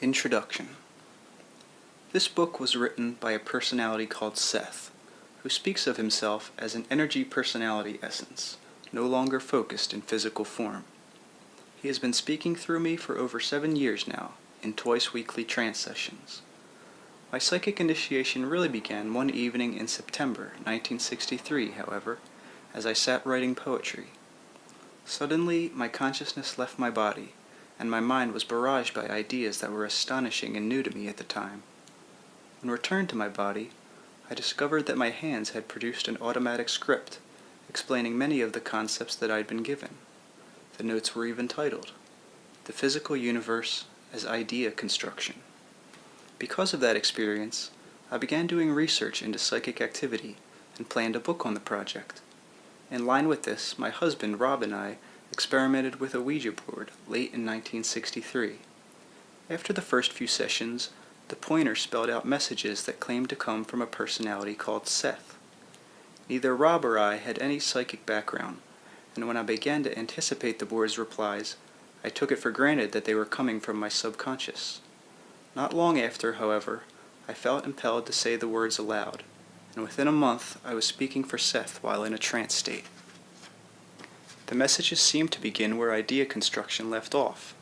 Introduction. This book was written by a personality called Seth, who speaks of himself as an energy personality essence, no longer focused in physical form. He has been speaking through me for over 7 years now, in twice-weekly trance sessions. My psychic initiation really began one evening in September 1963, however, as I sat writing poetry. Suddenly, my consciousness left my body, and my mind was barraged by ideas that were astonishing and new to me at the time. When returned to my body, I discovered that my hands had produced an automatic script, explaining many of the concepts that I had been given. The notes were even titled, "The Physical Universe as Idea Construction." Because of that experience, I began doing research into psychic activity and planned a book on the project. In line with this, my husband Rob and I experimented with a Ouija board late in 1963. After the first few sessions, the pointer spelled out messages that claimed to come from a personality called Seth. Neither Rob or I had any psychic background, and when I began to anticipate the board's replies, I took it for granted that they were coming from my subconscious. Not long after, however, I felt impelled to say the words aloud, and within a month I was speaking for Seth while in a trance state. The messages seemed to begin where idea construction left off,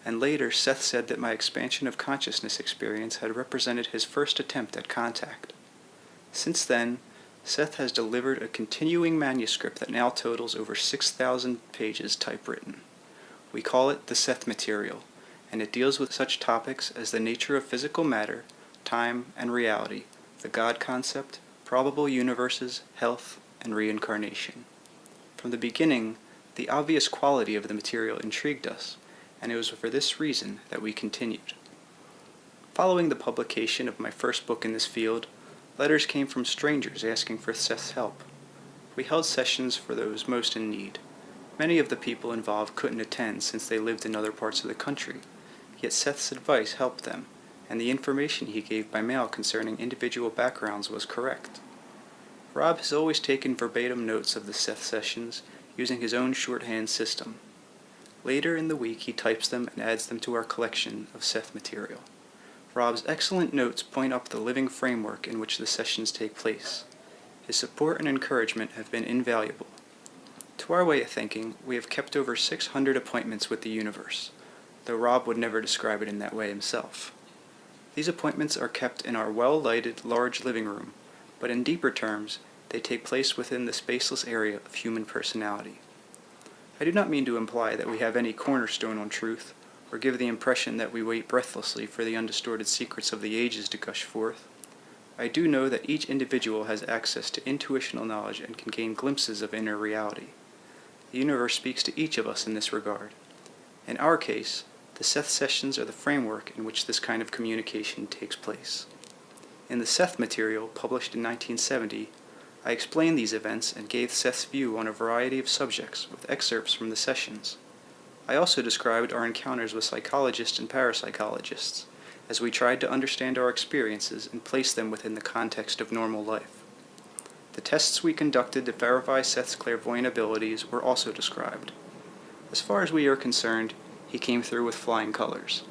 and later Seth said that my expansion of consciousness experience had represented his first attempt at contact. Since then, Seth has delivered a continuing manuscript that now totals over 6,000 pages typewritten. We call it the Seth material, and it deals with such topics as the nature of physical matter, time and reality, the God concept, probable universes, health, and reincarnation. From the beginning, the obvious quality of the material intrigued us, and it was for this reason that we continued. Following the publication of my first book in this field, letters came from strangers asking for Seth's help. We held sessions for those most in need. Many of the people involved couldn't attend since they lived in other parts of the country, yet Seth's advice helped them, and the information he gave by mail concerning individual backgrounds was correct. Rob has always taken verbatim notes of the Seth sessions using his own shorthand system. Later in the week he types them and adds them to our collection of Seth material. Rob's excellent notes point up the living framework in which the sessions take place. His support and encouragement have been invaluable. To our way of thinking, we have kept over 600 appointments with the universe, though Rob would never describe it in that way himself. These appointments are kept in our well-lighted, large living room, but in deeper terms, they take place within the spaceless area of human personality. I do not mean to imply that we have any cornerstone on truth, or give the impression that we wait breathlessly for the undistorted secrets of the ages to gush forth. I do know that each individual has access to intuitional knowledge and can gain glimpses of inner reality. The universe speaks to each of us in this regard. In our case, the Seth sessions are the framework in which this kind of communication takes place. In the Seth material, published in 1970, I explained these events and gave Seth's view on a variety of subjects with excerpts from the sessions. I also described our encounters with psychologists and parapsychologists, as we tried to understand our experiences and place them within the context of normal life. The tests we conducted to verify Seth's clairvoyant abilities were also described. As far as we are concerned, he came through with flying colors.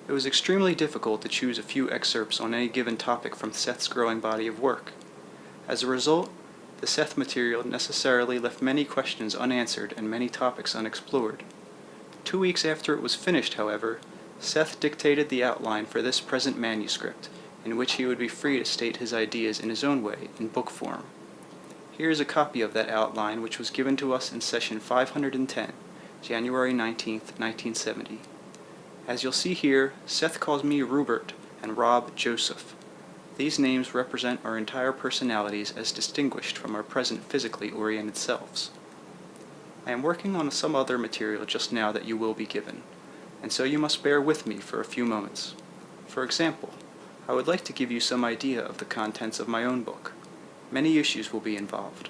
It was extremely difficult to choose a few excerpts on any given topic from Seth's growing body of work. As a result, the Seth material necessarily left many questions unanswered and many topics unexplored. 2 weeks after it was finished, however, Seth dictated the outline for this present manuscript, in which he would be free to state his ideas in his own way, in book form. Here is a copy of that outline, which was given to us in session 510, January 19, 1970. As you'll see here, Seth calls me Rupert and Rob Joseph. These names represent our entire personalities as distinguished from our present physically oriented selves. I am working on some other material just now that you will be given, and so you must bear with me for a few moments. For example, I would like to give you some idea of the contents of my own book. Many issues will be involved.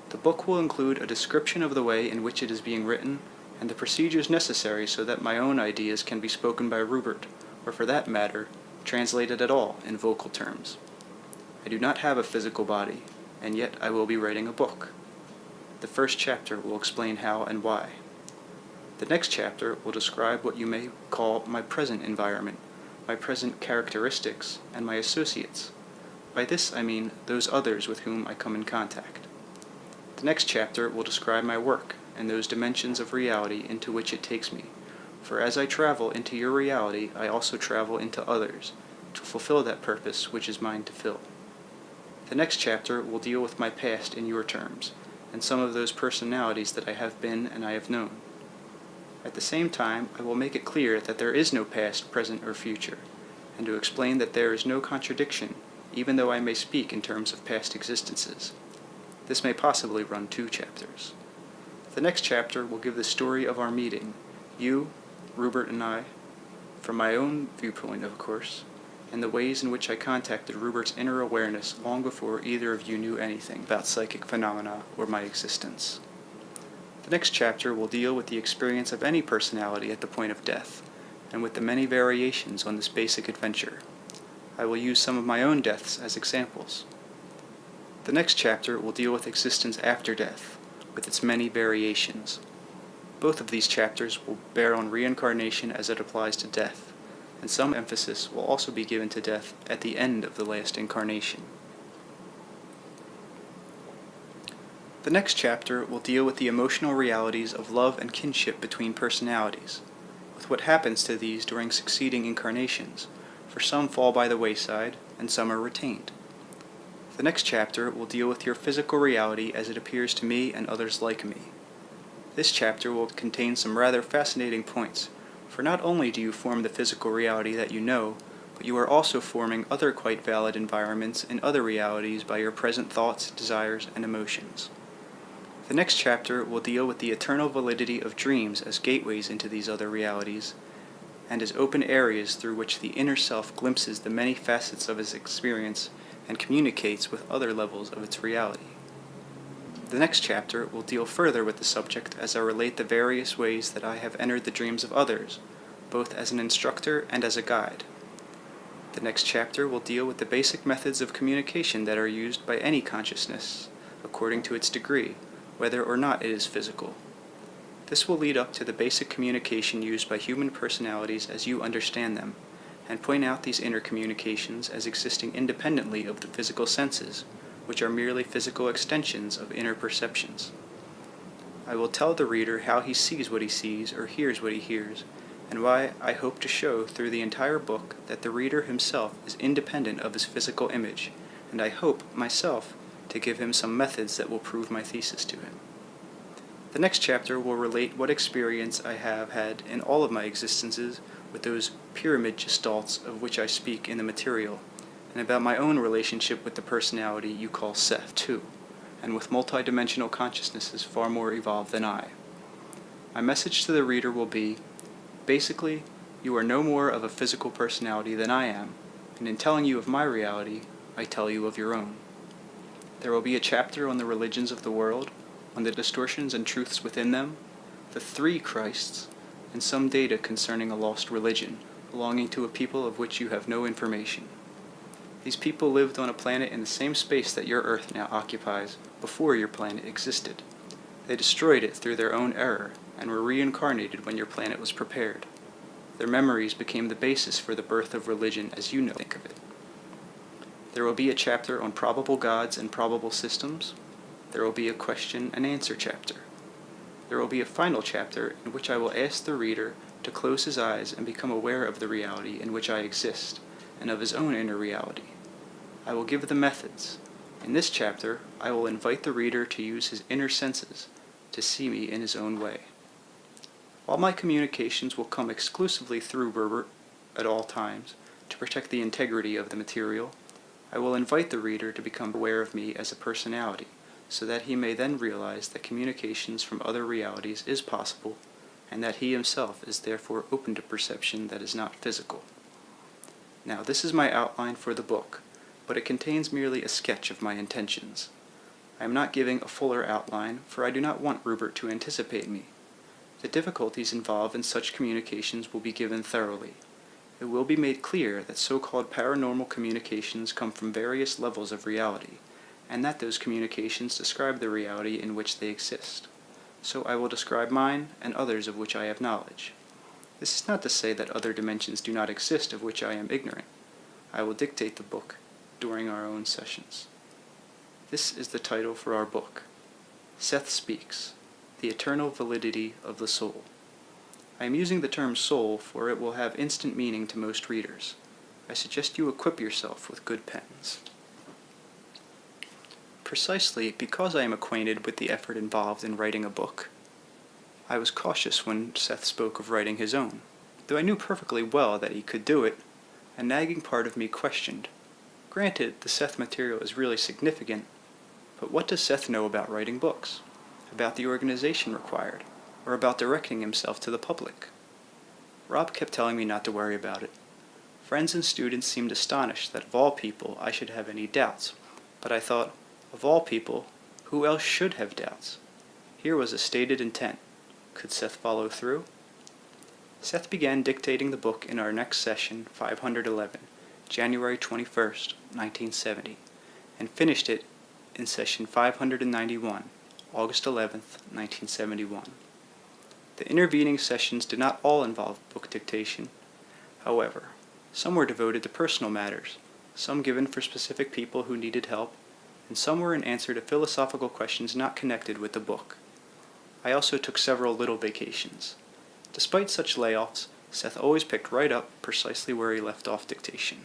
The book will include a description of the way in which it is being written and the procedures necessary so that my own ideas can be spoken by Rupert, or for that matter, translated at all in vocal terms. I do not have a physical body, and yet I will be writing a book. The first chapter will explain how and why. The next chapter will describe what you may call my present environment, my present characteristics, and my associates. By this I mean those others with whom I come in contact. The next chapter will describe my work and those dimensions of reality into which it takes me, for as I travel into your reality, I also travel into others, to fulfill that purpose which is mine to fill. The next chapter will deal with my past in your terms, and some of those personalities that I have been and I have known. At the same time, I will make it clear that there is no past, present, or future, and to explain that there is no contradiction, even though I may speak in terms of past existences. This may possibly run 2 chapters. The next chapter will give the story of our meeting, you, Rupert, and I, from my own viewpoint, of course, and the ways in which I contacted Rupert's inner awareness long before either of you knew anything about psychic phenomena or my existence. The next chapter will deal with the experience of any personality at the point of death, and with the many variations on this basic adventure. I will use some of my own deaths as examples. The next chapter will deal with existence after death, with its many variations. Both of these chapters will bear on reincarnation as it applies to death, and some emphasis will also be given to death at the end of the last incarnation. The next chapter will deal with the emotional realities of love and kinship between personalities, with what happens to these during succeeding incarnations, for some fall by the wayside and some are retained. The next chapter will deal with your physical reality as it appears to me and others like me. This chapter will contain some rather fascinating points, for not only do you form the physical reality that you know, but you are also forming other quite valid environments in other realities by your present thoughts, desires, and emotions. The next chapter will deal with the eternal validity of dreams as gateways into these other realities, and as open areas through which the inner self glimpses the many facets of its experience and communicates with other levels of its reality. The next chapter will deal further with the subject as I relate the various ways that I have entered the dreams of others, both as an instructor and as a guide. The next chapter will deal with the basic methods of communication that are used by any consciousness, according to its degree, whether or not it is physical. This will lead up to the basic communication used by human personalities as you understand them, and point out these inner communications as existing independently of the physical senses, which are merely physical extensions of inner perceptions. I will tell the reader how he sees what he sees or hears what he hears, and why I hope to show through the entire book that the reader himself is independent of his physical image, and I hope, myself, to give him some methods that will prove my thesis to him. The next chapter will relate what experience I have had in all of my existences with those pyramid gestalts of which I speak in the material, and about my own relationship with the personality you call Seth, too, and with multidimensional consciousnesses far more evolved than I. My message to the reader will be, basically, you are no more of a physical personality than I am, and in telling you of my reality, I tell you of your own. There will be a chapter on the religions of the world, on the distortions and truths within them, the 3 Christs, and some data concerning a lost religion, belonging to a people of which you have no information. These people lived on a planet in the same space that your Earth now occupies, before your planet existed. They destroyed it through their own error, and were reincarnated when your planet was prepared. Their memories became the basis for the birth of religion as you think of it. There will be a chapter on probable gods and probable systems. There will be a question and answer chapter. There will be a final chapter in which I will ask the reader to close his eyes and become aware of the reality in which I exist, and of his own inner reality. I will give the methods. In this chapter, I will invite the reader to use his inner senses to see me in his own way. While my communications will come exclusively through Rupert at all times, to protect the integrity of the material, I will invite the reader to become aware of me as a personality, so that he may then realize that communications from other realities is possible, and that he himself is therefore open to perception that is not physical. Now, this is my outline for the book, but it contains merely a sketch of my intentions. I am not giving a fuller outline, for I do not want Rupert to anticipate me. The difficulties involved in such communications will be given thoroughly. It will be made clear that so-called paranormal communications come from various levels of reality, and that those communications describe the reality in which they exist. So I will describe mine and others of which I have knowledge. This is not to say that other dimensions do not exist of which I am ignorant. I will dictate the book during our own sessions. This is the title for our book, Seth Speaks, The Eternal Validity of the Soul. I am using the term soul for it will have instant meaning to most readers. I suggest you equip yourself with good pens. Precisely because I am acquainted with the effort involved in writing a book, I was cautious when Seth spoke of writing his own. Though I knew perfectly well that he could do it, a nagging part of me questioned. Granted, the Seth material is really significant, but what does Seth know about writing books? About the organization required? Or about directing himself to the public? Rob kept telling me not to worry about it. Friends and students seemed astonished that of all people I should have any doubts, but I thought, of all people, who else should have doubts? Here was a stated intent. Could Seth follow through? Seth began dictating the book in our next session, 511, January 21st, 1970, and finished it in session 591, August 11th, 1971. The intervening sessions did not all involve book dictation. However, some were devoted to personal matters, some given for specific people who needed help, and some were in answer to philosophical questions not connected with the book. I also took several little vacations. Despite such layoffs, Seth always picked right up precisely where he left off dictation.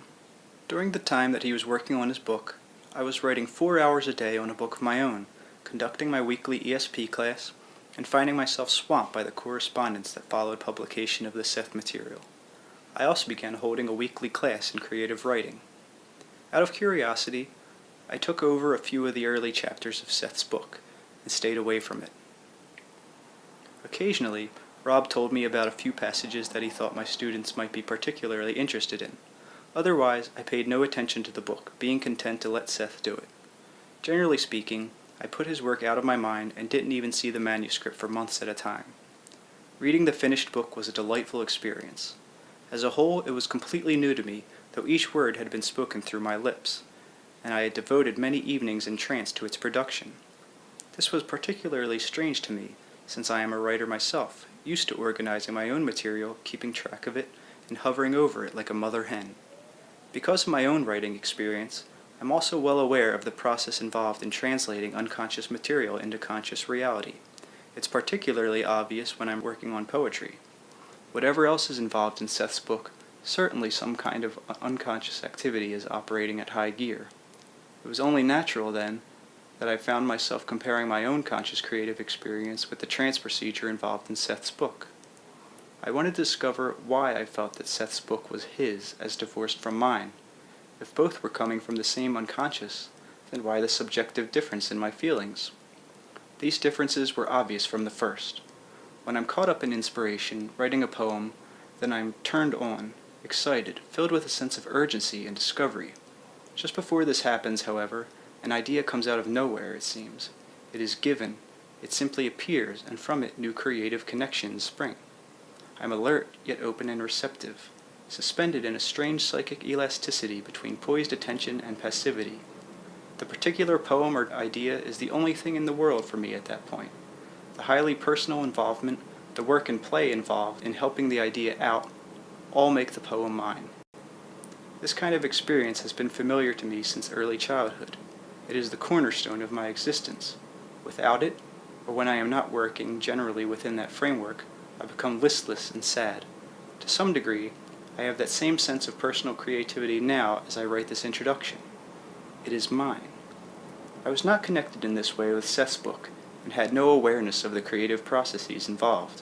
During the time that he was working on his book, I was writing 4 hours a day on a book of my own, conducting my weekly ESP class, and finding myself swamped by the correspondence that followed publication of the Seth material. I also began holding a weekly class in creative writing. Out of curiosity, I took over a few of the early chapters of Seth's book, and stayed away from it. Occasionally, Rob told me about a few passages that he thought my students might be particularly interested in. Otherwise, I paid no attention to the book, being content to let Seth do it. Generally speaking, I put his work out of my mind and didn't even see the manuscript for months at a time. Reading the finished book was a delightful experience. As a whole, it was completely new to me, though each word had been spoken through my lips, and I had devoted many evenings in trance to its production. This was particularly strange to me, since I am a writer myself, used to organizing my own material, keeping track of it, and hovering over it like a mother hen. Because of my own writing experience, I'm also well aware of the process involved in translating unconscious material into conscious reality. It's particularly obvious when I'm working on poetry. Whatever else is involved in Seth's book, certainly some kind of unconscious activity is operating at high gear. It was only natural, then, that I found myself comparing my own conscious creative experience with the trance procedure involved in Seth's book. I wanted to discover why I felt that Seth's book was his as divorced from mine. If both were coming from the same unconscious, then why the subjective difference in my feelings? These differences were obvious from the first. When I'm caught up in inspiration, writing a poem, then I'm turned on, excited, filled with a sense of urgency and discovery. Just before this happens, however, an idea comes out of nowhere, it seems. It is given, it simply appears, and from it new creative connections spring. I'm alert, yet open and receptive, suspended in a strange psychic elasticity between poised attention and passivity. The particular poem or idea is the only thing in the world for me at that point. The highly personal involvement, the work and play involved in helping the idea out, all make the poem mine. This kind of experience has been familiar to me since early childhood. It is the cornerstone of my existence. Without it, or when I am not working generally within that framework, I become listless and sad. To some degree, I have that same sense of personal creativity now as I write this introduction. It is mine. I was not connected in this way with Seth's book, and had no awareness of the creative processes involved.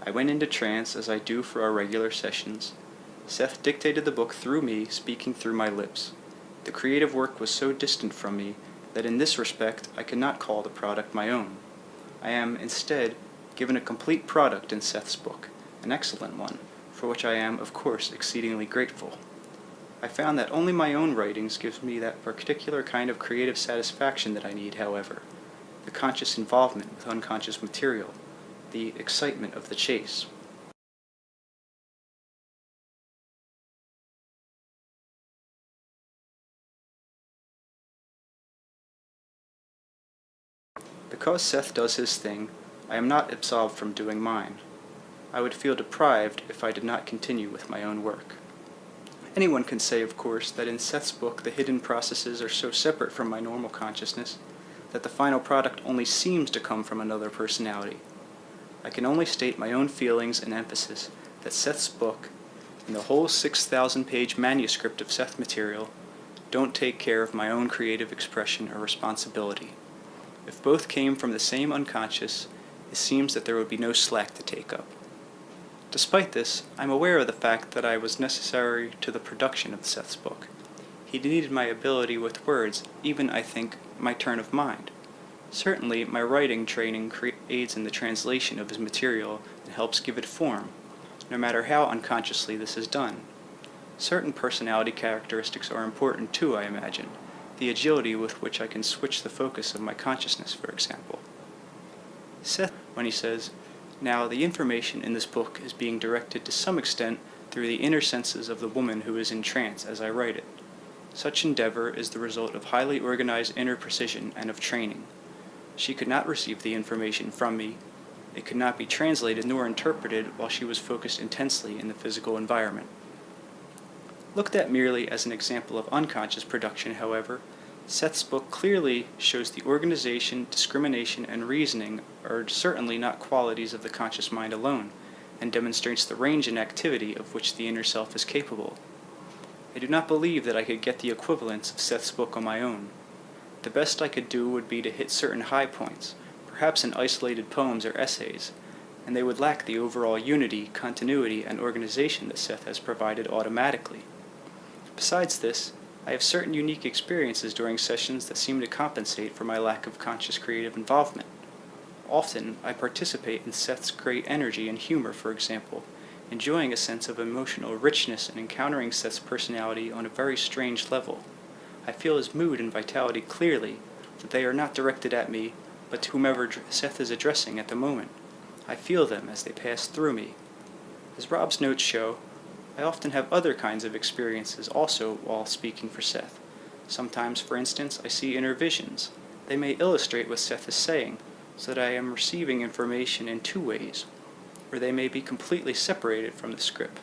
I went into trance as I do for our regular sessions. Seth dictated the book through me, speaking through my lips. The creative work was so distant from me that in this respect I could not call the product my own. I am, instead, given a complete product in Seth's book, an excellent one, for which I am, of course, exceedingly grateful. I found that only my own writings gives me that particular kind of creative satisfaction that I need, however, the conscious involvement with unconscious material, the excitement of the chase. Because Seth does his thing, I am not absolved from doing mine. I would feel deprived if I did not continue with my own work. Anyone can say, of course, that in Seth's book the hidden processes are so separate from my normal consciousness that the final product only seems to come from another personality. I can only state my own feelings and emphasis that Seth's book and the whole 6,000-page manuscript of Seth material don't take care of my own creative expression or responsibility. If both came from the same unconscious, it seems that there would be no slack to take up. Despite this, I'm aware of the fact that I was necessary to the production of Seth's book. He needed my ability with words, even, I think, my turn of mind. Certainly, my writing training aids in the translation of his material and helps give it form, no matter how unconsciously this is done. Certain personality characteristics are important too, I imagine. The agility with which I can switch the focus of my consciousness, for example. Seth, when he says, "Now, the information in this book is being directed to some extent through the inner senses of the woman who is in trance as I write it. Such endeavor is the result of highly organized inner precision and of training. She could not receive the information from me. It could not be translated nor interpreted while she was focused intensely in the physical environment." Looked at merely as an example of unconscious production, however, Seth's book clearly shows the organization, discrimination, and reasoning are certainly not qualities of the conscious mind alone, and demonstrates the range and activity of which the inner self is capable. I do not believe that I could get the equivalents of Seth's book on my own. The best I could do would be to hit certain high points, perhaps in isolated poems or essays, and they would lack the overall unity, continuity, and organization that Seth has provided automatically. Besides this, I have certain unique experiences during sessions that seem to compensate for my lack of conscious creative involvement. Often, I participate in Seth's great energy and humor, for example, enjoying a sense of emotional richness and encountering Seth's personality on a very strange level. I feel his mood and vitality clearly, that they are not directed at me, but to whomever Seth is addressing at the moment. I feel them as they pass through me. As Rob's notes show, I often have other kinds of experiences also while speaking for Seth. Sometimes, for instance, I see inner visions. They may illustrate what Seth is saying, so that I am receiving information in two ways, or they may be completely separated from the script.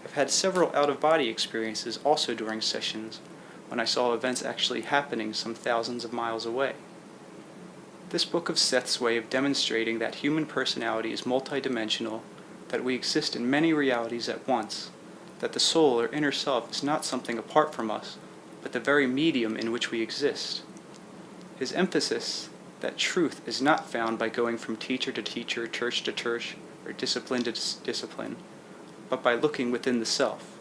I've had several out-of-body experiences also during sessions, when I saw events actually happening some thousands of miles away. This book of Seth's way of demonstrating that human personality is multidimensional, that we exist in many realities at once, that the soul or inner self is not something apart from us, but the very medium in which we exist. His emphasis that truth is not found by going from teacher to teacher, church to church, or discipline to discipline, but by looking within the self.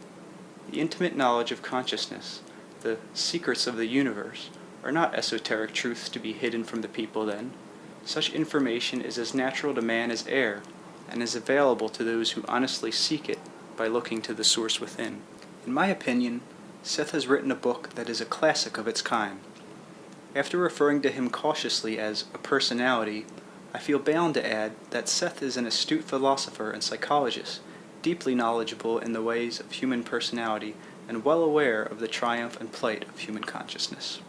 The intimate knowledge of consciousness, the secrets of the universe, are not esoteric truths to be hidden from the people then. Such information is as natural to man as air, and is available to those who honestly seek it by looking to the source within. In my opinion, Seth has written a book that is a classic of its kind. After referring to him cautiously as a personality, I feel bound to add that Seth is an astute philosopher and psychologist, deeply knowledgeable in the ways of human personality, and well aware of the triumph and plight of human consciousness.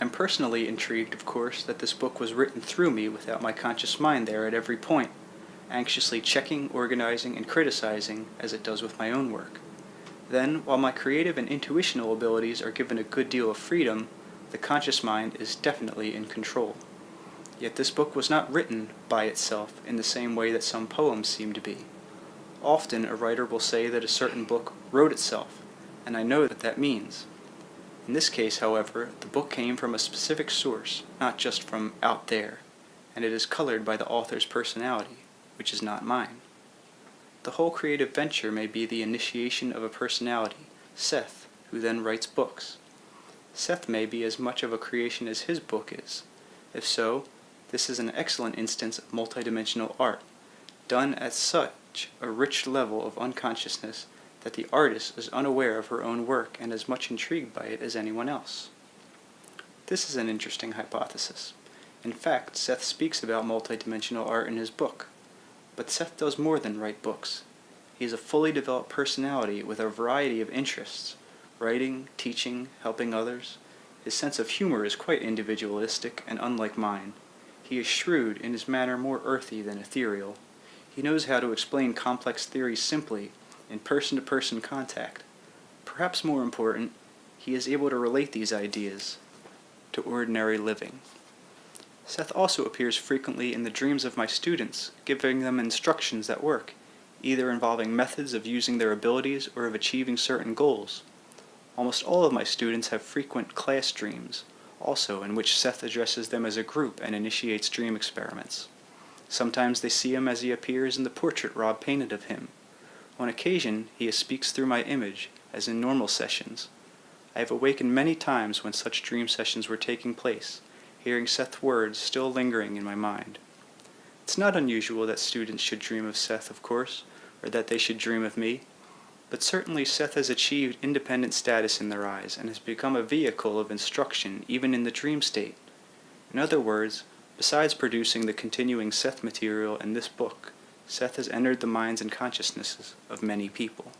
I'm personally intrigued, of course, that this book was written through me without my conscious mind there at every point, anxiously checking, organizing, and criticizing as it does with my own work. Then, while my creative and intuitional abilities are given a good deal of freedom, the conscious mind is definitely in control. Yet this book was not written by itself in the same way that some poems seem to be. Often a writer will say that a certain book wrote itself, and I know what that means. In this case, however, the book came from a specific source, not just from out there, and it is colored by the author's personality, which is not mine. The whole creative venture may be the initiation of a personality, Seth, who then writes books. Seth may be as much of a creation as his book is. If so, this is an excellent instance of multidimensional art, done at such a rich level of unconsciousness that the artist is unaware of her own work and as much intrigued by it as anyone else. This is an interesting hypothesis. In fact, Seth speaks about multidimensional art in his book. But Seth does more than write books. He is a fully developed personality with a variety of interests: writing, teaching, helping others. His sense of humor is quite individualistic and unlike mine. He is shrewd, in his manner more earthy than ethereal. He knows how to explain complex theories simply in person-to-person contact. Perhaps more important, he is able to relate these ideas to ordinary living. Seth also appears frequently in the dreams of my students, giving them instructions that work, either involving methods of using their abilities or of achieving certain goals. Almost all of my students have frequent class dreams, also in which Seth addresses them as a group and initiates dream experiments. Sometimes they see him as he appears in the portrait Rob painted of him. On occasion, he speaks through my image, as in normal sessions. I have awakened many times when such dream sessions were taking place, hearing Seth's words still lingering in my mind. It's not unusual that students should dream of Seth, of course, or that they should dream of me, but certainly Seth has achieved independent status in their eyes and has become a vehicle of instruction even in the dream state. In other words, besides producing the continuing Seth material in this book, Seth has entered the minds and consciousnesses of many people.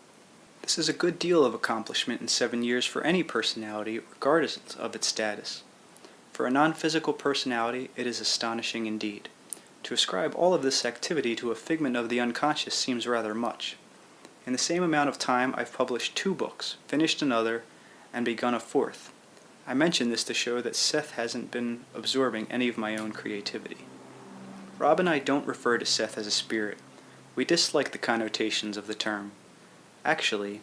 This is a good deal of accomplishment in 7 years for any personality, regardless of its status. For a non-physical personality, it is astonishing indeed. To ascribe all of this activity to a figment of the unconscious seems rather much. In the same amount of time, I've published 2 books, finished another, and begun a 4th. I mention this to show that Seth hasn't been absorbing any of my own creativity. Rob and I don't refer to Seth as a spirit. We dislike the connotations of the term. Actually,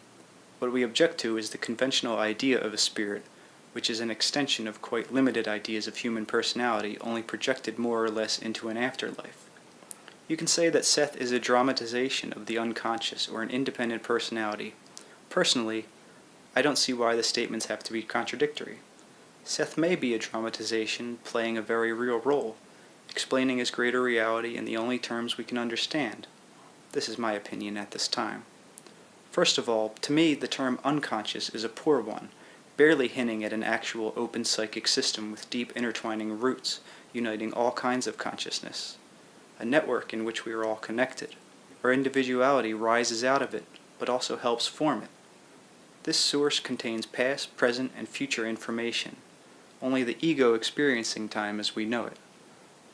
what we object to is the conventional idea of a spirit, which is an extension of quite limited ideas of human personality, only projected more or less into an afterlife. You can say that Seth is a dramatization of the unconscious or an independent personality. Personally, I don't see why the statements have to be contradictory. Seth may be a dramatization playing a very real role, explaining his greater reality in the only terms we can understand. This is my opinion at this time. First of all, to me the term unconscious is a poor one, barely hinting at an actual open psychic system with deep intertwining roots, uniting all kinds of consciousness. A network in which we are all connected. Our individuality rises out of it, but also helps form it. This source contains past, present, and future information, only the ego experiencing time as we know it.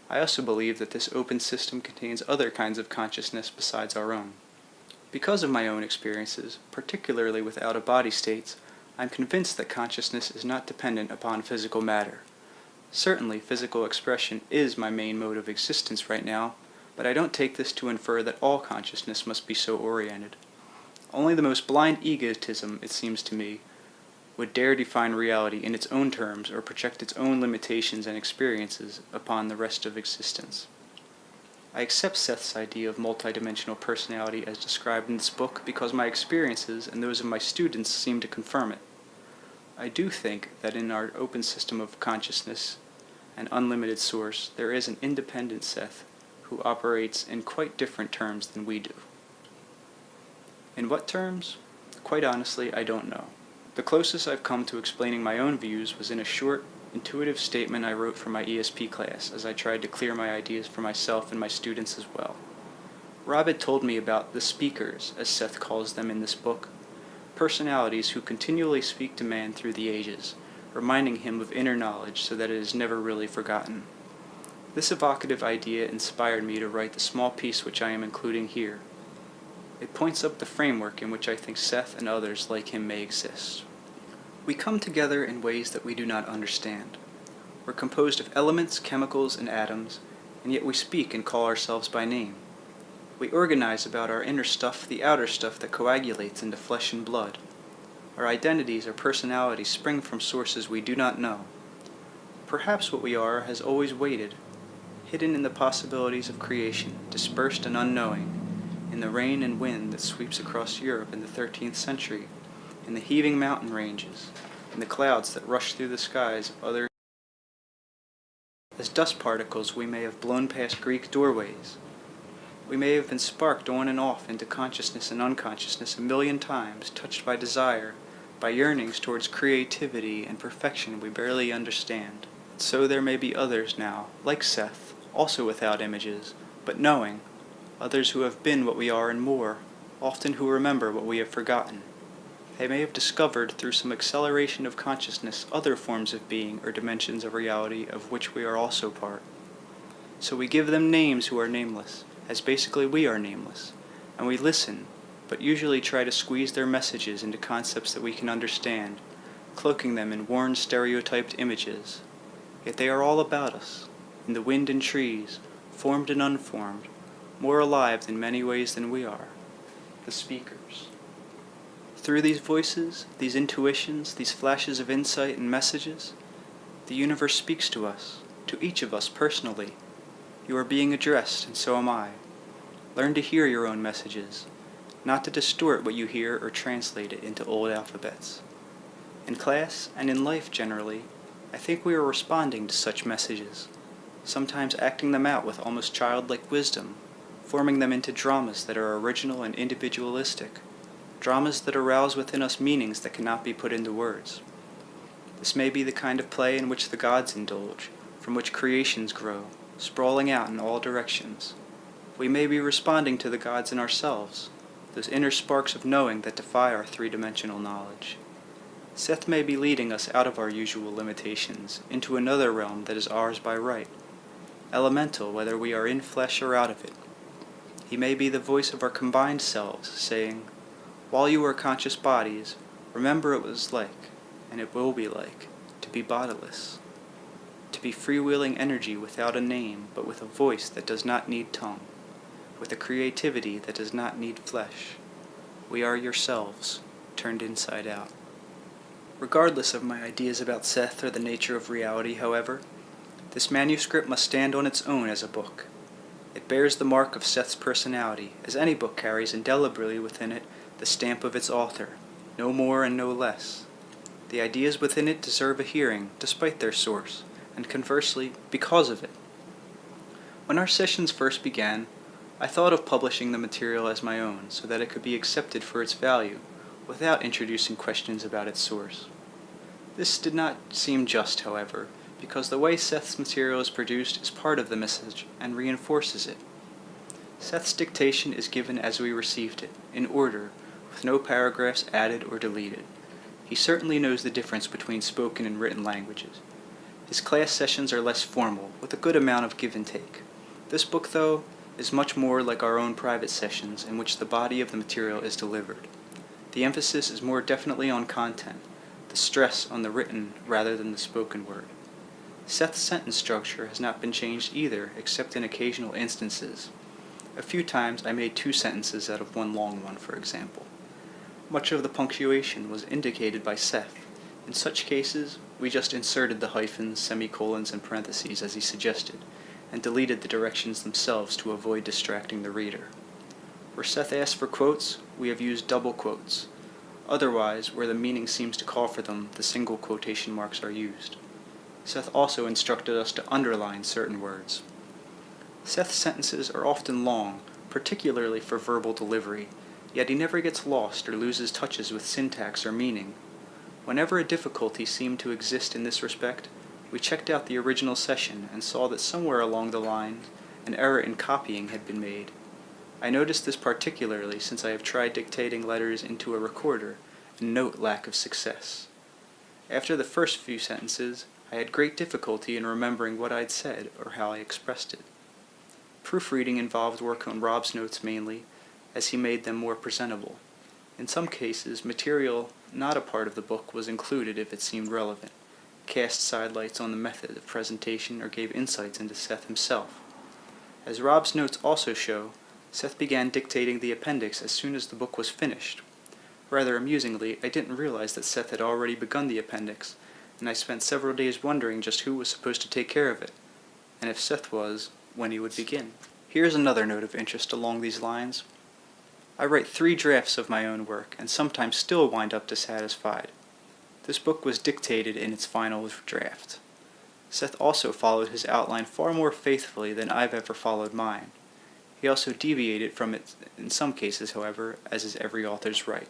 I also believe that this open system contains other kinds of consciousness besides our own. Because of my own experiences, particularly with out-of-body states, I'm convinced that consciousness is not dependent upon physical matter. Certainly, physical expression is my main mode of existence right now, but I don't take this to infer that all consciousness must be so oriented. Only the most blind egotism, it seems to me, would dare define reality in its own terms or project its own limitations and experiences upon the rest of existence. I accept Seth's idea of multidimensional personality as described in this book because my experiences and those of my students seem to confirm it. I do think that in our open system of consciousness and unlimited source, there is an independent Seth who operates in quite different terms than we do. In what terms? Quite honestly, I don't know. The closest I've come to explaining my own views was in a short, intuitive statement I wrote for my ESP class as I tried to clear my ideas for myself and my students as well. Rob had told me about the speakers, as Seth calls them in this book, personalities who continually speak to man through the ages, reminding him of inner knowledge so that it is never really forgotten. This evocative idea inspired me to write the small piece which I am including here. It points up the framework in which I think Seth and others like him may exist. We come together in ways that we do not understand. We're composed of elements, chemicals, and atoms, and yet we speak and call ourselves by name. We organize about our inner stuff the outer stuff that coagulates into flesh and blood. Our identities, our personalities spring from sources we do not know. Perhaps what we are has always waited, hidden in the possibilities of creation, dispersed and unknowing, in the rain and wind that sweeps across Europe in the 13th century, in the heaving mountain ranges, in the clouds that rush through the skies of other. As dust particles we may have blown past Greek doorways. We may have been sparked on and off into consciousness and unconsciousness a million times, touched by desire, by yearnings towards creativity and perfection we barely understand. So there may be others now, like Seth, also without images, but knowing, others who have been what we are and more, often who remember what we have forgotten. They may have discovered through some acceleration of consciousness other forms of being or dimensions of reality of which we are also part. So we give them names who are nameless, as basically we are nameless, and we listen, but usually try to squeeze their messages into concepts that we can understand, cloaking them in worn stereotyped images. Yet they are all about us, in the wind and trees, formed and unformed, more alive in many ways than we are, the speakers. Through these voices, these intuitions, these flashes of insight and messages, the universe speaks to us, to each of us personally. You are being addressed, and so am I. Learn to hear your own messages, not to distort what you hear or translate it into old alphabets. In class, and in life generally, I think we are responding to such messages, sometimes acting them out with almost childlike wisdom, forming them into dramas that are original and individualistic, dramas that arouse within us meanings that cannot be put into words. This may be the kind of play in which the gods indulge, from which creations grow, sprawling out in all directions. We may be responding to the gods in ourselves, those inner sparks of knowing that defy our three-dimensional knowledge. Seth may be leading us out of our usual limitations, into another realm that is ours by right, elemental whether we are in flesh or out of it. He may be the voice of our combined selves, saying, "While you were conscious bodies, remember it was like, and it will be like, to be bodiless, to be freewheeling energy without a name, but with a voice that does not need tongue, with a creativity that does not need flesh. We are yourselves, turned inside out." Regardless of my ideas about Seth or the nature of reality, however, this manuscript must stand on its own as a book. It bears the mark of Seth's personality, as any book carries indelibly within it the stamp of its author, no more and no less. The ideas within it deserve a hearing, despite their source, and conversely, because of it. When our sessions first began, I thought of publishing the material as my own, so that it could be accepted for its value, without introducing questions about its source. This did not seem just, however, because the way Seth's material is produced is part of the message and reinforces it. Seth's dictation is given as we received it, in order, with no paragraphs added or deleted. He certainly knows the difference between spoken and written languages. His class sessions are less formal, with a good amount of give and take. This book, though, is much more like our own private sessions in which the body of the material is delivered. The emphasis is more definitely on content, the stress on the written rather than the spoken word. Seth's sentence structure has not been changed either, except in occasional instances. A few times I made 2 sentences out of one long one, for example. Much of the punctuation was indicated by Seth. In such cases, we just inserted the hyphens, semicolons, and parentheses as he suggested, and deleted the directions themselves to avoid distracting the reader. Where Seth asked for quotes, we have used double quotes. Otherwise, where the meaning seems to call for them, the single quotation marks are used. Seth also instructed us to underline certain words. Seth's sentences are often long, particularly for verbal delivery, yet he never gets lost or loses touches with syntax or meaning. Whenever a difficulty seemed to exist in this respect, we checked out the original session and saw that somewhere along the line an error in copying had been made. I noticed this particularly since I have tried dictating letters into a recorder and note lack of success. After the first few sentences, I had great difficulty in remembering what I'd said or how I expressed it. Proofreading involved work on Rob's notes mainly, as he made them more presentable. In some cases, material not a part of the book was included if it seemed relevant, cast sidelights on the method of presentation, or gave insights into Seth himself. As Rob's notes also show, Seth began dictating the appendix as soon as the book was finished. Rather amusingly, I didn't realize that Seth had already begun the appendix, and I spent several days wondering just who was supposed to take care of it, and if Seth was, when he would begin. Here's another note of interest along these lines. I write 3 drafts of my own work, and sometimes still wind up dissatisfied. This book was dictated in its final draft. Seth also followed his outline far more faithfully than I've ever followed mine. He also deviated from it in some cases, however, as is every author's right.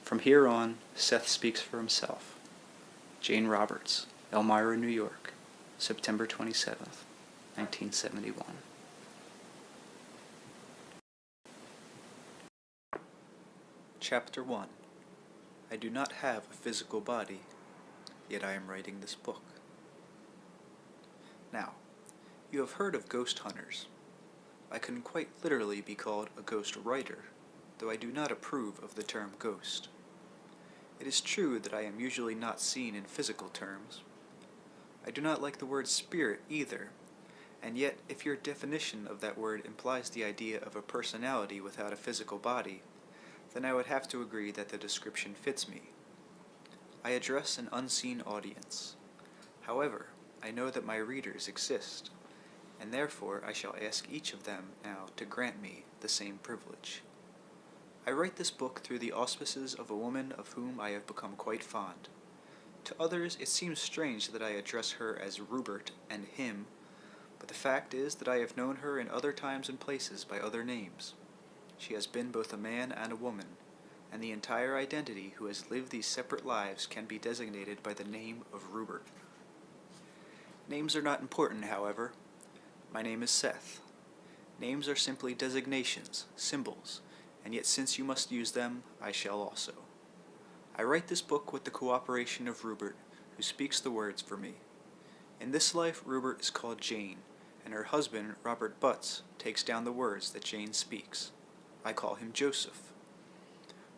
From here on, Seth speaks for himself. Jane Roberts, Elmira, New York, September 27th, 1971. Chapter 1. I do not have a physical body, yet I am writing this book. Now, you have heard of ghost hunters. I can quite literally be called a ghost writer, though I do not approve of the term ghost. It is true that I am usually not seen in physical terms. I do not like the word spirit either, and yet if your definition of that word implies the idea of a personality without a physical body, then I would have to agree that the description fits me. I address an unseen audience. However, I know that my readers exist, and therefore I shall ask each of them now to grant me the same privilege. I write this book through the auspices of a woman of whom I have become quite fond. To others it seems strange that I address her as Rupert and him, but the fact is that I have known her in other times and places by other names. She has been both a man and a woman, and the entire identity who has lived these separate lives can be designated by the name of Rupert. Names are not important, however. My name is Seth. Names are simply designations, symbols, and yet since you must use them, I shall also. I write this book with the cooperation of Rupert, who speaks the words for me. In this life, Rupert is called Jane, and her husband, Robert Butts, takes down the words that Jane speaks. I call him Joseph.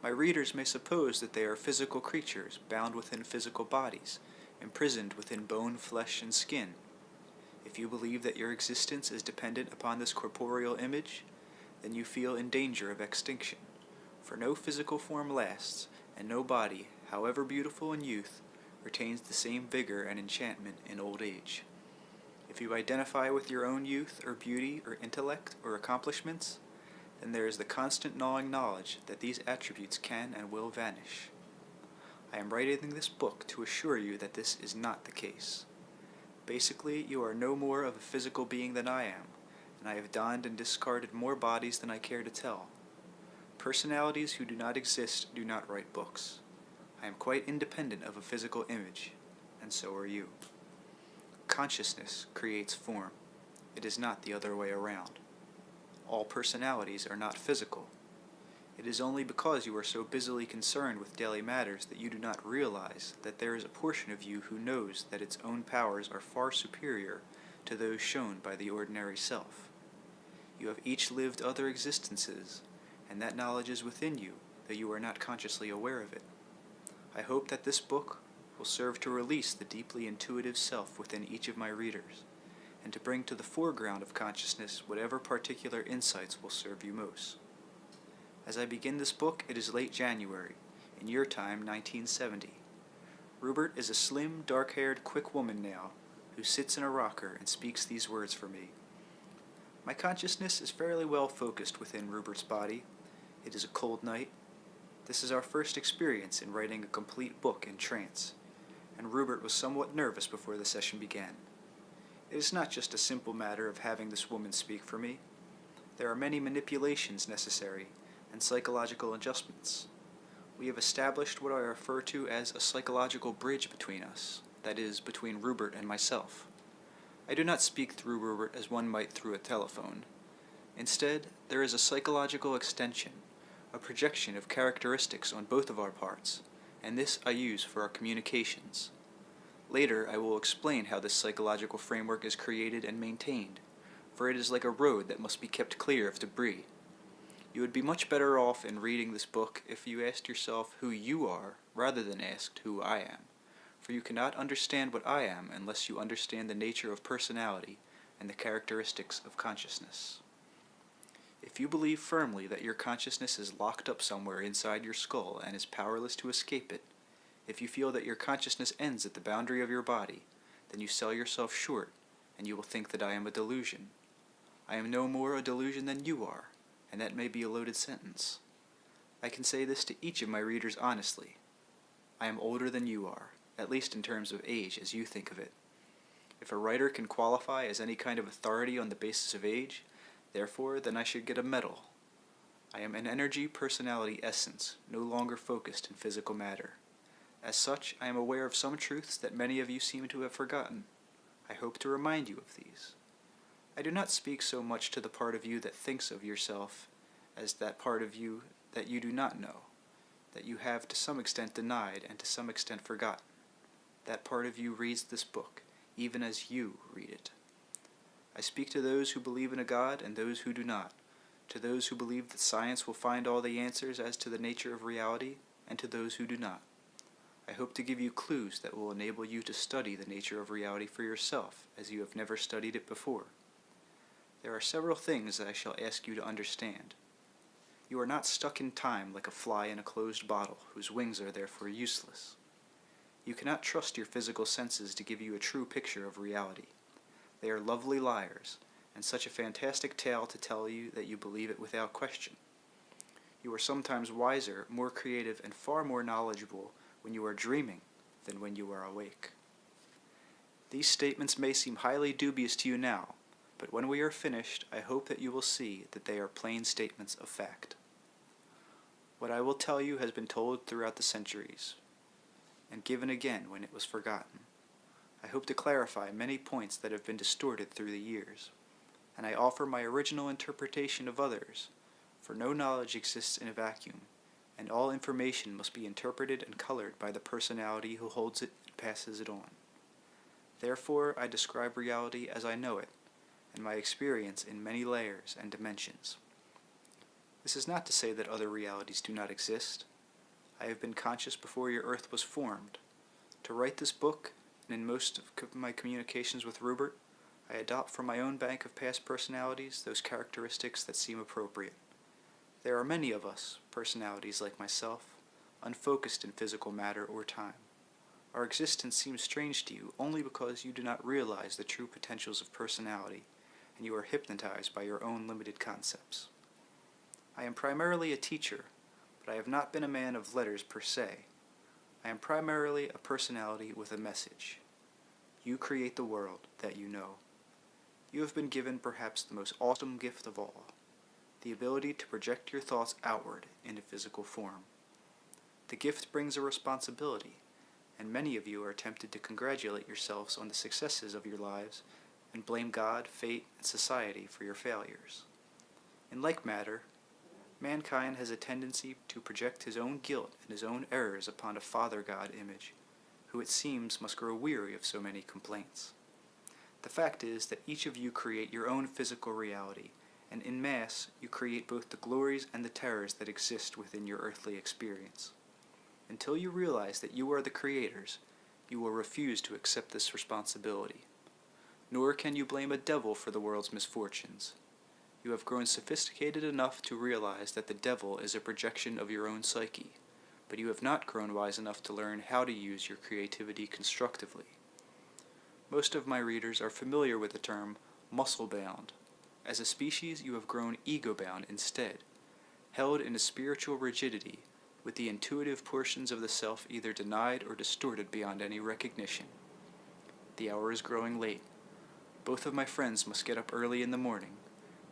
My readers may suppose that they are physical creatures bound within physical bodies, imprisoned within bone, flesh, and skin. If you believe that your existence is dependent upon this corporeal image, then you feel in danger of extinction, for no physical form lasts, and no body, however beautiful in youth, retains the same vigor and enchantment in old age. If you identify with your own youth or beauty or intellect or accomplishments, then there is the constant gnawing knowledge that these attributes can and will vanish. I am writing this book to assure you that this is not the case. Basically, you are no more of a physical being than I am, and I have donned and discarded more bodies than I care to tell. Personalities who do not exist do not write books. I am quite independent of a physical image, and so are you. Consciousness creates form. It is not the other way around. All personalities are not physical. It is only because you are so busily concerned with daily matters that you do not realize that there is a portion of you who knows that its own powers are far superior to those shown by the ordinary self. You have each lived other existences, and that knowledge is within you, though you are not consciously aware of it. I hope that this book will serve to release the deeply intuitive self within each of my readers, and to bring to the foreground of consciousness whatever particular insights will serve you most. As I begin this book, it is late January, in your time 1970. Rupert is a slim, dark-haired, quick woman now, who sits in a rocker and speaks these words for me. My consciousness is fairly well focused within Rupert's body. It is a cold night. This is our first experience in writing a complete book in trance, and Rupert was somewhat nervous before the session began. It is not just a simple matter of having this woman speak for me. There are many manipulations necessary, and psychological adjustments. We have established what I refer to as a psychological bridge between us, that is, between Rupert and myself. I do not speak through Rupert as one might through a telephone. Instead, there is a psychological extension, a projection of characteristics on both of our parts, and this I use for our communications. Later, I will explain how this psychological framework is created and maintained, for it is like a road that must be kept clear of debris. You would be much better off in reading this book if you asked yourself who you are rather than asked who I am, for you cannot understand what I am unless you understand the nature of personality and the characteristics of consciousness. If you believe firmly that your consciousness is locked up somewhere inside your skull and is powerless to escape it, if you feel that your consciousness ends at the boundary of your body, then you sell yourself short, and you will think that I am a delusion. I am no more a delusion than you are, and that may be a loaded sentence. I can say this to each of my readers honestly. I am older than you are, at least in terms of age as you think of it. If a writer can qualify as any kind of authority on the basis of age, therefore, then I should get a medal. I am an energy personality essence, no longer focused in physical matter. As such, I am aware of some truths that many of you seem to have forgotten. I hope to remind you of these. I do not speak so much to the part of you that thinks of yourself as that part of you that you do not know, that you have to some extent denied and to some extent forgotten. That part of you reads this book, even as you read it. I speak to those who believe in a God and those who do not, to those who believe that science will find all the answers as to the nature of reality, and to those who do not. I hope to give you clues that will enable you to study the nature of reality for yourself, as you have never studied it before. There are several things that I shall ask you to understand. You are not stuck in time like a fly in a closed bottle, whose wings are therefore useless. You cannot trust your physical senses to give you a true picture of reality. They are lovely liars, and such a fantastic tale to tell you that you believe it without question. You are sometimes wiser, more creative, and far more knowledgeable when you are dreaming than when you are awake. These statements may seem highly dubious to you now, but when we are finished, I hope that you will see that they are plain statements of fact. What I will tell you has been told throughout the centuries, and given again when it was forgotten. I hope to clarify many points that have been distorted through the years, and I offer my original interpretation of others, for no knowledge exists in a vacuum, and all information must be interpreted and colored by the personality who holds it and passes it on. Therefore, I describe reality as I know it, and my experience in many layers and dimensions. This is not to say that other realities do not exist. I have been conscious before your earth was formed. To write this book, and in most of my communications with Rupert, I adopt from my own bank of past personalities those characteristics that seem appropriate. There are many of us, personalities like myself, unfocused in physical matter or time. Our existence seems strange to you only because you do not realize the true potentials of personality, and you are hypnotized by your own limited concepts. I am primarily a teacher, but I have not been a man of letters per se. I am primarily a personality with a message. You create the world that you know. You have been given perhaps the most awesome gift of all, the ability to project your thoughts outward into physical form. The gift brings a responsibility, and many of you are tempted to congratulate yourselves on the successes of your lives and blame God, fate, and society for your failures. In like matter, mankind has a tendency to project his own guilt and his own errors upon a Father God image, who it seems must grow weary of so many complaints. The fact is that each of you create your own physical reality, and in mass you create both the glories and the terrors that exist within your earthly experience. Until you realize that you are the creators, you will refuse to accept this responsibility. Nor can you blame a devil for the world's misfortunes. You have grown sophisticated enough to realize that the devil is a projection of your own psyche, but you have not grown wise enough to learn how to use your creativity constructively. Most of my readers are familiar with the term muscle-bound. As a species, you have grown ego-bound instead, held in a spiritual rigidity, with the intuitive portions of the self either denied or distorted beyond any recognition. The hour is growing late. Both of my friends must get up early in the morning.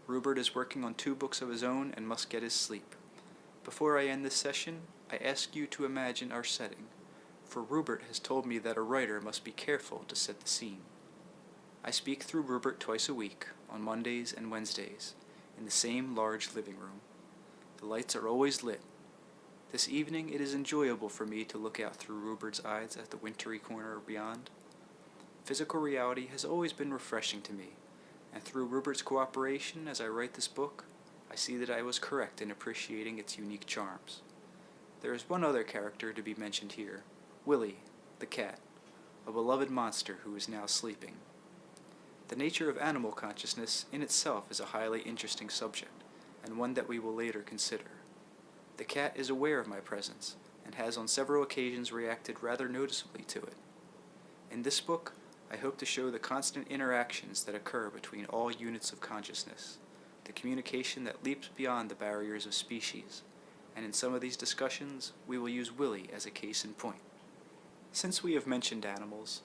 Rupert is working on 2 books of his own and must get his sleep. Before I end this session, I ask you to imagine our setting, for Rupert has told me that a writer must be careful to set the scene. I speak through Rupert twice a week, on Mondays and Wednesdays, in the same large living room. The lights are always lit. This evening it is enjoyable for me to look out through Rupert's eyes at the wintry corner beyond. Physical reality has always been refreshing to me, and through Rupert's cooperation as I write this book, I see that I was correct in appreciating its unique charms. There is one other character to be mentioned here, Willie, the cat, a beloved monster who is now sleeping. The nature of animal consciousness in itself is a highly interesting subject, and one that we will later consider. The cat is aware of my presence, and has on several occasions reacted rather noticeably to it. In this book, I hope to show the constant interactions that occur between all units of consciousness, the communication that leaps beyond the barriers of species, and in some of these discussions, we will use Willie as a case in point. Since we have mentioned animals,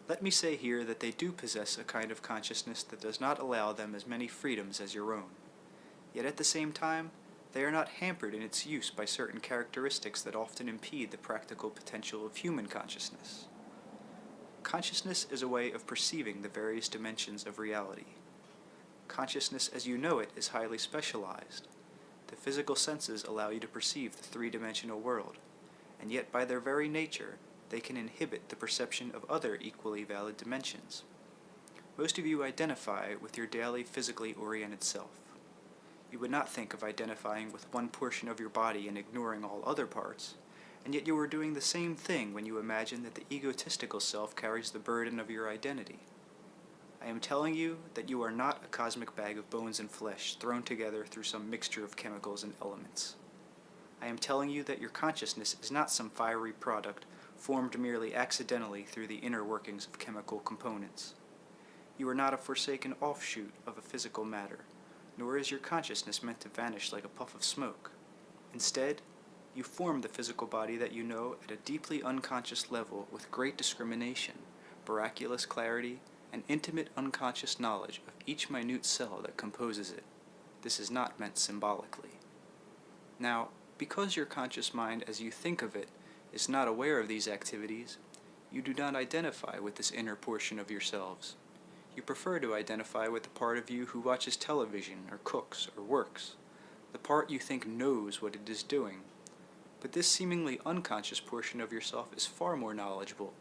let me say here that they do possess a kind of consciousness that does not allow them as many freedoms as your own. Yet at the same time, they are not hampered in its use by certain characteristics that often impede the practical potential of human consciousness. Consciousness is a way of perceiving the various dimensions of reality. Consciousness as you know it is highly specialized. The physical senses allow you to perceive the three-dimensional world, and yet by their very nature, they can inhibit the perception of other equally valid dimensions. Most of you identify with your daily physically oriented self. You would not think of identifying with one portion of your body and ignoring all other parts, and yet you are doing the same thing when you imagine that the egotistical self carries the burden of your identity. I am telling you that you are not a cosmic bag of bones and flesh thrown together through some mixture of chemicals and elements. I am telling you that your consciousness is not some fiery product formed merely accidentally through the inner workings of chemical components. You are not a forsaken offshoot of a physical matter, nor is your consciousness meant to vanish like a puff of smoke. Instead, you form the physical body that you know at a deeply unconscious level with great discrimination, miraculous clarity, and intimate unconscious knowledge of each minute cell that composes it. This is not meant symbolically. Now, because your conscious mind as you think of it is not aware of these activities, you do not identify with this inner portion of yourselves. You prefer to identify with the part of you who watches television or cooks or works, the part you think knows what it is doing. But this seemingly unconscious portion of yourself is far more knowledgeable,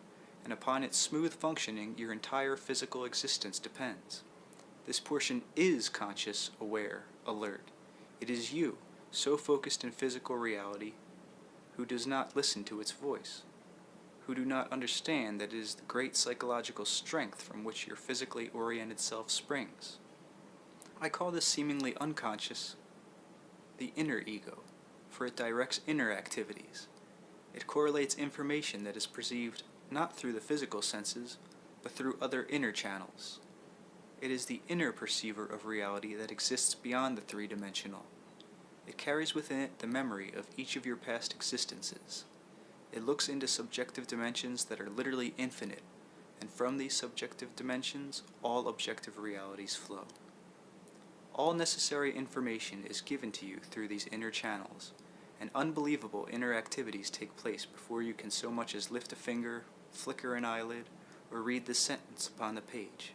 and upon its smooth functioning your entire physical existence depends. This portion is conscious, aware, alert. It is you, so focused in physical reality, who does not listen to its voice, who do not understand that it is the great psychological strength from which your physically oriented self springs. I call this seemingly unconscious the inner ego, for it directs inner activities. It correlates information that is perceived not through the physical senses, but through other inner channels. It is the inner perceiver of reality that exists beyond the three-dimensional. It carries within it the memory of each of your past existences. It looks into subjective dimensions that are literally infinite, and from these subjective dimensions, all objective realities flow. All necessary information is given to you through these inner channels, and unbelievable inner activities take place before you can so much as lift a finger, flicker an eyelid, or read the sentence upon the page.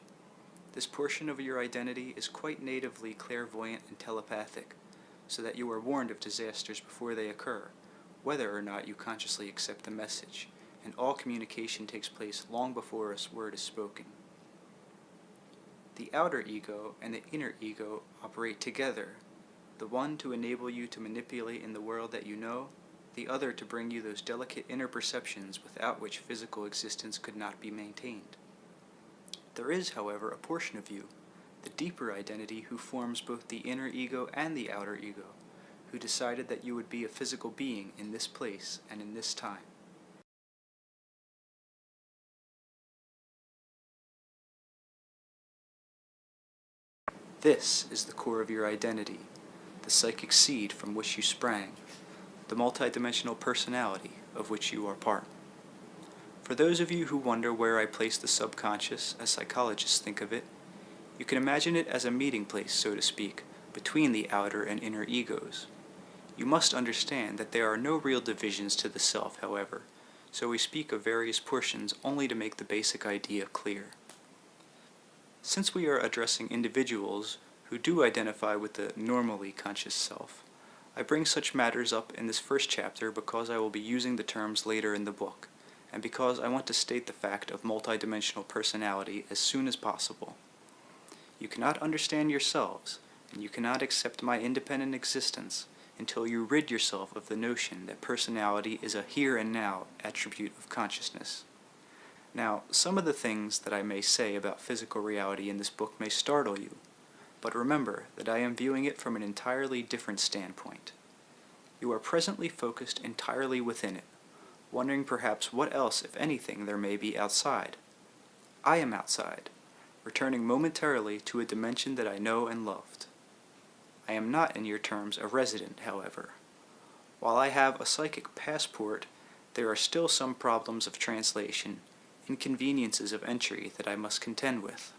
This portion of your identity is quite natively clairvoyant and telepathic, so that you are warned of disasters before they occur, whether or not you consciously accept the message, and all communication takes place long before a word is spoken. The outer ego and the inner ego operate together, the one to enable you to manipulate in the world that you know, the other to bring you those delicate inner perceptions without which physical existence could not be maintained. There is, however, a portion of you, the deeper identity who forms both the inner ego and the outer ego, who decided that you would be a physical being in this place and in this time. This is the core of your identity, the psychic seed from which you sprang, the multidimensional personality of which you are part. For those of you who wonder where I place the subconscious, as psychologists think of it, you can imagine it as a meeting place, so to speak, between the outer and inner egos. You must understand that there are no real divisions to the self, however, so we speak of various portions only to make the basic idea clear. Since we are addressing individuals who do identify with the normally conscious self, I bring such matters up in this first chapter because I will be using the terms later in the book, and because I want to state the fact of multidimensional personality as soon as possible. You cannot understand yourselves, and you cannot accept my independent existence until you rid yourself of the notion that personality is a here and now attribute of consciousness. Now, some of the things that I may say about physical reality in this book may startle you, but remember that I am viewing it from an entirely different standpoint. You are presently focused entirely within it, wondering perhaps what else, if anything, there may be outside. I am outside, returning momentarily to a dimension that I know and loved. I am not, in your terms, a resident, however. While I have a psychic passport, there are still some problems of translation, inconveniences of entry that I must contend with.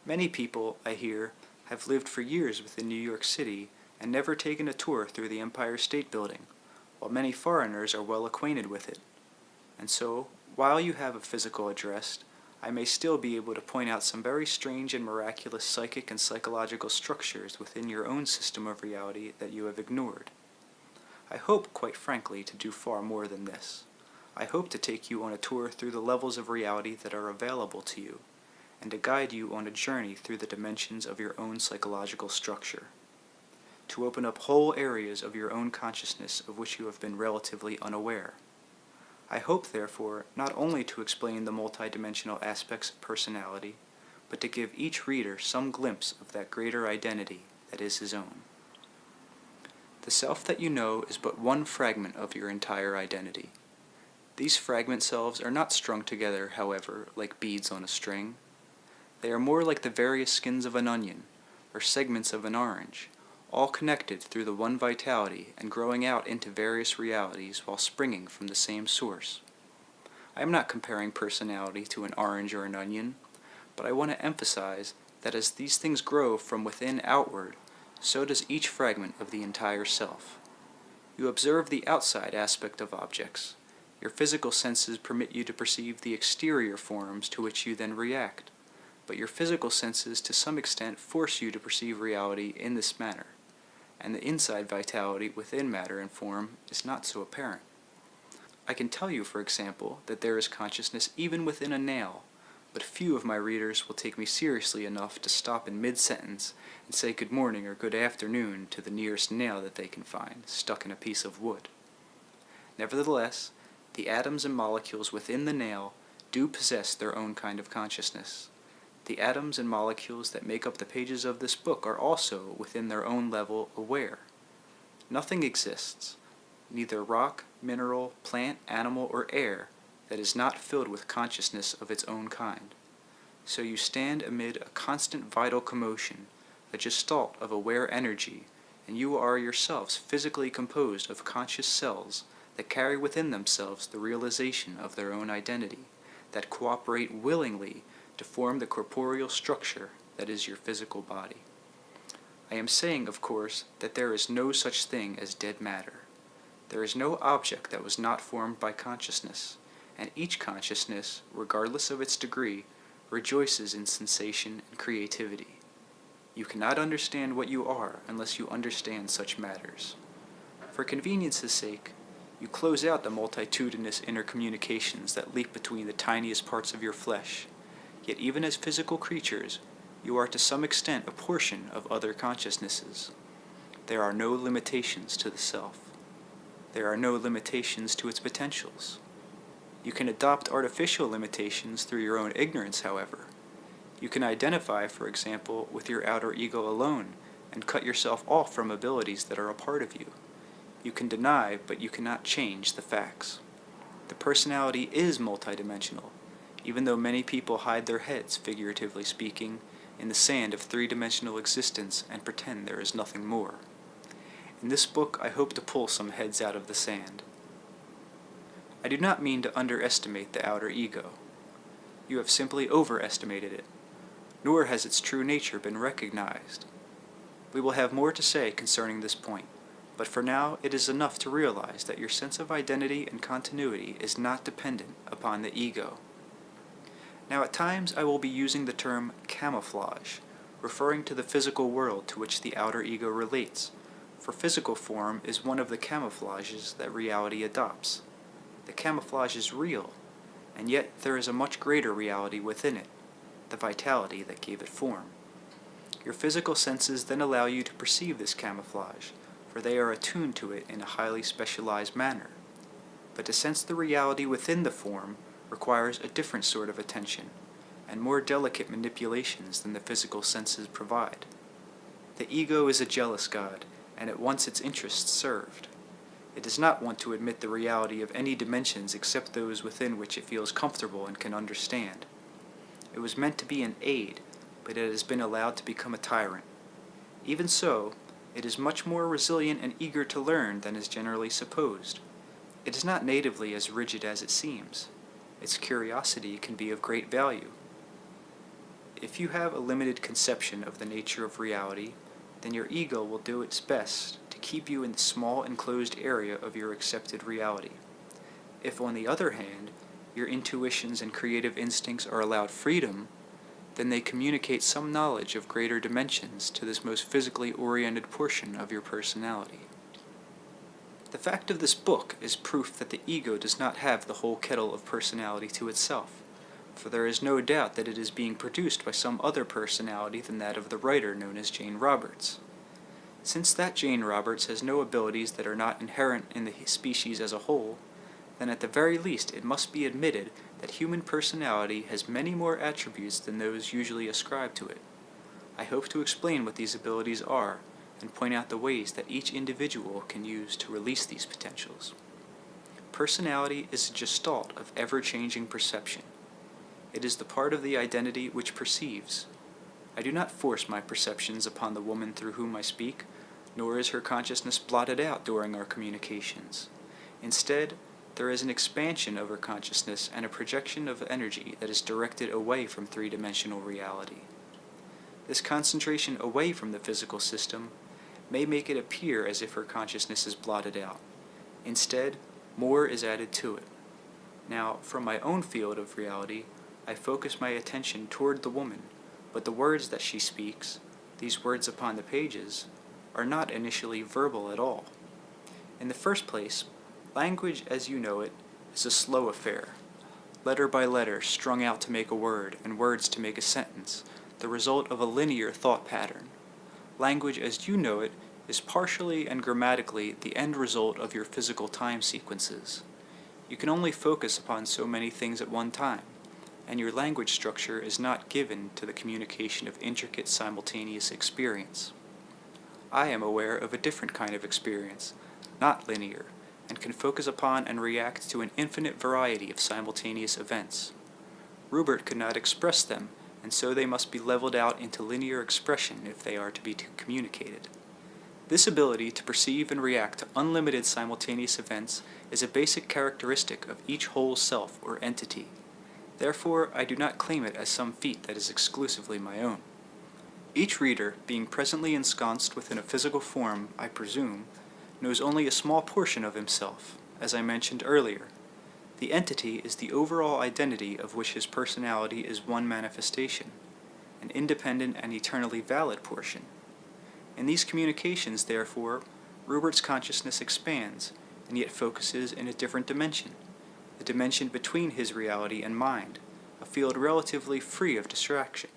Many people, I hear, have lived for years within New York City and never taken a tour through the Empire State Building, while many foreigners are well acquainted with it. And so, while you have a physical address, I may still be able to point out some very strange and miraculous psychic and psychological structures within your own system of reality that you have ignored. I hope, quite frankly, to do far more than this. I hope to take you on a tour through the levels of reality that are available to you, and to guide you on a journey through the dimensions of your own psychological structure, to open up whole areas of your own consciousness of which you have been relatively unaware. I hope, therefore, not only to explain the multidimensional aspects of personality, but to give each reader some glimpse of that greater identity that is his own. The self that you know is but one fragment of your entire identity. These fragment selves are not strung together, however, like beads on a string. They are more like the various skins of an onion, or segments of an orange, all connected through the one vitality and growing out into various realities while springing from the same source. I am not comparing personality to an orange or an onion, but I want to emphasize that as these things grow from within outward, so does each fragment of the entire self. You observe the outside aspect of objects. Your physical senses permit you to perceive the exterior forms to which you then react, but your physical senses to some extent force you to perceive reality in this manner, and the inside vitality within matter and form is not so apparent. I can tell you, for example, that there is consciousness even within a nail, but few of my readers will take me seriously enough to stop in mid-sentence and say good morning or good afternoon to the nearest nail that they can find, stuck in a piece of wood. Nevertheless, the atoms and molecules within the nail do possess their own kind of consciousness. The atoms and molecules that make up the pages of this book are also, within their own level, aware. Nothing exists, neither rock, mineral, plant, animal, or air, that is not filled with consciousness of its own kind. So you stand amid a constant vital commotion, a gestalt of aware energy, and you are yourselves physically composed of conscious cells that carry within themselves the realization of their own identity, that cooperate willingly to form the corporeal structure that is your physical body. I am saying, of course, that there is no such thing as dead matter. There is no object that was not formed by consciousness, and each consciousness, regardless of its degree, rejoices in sensation and creativity. You cannot understand what you are unless you understand such matters. For convenience's sake, you close out the multitudinous intercommunications that leap between the tiniest parts of your flesh, yet even as physical creatures, you are to some extent a portion of other consciousnesses. There are no limitations to the self. There are no limitations to its potentials. You can adopt artificial limitations through your own ignorance, however. You can identify, for example, with your outer ego alone and cut yourself off from abilities that are a part of you. You can deny, but you cannot change the facts. The personality is multidimensional, even though many people hide their heads, figuratively speaking, in the sand of three-dimensional existence and pretend there is nothing more. In this book, I hope to pull some heads out of the sand. I do not mean to underestimate the outer ego. You have simply overestimated it, nor has its true nature been recognized. We will have more to say concerning this point, but for now it is enough to realize that your sense of identity and continuity is not dependent upon the ego. Now at times I will be using the term camouflage, referring to the physical world to which the outer ego relates, for physical form is one of the camouflages that reality adopts. The camouflage is real, and yet there is a much greater reality within it, the vitality that gave it form. Your physical senses then allow you to perceive this camouflage, for they are attuned to it in a highly specialized manner. But to sense the reality within the form requires a different sort of attention, and more delicate manipulations than the physical senses provide. The ego is a jealous god, and it wants its interests served. It does not want to admit the reality of any dimensions except those within which it feels comfortable and can understand. It was meant to be an aid, but it has been allowed to become a tyrant. Even so, it is much more resilient and eager to learn than is generally supposed. It is not natively as rigid as it seems. Its curiosity can be of great value. If you have a limited conception of the nature of reality, then your ego will do its best to keep you in the small enclosed area of your accepted reality. If, on the other hand, your intuitions and creative instincts are allowed freedom, then they communicate some knowledge of greater dimensions to this most physically oriented portion of your personality. The fact of this book is proof that the ego does not have the whole kettle of personality to itself, for there is no doubt that it is being produced by some other personality than that of the writer known as Jane Roberts. Since that Jane Roberts has no abilities that are not inherent in the species as a whole, then at the very least it must be admitted that human personality has many more attributes than those usually ascribed to it. I hope to explain what these abilities are, and point out the ways that each individual can use to release these potentials. Personality is a gestalt of ever-changing perception. It is the part of the identity which perceives. I do not force my perceptions upon the woman through whom I speak, nor is her consciousness blotted out during our communications. Instead, there is an expansion of her consciousness and a projection of energy that is directed away from three-dimensional reality. This concentration away from the physical system may make it appear as if her consciousness is blotted out. Instead, more is added to it. Now, from my own field of reality, I focus my attention toward the woman, but the words that she speaks, these words upon the pages, are not initially verbal at all. In the first place, language as you know it is a slow affair. Letter by letter strung out to make a word, and words to make a sentence, the result of a linear thought pattern. Language as you know it is partially and grammatically the end result of your physical time sequences. You can only focus upon so many things at one time, and your language structure is not given to the communication of intricate simultaneous experience. I am aware of a different kind of experience, not linear, and can focus upon and react to an infinite variety of simultaneous events. Rupert could not express them, and so they must be leveled out into linear expression if they are to be communicated. This ability to perceive and react to unlimited simultaneous events is a basic characteristic of each whole self or entity. Therefore, I do not claim it as some feat that is exclusively my own. Each reader, being presently ensconced within a physical form, I presume, knows only a small portion of himself, as I mentioned earlier. The entity is the overall identity of which his personality is one manifestation, an independent and eternally valid portion. In these communications, therefore, Rupert's consciousness expands, and yet focuses in a different dimension, the dimension between his reality and mind, a field relatively free of distraction.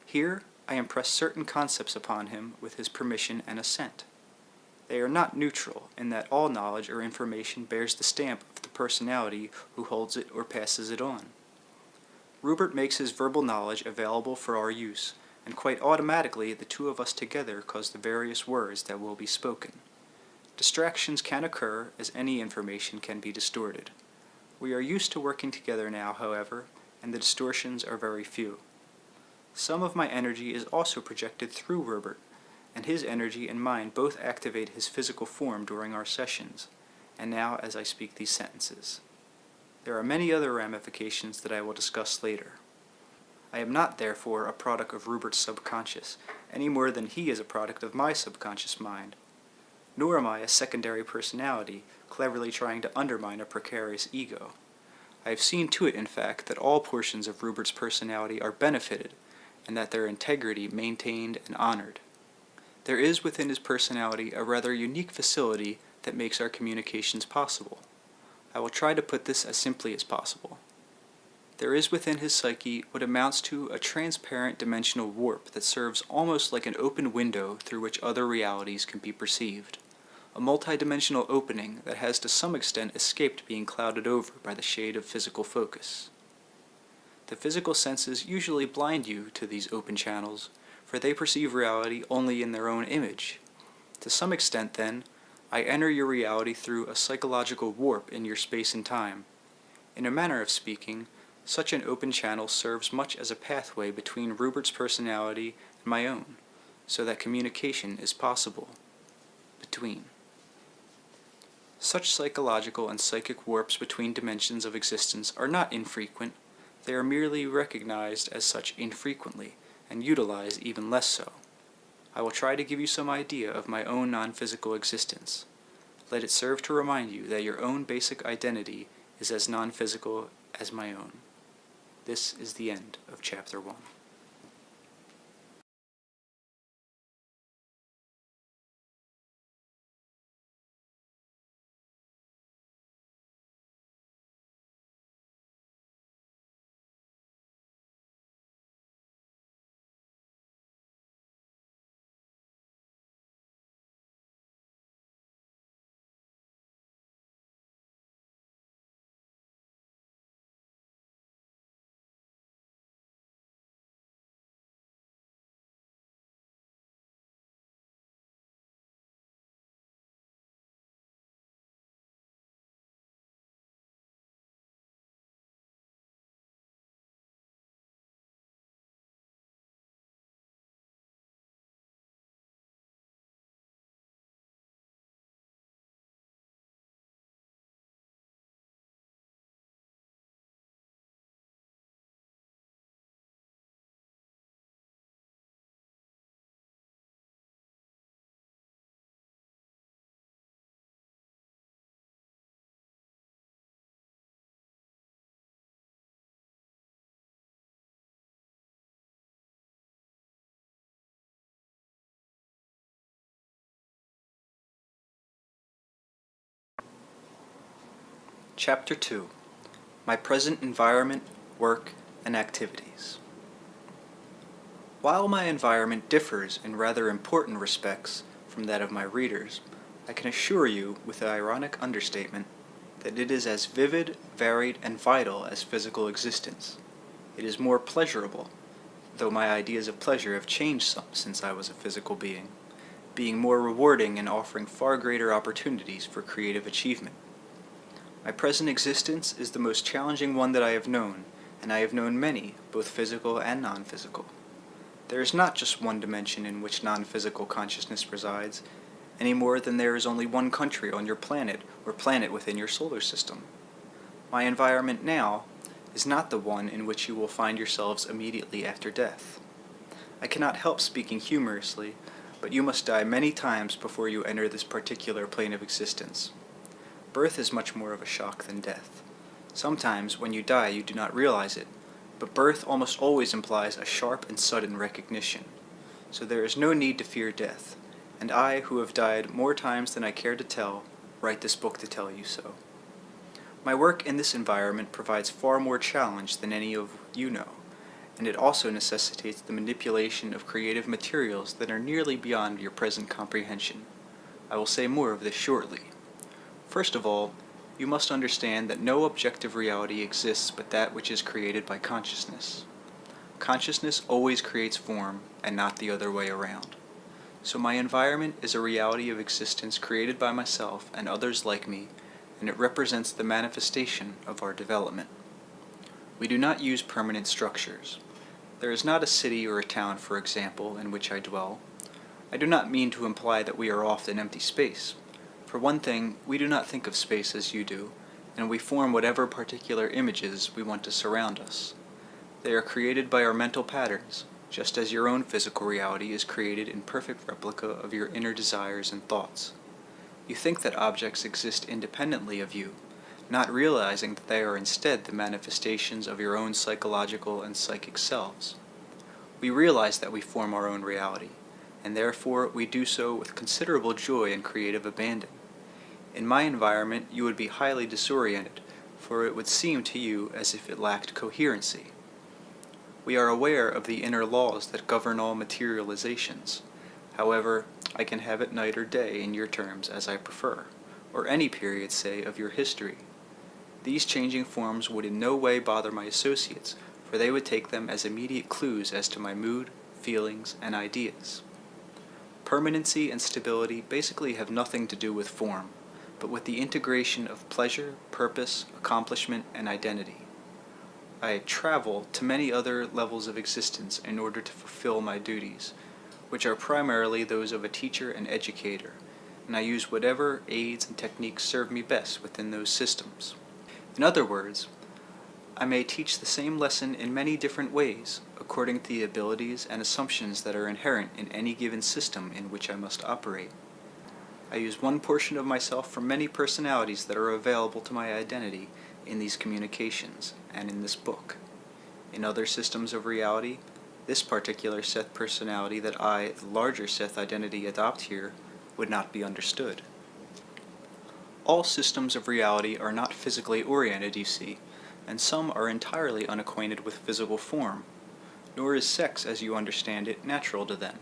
Here, I impress certain concepts upon him with his permission and assent. They are not neutral, in that all knowledge or information bears the stamp of the personality who holds it or passes it on. Rupert makes his verbal knowledge available for our use, and quite automatically the two of us together cause the various words that will be spoken. Distractions can occur, as any information can be distorted. We are used to working together now, however, and the distortions are very few. Some of my energy is also projected through Rupert, and his energy and mine both activate his physical form during our sessions, and now as I speak these sentences. There are many other ramifications that I will discuss later. I am not, therefore, a product of Rupert's subconscious, any more than he is a product of my subconscious mind. Nor am I a secondary personality, cleverly trying to undermine a precarious ego. I have seen to it, in fact, that all portions of Rupert's personality are benefited, and that their integrity maintained and honored. There is within his personality a rather unique facility that makes our communications possible. I will try to put this as simply as possible. There is within his psyche what amounts to a transparent dimensional warp that serves almost like an open window through which other realities can be perceived. A multidimensional opening that has to some extent escaped being clouded over by the shade of physical focus. The physical senses usually blind you to these open channels, for they perceive reality only in their own image. To some extent, then, I enter your reality through a psychological warp in your space and time. In a manner of speaking, such an open channel serves much as a pathway between Rupert's personality and my own, so that communication is possible. Between. Such psychological and psychic warps between dimensions of existence are not infrequent. They are merely recognized as such infrequently, and utilized even less so. I will try to give you some idea of my own non-physical existence. Let it serve to remind you that your own basic identity is as non-physical as my own. This is the end of Chapter 1. Chapter 2. My Present Environment, Work, and Activities. While my environment differs in rather important respects from that of my readers, I can assure you, with an ironic understatement, that it is as vivid, varied, and vital as physical existence. It is more pleasurable, though my ideas of pleasure have changed some since I was a physical being more rewarding and offering far greater opportunities for creative achievement. My present existence is the most challenging one that I have known, and I have known many, both physical and non-physical. There is not just one dimension in which non-physical consciousness resides, any more than there is only one country on your planet or planet within your solar system. My environment now is not the one in which you will find yourselves immediately after death. I cannot help speaking humorously, but you must die many times before you enter this particular plane of existence. Birth is much more of a shock than death. Sometimes, when you die, you do not realize it, but birth almost always implies a sharp and sudden recognition. So there is no need to fear death, and I, who have died more times than I care to tell, write this book to tell you so. My work in this environment provides far more challenge than any of you know, and it also necessitates the manipulation of creative materials that are nearly beyond your present comprehension. I will say more of this shortly. First of all, you must understand that no objective reality exists but that which is created by consciousness. Consciousness always creates form, and not the other way around. So my environment is a reality of existence created by myself and others like me, and it represents the manifestation of our development. We do not use permanent structures. There is not a city or a town, for example, in which I dwell. I do not mean to imply that we are oft in empty space. For one thing, we do not think of space as you do, and we form whatever particular images we want to surround us. They are created by our mental patterns, just as your own physical reality is created in perfect replica of your inner desires and thoughts. You think that objects exist independently of you, not realizing that they are instead the manifestations of your own psychological and psychic selves. We realize that we form our own reality, and therefore we do so with considerable joy and creative abandon. In my environment, you would be highly disoriented, for it would seem to you as if it lacked coherency. We are aware of the inner laws that govern all materializations. However, I can have it night or day in your terms as I prefer, or any period, say, of your history. These changing forms would in no way bother my associates, for they would take them as immediate clues as to my mood, feelings, and ideas. Permanency and stability basically have nothing to do with form, but with the integration of pleasure, purpose, accomplishment, and identity. I travel to many other levels of existence in order to fulfill my duties, which are primarily those of a teacher and educator, and I use whatever aids and techniques serve me best within those systems. In other words, I may teach the same lesson in many different ways, according to the abilities and assumptions that are inherent in any given system in which I must operate. I use one portion of myself from many personalities that are available to my identity in these communications and in this book. In other systems of reality, this particular Seth personality that I, the larger Seth identity, adopt here would not be understood. All systems of reality are not physically oriented, you see, and some are entirely unacquainted with physical form, nor is sex as you understand it natural to them.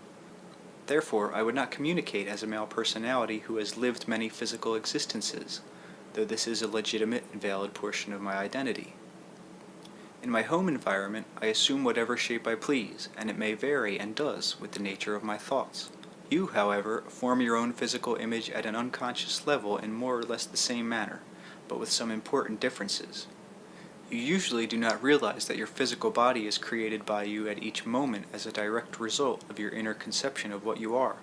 Therefore, I would not communicate as a male personality who has lived many physical existences, though this is a legitimate and valid portion of my identity. In my home environment, I assume whatever shape I please, and it may vary, and does, with the nature of my thoughts. You, however, form your own physical image at an unconscious level in more or less the same manner, but with some important differences. You usually do not realize that your physical body is created by you at each moment as a direct result of your inner conception of what you are,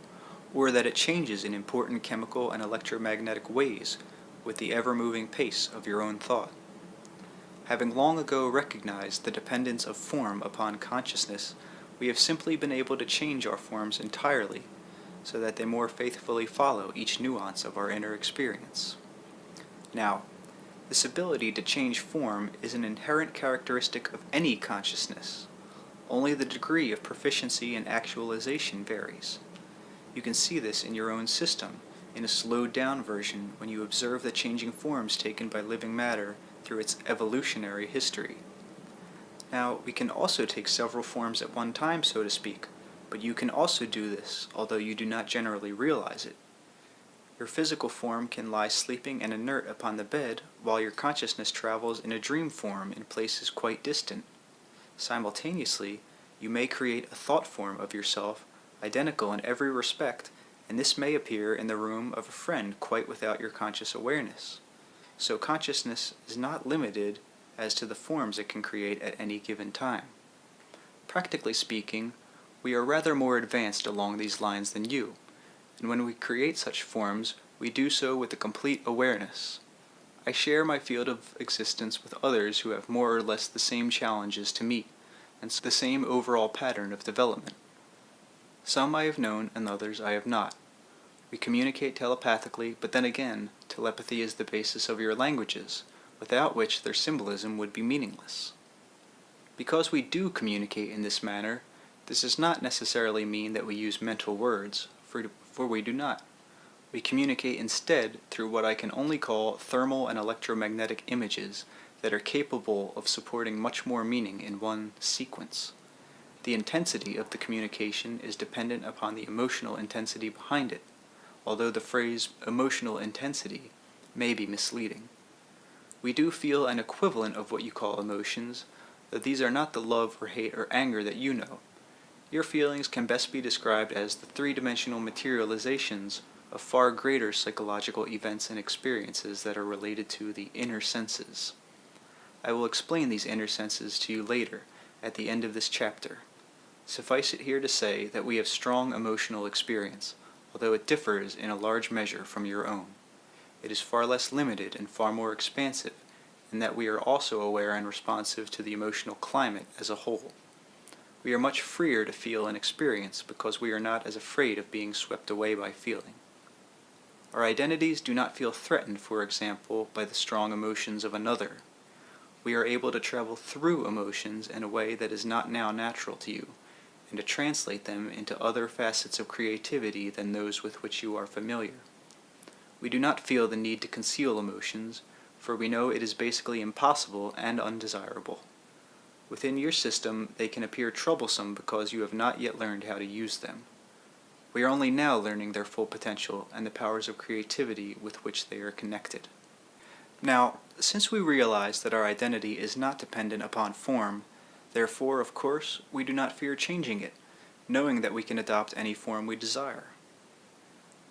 or that it changes in important chemical and electromagnetic ways with the ever-moving pace of your own thought. Having long ago recognized the dependence of form upon consciousness, we have simply been able to change our forms entirely, so that they more faithfully follow each nuance of our inner experience. Now, this ability to change form is an inherent characteristic of any consciousness. Only the degree of proficiency and actualization varies. You can see this in your own system, in a slowed down version when you observe the changing forms taken by living matter through its evolutionary history. Now, we can also take several forms at one time, so to speak, but you can also do this, although you do not generally realize it. Your physical form can lie sleeping and inert upon the bed, while your consciousness travels in a dream form in places quite distant. Simultaneously, you may create a thought form of yourself, identical in every respect, and this may appear in the room of a friend quite without your conscious awareness. So consciousness is not limited as to the forms it can create at any given time. Practically speaking, we are rather more advanced along these lines than you, and when we create such forms, we do so with a complete awareness. I share my field of existence with others who have more or less the same challenges to meet, and the same overall pattern of development. Some I have known, and others I have not. We communicate telepathically, but then again, telepathy is the basis of your languages, without which their symbolism would be meaningless. Because we do communicate in this manner, this does not necessarily mean that we use mental words, for we do not. We communicate instead through what I can only call thermal and electromagnetic images that are capable of supporting much more meaning in one sequence. The intensity of the communication is dependent upon the emotional intensity behind it, although the phrase emotional intensity may be misleading. We do feel an equivalent of what you call emotions, though these are not the love or hate or anger that you know. Your feelings can best be described as the three-dimensional materializations of far greater psychological events and experiences that are related to the inner senses. I will explain these inner senses to you later, at the end of this chapter. Suffice it here to say that we have strong emotional experience, although it differs in a large measure from your own. It is far less limited and far more expansive, in that we are also aware and responsive to the emotional climate as a whole. We are much freer to feel and experience because we are not as afraid of being swept away by feeling. Our identities do not feel threatened, for example, by the strong emotions of another. We are able to travel through emotions in a way that is not now natural to you, and to translate them into other facets of creativity than those with which you are familiar. We do not feel the need to conceal emotions, for we know it is basically impossible and undesirable. Within your system, they can appear troublesome because you have not yet learned how to use them. We are only now learning their full potential and the powers of creativity with which they are connected. Now, since we realize that our identity is not dependent upon form, therefore, of course, we do not fear changing it, knowing that we can adopt any form we desire.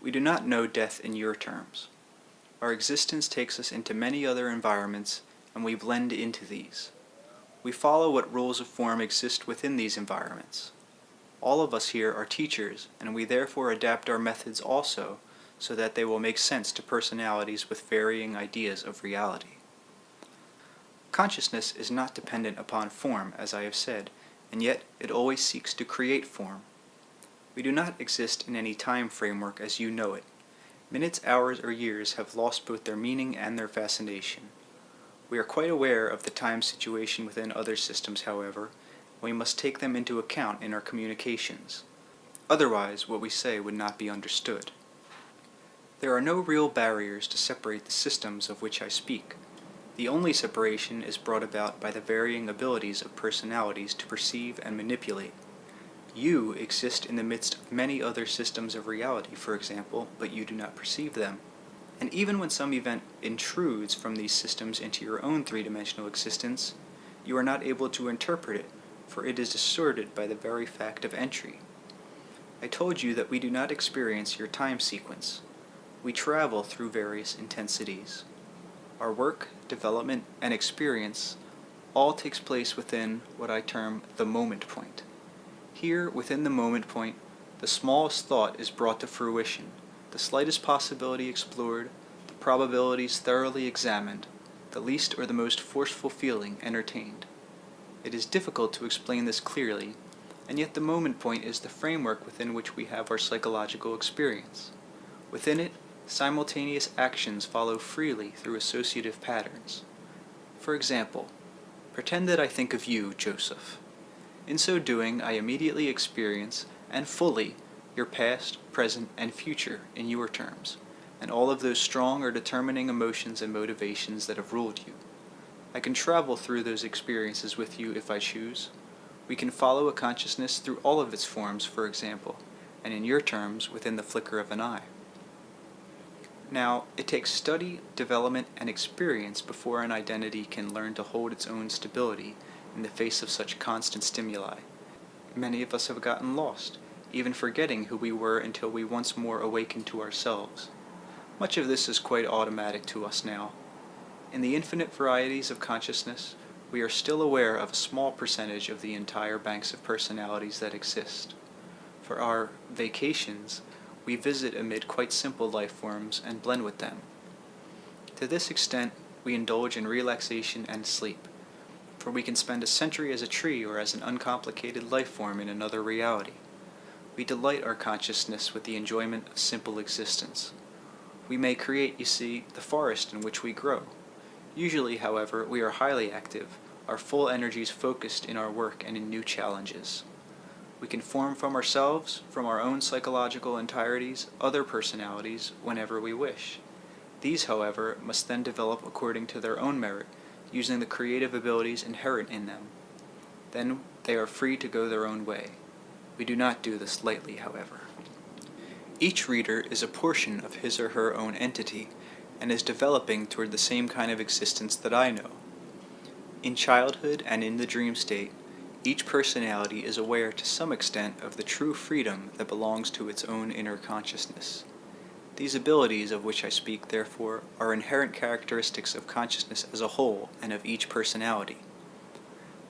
We do not know death in your terms. Our existence takes us into many other environments, and we blend into these. We follow what rules of form exist within these environments. All of us here are teachers, and we therefore adapt our methods also, so that they will make sense to personalities with varying ideas of reality. Consciousness is not dependent upon form, as I have said, and yet it always seeks to create form. We do not exist in any time framework as you know it. Minutes, hours, or years have lost both their meaning and their fascination. We are quite aware of the time situation within other systems, however, and we must take them into account in our communications. Otherwise, what we say would not be understood. There are no real barriers to separate the systems of which I speak. The only separation is brought about by the varying abilities of personalities to perceive and manipulate. You exist in the midst of many other systems of reality, for example, but you do not perceive them. And even when some event intrudes from these systems into your own three-dimensional existence, you are not able to interpret it, for it is distorted by the very fact of entry. I told you that we do not experience your time sequence. We travel through various intensities. Our work, development, and experience all takes place within what I term the moment point. Here, within the moment point, the smallest thought is brought to fruition, the slightest possibility explored, the probabilities thoroughly examined, the least or the most forceful feeling entertained. It is difficult to explain this clearly, and yet the moment point is the framework within which we have our psychological experience. Within it, simultaneous actions follow freely through associative patterns. For example, pretend that I think of you, Joseph. In so doing, I immediately experience, and fully, your past, present, and future in your terms, and all of those strong or determining emotions and motivations that have ruled you. I can travel through those experiences with you if I choose. We can follow a consciousness through all of its forms, for example, and in your terms, within the flicker of an eye. Now, it takes study, development, and experience before an identity can learn to hold its own stability in the face of such constant stimuli. Many of us have gotten lost, even forgetting who we were until we once more awakened to ourselves. Much of this is quite automatic to us now. In the infinite varieties of consciousness, we are still aware of a small percentage of the entire banks of personalities that exist. For our vacations, we visit amid quite simple life forms and blend with them. To this extent, we indulge in relaxation and sleep, for we can spend a century as a tree or as an uncomplicated life form in another reality. We delight our consciousness with the enjoyment of simple existence. We may create, you see, the forest in which we grow. Usually, however, we are highly active, our full energies focused in our work and in new challenges. We can form from ourselves, from our own psychological entireties, other personalities whenever we wish. These, however, must then develop according to their own merit, using the creative abilities inherent in them. Then they are free to go their own way. We do not do this lightly, however. Each reader is a portion of his or her own entity, and is developing toward the same kind of existence that I know. In childhood and in the dream state, each personality is aware to some extent of the true freedom that belongs to its own inner consciousness. These abilities of which I speak, therefore, are inherent characteristics of consciousness as a whole and of each personality.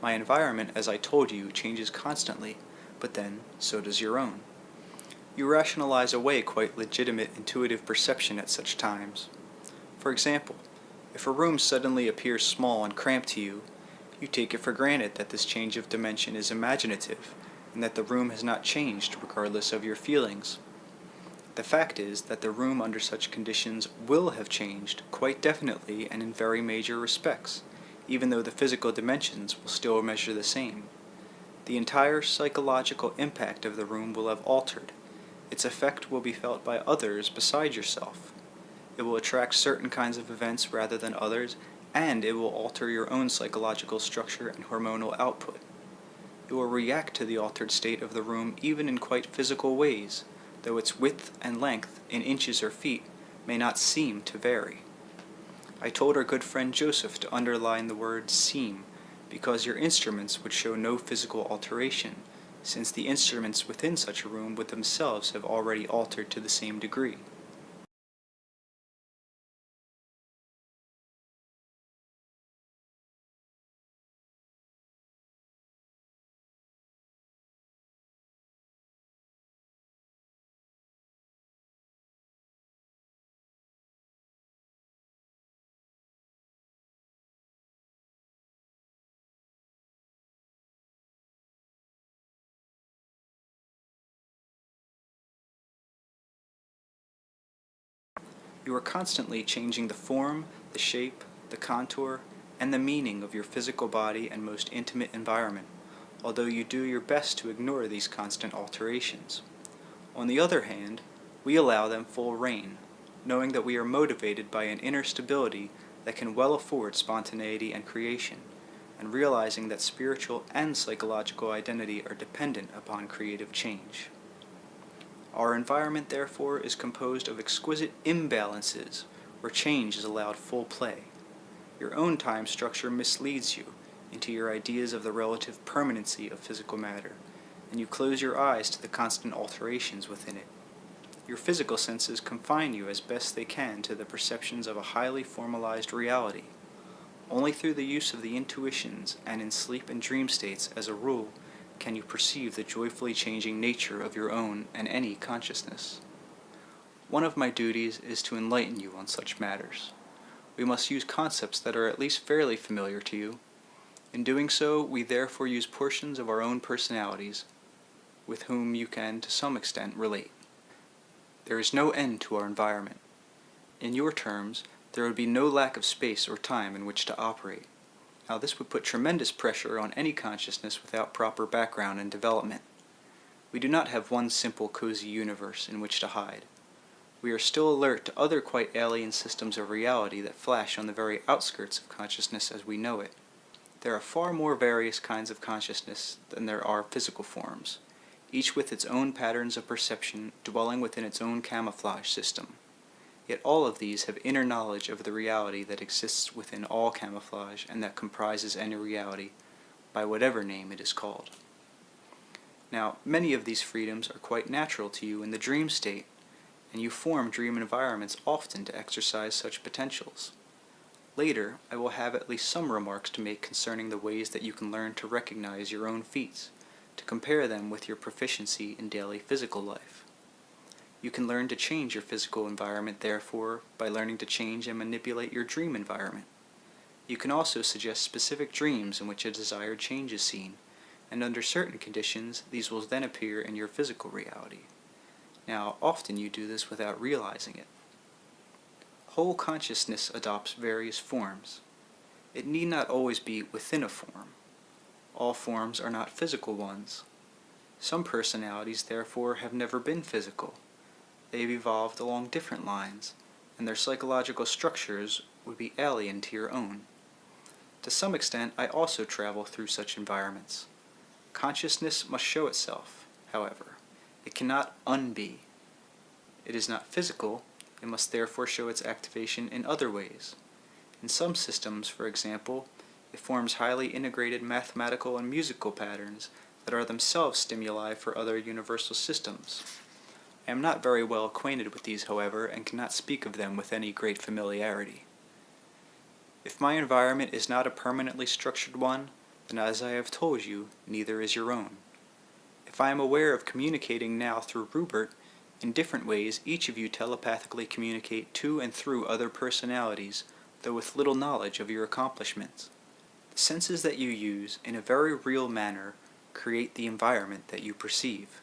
My environment, as I told you, changes constantly, but then so does your own. You rationalize away quite legitimate intuitive perception at such times. For example, if a room suddenly appears small and cramped to you, you take it for granted that this change of dimension is imaginative, and that the room has not changed regardless of your feelings. The fact is that the room under such conditions will have changed quite definitely and in very major respects, even though the physical dimensions will still measure the same. The entire psychological impact of the room will have altered. Its effect will be felt by others besides yourself. It will attract certain kinds of events rather than others, and it will alter your own psychological structure and hormonal output. It will react to the altered state of the room even in quite physical ways, though its width and length, in inches or feet, may not seem to vary. I told our good friend Joseph to underline the word seem, because your instruments would show no physical alteration, since the instruments within such a room would themselves have already altered to the same degree. You are constantly changing the form, the shape, the contour, and the meaning of your physical body and most intimate environment, although you do your best to ignore these constant alterations. On the other hand, we allow them full reign, knowing that we are motivated by an inner stability that can well afford spontaneity and creation, and realizing that spiritual and psychological identity are dependent upon creative change. Our environment, therefore, is composed of exquisite imbalances, where change is allowed full play. Your own time structure misleads you into your ideas of the relative permanency of physical matter, and you close your eyes to the constant alterations within it. Your physical senses confine you as best they can to the perceptions of a highly formalized reality. Only through the use of the intuitions and in sleep and dream states, as a rule, can you perceive the joyfully changing nature of your own and any consciousness. One of my duties is to enlighten you on such matters. We must use concepts that are at least fairly familiar to you. In doing so, we therefore use portions of our own personalities, with whom you can, to some extent, relate. There is no end to our environment. In your terms, there would be no lack of space or time in which to operate. Now, this would put tremendous pressure on any consciousness without proper background and development. We do not have one simple, cozy universe in which to hide. we are still alert to other quite alien systems of reality that flash on the very outskirts of consciousness as we know it. There are far more various kinds of consciousness than there are physical forms, each with its own patterns of perception dwelling within its own camouflage system. Yet all of these have inner knowledge of the reality that exists within all camouflage and that comprises any reality, by whatever name it is called. Now, many of these freedoms are quite natural to you in the dream state, and you form dream environments often to exercise such potentials. Later, I will have at least some remarks to make concerning the ways that you can learn to recognize your own feats, to compare them with your proficiency in daily physical life. You can learn to change your physical environment, therefore, by learning to change and manipulate your dream environment. You can also suggest specific dreams in which a desired change is seen, and under certain conditions, these will then appear in your physical reality. Now, often you do this without realizing it. Whole consciousness adopts various forms. It need not always be within a form. All forms are not physical ones. Some personalities, therefore, have never been physical. They've evolved along different lines, and their psychological structures would be alien to your own. To some extent, I also travel through such environments. Consciousness must show itself, however. It cannot unbe. It is not physical. It must therefore show its activation in other ways. In some systems, for example, it forms highly integrated mathematical and musical patterns that are themselves stimuli for other universal systems. I am not very well acquainted with these, however, and cannot speak of them with any great familiarity. If my environment is not a permanently structured one, then as I have told you, neither is your own. If I am aware of communicating now through Rupert, in different ways each of you telepathically communicate to and through other personalities, though with little knowledge of your accomplishments. The senses that you use, in a very real manner, create the environment that you perceive.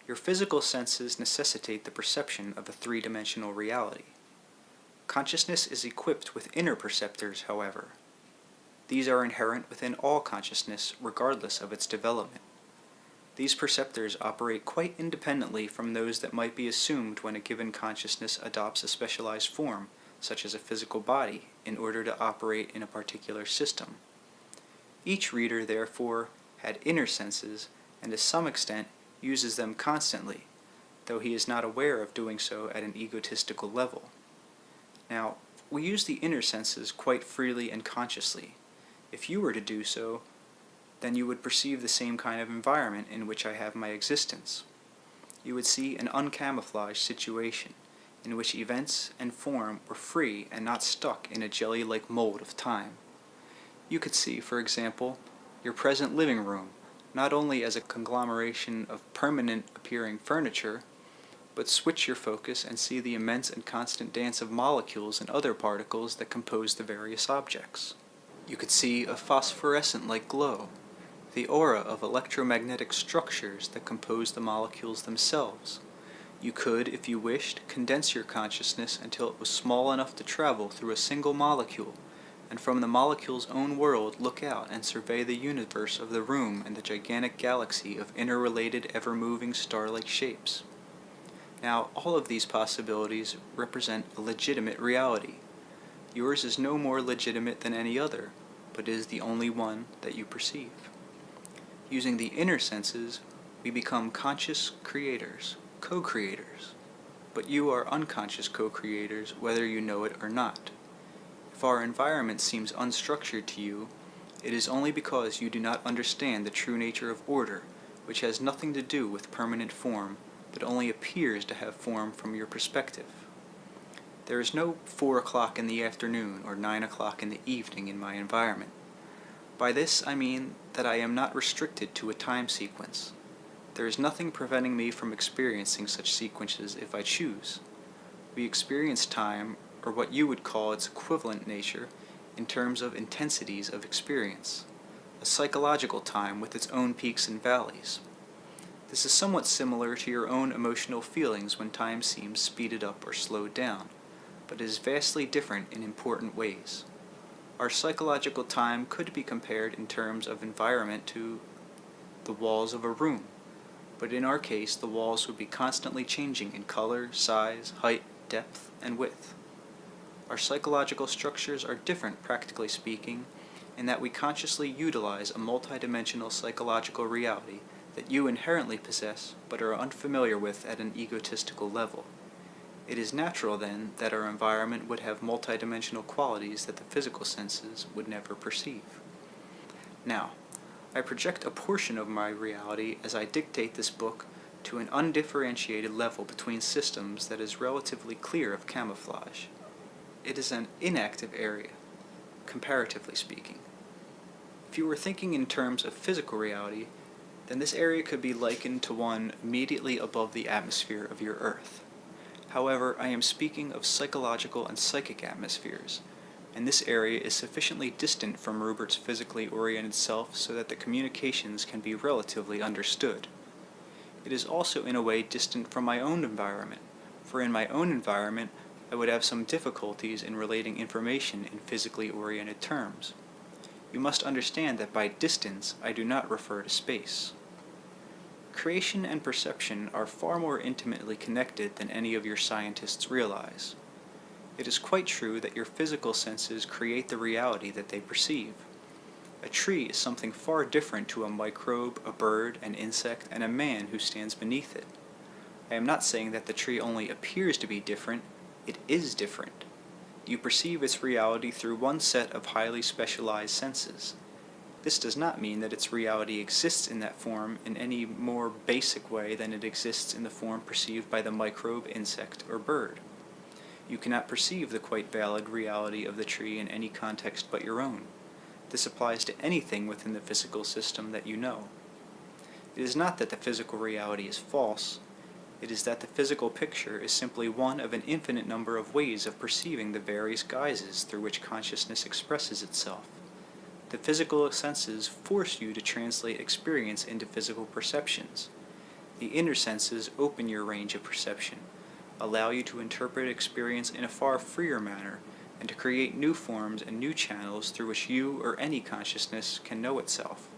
Your physical senses necessitate the perception of a three-dimensional reality. Consciousness is equipped with inner perceptors, however. These are inherent within all consciousness, regardless of its development. These perceptors operate quite independently from those that might be assumed when a given consciousness adopts a specialized form, such as a physical body, in order to operate in a particular system. Each reader, therefore, had inner senses, and to some extent uses them constantly, though he is not aware of doing so at an egotistical level. Now, we use the inner senses quite freely and consciously. If you were to do so, then you would perceive the same kind of environment in which I have my existence. You would see an uncamouflaged situation, in which events and form were free and not stuck in a jelly-like mold of time. You could see, for example, your present living room, not only as a conglomeration of permanent-appearing furniture, but switch your focus and see the immense and constant dance of molecules and other particles that compose the various objects. You could see a phosphorescent-like glow, the aura of electromagnetic structures that compose the molecules themselves. You could, if you wished, condense your consciousness until it was small enough to travel through a single molecule, and from the molecule's own world look out and survey the universe of the room and the gigantic galaxy of interrelated, ever-moving star-like shapes. Now, all of these possibilities represent a legitimate reality. Yours is no more legitimate than any other, but is the only one that you perceive. Using the inner senses, we become conscious creators, co-creators. But you are unconscious co-creators whether you know it or not. If our environment seems unstructured to you, it is only because you do not understand the true nature of order, which has nothing to do with permanent form, but only appears to have form from your perspective. There is no 4 o'clock in the afternoon or 9 o'clock in the evening in my environment. By this I mean that I am not restricted to a time sequence. There is nothing preventing me from experiencing such sequences if I choose. We experience time, or what you would call its equivalent nature, in terms of intensities of experience, a psychological time with its own peaks and valleys. This is somewhat similar to your own emotional feelings when time seems speeded up or slowed down, but is vastly different in important ways. Our psychological time could be compared in terms of environment to the walls of a room. but in our case the walls would be constantly changing in color, size, height, depth, and width. Our psychological structures are different, practically speaking, in that we consciously utilize a multidimensional psychological reality that you inherently possess but are unfamiliar with at an egotistical level. It is natural, then, that our environment would have multidimensional qualities that the physical senses would never perceive. Now, I project a portion of my reality as I dictate this book to an undifferentiated level between systems that is relatively clear of camouflage. It is an inactive area, comparatively speaking. If you were thinking in terms of physical reality, then this area could be likened to one immediately above the atmosphere of your Earth. However, I am speaking of psychological and psychic atmospheres, and this area is sufficiently distant from Rupert's physically oriented self so that the communications can be relatively understood. It is also in a way distant from my own environment, for in my own environment I would have some difficulties in relating information in physically oriented terms. You must understand that by distance I do not refer to space. Creation and perception are far more intimately connected than any of your scientists realize. It is quite true that your physical senses create the reality that they perceive. A tree is something far different to a microbe, a bird, an insect, and a man who stands beneath it. I am not saying that the tree only appears to be different, it is different. You perceive its reality through one set of highly specialized senses. This does not mean that its reality exists in that form in any more basic way than it exists in the form perceived by the microbe, insect, or bird. You cannot perceive the quite valid reality of the tree in any context but your own. This applies to anything within the physical system that you know. It is not that the physical reality is false, it is that the physical picture is simply one of an infinite number of ways of perceiving the various guises through which consciousness expresses itself. The physical senses force you to translate experience into physical perceptions. The inner senses open your range of perception, allow you to interpret experience in a far freer manner, and to create new forms and new channels through which you or any consciousness can know itself.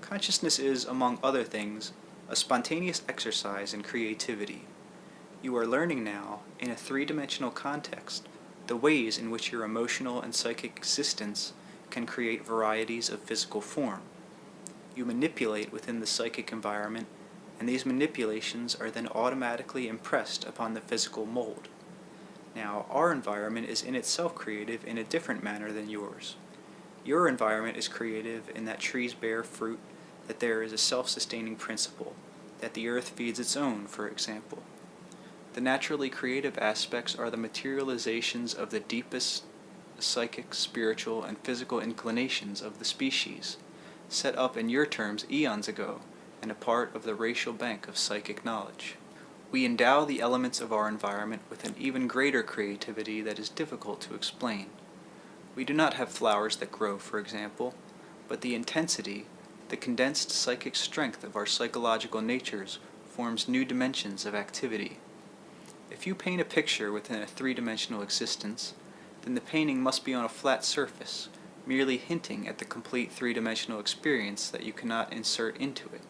Consciousness is, among other things, a spontaneous exercise in creativity. You are learning now, in a three-dimensional context, the ways in which your emotional and psychic existence can create varieties of physical form. You manipulate within the psychic environment, and these manipulations are then automatically impressed upon the physical mold. Now, our environment is in itself creative in a different manner than yours. Your environment is creative in that trees bear fruit, that there is a self-sustaining principle, that the earth feeds its own, for example. The naturally creative aspects are the materializations of the deepest psychic, spiritual, and physical inclinations of the species, set up in your terms eons ago, and a part of the racial bank of psychic knowledge. We endow the elements of our environment with an even greater creativity that is difficult to explain. We do not have flowers that grow, for example, but the intensity, the condensed psychic strength of our psychological natures forms new dimensions of activity. If you paint a picture within a three-dimensional existence, then the painting must be on a flat surface, merely hinting at the complete three-dimensional experience that you cannot insert into it.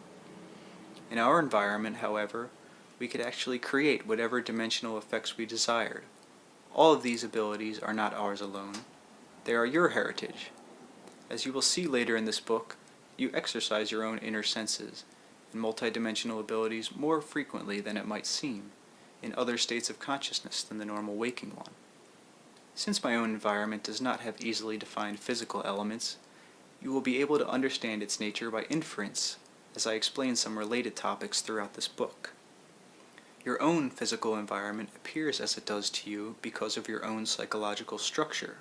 In our environment, however, we could actually create whatever dimensional effects we desired. All of these abilities are not ours alone. They are your heritage. As you will see later in this book, you exercise your own inner senses and multidimensional abilities more frequently than it might seem, in other states of consciousness than the normal waking one. Since my own environment does not have easily defined physical elements, you will be able to understand its nature by inference, as I explain some related topics throughout this book. Your own physical environment appears as it does to you because of your own psychological structure.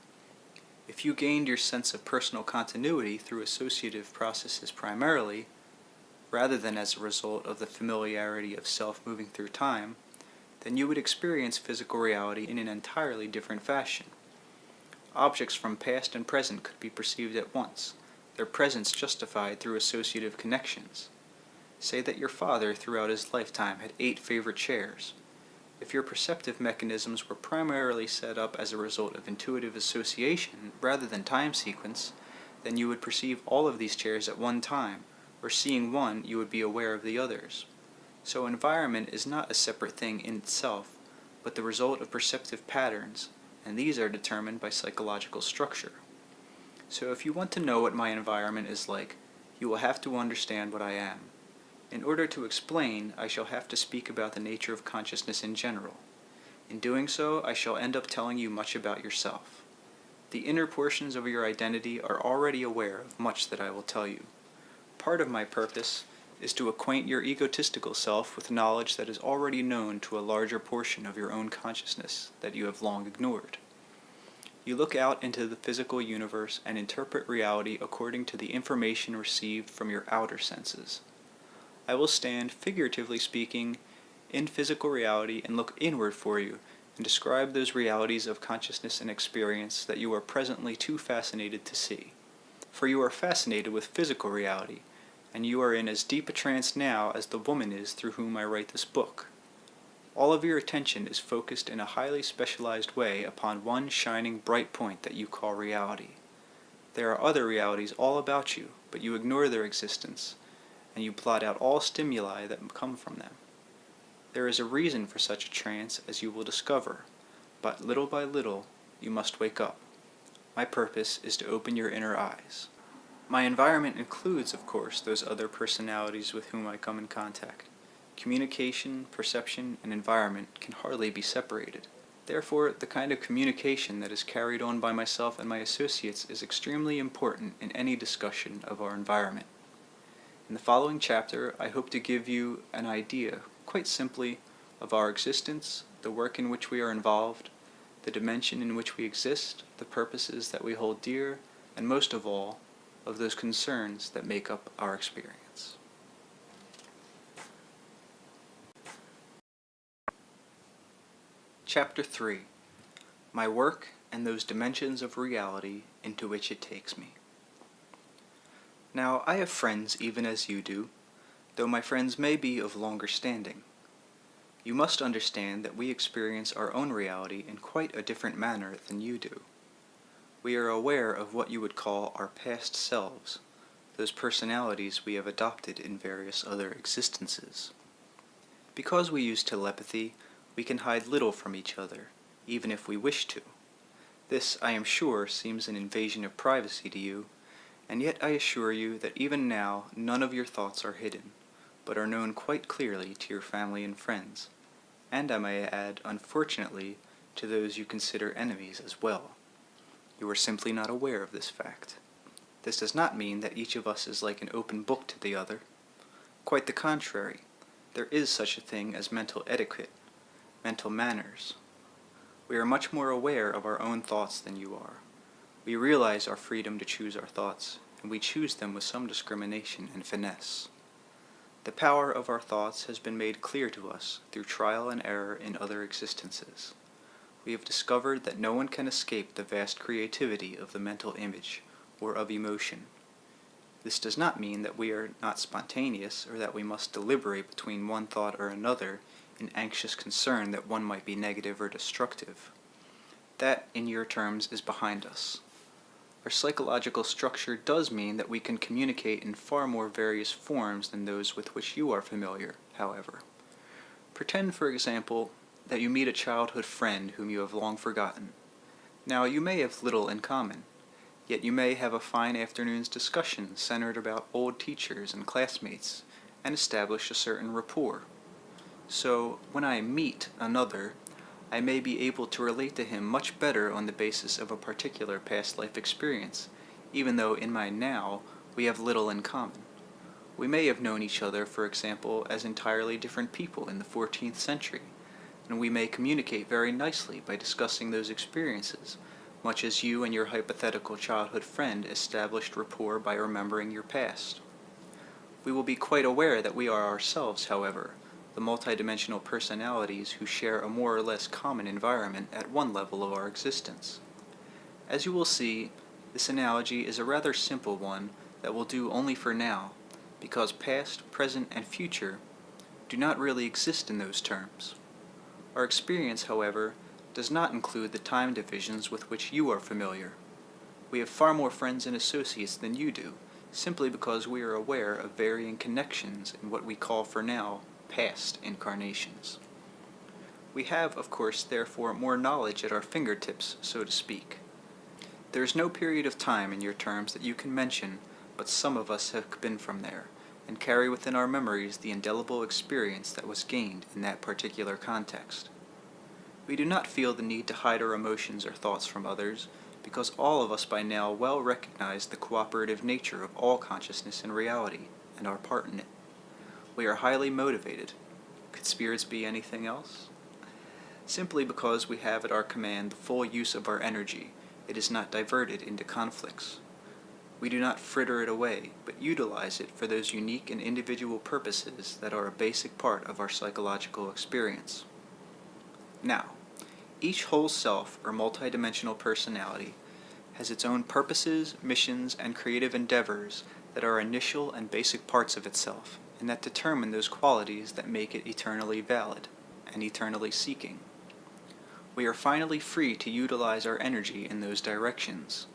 If you gained your sense of personal continuity through associative processes primarily, rather than as a result of the familiarity of self moving through time, then you would experience physical reality in an entirely different fashion. Objects from past and present could be perceived at once, their presence justified through associative connections. Say that your father throughout his lifetime had 8 favorite chairs. If your perceptive mechanisms were primarily set up as a result of intuitive association rather than time sequence, then you would perceive all of these chairs at one time, or seeing one, you would be aware of the others. So environment is not a separate thing in itself, but the result of perceptive patterns, and these are determined by psychological structure. So if you want to know what my environment is like, you will have to understand what I am. In order to explain, I shall have to speak about the nature of consciousness in general. In doing so, I shall end up telling you much about yourself. The inner portions of your identity are already aware of much that I will tell you. Part of my purpose is to acquaint your egotistical self with knowledge that is already known to a larger portion of your own consciousness that you have long ignored. You look out into the physical universe and interpret reality according to the information received from your outer senses. I will stand, figuratively speaking, in physical reality and look inward for you and describe those realities of consciousness and experience that you are presently too fascinated to see. For you are fascinated with physical reality, and you are in as deep a trance now as the woman is through whom I write this book. All of your attention is focused in a highly specialized way upon one shining bright point that you call reality. There are other realities all about you, but you ignore their existence, and you blot out all stimuli that come from them. There is a reason for such a trance, as you will discover, but little by little you must wake up. My purpose is to open your inner eyes. My environment includes, of course, those other personalities with whom I come in contact. Communication, perception, and environment can hardly be separated. Therefore, the kind of communication that is carried on by myself and my associates is extremely important in any discussion of our environment. In the following chapter, I hope to give you an idea, quite simply, of our existence, the work in which we are involved, the dimension in which we exist, the purposes that we hold dear, and most of all, of those concerns that make up our experience. Chapter 3. My work and those dimensions of reality into which it takes me. Now, I have friends even as you do, though my friends may be of longer standing. You must understand that we experience our own reality in quite a different manner than you do. We are aware of what you would call our past selves, those personalities we have adopted in various other existences. Because we use telepathy, we can hide little from each other, even if we wish to. This, I am sure, seems an invasion of privacy to you, and yet I assure you that even now none of your thoughts are hidden, but are known quite clearly to your family and friends, and I may add, unfortunately, to those you consider enemies as well. You are simply not aware of this fact. This does not mean that each of us is like an open book to the other. Quite the contrary. There is such a thing as mental etiquette, mental manners. We are much more aware of our own thoughts than you are. We realize our freedom to choose our thoughts, and we choose them with some discrimination and finesse. The power of our thoughts has been made clear to us through trial and error in other existences. We have discovered that no one can escape the vast creativity of the mental image or of emotion. This does not mean that we are not spontaneous or that we must deliberate between one thought or another in anxious concern that one might be negative or destructive. That, in your terms, is behind us. Our psychological structure does mean that we can communicate in far more various forms than those with which you are familiar, however. Pretend, for example, that you meet a childhood friend whom you have long forgotten. Now, you may have little in common, yet you may have a fine afternoon's discussion centered about old teachers and classmates, and establish a certain rapport. So, when I meet another, I may be able to relate to him much better on the basis of a particular past life experience, even though in my now we have little in common. We may have known each other, for example, as entirely different people in the 14th century, and we may communicate very nicely by discussing those experiences, much as you and your hypothetical childhood friend established rapport by remembering your past. We will be quite aware that we are ourselves, however, the multidimensional personalities who share a more or less common environment at one level of our existence. As you will see, this analogy is a rather simple one that will do only for now, because past, present, and future do not really exist in those terms. Our experience, however, does not include the time divisions with which you are familiar. We have far more friends and associates than you do, simply because we are aware of varying connections in what we call for now past incarnations. We have, of course, therefore, more knowledge at our fingertips, so to speak. There is no period of time in your terms that you can mention, but some of us have been from there, and carry within our memories the indelible experience that was gained in that particular context. We do not feel the need to hide our emotions or thoughts from others, because all of us by now well recognize the cooperative nature of all consciousness and reality, and our part in it. We are highly motivated. Could spirits be anything else? Simply because we have at our command the full use of our energy, it is not diverted into conflicts. We do not fritter it away, but utilize it for those unique and individual purposes that are a basic part of our psychological experience. Now, each whole self or multidimensional personality has its own purposes, missions, and creative endeavors that are initial and basic parts of itself, and that determine those qualities that make it eternally valid and eternally seeking. We are finally free to utilize our energy in those directions.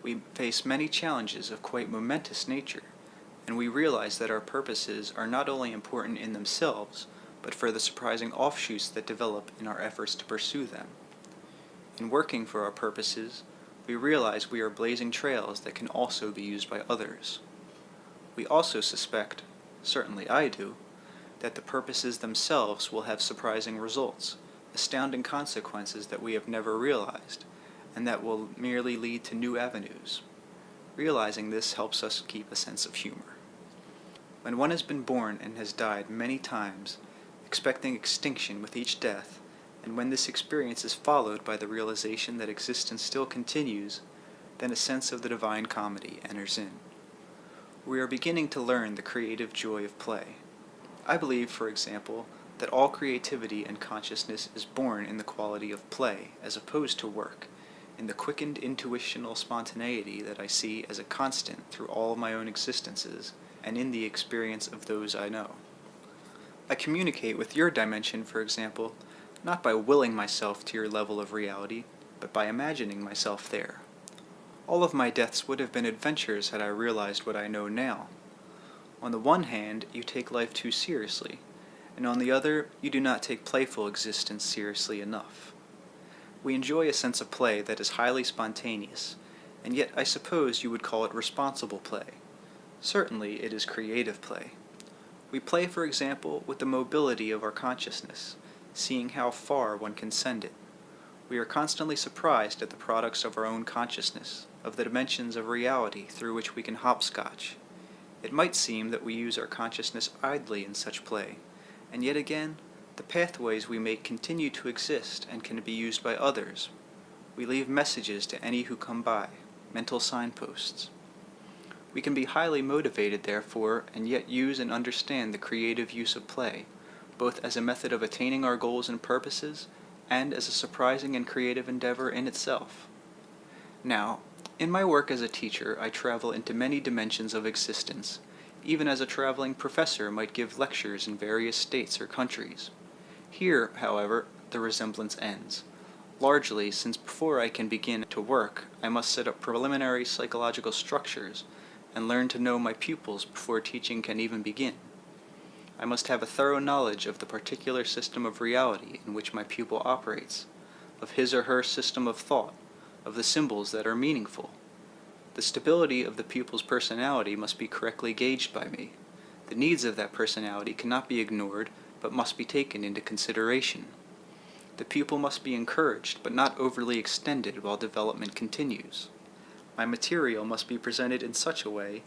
We face many challenges of quite momentous nature, and we realize that our purposes are not only important in themselves, but for the surprising offshoots that develop in our efforts to pursue them. In working for our purposes, we realize we are blazing trails that can also be used by others. We also suspect, certainly I do, that the purposes themselves will have surprising results, astounding consequences that we have never realized, and that will merely lead to new avenues. Realizing this helps us keep a sense of humor. When one has been born and has died many times, expecting extinction with each death, and when this experience is followed by the realization that existence still continues, then a sense of the divine comedy enters in. We are beginning to learn the creative joy of play. I believe, for example, that all creativity and consciousness is born in the quality of play as opposed to work, in the quickened intuitional spontaneity that I see as a constant through all of my own existences and in the experience of those I know. I communicate with your dimension, for example, not by willing myself to your level of reality, but by imagining myself there. All of my deaths would have been adventures had I realized what I know now. On the one hand, you take life too seriously, and on the other, you do not take playful existence seriously enough. We enjoy a sense of play that is highly spontaneous, and yet I suppose you would call it responsible play. Certainly, it is creative play. We play, for example, with the mobility of our consciousness, seeing how far one can send it. We are constantly surprised at the products of our own consciousness, of the dimensions of reality through which we can hopscotch. It might seem that we use our consciousness idly in such play, and yet again, the pathways we make continue to exist and can be used by others. We leave messages to any who come by, mental signposts. We can be highly motivated, therefore, and yet use and understand the creative use of play, both as a method of attaining our goals and purposes, and as a surprising and creative endeavor in itself. Now, in my work as a teacher, I travel into many dimensions of existence, even as a traveling professor might give lectures in various states or countries. Here, however, the resemblance ends, largely since before I can begin to work, I must set up preliminary psychological structures and learn to know my pupils before teaching can even begin. I must have a thorough knowledge of the particular system of reality in which my pupil operates, of his or her system of thought, of the symbols that are meaningful. The stability of the pupil's personality must be correctly gauged by me. The needs of that personality cannot be ignored, but must be taken into consideration. The pupil must be encouraged, but not overly extended while development continues. My material must be presented in such a way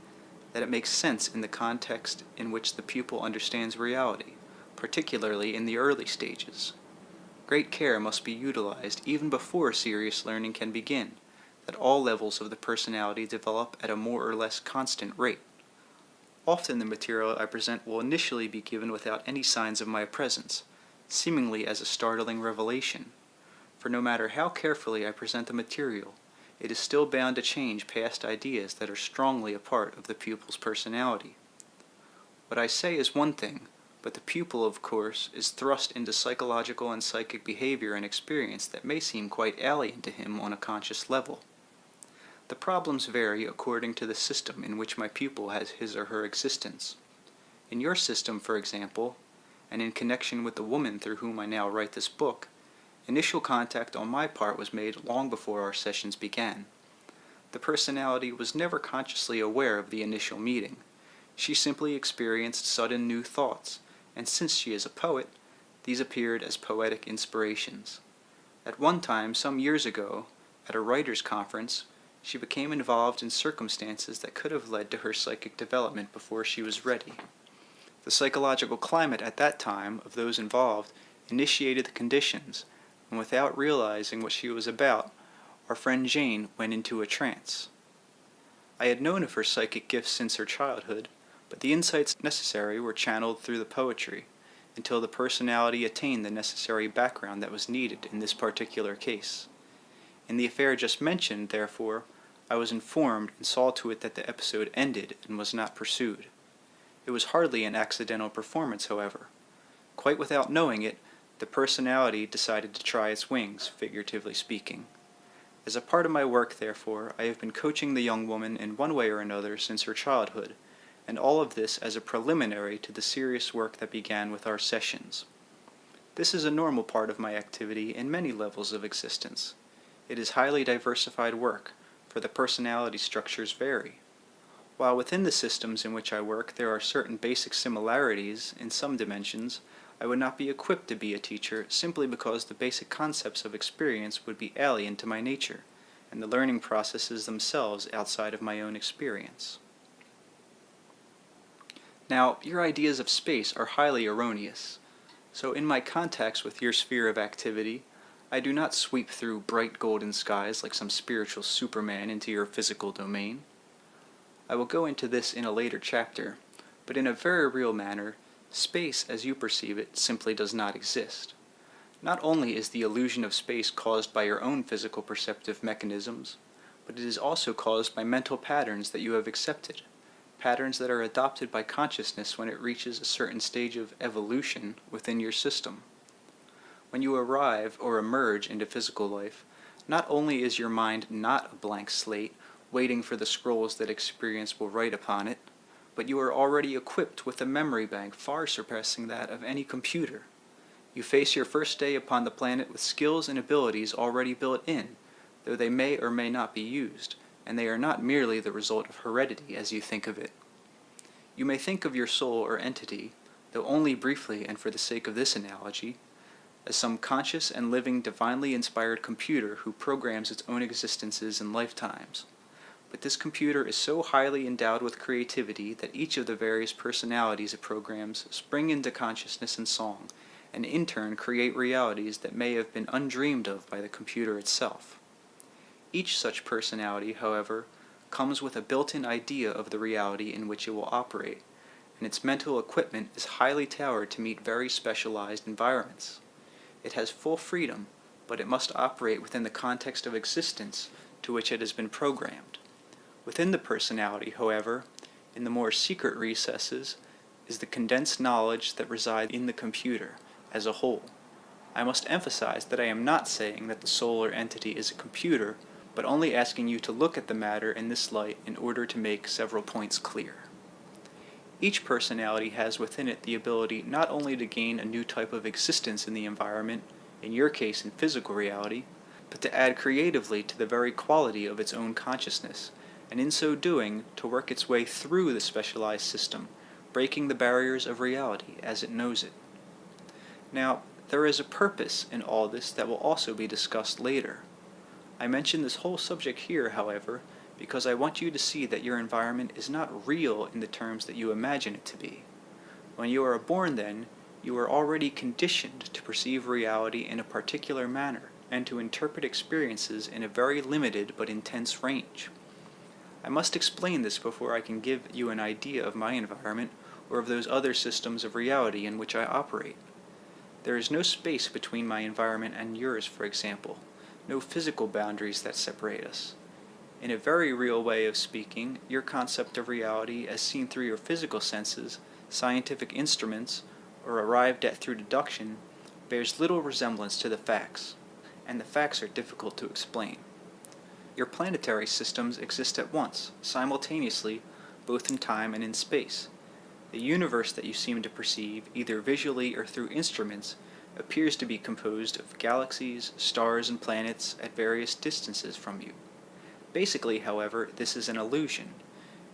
that it makes sense in the context in which the pupil understands reality, particularly in the early stages. Great care must be utilized even before serious learning can begin, that all levels of the personality develop at a more or less constant rate. Often the material I present will initially be given without any signs of my presence, seemingly as a startling revelation, for no matter how carefully I present the material, it is still bound to change past ideas that are strongly a part of the pupil's personality. What I say is one thing, but the pupil, of course, is thrust into psychological and psychic behavior and experience that may seem quite alien to him on a conscious level. The The problems vary according to the system in which my pupil has his or her existence. In your system, for example, and in connection with the woman through whom I now write this book, initial contact on my part was made long before our sessions began. The personality was never consciously aware of the initial meeting. She simply experienced sudden new thoughts, and since she is a poet, these appeared as poetic inspirations. At one time, some years ago, at a writers' conference, she became involved in circumstances that could have led to her psychic development before she was ready. The psychological climate at that time of those involved initiated the conditions, and without realizing what she was about, our friend Jane went into a trance. I had known of her psychic gifts since her childhood, but the insights necessary were channeled through the poetry, until the personality attained the necessary background that was needed in this particular case. In the affair just mentioned, therefore, I was informed and saw to it that the episode ended and was not pursued. It was hardly an accidental performance, however. Quite without knowing it, the personality decided to try its wings, figuratively speaking. As a part of my work, therefore, I have been coaching the young woman in one way or another since her childhood, and all of this as a preliminary to the serious work that began with our sessions. This is a normal part of my activity in many levels of existence. It is highly diversified work, for the personality structures vary. While within the systems in which I work there are certain basic similarities in some dimensions, I would not be equipped to be a teacher simply because the basic concepts of experience would be alien to my nature, and the learning processes themselves outside of my own experience. Now, your ideas of space are highly erroneous, so in my contacts with your sphere of activity, I do not sweep through bright golden skies like some spiritual Superman into your physical domain. I will go into this in a later chapter, but in a very real manner, space as you perceive it simply does not exist. Not only is the illusion of space caused by your own physical perceptive mechanisms, but it is also caused by mental patterns that you have accepted, patterns that are adopted by consciousness when it reaches a certain stage of evolution within your system. When you arrive or emerge into physical life, not only is your mind not a blank slate waiting for the scrolls that experience will write upon it, but you are already equipped with a memory bank far surpassing that of any computer. You face your first day upon the planet with skills and abilities already built in, though they may or may not be used, and they are not merely the result of heredity as you think of it. You may think of your soul or entity, though only briefly and for the sake of this analogy, as some conscious and living divinely inspired computer who programs its own existences and lifetimes. But this computer is so highly endowed with creativity that each of the various personalities it programs spring into consciousness and song, and in turn create realities that may have been undreamed of by the computer itself. Each such personality, however, comes with a built-in idea of the reality in which it will operate, and its mental equipment is highly tailored to meet very specialized environments. It has full freedom, but it must operate within the context of existence to which it has been programmed. Within the personality, however, in the more secret recesses, is the condensed knowledge that resides in the computer as a whole. I must emphasize that I am not saying that the soul or entity is a computer, but only asking you to look at the matter in this light in order to make several points clear. Each personality has within it the ability not only to gain a new type of existence in the environment, in your case in physical reality, but to add creatively to the very quality of its own consciousness, and in so doing to work its way through the specialized system, breaking the barriers of reality as it knows it. Now, there is a purpose in all this that will also be discussed later. I mention this whole subject here, however, because I want you to see that your environment is not real in the terms that you imagine it to be. When you are born, then, you are already conditioned to perceive reality in a particular manner and to interpret experiences in a very limited but intense range. I must explain this before I can give you an idea of my environment or of those other systems of reality in which I operate. There is no space between my environment and yours, for example, no physical boundaries that separate us. In a very real way of speaking, your concept of reality as seen through your physical senses, scientific instruments, or arrived at through deduction, bears little resemblance to the facts, and the facts are difficult to explain. Your planetary systems exist at once, simultaneously, both in time and in space. The universe that you seem to perceive, either visually or through instruments, appears to be composed of galaxies, stars, and planets at various distances from you. Basically, however, this is an illusion.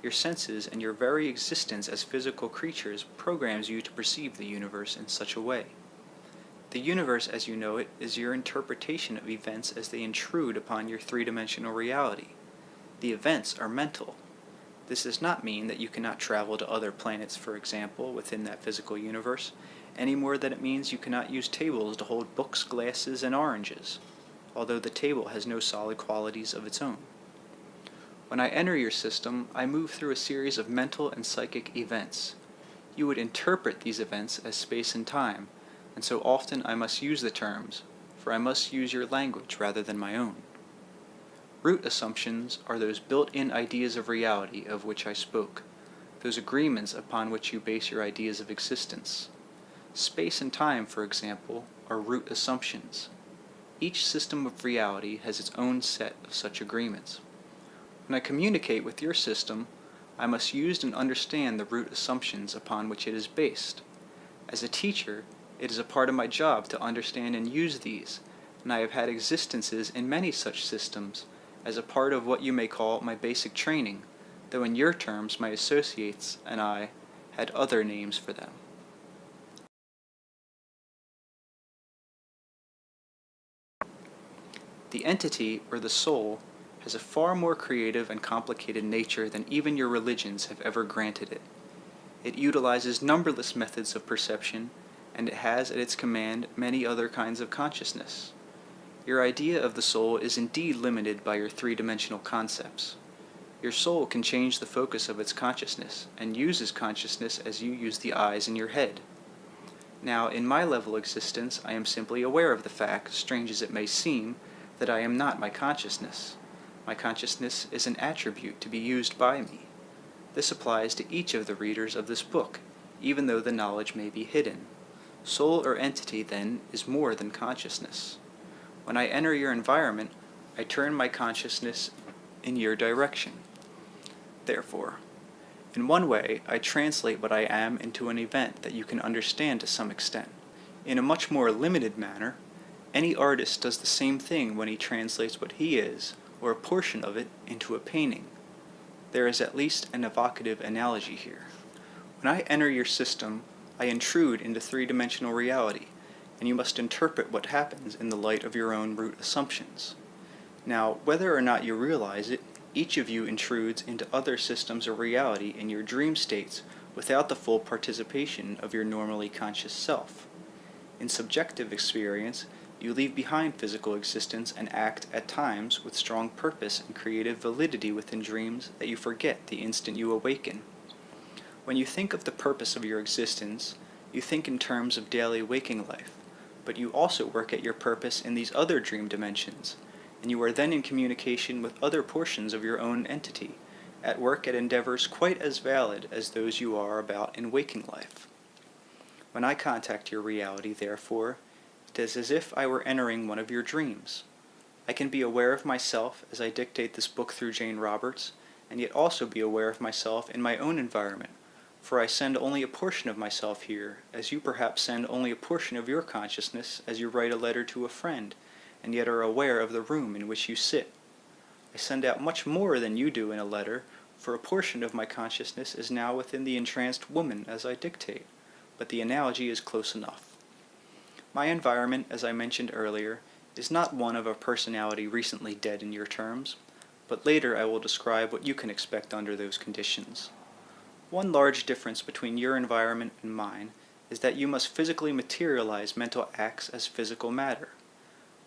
Your senses and your very existence as physical creatures programs you to perceive the universe in such a way. The universe as you know it is your interpretation of events as they intrude upon your three-dimensional reality. The events are mental. This does not mean that you cannot travel to other planets, for example, within that physical universe, any more than it means you cannot use tables to hold books, glasses, and oranges, although the table has no solid qualities of its own. When I enter your system, I move through a series of mental and psychic events. You would interpret these events as space and time, and so often I must use the terms, for I must use your language rather than my own. Root assumptions are those built-in ideas of reality of which I spoke, those agreements upon which you base your ideas of existence. Space and time, for example, are root assumptions. Each system of reality has its own set of such agreements. When I communicate with your system, I must use and understand the root assumptions upon which it is based. As a teacher, it is a part of my job to understand and use these, and I have had existences in many such systems as a part of what you may call my basic training, though in your terms my associates and I had other names for them. The entity, or the soul, has a far more creative and complicated nature than even your religions have ever granted it. It utilizes numberless methods of perception, and it has at its command many other kinds of consciousness. Your idea of the soul is indeed limited by your three-dimensional concepts. Your soul can change the focus of its consciousness, and uses consciousness as you use the eyes in your head. Now, in my level existence, I am simply aware of the fact, strange as it may seem, that I am not my consciousness. My consciousness is an attribute to be used by me. This applies to each of the readers of this book, even though the knowledge may be hidden. Soul or entity, then, is more than consciousness. When I enter your environment, I turn my consciousness in your direction. Therefore, in one way, I translate what I am into an event that you can understand to some extent. In a much more limited manner, any artist does the same thing when he translates what he is, or a portion of it, into a painting. There is at least an evocative analogy here. When I enter your system, I intrude into three-dimensional reality, and you must interpret what happens in the light of your own root assumptions. Now, whether or not you realize it, each of you intrudes into other systems of reality in your dream states without the full participation of your normally conscious self. In subjective experience, you leave behind physical existence and act at times with strong purpose and creative validity within dreams that you forget the instant you awaken. When you think of the purpose of your existence, you think in terms of daily waking life, but you also work at your purpose in these other dream dimensions, and you are then in communication with other portions of your own entity, at work at endeavors quite as valid as those you are about in waking life. When I contact your reality, therefore, it is as if I were entering one of your dreams. I can be aware of myself as I dictate this book through Jane Roberts, and yet also be aware of myself in my own environment, for I send only a portion of myself here, as you perhaps send only a portion of your consciousness as you write a letter to a friend, and yet are aware of the room in which you sit. I send out much more than you do in a letter, for a portion of my consciousness is now within the entranced woman as I dictate, but the analogy is close enough. My environment, as I mentioned earlier, is not one of a personality recently dead in your terms, but later I will describe what you can expect under those conditions. One large difference between your environment and mine is that you must physically materialize mental acts as physical matter.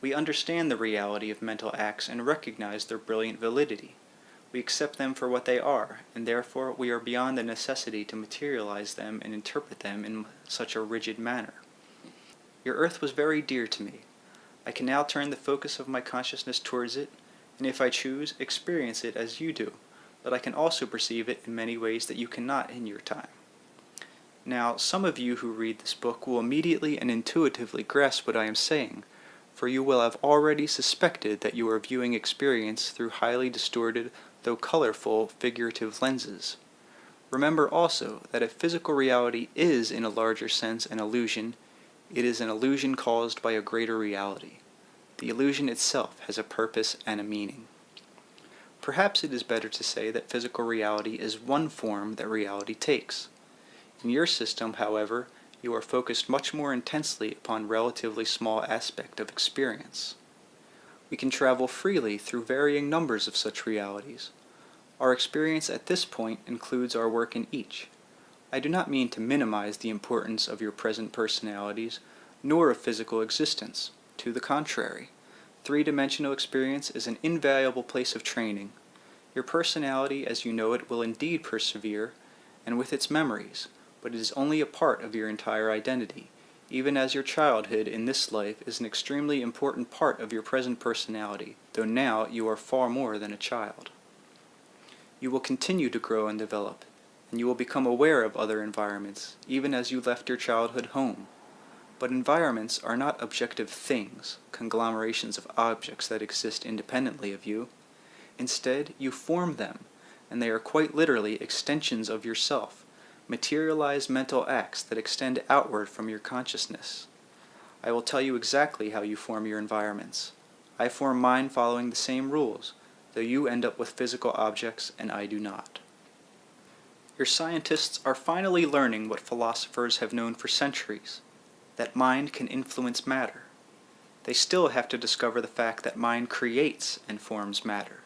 We understand the reality of mental acts and recognize their brilliant validity. We accept them for what they are, and therefore we are beyond the necessity to materialize them and interpret them in such a rigid manner. Your earth was very dear to me. I can now turn the focus of my consciousness towards it, and if I choose, experience it as you do, but I can also perceive it in many ways that you cannot in your time. Now, some of you who read this book will immediately and intuitively grasp what I am saying, for you will have already suspected that you are viewing experience through highly distorted, though colorful, figurative lenses. Remember also that if physical reality is in a larger sense an illusion, it is an illusion caused by a greater reality. The illusion itself has a purpose and a meaning. Perhaps it is better to say that physical reality is one form that reality takes. In your system, however, you are focused much more intensely upon relatively small aspect of experience. We can travel freely through varying numbers of such realities. Our experience at this point includes our work in each. I do not mean to minimize the importance of your present personalities, nor of physical existence. To the contrary, three-dimensional experience is an invaluable place of training. Your personality as you know it will indeed persevere, and with its memories, but it is only a part of your entire identity, even as your childhood in this life is an extremely important part of your present personality, though now you are far more than a child. You will continue to grow and develop, and you will become aware of other environments, even as you left your childhood home. But environments are not objective things, conglomerations of objects that exist independently of you. Instead, you form them, and they are quite literally extensions of yourself, materialized mental acts that extend outward from your consciousness. I will tell you exactly how you form your environments. I form mine following the same rules, though you end up with physical objects and I do not. Your scientists are finally learning what philosophers have known for centuries, that mind can influence matter. They still have to discover the fact that mind creates and forms matter.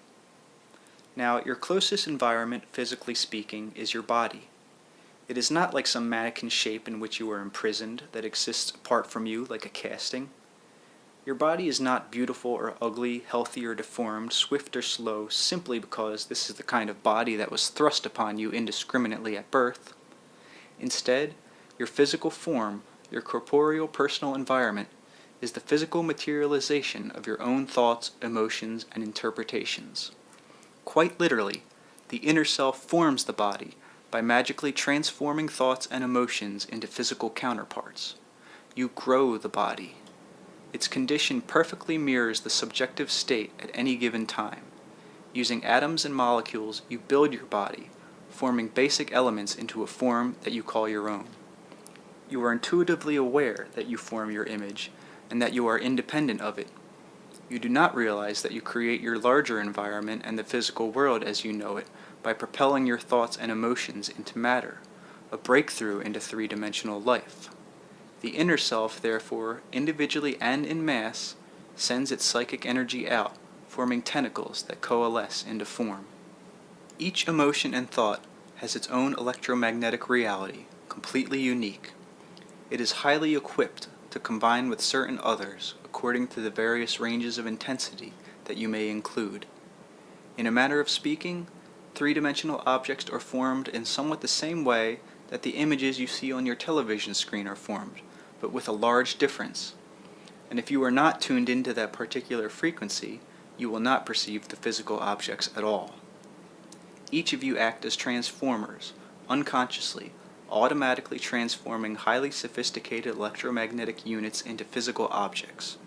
Now, your closest environment, physically speaking, is your body. It is not like some mannequin shape in which you are imprisoned that exists apart from you like a casting. Your body is not beautiful or ugly, healthy or deformed, swift or slow, simply because this is the kind of body that was thrust upon you indiscriminately at birth. Instead, your physical form, your corporeal personal environment, is the physical materialization of your own thoughts, emotions, and interpretations. Quite literally, the inner self forms the body by magically transforming thoughts and emotions into physical counterparts. You grow the body. Its condition perfectly mirrors the subjective state at any given time. Using atoms and molecules, you build your body, forming basic elements into a form that you call your own. You are intuitively aware that you form your image, and that you are independent of it. You do not realize that you create your larger environment and the physical world as you know it by propelling your thoughts and emotions into matter, a breakthrough into three-dimensional life. The inner self, therefore, individually and in mass, sends its psychic energy out, forming tentacles that coalesce into form. Each emotion and thought has its own electromagnetic reality, completely unique. It is highly equipped to combine with certain others according to the various ranges of intensity that you may include. In a manner of speaking, three-dimensional objects are formed in somewhat the same way that the images you see on your television screen are formed, but with a large difference. And if you are not tuned into that particular frequency, you will not perceive the physical objects at all. Each of you act as transformers, unconsciously, automatically transforming highly sophisticated electromagnetic units into physical objects.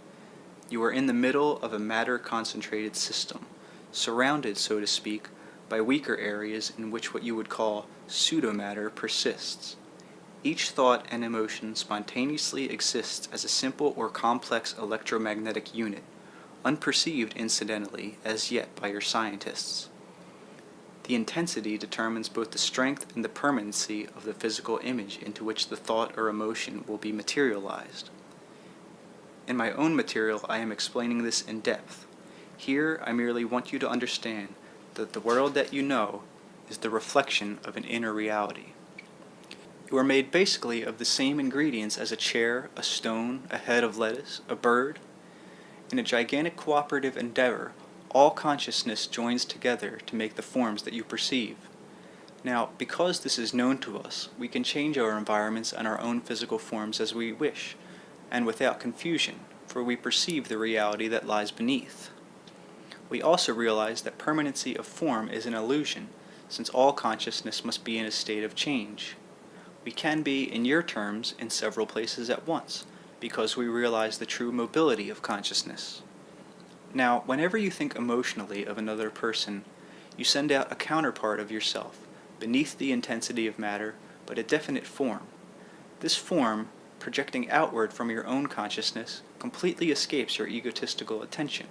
You are in the middle of a matter-concentrated system, surrounded, so to speak, by weaker areas in which what you would call pseudomatter persists. Each thought and emotion spontaneously exists as a simple or complex electromagnetic unit, unperceived incidentally as yet by your scientists. The intensity determines both the strength and the permanency of the physical image into which the thought or emotion will be materialized. In my own material, I am explaining this in depth. Here, I merely want you to understand that the world that you know is the reflection of an inner reality. You are made basically of the same ingredients as a chair, a stone, a head of lettuce, a bird. In a gigantic cooperative endeavor, all consciousness joins together to make the forms that you perceive. Now, because this is known to us, we can change our environments and our own physical forms as we wish, and without confusion, for we perceive the reality that lies beneath. We also realize that permanency of form is an illusion, since all consciousness must be in a state of change. We can be, in your terms, in several places at once, because we realize the true mobility of consciousness. Now, whenever you think emotionally of another person, you send out a counterpart of yourself, beneath the intensity of matter, but a definite form. This form, projecting outward from your own consciousness, completely escapes your egotistical attention.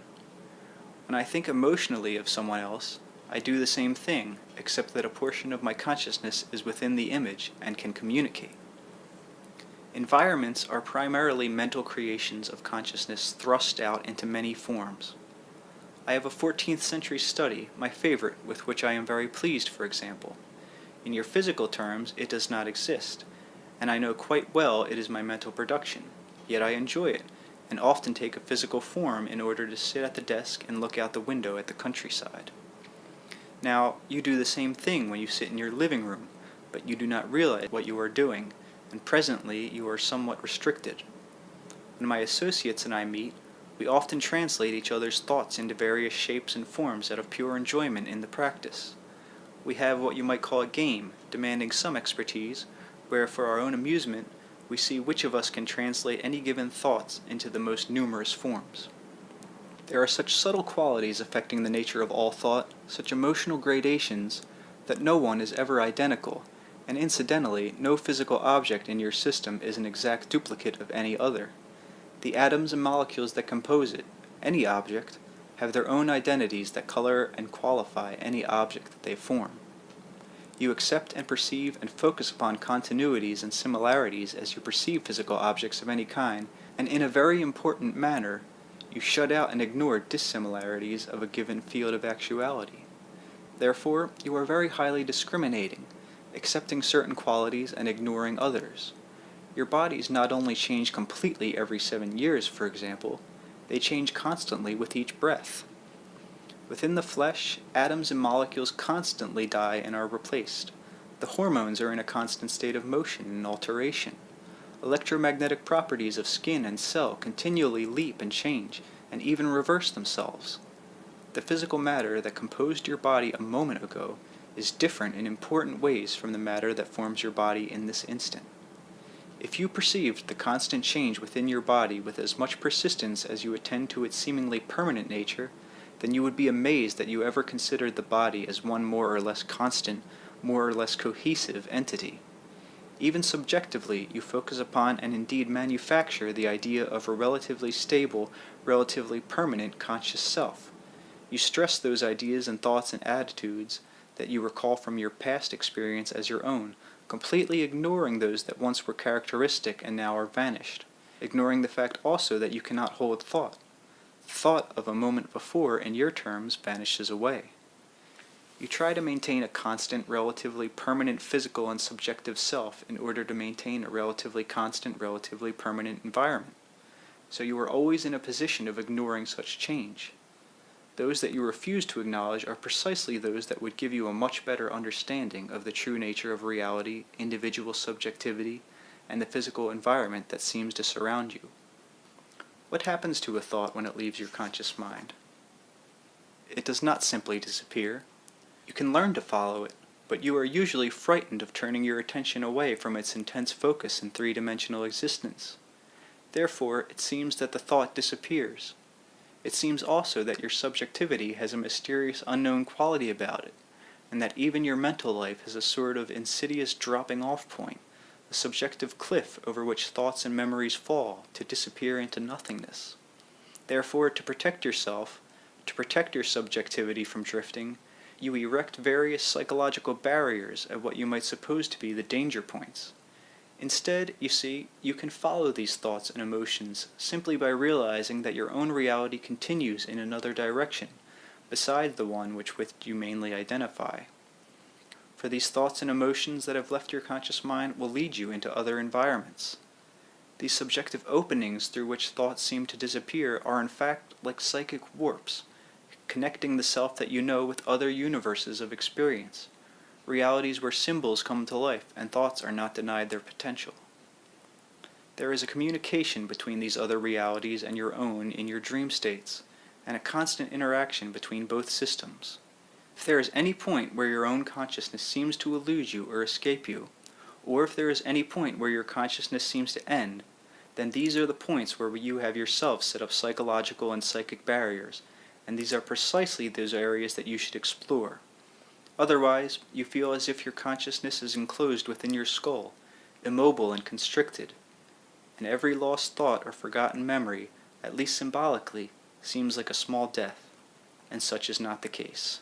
When I think emotionally of someone else, I do the same thing, except that a portion of my consciousness is within the image and can communicate. Environments are primarily mental creations of consciousness thrust out into many forms. I have a 14th century study, my favorite, with which I am very pleased, for example. In your physical terms, it does not exist, and I know quite well it is my mental production, yet I enjoy it, and often take a physical form in order to sit at the desk and look out the window at the countryside. Now, you do the same thing when you sit in your living room, but you do not realize what you are doing, and presently you are somewhat restricted. When my associates and I meet, we often translate each other's thoughts into various shapes and forms out of pure enjoyment in the practice. We have what you might call a game, demanding some expertise, where for our own amusement, we see which of us can translate any given thoughts into the most numerous forms. There are such subtle qualities affecting the nature of all thought, such emotional gradations, that no one is ever identical, and incidentally, no physical object in your system is an exact duplicate of any other. The atoms and molecules that compose it, any object, have their own identities that color and qualify any object that they form. You accept and perceive and focus upon continuities and similarities as you perceive physical objects of any kind, and in a very important manner, you shut out and ignore dissimilarities of a given field of actuality. Therefore, you are very highly discriminating, accepting certain qualities and ignoring others. Your bodies not only change completely every 7 years, for example, they change constantly with each breath. Within the flesh, atoms and molecules constantly die and are replaced. The hormones are in a constant state of motion and alteration. Electromagnetic properties of skin and cell continually leap and change, and even reverse themselves. The physical matter that composed your body a moment ago is different in important ways from the matter that forms your body in this instant. If you perceived the constant change within your body with as much persistence as you attend to its seemingly permanent nature, then you would be amazed that you ever considered the body as one more or less constant, more or less cohesive entity. Even subjectively, you focus upon and indeed manufacture the idea of a relatively stable, relatively permanent conscious self. You stress those ideas and thoughts and attitudes that you recall from your past experience as your own, completely ignoring those that once were characteristic and now are vanished, ignoring the fact also that you cannot hold thought. Thought of a moment before, in your terms, vanishes away. You try to maintain a constant, relatively permanent physical and subjective self in order to maintain a relatively constant, relatively permanent environment. So you are always in a position of ignoring such change. Those that you refuse to acknowledge are precisely those that would give you a much better understanding of the true nature of reality, individual subjectivity, and the physical environment that seems to surround you. What happens to a thought when it leaves your conscious mind? It does not simply disappear. You can learn to follow it, but you are usually frightened of turning your attention away from its intense focus in three-dimensional existence. Therefore, it seems that the thought disappears. It seems also that your subjectivity has a mysterious unknown quality about it, and that even your mental life has a sort of insidious dropping-off point, a subjective cliff over which thoughts and memories fall to disappear into nothingness. Therefore, to protect yourself, to protect your subjectivity from drifting, you erect various psychological barriers at what you might suppose to be the danger points. Instead, you see, you can follow these thoughts and emotions simply by realizing that your own reality continues in another direction, besides the one with which you mainly identify. For these thoughts and emotions that have left your conscious mind will lead you into other environments. These subjective openings through which thoughts seem to disappear are in fact like psychic warps, connecting the self that you know with other universes of experience, realities where symbols come to life and thoughts are not denied their potential. There is a communication between these other realities and your own in your dream states, and a constant interaction between both systems. If there is any point where your own consciousness seems to elude you or escape you, or if there is any point where your consciousness seems to end, then these are the points where you have yourself set up psychological and psychic barriers, and these are precisely those areas that you should explore. Otherwise, you feel as if your consciousness is enclosed within your skull, immobile and constricted, and every lost thought or forgotten memory, at least symbolically, seems like a small death, and such is not the case.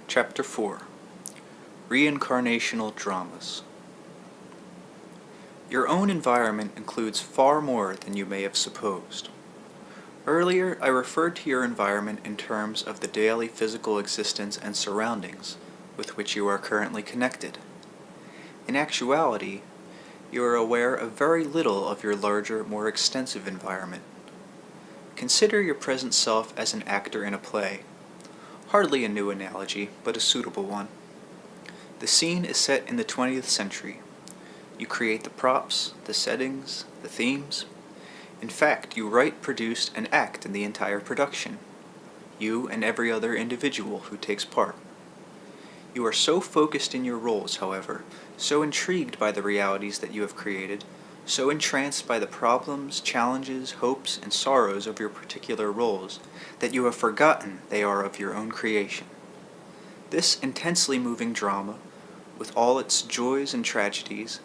Chapter 4. Reincarnational Dramas. Your own environment includes far more than you may have supposed. Earlier, I referred to your environment in terms of the daily physical existence and surroundings with which you are currently connected. In actuality, you are aware of very little of your larger, more extensive environment. Consider your present self as an actor in a play. Hardly a new analogy, but a suitable one. The scene is set in the 20th century. You create the props, the settings, the themes. In fact, you write, produce, and act in the entire production. You and every other individual who takes part. You are so focused in your roles, however, so intrigued by the realities that you have created, so entranced by the problems, challenges, hopes, and sorrows of your particular roles, that you have forgotten they are of your own creation. This intensely moving drama, with all its joys and tragedies,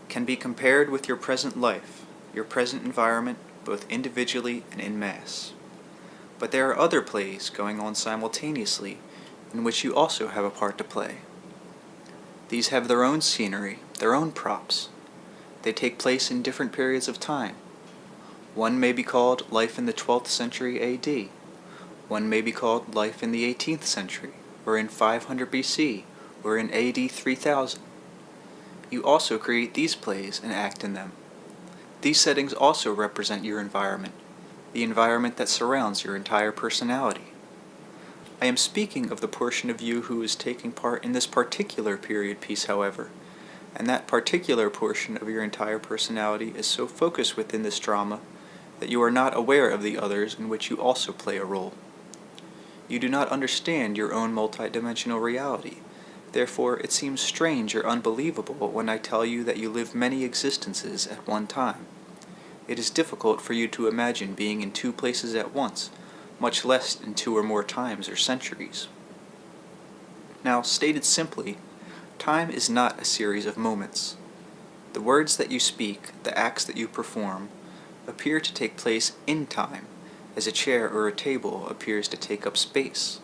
can be compared with your present life, your present environment, both individually and in mass. But there are other plays going on simultaneously, in which you also have a part to play. These have their own scenery, their own props. They take place in different periods of time. One may be called Life in the 12th century AD. One may be called Life in the 18th century, or in 500 BC, or in AD 3000. You also create these plays and act in them. These settings also represent your environment, the environment that surrounds your entire personality. I am speaking of the portion of you who is taking part in this particular period piece, however, and that particular portion of your entire personality is so focused within this drama that you are not aware of the others in which you also play a role. You do not understand your own multidimensional reality. Therefore, it seems strange or unbelievable when I tell you that you live many existences at one time. It is difficult for you to imagine being in two places at once, much less in two or more times or centuries. Now, stated simply, time is not a series of moments. The words that you speak, the acts that you perform, appear to take place in time, as a chair or a table appears to take up space.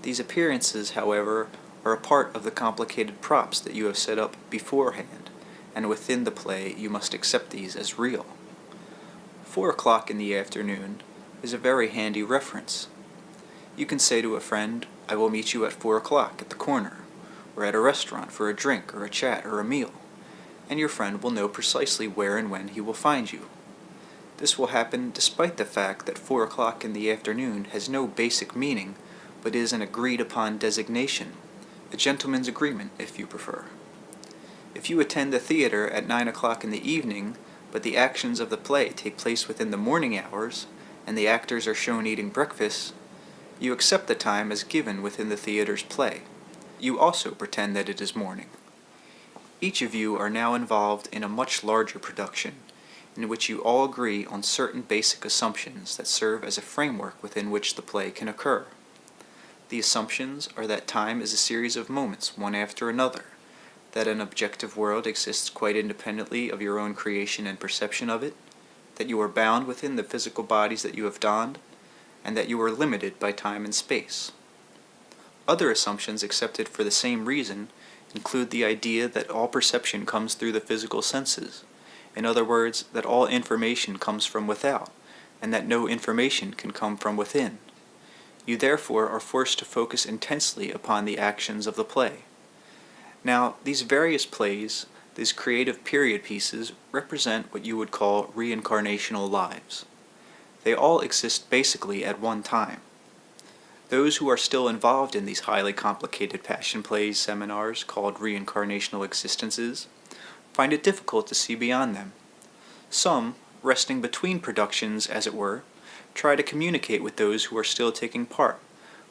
These appearances, however, are a part of the complicated props that you have set up beforehand, and within the play you must accept these as real. 4 o'clock in the afternoon is a very handy reference. You can say to a friend, "I will meet you at 4 o'clock at the corner," or at a restaurant for a drink or a chat or a meal, and your friend will know precisely where and when he will find you. This will happen despite the fact that 4 o'clock in the afternoon has no basic meaning, but is an agreed-upon designation, a gentleman's agreement, if you prefer. If you attend the theater at 9 o'clock in the evening, but the actions of the play take place within the morning hours, and the actors are shown eating breakfast, you accept the time as given within the theater's play. You also pretend that it is morning. Each of you are now involved in a much larger production, in which you all agree on certain basic assumptions that serve as a framework within which the play can occur. The assumptions are that time is a series of moments, one after another, that an objective world exists quite independently of your own creation and perception of it, that you are bound within the physical bodies that you have donned, and that you are limited by time and space. Other assumptions accepted for the same reason include the idea that all perception comes through the physical senses, in other words, that all information comes from without, and that no information can come from within. You therefore are forced to focus intensely upon the actions of the play. Now, these various plays, these creative period pieces, represent what you would call reincarnational lives. They all exist basically at one time. Those who are still involved in these highly complicated passion plays seminars called reincarnational existences find it difficult to see beyond them. Some, resting between productions as it were, try to communicate with those who are still taking part,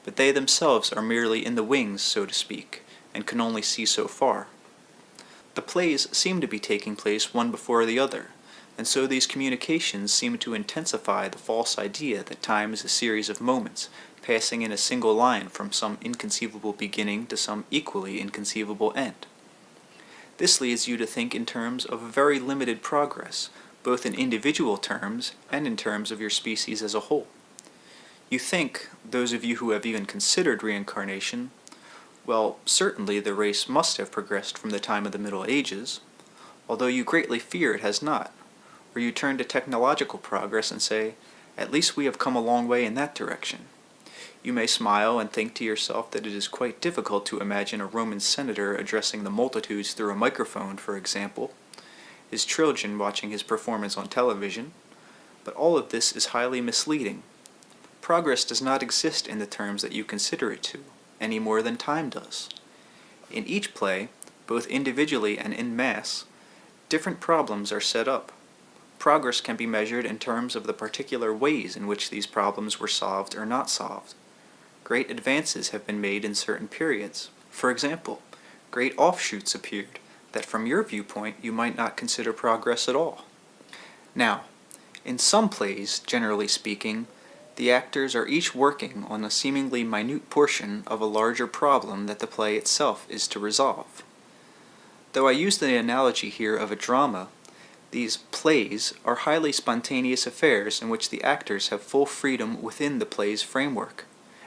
but they themselves are merely in the wings, so to speak, and can only see so far. The plays seem to be taking place one before the other, and so these communications seem to intensify the false idea that time is a series of moments passing in a single line from some inconceivable beginning to some equally inconceivable end. This leads you to think in terms of a very limited progress, both in individual terms and in terms of your species as a whole. You think, those of you who have even considered reincarnation, well, certainly the race must have progressed from the time of the Middle Ages, although you greatly fear it has not, or you turn to technological progress and say, at least we have come a long way in that direction. You may smile and think to yourself that it is quite difficult to imagine a Roman senator addressing the multitudes through a microphone, for example, his children watching his performance on television, but all of this is highly misleading. Progress does not exist in the terms that you consider it to, any more than time does. In each play, both individually and in mass, different problems are set up. Progress can be measured in terms of the particular ways in which these problems were solved or not solved. Great advances have been made in certain periods. For example, great offshoots appeared that from your viewpoint you might not consider progress at all. Now, in some plays, generally speaking, the actors are each working on a seemingly minute portion of a larger problem that the play itself is to resolve. Though I use the analogy here of a drama, these plays are highly spontaneous affairs in which the actors have full freedom within the play's framework.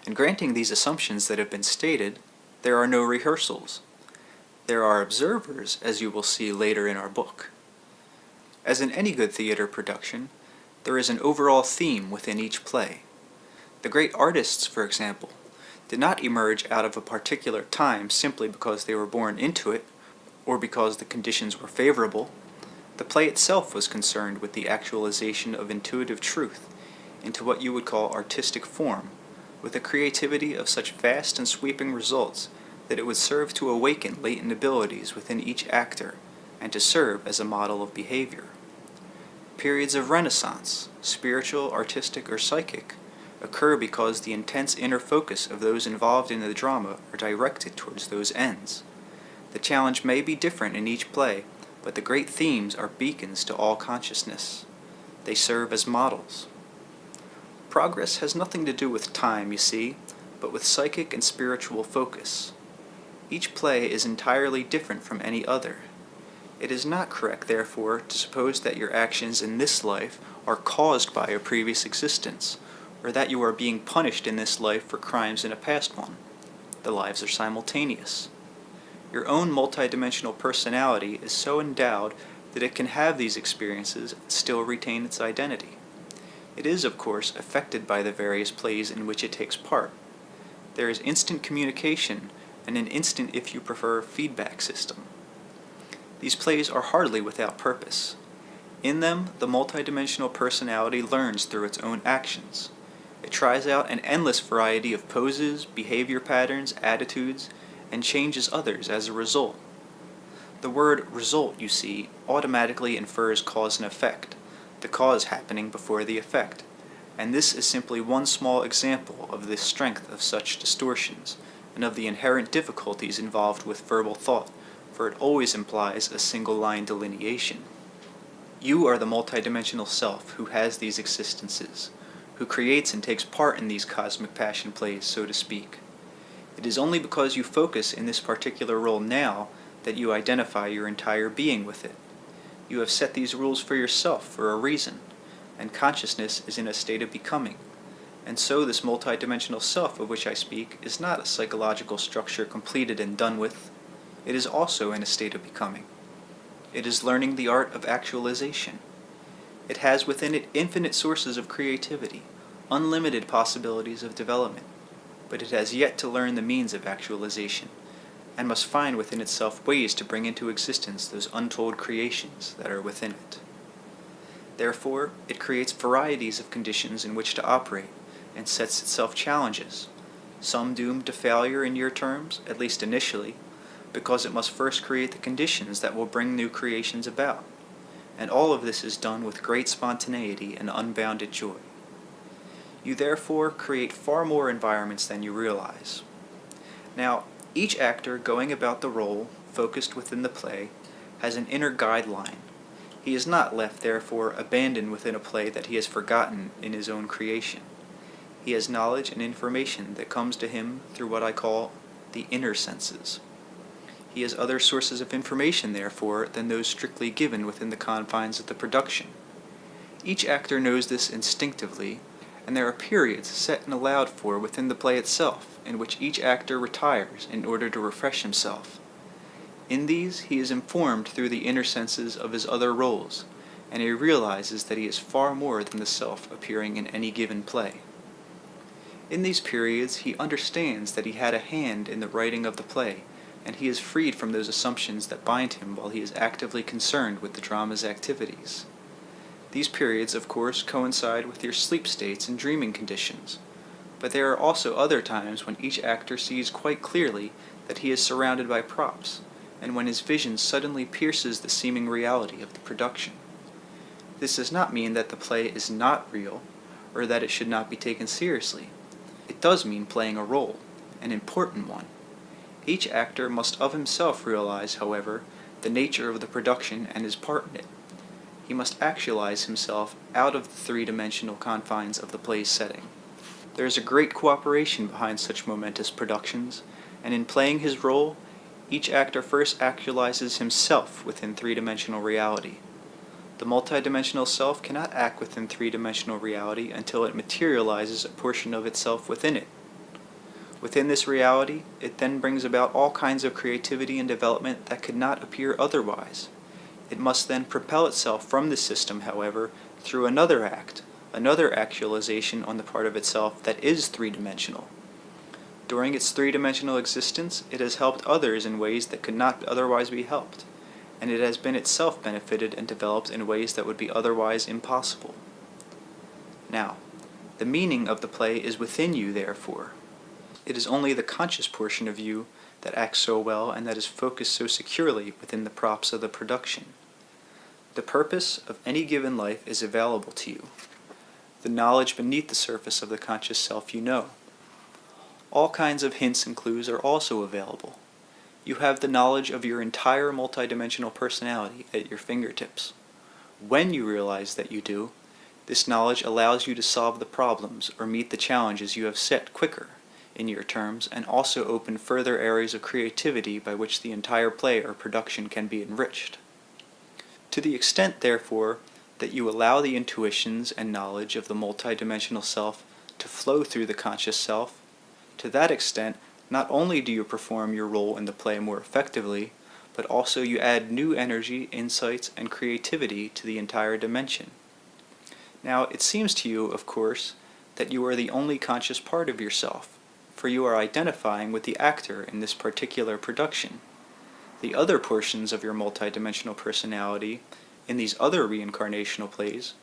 And granting these assumptions that have been stated, there are no rehearsals. There are observers, as you will see later in our book. As in any good theater production, there is an overall theme within each play. The great artists, for example, did not emerge out of a particular time simply because they were born into it, or because the conditions were favorable. The play itself was concerned with the actualization of intuitive truth into what you would call artistic form, with a creativity of such vast and sweeping results that it would serve to awaken latent abilities within each actor and to serve as a model of behavior. Periods of renaissance, spiritual, artistic, or psychic, occur because the intense inner focus of those involved in the drama are directed towards those ends. The challenge may be different in each play, but the great themes are beacons to all consciousness. They serve as models. Progress has nothing to do with time, you see, but with psychic and spiritual focus. Each play is entirely different from any other. It is not correct, therefore, to suppose that your actions in this life are caused by a previous existence, or that you are being punished in this life for crimes in a past one. The lives are simultaneous. Your own multidimensional personality is so endowed that it can have these experiences and still retain its identity. It is, of course, affected by the various plays in which it takes part. There is instant communication and an instant, if you prefer, feedback system. These plays are hardly without purpose. In them, the multidimensional personality learns through its own actions. It tries out an endless variety of poses, behavior patterns, attitudes, and changes others as a result. The word result, you see, automatically infers cause and effect, the cause happening before the effect, and this is simply one small example of the strength of such distortions, and of the inherent difficulties involved with verbal thought, for it always implies a single-line delineation. You are the multidimensional self who has these existences, who creates and takes part in these cosmic passion plays, so to speak. It is only because you focus in this particular role now that you identify your entire being with it. You have set these rules for yourself for a reason, and consciousness is in a state of becoming. And so this multidimensional self of which I speak is not a psychological structure completed and done with. It is also in a state of becoming. It is learning the art of actualization. It has within it infinite sources of creativity, unlimited possibilities of development, but it has yet to learn the means of actualization, and must find within itself ways to bring into existence those untold creations that are within it. Therefore, it creates varieties of conditions in which to operate, and sets itself challenges, some doomed to failure in your terms, at least initially, because it must first create the conditions that will bring new creations about, and all of this is done with great spontaneity and unbounded joy. You therefore create far more environments than you realize. Now, each actor going about the role, focused within the play, has an inner guideline. He is not left, therefore, abandoned within a play that he has forgotten in his own creation. He has knowledge and information that comes to him through what I call the inner senses. He has other sources of information, therefore, than those strictly given within the confines of the production. Each actor knows this instinctively, and there are periods set and allowed for within the play itself, in which each actor retires in order to refresh himself. In these he is informed through the inner senses of his other roles, and he realizes that he is far more than the self appearing in any given play. In these periods he understands that he had a hand in the writing of the play, and he is freed from those assumptions that bind him while he is actively concerned with the drama's activities. These periods, of course, coincide with your sleep states and dreaming conditions, but there are also other times when each actor sees quite clearly that he is surrounded by props, and when his vision suddenly pierces the seeming reality of the production. This does not mean that the play is not real, or that it should not be taken seriously. It does mean playing a role, an important one. Each actor must of himself realize, however, the nature of the production and his part in it. He must actualize himself out of the three-dimensional confines of the play's setting. There is a great cooperation behind such momentous productions, and in playing his role, each actor first actualizes himself within three-dimensional reality. The multidimensional self cannot act within three-dimensional reality until it materializes a portion of itself within it. Within this reality, it then brings about all kinds of creativity and development that could not appear otherwise. It must then propel itself from this system, however, through another act, another actualization on the part of itself that is three-dimensional. During its three-dimensional existence, it has helped others in ways that could not otherwise be helped, and it has been itself benefited and developed in ways that would be otherwise impossible. Now, the meaning of the play is within you, therefore. It is only the conscious portion of you that acts so well and that is focused so securely within the props of the production. The purpose of any given life is available to you. The knowledge beneath the surface of the conscious self you know. All kinds of hints and clues are also available. You have the knowledge of your entire multidimensional personality at your fingertips. When you realize that you do, this knowledge allows you to solve the problems or meet the challenges you have set quicker, in your terms, and also open further areas of creativity by which the entire play or production can be enriched. To the extent, therefore, that you allow the intuitions and knowledge of the multidimensional self to flow through the conscious self, to that extent, not only do you perform your role in the play more effectively, but also you add new energy, insights, and creativity to the entire dimension. Now, it seems to you, of course, that you are the only conscious part of yourself, for you are identifying with the actor in this particular production. The other portions of your multidimensional personality, in these other reincarnational plays,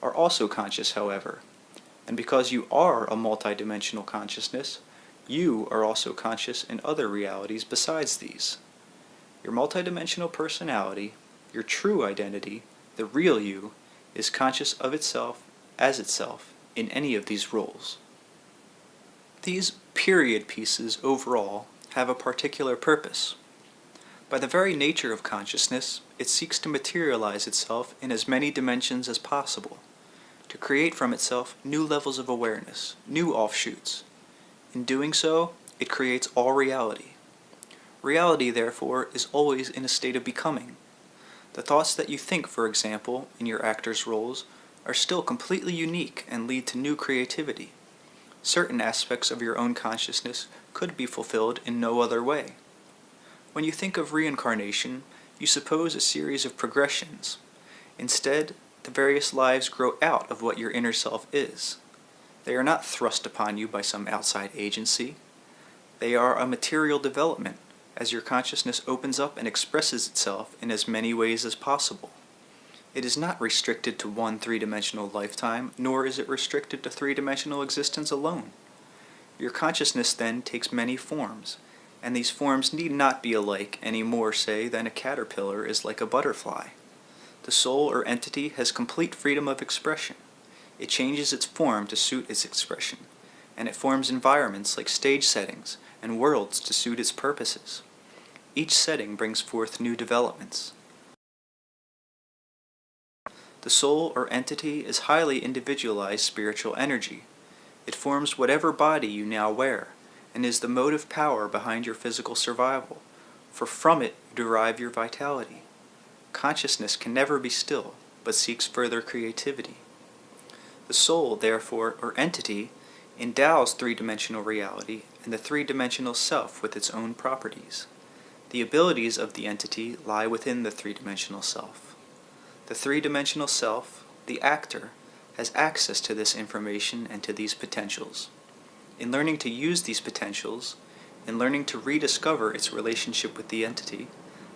are also conscious, however, and because you are a multidimensional consciousness, you are also conscious in other realities besides these. Your multidimensional personality, your true identity, the real you, is conscious of itself as itself in any of these roles. These period pieces overall have a particular purpose. By the very nature of consciousness, it seeks to materialize itself in as many dimensions as possible, to create from itself new levels of awareness, new offshoots. In doing so, it creates all reality. Reality, therefore, is always in a state of becoming. The thoughts that you think, for example, in your actor's roles, are still completely unique and lead to new creativity. Certain aspects of your own consciousness could be fulfilled in no other way. When you think of reincarnation, you suppose a series of progressions. Instead, the various lives grow out of what your inner self is. They are not thrust upon you by some outside agency. They are a material development, as your consciousness opens up and expresses itself in as many ways as possible. It is not restricted to one three-dimensional lifetime, nor is it restricted to three-dimensional existence alone. Your consciousness then takes many forms, and these forms need not be alike any more, say, than a caterpillar is like a butterfly. The soul or entity has complete freedom of expression. It changes its form to suit its expression, and it forms environments like stage settings and worlds to suit its purposes. Each setting brings forth new developments. The soul or entity is highly individualized spiritual energy. It forms whatever body you now wear, and is the motive power behind your physical survival, for from it you derive your vitality. Consciousness can never be still, but seeks further creativity. The soul, therefore, or entity, endows three-dimensional reality and the three-dimensional self with its own properties. The abilities of the entity lie within the three-dimensional self. The three-dimensional self, the actor, has access to this information and to these potentials. In learning to use these potentials, in learning to rediscover its relationship with the entity,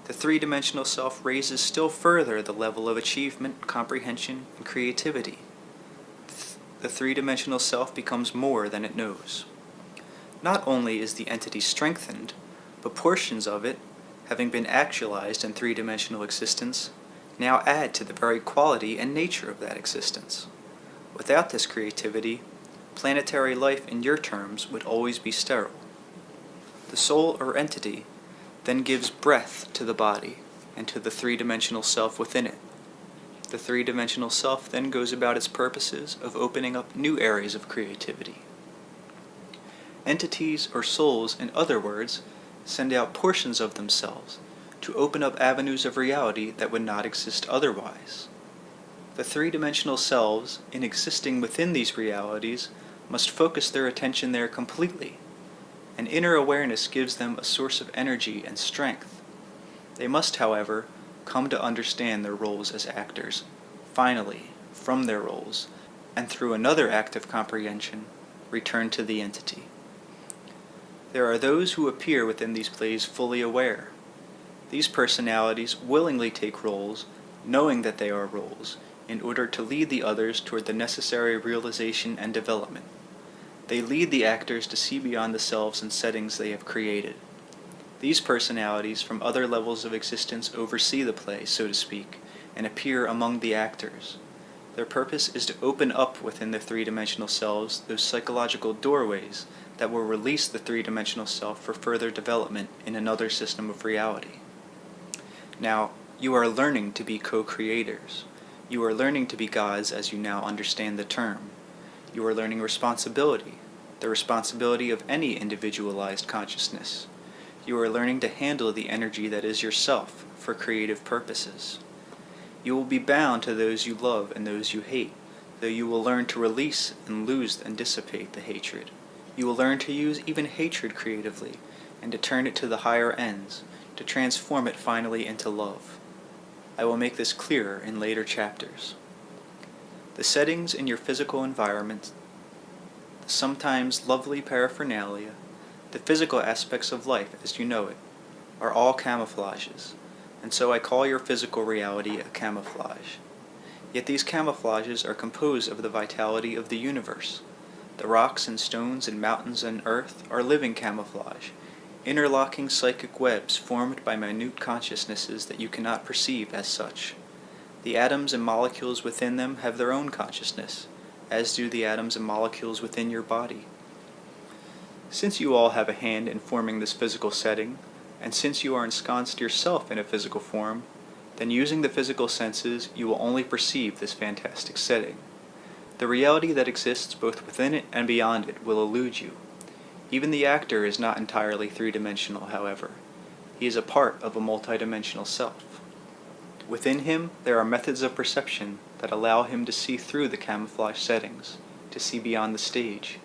the three-dimensional self raises still further the level of achievement, comprehension, and creativity. The three-dimensional self becomes more than it knows. Not only is the entity strengthened, but portions of it, having been actualized in three-dimensional existence, now add to the very quality and nature of that existence. Without this creativity, planetary life in your terms would always be sterile. The soul or entity then gives breath to the body and to the three-dimensional self within it. The three-dimensional self then goes about its purposes of opening up new areas of creativity. Entities or souls, in other words, send out portions of themselves to open up avenues of reality that would not exist otherwise. The three-dimensional selves, in existing within these realities, must focus their attention there completely. An inner awareness gives them a source of energy and strength. They must, however, come to understand their roles as actors, finally, from their roles, and through another act of comprehension, return to the entity. There are those who appear within these plays fully aware. These personalities willingly take roles, knowing that they are roles, in order to lead the others toward the necessary realization and development. They lead the actors to see beyond the selves and settings they have created. These personalities from other levels of existence oversee the play, so to speak, and appear among the actors. Their purpose is to open up within the three-dimensional selves those psychological doorways that will release the three-dimensional self for further development in another system of reality. Now, you are learning to be co-creators. You are learning to be gods as you now understand the term. You are learning responsibility, the responsibility of any individualized consciousness. You are learning to handle the energy that is yourself for creative purposes. You will be bound to those you love and those you hate, though you will learn to release and lose and dissipate the hatred. You will learn to use even hatred creatively, and to turn it to the higher ends, to transform it finally into love. I will make this clearer in later chapters. The settings in your physical environment, the sometimes lovely paraphernalia, the physical aspects of life as you know it, are all camouflages, and so I call your physical reality a camouflage. Yet these camouflages are composed of the vitality of the universe. The rocks and stones and mountains and earth are living camouflage, interlocking psychic webs formed by minute consciousnesses that you cannot perceive as such. The atoms and molecules within them have their own consciousness, as do the atoms and molecules within your body. Since you all have a hand in forming this physical setting, and since you are ensconced yourself in a physical form, then using the physical senses you will only perceive this fantastic setting. The reality that exists both within it and beyond it will elude you. Even the actor is not entirely three-dimensional, however. He is a part of a multidimensional self. Within him, there are methods of perception that allow him to see through the camouflage settings, to see beyond the stage.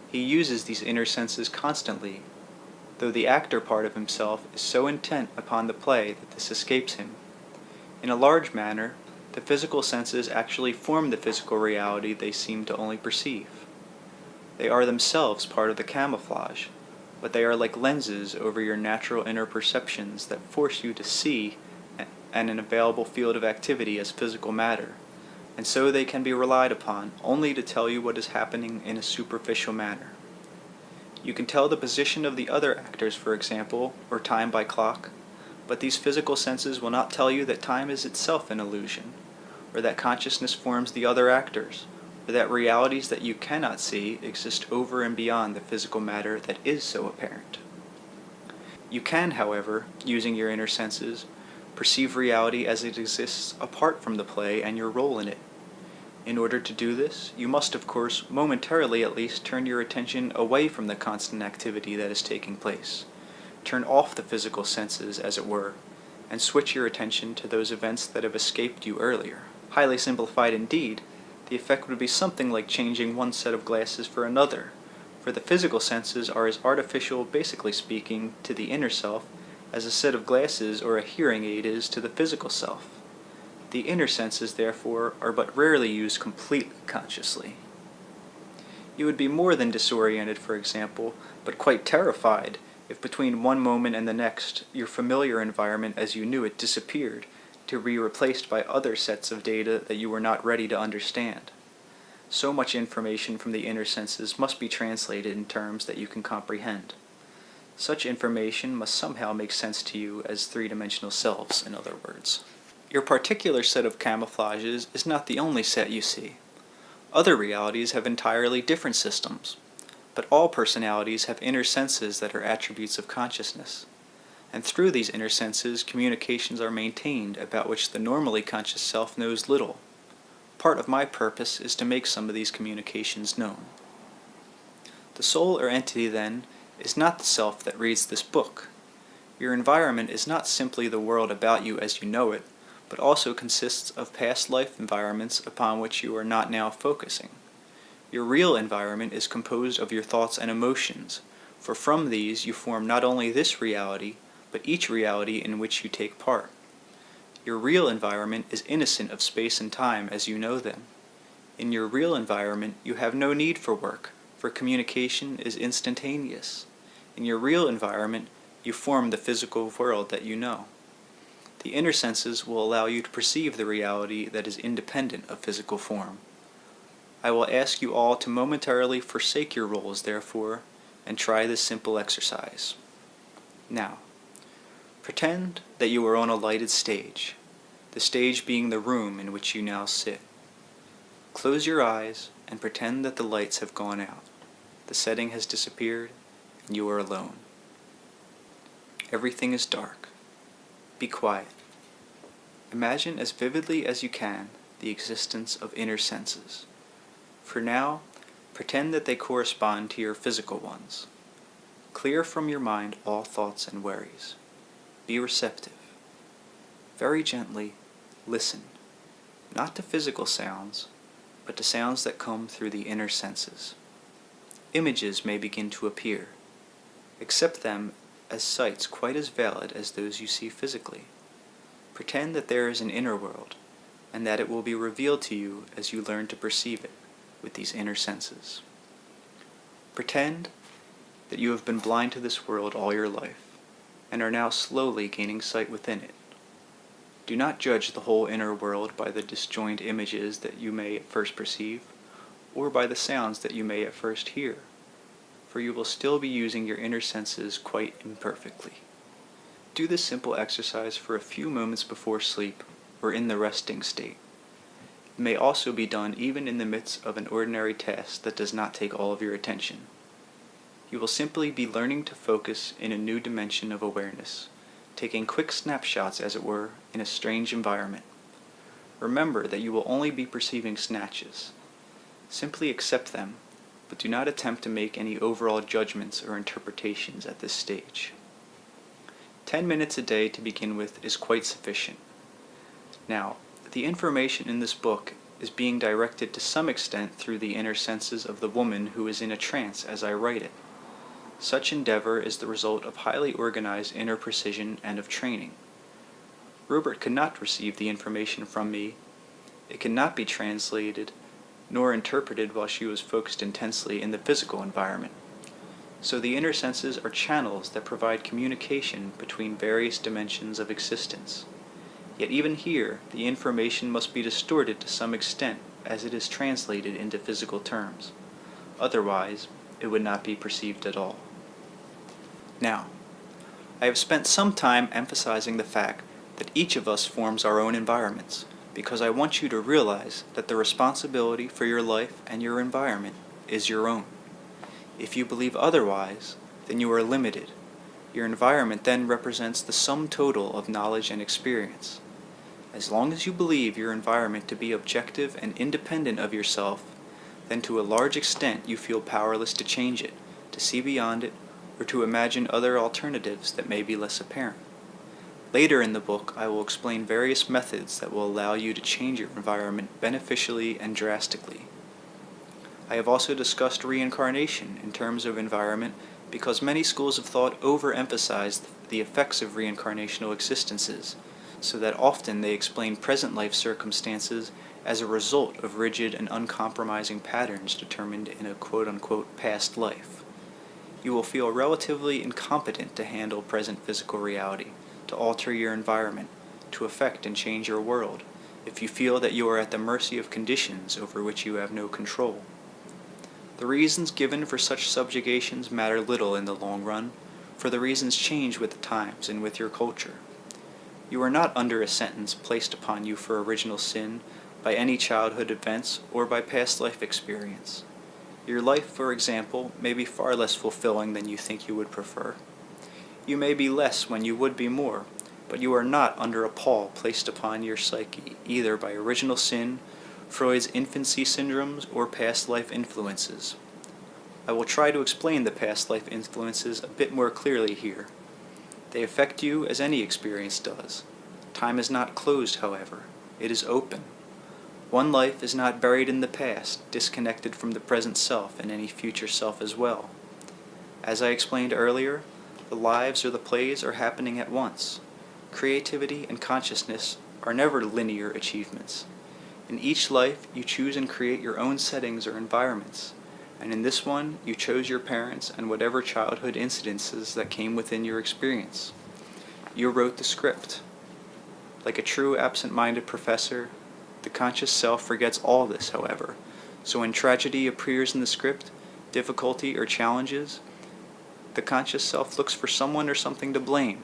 He uses these inner senses constantly, though the actor part of himself is so intent upon the play that this escapes him. In a large manner, the physical senses actually form the physical reality they seem to only perceive. They are themselves part of the camouflage, but they are like lenses over your natural inner perceptions that force you to see an available field of activity as physical matter, and so they can be relied upon only to tell you what is happening in a superficial manner. You can tell the position of the other actors, for example, or time by clock, but these physical senses will not tell you that time is itself an illusion, or that consciousness forms the other actors, or that realities that you cannot see exist over and beyond the physical matter that is so apparent. You can, however, using your inner senses, perceive reality as it exists apart from the play and your role in it. In order to do this, you must, of course, momentarily at least, turn your attention away from the constant activity that is taking place. Turn off the physical senses, as it were, and switch your attention to those events that have escaped you earlier. Highly simplified indeed, the effect would be something like changing one set of glasses for another, for the physical senses are as artificial, basically speaking, to the inner self as a set of glasses or a hearing aid is to the physical self. The inner senses, therefore, are but rarely used completely consciously. You would be more than disoriented, for example, but quite terrified, if between one moment and the next, your familiar environment as you knew it disappeared, to be replaced by other sets of data that you were not ready to understand. So much information from the inner senses must be translated in terms that you can comprehend. Such information must somehow make sense to you as three-dimensional selves, in other words. Your particular set of camouflages is not the only set you see. Other realities have entirely different systems, but all personalities have inner senses that are attributes of consciousness. And through these inner senses, communications are maintained about which the normally conscious self knows little. Part of my purpose is to make some of these communications known. The soul or entity, then, is not the self that reads this book. Your environment is not simply the world about you as you know it, but also consists of past life environments upon which you are not now focusing. Your real environment is composed of your thoughts and emotions, for from these you form not only this reality, but each reality in which you take part. Your real environment is innocent of space and time as you know them. In your real environment, you have no need for work, for communication is instantaneous. In your real environment, you form the physical world that you know. The inner senses will allow you to perceive the reality that is independent of physical form. I will ask you all to momentarily forsake your roles, therefore, and try this simple exercise. Now, pretend that you are on a lighted stage, the stage being the room in which you now sit. Close your eyes and pretend that the lights have gone out. The setting has disappeared, and you are alone. Everything is dark. Be quiet. Imagine as vividly as you can the existence of inner senses. For now, pretend that they correspond to your physical ones. Clear from your mind all thoughts and worries. Be receptive. Very gently, listen, not to physical sounds, but to sounds that come through the inner senses. Images may begin to appear. Accept them as sights quite as valid as those you see physically. Pretend that there is an inner world, and that it will be revealed to you as you learn to perceive it with these inner senses. Pretend that you have been blind to this world all your life, and are now slowly gaining sight within it. Do not judge the whole inner world by the disjoint images that you may at first perceive, or by the sounds that you may at first hear, for you will still be using your inner senses quite imperfectly. Do this simple exercise for a few moments before sleep, or in the resting state. It may also be done even in the midst of an ordinary task that does not take all of your attention. You will simply be learning to focus in a new dimension of awareness, taking quick snapshots, as it were, in a strange environment. Remember that you will only be perceiving snatches. Simply accept them, but do not attempt to make any overall judgments or interpretations at this stage. 10 minutes a day to begin with is quite sufficient. Now, the information in this book is being directed to some extent through the inner senses of the woman who is in a trance as I write it. Such endeavor is the result of highly organized inner precision and of training. Rupert could not receive the information from me. It could not be translated nor interpreted while she was focused intensely in the physical environment. So the inner senses are channels that provide communication between various dimensions of existence. Yet even here, the information must be distorted to some extent as it is translated into physical terms. Otherwise, it would not be perceived at all. Now, I have spent some time emphasizing the fact that each of us forms our own environments, because I want you to realize that the responsibility for your life and your environment is your own. If you believe otherwise, then you are limited. Your environment then represents the sum total of knowledge and experience. As long as you believe your environment to be objective and independent of yourself, then to a large extent you feel powerless to change it, to see beyond it, or to imagine other alternatives that may be less apparent. Later in the book, I will explain various methods that will allow you to change your environment beneficially and drastically. I have also discussed reincarnation in terms of environment because many schools of thought overemphasize the effects of reincarnational existences, so that often they explain present life circumstances as a result of rigid and uncompromising patterns determined in a quote-unquote past life. You will feel relatively incompetent to handle present physical reality, to alter your environment, to affect and change your world, if you feel that you are at the mercy of conditions over which you have no control. The reasons given for such subjugations matter little in the long run, for the reasons change with the times and with your culture. You are not under a sentence placed upon you for original sin by any childhood events or by past life experience. Your life, for example, may be far less fulfilling than you think you would prefer. You may be less when you would be more, but you are not under a pall placed upon your psyche either by original sin, Freud's infancy syndromes, or past life influences. I will try to explain the past life influences a bit more clearly here. They affect you as any experience does. Time is not closed, however. It is open. One life is not buried in the past, disconnected from the present self and any future self as well. As I explained earlier, the lives or the plays are happening at once. Creativity and consciousness are never linear achievements. In each life, you choose and create your own settings or environments, and in this one, you chose your parents and whatever childhood incidences that came within your experience. You wrote the script. Like a true absent-minded professor, the conscious self forgets all this, however, so when tragedy appears in the script, difficulty or challenges, the conscious self looks for someone or something to blame.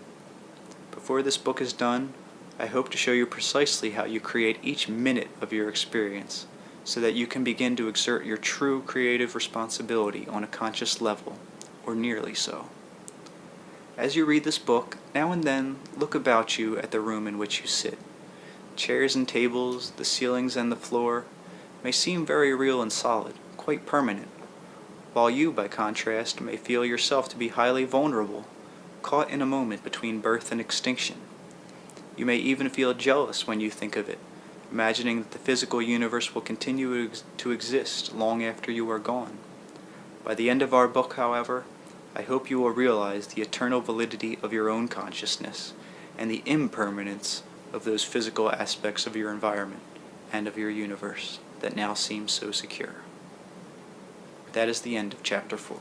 Before this book is done, I hope to show you precisely how you create each minute of your experience, so that you can begin to exert your true creative responsibility on a conscious level, or nearly so. As you read this book, now and then look about you at the room in which you sit. Chairs and tables, the ceilings and the floor, may seem very real and solid, quite permanent, while you, by contrast, may feel yourself to be highly vulnerable, caught in a moment between birth and extinction. You may even feel jealous when you think of it, imagining that the physical universe will continue to exist long after you are gone. By the end of our book, however, I hope you will realize the eternal validity of your own consciousness and the impermanence of those physical aspects of your environment and of your universe that now seem so secure. That is the end of Chapter 4.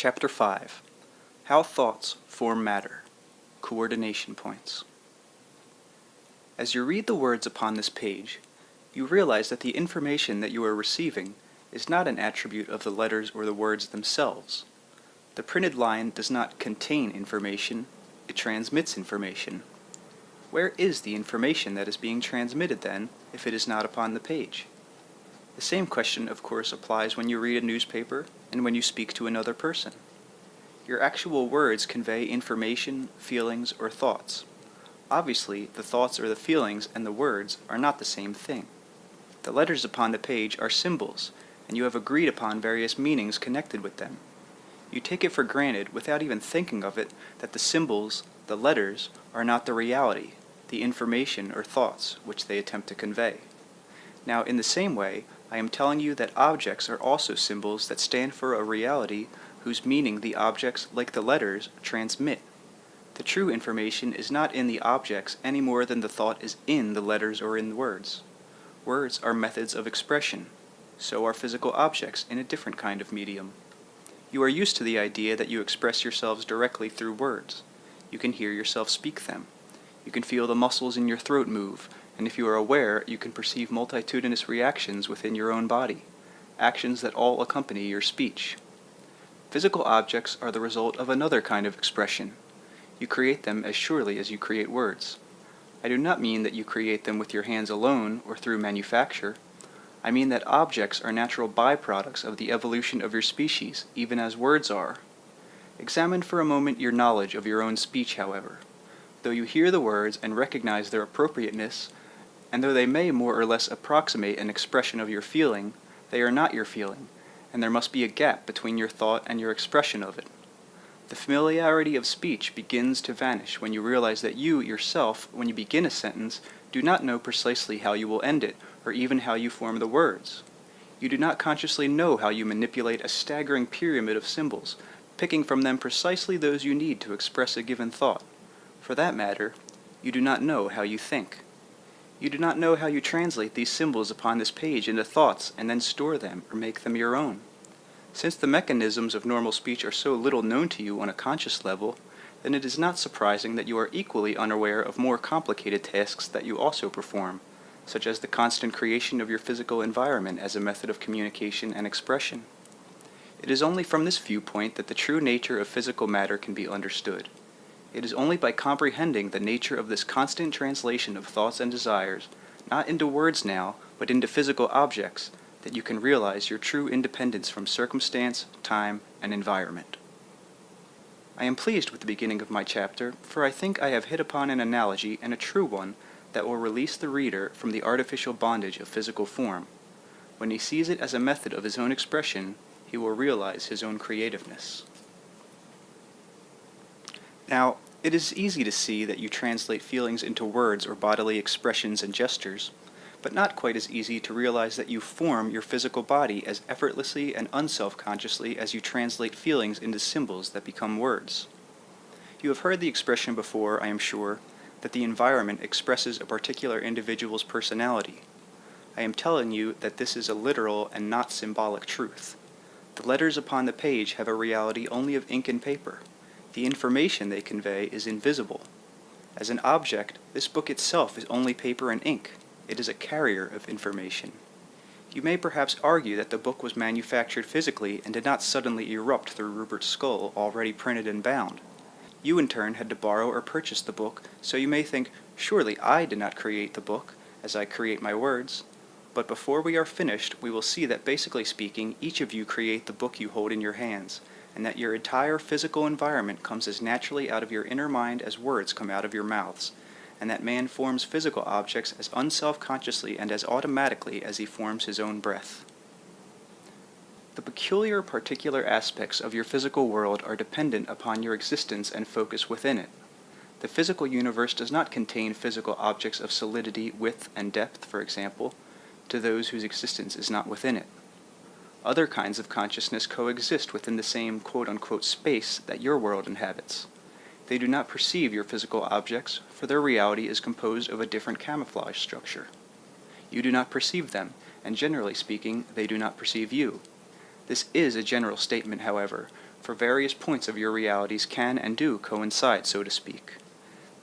Chapter 5. How Thoughts Form Matter. Coordination Points. As you read the words upon this page, you realize that the information that you are receiving is not an attribute of the letters or the words themselves. The printed line does not contain information, it transmits information. Where is the information that is being transmitted then, if it is not upon the page? The same question, of course, applies when you read a newspaper and when you speak to another person. Your actual words convey information, feelings, or thoughts. Obviously, the thoughts or the feelings and the words are not the same thing. The letters upon the page are symbols, and you have agreed upon various meanings connected with them. You take it for granted, without even thinking of it, that the symbols, the letters, are not the reality, the information or thoughts which they attempt to convey. Now, in the same way, I am telling you that objects are also symbols that stand for a reality whose meaning the objects, like the letters, transmit. The true information is not in the objects any more than the thought is in the letters or in the words. Words are methods of expression. So are physical objects in a different kind of medium. You are used to the idea that you express yourselves directly through words. You can hear yourself speak them. You can feel the muscles in your throat move, and if you are aware, you can perceive multitudinous reactions within your own body, actions that all accompany your speech. Physical objects are the result of another kind of expression. You create them as surely as you create words. I do not mean that you create them with your hands alone or through manufacture. I mean that objects are natural byproducts of the evolution of your species, even as words are. Examine for a moment your knowledge of your own speech, however. Though you hear the words and recognize their appropriateness, and though they may more or less approximate an expression of your feeling, they are not your feeling, and there must be a gap between your thought and your expression of it. The familiarity of speech begins to vanish when you realize that you, yourself, when you begin a sentence, do not know precisely how you will end it, or even how you form the words. You do not consciously know how you manipulate a staggering pyramid of symbols, picking from them precisely those you need to express a given thought. For that matter, you do not know how you think. You do not know how you translate these symbols upon this page into thoughts and then store them or make them your own. Since the mechanisms of normal speech are so little known to you on a conscious level, then it is not surprising that you are equally unaware of more complicated tasks that you also perform, such as the constant creation of your physical environment as a method of communication and expression. It is only from this viewpoint that the true nature of physical matter can be understood. It is only by comprehending the nature of this constant translation of thoughts and desires, not into words now, but into physical objects, that you can realize your true independence from circumstance, time, and environment. I am pleased with the beginning of my chapter, for I think I have hit upon an analogy, and a true one, that will release the reader from the artificial bondage of physical form. When he sees it as a method of his own expression, he will realize his own creativeness. Now, it is easy to see that you translate feelings into words or bodily expressions and gestures, but not quite as easy to realize that you form your physical body as effortlessly and unself-consciously as you translate feelings into symbols that become words. You have heard the expression before, I am sure, that the environment expresses a particular individual's personality. I am telling you that this is a literal and not symbolic truth. The letters upon the page have a reality only of ink and paper. The information they convey is invisible. As an object, this book itself is only paper and ink. It is a carrier of information. You may perhaps argue that the book was manufactured physically and did not suddenly erupt through Rupert's skull, already printed and bound. You in turn had to borrow or purchase the book, so you may think, surely I did not create the book, as I create my words. But before we are finished, we will see that basically speaking, each of you create the book you hold in your hands, and that your entire physical environment comes as naturally out of your inner mind as words come out of your mouths, and that man forms physical objects as unself-consciously and as automatically as he forms his own breath. The peculiar particular aspects of your physical world are dependent upon your existence and focus within it. The physical universe does not contain physical objects of solidity, width, and depth, for example, to those whose existence is not within it. Other kinds of consciousness coexist within the same quote-unquote space that your world inhabits. They do not perceive your physical objects, for their reality is composed of a different camouflage structure. You do not perceive them, and generally speaking, they do not perceive you. This is a general statement, however, for various points of your realities can and do coincide, so to speak.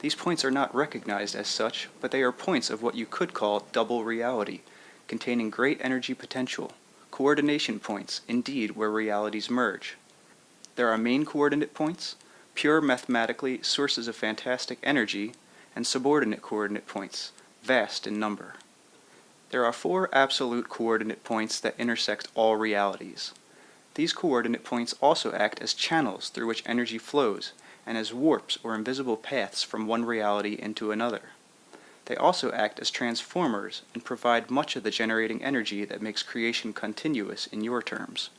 These points are not recognized as such, but they are points of what you could call double reality, containing great energy potential, coordination points, indeed, where realities merge. There are main coordinate points, pure mathematically sources of fantastic energy, and subordinate coordinate points, vast in number. There are 4 absolute coordinate points that intersect all realities. These coordinate points also act as channels through which energy flows, and as warps or invisible paths from one reality into another. They also act as transformers and provide much of the generating energy that makes creation continuous in your terms.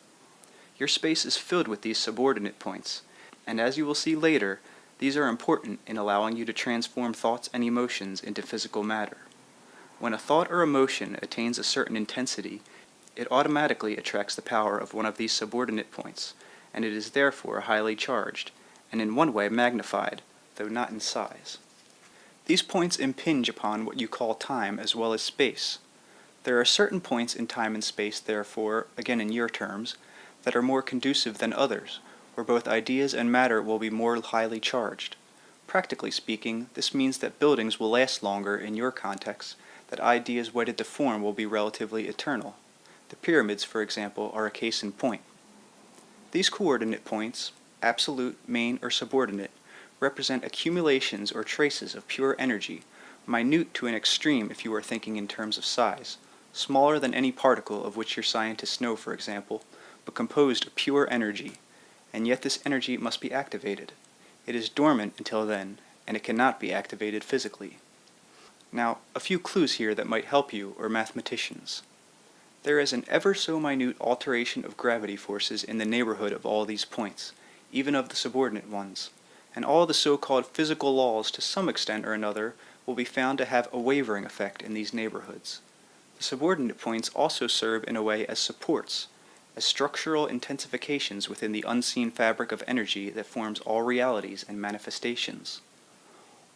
Your space is filled with these subordinate points, and as you will see later, these are important in allowing you to transform thoughts and emotions into physical matter. When a thought or emotion attains a certain intensity, it automatically attracts the power of one of these subordinate points, and it is therefore highly charged, and in one way magnified, though not in size. These points impinge upon what you call time as well as space. There are certain points in time and space, therefore, again in your terms, that are more conducive than others, where both ideas and matter will be more highly charged. Practically speaking, this means that buildings will last longer in your context, that ideas wedded to form will be relatively eternal. The pyramids, for example, are a case in point. These coordinate points, absolute, main, or subordinate, represent accumulations or traces of pure energy, minute to an extreme if you are thinking in terms of size, smaller than any particle of which your scientists know, for example, but composed of pure energy, and yet this energy must be activated. It is dormant until then, and it cannot be activated physically. Now, a few clues here that might help you, or mathematicians. There is an ever so minute alteration of gravity forces in the neighborhood of all these points, even of the subordinate ones, and all the so-called physical laws to some extent or another will be found to have a wavering effect in these neighborhoods. The subordinate points also serve in a way as supports, as structural intensifications within the unseen fabric of energy that forms all realities and manifestations.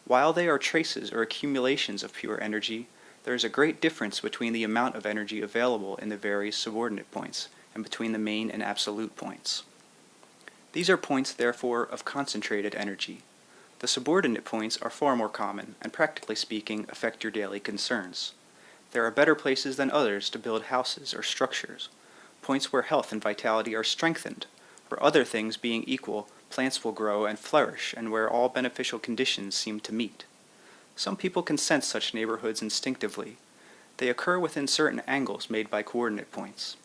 While they are traces or accumulations of pure energy, there is a great difference between the amount of energy available in the various subordinate points and between the main and absolute points. These are points, therefore, of concentrated energy. The subordinate points are far more common and, practically speaking, affect your daily concerns. There are better places than others to build houses or structures, points where health and vitality are strengthened, where other things being equal, plants will grow and flourish, and where all beneficial conditions seem to meet. Some people can sense such neighborhoods instinctively. They occur within certain angles made by coordinate points.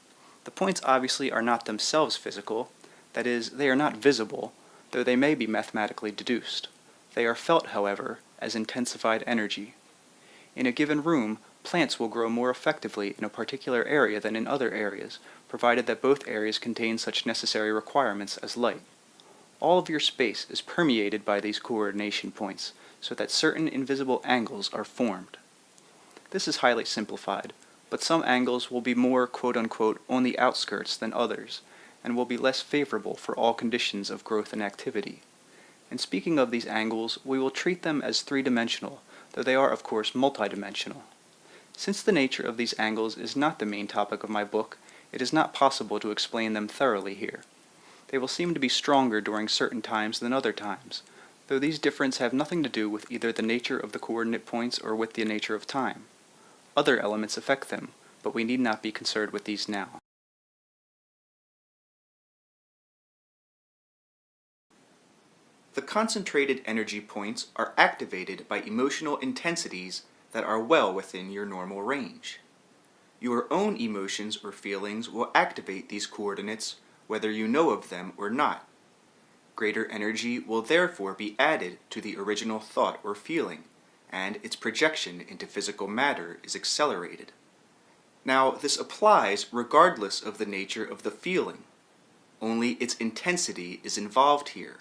The points obviously are not themselves physical, that is, they are not visible, though they may be mathematically deduced. They are felt, however, as intensified energy. In a given room, plants will grow more effectively in a particular area than in other areas, provided that both areas contain such necessary requirements as light. All of your space is permeated by these coordination points, so that certain invisible angles are formed. This is highly simplified, but some angles will be more quote-unquote on the outskirts than others, and will be less favorable for all conditions of growth and activity. And speaking of these angles, we will treat them as three-dimensional, though they are of course multidimensional. Since the nature of these angles is not the main topic of my book, it is not possible to explain them thoroughly here. They will seem to be stronger during certain times than other times, though these differences have nothing to do with either the nature of the coordinate points or with the nature of time. Other elements affect them, but we need not be concerned with these now. The concentrated energy points are activated by emotional intensities that are well within your normal range. Your own emotions or feelings will activate these coordinates whether you know of them or not. Greater energy will therefore be added to the original thought or feeling, and its projection into physical matter is accelerated. Now, this applies regardless of the nature of the feeling. Only its intensity is involved here.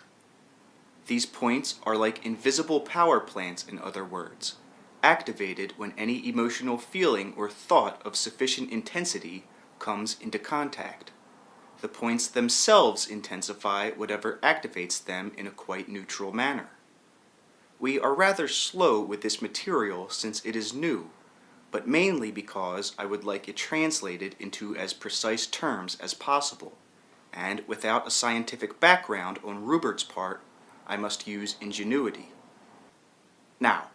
These points are like invisible power plants, in other words, activated when any emotional feeling or thought of sufficient intensity comes into contact. The points themselves intensify whatever activates them in a quite neutral manner. We are rather slow with this material since it is new, but mainly because I would like it translated into as precise terms as possible, and without a scientific background on Rupert's part, I must use ingenuity. Now,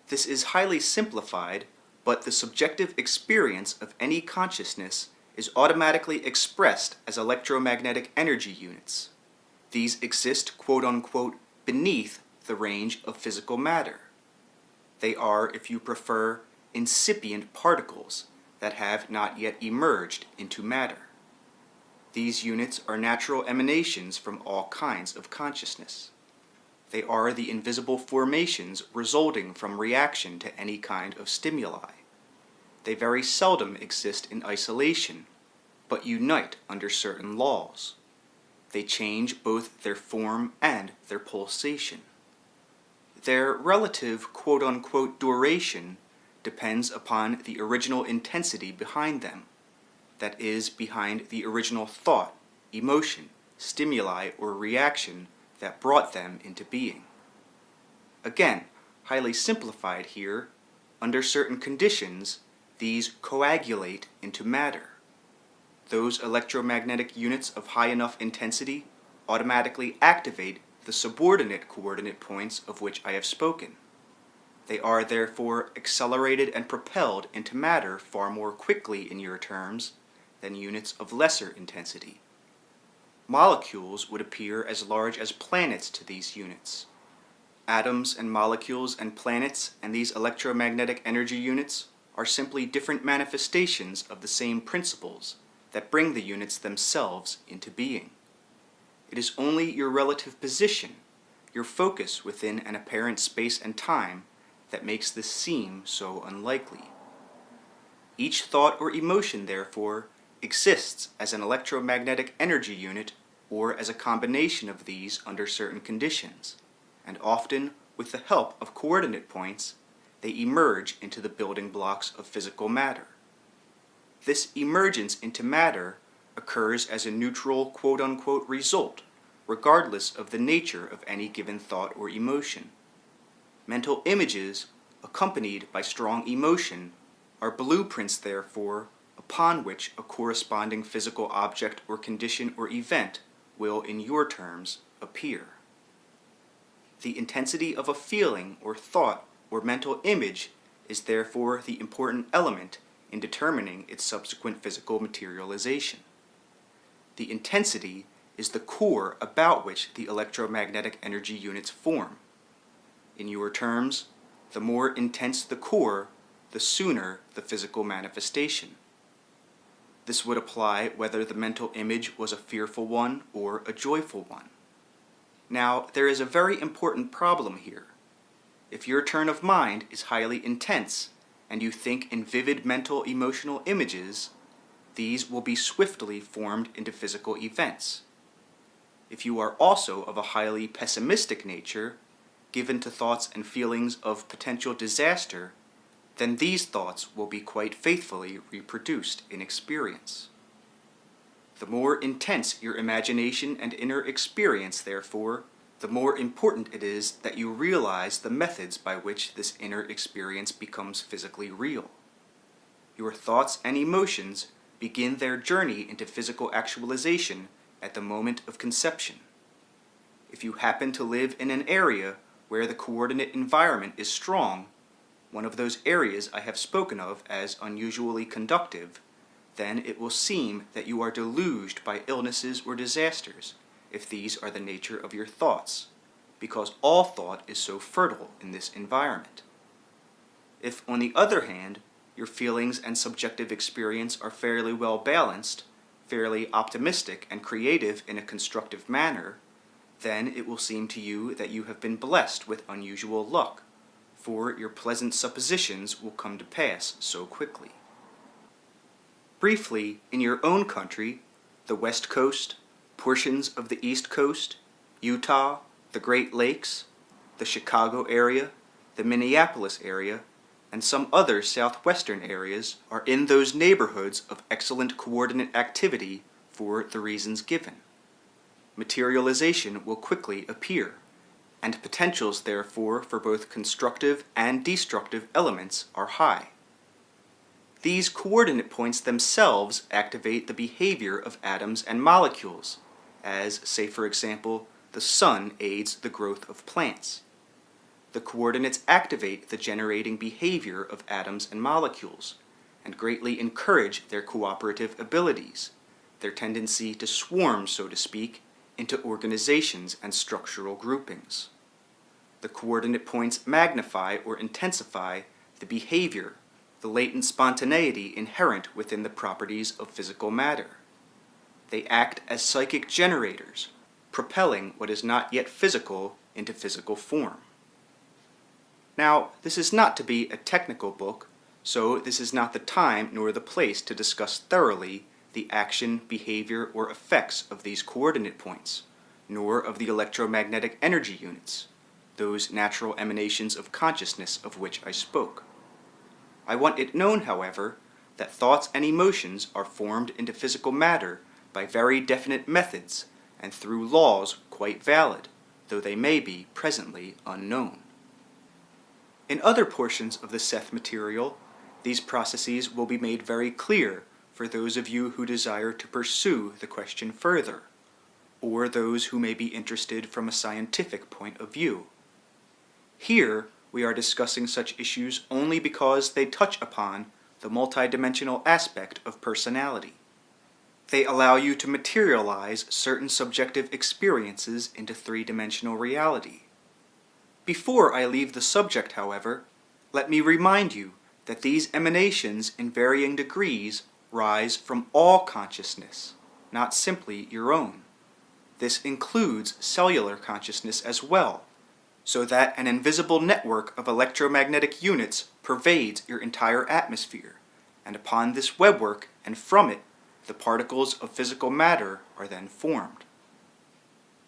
this is highly simplified, but the subjective experience of any consciousness is automatically expressed as electromagnetic energy units. These exist, quote-unquote, beneath the range of physical matter. They are, if you prefer, incipient particles that have not yet emerged into matter. These units are natural emanations from all kinds of consciousness. They are the invisible formations resulting from reaction to any kind of stimuli. They very seldom exist in isolation, but unite under certain laws. They change both their form and their pulsation. Their relative quote-unquote duration depends upon the original intensity behind them, that is, behind the original thought, emotion, stimuli, or reaction that brought them into being. Again, highly simplified here, under certain conditions, these coagulate into matter. Those electromagnetic units of high enough intensity automatically activate the subordinate coordinate points of which I have spoken. They are therefore accelerated and propelled into matter far more quickly in your terms than units of lesser intensity. Molecules would appear as large as planets to these units. Atoms and molecules and planets and these electromagnetic energy units are simply different manifestations of the same principles that bring the units themselves into being. It is only your relative position, your focus within an apparent space and time, that makes this seem so unlikely. Each thought or emotion, therefore, exists as an electromagnetic energy unit or as a combination of these under certain conditions, and often, with the help of coordinate points, they emerge into the building blocks of physical matter. This emergence into matter occurs as a neutral quote-unquote result, regardless of the nature of any given thought or emotion. Mental images, accompanied by strong emotion, are blueprints, therefore, upon which a corresponding physical object or condition or event will, in your terms, appear. The intensity of a feeling or thought or mental image is therefore the important element in determining its subsequent physical materialization. The intensity is the core about which the electromagnetic energy units form. In your terms, the more intense the core, the sooner the physical manifestation. This would apply whether the mental image was a fearful one or a joyful one. Now, there is a very important problem here. If your turn of mind is highly intense, and you think in vivid mental emotional images, these will be swiftly formed into physical events. If you are also of a highly pessimistic nature, given to thoughts and feelings of potential disaster, then these thoughts will be quite faithfully reproduced in experience. The more intense your imagination and inner experience, therefore, the more important it is that you realize the methods by which this inner experience becomes physically real. Your thoughts and emotions begin their journey into physical actualization at the moment of conception. If you happen to live in an area where the coordinate environment is strong, one of those areas I have spoken of as unusually conductive, then it will seem that you are deluged by illnesses or disasters, if these are the nature of your thoughts, because all thought is so fertile in this environment. If, on the other hand, your feelings and subjective experience are fairly well balanced, fairly optimistic and creative in a constructive manner, then it will seem to you that you have been blessed with unusual luck, for your pleasant suppositions will come to pass so quickly. Briefly, in your own country, the West Coast, portions of the East Coast, Utah, the Great Lakes, the Chicago area, the Minneapolis area, and some other southwestern areas are in those neighborhoods of excellent coordinate activity for the reasons given. Materialization will quickly appear, and potentials therefore for both constructive and destructive elements are high. These coordinate points themselves activate the behavior of atoms and molecules, as, say for example, the sun aids the growth of plants. The coordinates activate the generating behavior of atoms and molecules, and greatly encourage their cooperative abilities, their tendency to swarm, so to speak, into organizations and structural groupings. The coordinate points magnify or intensify the behavior, the latent spontaneity inherent within the properties of physical matter. They act as psychic generators, propelling what is not yet physical into physical form. Now, this is not to be a technical book, so this is not the time nor the place to discuss thoroughly the action, behavior, or effects of these coordinate points, nor of the electromagnetic energy units, those natural emanations of consciousness of which I spoke. I want it known, however, that thoughts and emotions are formed into physical matter by very definite methods and through laws quite valid, though they may be presently unknown. In other portions of the Seth material, these processes will be made very clear for those of you who desire to pursue the question further, or those who may be interested from a scientific point of view. Here, we are discussing such issues only because they touch upon the multidimensional aspect of personality. They allow you to materialize certain subjective experiences into three-dimensional reality. Before I leave the subject, however, let me remind you that these emanations in varying degrees rise from all consciousness, not simply your own. This includes cellular consciousness as well, so that an invisible network of electromagnetic units pervades your entire atmosphere, and upon this webwork and from it, the particles of physical matter are then formed.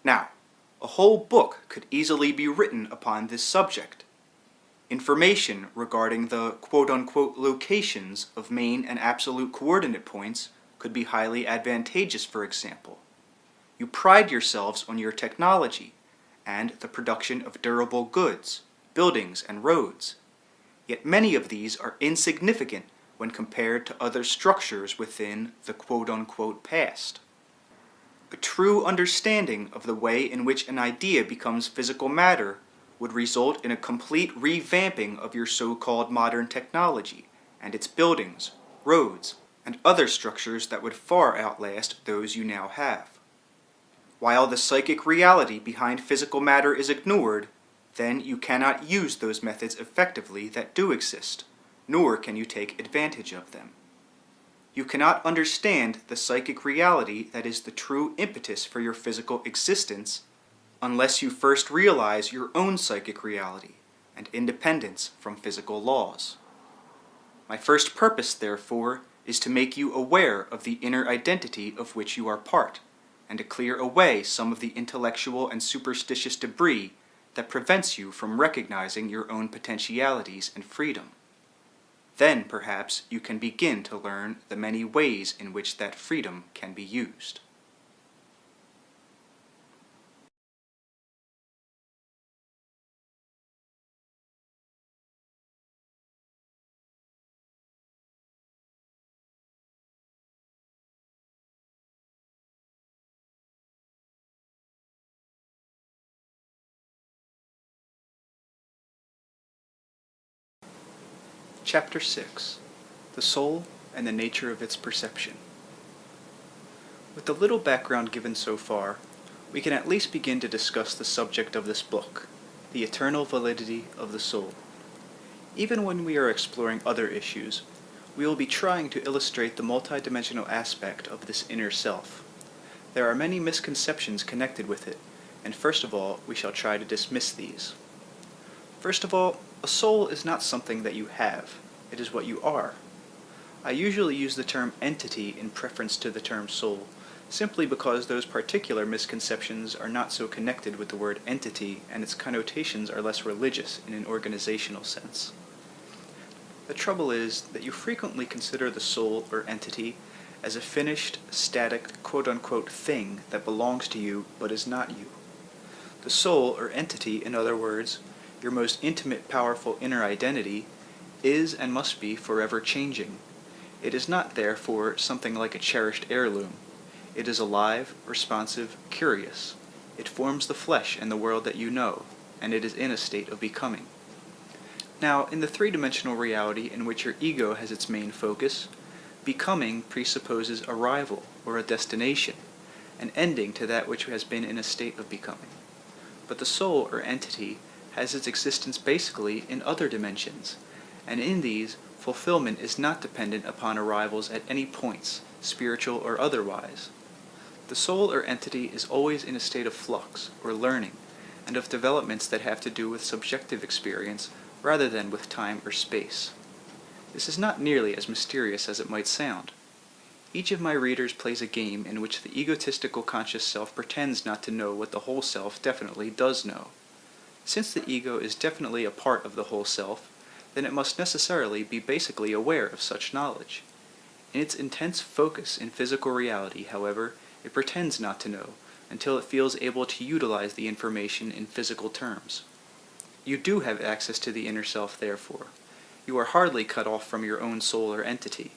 Now, a whole book could easily be written upon this subject. Information regarding the quote-unquote locations of main and absolute coordinate points could be highly advantageous, for example. You pride yourselves on your technology and the production of durable goods, buildings, and roads. Yet many of these are insignificant when compared to other structures within the quote-unquote past. A true understanding of the way in which an idea becomes physical matter would result in a complete revamping of your so-called modern technology and its buildings, roads, and other structures that would far outlast those you now have. While the psychic reality behind physical matter is ignored, then you cannot use those methods effectively that do exist, nor can you take advantage of them. You cannot understand the psychic reality that is the true impetus for your physical existence unless you first realize your own psychic reality and independence from physical laws. My first purpose, therefore, is to make you aware of the inner identity of which you are part, and to clear away some of the intellectual and superstitious debris that prevents you from recognizing your own potentialities and freedom. Then, perhaps, you can begin to learn the many ways in which that freedom can be used. Chapter 6. The Soul and the Nature of its Perception. With the little background given so far, we can at least begin to discuss the subject of this book, the eternal validity of the soul. Even when we are exploring other issues, we will be trying to illustrate the multidimensional aspect of this inner self. There are many misconceptions connected with it, and first of all, we shall try to dismiss these. First of all, a soul is not something that you have, it is what you are. I usually use the term entity in preference to the term soul, simply because those particular misconceptions are not so connected with the word entity and its connotations are less religious in an organizational sense. The trouble is that you frequently consider the soul or entity as a finished, static, quote-unquote thing that belongs to you but is not you. The soul or entity, in other words, your most intimate, powerful inner identity, is and must be forever changing, It is not, therefore, something like a cherished heirloom. It is alive, responsive, curious. It forms the flesh and the world that you know, and it is in a state of becoming. Now, in the three-dimensional reality in which your ego has its main focus, becoming presupposes arrival or a destination, an ending to that which has been in a state of becoming. But the soul or entity has its existence basically in other dimensions, and in these, fulfillment is not dependent upon arrivals at any points, spiritual or otherwise. The soul or entity is always in a state of flux, or learning, and of developments that have to do with subjective experience rather than with time or space. This is not nearly as mysterious as it might sound. Each of my readers plays a game in which the egotistical conscious self pretends not to know what the whole self definitely does know. Since the ego is definitely a part of the whole self, then it must necessarily be basically aware of such knowledge. In its intense focus in physical reality, however, it pretends not to know, until it feels able to utilize the information in physical terms. You do have access to the inner self, therefore. You are hardly cut off from your own soul or entity.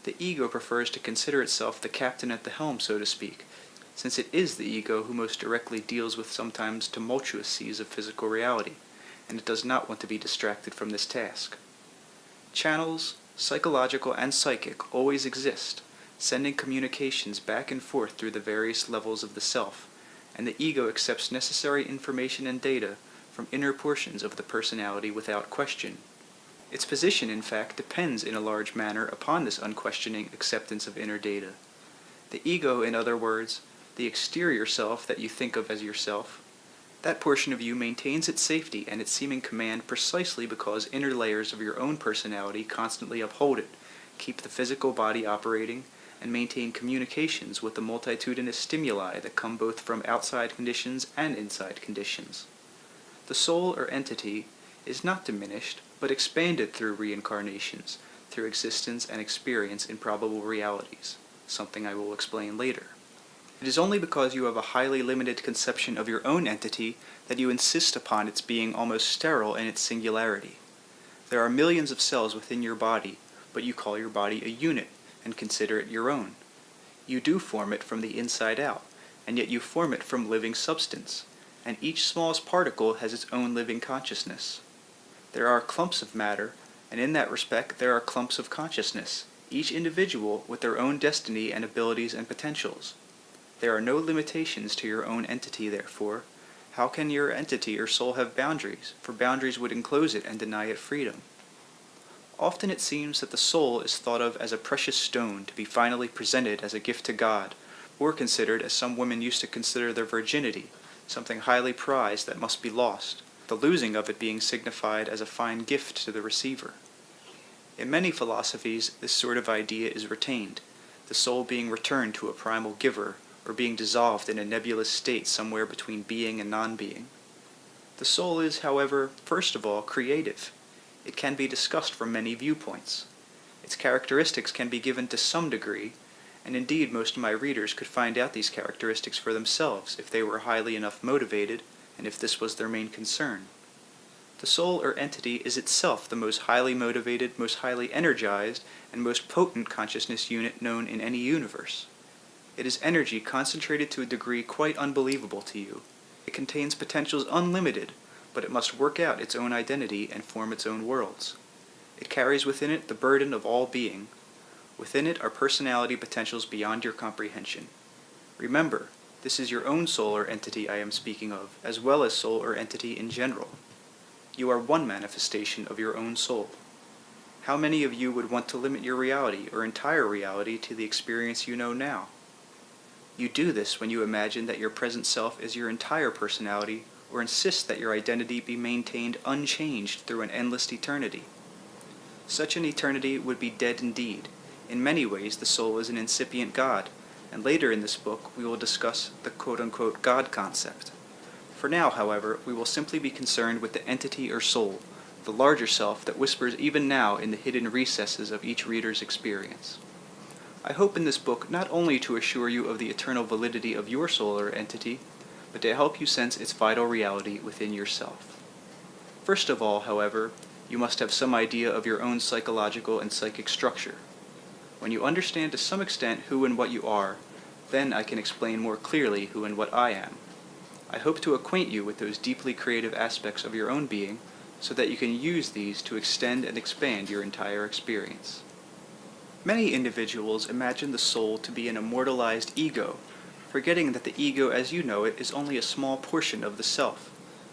The ego prefers to consider itself the captain at the helm, so to speak, since it is the ego who most directly deals with sometimes tumultuous seas of physical reality, and it does not want to be distracted from this task. Channels, psychological and psychic, always exist, sending communications back and forth through the various levels of the self, and the ego accepts necessary information and data from inner portions of the personality without question. Its position, in fact, depends in a large manner upon this unquestioning acceptance of inner data. The ego, in other words, the exterior self that you think of as yourself, that portion of you maintains its safety and its seeming command precisely because inner layers of your own personality constantly uphold it, keep the physical body operating, and maintain communications with the multitudinous stimuli that come both from outside conditions and inside conditions. The soul or entity is not diminished, but expanded through reincarnations, through existence and experience in probable realities, something I will explain later. It is only because you have a highly limited conception of your own entity that you insist upon its being almost sterile in its singularity. There are millions of cells within your body, but you call your body a unit and consider it your own. You do form it from the inside out, and yet you form it from living substance, and each smallest particle has its own living consciousness. There are clumps of matter, and in that respect there are clumps of consciousness, each individual with their own destiny and abilities and potentials. There are no limitations to your own entity, therefore. How can your entity or soul have boundaries? For boundaries would enclose it and deny it freedom. Often it seems that the soul is thought of as a precious stone to be finally presented as a gift to God, or considered as some women used to consider their virginity, something highly prized that must be lost, the losing of it being signified as a fine gift to the receiver. In many philosophies, this sort of idea is retained, the soul being returned to a primal giver, or being dissolved in a nebulous state somewhere between being and non-being. The soul is, however, first of all, creative. It can be discussed from many viewpoints. Its characteristics can be given to some degree, and indeed most of my readers could find out these characteristics for themselves if they were highly enough motivated, and if this was their main concern. The soul or entity is itself the most highly motivated, most highly energized, and most potent consciousness unit known in any universe. It is energy concentrated to a degree quite unbelievable to you. It contains potentials unlimited, but it must work out its own identity and form its own worlds. It carries within it the burden of all being. Within it are personality potentials beyond your comprehension. Remember, this is your own soul or entity I am speaking of, as well as soul or entity in general. You are one manifestation of your own soul. How many of you would want to limit your reality or entire reality to the experience you know now? You do this when you imagine that your present self is your entire personality, or insist that your identity be maintained unchanged through an endless eternity. Such an eternity would be dead indeed. In many ways, the soul is an incipient God, and later in this book we will discuss the quote-unquote God concept. For now, however, we will simply be concerned with the entity or soul, the larger self that whispers even now in the hidden recesses of each reader's experience. I hope in this book not only to assure you of the eternal validity of your soul or entity, but to help you sense its vital reality within yourself. First of all, however, you must have some idea of your own psychological and psychic structure. When you understand to some extent who and what you are, then I can explain more clearly who and what I am. I hope to acquaint you with those deeply creative aspects of your own being, so that you can use these to extend and expand your entire experience. Many individuals imagine the soul to be an immortalized ego, forgetting that the ego as you know it is only a small portion of the self,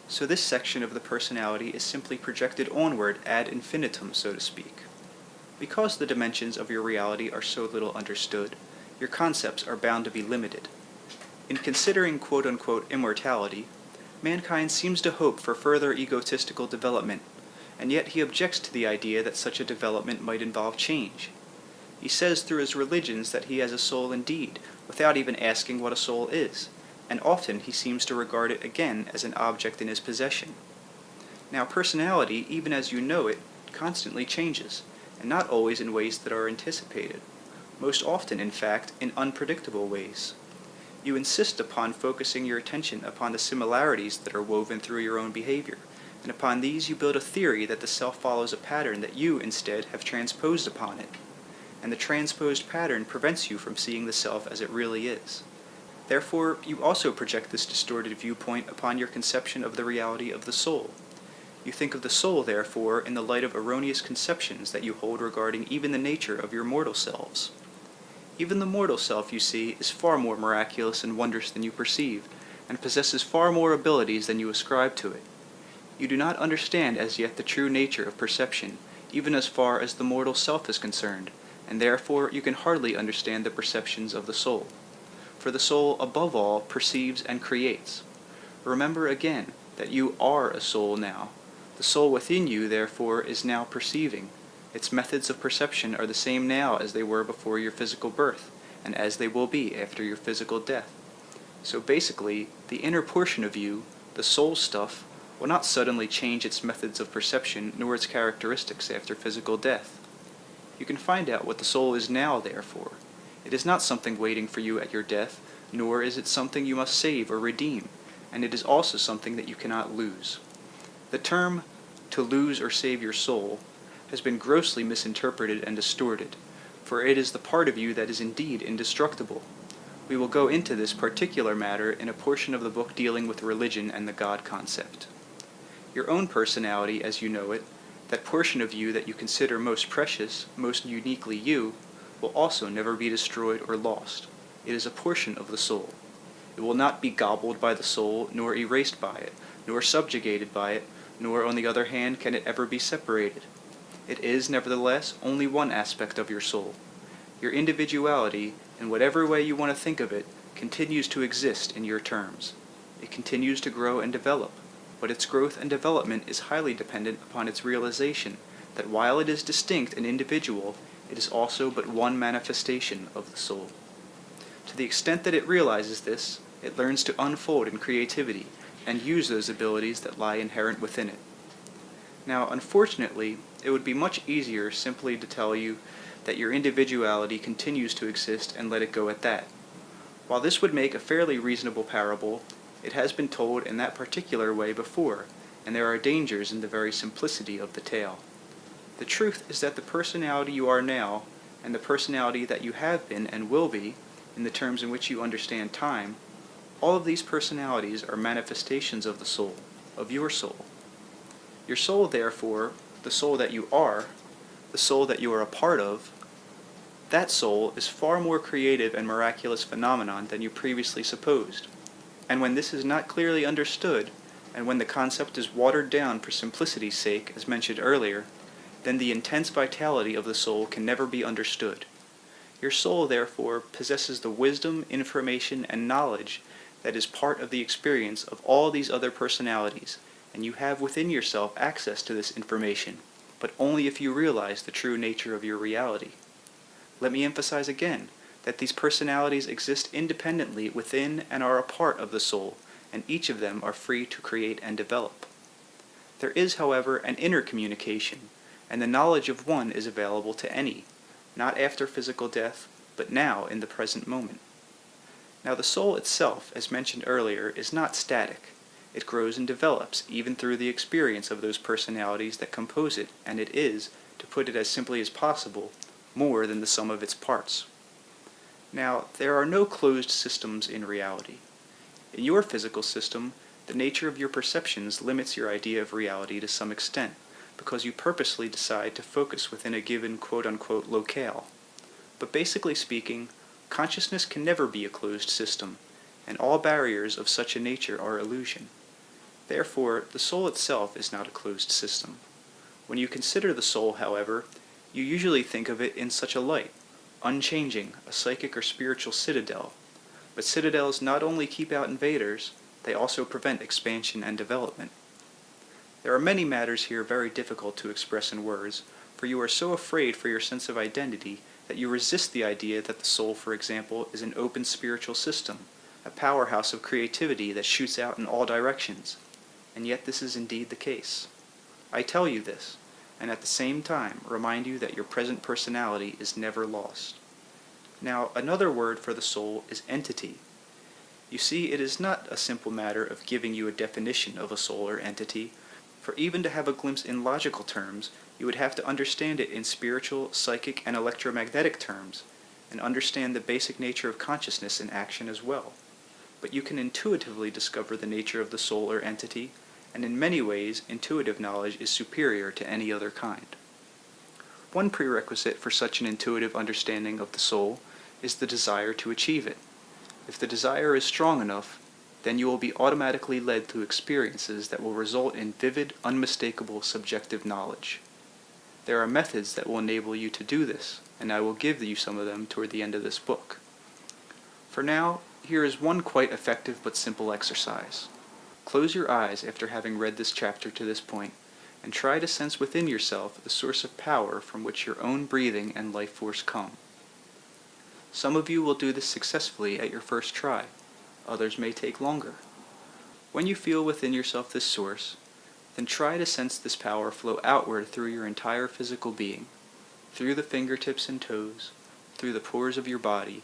so this section of the personality is simply projected onward ad infinitum, so to speak. Because the dimensions of your reality are so little understood, your concepts are bound to be limited. In considering quote-unquote immortality, mankind seems to hope for further egotistical development, and yet he objects to the idea that such a development might involve change. He says through his religions that he has a soul indeed, without even asking what a soul is, and often he seems to regard it again as an object in his possession. Now personality, even as you know it, constantly changes, and not always in ways that are anticipated. Most often, in fact, in unpredictable ways. You insist upon focusing your attention upon the similarities that are woven through your own behavior, and upon these you build a theory that the self follows a pattern that you, instead, have transposed upon it. And the transposed pattern prevents you from seeing the self as it really is. Therefore, you also project this distorted viewpoint upon your conception of the reality of the soul. You think of the soul, therefore, in the light of erroneous conceptions that you hold regarding even the nature of your mortal selves. Even the mortal self, you see, is far more miraculous and wondrous than you perceive, and possesses far more abilities than you ascribe to it. You do not understand as yet the true nature of perception, even as far as the mortal self is concerned, and therefore you can hardly understand the perceptions of the soul. For the soul, above all, perceives and creates. Remember again that you are a soul now. The soul within you, therefore, is now perceiving. Its methods of perception are the same now as they were before your physical birth, and as they will be after your physical death. So basically, the inner portion of you, the soul stuff, will not suddenly change its methods of perception nor its characteristics after physical death. You can find out what the soul is now, therefore. It is not something waiting for you at your death, nor is it something you must save or redeem, and it is also something that you cannot lose. The term, to lose or save your soul, has been grossly misinterpreted and distorted, for it is the part of you that is indeed indestructible. We will go into this particular matter in a portion of the book dealing with religion and the God concept. Your own personality, as you know it, that portion of you that you consider most precious, most uniquely you, will also never be destroyed or lost. It is a portion of the soul. It will not be gobbled by the soul, nor erased by it, nor subjugated by it, nor on the other hand can it ever be separated. It is, nevertheless, only one aspect of your soul. Your individuality, in whatever way you want to think of it, continues to exist in your terms. It continues to grow and develop, but its growth and development is highly dependent upon its realization that while it is distinct and individual, it is also but one manifestation of the soul. To the extent that it realizes this, it learns to unfold in creativity and use those abilities that lie inherent within it. Now, unfortunately, it would be much easier simply to tell you that your individuality continues to exist and let it go at that. While this would make a fairly reasonable parable, it has been told in that particular way before, and there are dangers in the very simplicity of the tale. The truth is that the personality you are now, and the personality that you have been and will be, in the terms in which you understand time, all of these personalities are manifestations of the soul, of your soul. Your soul, therefore, the soul that you are, the soul that you are a part of, that soul is far more creative and miraculous phenomenon than you previously supposed. And when this is not clearly understood, and when the concept is watered down for simplicity's sake, as mentioned earlier, then the intense vitality of the soul can never be understood. Your soul, therefore, possesses the wisdom, information, and knowledge that is part of the experience of all these other personalities, and you have within yourself access to this information, but only if you realize the true nature of your reality. Let me emphasize again that these personalities exist independently within and are a part of the soul, and each of them are free to create and develop. There is, however, an inner communication, and the knowledge of one is available to any, not after physical death, but now in the present moment. Now the soul itself, as mentioned earlier, is not static. It grows and develops, even through the experience of those personalities that compose it, and it is, to put it as simply as possible, more than the sum of its parts. Now, there are no closed systems in reality. In your physical system, the nature of your perceptions limits your idea of reality to some extent, because you purposely decide to focus within a given quote-unquote locale. But basically speaking, consciousness can never be a closed system, and all barriers of such a nature are illusion. Therefore, the soul itself is not a closed system. When you consider the soul, however, you usually think of it in such a light, unchanging, a psychic or spiritual citadel. But citadels not only keep out invaders, they also prevent expansion and development. There are many matters here very difficult to express in words, for you are so afraid for your sense of identity that you resist the idea that the soul, for example, is an open spiritual system, a powerhouse of creativity that shoots out in all directions. And yet this is indeed the case. I tell you this, and at the same time remind you that your present personality is never lost. Now, another word for the soul is entity. You see, it is not a simple matter of giving you a definition of a soul or entity, for even to have a glimpse in logical terms, you would have to understand it in spiritual, psychic, and electromagnetic terms, and understand the basic nature of consciousness in action as well. But you can intuitively discover the nature of the soul or entity, and in many ways, intuitive knowledge is superior to any other kind. One prerequisite for such an intuitive understanding of the soul is the desire to achieve it. If the desire is strong enough, then you will be automatically led through experiences that will result in vivid, unmistakable subjective knowledge. There are methods that will enable you to do this, and I will give you some of them toward the end of this book. For now, here is one quite effective but simple exercise. Close your eyes after having read this chapter to this point, and try to sense within yourself the source of power from which your own breathing and life force come. Some of you will do this successfully at your first try. Others may take longer. When you feel within yourself this source, then try to sense this power flow outward through your entire physical being, through the fingertips and toes, through the pores of your body,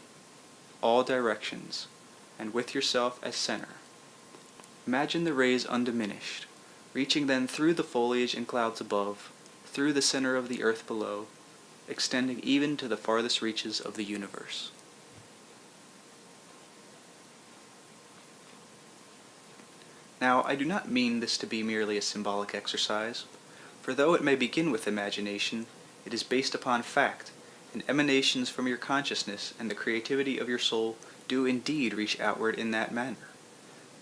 all directions, and with yourself as center. Imagine the rays undiminished, reaching then through the foliage and clouds above, through the center of the earth below, extending even to the farthest reaches of the universe. Now, I do not mean this to be merely a symbolic exercise, for though it may begin with imagination, it is based upon fact, and emanations from your consciousness and the creativity of your soul do indeed reach outward in that manner.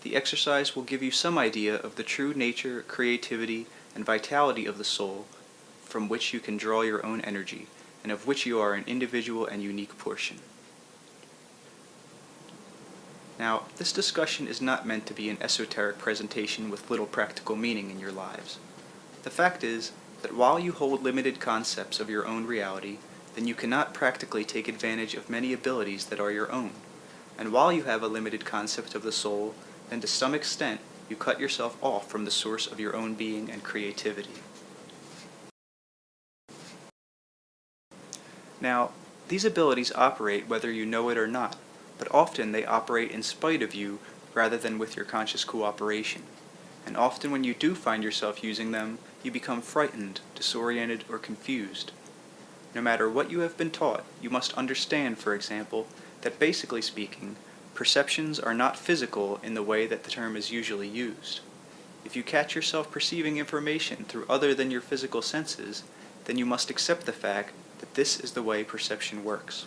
The exercise will give you some idea of the true nature, creativity, and vitality of the soul from which you can draw your own energy, and of which you are an individual and unique portion. Now, this discussion is not meant to be an esoteric presentation with little practical meaning in your lives. The fact is that while you hold limited concepts of your own reality, then you cannot practically take advantage of many abilities that are your own. And while you have a limited concept of the soul, then to some extent you cut yourself off from the source of your own being and creativity. Now, these abilities operate whether you know it or not, but often they operate in spite of you rather than with your conscious cooperation. And often when you do find yourself using them, you become frightened, disoriented, or confused. No matter what you have been taught, you must understand, for example, that basically speaking, perceptions are not physical in the way that the term is usually used. If you catch yourself perceiving information through other than your physical senses, then you must accept the fact that this is the way perception works.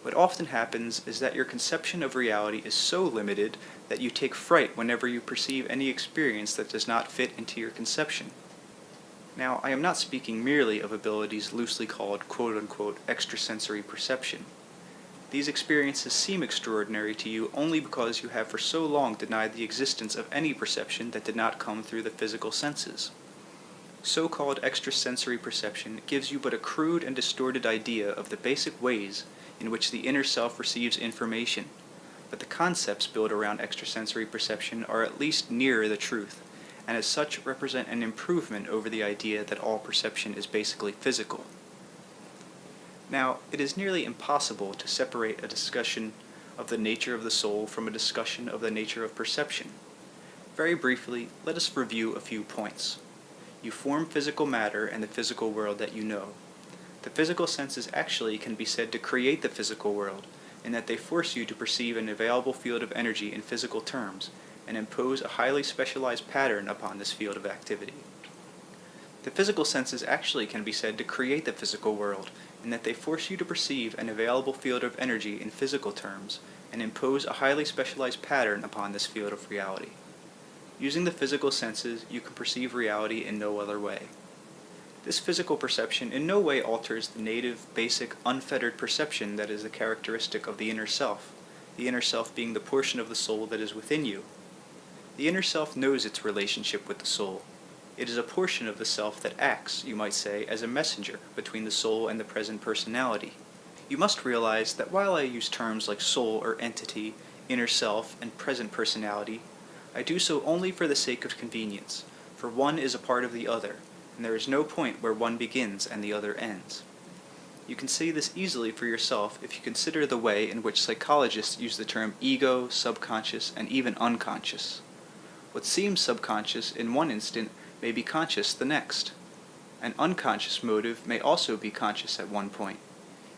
What often happens is that your conception of reality is so limited that you take fright whenever you perceive any experience that does not fit into your conception. Now, I am not speaking merely of abilities loosely called quote-unquote extrasensory perception. These experiences seem extraordinary to you only because you have for so long denied the existence of any perception that did not come through the physical senses. So-called extrasensory perception gives you but a crude and distorted idea of the basic ways in which the inner self receives information, but the concepts built around extrasensory perception are at least nearer the truth, and as such represent an improvement over the idea that all perception is basically physical. Now, it is nearly impossible to separate a discussion of the nature of the soul from a discussion of the nature of perception. Very briefly, let us review a few points. You form physical matter and the physical world that you know. The physical senses actually can be said to create the physical world, in that they force you to perceive an available field of energy in physical terms, and impose a highly specialized pattern upon this field of activity. The physical senses actually can be said to create the physical world, in that they force you to perceive an available field of energy in physical terms, and impose a highly specialized pattern upon this field of reality. Using the physical senses, you can perceive reality in no other way. This physical perception in no way alters the native, basic, unfettered perception that is the characteristic of the inner self being the portion of the soul that is within you. The inner self knows its relationship with the soul. It is a portion of the self that acts, you might say, as a messenger between the soul and the present personality. You must realize that while I use terms like soul or entity, inner self, and present personality, I do so only for the sake of convenience, for one is a part of the other, and there is no point where one begins and the other ends. You can see this easily for yourself if you consider the way in which psychologists use the term ego, subconscious, and even unconscious. What seems subconscious in one instant may be conscious the next. An unconscious motive may also be conscious at one point.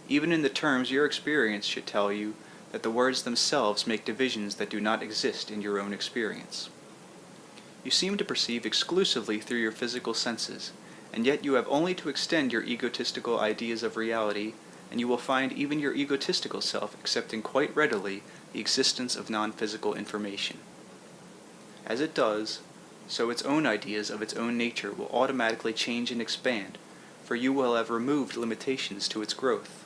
Even in the terms your experience should tell you that the words themselves make divisions that do not exist in your own experience. You seem to perceive exclusively through your physical senses, and yet you have only to extend your egotistical ideas of reality, and you will find even your egotistical self accepting quite readily the existence of non-physical information. As it does, so its own ideas of its own nature will automatically change and expand, for you will have removed limitations to its growth.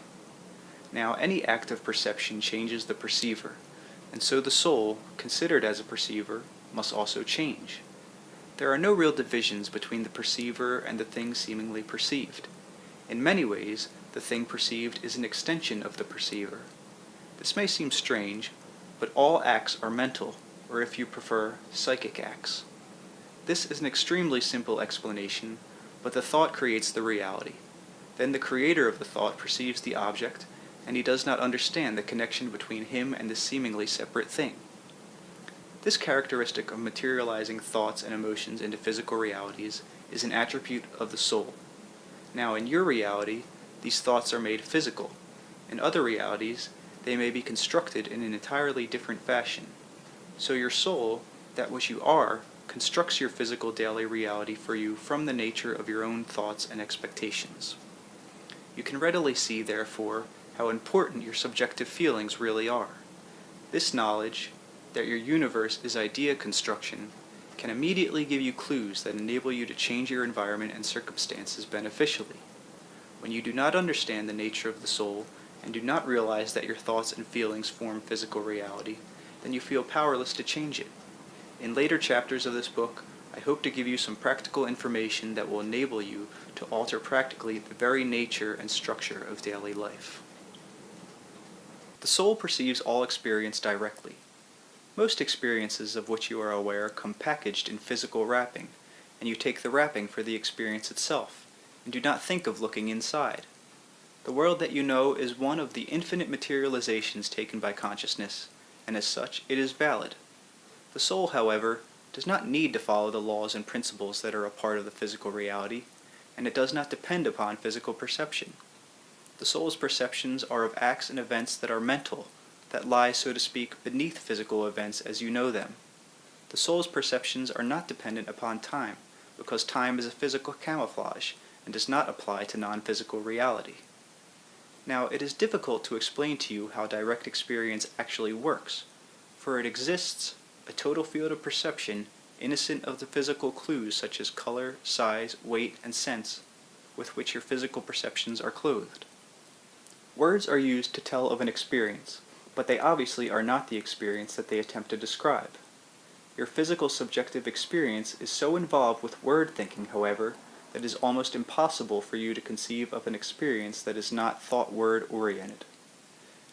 Now, any act of perception changes the perceiver, and so the soul, considered as a perceiver, must also change. There are no real divisions between the perceiver and the thing seemingly perceived. In many ways, the thing perceived is an extension of the perceiver. This may seem strange, but all acts are mental, or if you prefer, psychic acts. This is an extremely simple explanation, but the thought creates the reality. Then the creator of the thought perceives the object, and he does not understand the connection between him and the seemingly separate thing. This characteristic of materializing thoughts and emotions into physical realities is an attribute of the soul. Now, in your reality, these thoughts are made physical. In other realities, they may be constructed in an entirely different fashion. So your soul, that which you are, constructs your physical daily reality for you from the nature of your own thoughts and expectations. You can readily see, therefore, how important your subjective feelings really are. This knowledge, that your universe is idea construction, can immediately give you clues that enable you to change your environment and circumstances beneficially. When you do not understand the nature of the soul, and do not realize that your thoughts and feelings form physical reality, then you feel powerless to change it. In later chapters of this book, I hope to give you some practical information that will enable you to alter practically the very nature and structure of daily life. The soul perceives all experience directly. Most experiences of which you are aware come packaged in physical wrapping, and you take the wrapping for the experience itself, and do not think of looking inside. The world that you know is one of the infinite materializations taken by consciousness, and as such it is valid. The soul, however, does not need to follow the laws and principles that are a part of the physical reality, and it does not depend upon physical perception. The soul's perceptions are of acts and events that are mental, that lie, so to speak, beneath physical events as you know them. The soul's perceptions are not dependent upon time, because time is a physical camouflage, and does not apply to non-physical reality. Now, it is difficult to explain to you how direct experience actually works, for it exists, a total field of perception, innocent of the physical clues such as color, size, weight, and sense, with which your physical perceptions are clothed. Words are used to tell of an experience, but they obviously are not the experience that they attempt to describe. Your physical subjective experience is so involved with word thinking, however, that it is almost impossible for you to conceive of an experience that is not thought-word oriented.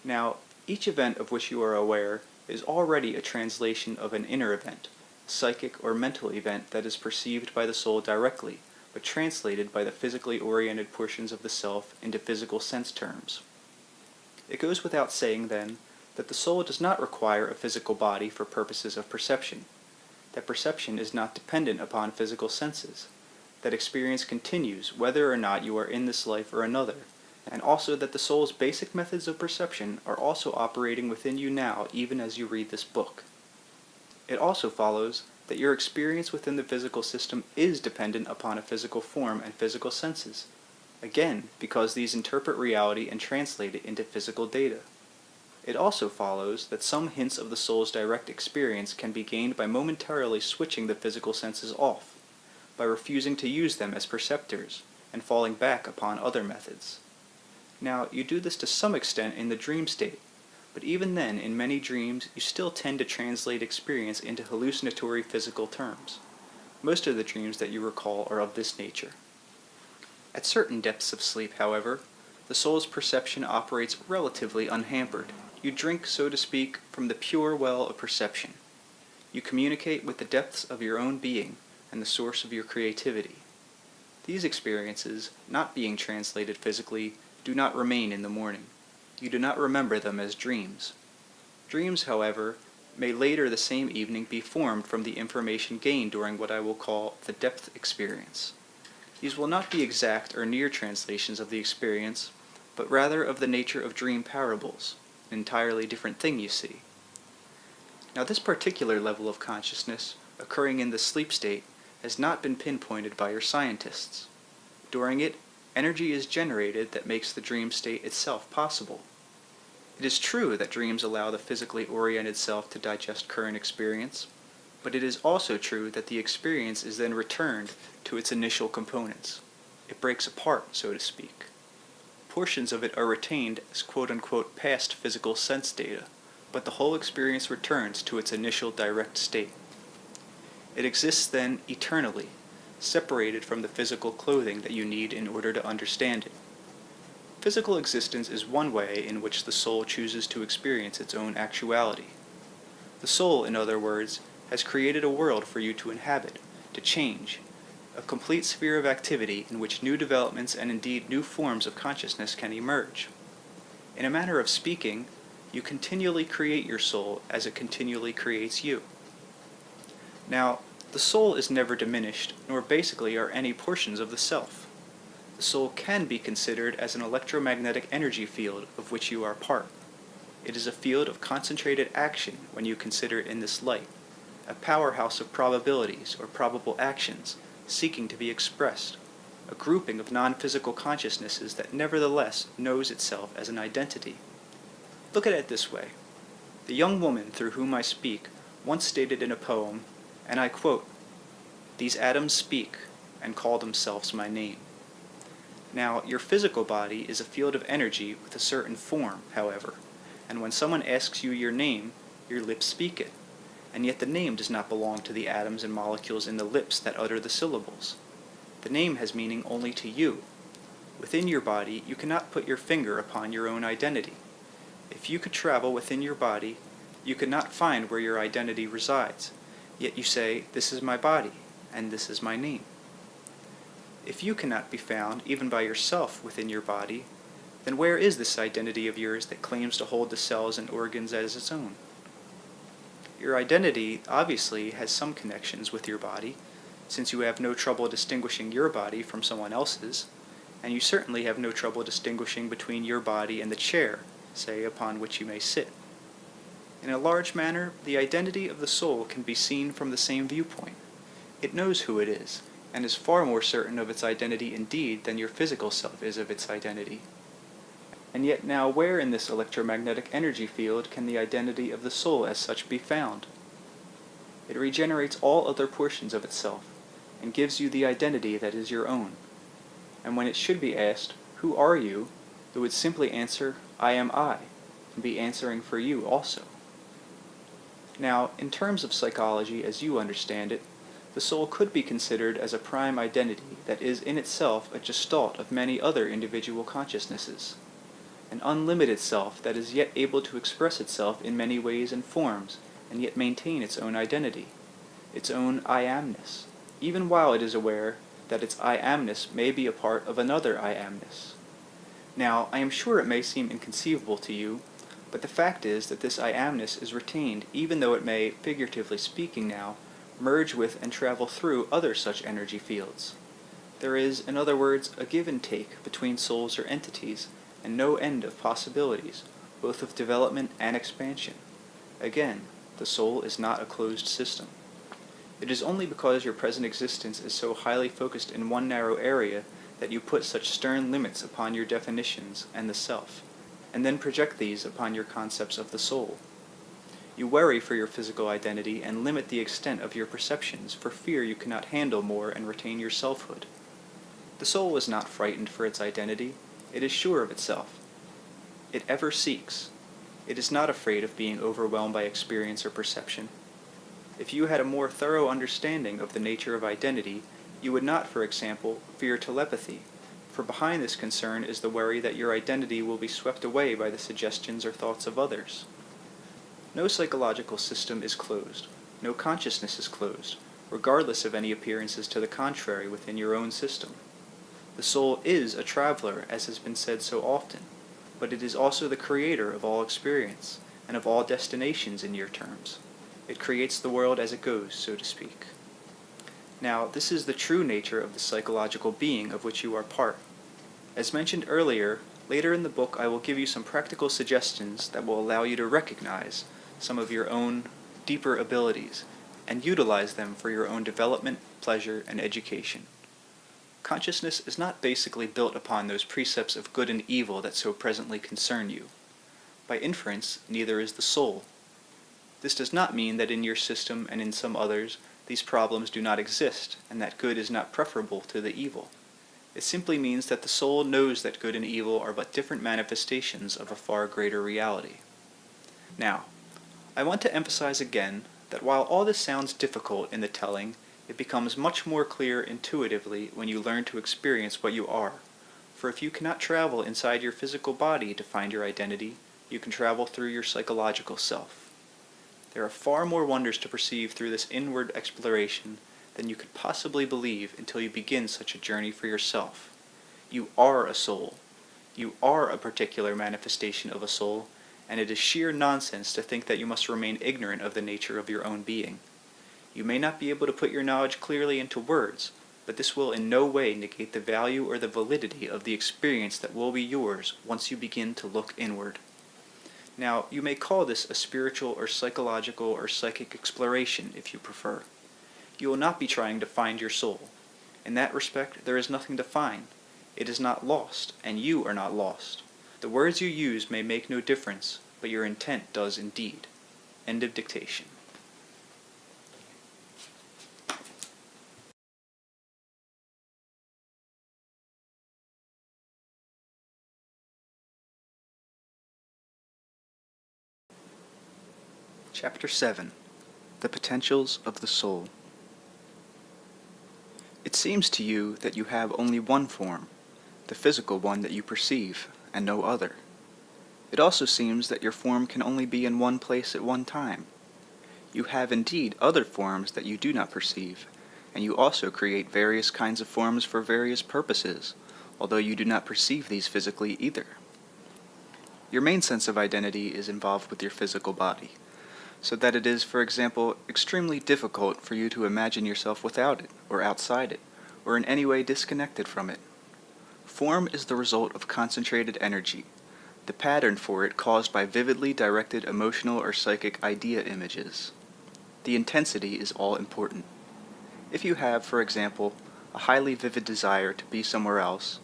Now, each event of which you are aware is already a translation of an inner event, a psychic or mental event that is perceived by the soul directly, but translated by the physically oriented portions of the self into physical sense terms. It goes without saying, then, that the soul does not require a physical body for purposes of perception, that perception is not dependent upon physical senses, that experience continues whether or not you are in this life or another, and also that the soul's basic methods of perception are also operating within you now even as you read this book. It also follows that your experience within the physical system is dependent upon a physical form and physical senses, again because these interpret reality and translate it into physical data. It also follows that some hints of the soul's direct experience can be gained by momentarily switching the physical senses off, by refusing to use them as perceptors, and falling back upon other methods. Now, you do this to some extent in the dream state, but even then, in many dreams, you still tend to translate experience into hallucinatory physical terms. Most of the dreams that you recall are of this nature. At certain depths of sleep, however, the soul's perception operates relatively unhampered. You drink, so to speak, from the pure well of perception. You communicate with the depths of your own being and the source of your creativity. These experiences, not being translated physically, do not remain in the morning. You do not remember them as dreams. Dreams, however, may later the same evening be formed from the information gained during what I will call the depth experience. These will not be exact or near translations of the experience, but rather of the nature of dream parables, an entirely different thing, you see. Now, this particular level of consciousness, occurring in the sleep state, has not been pinpointed by your scientists. During it, energy is generated that makes the dream state itself possible. It is true that dreams allow the physically oriented self to digest current experience, but it is also true that the experience is then returned to its initial components. It breaks apart, so to speak. Portions of it are retained as quote-unquote past physical sense data, but the whole experience returns to its initial direct state. It exists then eternally, separated from the physical clothing that you need in order to understand it. Physical existence is one way in which the soul chooses to experience its own actuality. The soul, in other words, has created a world for you to inhabit, to change, a complete sphere of activity in which new developments and indeed new forms of consciousness can emerge. In a manner of speaking, you continually create your soul as it continually creates you. Now, the soul is never diminished, nor basically are any portions of the self. The soul can be considered as an electromagnetic energy field of which you are part. It is a field of concentrated action when you consider it in this light, a powerhouse of probabilities or probable actions seeking to be expressed, a grouping of non-physical consciousnesses that nevertheless knows itself as an identity. Look at it this way. The young woman through whom I speak once stated in a poem, and I quote, "These atoms speak and call themselves my name." Now, your physical body is a field of energy with a certain form, however, and when someone asks you your name, your lips speak it, and yet the name does not belong to the atoms and molecules in the lips that utter the syllables. The name has meaning only to you. Within your body, you cannot put your finger upon your own identity. If you could travel within your body, you could not find where your identity resides, yet you say, "This is my body, and this is my name." If you cannot be found, even by yourself, within your body, then where is this identity of yours that claims to hold the cells and organs as its own? Your identity obviously has some connections with your body, since you have no trouble distinguishing your body from someone else's, and you certainly have no trouble distinguishing between your body and the chair, say, upon which you may sit. In a large manner, the identity of the soul can be seen from the same viewpoint. It knows who it is, and is far more certain of its identity indeed than your physical self is of its identity. And yet now where in this electromagnetic energy field can the identity of the soul as such be found? It regenerates all other portions of itself, and gives you the identity that is your own. And when it should be asked, "Who are you?" it would simply answer, "I am I," and be answering for you also. Now, in terms of psychology as you understand it, the soul could be considered as a prime identity that is in itself a gestalt of many other individual consciousnesses, an unlimited self that is yet able to express itself in many ways and forms, and yet maintain its own identity, its own I-amness, even while it is aware that its I-amness may be a part of another I-amness. Now, I am sure it may seem inconceivable to you, but the fact is that this I-amness is retained even though it may, figuratively speaking now, merge with and travel through other such energy fields. There is, in other words, a give and take between souls or entities, and no end of possibilities, both of development and expansion. Again, the soul is not a closed system. It is only because your present existence is so highly focused in one narrow area that you put such stern limits upon your definitions and the self, and then project these upon your concepts of the soul. You worry for your physical identity and limit the extent of your perceptions for fear you cannot handle more and retain your selfhood. The soul is not frightened for its identity. It is sure of itself. It ever seeks. It is not afraid of being overwhelmed by experience or perception. If you had a more thorough understanding of the nature of identity, you would not, for example, fear telepathy, for behind this concern is the worry that your identity will be swept away by the suggestions or thoughts of others. No psychological system is closed. No consciousness is closed, regardless of any appearances to the contrary within your own system. The soul is a traveler, as has been said so often, but it is also the creator of all experience, and of all destinations in your terms. It creates the world as it goes, so to speak. Now, this is the true nature of the psychological being of which you are part. As mentioned earlier, later in the book I will give you some practical suggestions that will allow you to recognize some of your own deeper abilities and utilize them for your own development, pleasure, and education. Consciousness is not basically built upon those precepts of good and evil that so presently concern you. By inference, neither is the soul. This does not mean that in your system and in some others, these problems do not exist, and that good is not preferable to the evil. It simply means that the soul knows that good and evil are but different manifestations of a far greater reality. Now, I want to emphasize again that while all this sounds difficult in the telling, it becomes much more clear intuitively when you learn to experience what you are. For if you cannot travel inside your physical body to find your identity, you can travel through your psychological self. There are far more wonders to perceive through this inward exploration than you could possibly believe until you begin such a journey for yourself. You are a soul. You are a particular manifestation of a soul, and it is sheer nonsense to think that you must remain ignorant of the nature of your own being. You may not be able to put your knowledge clearly into words, but this will in no way negate the value or the validity of the experience that will be yours once you begin to look inward. Now, you may call this a spiritual or psychological or psychic exploration, if you prefer. You will not be trying to find your soul. In that respect, there is nothing to find. It is not lost, and you are not lost. The words you use may make no difference, but your intent does indeed. End of dictation. Chapter 7. The Potentials of the Soul. It seems to you that you have only one form, the physical one that you perceive, and no other. It also seems that your form can only be in one place at one time. You have indeed other forms that you do not perceive, and you also create various kinds of forms for various purposes, although you do not perceive these physically either. Your main sense of identity is involved with your physical body, so that it is, for example, extremely difficult for you to imagine yourself without it, or outside it, or in any way disconnected from it. Form is the result of concentrated energy, the pattern for it caused by vividly directed emotional or psychic idea images. The intensity is all important. If you have, for example, a highly vivid desire to be somewhere else,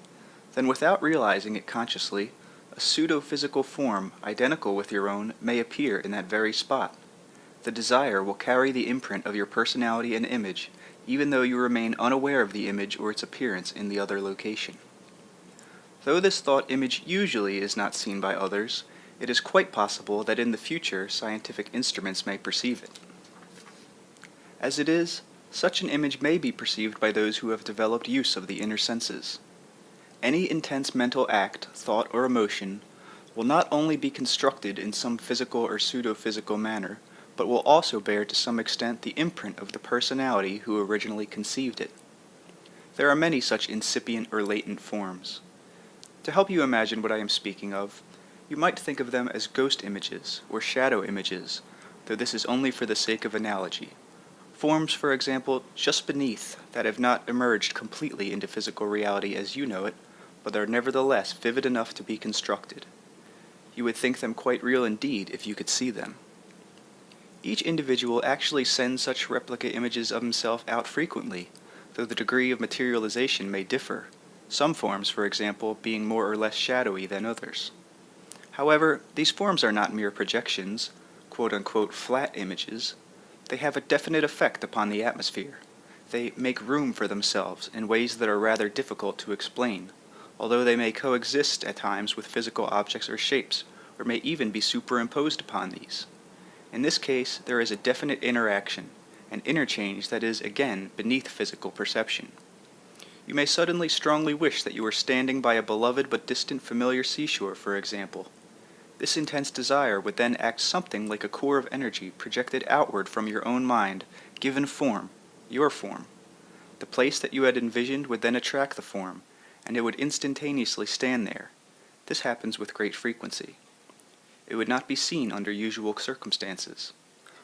then without realizing it consciously, a pseudo-physical form identical with your own may appear in that very spot. The desire will carry the imprint of your personality and image, even though you remain unaware of the image or its appearance in the other location. Though this thought image usually is not seen by others, it is quite possible that in the future scientific instruments may perceive it. As it is, such an image may be perceived by those who have developed use of the inner senses. Any intense mental act, thought, or emotion will not only be constructed in some physical or pseudo-physical manner, but will also bear to some extent the imprint of the personality who originally conceived it. There are many such incipient or latent forms. To help you imagine what I am speaking of, you might think of them as ghost images or shadow images, though this is only for the sake of analogy. Forms, for example, just beneath that have not emerged completely into physical reality as you know it, but are nevertheless vivid enough to be constructed. You would think them quite real indeed if you could see them. Each individual actually sends such replica images of himself out frequently, though the degree of materialization may differ, some forms, for example, being more or less shadowy than others. However, these forms are not mere projections, quote-unquote flat images. They have a definite effect upon the atmosphere. They make room for themselves in ways that are rather difficult to explain, although they may coexist at times with physical objects or shapes, or may even be superimposed upon these. In this case, there is a definite interaction, an interchange that is, again, beneath physical perception. You may suddenly strongly wish that you were standing by a beloved but distant familiar seashore, for example. This intense desire would then act something like a core of energy projected outward from your own mind, given form, your form. The place that you had envisioned would then attract the form, and it would instantaneously stand there. This happens with great frequency. It would not be seen under usual circumstances.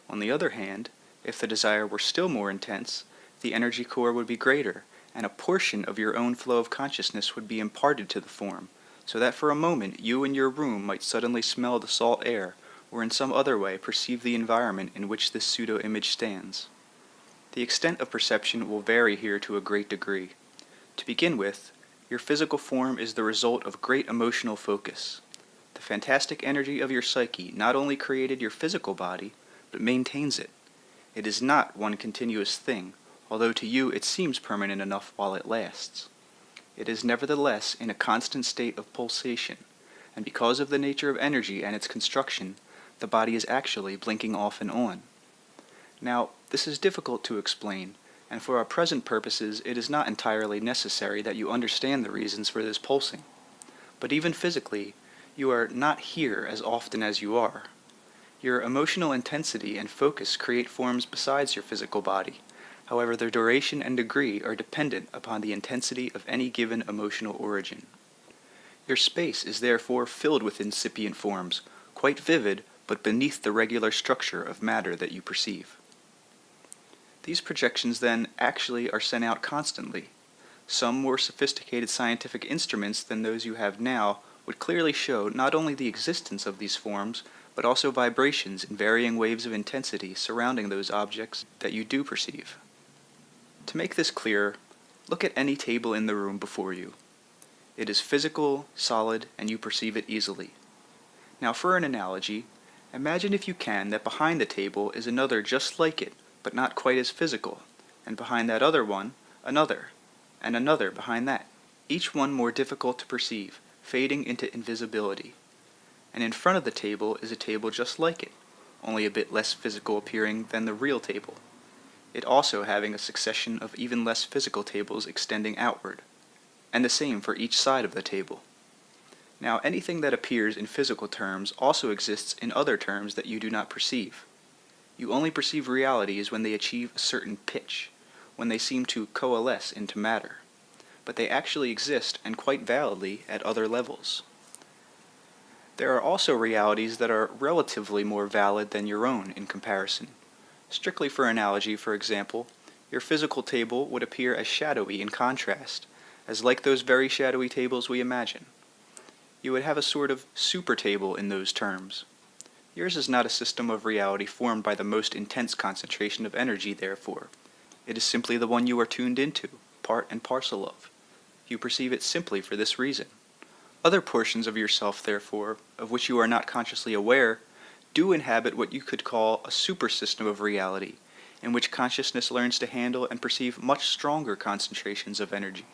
On the other hand, if the desire were still more intense, the energy core would be greater, and a portion of your own flow of consciousness would be imparted to the form, so that for a moment you in your room might suddenly smell the salt air, or in some other way perceive the environment in which this pseudo-image stands. The extent of perception will vary here to a great degree. To begin with, your physical form is the result of great emotional focus. The fantastic energy of your psyche not only created your physical body, but maintains it. It is not one continuous thing, although to you it seems permanent enough while it lasts. It is nevertheless in a constant state of pulsation, and because of the nature of energy and its construction, the body is actually blinking off and on. Now, this is difficult to explain, and for our present purposes it is not entirely necessary that you understand the reasons for this pulsing. But even physically, you are not here as often as you are. Your emotional intensity and focus create forms besides your physical body. However, their duration and degree are dependent upon the intensity of any given emotional origin. Your space is therefore filled with incipient forms, quite vivid, but beneath the regular structure of matter that you perceive. These projections, then, actually are sent out constantly. Some more sophisticated scientific instruments than those you have now would clearly show not only the existence of these forms, but also vibrations in varying waves of intensity surrounding those objects that you do perceive. To make this clearer, look at any table in the room before you. It is physical, solid, and you perceive it easily. Now for an analogy, imagine if you can that behind the table is another just like it, but not quite as physical, and behind that other one, another, and another behind that, each one more difficult to perceive, fading into invisibility. And in front of the table is a table just like it, only a bit less physical appearing than the real table, it also having a succession of even less physical tables extending outward, and the same for each side of the table. Now, anything that appears in physical terms also exists in other terms that you do not perceive. You only perceive realities when they achieve a certain pitch, when they seem to coalesce into matter. But they actually exist, and quite validly, at other levels. There are also realities that are relatively more valid than your own in comparison. Strictly for analogy, for example, your physical table would appear as shadowy in contrast, as like those very shadowy tables we imagine. You would have a sort of super table in those terms. Yours is not a system of reality formed by the most intense concentration of energy, therefore. It is simply the one you are tuned into, part and parcel of. You perceive it simply for this reason. Other portions of yourself, therefore, of which you are not consciously aware, do inhabit what you could call a super system of reality, in which consciousness learns to handle and perceive much stronger concentrations of energy,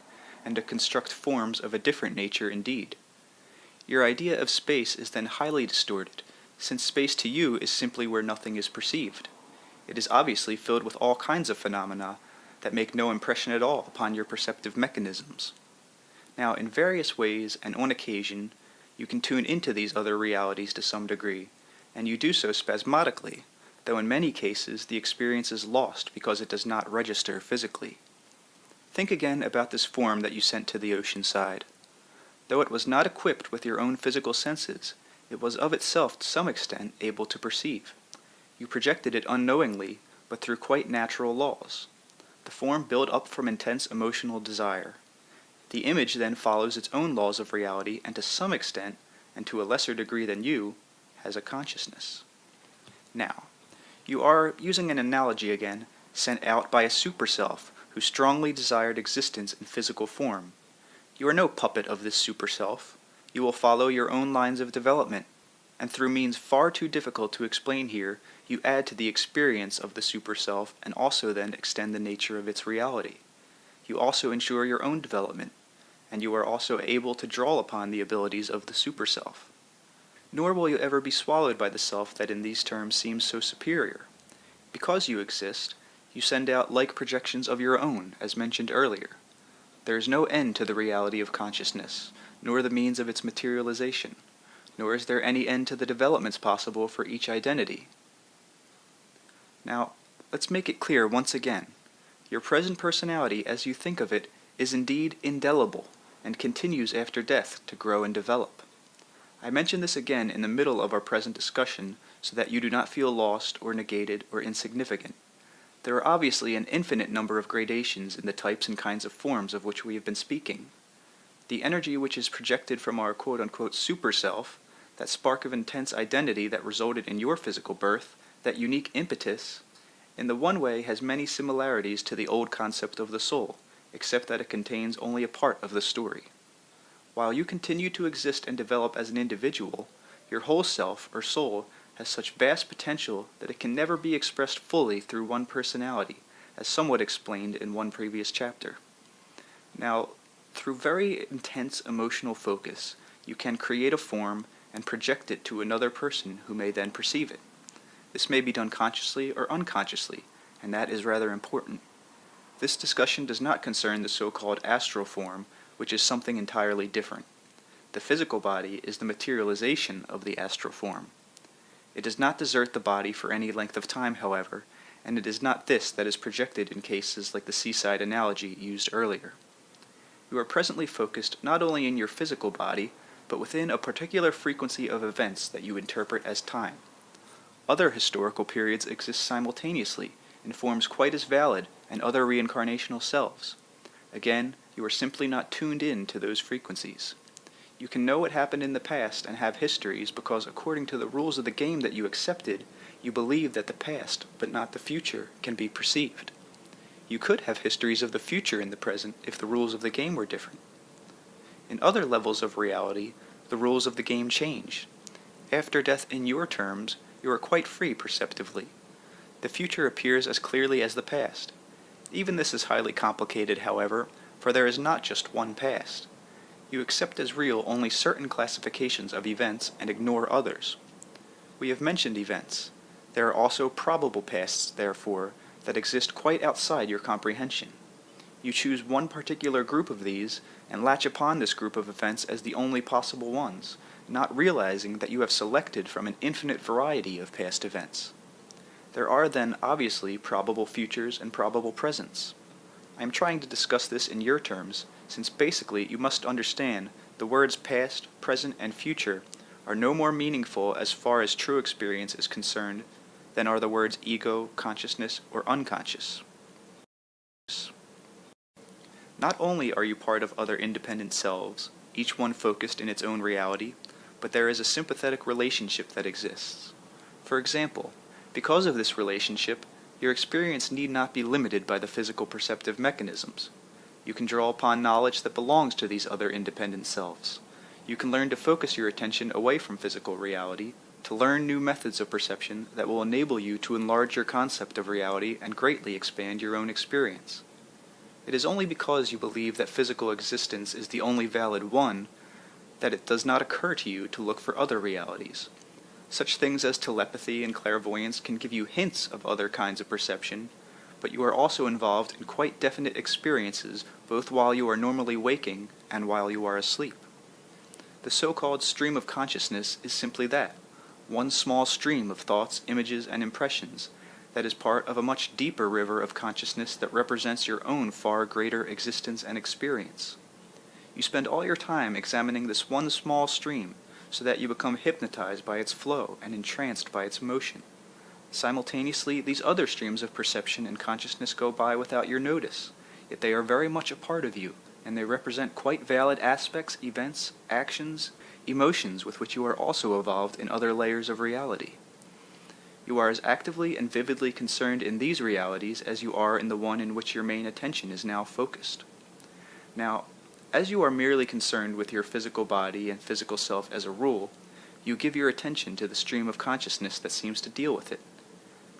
and to construct forms of a different nature indeed. Your idea of space is then highly distorted, since space to you is simply where nothing is perceived. It is obviously filled with all kinds of phenomena that make no impression at all upon your perceptive mechanisms. Now, in various ways and on occasion, you can tune into these other realities to some degree, and you do so spasmodically, though in many cases the experience is lost because it does not register physically. Think again about this form that you sent to the ocean side. Though it was not equipped with your own physical senses, it was of itself to some extent able to perceive. You projected it unknowingly, but through quite natural laws. The form built up from intense emotional desire. The image then follows its own laws of reality and to some extent, and to a lesser degree than you, has a consciousness. Now, you are, using an analogy again, sent out by a super-self who strongly desired existence in physical form. You are no puppet of this super-self. You will follow your own lines of development, and through means far too difficult to explain here, you add to the experience of the super-self and also then extend the nature of its reality. You also ensure your own development, and you are also able to draw upon the abilities of the super-self. Nor will you ever be swallowed by the self that in these terms seems so superior. Because you exist, you send out like projections of your own, as mentioned earlier. There is no end to the reality of consciousness, nor the means of its materialization, nor is there any end to the developments possible for each identity. Now, let's make it clear once again. Your present personality, as you think of it, is indeed indelible, and continues after death to grow and develop. I mention this again in the middle of our present discussion so that you do not feel lost or negated or insignificant. There are obviously an infinite number of gradations in the types and kinds of forms of which we have been speaking. The energy which is projected from our quote-unquote super-self, that spark of intense identity that resulted in your physical birth, that unique impetus, in the one way has many similarities to the old concept of the soul, except that it contains only a part of the story. While you continue to exist and develop as an individual, your whole self, or soul, has such vast potential that it can never be expressed fully through one personality, as somewhat explained in one previous chapter. Now, through very intense emotional focus, you can create a form and project it to another person who may then perceive it. This may be done consciously or unconsciously, and that is rather important. This discussion does not concern the so-called astral form, which is something entirely different. The physical body is the materialization of the astral form. It does not desert the body for any length of time, however, and it is not this that is projected in cases like the seaside analogy used earlier. You are presently focused not only in your physical body, but within a particular frequency of events that you interpret as time. Other historical periods exist simultaneously, in forms quite as valid, and other reincarnational selves. Again, you are simply not tuned in to those frequencies. You can know what happened in the past and have histories because according to the rules of the game that you accepted, you believe that the past, but not the future, can be perceived. You could have histories of the future in the present if the rules of the game were different. In other levels of reality, the rules of the game change. After death in your terms, you are quite free perceptively. The future appears as clearly as the past. Even this is highly complicated, however, for there is not just one past. You accept as real only certain classifications of events and ignore others. We have mentioned events. There are also probable pasts, therefore, that exist quite outside your comprehension. You choose one particular group of these and latch upon this group of events as the only possible ones, not realizing that you have selected from an infinite variety of past events. There are then obviously probable futures and probable presents. I am trying to discuss this in your terms, since basically you must understand the words past, present, and future are no more meaningful as far as true experience is concerned than are the words ego, consciousness, or unconscious. Not only are you part of other independent selves, each one focused in its own reality, but there is a sympathetic relationship that exists. For example, because of this relationship, your experience need not be limited by the physical perceptive mechanisms. You can draw upon knowledge that belongs to these other independent selves. You can learn to focus your attention away from physical reality, to learn new methods of perception that will enable you to enlarge your concept of reality and greatly expand your own experience. It is only because you believe that physical existence is the only valid one that it does not occur to you to look for other realities. Such things as telepathy and clairvoyance can give you hints of other kinds of perception, but you are also involved in quite definite experiences both while you are normally waking and while you are asleep. The so-called stream of consciousness is simply that, one small stream of thoughts, images, and impressions that is part of a much deeper river of consciousness that represents your own far greater existence and experience. You spend all your time examining this one small stream so that you become hypnotized by its flow and entranced by its motion. Simultaneously, these other streams of perception and consciousness go by without your notice, yet they are very much a part of you, and they represent quite valid aspects, events, actions, emotions with which you are also evolved in other layers of reality. You are as actively and vividly concerned in these realities as you are in the one in which your main attention is now focused. Now, as you are merely concerned with your physical body and physical self as a rule, you give your attention to the stream of consciousness that seems to deal with it.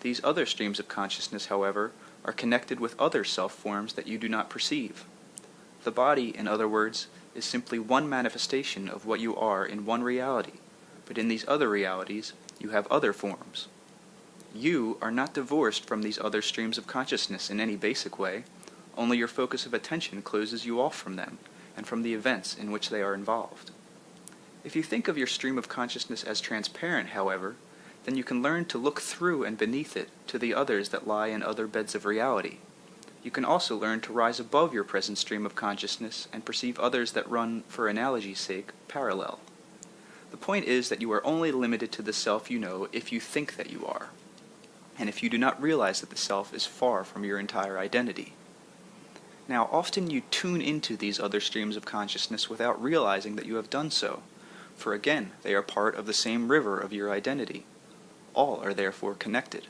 These other streams of consciousness, however, are connected with other self-forms that you do not perceive. The body, in other words, is simply one manifestation of what you are in one reality, but in these other realities, you have other forms. You are not divorced from these other streams of consciousness in any basic way, only your focus of attention closes you off from them, and from the events in which they are involved. If you think of your stream of consciousness as transparent, however, then you can learn to look through and beneath it to the others that lie in other beds of reality. You can also learn to rise above your present stream of consciousness and perceive others that run, for analogy's sake, parallel. The point is that you are only limited to the self you know if you think that you are, and if you do not realize that the self is far from your entire identity. Now, often you tune into these other streams of consciousness without realizing that you have done so, for again, they are part of the same river of your identity. All are therefore connected.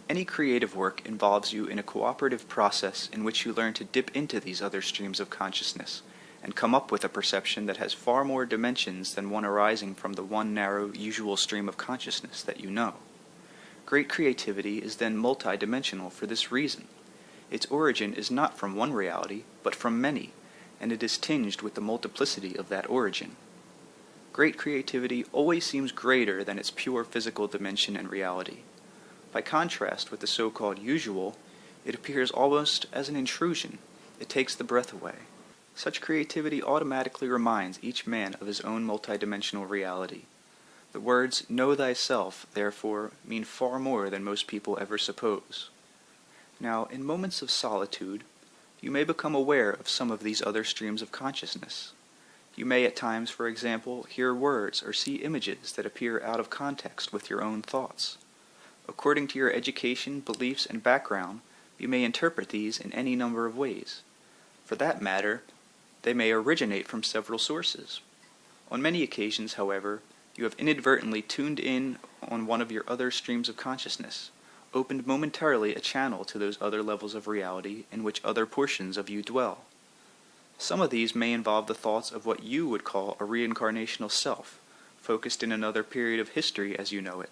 Any creative work involves you in a cooperative process in which you learn to dip into these other streams of consciousness and come up with a perception that has far more dimensions than one arising from the one narrow, usual stream of consciousness that you know. Great creativity is then multidimensional for this reason. Its origin is not from one reality, but from many, and it is tinged with the multiplicity of that origin. Great creativity always seems greater than its pure physical dimension and reality. By contrast with the so-called usual, it appears almost as an intrusion. It takes the breath away. Such creativity automatically reminds each man of his own multidimensional reality. The words, "know thyself," therefore, mean far more than most people ever suppose. Now, in moments of solitude, you may become aware of some of these other streams of consciousness. You may at times, for example, hear words or see images that appear out of context with your own thoughts. According to your education, beliefs, and background, you may interpret these in any number of ways. For that matter, they may originate from several sources. On many occasions, however, you have inadvertently tuned in on one of your other streams of consciousness, opened momentarily a channel to those other levels of reality in which other portions of you dwell. Some of these may involve the thoughts of what you would call a reincarnational self, focused in another period of history as you know it.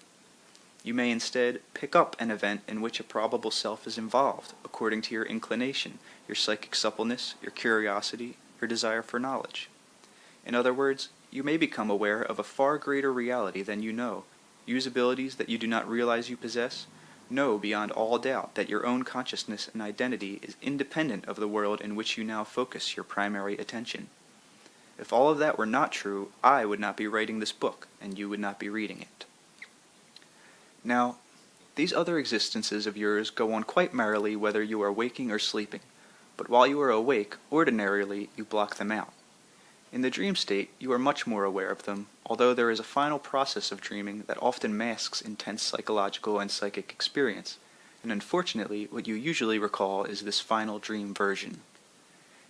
You may instead pick up an event in which a probable self is involved, according to your inclination, your psychic suppleness, your curiosity, your desire for knowledge. In other words, you may become aware of a far greater reality than you know, use abilities that you do not realize you possess, know beyond all doubt that your own consciousness and identity is independent of the world in which you now focus your primary attention. If all of that were not true, I would not be writing this book, and you would not be reading it. Now, these other existences of yours go on quite merrily whether you are waking or sleeping, but while you are awake, ordinarily you block them out. In the dream state, you are much more aware of them, although there is a final process of dreaming that often masks intense psychological and psychic experience, and unfortunately, what you usually recall is this final dream version.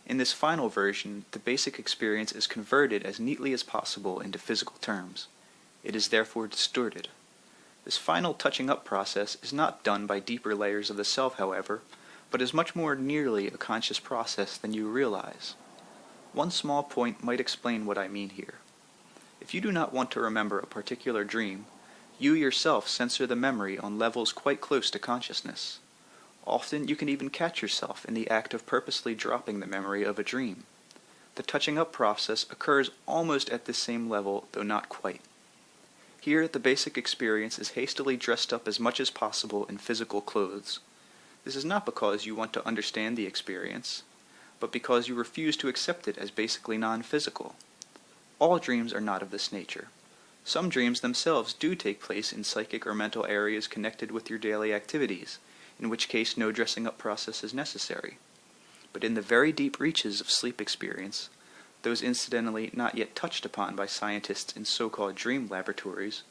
In this final version, the basic experience is converted as neatly as possible into physical terms. It is therefore distorted. This final touching up process is not done by deeper layers of the self, however, but is much more nearly a conscious process than you realize. One small point might explain what I mean here. If you do not want to remember a particular dream, you yourself censor the memory on levels quite close to consciousness. Often you can even catch yourself in the act of purposely dropping the memory of a dream. The touching up process occurs almost at this same level, though not quite. Here, the basic experience is hastily dressed up as much as possible in physical clothes. This is not because you want to understand the experience, but because you refuse to accept it as basically non-physical. All dreams are not of this nature. Some dreams themselves do take place in psychic or mental areas connected with your daily activities, in which case no dressing up process is necessary. But in the very deep reaches of sleep experience, those incidentally not yet touched upon by scientists in so-called dream laboratories,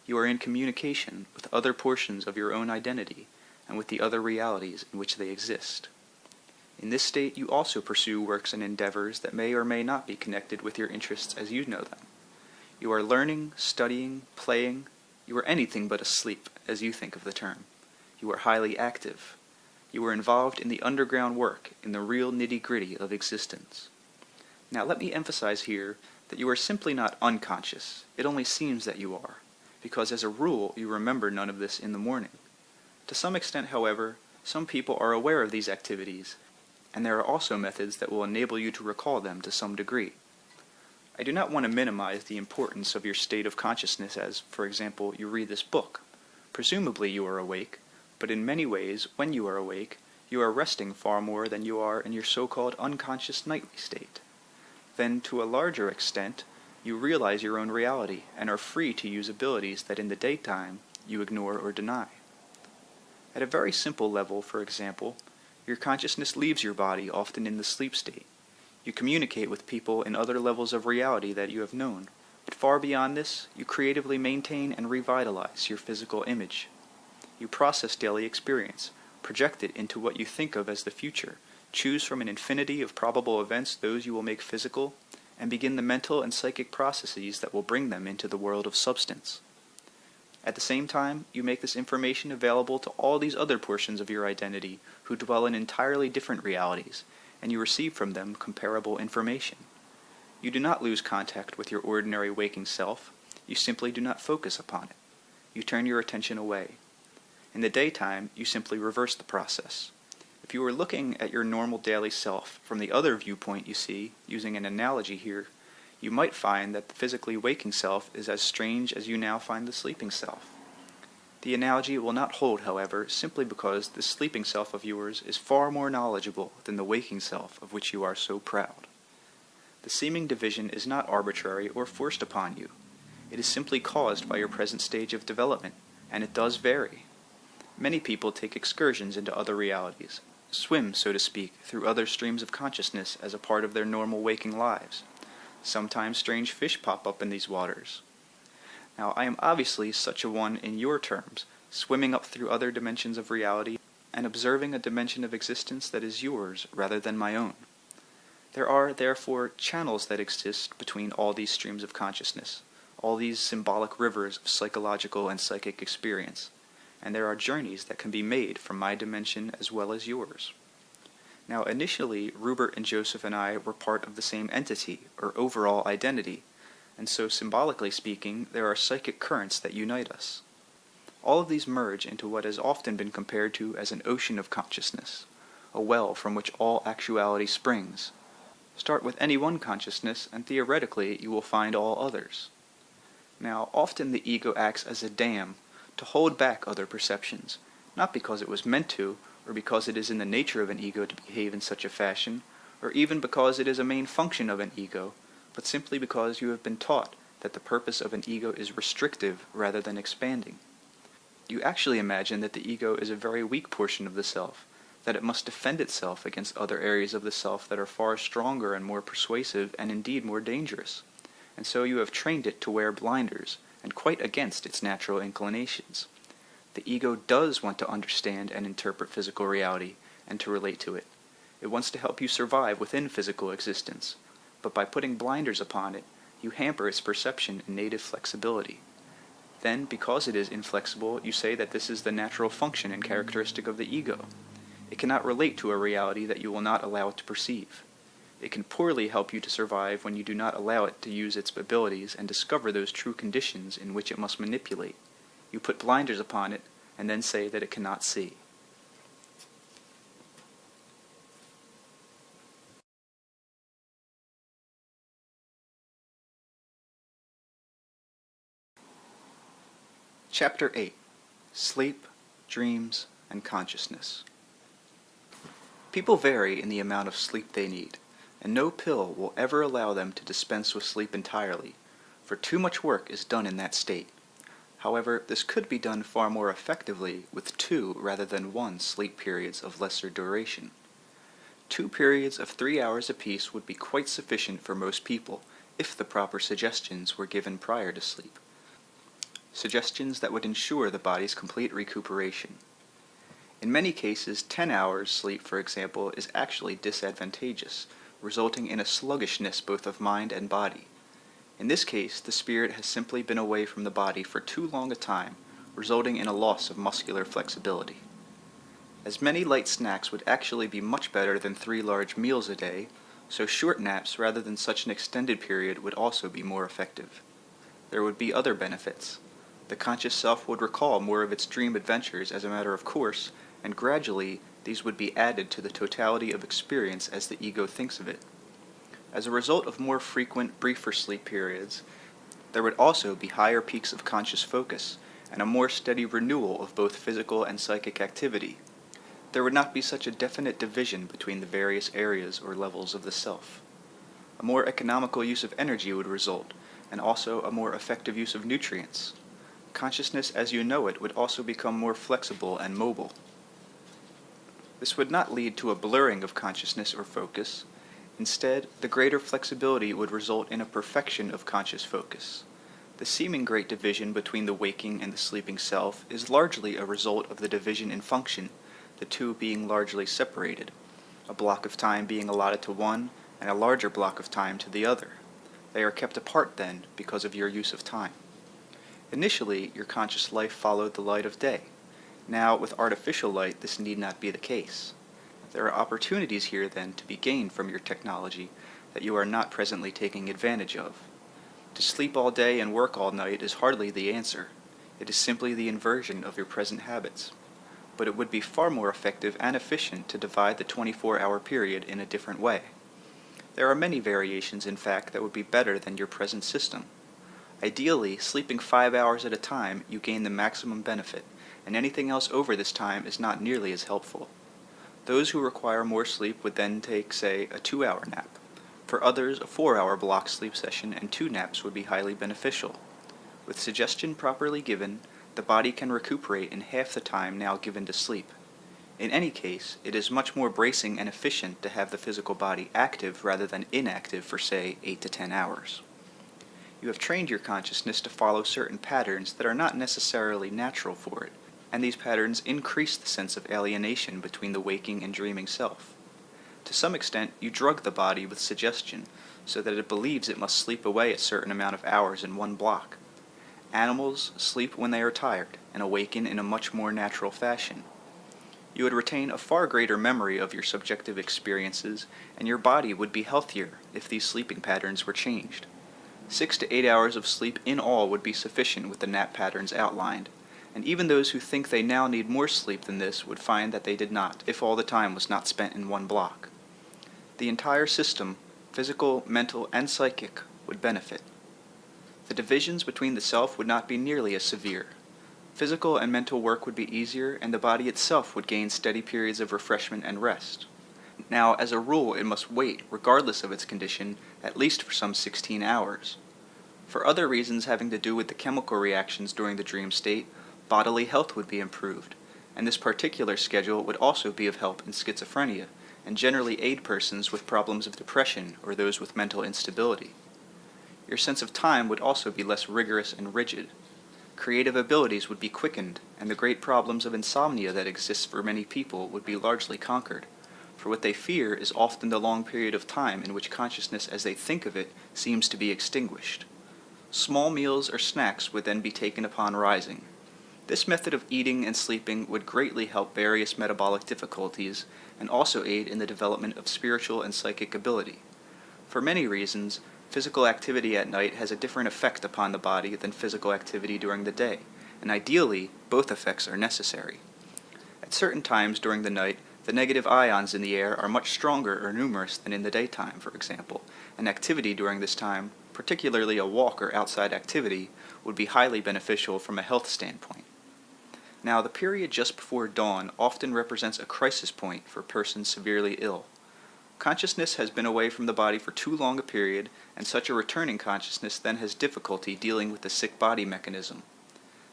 You are in communication with other portions of your own identity and with the other realities in which they exist. In this state, you also pursue works and endeavors that may or may not be connected with your interests as you know them. You are learning, studying, playing. You are anything but asleep, as you think of the term. You are highly active. You are involved in the underground work, in the real nitty-gritty of existence. Now let me emphasize here that you are simply not unconscious. It only seems that you are, because as a rule you remember none of this in the morning. To some extent, however, some people are aware of these activities, and there are also methods that will enable you to recall them to some degree. I do not want to minimize the importance of your state of consciousness as, for example, you read this book. Presumably you are awake, but in many ways, when you are awake, you are resting far more than you are in your so-called unconscious nightly state. Then, to a larger extent, you realize your own reality and are free to use abilities that in the daytime you ignore or deny. At a very simple level, for example, your consciousness leaves your body often in the sleep state. You communicate with people in other levels of reality that you have known, but far beyond this, you creatively maintain and revitalize your physical image. You process daily experience, project it into what you think of as the future, choose from an infinity of probable events those you will make physical, and begin the mental and psychic processes that will bring them into the world of substance. At the same time, you make this information available to all these other portions of your identity who dwell in entirely different realities, and you receive from them comparable information. You do not lose contact with your ordinary waking self, you simply do not focus upon it. You turn your attention away. In the daytime, you simply reverse the process. If you were looking at your normal daily self from the other viewpoint you see, using an analogy here, you might find that the physically waking self is as strange as you now find the sleeping self. The analogy will not hold, however, simply because the sleeping self of yours is far more knowledgeable than the waking self of which you are so proud. The seeming division is not arbitrary or forced upon you. It is simply caused by your present stage of development, and it does vary. Many people take excursions into other realities, swim, so to speak, through other streams of consciousness as a part of their normal waking lives. Sometimes strange fish pop up in these waters. Now, I am obviously such a one in your terms, swimming up through other dimensions of reality and observing a dimension of existence that is yours rather than my own. There are, therefore, channels that exist between all these streams of consciousness, all these symbolic rivers of psychological and psychic experience, and there are journeys that can be made from my dimension as well as yours. Now, initially, Rupert and Joseph and I were part of the same entity, or overall identity, and so symbolically speaking, there are psychic currents that unite us. All of these merge into what has often been compared to as an ocean of consciousness, a well from which all actuality springs. Start with any one consciousness, and theoretically you will find all others. Now, often the ego acts as a dam to hold back other perceptions, not because it was meant to, or because it is in the nature of an ego to behave in such a fashion, or even because it is a main function of an ego, but simply because you have been taught that the purpose of an ego is restrictive rather than expanding. You actually imagine that the ego is a very weak portion of the self, that it must defend itself against other areas of the self that are far stronger and more persuasive and indeed more dangerous, and so you have trained it to wear blinders, and quite against its natural inclinations. The ego does want to understand and interpret physical reality, and to relate to it. It wants to help you survive within physical existence, but by putting blinders upon it, you hamper its perception and native flexibility. Then, because it is inflexible, you say that this is the natural function and characteristic of the ego. It cannot relate to a reality that you will not allow it to perceive. It can poorly help you to survive when you do not allow it to use its abilities and discover those true conditions in which it must manipulate. You put blinders upon it, and then say that it cannot see. Chapter 8. Sleep, Dreams, and Consciousness. People vary in the amount of sleep they need, and no pill will ever allow them to dispense with sleep entirely, for too much work is done in that state. However, this could be done far more effectively with 2 rather than 1 sleep periods of lesser duration. 2 periods of 3 hours apiece would be quite sufficient for most people, if the proper suggestions were given prior to sleep. suggestions that would ensure the body's complete recuperation. In many cases, 10 hours sleep, for example, is actually disadvantageous, resulting in a sluggishness both of mind and body. In this case, the spirit has simply been away from the body for too long a time, resulting in a loss of muscular flexibility. As many light snacks would actually be much better than 3 large meals a day, so short naps rather than such an extended period would also be more effective. There would be other benefits. The conscious self would recall more of its dream adventures as a matter of course, and gradually these would be added to the totality of experience as the ego thinks of it. As a result of more frequent, briefer sleep periods, there would also be higher peaks of conscious focus and a more steady renewal of both physical and psychic activity. There would not be such a definite division between the various areas or levels of the self. A more economical use of energy would result, and also a more effective use of nutrients. Consciousness as you know it would also become more flexible and mobile. This would not lead to a blurring of consciousness or focus. Instead, the greater flexibility would result in a perfection of conscious focus. The seeming great division between the waking and the sleeping self is largely a result of the division in function, the two being largely separated, a block of time being allotted to one and a larger block of time to the other. They are kept apart then because of your use of time. Initially, your conscious life followed the light of day. Now, with artificial light, this need not be the case. There are opportunities here, then, to be gained from your technology that you are not presently taking advantage of. To sleep all day and work all night is hardly the answer. It is simply the inversion of your present habits. But it would be far more effective and efficient to divide the 24-hour period in a different way. There are many variations, in fact, that would be better than your present system. Ideally, sleeping 5 hours at a time, you gain the maximum benefit, and anything else over this time is not nearly as helpful. Those who require more sleep would then take, say, a 2-hour nap. For others, a 4-hour block sleep session and 2 naps would be highly beneficial. With suggestion properly given, the body can recuperate in half the time now given to sleep. In any case, it is much more bracing and efficient to have the physical body active rather than inactive for, say, 8 to 10 hours. You have trained your consciousness to follow certain patterns that are not necessarily natural for it, and these patterns increase the sense of alienation between the waking and dreaming self. To some extent, you drug the body with suggestion, so that it believes it must sleep away a certain amount of hours in one block. Animals sleep when they are tired, and awaken in a much more natural fashion. You would retain a far greater memory of your subjective experiences, and your body would be healthier if these sleeping patterns were changed. 6 to 8 hours of sleep in all would be sufficient with the nap patterns outlined, and even those who think they now need more sleep than this would find that they did not, if all the time was not spent in one block. The entire system, physical, mental, and psychic, would benefit. The divisions between the self would not be nearly as severe. Physical and mental work would be easier, and the body itself would gain steady periods of refreshment and rest. Now, as a rule, it must wait, regardless of its condition, at least for some 16 hours. For other reasons having to do with the chemical reactions during the dream state, bodily health would be improved, and this particular schedule would also be of help in schizophrenia, and generally aid persons with problems of depression or those with mental instability. Your sense of time would also be less rigorous and rigid. Creative abilities would be quickened, and the great problems of insomnia that exists for many people would be largely conquered, for what they fear is often the long period of time in which consciousness as they think of it seems to be extinguished. Small meals or snacks would then be taken upon rising. This method of eating and sleeping would greatly help various metabolic difficulties and also aid in the development of spiritual and psychic ability. For many reasons, physical activity at night has a different effect upon the body than physical activity during the day, and ideally, both effects are necessary. At certain times during the night, the negative ions in the air are much stronger or numerous than in the daytime, for example, and activity during this time, particularly a walk or outside activity, would be highly beneficial from a health standpoint. Now, the period just before dawn often represents a crisis point for persons severely ill. Consciousness has been away from the body for too long a period, and such a returning consciousness then has difficulty dealing with the sick body mechanism.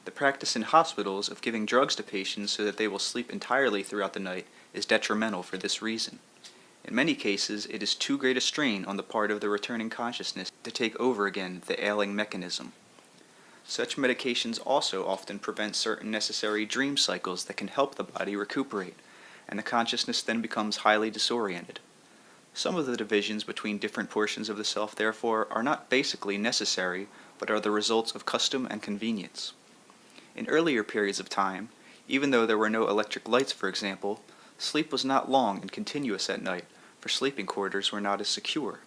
The practice in hospitals of giving drugs to patients so that they will sleep entirely throughout the night is detrimental for this reason. In many cases, it is too great a strain on the part of the returning consciousness to take over again the ailing mechanism. Such medications also often prevent certain necessary dream cycles that can help the body recuperate, and the consciousness then becomes highly disoriented. Some of the divisions between different portions of the self, therefore, are not basically necessary, but are the results of custom and convenience. In earlier periods of time, even though there were no electric lights, for example, sleep was not long and continuous at night, for sleeping quarters were not as secure.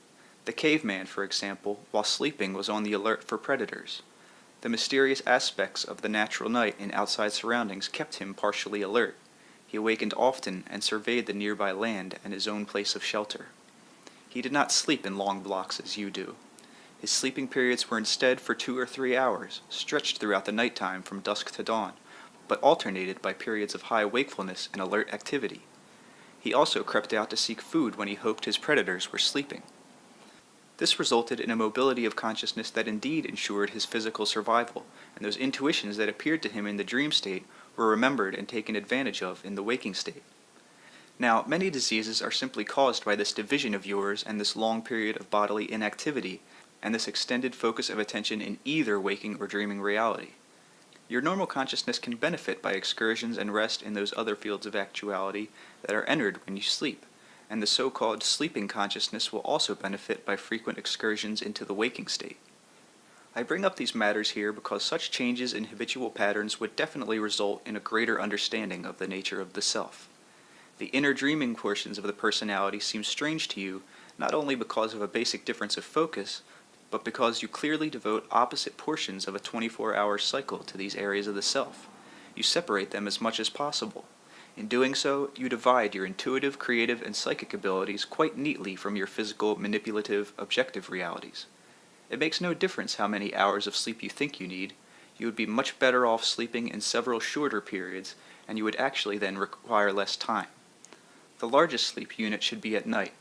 The caveman, for example, while sleeping was on the alert for predators. The mysterious aspects of the natural night in outside surroundings kept him partially alert. He awakened often and surveyed the nearby land and his own place of shelter. He did not sleep in long blocks as you do. His sleeping periods were instead for 2 or 3 hours, stretched throughout the nighttime from dusk to dawn, but alternated by periods of high wakefulness and alert activity. He also crept out to seek food when he hoped his predators were sleeping. This resulted in a mobility of consciousness that indeed ensured his physical survival, and those intuitions that appeared to him in the dream state were remembered and taken advantage of in the waking state. Now, many diseases are simply caused by this division of yours and this long period of bodily inactivity, and this extended focus of attention in either waking or dreaming reality. Your normal consciousness can benefit by excursions and rest in those other fields of actuality that are entered when you sleep, and the so-called sleeping consciousness will also benefit by frequent excursions into the waking state. I bring up these matters here because such changes in habitual patterns would definitely result in a greater understanding of the nature of the self. The inner dreaming portions of the personality seem strange to you, not only because of a basic difference of focus, but because you clearly devote opposite portions of a 24-hour cycle to these areas of the self. You separate them as much as possible. In doing so, you divide your intuitive, creative, and psychic abilities quite neatly from your physical, manipulative, objective realities. It makes no difference how many hours of sleep you think you need. You would be much better off sleeping in several shorter periods, and you would actually then require less time. The largest sleep unit should be at night,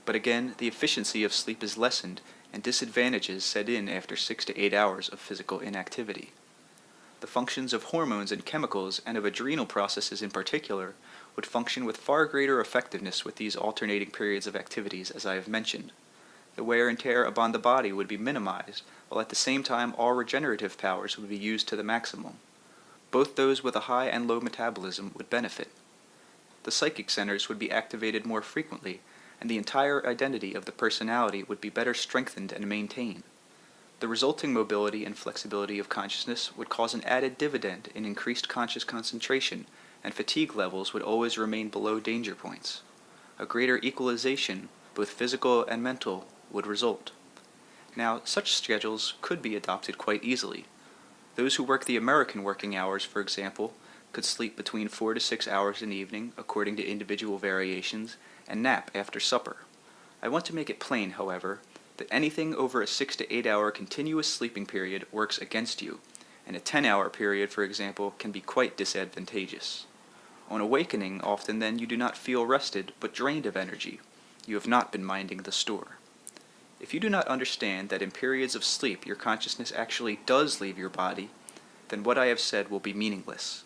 but again, the efficiency of sleep is lessened, and disadvantages set in after 6 to 8 hours of physical inactivity. The functions of hormones and chemicals, and of adrenal processes in particular, would function with far greater effectiveness with these alternating periods of activities as I have mentioned. The wear and tear upon the body would be minimized, while at the same time all regenerative powers would be used to the maximum. Both those with a high and low metabolism would benefit. The psychic centers would be activated more frequently, and the entire identity of the personality would be better strengthened and maintained. The resulting mobility and flexibility of consciousness would cause an added dividend in increased conscious concentration, and fatigue levels would always remain below danger points. A greater equalization, both physical and mental, would result. Now, such schedules could be adopted quite easily. Those who work the American working hours, for example, could sleep between 4 to 6 hours an evening, according to individual variations, and nap after supper. I want to make it plain, however, that anything over a 6 to 8 hour continuous sleeping period works against you, and a 10-hour period, for example, can be quite disadvantageous. On awakening, often then, you do not feel rested, but drained of energy. You have not been minding the store. If you do not understand that in periods of sleep your consciousness actually does leave your body, then what I have said will be meaningless.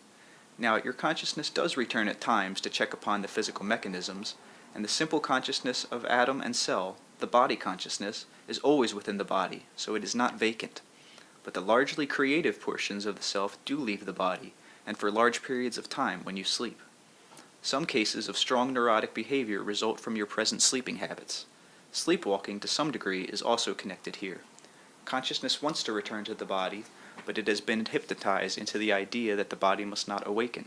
Now, your consciousness does return at times to check upon the physical mechanisms, and the simple consciousness of atom and cell, the body consciousness, is always within the body, so it is not vacant. But the largely creative portions of the self do leave the body, and for large periods of time when you sleep. Some cases of strong neurotic behavior result from your present sleeping habits. Sleepwalking, to some degree, is also connected here. Consciousness wants to return to the body, but it has been hypnotized into the idea that the body must not awaken.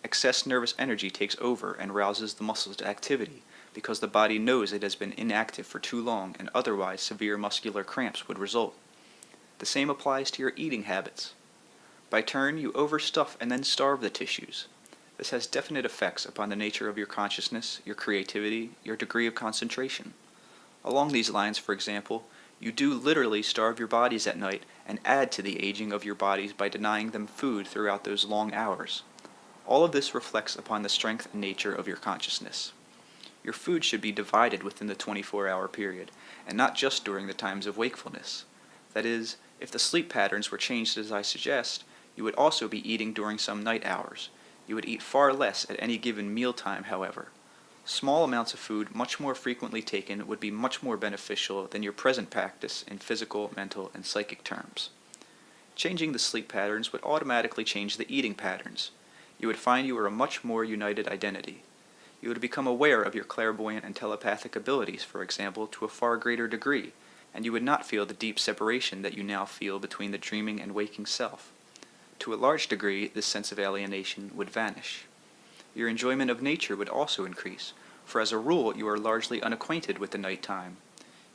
Excess nervous energy takes over and rouses the muscles to activity, because the body knows it has been inactive for too long and otherwise severe muscular cramps would result. The same applies to your eating habits. By turn, you overstuff and then starve the tissues. This has definite effects upon the nature of your consciousness, your creativity, your degree of concentration. Along these lines, for example, you do literally starve your bodies at night and add to the aging of your bodies by denying them food throughout those long hours. All of this reflects upon the strength and nature of your consciousness. Your food should be divided within the 24-hour period, and not just during the times of wakefulness. That is, if the sleep patterns were changed as I suggest, you would also be eating during some night hours. You would eat far less at any given mealtime, however. Small amounts of food, much more frequently taken, would be much more beneficial than your present practice in physical, mental, and psychic terms. Changing the sleep patterns would automatically change the eating patterns. You would find you were a much more united identity. You would become aware of your clairvoyant and telepathic abilities, for example, to a far greater degree, and you would not feel the deep separation that you now feel between the dreaming and waking self. To a large degree, this sense of alienation would vanish. Your enjoyment of nature would also increase, for as a rule you are largely unacquainted with the nighttime.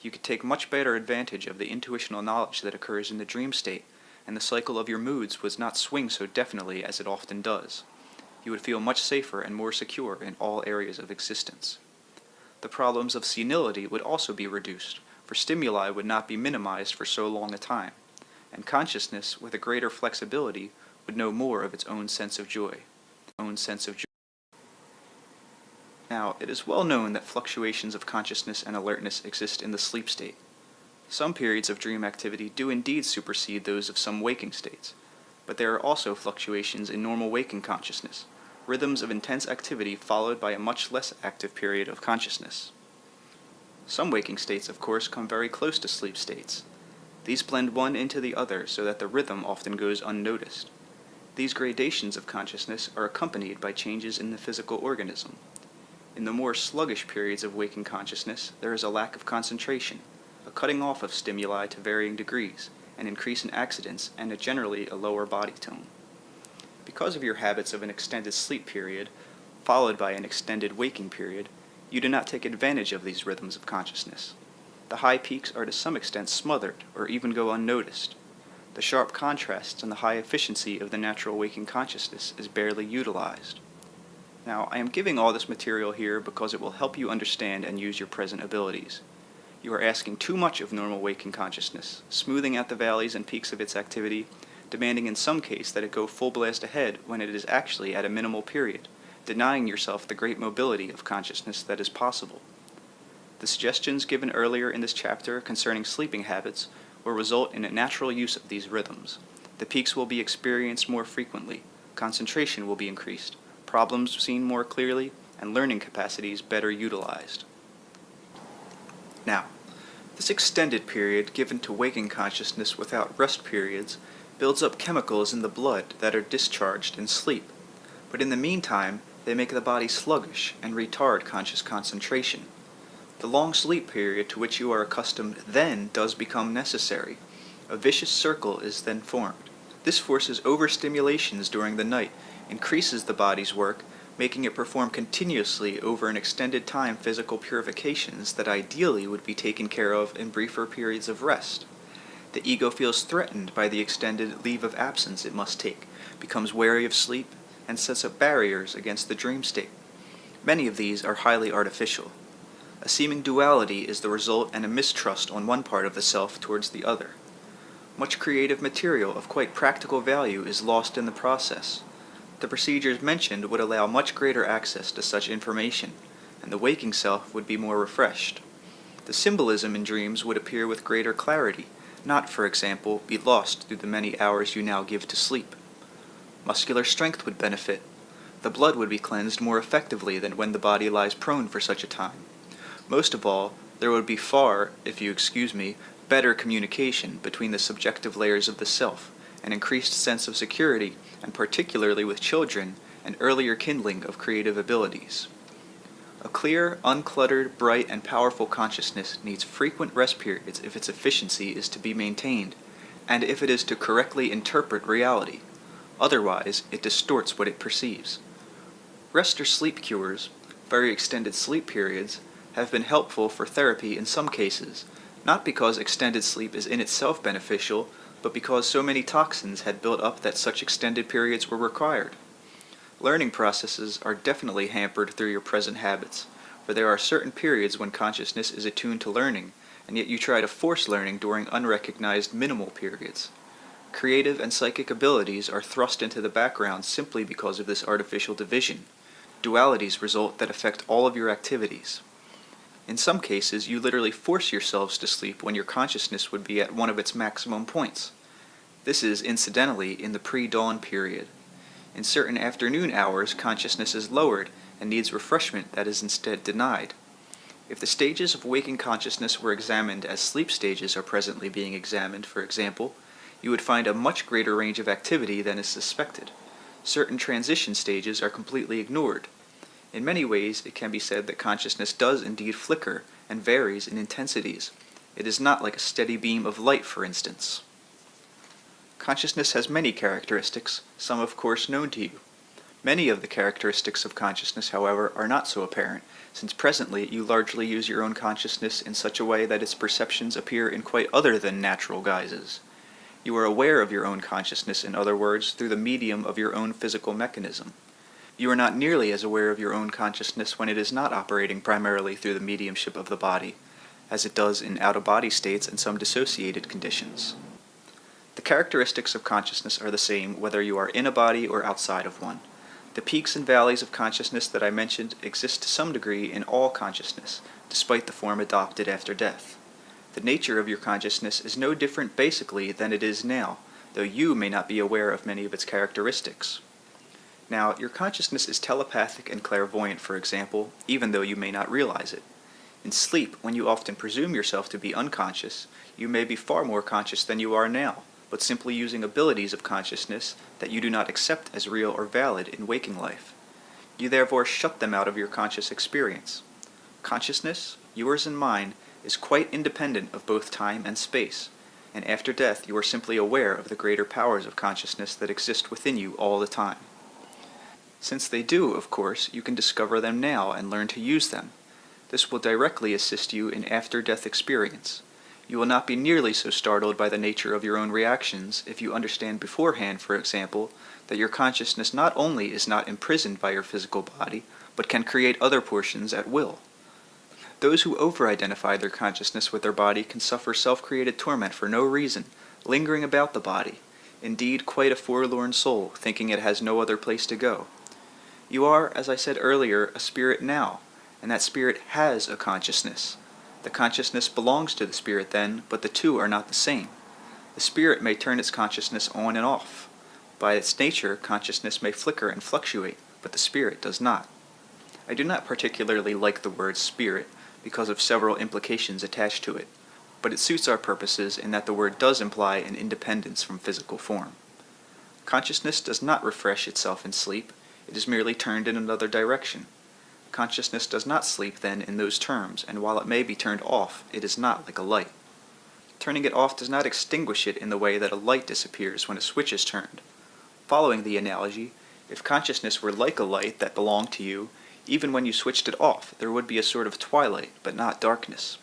You could take much better advantage of the intuitional knowledge that occurs in the dream state, and the cycle of your moods would not swing so definitely as it often does. You would feel much safer and more secure in all areas of existence. The problems of senility would also be reduced, for stimuli would not be minimized for so long a time, and consciousness, with a greater flexibility, would know more of its own sense of joy. Now, it is well known that fluctuations of consciousness and alertness exist in the sleep state. Some periods of dream activity do indeed supersede those of some waking states, but there are also fluctuations in normal waking consciousness, rhythms of intense activity followed by a much less active period of consciousness. Some waking states, of course, come very close to sleep states. These blend one into the other so that the rhythm often goes unnoticed. These gradations of consciousness are accompanied by changes in the physical organism. In the more sluggish periods of waking consciousness, there is a lack of concentration, a cutting off of stimuli to varying degrees, an increase in accidents, and generally a lower body tone. Because of your habits of an extended sleep period, followed by an extended waking period, you do not take advantage of these rhythms of consciousness. The high peaks are to some extent smothered or even go unnoticed. The sharp contrasts and the high efficiency of the natural waking consciousness is barely utilized. Now, I am giving all this material here because it will help you understand and use your present abilities. You are asking too much of normal waking consciousness, smoothing out the valleys and peaks of its activity, demanding in some case that it go full blast ahead when it is actually at a minimal period, denying yourself the great mobility of consciousness that is possible. The suggestions given earlier in this chapter concerning sleeping habits will result in a natural use of these rhythms. The peaks will be experienced more frequently, concentration will be increased, problems seen more clearly, and learning capacities better utilized. Now, this extended period given to waking consciousness without rest periods builds up chemicals in the blood that are discharged in sleep, but in the meantime they make the body sluggish and retard conscious concentration. The long sleep period to which you are accustomed then does become necessary. A vicious circle is then formed. This forces overstimulations during the night, increases the body's work, making it perform continuously over an extended time physical purifications that ideally would be taken care of in briefer periods of rest. The ego feels threatened by the extended leave of absence it must take, becomes wary of sleep, and sets up barriers against the dream state. Many of these are highly artificial. A seeming duality is the result and a mistrust on one part of the self towards the other. Much creative material of quite practical value is lost in the process. The procedures mentioned would allow much greater access to such information, and the waking self would be more refreshed. The symbolism in dreams would appear with greater clarity, not, for example, be lost through the many hours you now give to sleep. Muscular strength would benefit. The blood would be cleansed more effectively than when the body lies prone for such a time. Most of all, there would be far, if you excuse me, better communication between the subjective layers of the self, an increased sense of security, and particularly with children, an earlier kindling of creative abilities. A clear, uncluttered, bright, and powerful consciousness needs frequent rest periods if its efficiency is to be maintained, and if it is to correctly interpret reality. Otherwise, it distorts what it perceives. Rest or sleep cures, very extended sleep periods, have been helpful for therapy in some cases, not because extended sleep is in itself beneficial, but because so many toxins had built up that such extended periods were required. Learning processes are definitely hampered through your present habits, for there are certain periods when consciousness is attuned to learning, and yet you try to force learning during unrecognized minimal periods. Creative and psychic abilities are thrust into the background simply because of this artificial division. Dualities result that affect all of your activities. In some cases, you literally force yourselves to sleep when your consciousness would be at one of its maximum points. This is, incidentally, in the pre-dawn period. In certain afternoon hours, consciousness is lowered and needs refreshment that is instead denied. If the stages of waking consciousness were examined as sleep stages are presently being examined, for example, you would find a much greater range of activity than is suspected. Certain transition stages are completely ignored. In many ways, it can be said that consciousness does indeed flicker and varies in intensities. It is not like a steady beam of light, for instance. Consciousness has many characteristics, some of course known to you. Many of the characteristics of consciousness, however, are not so apparent, since presently you largely use your own consciousness in such a way that its perceptions appear in quite other than natural guises. You are aware of your own consciousness, in other words, through the medium of your own physical mechanism. You are not nearly as aware of your own consciousness when it is not operating primarily through the mediumship of the body, as it does in out-of-body states and some dissociated conditions. The characteristics of consciousness are the same whether you are in a body or outside of one. The peaks and valleys of consciousness that I mentioned exist to some degree in all consciousness, despite the form adopted after death. The nature of your consciousness is no different basically than it is now, though you may not be aware of many of its characteristics. Now, your consciousness is telepathic and clairvoyant, for example, even though you may not realize it. In sleep, when you often presume yourself to be unconscious, you may be far more conscious than you are now, but simply using abilities of consciousness that you do not accept as real or valid in waking life. You therefore shut them out of your conscious experience. Consciousness, yours and mine, is quite independent of both time and space, and after death you are simply aware of the greater powers of consciousness that exist within you all the time. Since they do, of course, you can discover them now and learn to use them. This will directly assist you in after-death experience. You will not be nearly so startled by the nature of your own reactions if you understand beforehand, for example, that your consciousness not only is not imprisoned by your physical body, but can create other portions at will. Those who over-identify their consciousness with their body can suffer self-created torment for no reason, lingering about the body, indeed quite a forlorn soul, thinking it has no other place to go. You are, as I said earlier, a spirit now, and that spirit has a consciousness. The consciousness belongs to the spirit then, but the two are not the same. The spirit may turn its consciousness on and off. By its nature, consciousness may flicker and fluctuate, but the spirit does not. I do not particularly like the word spirit, because of several implications attached to it, but it suits our purposes in that the word does imply an independence from physical form. Consciousness does not refresh itself in sleep, it is merely turned in another direction. Consciousness does not sleep then in those terms, and while it may be turned off, it is not like a light. Turning it off does not extinguish it in the way that a light disappears when a switch is turned. Following the analogy, if consciousness were like a light that belonged to you, even when you switched it off, there would be a sort of twilight, but not darkness.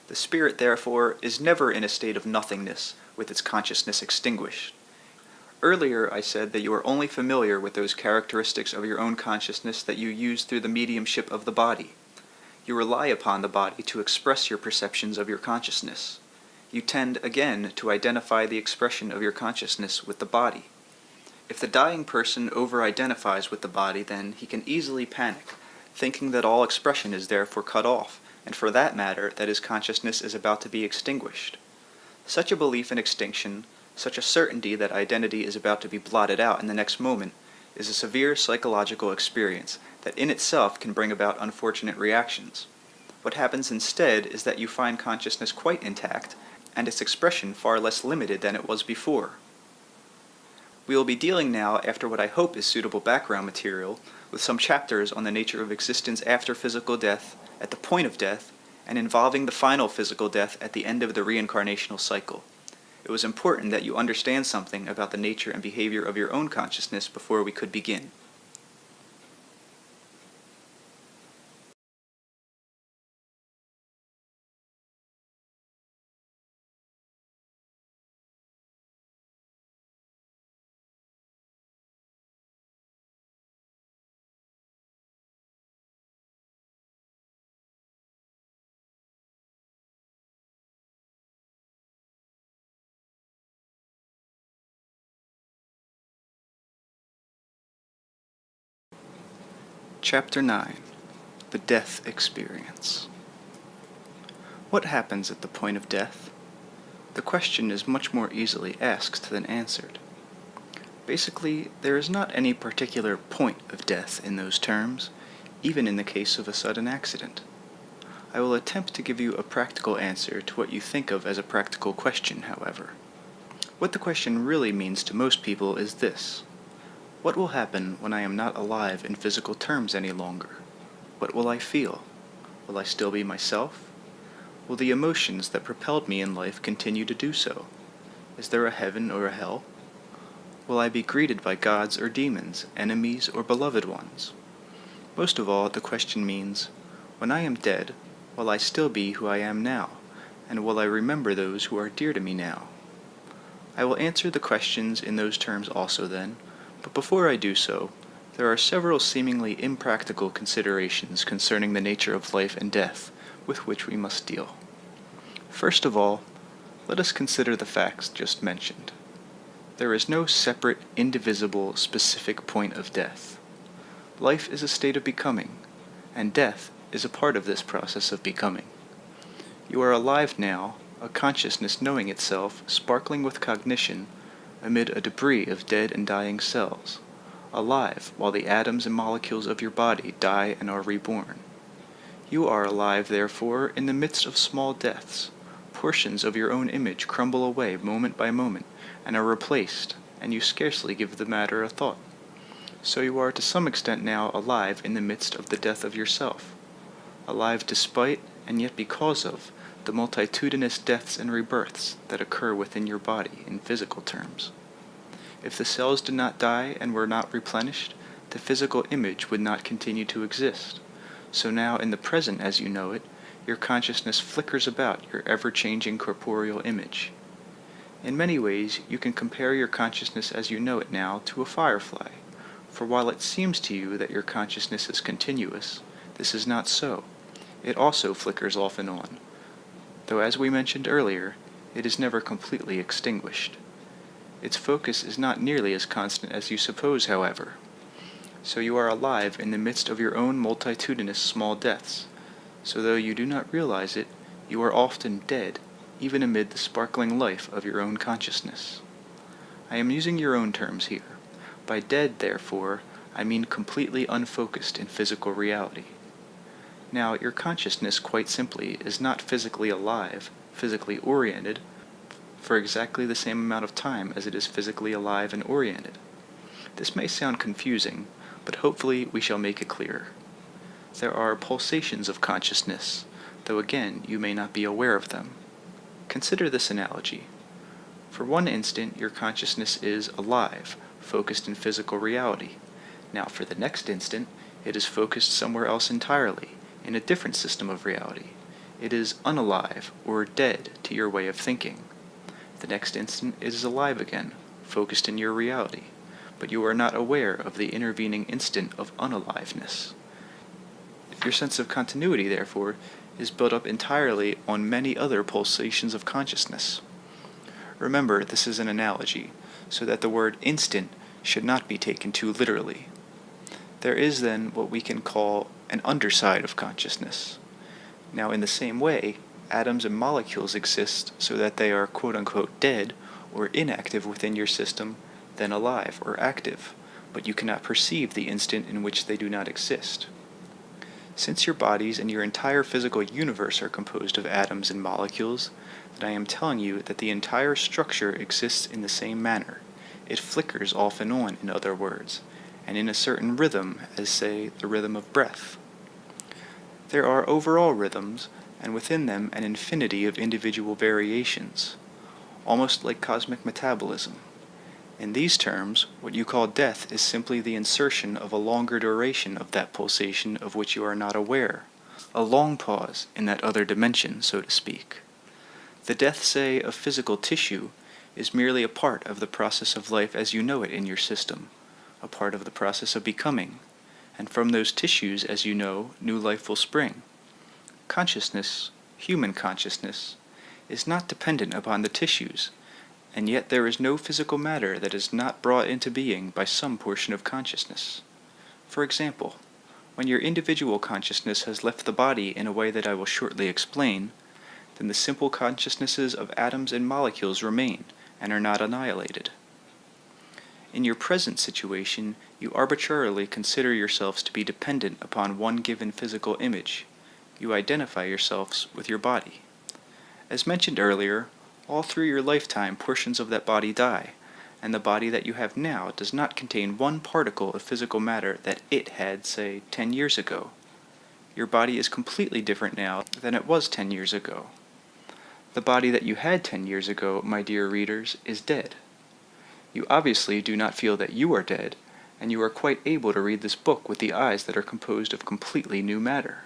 The spirit, therefore, is never in a state of nothingness, with its consciousness extinguished. Earlier I said that you are only familiar with those characteristics of your own consciousness that you use through the mediumship of the body. You rely upon the body to express your perceptions of your consciousness. You tend, again, to identify the expression of your consciousness with the body. If the dying person over-identifies with the body, then he can easily panic, thinking that all expression is therefore cut off, and for that matter, that his consciousness is about to be extinguished. Such a belief in extinction, such a certainty that identity is about to be blotted out in the next moment, is a severe psychological experience that in itself can bring about unfortunate reactions. What happens instead is that you find consciousness quite intact, and its expression far less limited than it was before. We will be dealing now, after what I hope is suitable background material, with some chapters on the nature of existence after physical death, at the point of death, and involving the final physical death at the end of the reincarnational cycle. It was important that you understand something about the nature and behavior of your own consciousness before we could begin. Chapter 9. The Death Experience. What happens at the point of death? The question is much more easily asked than answered. Basically, there is not any particular point of death in those terms, even in the case of a sudden accident. I will attempt to give you a practical answer to what you think of as a practical question, however. What the question really means to most people is this: what will happen when I am not alive in physical terms any longer? What will I feel? Will I still be myself? Will the emotions that propelled me in life continue to do so? Is there a heaven or a hell? Will I be greeted by gods or demons, enemies or beloved ones? Most of all, the question means, when I am dead, will I still be who I am now, and will I remember those who are dear to me now? I will answer the questions in those terms also then, but before I do so, there are several seemingly impractical considerations concerning the nature of life and death with which we must deal. First of all, let us consider the facts just mentioned. There is no separate, indivisible, specific point of death. Life is a state of becoming, and death is a part of this process of becoming. You are alive now, a consciousness knowing itself, sparkling with cognition, amid a debris of dead and dying cells, alive while the atoms and molecules of your body die and are reborn. You are alive, therefore, in the midst of small deaths. Portions of your own image crumble away moment by moment, and are replaced, and you scarcely give the matter a thought. So you are to some extent now alive in the midst of the death of yourself, alive despite, and yet because of, the multitudinous deaths and rebirths that occur within your body in physical terms. If the cells did not die and were not replenished, the physical image would not continue to exist. So now in the present as you know it, your consciousness flickers about your ever-changing corporeal image. In many ways, you can compare your consciousness as you know it now to a firefly, for while it seems to you that your consciousness is continuous, this is not so. It also flickers off and on, though as we mentioned earlier, it is never completely extinguished. Its focus is not nearly as constant as you suppose, however. So you are alive in the midst of your own multitudinous small deaths, so though you do not realize it, you are often dead, even amid the sparkling life of your own consciousness. I am using your own terms here. By dead, therefore, I mean completely unfocused in physical reality. Now, your consciousness, quite simply, is not physically alive, physically oriented, for exactly the same amount of time as it is physically alive and oriented. This may sound confusing, but hopefully we shall make it clear. There are pulsations of consciousness, though again you may not be aware of them. Consider this analogy. For one instant, your consciousness is alive, focused in physical reality. Now for the next instant, it is focused somewhere else entirely, in a different system of reality. It is unalive, or dead, to your way of thinking. The next instant it is alive again, focused in your reality, but you are not aware of the intervening instant of unaliveness. Your sense of continuity, therefore, is built up entirely on many other pulsations of consciousness. Remember, this is an analogy, so that the word instant should not be taken too literally. There is then what we can call an underside of consciousness. Now, in the same way, atoms and molecules exist so that they are quote-unquote dead or inactive within your system, then alive or active, but you cannot perceive the instant in which they do not exist. Since your bodies and your entire physical universe are composed of atoms and molecules, then I am telling you that the entire structure exists in the same manner. It flickers off and on, in other words, and in a certain rhythm, as say, the rhythm of breath. There are overall rhythms, and within them an infinity of individual variations, almost like cosmic metabolism. In these terms, what you call death is simply the insertion of a longer duration of that pulsation of which you are not aware, a long pause in that other dimension, so to speak. The death, say, of physical tissue is merely a part of the process of life as you know it in your system, a part of the process of becoming, and from those tissues, as you know, new life will spring. Consciousness, human consciousness, is not dependent upon the tissues, and yet there is no physical matter that is not brought into being by some portion of consciousness. For example, when your individual consciousness has left the body in a way that I will shortly explain, then the simple consciousnesses of atoms and molecules remain and are not annihilated. In your present situation, you arbitrarily consider yourselves to be dependent upon one given physical image. You identify yourselves with your body. As mentioned earlier, All through your lifetime, portions of that body die, and the body that you have now does not contain one particle of physical matter that it had, say, 10 years ago. Your body is completely different now than it was 10 years ago. The body that you had 10 years ago, my dear readers, is dead. You obviously do not feel that you are dead, and you are quite able to read this book with the eyes that are composed of completely new matter.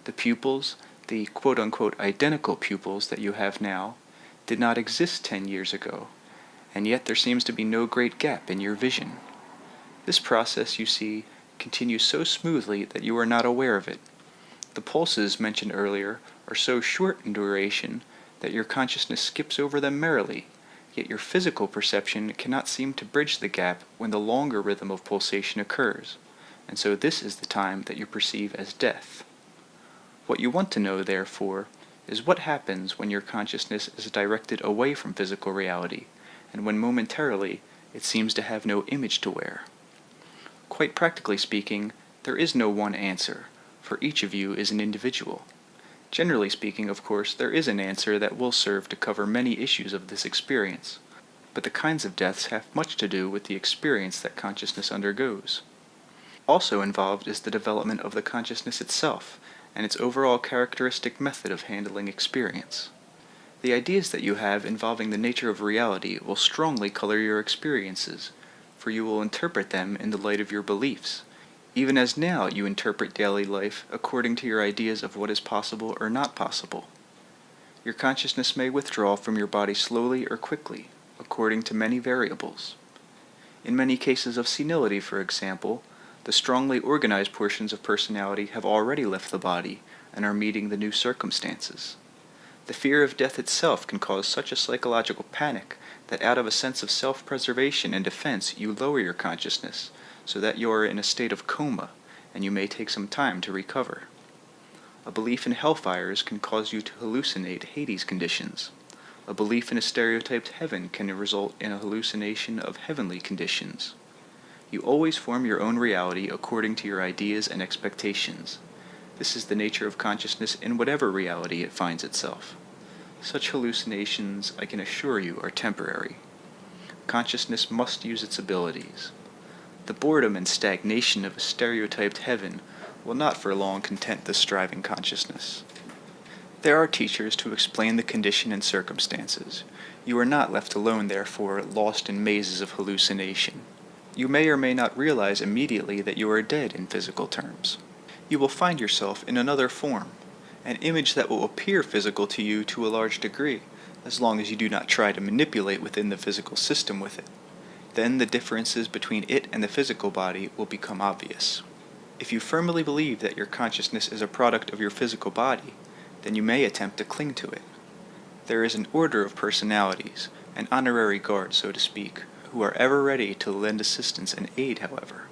The pupils, the quote-unquote identical pupils that you have now, did not exist 10 years ago, and yet there seems to be no great gap in your vision. This process, you see, continues so smoothly that you are not aware of it. The pulses mentioned earlier are so short in duration that your consciousness skips over them merrily, yet your physical perception cannot seem to bridge the gap when the longer rhythm of pulsation occurs, and so this is the time that you perceive as death. What you want to know, therefore, is what happens when your consciousness is directed away from physical reality, and when momentarily it seems to have no image to wear. Quite practically speaking, there is no one answer, for each of you is an individual. Generally speaking, of course, there is an answer that will serve to cover many issues of this experience, but the kinds of deaths have much to do with the experience that consciousness undergoes. Also involved is the development of the consciousness itself, and its overall characteristic method of handling experience. The ideas that you have involving the nature of reality will strongly color your experiences, for you will interpret them in the light of your beliefs, even as now you interpret daily life according to your ideas of what is possible or not possible. Your consciousness may withdraw from your body slowly or quickly, according to many variables. In many cases of senility, for example, the strongly organized portions of personality have already left the body and are meeting the new circumstances. The fear of death itself can cause such a psychological panic that out of a sense of self-preservation and defense you lower your consciousness so that you are in a state of coma and you may take some time to recover. A belief in hellfires can cause you to hallucinate Hades conditions. A belief in a stereotyped heaven can result in a hallucination of heavenly conditions. You always form your own reality according to your ideas and expectations. This is the nature of consciousness in whatever reality it finds itself. Such hallucinations, I can assure you, are temporary. Consciousness must use its abilities. The boredom and stagnation of a stereotyped heaven will not for long content the striving consciousness. There are teachers to explain the condition and circumstances. You are not left alone, therefore, lost in mazes of hallucination. You may or may not realize immediately that you are dead in physical terms. You will find yourself in another form, an image that will appear physical to you to a large degree, as long as you do not try to manipulate within the physical system with it. Then the differences between it and the physical body will become obvious. If you firmly believe that your consciousness is a product of your physical body, then you may attempt to cling to it. There is an order of personalities, an honorary guard, so to speak, who are ever ready to lend assistance and aid, however.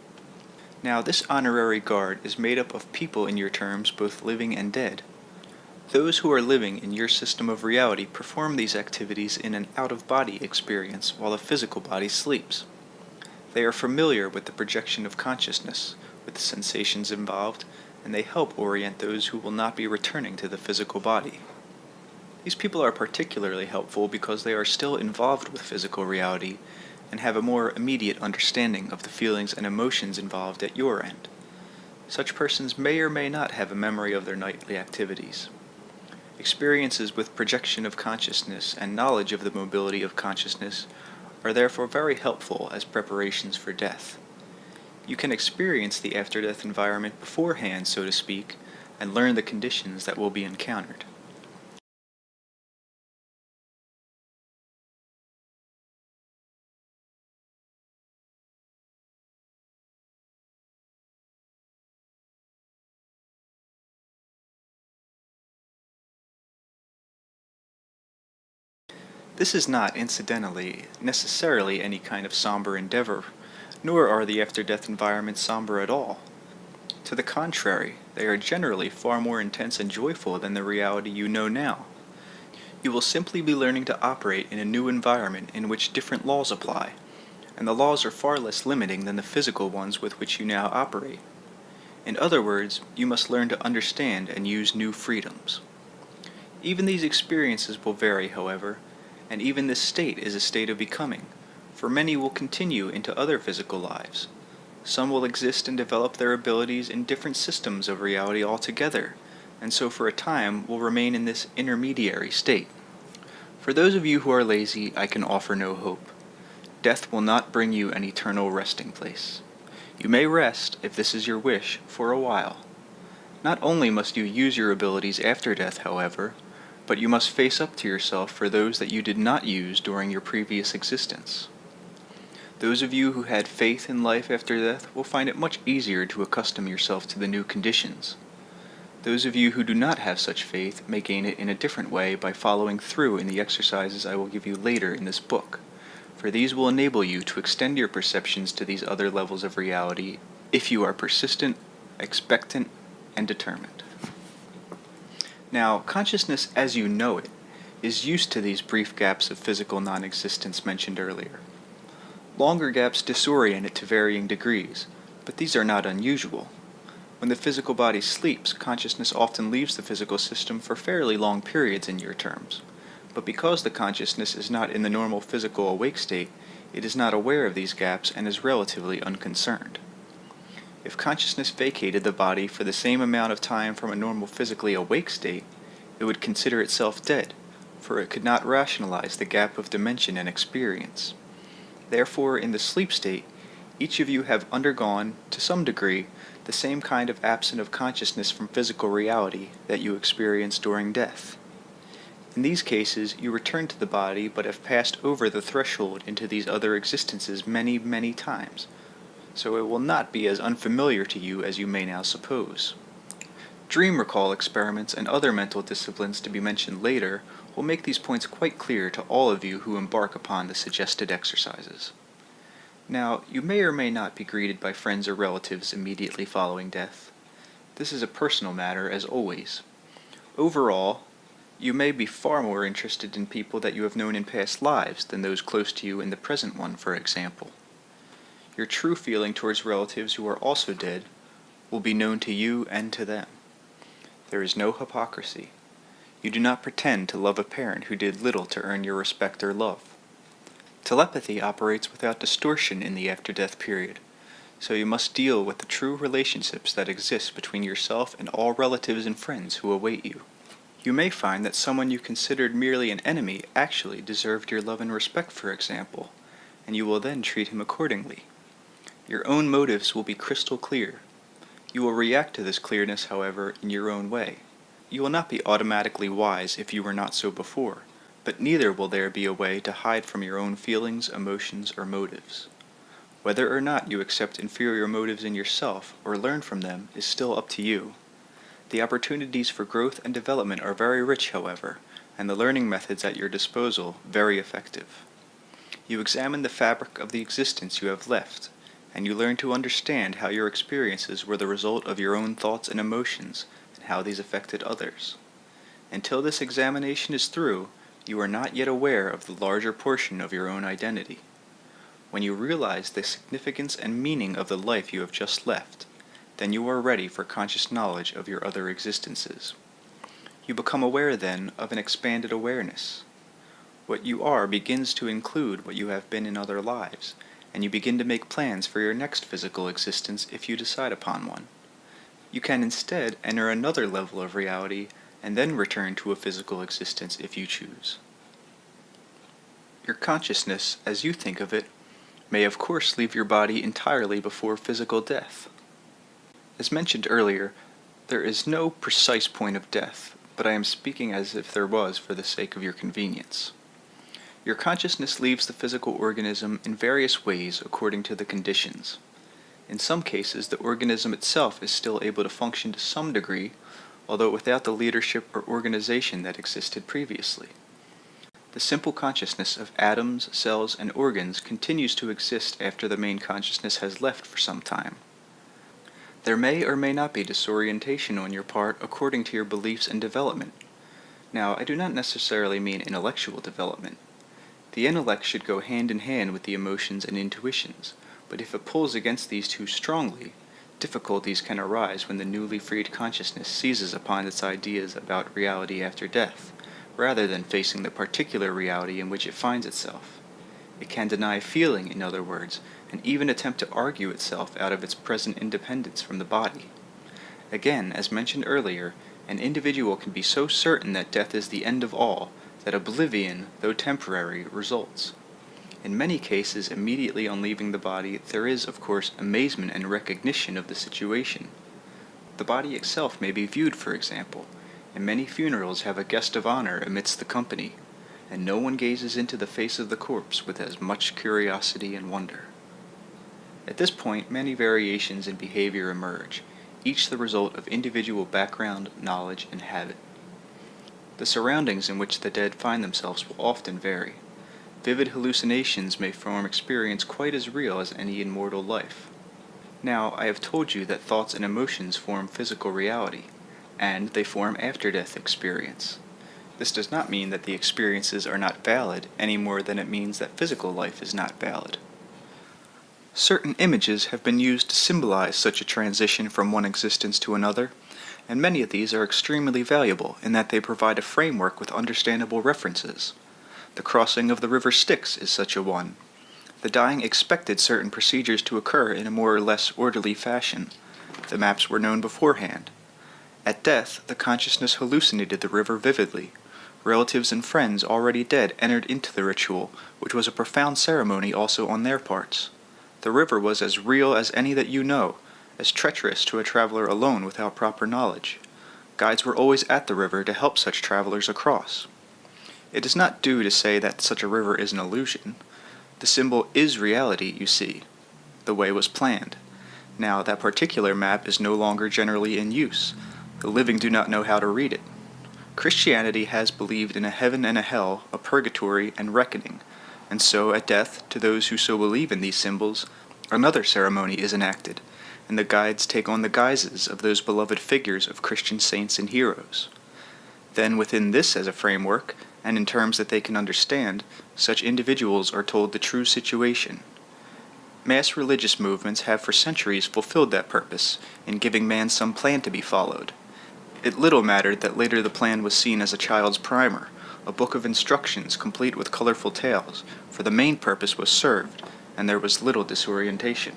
Now, this honorary guard is made up of people in your terms, both living and dead. Those who are living in your system of reality perform these activities in an out-of-body experience while the physical body sleeps. They are familiar with the projection of consciousness, with the sensations involved, and they help orient those who will not be returning to the physical body. These people are particularly helpful because they are still involved with physical reality and have a more immediate understanding of the feelings and emotions involved at your end. Such persons may or may not have a memory of their nightly activities. Experiences with projection of consciousness and knowledge of the mobility of consciousness are therefore very helpful as preparations for death. You can experience the after-death environment beforehand, so to speak, and learn the conditions that will be encountered. This is not, incidentally, necessarily any kind of somber endeavor, nor are the after-death environments somber at all. To the contrary, they are generally far more intense and joyful than the reality you know now. You will simply be learning to operate in a new environment in which different laws apply, and the laws are far less limiting than the physical ones with which you now operate. In other words, you must learn to understand and use new freedoms. Even these experiences will vary, however, and even this state is a state of becoming, for many will continue into other physical lives. Some will exist and develop their abilities in different systems of reality altogether, and so for a time will remain in this intermediary state. For those of you who are lazy, I can offer no hope. Death will not bring you an eternal resting place. You may rest, if this is your wish, for a while. Not only must you use your abilities after death, however, but you must face up to yourself for those that you did not use during your previous existence. Those of you who had faith in life after death will find it much easier to accustom yourself to the new conditions. Those of you who do not have such faith may gain it in a different way by following through in the exercises I will give you later in this book, for these will enable you to extend your perceptions to these other levels of reality if you are persistent, expectant, and determined. Now, consciousness as you know it is used to these brief gaps of physical non-existence mentioned earlier. Longer gaps disorient it to varying degrees, but these are not unusual. When the physical body sleeps, consciousness often leaves the physical system for fairly long periods in your terms. But because the consciousness is not in the normal physical awake state, it is not aware of these gaps and is relatively unconcerned. If consciousness vacated the body for the same amount of time from a normal physically awake state, it would consider itself dead, for it could not rationalize the gap of dimension and experience. Therefore, in the sleep state, each of you have undergone, to some degree, the same kind of absence of consciousness from physical reality that you experience during death. In these cases, you return to the body but have passed over the threshold into these other existences many, many times, so it will not be as unfamiliar to you as you may now suppose. Dream recall experiments and other mental disciplines to be mentioned later will make these points quite clear to all of you who embark upon the suggested exercises. Now, you may or may not be greeted by friends or relatives immediately following death. This is a personal matter, as always. Overall, you may be far more interested in people that you have known in past lives than those close to you in the present one, for example. Your true feeling towards relatives who are also dead will be known to you and to them. There is no hypocrisy. You do not pretend to love a parent who did little to earn your respect or love. Telepathy operates without distortion in the after-death period, so you must deal with the true relationships that exist between yourself and all relatives and friends who await you. You may find that someone you considered merely an enemy actually deserved your love and respect, for example, and you will then treat him accordingly. Your own motives will be crystal clear. You will react to this clearness, however, in your own way. You will not be automatically wise if you were not so before, but neither will there be a way to hide from your own feelings, emotions, or motives. Whether or not you accept inferior motives in yourself or learn from them is still up to you. The opportunities for growth and development are very rich, however, and the learning methods at your disposal very effective. You examine the fabric of the existence you have left, and you learn to understand how your experiences were the result of your own thoughts and emotions, and how these affected others. Until this examination is through, you are not yet aware of the larger portion of your own identity. When you realize the significance and meaning of the life you have just left, then you are ready for conscious knowledge of your other existences. You become aware then of an expanded awareness. What you are begins to include what you have been in other lives, and you begin to make plans for your next physical existence if you decide upon one. You can instead enter another level of reality and then return to a physical existence if you choose. Your consciousness, as you think of it, may of course leave your body entirely before physical death. As mentioned earlier, there is no precise point of death, but I am speaking as if there was for the sake of your convenience. Your consciousness leaves the physical organism in various ways according to the conditions. In some cases, the organism itself is still able to function to some degree, although without the leadership or organization that existed previously. The simple consciousness of atoms, cells, and organs continues to exist after the main consciousness has left for some time. There may or may not be disorientation on your part according to your beliefs and development. Now, I do not necessarily mean intellectual development. The intellect should go hand in hand with the emotions and intuitions, but if it pulls against these too strongly, difficulties can arise when the newly freed consciousness seizes upon its ideas about reality after death, rather than facing the particular reality in which it finds itself. It can deny feeling, in other words, and even attempt to argue itself out of its present independence from the body. Again, as mentioned earlier, an individual can be so certain that death is the end of all that oblivion, though temporary, results. In many cases, immediately on leaving the body, there is, of course, amazement and recognition of the situation. The body itself may be viewed, for example, and many funerals have a guest of honor amidst the company, and no one gazes into the face of the corpse with as much curiosity and wonder. At this point, many variations in behavior emerge, each the result of individual background, knowledge, and habit. The surroundings in which the dead find themselves will often vary. Vivid hallucinations may form experience quite as real as any in mortal life. Now, I have told you that thoughts and emotions form physical reality, and they form after-death experience. This does not mean that the experiences are not valid any more than it means that physical life is not valid. Certain images have been used to symbolize such a transition from one existence to another, and many of these are extremely valuable in that they provide a framework with understandable references. The crossing of the river Styx is such a one. The dying expected certain procedures to occur in a more or less orderly fashion. The maps were known beforehand. At death, the consciousness hallucinated the river vividly. Relatives and friends already dead entered into the ritual, which was a profound ceremony also on their parts. The river was as real as any that you know, as treacherous to a traveler alone without proper knowledge. Guides were always at the river to help such travelers across. It is not due to say that such a river is an illusion. The symbol is reality, you see. The way was planned. Now, that particular map is no longer generally in use. The living do not know how to read it. Christianity has believed in a heaven and a hell, a purgatory and reckoning, and so at death, to those who so believe in these symbols, another ceremony is enacted, and the guides take on the guises of those beloved figures of Christian saints and heroes. Then within this as a framework, and in terms that they can understand, such individuals are told the true situation. Mass religious movements have for centuries fulfilled that purpose, in giving man some plan to be followed. It little mattered that later the plan was seen as a child's primer, a book of instructions complete with colorful tales, for the main purpose was served, and there was little disorientation.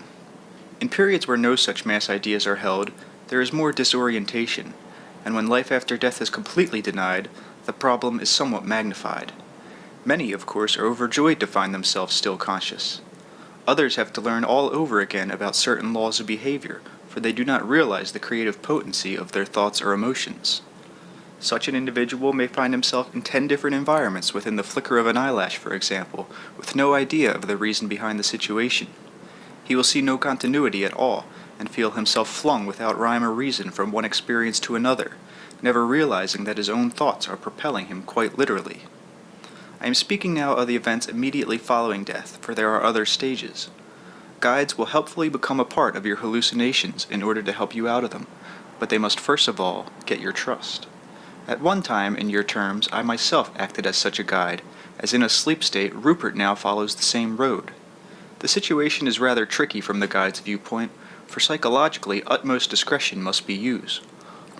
In periods where no such mass ideas are held, there is more disorientation, and when life after death is completely denied, the problem is somewhat magnified. Many, of course, are overjoyed to find themselves still conscious. Others have to learn all over again about certain laws of behavior, for they do not realize the creative potency of their thoughts or emotions. Such an individual may find himself in 10 different environments within the flicker of an eyelash, for example, with no idea of the reason behind the situation. He will see no continuity at all, and feel himself flung without rhyme or reason from one experience to another, never realizing that his own thoughts are propelling him quite literally. I am speaking now of the events immediately following death, for there are other stages. Guides will helpfully become a part of your hallucinations in order to help you out of them, but they must first of all get your trust. At one time, in your terms, I myself acted as such a guide, as in a sleep state Rupert now follows the same road. The situation is rather tricky from the guide's viewpoint, for psychologically utmost discretion must be used.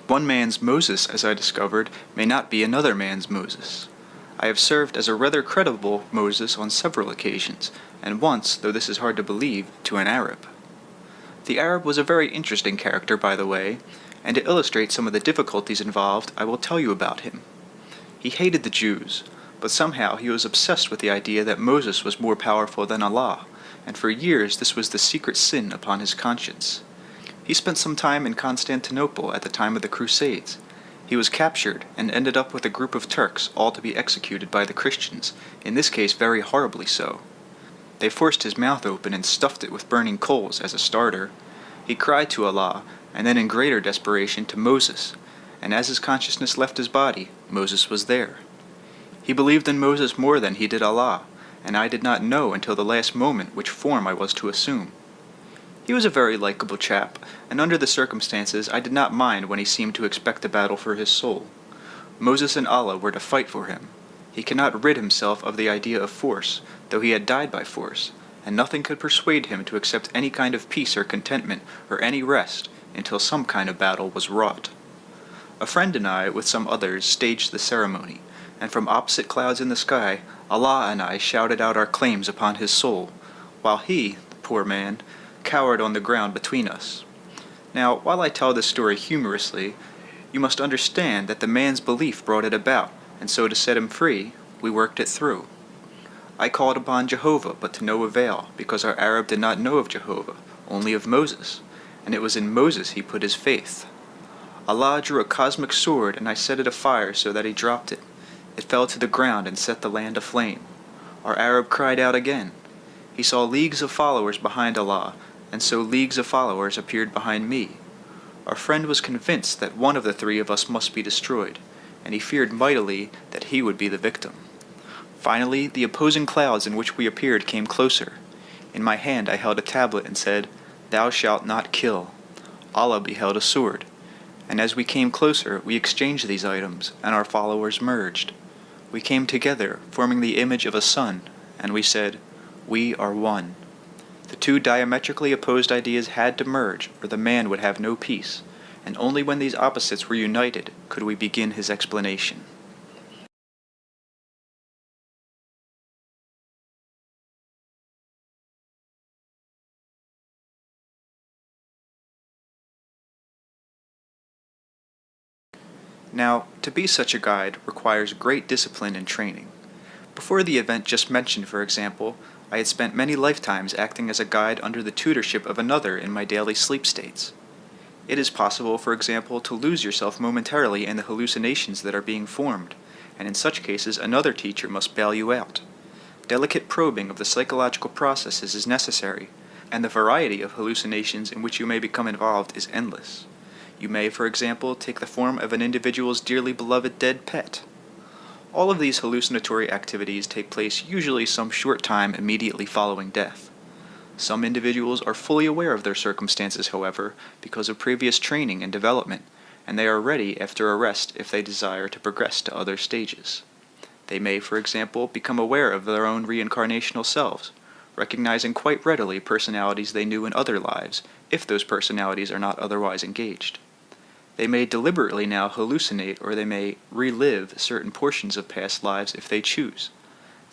One man's Moses, as I discovered, may not be another man's Moses. I have served as a rather credible Moses on several occasions, and once, though this is hard to believe, to an Arab. The Arab was a very interesting character, by the way, and to illustrate some of the difficulties involved, I will tell you about him. He hated the Jews, but somehow he was obsessed with the idea that Moses was more powerful than Allah, and for years this was the secret sin upon his conscience. He spent some time in Constantinople at the time of the Crusades. He was captured and ended up with a group of Turks, all to be executed by the Christians, in this case very horribly so. They forced his mouth open and stuffed it with burning coals as a starter. He cried to Allah, and then in greater desperation to Moses, and as his consciousness left his body, Moses was there. He believed in Moses more than he did Allah, and I did not know until the last moment which form I was to assume. He was a very likable chap, and under the circumstances I did not mind when he seemed to expect a battle for his soul. Moses and Allah were to fight for him. He cannot rid himself of the idea of force, though he had died by force, and nothing could persuade him to accept any kind of peace or contentment or any rest until some kind of battle was wrought. A friend and I, with some others, staged the ceremony, and from opposite clouds in the sky, Allah and I shouted out our claims upon his soul, while he, the poor man, cowered on the ground between us. Now, while I tell this story humorously, you must understand that the man's belief brought it about, and so to set him free, we worked it through. I called upon Jehovah, but to no avail, because our Arab did not know of Jehovah, only of Moses, and it was in Moses he put his faith. Allah drew a cosmic sword, and I set it afire so that he dropped it. It fell to the ground and set the land aflame. Our Arab cried out again. He saw leagues of followers behind Allah, and so leagues of followers appeared behind me. Our friend was convinced that one of the three of us must be destroyed, and he feared mightily that he would be the victim. Finally, the opposing clouds in which we appeared came closer. In my hand I held a tablet and said, "Thou shalt not kill." Allah beheld a sword, and as we came closer, we exchanged these items, and our followers merged. We came together, forming the image of a sun, and we said, "We are one." The two diametrically opposed ideas had to merge, or the man would have no peace, and only when these opposites were united could we begin his explanation. Now, to be such a guide requires great discipline and training. Before the event just mentioned, for example, I had spent many lifetimes acting as a guide under the tutorship of another in my daily sleep states. It is possible, for example, to lose yourself momentarily in the hallucinations that are being formed, and in such cases another teacher must bail you out. Delicate probing of the psychological processes is necessary, and the variety of hallucinations in which you may become involved is endless. You may, for example, take the form of an individual's dearly beloved dead pet. All of these hallucinatory activities take place usually some short time immediately following death. Some individuals are fully aware of their circumstances, however, because of previous training and development, and they are ready after a rest if they desire to progress to other stages. They may, for example, become aware of their own reincarnational selves, recognizing quite readily personalities they knew in other lives, if those personalities are not otherwise engaged. They may deliberately now hallucinate, or they may relive certain portions of past lives if they choose.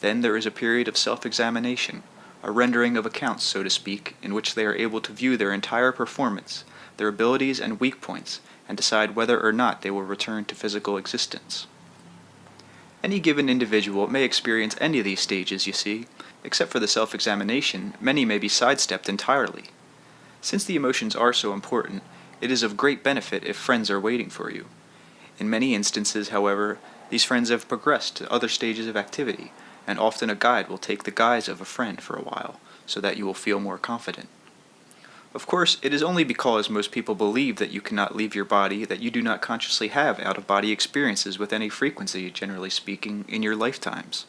Then there is a period of self-examination, a rendering of accounts, so to speak, in which they are able to view their entire performance, their abilities and weak points, and decide whether or not they will return to physical existence. Any given individual may experience any of these stages, you see. Except for the self-examination, many may be sidestepped entirely. Since the emotions are so important, it is of great benefit if friends are waiting for you. In many instances, however, these friends have progressed to other stages of activity, and often a guide will take the guise of a friend for a while, so that you will feel more confident. Of course, it is only because most people believe that you cannot leave your body that you do not consciously have out-of-body experiences with any frequency, generally speaking, in your lifetimes.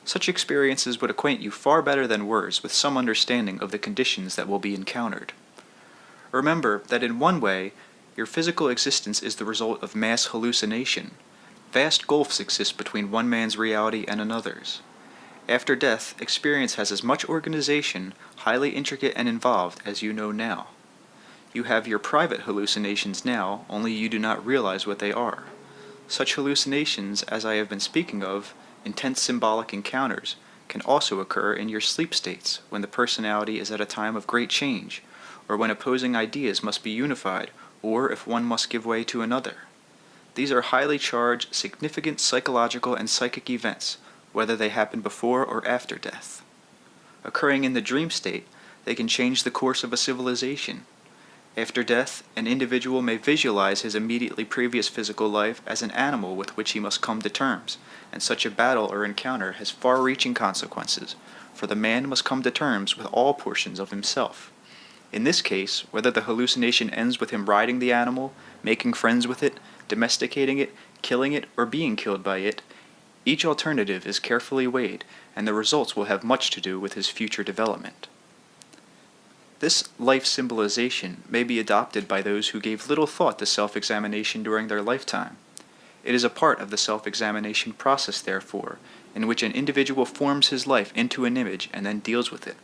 Such experiences would acquaint you far better than words with some understanding of the conditions that will be encountered. Remember that in one way, your physical existence is the result of mass hallucination. Vast gulfs exist between one man's reality and another's. After death, experience has as much organization, highly intricate and involved, as you know now. You have your private hallucinations now, only you do not realize what they are. Such hallucinations, as I have been speaking of, intense symbolic encounters, can also occur in your sleep states, when the personality is at a time of great change, or when opposing ideas must be unified, or if one must give way to another. These are highly charged, significant psychological and psychic events, whether they happen before or after death. Occurring in the dream state, they can change the course of a civilization. After death, an individual may visualize his immediately previous physical life as an animal with which he must come to terms, and such a battle or encounter has far-reaching consequences, for the man must come to terms with all portions of himself. In this case, whether the hallucination ends with him riding the animal, making friends with it, domesticating it, killing it, or being killed by it, each alternative is carefully weighed, and the results will have much to do with his future development. This life symbolization may be adopted by those who gave little thought to self-examination during their lifetime. It is a part of the self-examination process, therefore, in which an individual forms his life into an image and then deals with it.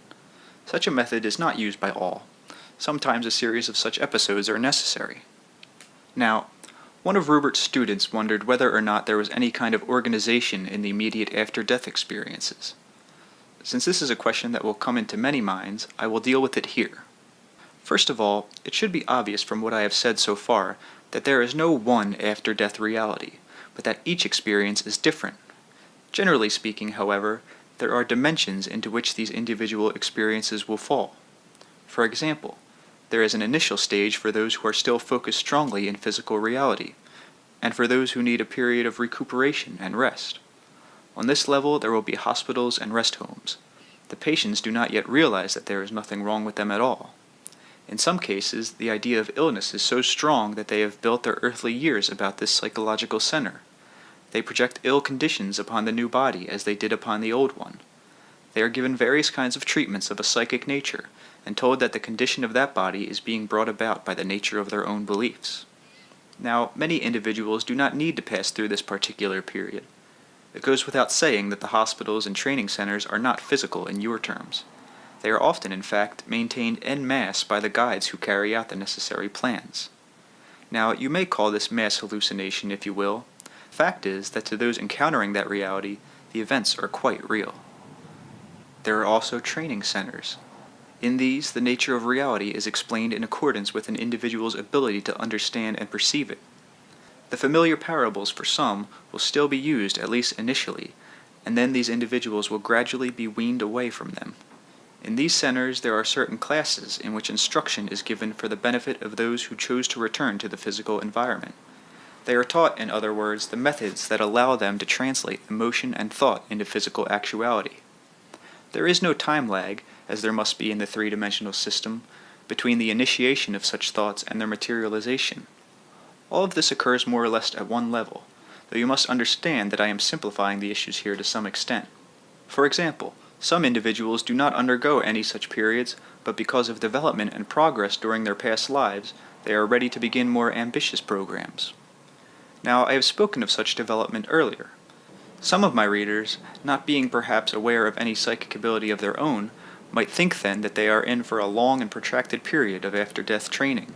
Such a method is not used by all. Sometimes a series of such episodes are necessary. Now, One of Rupert's students wondered whether or not there was any kind of organization in the immediate after-death experiences. Since this is a question that will come into many minds, I will deal with it here. First of all, it should be obvious from what I have said so far that there is no one after-death reality, but that each experience is different. Generally speaking, however, there are dimensions into which these individual experiences will fall. For example, there is an initial stage for those who are still focused strongly in physical reality, and for those who need a period of recuperation and rest. On this level, there will be hospitals and rest homes. The patients do not yet realize that there is nothing wrong with them at all. In some cases, the idea of illness is so strong that they have built their earthly years about this psychological center. They project ill conditions upon the new body as they did upon the old one. They are given various kinds of treatments of a psychic nature, and told that the condition of that body is being brought about by the nature of their own beliefs. Now, many individuals do not need to pass through this particular period. It goes without saying that the hospitals and training centers are not physical in your terms. They are often, in fact, maintained en masse by the guides who carry out the necessary plans. Now, you may call this mass hallucination, if you will. The fact is that to those encountering that reality, the events are quite real. There are also training centers. In these, the nature of reality is explained in accordance with an individual's ability to understand and perceive it. The familiar parables for some will still be used, at least initially, and then these individuals will gradually be weaned away from them. In these centers, there are certain classes in which instruction is given for the benefit of those who chose to return to the physical environment. They are taught, in other words, the methods that allow them to translate emotion and thought into physical actuality. There is no time lag, as there must be in the three-dimensional system, between the initiation of such thoughts and their materialization. All of this occurs more or less at one level, though you must understand that I am simplifying the issues here to some extent. For example, some individuals do not undergo any such periods, but because of development and progress during their past lives, they are ready to begin more ambitious programs. Now, I have spoken of such development earlier. Some of my readers, not being perhaps aware of any psychic ability of their own, might think then that they are in for a long and protracted period of after-death training.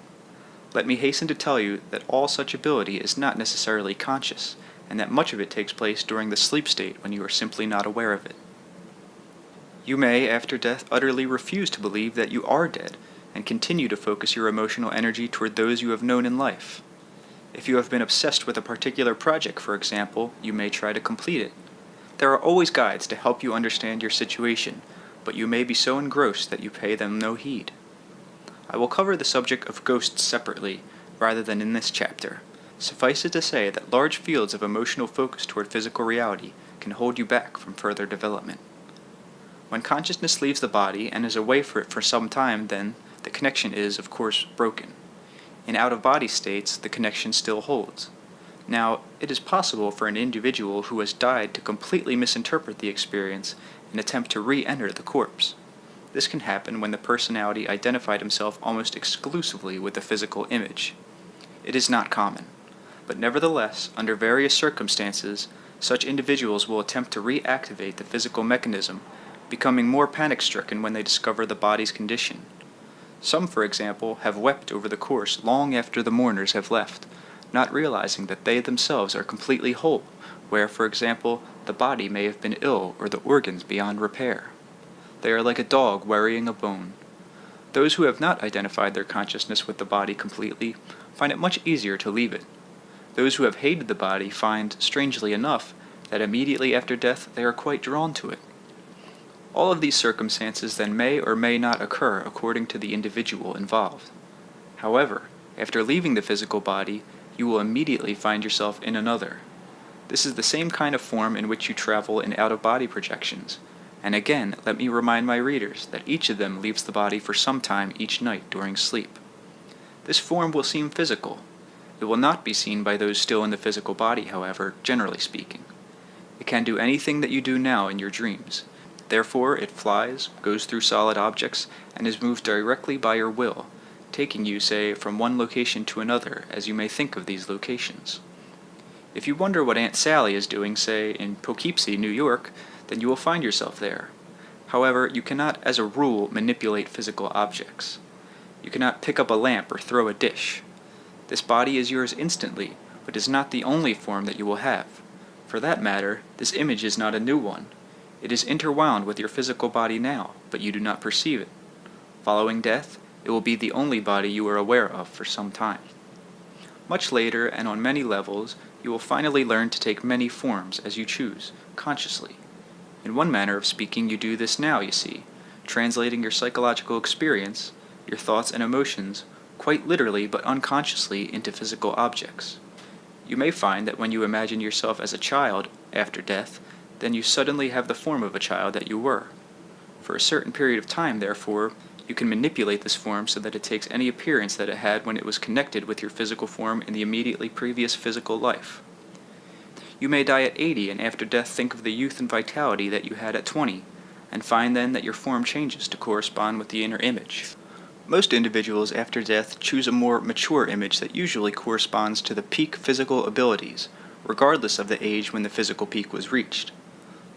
Let me hasten to tell you that all such ability is not necessarily conscious, and that much of it takes place during the sleep state when you are simply not aware of it. You may, after death, utterly refuse to believe that you are dead, and continue to focus your emotional energy toward those you have known in life. If you have been obsessed with a particular project, for example, you may try to complete it. There are always guides to help you understand your situation, but you may be so engrossed that you pay them no heed. I will cover the subject of ghosts separately, rather than in this chapter. Suffice it to say that large fields of emotional focus toward physical reality can hold you back from further development. When consciousness leaves the body and is away for it for some time, then the connection is, of course, broken. In out-of-body states, the connection still holds. Now, it is possible for an individual who has died to completely misinterpret the experience and attempt to re-enter the corpse. This can happen when the personality identified himself almost exclusively with the physical image. It is not common, but nevertheless, under various circumstances, such individuals will attempt to reactivate the physical mechanism, becoming more panic-stricken when they discover the body's condition. Some, for example, have wept over the corpse long after the mourners have left, not realizing that they themselves are completely whole, where, for example, the body may have been ill or the organs beyond repair. They are like a dog worrying a bone. Those who have not identified their consciousness with the body completely find it much easier to leave it. Those who have hated the body find, strangely enough, that immediately after death they are quite drawn to it. All of these circumstances then may or may not occur according to the individual involved. However, after leaving the physical body, you will immediately find yourself in another. This is the same kind of form in which you travel in out-of-body projections. And again, let me remind my readers that each of them leaves the body for some time each night during sleep. This form will seem physical. It will not be seen by those still in the physical body, however, generally speaking. It can do anything that you do now in your dreams. Therefore, it flies, goes through solid objects, and is moved directly by your will, taking you, say, from one location to another, as you may think of these locations. If you wonder what Aunt Sally is doing, say, in Poughkeepsie, New York, then you will find yourself there. However, you cannot, as a rule, manipulate physical objects. You cannot pick up a lamp or throw a dish. This body is yours instantly, but is not the only form that you will have. For that matter, this image is not a new one. It is interwound with your physical body now, but you do not perceive it. Following death, it will be the only body you are aware of for some time. Much later, and on many levels, you will finally learn to take many forms as you choose, consciously. In one manner of speaking, you do this now, you see, translating your psychological experience, your thoughts and emotions, quite literally but unconsciously into physical objects. You may find that when you imagine yourself as a child after death, then you suddenly have the form of a child that you were. For a certain period of time, therefore, you can manipulate this form so that it takes any appearance that it had when it was connected with your physical form in the immediately previous physical life. You may die at 80 and after death think of the youth and vitality that you had at 20, and find then that your form changes to correspond with the inner image. Most individuals after death choose a more mature image that usually corresponds to the peak physical abilities, regardless of the age when the physical peak was reached.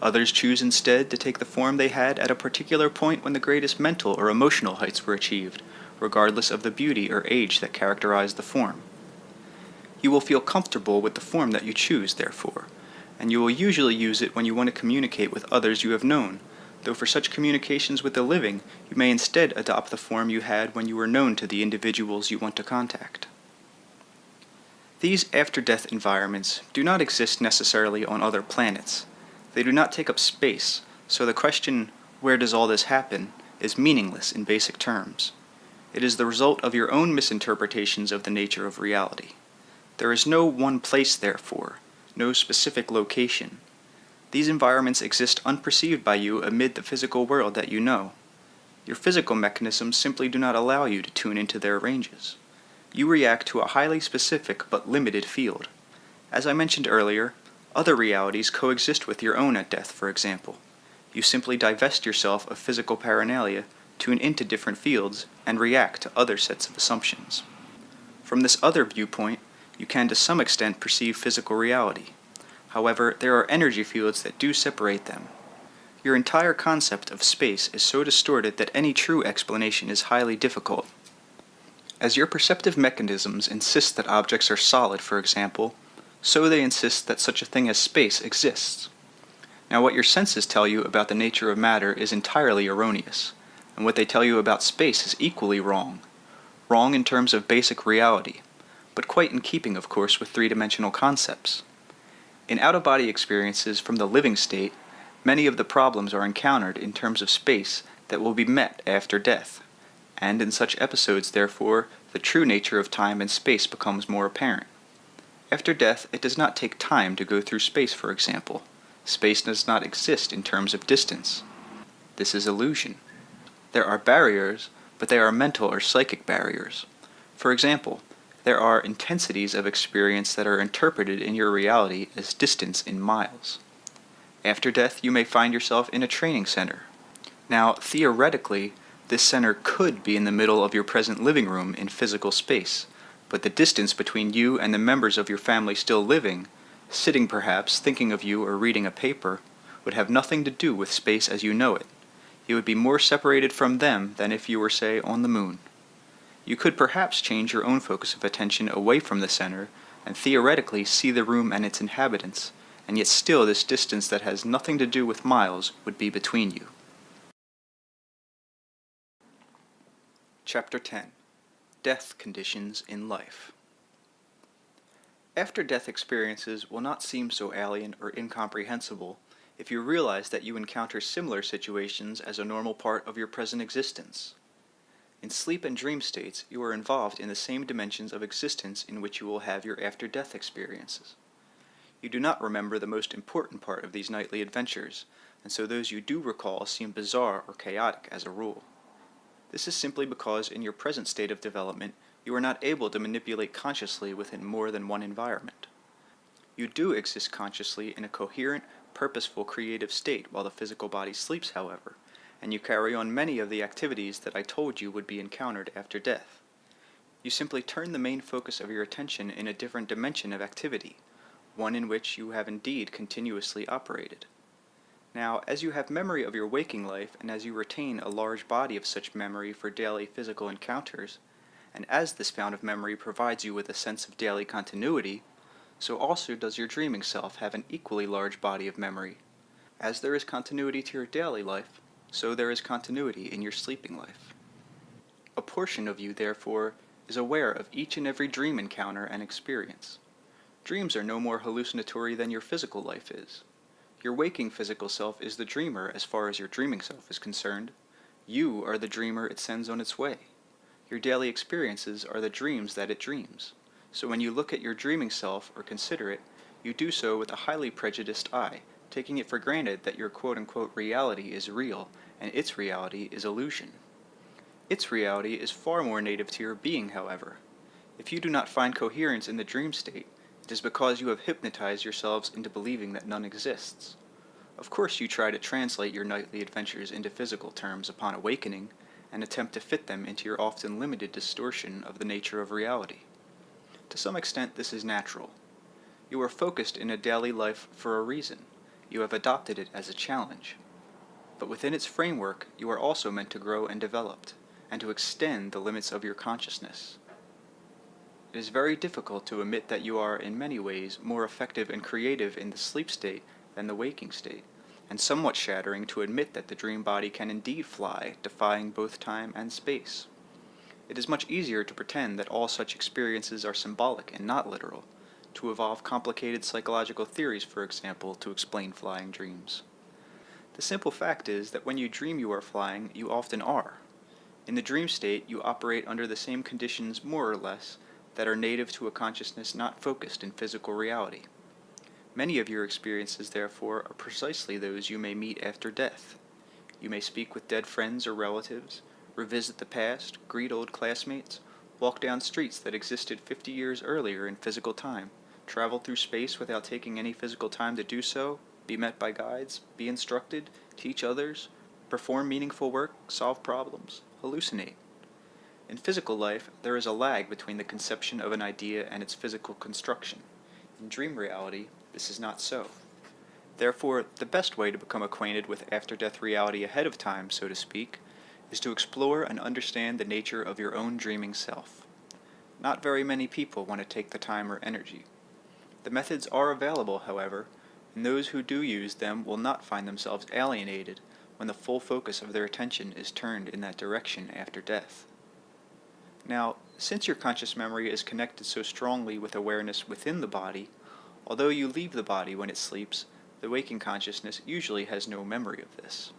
Others choose instead to take the form they had at a particular point when the greatest mental or emotional heights were achieved, regardless of the beauty or age that characterized the form. You will feel comfortable with the form that you choose, therefore, and you will usually use it when you want to communicate with others you have known, though for such communications with the living, you may instead adopt the form you had when you were known to the individuals you want to contact. These after-death environments do not exist necessarily on other planets. They do not take up space, so the question, where does all this happen, is meaningless in basic terms. It is the result of your own misinterpretations of the nature of reality. There is no one place, therefore, no specific location. These environments exist unperceived by you amid the physical world that you know. Your physical mechanisms simply do not allow you to tune into their ranges. You react to a highly specific but limited field. As I mentioned earlier, other realities coexist with your own at death, for example. You simply divest yourself of physical paraphernalia, tune into different fields, and react to other sets of assumptions. From this other viewpoint, you can to some extent perceive physical reality. However, there are energy fields that do separate them. Your entire concept of space is so distorted that any true explanation is highly difficult. As your perceptive mechanisms insist that objects are solid, for example, so they insist that such a thing as space exists. Now, what your senses tell you about the nature of matter is entirely erroneous, and what they tell you about space is equally wrong. Wrong in terms of basic reality, but quite in keeping, of course, with three-dimensional concepts. In out-of-body experiences from the living state, many of the problems are encountered in terms of space that will be met after death, and in such episodes, therefore, the true nature of time and space becomes more apparent. After death, it does not take time to go through space, for example. Space does not exist in terms of distance. This is illusion. There are barriers, but they are mental or psychic barriers. For example, there are intensities of experience that are interpreted in your reality as distance in miles. After death, you may find yourself in a training center. Now, theoretically, this center could be in the middle of your present living room in physical space, but the distance between you and the members of your family still living, sitting perhaps, thinking of you or reading a paper, would have nothing to do with space as you know it. You would be more separated from them than if you were, say, on the moon. You could perhaps change your own focus of attention away from the center and theoretically see the room and its inhabitants, and yet still this distance that has nothing to do with miles would be between you. Chapter 10. Death Conditions in Life. After-death experiences will not seem so alien or incomprehensible if you realize that you encounter similar situations as a normal part of your present existence. In sleep and dream states, you are involved in the same dimensions of existence in which you will have your after-death experiences. You do not remember the most important part of these nightly adventures, and so those you do recall seem bizarre or chaotic as a rule. This is simply because in your present state of development, you are not able to manipulate consciously within more than one environment. You do exist consciously in a coherent, purposeful, creative state while the physical body sleeps, however, and you carry on many of the activities that I told you would be encountered after death. You simply turn the main focus of your attention in a different dimension of activity, one in which you have indeed continuously operated. Now, as you have memory of your waking life, and as you retain a large body of such memory for daily physical encounters, and as this fount of memory provides you with a sense of daily continuity, so also does your dreaming self have an equally large body of memory. As there is continuity to your daily life, so there is continuity in your sleeping life. A portion of you, therefore, is aware of each and every dream encounter and experience. Dreams are no more hallucinatory than your physical life is. Your waking physical self is the dreamer as far as your dreaming self is concerned. You are the dreamer it sends on its way. Your daily experiences are the dreams that it dreams. So when you look at your dreaming self or consider it, you do so with a highly prejudiced eye, taking it for granted that your quote-unquote reality is real and its reality is illusion. Its reality is far more native to your being, however. If you do not find coherence in the dream state, it is because you have hypnotized yourselves into believing that none exists. Of course you try to translate your nightly adventures into physical terms upon awakening, and attempt to fit them into your often limited distortion of the nature of reality. To some extent this is natural. You are focused in a daily life for a reason. You have adopted it as a challenge. But within its framework, you are also meant to grow and develop, and to extend the limits of your consciousness. It is very difficult to admit that you are, in many ways, more effective and creative in the sleep state than the waking state, and somewhat shattering to admit that the dream body can indeed fly, defying both time and space. It is much easier to pretend that all such experiences are symbolic and not literal, to evolve complicated psychological theories, for example, to explain flying dreams. The simple fact is that when you dream you are flying, you often are. In the dream state, you operate under the same conditions, more or less, that are native to a consciousness not focused in physical reality. Many of your experiences, therefore, are precisely those you may meet after death. You may speak with dead friends or relatives, revisit the past, greet old classmates, walk down streets that existed 50 years earlier in physical time, travel through space without taking any physical time to do so, be met by guides, be instructed, teach others, perform meaningful work, solve problems, hallucinate. In physical life, there is a lag between the conception of an idea and its physical construction. In dream reality, this is not so. Therefore, the best way to become acquainted with after-death reality ahead of time, so to speak, is to explore and understand the nature of your own dreaming self. Not very many people want to take the time or energy. The methods are available, however, and those who do use them will not find themselves alienated when the full focus of their attention is turned in that direction after death. Now, since your conscious memory is connected so strongly with awareness within the body, although you leave the body when it sleeps, the waking consciousness usually has no memory of this.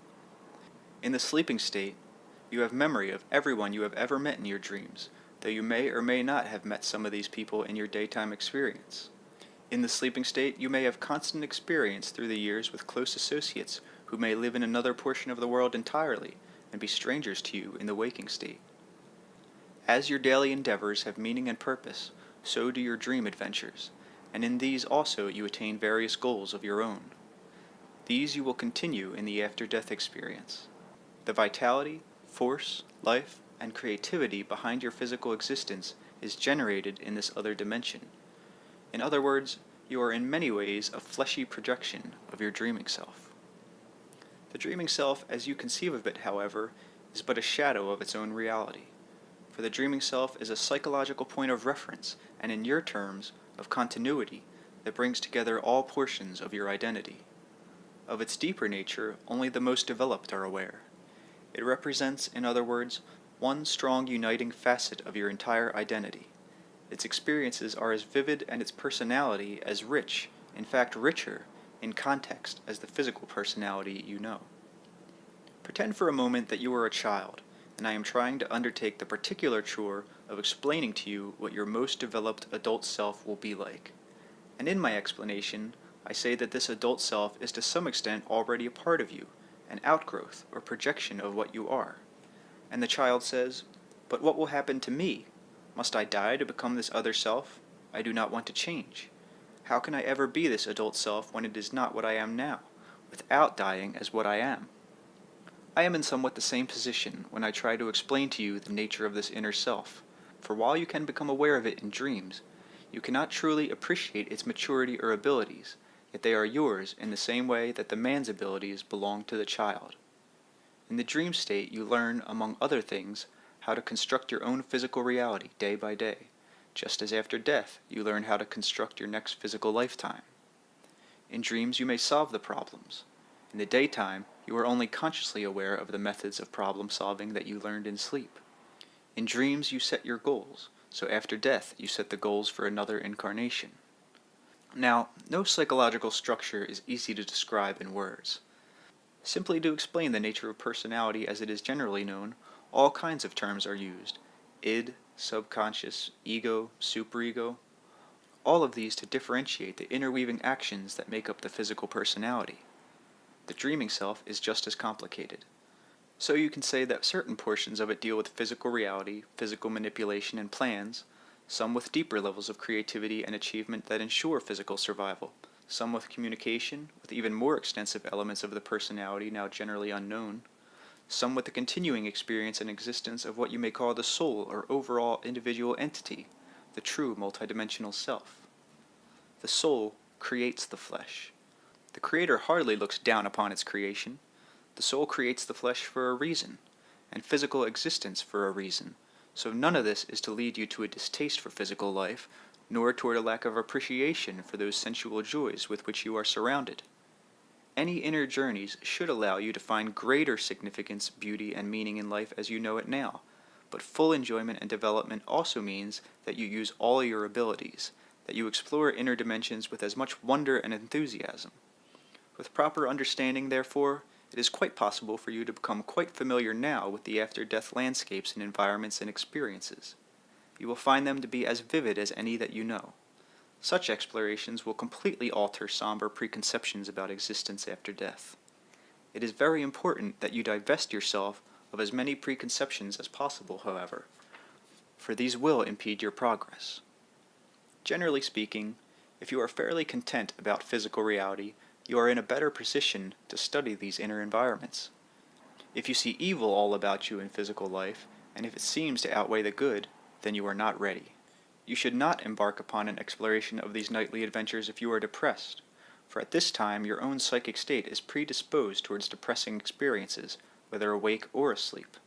In the sleeping state, you have memory of everyone you have ever met in your dreams, though you may or may not have met some of these people in your daytime experience. In the sleeping state, you may have constant experience through the years with close associates who may live in another portion of the world entirely and be strangers to you in the waking state. As your daily endeavors have meaning and purpose, so do your dream adventures, and in these also you attain various goals of your own. These you will continue in the after-death experience. The vitality, force, life, and creativity behind your physical existence is generated in this other dimension. In other words, you are in many ways a fleshy projection of your dreaming self. The dreaming self, as you conceive of it, however, is but a shadow of its own reality. For the dreaming self is a psychological point of reference, and in your terms, of continuity, that brings together all portions of your identity. Of its deeper nature, only the most developed are aware. It represents, in other words, one strong uniting facet of your entire identity. Its experiences are as vivid and its personality as rich, in fact richer, in context as the physical personality you know. Pretend for a moment that you are a child, and I am trying to undertake the particular chore of explaining to you what your most developed adult self will be like. And in my explanation, I say that this adult self is to some extent already a part of you, an outgrowth or projection of what you are. And the child says, "But what will happen to me? Must I die to become this other self? I do not want to change. How can I ever be this adult self when it is not what I am now, without dying as what I am?" I am in somewhat the same position when I try to explain to you the nature of this inner self, for while you can become aware of it in dreams, you cannot truly appreciate its maturity or abilities, yet they are yours in the same way that the man's abilities belong to the child. In the dream state you learn, among other things, how to construct your own physical reality day by day, just as after death you learn how to construct your next physical lifetime. In dreams you may solve the problems. In the daytime, you are only consciously aware of the methods of problem solving that you learned in sleep. In dreams you set your goals, so after death you set the goals for another incarnation. Now, no psychological structure is easy to describe in words. Simply to explain the nature of personality as it is generally known, all kinds of terms are used: id, subconscious, ego, superego, all of these to differentiate the interweaving actions that make up the physical personality. The dreaming self is just as complicated. So you can say that certain portions of it deal with physical reality, physical manipulation, and plans, some with deeper levels of creativity and achievement that ensure physical survival, some with communication, with even more extensive elements of the personality now generally unknown, some with the continuing experience and existence of what you may call the soul or overall individual entity, the true multidimensional self. The soul creates the flesh. The Creator hardly looks down upon its creation. The soul creates the flesh for a reason, and physical existence for a reason, so none of this is to lead you to a distaste for physical life, nor toward a lack of appreciation for those sensual joys with which you are surrounded. Any inner journeys should allow you to find greater significance, beauty, and meaning in life as you know it now, but full enjoyment and development also means that you use all your abilities, that you explore inner dimensions with as much wonder and enthusiasm. With proper understanding, therefore, it is quite possible for you to become quite familiar now with the after-death landscapes and environments and experiences. You will find them to be as vivid as any that you know. Such explorations will completely alter somber preconceptions about existence after death. It is very important that you divest yourself of as many preconceptions as possible, however, for these will impede your progress. Generally speaking, if you are fairly content about physical reality, you are in a better position to study these inner environments. If you see evil all about you in physical life, and if it seems to outweigh the good, then you are not ready. You should not embark upon an exploration of these nightly adventures if you are depressed, for at this time your own psychic state is predisposed towards depressing experiences, whether awake or asleep.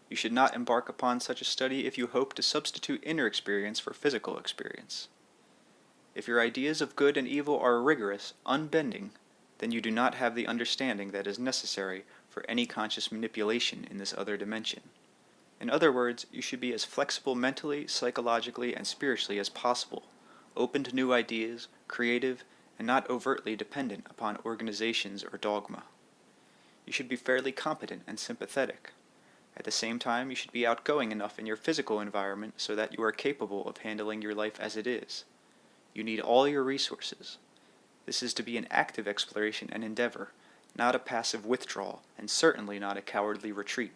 You should not embark upon such a study if you hope to substitute inner experience for physical experience. If your ideas of good and evil are rigorous, unbending, then you do not have the understanding that is necessary for any conscious manipulation in this other dimension. In other words, you should be as flexible mentally, psychologically, and spiritually as possible, open to new ideas, creative, and not overtly dependent upon organizations or dogma. You should be fairly competent and sympathetic. At the same time, you should be outgoing enough in your physical environment so that you are capable of handling your life as it is. You need all your resources. This is to be an active exploration and endeavor, not a passive withdrawal, and certainly not a cowardly retreat.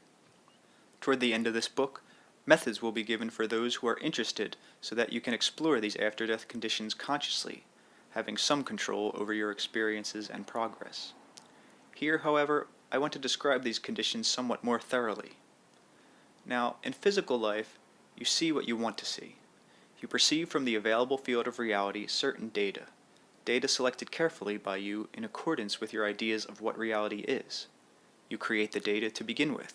Toward the end of this book, methods will be given for those who are interested so that you can explore these after-death conditions consciously, having some control over your experiences and progress. Here, however, I want to describe these conditions somewhat more thoroughly. Now, in physical life, you see what you want to see. You perceive from the available field of reality certain data selected carefully by you in accordance with your ideas of what reality is. You create the data to begin with.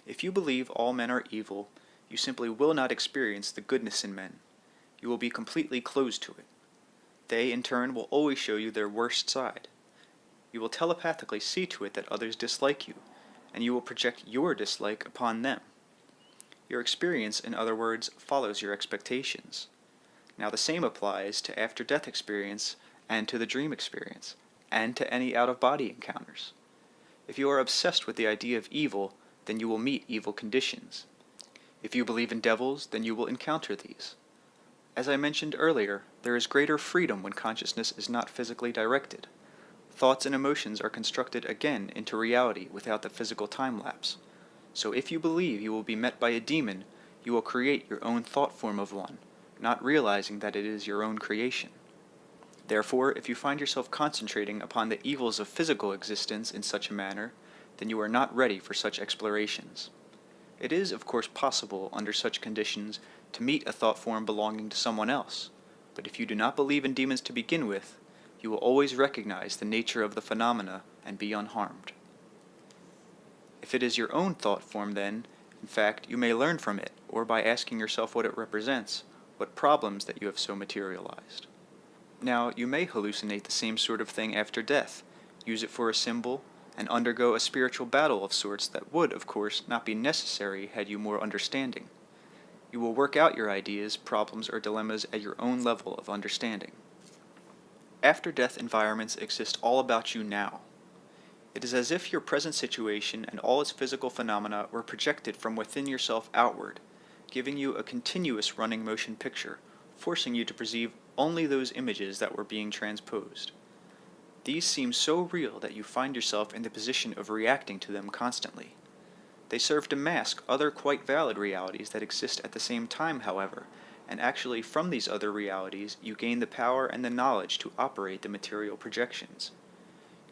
If you believe all men are evil, you simply will not experience the goodness in men. You will be completely closed to it. They, in turn, will always show you their worst side. You will telepathically see to it that others dislike you, and you will project your dislike upon them. Your experience, in other words, follows your expectations. Now the same applies to after-death experience and to the dream experience, and to any out-of-body encounters. If you are obsessed with the idea of evil, then you will meet evil conditions. If you believe in devils, then you will encounter these. As I mentioned earlier, there is greater freedom when consciousness is not physically directed. Thoughts and emotions are constructed again into reality without the physical time lapse. So if you believe you will be met by a demon, you will create your own thought form of one, not realizing that it is your own creation. Therefore, if you find yourself concentrating upon the evils of physical existence in such a manner, then you are not ready for such explorations. It is, of course, possible, under such conditions, to meet a thought form belonging to someone else, but if you do not believe in demons to begin with, you will always recognize the nature of the phenomena and be unharmed. If it is your own thought form, then, in fact, you may learn from it, or by asking yourself what it represents, what problems that you have so materialized. Now, you may hallucinate the same sort of thing after death, use it for a symbol, and undergo a spiritual battle of sorts that would, of course, not be necessary had you more understanding. You will work out your ideas, problems, or dilemmas at your own level of understanding. After-death environments exist all about you now. It is as if your present situation and all its physical phenomena were projected from within yourself outward, giving you a continuous running motion picture, forcing you to perceive only those images that were being transposed. These seem so real that you find yourself in the position of reacting to them constantly. They serve to mask other quite valid realities that exist at the same time, however, and actually from these other realities you gain the power and the knowledge to operate the material projections.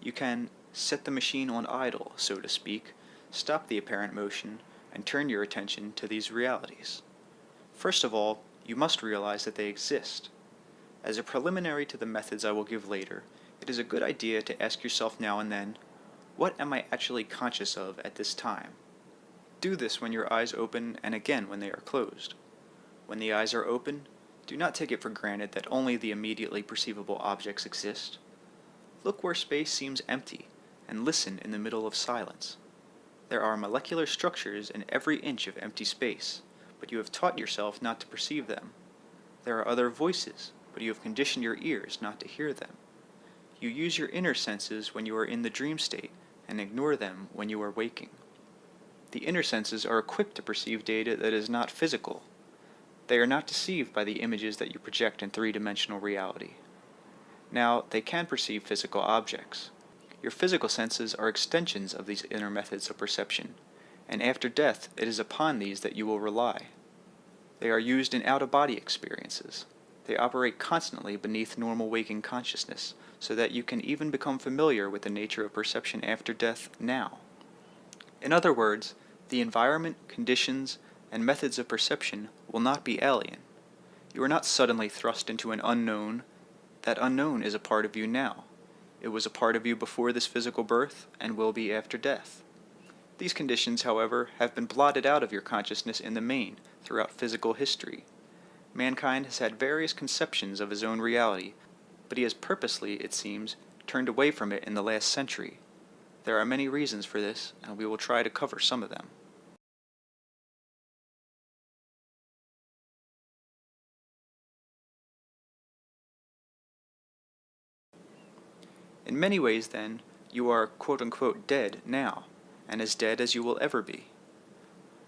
You can set the machine on idle, so to speak, stop the apparent motion, and turn your attention to these realities. First of all, you must realize that they exist. As a preliminary to the methods I will give later, it is a good idea to ask yourself now and then, what am I actually conscious of at this time? Do this when your eyes open and again when they are closed. When the eyes are open, do not take it for granted that only the immediately perceivable objects exist. Look where space seems empty, and listen in the middle of silence. There are molecular structures in every inch of empty space, but you have taught yourself not to perceive them. There are other voices, but you have conditioned your ears not to hear them. You use your inner senses when you are in the dream state, and ignore them when you are waking. The inner senses are equipped to perceive data that is not physical. They are not deceived by the images that you project in three-dimensional reality. Now, they can perceive physical objects. Your physical senses are extensions of these inner methods of perception, and after death it is upon these that you will rely. They are used in out-of-body experiences. They operate constantly beneath normal waking consciousness, so that you can even become familiar with the nature of perception after death now. In other words, the environment, conditions, and methods of perception will not be alien. You are not suddenly thrust into an unknown. That unknown is a part of you now. It was a part of you before this physical birth, and will be after death. These conditions, however, have been blotted out of your consciousness in the main, throughout physical history. Mankind has had various conceptions of his own reality, but he has purposely, it seems, turned away from it in the last century. There are many reasons for this, and we will try to cover some of them. In many ways, then, you are quote-unquote dead now, and as dead as you will ever be.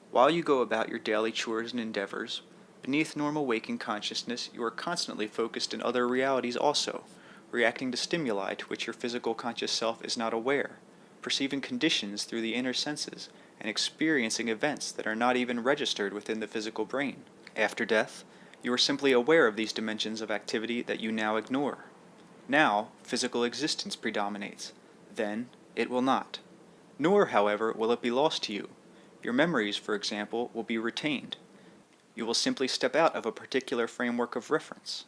While you go about your daily chores and endeavors, beneath normal waking consciousness you are constantly focused in other realities also, reacting to stimuli to which your physical conscious self is not aware, perceiving conditions through the inner senses, and experiencing events that are not even registered within the physical brain. After death, you are simply aware of these dimensions of activity that you now ignore. Now, physical existence predominates. Then, it will not. Nor, however, will it be lost to you. Your memories, for example, will be retained. You will simply step out of a particular framework of reference.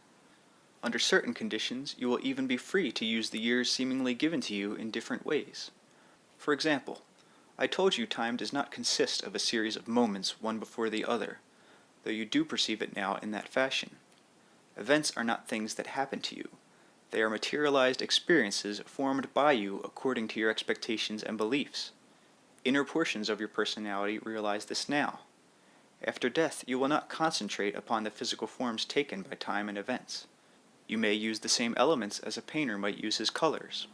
Under certain conditions, you will even be free to use the years seemingly given to you in different ways. For example, I told you time does not consist of a series of moments one before the other, though you do perceive it now in that fashion. Events are not things that happen to you. They are materialized experiences formed by you according to your expectations and beliefs. Inner portions of your personality realize this now. After death, you will not concentrate upon the physical forms taken by time and events. You may use the same elements as a painter might use his colors.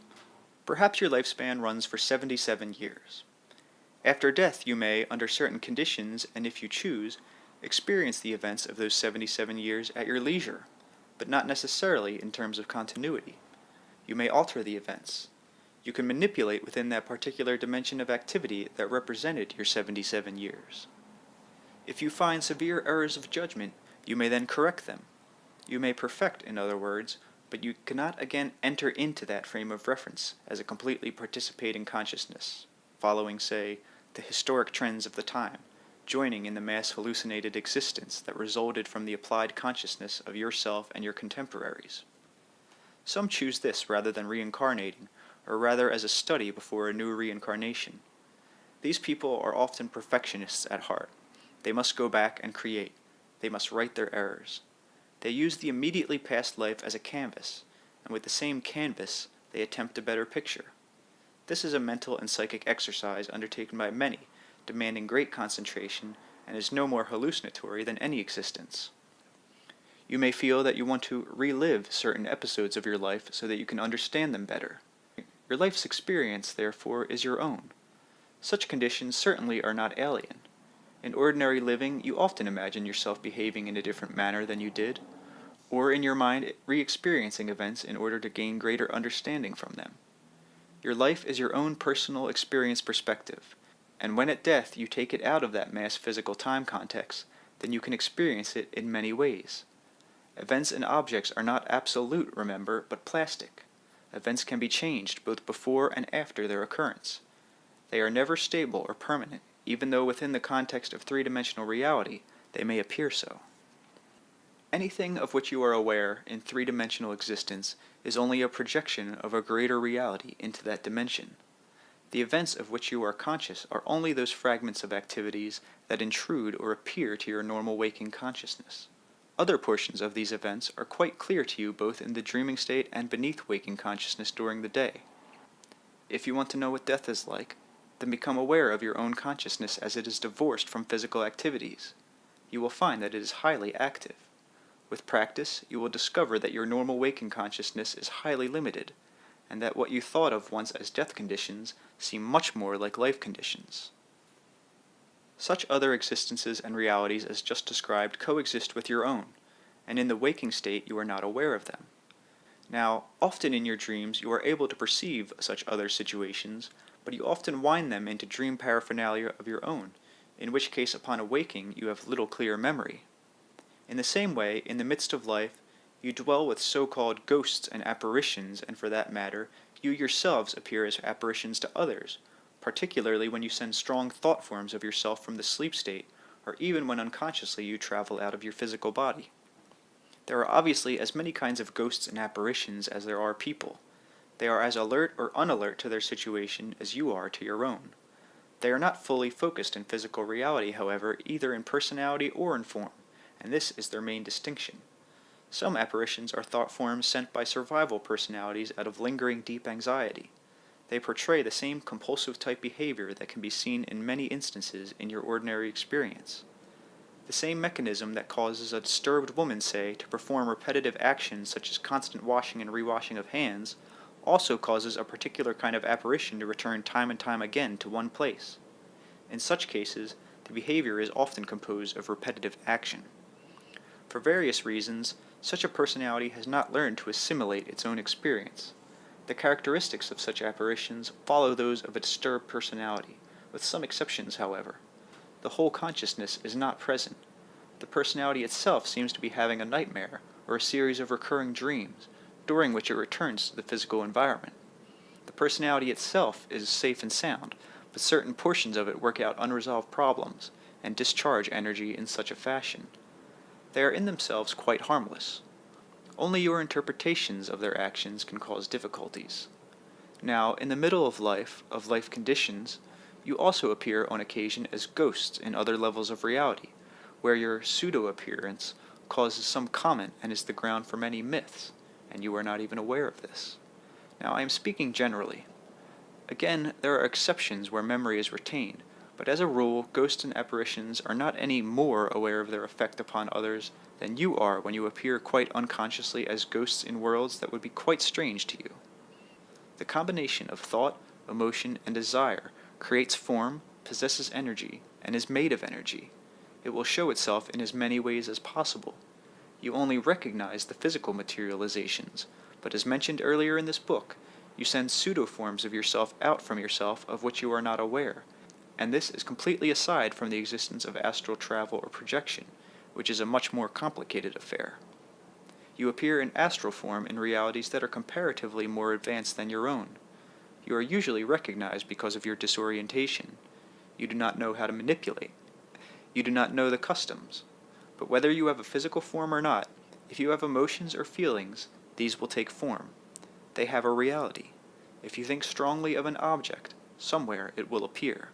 Perhaps your lifespan runs for 77 years. After death, you may, under certain conditions, and if you choose, experience the events of those 77 years at your leisure, but not necessarily in terms of continuity. You may alter the events. You can manipulate within that particular dimension of activity that represented your 77 years. If you find severe errors of judgment, you may then correct them. You may perfect, in other words, but you cannot again enter into that frame of reference as a completely participating consciousness, following, say, the historic trends of the time, joining in the mass hallucinated existence that resulted from the applied consciousness of yourself and your contemporaries. Some choose this rather than reincarnating, or rather as a study before a new reincarnation. These people are often perfectionists at heart. They must go back and create. They must right their errors. They use the immediately past life as a canvas, and with the same canvas, they attempt a better picture. This is a mental and psychic exercise undertaken by many, demanding great concentration, and is no more hallucinatory than any existence. You may feel that you want to relive certain episodes of your life so that you can understand them better. Your life's experience, therefore, is your own. Such conditions certainly are not alien. In ordinary living, you often imagine yourself behaving in a different manner than you did, or in your mind re-experiencing events in order to gain greater understanding from them. Your life is your own personal experience perspective, and when at death you take it out of that mass physical time context, then you can experience it in many ways. Events and objects are not absolute, remember, but plastic. Events can be changed both before and after their occurrence. They are never stable or permanent, even though within the context of three-dimensional reality, they may appear so. Anything of which you are aware in three-dimensional existence is only a projection of a greater reality into that dimension. The events of which you are conscious are only those fragments of activities that intrude or appear to your normal waking consciousness. Other portions of these events are quite clear to you both in the dreaming state and beneath waking consciousness during the day. If you want to know what death is like, then become aware of your own consciousness as it is divorced from physical activities. You will find that it is highly active. With practice, you will discover that your normal waking consciousness is highly limited, and that what you thought of once as death conditions seem much more like life conditions. Such other existences and realities as just described coexist with your own, and in the waking state you are not aware of them. Now, often in your dreams you are able to perceive such other situations, but you often wind them into dream paraphernalia of your own, in which case upon awaking you have little clear memory. In the same way, in the midst of life, you dwell with so-called ghosts and apparitions, and for that matter, you yourselves appear as apparitions to others, particularly when you send strong thought forms of yourself from the sleep state, or even when unconsciously you travel out of your physical body. There are obviously as many kinds of ghosts and apparitions as there are people. They are as alert or unalert to their situation as you are to your own. They are not fully focused in physical reality, however, either in personality or in form, and this is their main distinction. Some apparitions are thought forms sent by survival personalities out of lingering deep anxiety. They portray the same compulsive type behavior that can be seen in many instances in your ordinary experience. The same mechanism that causes a disturbed woman, say, to perform repetitive actions such as constant washing and rewashing of hands, also causes a particular kind of apparition to return time and time again to one place. In such cases, the behavior is often composed of repetitive action. For various reasons, such a personality has not learned to assimilate its own experience. The characteristics of such apparitions follow those of a disturbed personality, with some exceptions, however. The whole consciousness is not present. The personality itself seems to be having a nightmare, or a series of recurring dreams, during which it returns to the physical environment. The personality itself is safe and sound, but certain portions of it work out unresolved problems, and discharge energy in such a fashion. They are in themselves quite harmless. Only your interpretations of their actions can cause difficulties. Now, in the middle of life conditions, you also appear on occasion as ghosts in other levels of reality, where your pseudo-appearance causes some comment and is the ground for many myths, and you are not even aware of this. Now, I am speaking generally. Again, there are exceptions where memory is retained, but as a rule, ghosts and apparitions are not any more aware of their effect upon others than you are when you appear quite unconsciously as ghosts in worlds that would be quite strange to you. The combination of thought, emotion, and desire creates form, possesses energy, and is made of energy. It will show itself in as many ways as possible. You only recognize the physical materializations, but as mentioned earlier in this book, you send pseudo-forms of yourself out from yourself of which you are not aware, and this is completely aside from the existence of astral travel or projection, which is a much more complicated affair. You appear in astral form in realities that are comparatively more advanced than your own. You are usually recognized because of your disorientation. You do not know how to manipulate. You do not know the customs. But whether you have a physical form or not, if you have emotions or feelings, these will take form. They have a reality. If you think strongly of an object, somewhere it will appear.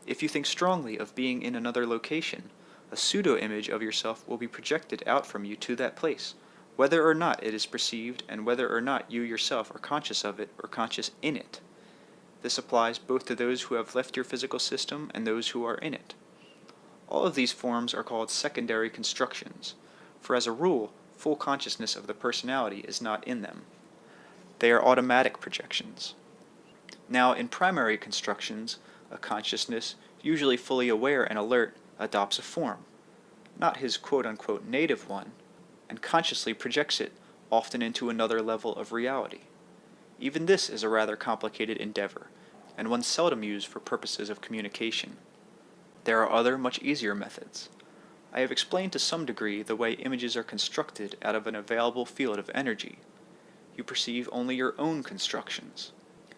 If you think strongly of being in another location, a pseudo-image of yourself will be projected out from you to that place, whether or not it is perceived and whether or not you yourself are conscious of it or conscious in it. This applies both to those who have left your physical system and those who are in it. All of these forms are called secondary constructions, for as a rule, full consciousness of the personality is not in them. They are automatic projections. Now, in primary constructions, a consciousness, usually fully aware and alert, adopts a form, not his quote-unquote native one, and consciously projects it, often into another level of reality. Even this is a rather complicated endeavor, and one seldom used for purposes of communication. There are other, much easier methods. I have explained to some degree the way images are constructed out of an available field of energy. You perceive only your own constructions.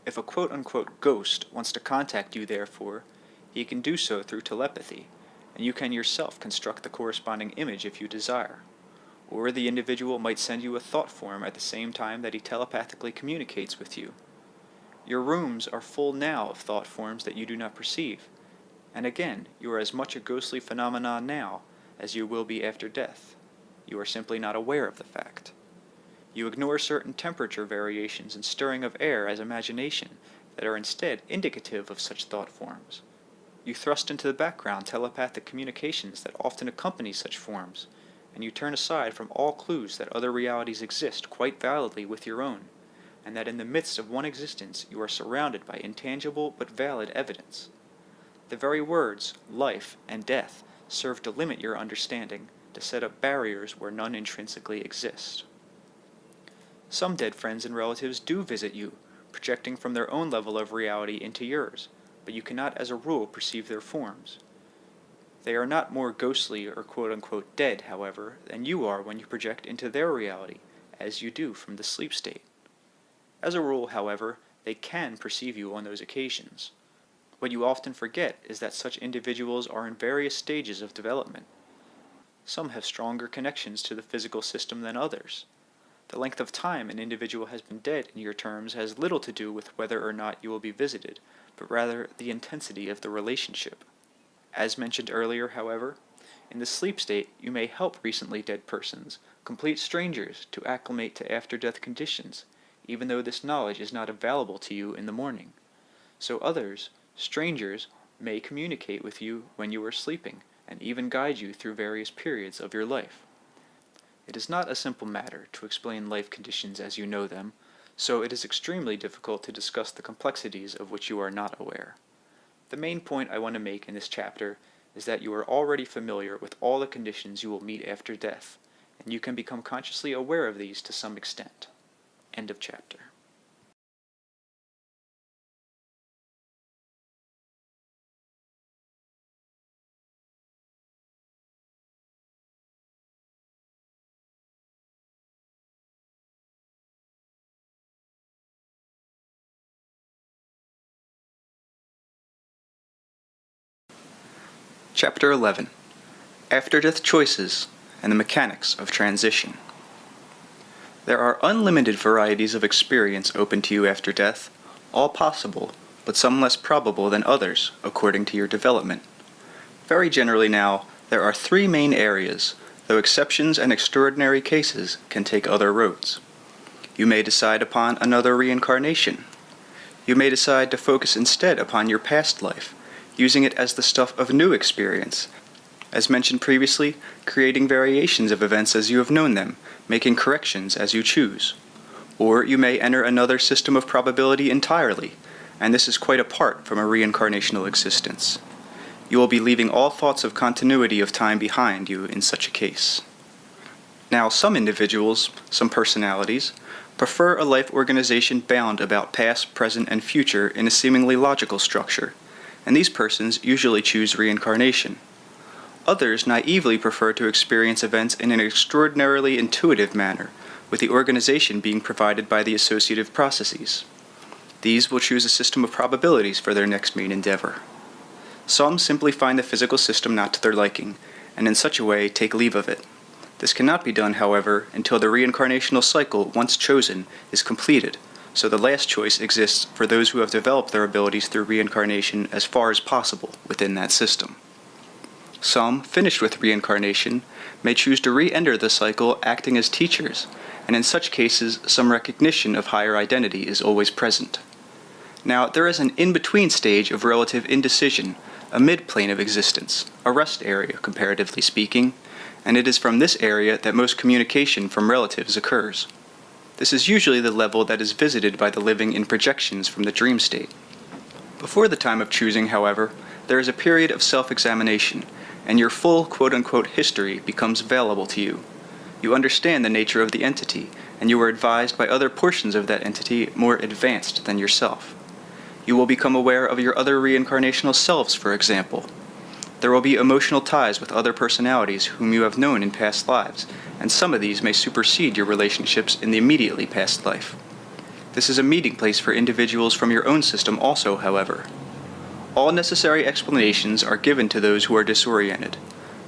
If a quote-unquote ghost wants to contact you, therefore, he can do so through telepathy, and you can yourself construct the corresponding image if you desire. Or the individual might send you a thought form at the same time that he telepathically communicates with you. Your rooms are full now of thought forms that you do not perceive, and again, you are as much a ghostly phenomenon now as you will be after death. You are simply not aware of the fact. You ignore certain temperature variations and stirring of air as imagination that are instead indicative of such thought forms. You thrust into the background telepathic communications that often accompany such forms, and you turn aside from all clues that other realities exist quite validly with your own, and that in the midst of one existence you are surrounded by intangible but valid evidence. The very words, life and death, serve to limit your understanding, to set up barriers where none intrinsically exist. Some dead friends and relatives do visit you, projecting from their own level of reality into yours, but you cannot as a rule perceive their forms. They are not more ghostly or quote-unquote dead, however, than you are when you project into their reality, as you do from the sleep state. As a rule, however, they can perceive you on those occasions. What you often forget is that such individuals are in various stages of development. Some have stronger connections to the physical system than others. The length of time an individual has been dead in your terms has little to do with whether or not you will be visited, but rather the intensity of the relationship. As mentioned earlier, however, in the sleep state you may help recently dead persons, complete strangers, to acclimate to after-death conditions, even though this knowledge is not available to you in the morning. So others, strangers, may communicate with you when you are sleeping, and even guide you through various periods of your life. It is not a simple matter to explain life conditions as you know them, so it is extremely difficult to discuss the complexities of which you are not aware. The main point I want to make in this chapter is that you are already familiar with all the conditions you will meet after death, and you can become consciously aware of these to some extent. End of chapter. Chapter 11. After-Death Choices and the Mechanics of Transition. There are unlimited varieties of experience open to you after death, all possible, but some less probable than others, according to your development. Very generally now, there are three main areas, though exceptions and extraordinary cases can take other roads. You may decide upon another reincarnation. You may decide to focus instead upon your past life, using it as the stuff of new experience. As mentioned previously, creating variations of events as you have known them, making corrections as you choose. Or you may enter another system of probability entirely, and this is quite apart from a reincarnational existence. You will be leaving all thoughts of continuity of time behind you in such a case. Now, some individuals, some personalities, prefer a life organization bound about past, present, and future in a seemingly logical structure, and these persons usually choose reincarnation. Others naively prefer to experience events in an extraordinarily intuitive manner, with the organization being provided by the associative processes. These will choose a system of probabilities for their next main endeavor. Some simply find the physical system not to their liking, and in such a way take leave of it. This cannot be done, however, until the reincarnational cycle, once chosen, is completed, so the last choice exists for those who have developed their abilities through reincarnation as far as possible within that system. Some, finished with reincarnation, may choose to re-enter the cycle acting as teachers, and in such cases some recognition of higher identity is always present. Now, there is an in-between stage of relative indecision, a mid-plane of existence, a rest area comparatively speaking, and it is from this area that most communication from relatives occurs. This is usually the level that is visited by the living in projections from the dream state. Before the time of choosing, however, there is a period of self-examination, and your full quote-unquote history becomes available to you. You understand the nature of the entity, and you are advised by other portions of that entity more advanced than yourself. You will become aware of your other reincarnational selves, for example. There will be emotional ties with other personalities whom you have known in past lives, and some of these may supersede your relationships in the immediately past life. This is a meeting place for individuals from your own system also, however. All necessary explanations are given to those who are disoriented.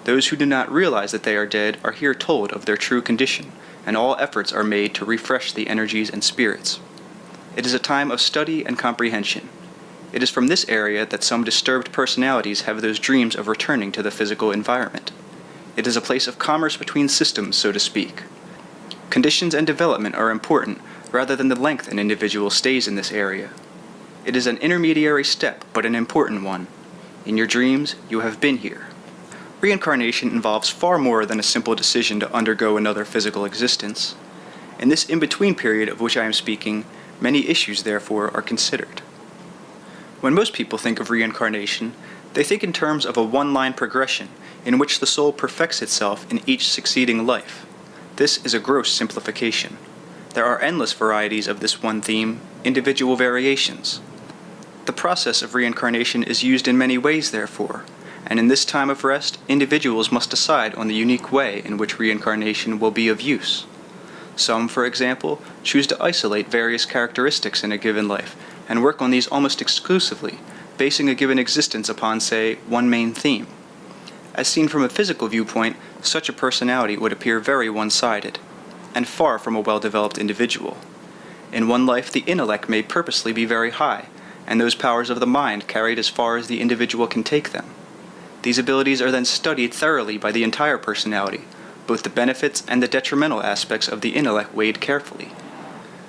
Those who do not realize that they are dead are here told of their true condition, and all efforts are made to refresh the energies and spirits. It is a time of study and comprehension. It is from this area that some disturbed personalities have those dreams of returning to the physical environment. It is a place of commerce between systems, so to speak. Conditions and development are important, rather than the length an individual stays in this area. It is an intermediary step, but an important one. In your dreams, you have been here. Reincarnation involves far more than a simple decision to undergo another physical existence. In this in-between period of which I am speaking, many issues, therefore, are considered. When most people think of reincarnation, they think in terms of a one-line progression in which the soul perfects itself in each succeeding life. This is a gross simplification. There are endless varieties of this one theme, individual variations. The process of reincarnation is used in many ways, therefore, and in this time of rest, individuals must decide on the unique way in which reincarnation will be of use. Some, for example, choose to isolate various characteristics in a given life and work on these almost exclusively, basing a given existence upon, say, one main theme. As seen from a physical viewpoint, such a personality would appear very one-sided, and far from a well-developed individual. In one life, the intellect may purposely be very high, and those powers of the mind carried as far as the individual can take them. These abilities are then studied thoroughly by the entire personality, both the benefits and the detrimental aspects of the intellect weighed carefully.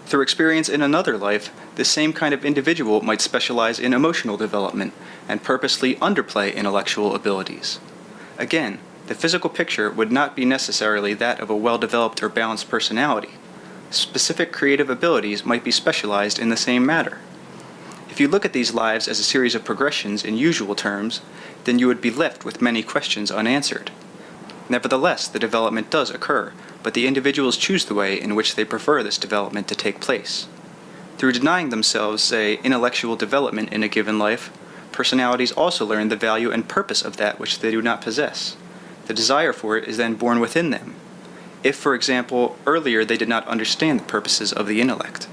Through experience in another life, this same kind of individual might specialize in emotional development and purposely underplay intellectual abilities. Again, the physical picture would not be necessarily that of a well-developed or balanced personality. Specific creative abilities might be specialized in the same matter. If you look at these lives as a series of progressions in usual terms, then you would be left with many questions unanswered. Nevertheless, the development does occur, but the individuals choose the way in which they prefer this development to take place. Through denying themselves, say, intellectual development in a given life, personalities also learn the value and purpose of that which they do not possess. The desire for it is then born within them. If, for example, earlier they did not understand the purposes of the intellect.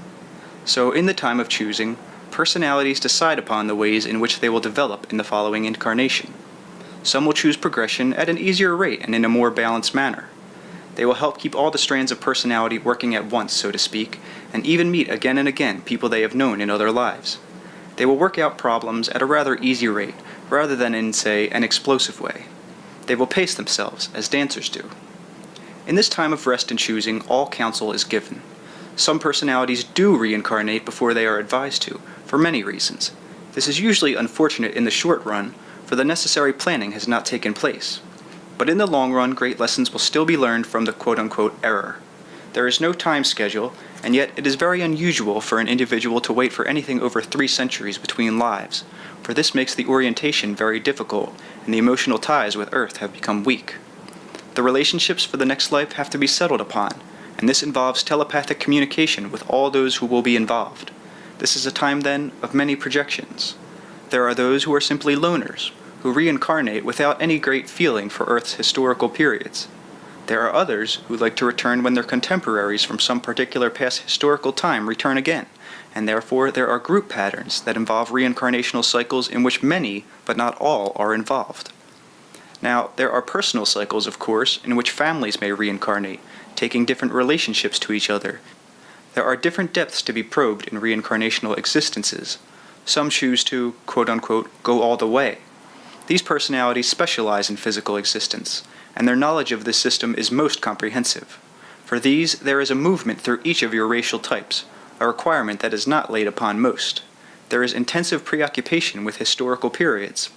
So, in the time of choosing, personalities decide upon the ways in which they will develop in the following incarnation. Some will choose progression at an easier rate and in a more balanced manner. They will help keep all the strands of personality working at once, so to speak, and even meet again and again people they have known in other lives. They will work out problems at a rather easy rate, rather than in, say, an explosive way. They will pace themselves, as dancers do. In this time of rest and choosing, all counsel is given. Some personalities do reincarnate before they are advised to, for many reasons. This is usually unfortunate in the short run, for the necessary planning has not taken place. But in the long run, great lessons will still be learned from the quote-unquote error. There is no time schedule, and yet it is very unusual for an individual to wait for anything over 3 centuries between lives, for this makes the orientation very difficult, and the emotional ties with Earth have become weak. The relationships for the next life have to be settled upon, and this involves telepathic communication with all those who will be involved. This is a time, then, of many projections. There are those who are simply loners, who reincarnate without any great feeling for Earth's historical periods. There are others who like to return when their contemporaries from some particular past historical time return again, and therefore there are group patterns that involve reincarnational cycles in which many, but not all, are involved. Now, there are personal cycles, of course, in which families may reincarnate, taking different relationships to each other. There are different depths to be probed in reincarnational existences. Some choose to, quote-unquote, go all the way. These personalities specialize in physical existence, and their knowledge of this system is most comprehensive. For these, there is a movement through each of your racial types, a requirement that is not laid upon most. There is intensive preoccupation with historical periods.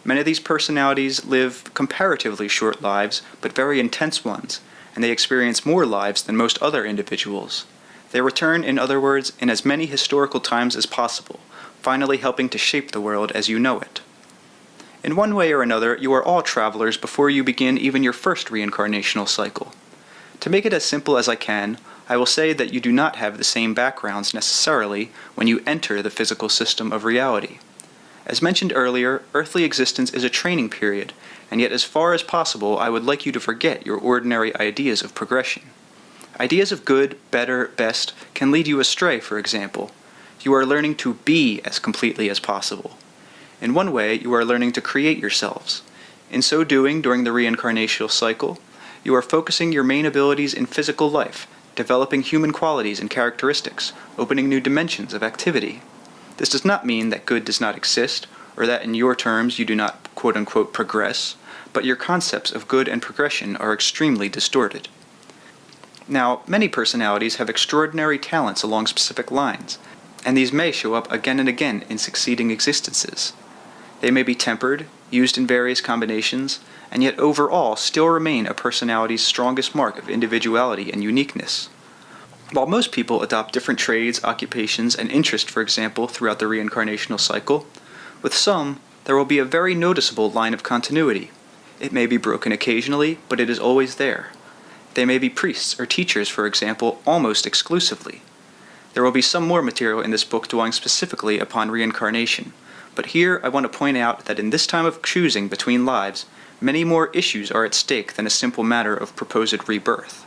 Many of these personalities live comparatively short lives, but very intense ones, and they experience more lives than most other individuals. They return, in other words, in as many historical times as possible, finally helping to shape the world as you know it. In one way or another, you are all travelers before you begin even your first reincarnational cycle. To make it as simple as I can, I will say that you do not have the same backgrounds necessarily when you enter the physical system of reality. As mentioned earlier, earthly existence is a training period, and yet as far as possible I would like you to forget your ordinary ideas of progression. Ideas of good, better, best can lead you astray, for example. You are learning to be as completely as possible. In one way, you are learning to create yourselves. In so doing, during the reincarnational cycle, you are focusing your main abilities in physical life, developing human qualities and characteristics, opening new dimensions of activity. This does not mean that good does not exist, or that in your terms you do not quote-unquote progress, but your concepts of good and progression are extremely distorted. Now, many personalities have extraordinary talents along specific lines, and these may show up again and again in succeeding existences. They may be tempered, used in various combinations, and yet overall still remain a personality's strongest mark of individuality and uniqueness. While most people adopt different trades, occupations, and interests, for example, throughout the reincarnational cycle, with some, there will be a very noticeable line of continuity. It may be broken occasionally, but it is always there. They may be priests or teachers, for example, almost exclusively. There will be some more material in this book dwelling specifically upon reincarnation, but here I want to point out that in this time of choosing between lives, many more issues are at stake than a simple matter of proposed rebirth.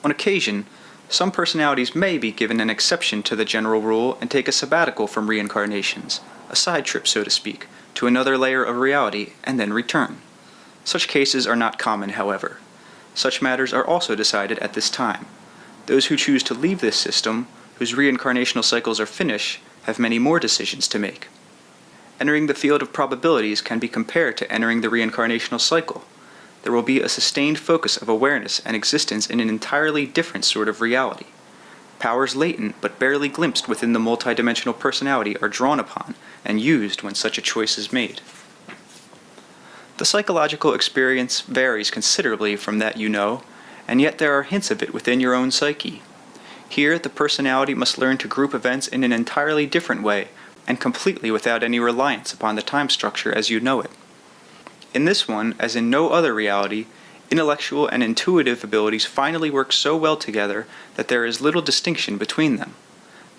On occasion, some personalities may be given an exception to the general rule and take a sabbatical from reincarnations, a side trip so to speak, to another layer of reality, and then return. Such cases are not common, however. Such matters are also decided at this time. Those who choose to leave this system, whose reincarnational cycles are finished, have many more decisions to make. Entering the field of probabilities can be compared to entering the reincarnational cycle. There will be a sustained focus of awareness and existence in an entirely different sort of reality. Powers latent but barely glimpsed within the multidimensional personality are drawn upon and used when such a choice is made. The psychological experience varies considerably from that you know, and yet there are hints of it within your own psyche. Here, the personality must learn to group events in an entirely different way, and completely without any reliance upon the time structure as you know it. In this one, as in no other reality, intellectual and intuitive abilities finally work so well together that there is little distinction between them.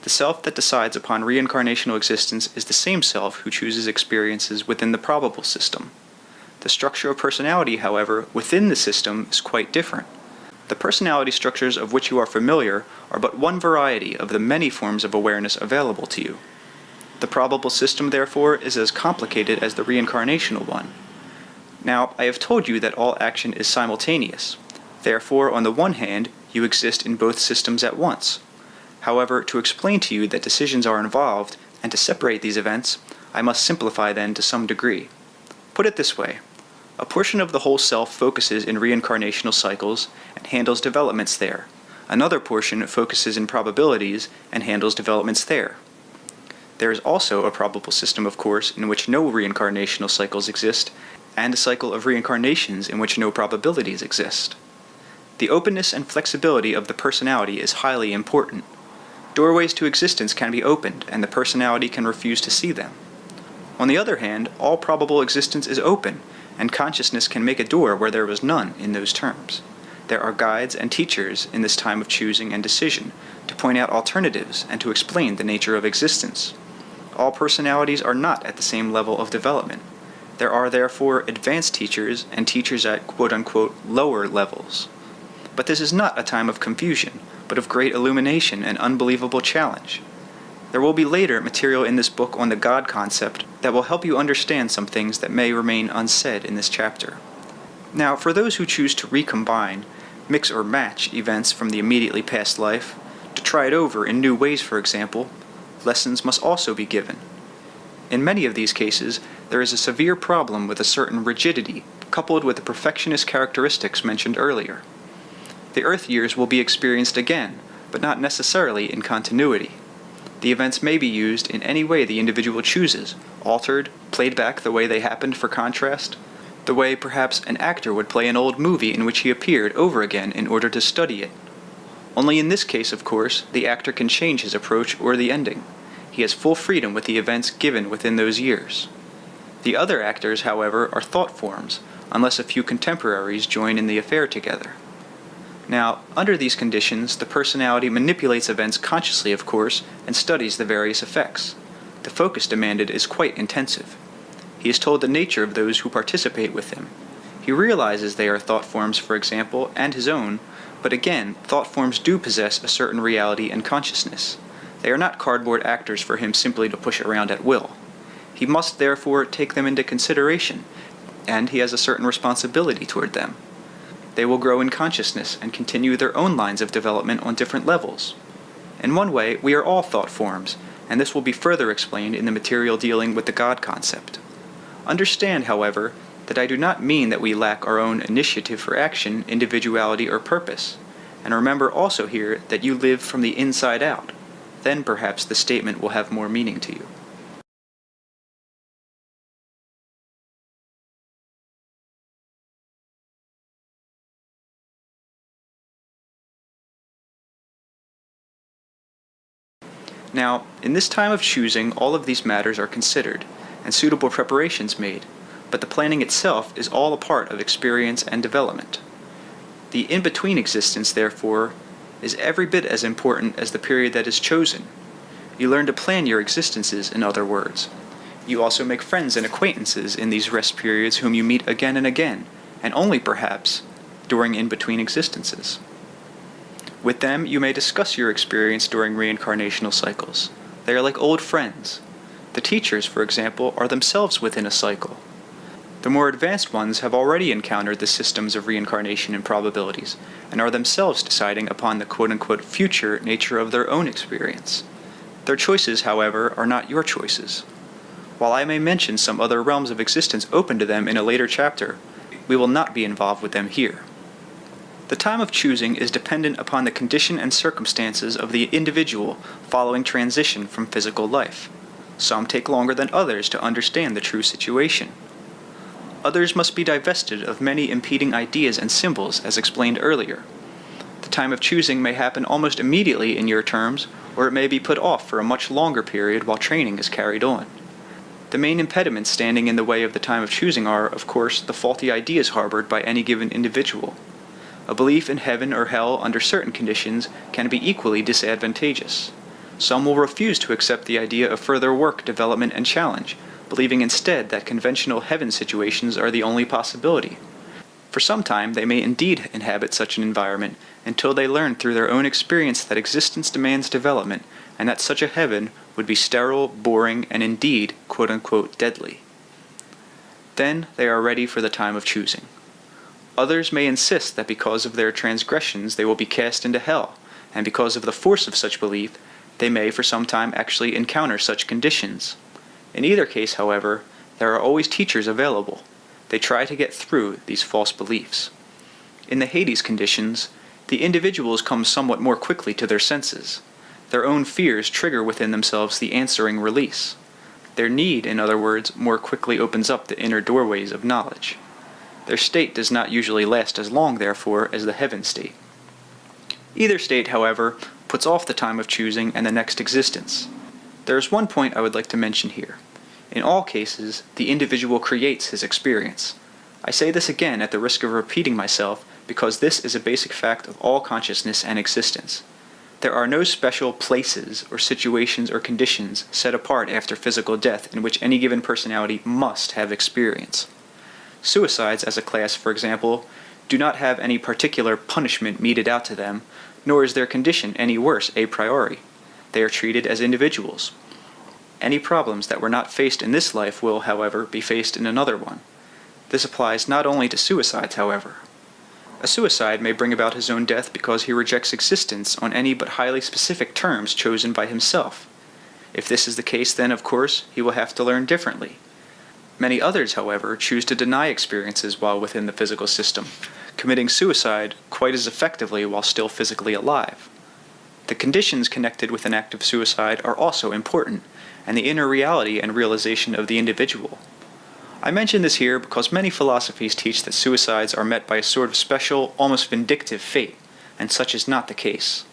The self that decides upon reincarnational existence is the same self who chooses experiences within the probable system. The structure of personality, however, within the system is quite different. The personality structures of which you are familiar are but one variety of the many forms of awareness available to you. The probable system, therefore, is as complicated as the reincarnational one. Now, I have told you that all action is simultaneous. Therefore, on the one hand, you exist in both systems at once. However, to explain to you that decisions are involved, and to separate these events, I must simplify then to some degree. Put it this way. A portion of the whole self focuses in reincarnational cycles and handles developments there. Another portion focuses in probabilities and handles developments there. There is also a probable system, of course, in which no reincarnational cycles exist, and a cycle of reincarnations in which no probabilities exist. The openness and flexibility of the personality is highly important. Doorways to existence can be opened, and the personality can refuse to see them. On the other hand, all probable existence is open, and consciousness can make a door where there was none in those terms. There are guides and teachers in this time of choosing and decision to point out alternatives and to explain the nature of existence. All personalities are not at the same level of development. There are therefore advanced teachers and teachers at quote-unquote lower levels. But this is not a time of confusion, but of great illumination and unbelievable challenge. There will be later material in this book on the God concept that will help you understand some things that may remain unsaid in this chapter. Now, for those who choose to recombine, mix or match events from the immediately past life, to try it over in new ways for example, lessons must also be given. In many of these cases, there is a severe problem with a certain rigidity, coupled with the perfectionist characteristics mentioned earlier. The Earth years will be experienced again, but not necessarily in continuity. The events may be used in any way the individual chooses, altered, played back the way they happened for contrast, the way perhaps an actor would play an old movie in which he appeared over again in order to study it. Only in this case, of course, the actor can change his approach or the ending. He has full freedom with the events given within those years. The other actors, however, are thought forms, unless a few contemporaries join in the affair together. Now, under these conditions, the personality manipulates events consciously, of course, and studies the various effects. The focus demanded is quite intensive. He is told the nature of those who participate with him. He realizes they are thought forms, for example, and his own, but again, thought forms do possess a certain reality and consciousness. They are not cardboard actors for him simply to push around at will. He must therefore take them into consideration, and he has a certain responsibility toward them. They will grow in consciousness and continue their own lines of development on different levels. In one way, we are all thought forms, and this will be further explained in the material dealing with the God concept. Understand, however, that I do not mean that we lack our own initiative for action, individuality, or purpose. And remember also here that you live from the inside out. Then perhaps the statement will have more meaning to you. Now, in this time of choosing, all of these matters are considered, and suitable preparations made, but the planning itself is all a part of experience and development. The in-between existence, therefore, is every bit as important as the period that is chosen. You learn to plan your existences, in other words. You also make friends and acquaintances in these rest periods whom you meet again and again, and only perhaps during in-between existences. With them, you may discuss your experience during reincarnational cycles. They are like old friends. The teachers, for example, are themselves within a cycle. The more advanced ones have already encountered the systems of reincarnation and probabilities, and are themselves deciding upon the quote-unquote future nature of their own experience. Their choices, however, are not your choices. While I may mention some other realms of existence open to them in a later chapter, we will not be involved with them here. The time of choosing is dependent upon the condition and circumstances of the individual following transition from physical life. Some take longer than others to understand the true situation. Others must be divested of many impeding ideas and symbols, as explained earlier. The time of choosing may happen almost immediately in your terms, or it may be put off for a much longer period while training is carried on. The main impediments standing in the way of the time of choosing are, of course, the faulty ideas harbored by any given individual. A belief in heaven or hell under certain conditions can be equally disadvantageous. Some will refuse to accept the idea of further work, development, and challenge, believing instead that conventional heaven situations are the only possibility. For some time, they may indeed inhabit such an environment until they learn through their own experience that existence demands development, and that such a heaven would be sterile, boring, and indeed, quote-unquote, deadly. Then they are ready for the time of choosing. Others may insist that because of their transgressions they will be cast into hell, and because of the force of such belief, they may for some time actually encounter such conditions. In either case, however, there are always teachers available. They try to get through these false beliefs. In the Hades conditions, the individuals come somewhat more quickly to their senses. Their own fears trigger within themselves the answering release. Their need, in other words, more quickly opens up the inner doorways of knowledge. Their state does not usually last as long, therefore, as the heaven state. Either state, however, puts off the time of choosing and the next existence. There is one point I would like to mention here. In all cases, the individual creates his experience. I say this again at the risk of repeating myself because this is a basic fact of all consciousness and existence. There are no special places or situations or conditions set apart after physical death in which any given personality must have experience. Suicides as a class, for example, do not have any particular punishment meted out to them, nor is their condition any worse a priori. They are treated as individuals. Any problems that were not faced in this life will, however, be faced in another one. This applies not only to suicides, however. A suicide may bring about his own death because he rejects existence on any but highly specific terms chosen by himself. If this is the case, then, of course, he will have to learn differently. Many others, however, choose to deny experiences while within the physical system, committing suicide quite as effectively while still physically alive. The conditions connected with an act of suicide are also important, and the inner reality and realization of the individual. I mention this here because many philosophies teach that suicides are met by a sort of special, almost vindictive fate, and such is not the case.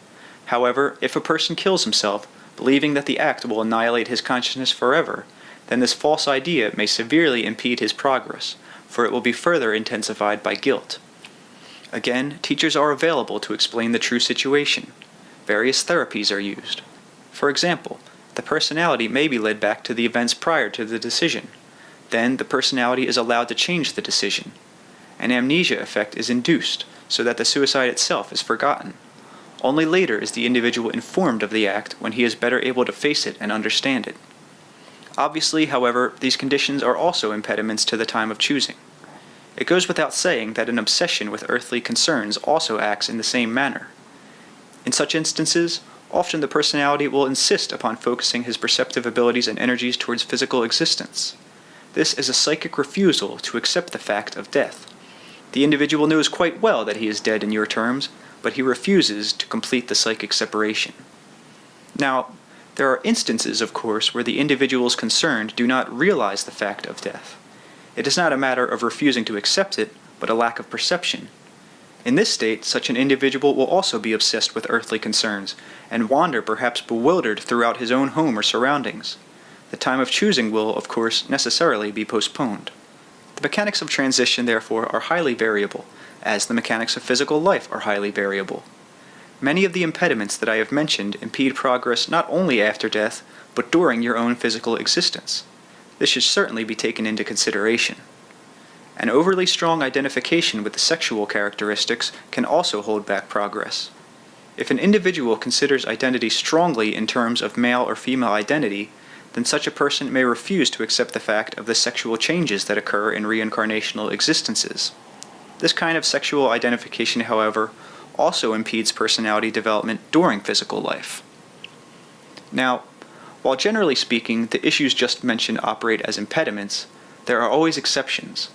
However, if a person kills himself, believing that the act will annihilate his consciousness forever, then this false idea may severely impede his progress, for it will be further intensified by guilt. Again, teachers are available to explain the true situation. Various therapies are used. For example, the personality may be led back to the events prior to the decision. Then the personality is allowed to change the decision. An amnesia effect is induced, so that the suicide itself is forgotten. Only later is the individual informed of the act when he is better able to face it and understand it. Obviously, however, these conditions are also impediments to the time of choosing. It goes without saying that an obsession with earthly concerns also acts in the same manner. In such instances, often the personality will insist upon focusing his perceptive abilities and energies towards physical existence. This is a psychic refusal to accept the fact of death. The individual knows quite well that he is dead in your terms, but he refuses to complete the psychic separation. Now, there are instances, of course, where the individuals concerned do not realize the fact of death. It is not a matter of refusing to accept it, but a lack of perception. In this state, such an individual will also be obsessed with earthly concerns, and wander perhaps bewildered throughout his own home or surroundings. The time of choosing will, of course, necessarily be postponed. The mechanics of transition, therefore, are highly variable, as the mechanics of physical life are highly variable. Many of the impediments that I have mentioned impede progress not only after death, but during your own physical existence. This should certainly be taken into consideration. An overly strong identification with the sexual characteristics can also hold back progress. If an individual considers identity strongly in terms of male or female identity, then such a person may refuse to accept the fact of the sexual changes that occur in reincarnational existences. This kind of sexual identification, however, also impedes personality development during physical life. Now, while generally speaking the issues just mentioned operate as impediments, there are always exceptions.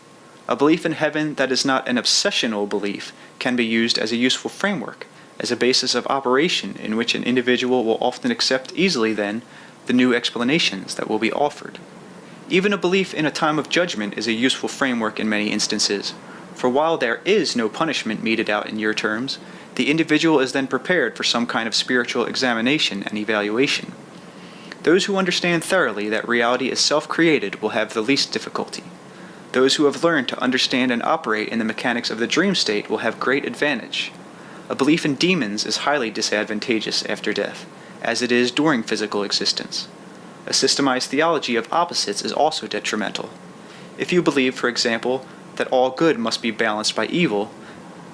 A belief in heaven that is not an obsessional belief can be used as a useful framework, as a basis of operation in which an individual will often accept easily then the new explanations that will be offered. Even a belief in a time of judgment is a useful framework in many instances, for while there is no punishment meted out in your terms, the individual is then prepared for some kind of spiritual examination and evaluation. Those who understand thoroughly that reality is self-created will have the least difficulty. Those who have learned to understand and operate in the mechanics of the dream state will have great advantage. A belief in demons is highly disadvantageous after death, as it is during physical existence. A systemized theology of opposites is also detrimental. If you believe, for example, that all good must be balanced by evil,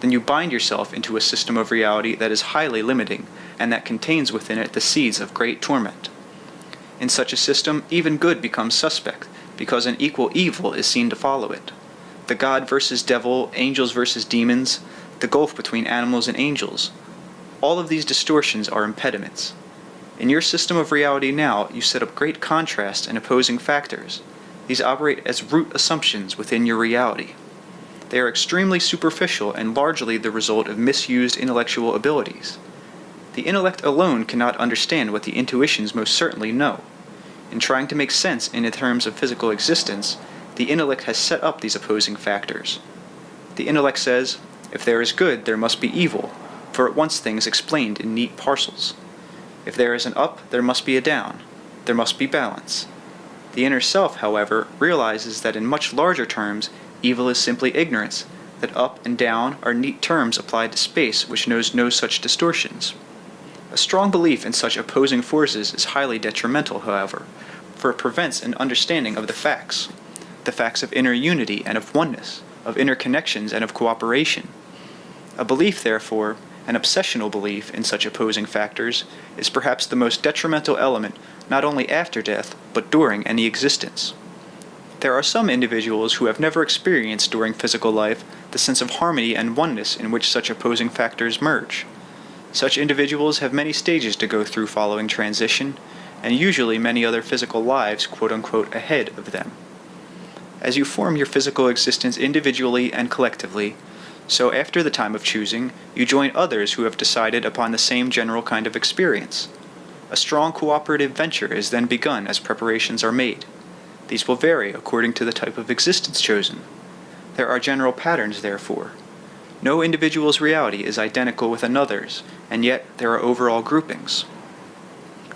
then you bind yourself into a system of reality that is highly limiting, and that contains within it the seeds of great torment. In such a system, even good becomes suspect, because an equal evil is seen to follow it. The God versus devil, angels versus demons, the gulf between animals and angels, all of these distortions are impediments. In your system of reality now, you set up great contrast and opposing factors. These operate as root assumptions within your reality. They are extremely superficial and largely the result of misused intellectual abilities. The intellect alone cannot understand what the intuitions most certainly know. In trying to make sense in terms of physical existence, the intellect has set up these opposing factors. The intellect says, if there is good, there must be evil, for it wants things explained in neat parcels. If there is an up, there must be a down. There must be balance. The inner self, however, realizes that in much larger terms, evil is simply ignorance, that up and down are neat terms applied to space which knows no such distortions. A strong belief in such opposing forces is highly detrimental, however, for it prevents an understanding of the facts of inner unity and of oneness, of interconnections and of cooperation. A belief, therefore, an obsessional belief in such opposing factors, is perhaps the most detrimental element not only after death, but during any existence. There are some individuals who have never experienced during physical life the sense of harmony and oneness in which such opposing factors merge. Such individuals have many stages to go through following transition, and usually many other physical lives quote-unquote ahead of them. As you form your physical existence individually and collectively, so after the time of choosing, you join others who have decided upon the same general kind of experience. A strong cooperative venture is then begun as preparations are made. These will vary according to the type of existence chosen. There are general patterns, therefore. No individual's reality is identical with another's, and yet there are overall groupings.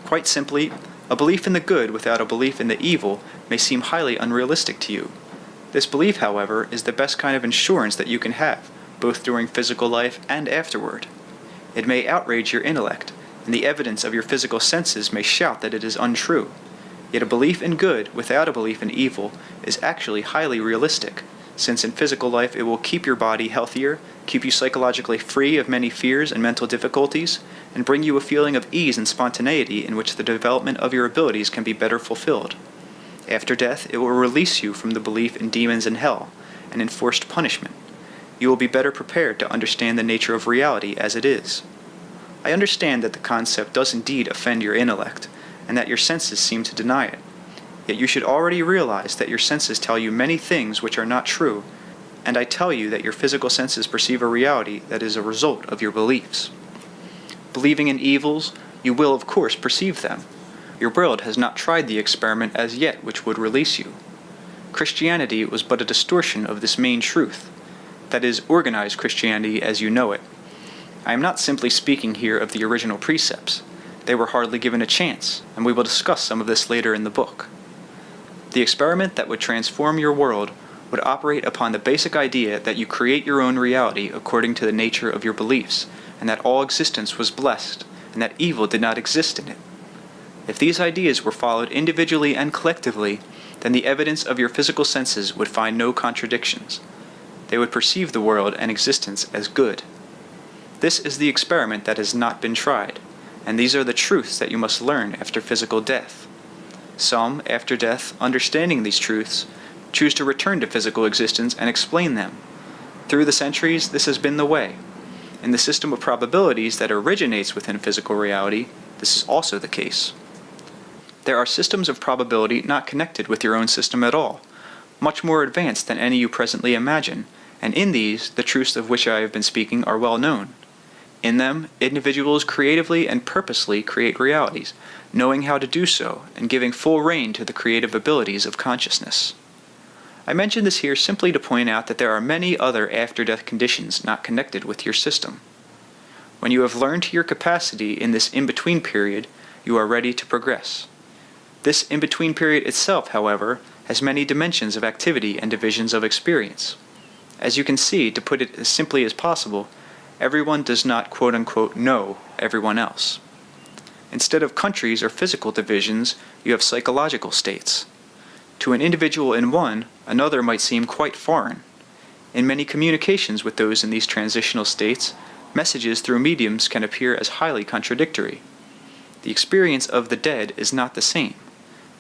Quite simply, a belief in the good without a belief in the evil may seem highly unrealistic to you. This belief, however, is the best kind of insurance that you can have, both during physical life and afterward. It may outrage your intellect, and the evidence of your physical senses may shout that it is untrue. Yet a belief in good without a belief in evil is actually highly realistic, since in physical life it will keep your body healthier, keep you psychologically free of many fears and mental difficulties, and bring you a feeling of ease and spontaneity in which the development of your abilities can be better fulfilled. After death, it will release you from the belief in demons and hell, and enforced punishment. You will be better prepared to understand the nature of reality as it is. I understand that the concept does indeed offend your intellect, and that your senses seem to deny it. Yet you should already realize that your senses tell you many things which are not true, and I tell you that your physical senses perceive a reality that is a result of your beliefs. Believing in evils, you will of course perceive them. Your world has not tried the experiment as yet which would release you. Christianity was but a distortion of this main truth, that is, organized Christianity as you know it. I am not simply speaking here of the original precepts. They were hardly given a chance, and we will discuss some of this later in the book. The experiment that would transform your world would operate upon the basic idea that you create your own reality according to the nature of your beliefs, and that all existence was blessed, and that evil did not exist in it. If these ideas were followed individually and collectively, then the evidence of your physical senses would find no contradictions. They would perceive the world and existence as good. This is the experiment that has not been tried, and these are the truths that you must learn after physical death. Some, after death, understanding these truths, choose to return to physical existence and explain them. Through the centuries, this has been the way. In the system of probabilities that originates within physical reality, this is also the case. There are systems of probability not connected with your own system at all, much more advanced than any you presently imagine, and in these, the truths of which I have been speaking are well known. In them, individuals creatively and purposely create realities, knowing how to do so, and giving full rein to the creative abilities of consciousness. I mention this here simply to point out that there are many other after-death conditions not connected with your system. When you have learned to your capacity in this in-between period, you are ready to progress. This in-between period itself, however, has many dimensions of activity and divisions of experience. As you can see, to put it as simply as possible, everyone does not quote-unquote know everyone else. Instead of countries or physical divisions, you have psychological states. To an individual in one, another might seem quite foreign. In many communications with those in these transitional states, messages through mediums can appear as highly contradictory. The experience of the dead is not the same.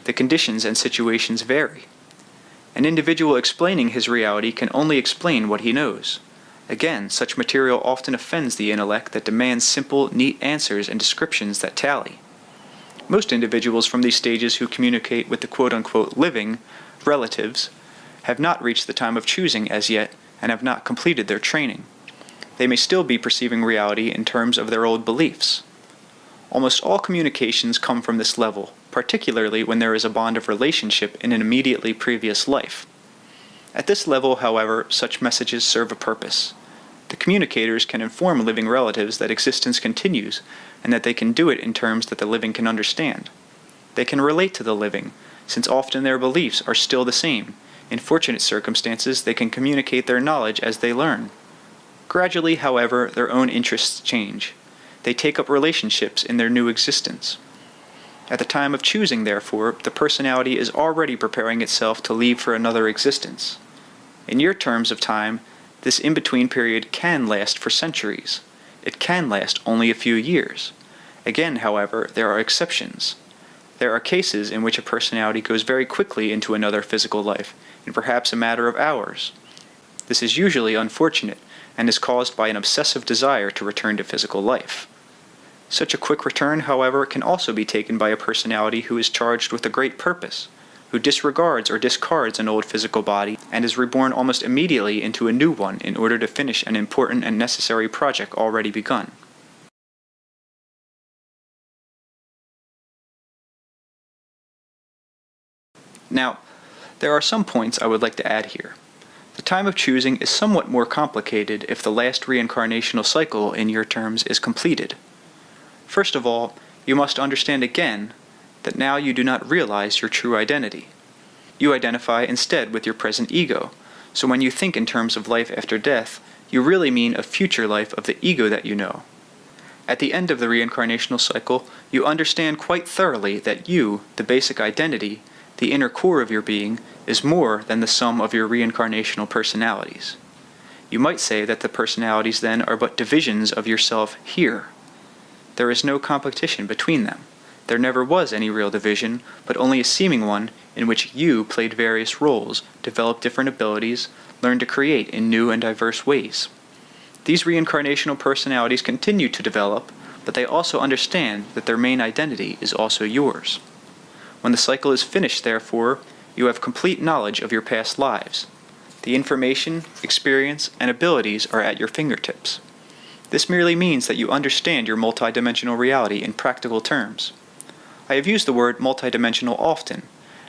The conditions and situations vary. An individual explaining his reality can only explain what he knows. Again, such material often offends the intellect that demands simple, neat answers and descriptions that tally. Most individuals from these stages who communicate with the quote-unquote living relatives have not reached the time of choosing as yet and have not completed their training. They may still be perceiving reality in terms of their old beliefs. Almost all communications come from this level, particularly when there is a bond of relationship in an immediately previous life. At this level, however, such messages serve a purpose. The communicators can inform living relatives that existence continues, and that they can do it in terms that the living can understand. They can relate to the living, since often their beliefs are still the same. In fortunate circumstances, they can communicate their knowledge as they learn. Gradually, however, their own interests change. They take up relationships in their new existence. At the time of choosing, therefore, the personality is already preparing itself to leave for another existence. In your terms of time, this in-between period can last for centuries. It can last only a few years. Again, however, there are exceptions. There are cases in which a personality goes very quickly into another physical life, in perhaps a matter of hours. This is usually unfortunate, and is caused by an obsessive desire to return to physical life. Such a quick return, however, can also be taken by a personality who is charged with a great purpose, who disregards or discards an old physical body and is reborn almost immediately into a new one in order to finish an important and necessary project already begun. Now, there are some points I would like to add here. The time of choosing is somewhat more complicated if the last reincarnational cycle, in your terms, is completed. First of all, you must understand again that now you do not realize your true identity. You identify instead with your present ego, so when you think in terms of life after death, you really mean a future life of the ego that you know. At the end of the reincarnational cycle, you understand quite thoroughly that you, the basic identity, the inner core of your being, is more than the sum of your reincarnational personalities. You might say that the personalities then are but divisions of yourself here. There is no competition between them. There never was any real division, but only a seeming one in which you played various roles, developed different abilities, learned to create in new and diverse ways. These reincarnational personalities continue to develop, but they also understand that their main identity is also yours. When the cycle is finished, therefore, you have complete knowledge of your past lives. The information, experience, and abilities are at your fingertips. This merely means that you understand your multidimensional reality in practical terms. I have used the word multidimensional often,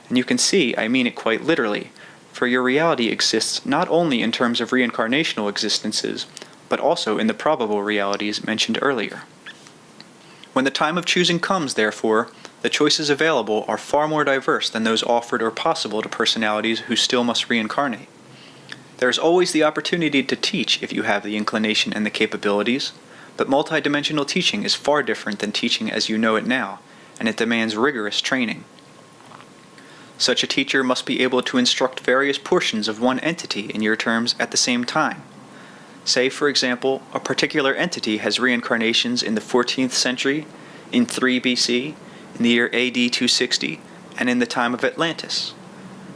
and you can see I mean it quite literally, for your reality exists not only in terms of reincarnational existences, but also in the probable realities mentioned earlier. When the time of choosing comes, therefore, the choices available are far more diverse than those offered or possible to personalities who still must reincarnate. There is always the opportunity to teach if you have the inclination and the capabilities, but multidimensional teaching is far different than teaching as you know it now, and it demands rigorous training. Such a teacher must be able to instruct various portions of one entity in your terms at the same time. Say, for example, a particular entity has reincarnations in the 14th century, in 3 BC, in the year AD 260, and in the time of Atlantis.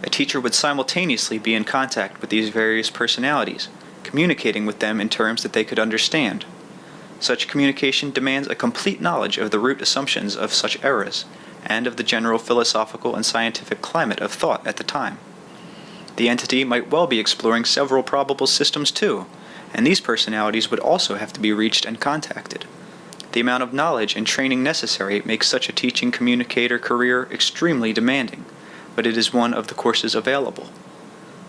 A teacher would simultaneously be in contact with these various personalities, communicating with them in terms that they could understand. Such communication demands a complete knowledge of the root assumptions of such eras, and of the general philosophical and scientific climate of thought at the time. The entity might well be exploring several probable systems too, and these personalities would also have to be reached and contacted. The amount of knowledge and training necessary makes such a teaching communicator career extremely demanding, but it is one of the courses available.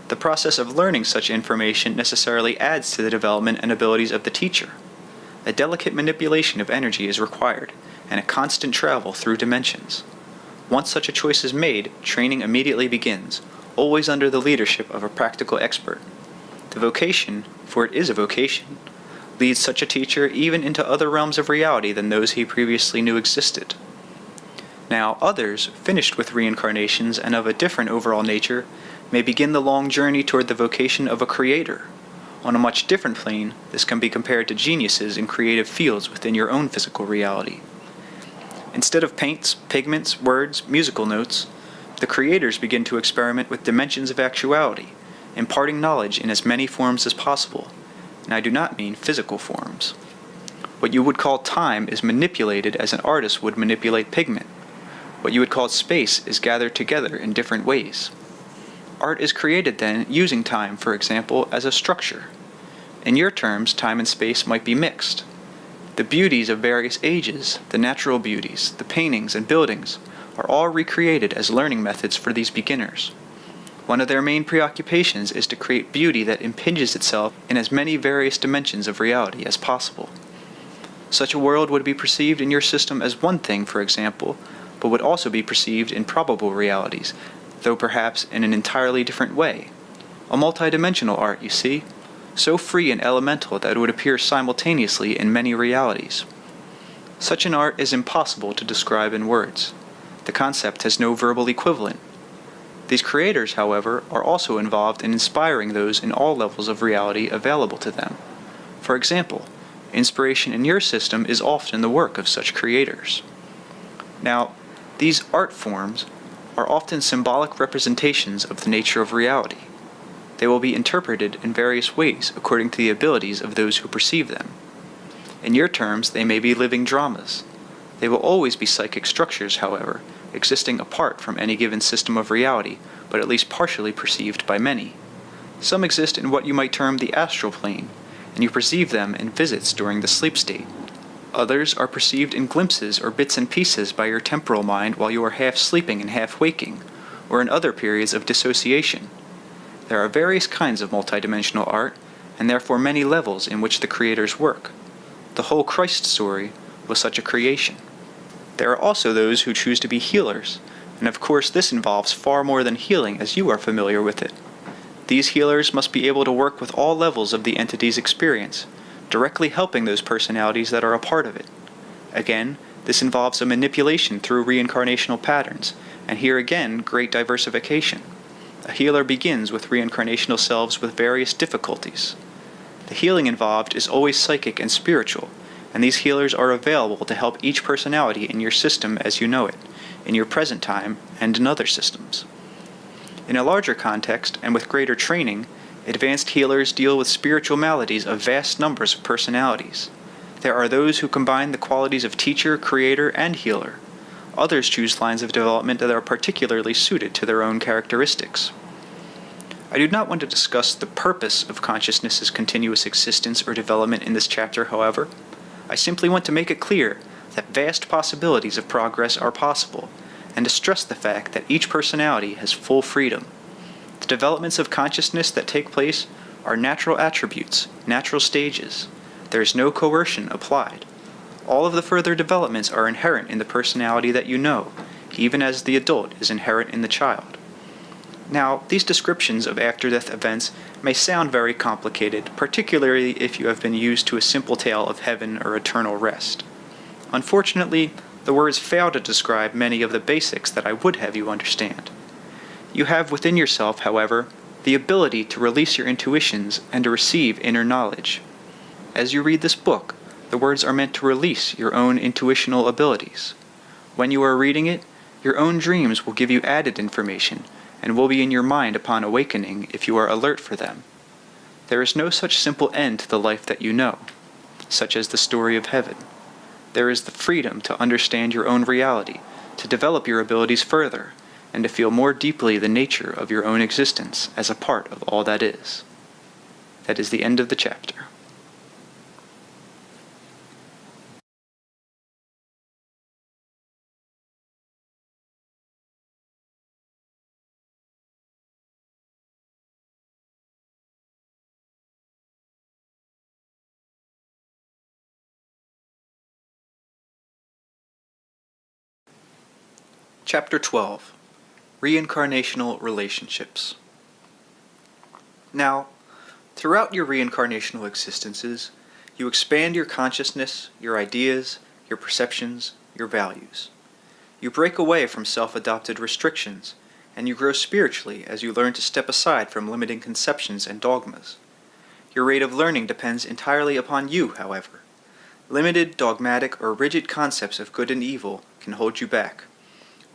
The process of learning such information necessarily adds to the development and abilities of the teacher. A delicate manipulation of energy is required, and a constant travel through dimensions. Once such a choice is made, training immediately begins, always under the leadership of a practical expert. The vocation, for it is a vocation, leads such a teacher even into other realms of reality than those he previously knew existed. Now, others, finished with reincarnations and of a different overall nature, may begin the long journey toward the vocation of a creator. On a much different plane, this can be compared to geniuses in creative fields within your own physical reality. Instead of paints, pigments, words, musical notes, the creators begin to experiment with dimensions of actuality, imparting knowledge in as many forms as possible, and I do not mean physical forms. What you would call time is manipulated as an artist would manipulate pigment. What you would call space is gathered together in different ways. Art is created then using time, for example, as a structure. In your terms, time and space might be mixed. The beauties of various ages, the natural beauties, the paintings and buildings, are all recreated as learning methods for these beginners. One of their main preoccupations is to create beauty that impinges itself in as many various dimensions of reality as possible. Such a world would be perceived in your system as one thing, for example, but would also be perceived in probable realities, though perhaps in an entirely different way. A multidimensional art, you see, so free and elemental that it would appear simultaneously in many realities. Such an art is impossible to describe in words. The concept has no verbal equivalent. These creators, however, are also involved in inspiring those in all levels of reality available to them. For example, inspiration in your system is often the work of such creators. Now, these art forms are often symbolic representations of the nature of reality. They will be interpreted in various ways according to the abilities of those who perceive them. In your terms, they may be living dramas. They will always be psychic structures, however, existing apart from any given system of reality, but at least partially perceived by many. Some exist in what you might term the astral plane, and you perceive them in visits during the sleep state. Others are perceived in glimpses or bits and pieces by your temporal mind while you are half sleeping and half waking, or in other periods of dissociation. There are various kinds of multidimensional art, and therefore many levels in which the creators work. The whole Christ story was such a creation. There are also those who choose to be healers, and of course this involves far more than healing as you are familiar with it. These healers must be able to work with all levels of the entity's experience, directly helping those personalities that are a part of it. Again, this involves a manipulation through reincarnational patterns, and here again, great diversification. A healer begins with reincarnational selves with various difficulties. The healing involved is always psychic and spiritual, and these healers are available to help each personality in your system as you know it, in your present time, and in other systems. In a larger context, and with greater training, advanced healers deal with spiritual maladies of vast numbers of personalities. There are those who combine the qualities of teacher, creator, and healer. Others choose lines of development that are particularly suited to their own characteristics. I do not want to discuss the purpose of consciousness's continuous existence or development in this chapter, however. I simply want to make it clear that vast possibilities of progress are possible, and to stress the fact that each personality has full freedom. The developments of consciousness that take place are natural attributes, natural stages. There is no coercion applied. All of the further developments are inherent in the personality that you know, even as the adult is inherent in the child. Now, these descriptions of after-death events may sound very complicated, particularly if you have been used to a simple tale of heaven or eternal rest. Unfortunately, the words fail to describe many of the basics that I would have you understand. You have within yourself, however, the ability to release your intuitions and to receive inner knowledge. As you read this book, the words are meant to release your own intuitional abilities. When you are reading it, your own dreams will give you added information, and will be in your mind upon awakening if you are alert for them. There is no such simple end to the life that you know, such as the story of heaven. There is the freedom to understand your own reality, to develop your abilities further, and to feel more deeply the nature of your own existence as a part of all that is. That is the end of the chapter. Chapter 12. Reincarnational Relationships. Now, throughout your reincarnational existences, you expand your consciousness, your ideas, your perceptions, your values. You break away from self-adopted restrictions, and you grow spiritually as you learn to step aside from limiting conceptions and dogmas. Your rate of learning depends entirely upon you, however. Limited, dogmatic, or rigid concepts of good and evil can hold you back.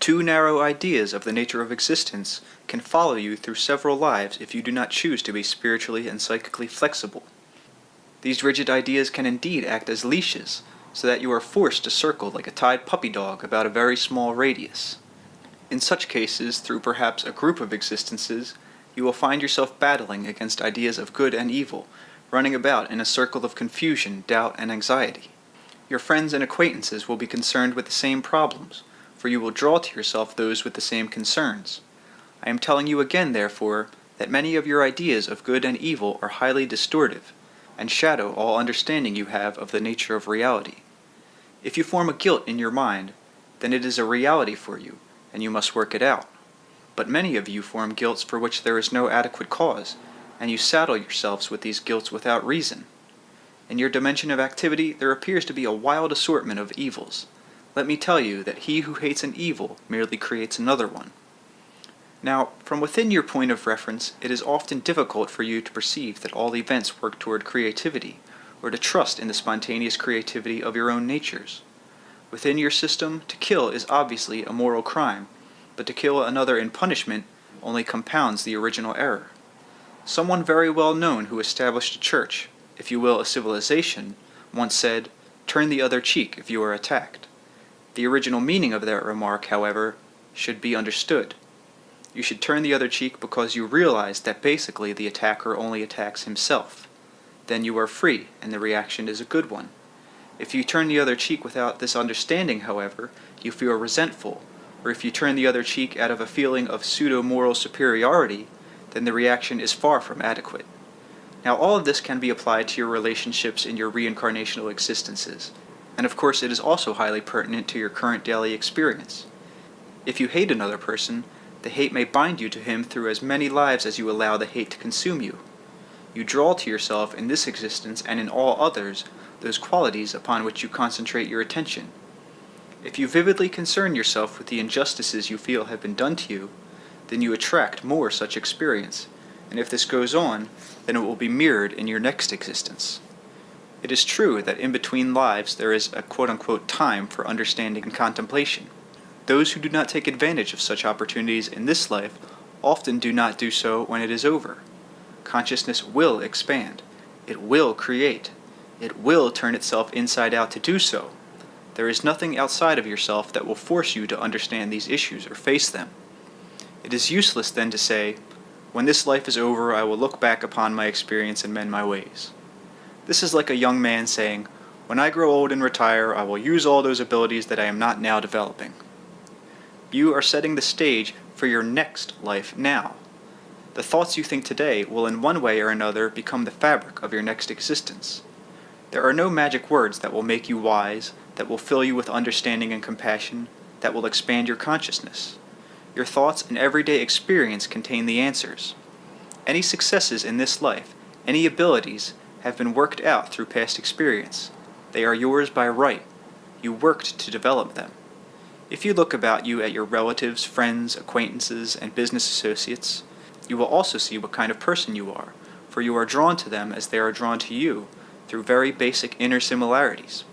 Too narrow ideas of the nature of existence can follow you through several lives if you do not choose to be spiritually and psychically flexible. These rigid ideas can indeed act as leashes, so that you are forced to circle like a tied puppy dog about a very small radius. In such cases, through perhaps a group of existences, you will find yourself battling against ideas of good and evil, running about in a circle of confusion, doubt, and anxiety. Your friends and acquaintances will be concerned with the same problems, for you will draw to yourself those with the same concerns. I am telling you again, therefore, that many of your ideas of good and evil are highly distortive, and shadow all understanding you have of the nature of reality. If you form a guilt in your mind, then it is a reality for you, and you must work it out. But many of you form guilts for which there is no adequate cause, and you saddle yourselves with these guilts without reason. In your dimension of activity, there appears to be a wild assortment of evils. Let me tell you that he who hates an evil merely creates another one. Now, from within your point of reference, it is often difficult for you to perceive that all events work toward creativity, or to trust in the spontaneous creativity of your own natures. Within your system, to kill is obviously a moral crime, but to kill another in punishment only compounds the original error. Someone very well known who established a church, if you will a civilization, once said, "Turn the other cheek if you are attacked." The original meaning of that remark, however, should be understood. You should turn the other cheek because you realize that basically the attacker only attacks himself. Then you are free, and the reaction is a good one. If you turn the other cheek without this understanding, however, you feel resentful, or if you turn the other cheek out of a feeling of pseudo-moral superiority, then the reaction is far from adequate. Now all of this can be applied to your relationships in your reincarnational existences, and of course it is also highly pertinent to your current daily experience. If you hate another person, the hate may bind you to him through as many lives as you allow the hate to consume you. You draw to yourself in this existence and in all others those qualities upon which you concentrate your attention. If you vividly concern yourself with the injustices you feel have been done to you, then you attract more such experience, and if this goes on, then it will be mirrored in your next existence. It is true that in between lives there is a quote-unquote time for understanding and contemplation. Those who do not take advantage of such opportunities in this life often do not do so when it is over. Consciousness will expand. It will create. It will turn itself inside out to do so. There is nothing outside of yourself that will force you to understand these issues or face them. It is useless then to say, "When this life is over, I will look back upon my experience and mend my ways." This is like a young man saying, "When I grow old and retire, I will use all those abilities that I am not now developing." You are setting the stage for your next life now. The thoughts you think today will in one way or another become the fabric of your next existence. There are no magic words that will make you wise, that will fill you with understanding and compassion, that will expand your consciousness. Your thoughts and everyday experience contain the answers. Any successes in this life, any abilities, have been worked out through past experience. They are yours by right. You worked to develop them. If you look about you at your relatives, friends, acquaintances, and business associates, you will also see what kind of person you are, for you are drawn to them as they are drawn to you, through very basic inner similarities.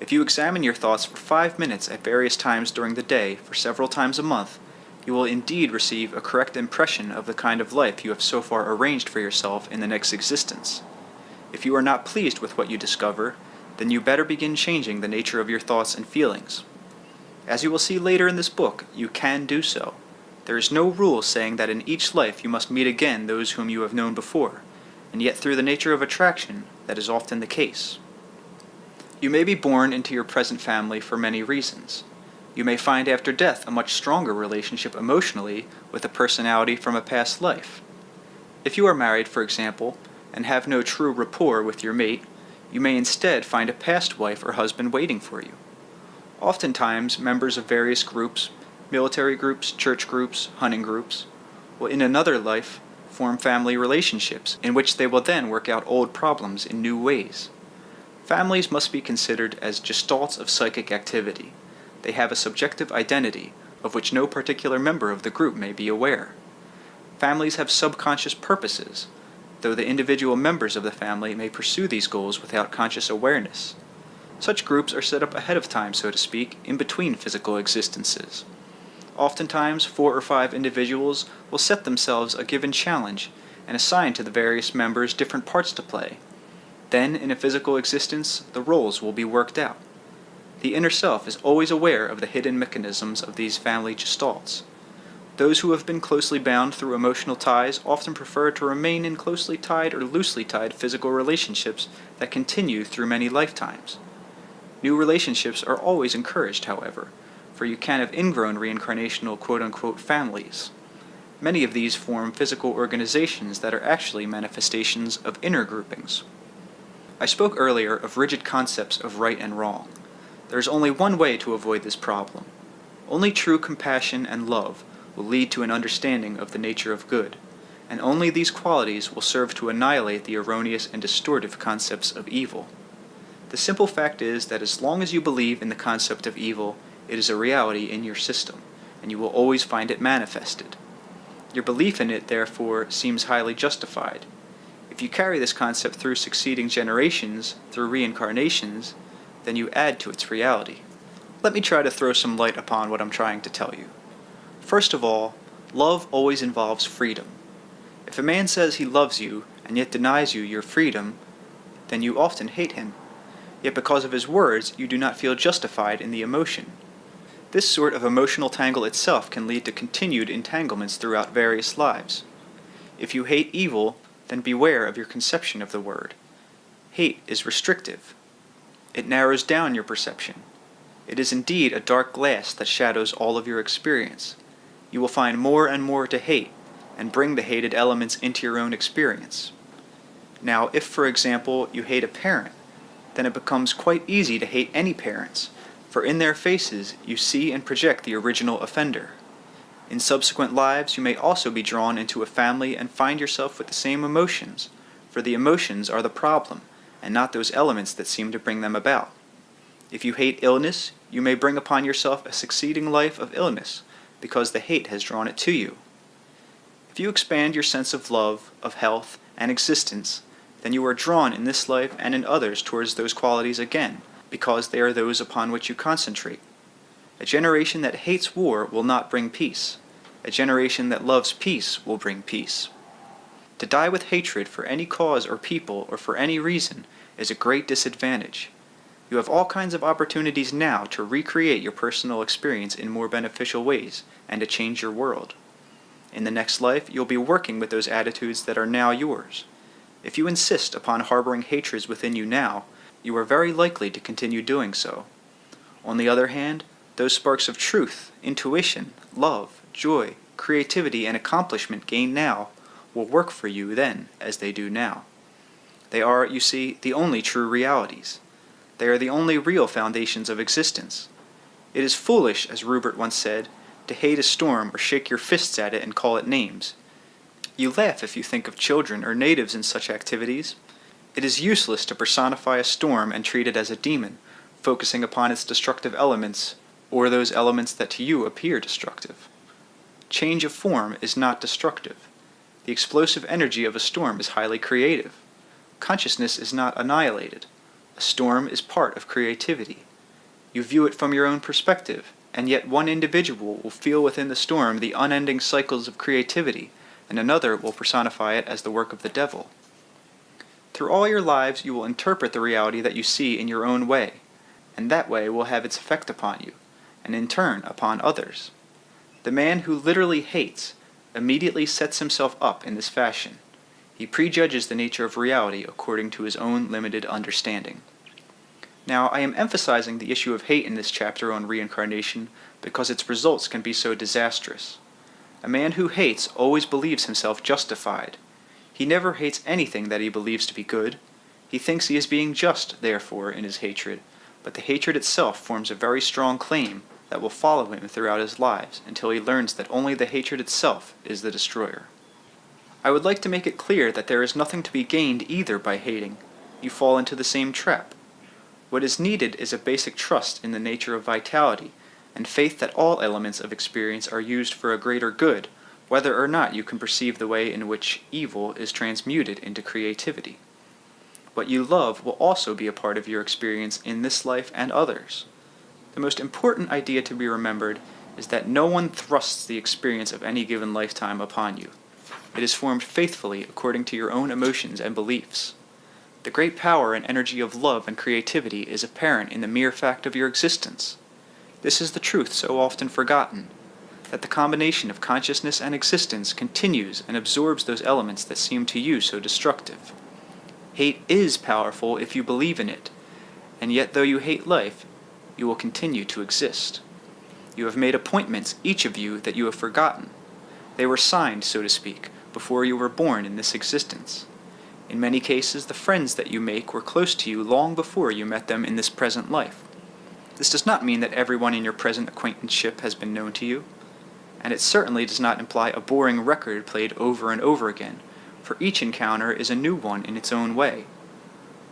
If you examine your thoughts for 5 minutes at various times during the day, for several times a month, you will indeed receive a correct impression of the kind of life you have so far arranged for yourself in the next existence. If you are not pleased with what you discover, then you better begin changing the nature of your thoughts and feelings. As you will see later in this book, you can do so. There is no rule saying that in each life you must meet again those whom you have known before, and yet through the nature of attraction, that is often the case. You may be born into your present family for many reasons. You may find after death a much stronger relationship emotionally with a personality from a past life. If you are married, for example, and have no true rapport with your mate, you may instead find a past wife or husband waiting for you. Oftentimes, members of various groups, military groups, church groups, hunting groups, will in another life form family relationships in which they will then work out old problems in new ways. Families must be considered as gestalts of psychic activity. They have a subjective identity of which no particular member of the group may be aware. Families have subconscious purposes, though the individual members of the family may pursue these goals without conscious awareness. Such groups are set up ahead of time, so to speak, in between physical existences. Oftentimes, 4 or 5 individuals will set themselves a given challenge and assign to the various members different parts to play. Then, in a physical existence, the roles will be worked out. The inner self is always aware of the hidden mechanisms of these family gestalts. Those who have been closely bound through emotional ties often prefer to remain in closely tied or loosely tied physical relationships that continue through many lifetimes. New relationships are always encouraged, however, for you can have ingrown reincarnational quote-unquote families. Many of these form physical organizations that are actually manifestations of inner groupings. I spoke earlier of rigid concepts of right and wrong. There is only one way to avoid this problem. Only true compassion and love will lead to an understanding of the nature of good, and only these qualities will serve to annihilate the erroneous and distortive concepts of evil. The simple fact is that as long as you believe in the concept of evil, it is a reality in your system, and you will always find it manifested. Your belief in it, therefore, seems highly justified. If you carry this concept through succeeding generations, through reincarnations, then you add to its reality. Let me try to throw some light upon what I'm trying to tell you. First of all, love always involves freedom. If a man says he loves you, and yet denies you your freedom, then you often hate him. yet because of his words you do not feel justified in the emotion. This sort of emotional tangle itself can lead to continued entanglements throughout various lives. If you hate evil, then beware of your conception of the word. Hate is restrictive. It narrows down your perception. It is indeed a dark glass that shadows all of your experience. You will find more and more to hate, and bring the hated elements into your own experience. Now, if, for example, you hate a parent, then it becomes quite easy to hate any parents, for in their faces you see and project the original offender. In subsequent lives you may also be drawn into a family and find yourself with the same emotions, for the emotions are the problem, and not those elements that seem to bring them about. If you hate illness, you may bring upon yourself a succeeding life of illness, because the hate has drawn it to you. If you expand your sense of love, of health, and existence, then you are drawn in this life and in others towards those qualities again, because they are those upon which you concentrate. A generation that hates war will not bring peace. A generation that loves peace will bring peace. To die with hatred for any cause or people or for any reason is a great disadvantage. You have all kinds of opportunities now to recreate your personal experience in more beneficial ways and to change your world. In the next life, you'll be working with those attitudes that are now yours. If you insist upon harboring hatreds within you now, you are very likely to continue doing so. On the other hand, those sparks of truth, intuition, love, joy, creativity, and accomplishment gained now will work for you then as they do now. They are, you see, the only true realities. They are the only real foundations of existence. It is foolish, as Rupert once said, to hate a storm or shake your fists at it and call it names. You laugh if you think of children or natives in such activities. It is useless to personify a storm and treat it as a demon, focusing upon its destructive elements, or those elements that to you appear destructive. Change of form is not destructive. The explosive energy of a storm is highly creative. Consciousness is not annihilated. A storm is part of creativity. You view it from your own perspective, and yet one individual will feel within the storm the unending cycles of creativity, and another will personify it as the work of the devil. Through all your lives you will interpret the reality that you see in your own way, and that way will have its effect upon you, and in turn upon others. The man who literally hates immediately sets himself up in this fashion. He prejudges the nature of reality according to his own limited understanding. Now, I am emphasizing the issue of hate in this chapter on reincarnation because its results can be so disastrous. A man who hates always believes himself justified. He never hates anything that he believes to be good. He thinks he is being just, therefore, in his hatred, but the hatred itself forms a very strong claim that will follow him throughout his lives until he learns that only the hatred itself is the destroyer. I would like to make it clear that there is nothing to be gained either by hating. You fall into the same trap. What is needed is a basic trust in the nature of vitality, and faith that all elements of experience are used for a greater good, whether or not you can perceive the way in which evil is transmuted into creativity. What you love will also be a part of your experience in this life and others. The most important idea to be remembered is that no one thrusts the experience of any given lifetime upon you. It is formed faithfully according to your own emotions and beliefs. The great power and energy of love and creativity is apparent in the mere fact of your existence. This is the truth so often forgotten, that the combination of consciousness and existence continues and absorbs those elements that seem to you so destructive. Hate is powerful if you believe in it, and yet though you hate life, you will continue to exist. You have made appointments, each of you, that you have forgotten. They were signed, so to speak, before you were born in this existence. In many cases, the friends that you make were close to you long before you met them in this present life. This does not mean that everyone in your present acquaintanceship has been known to you, and it certainly does not imply a boring record played over and over again, for each encounter is a new one in its own way.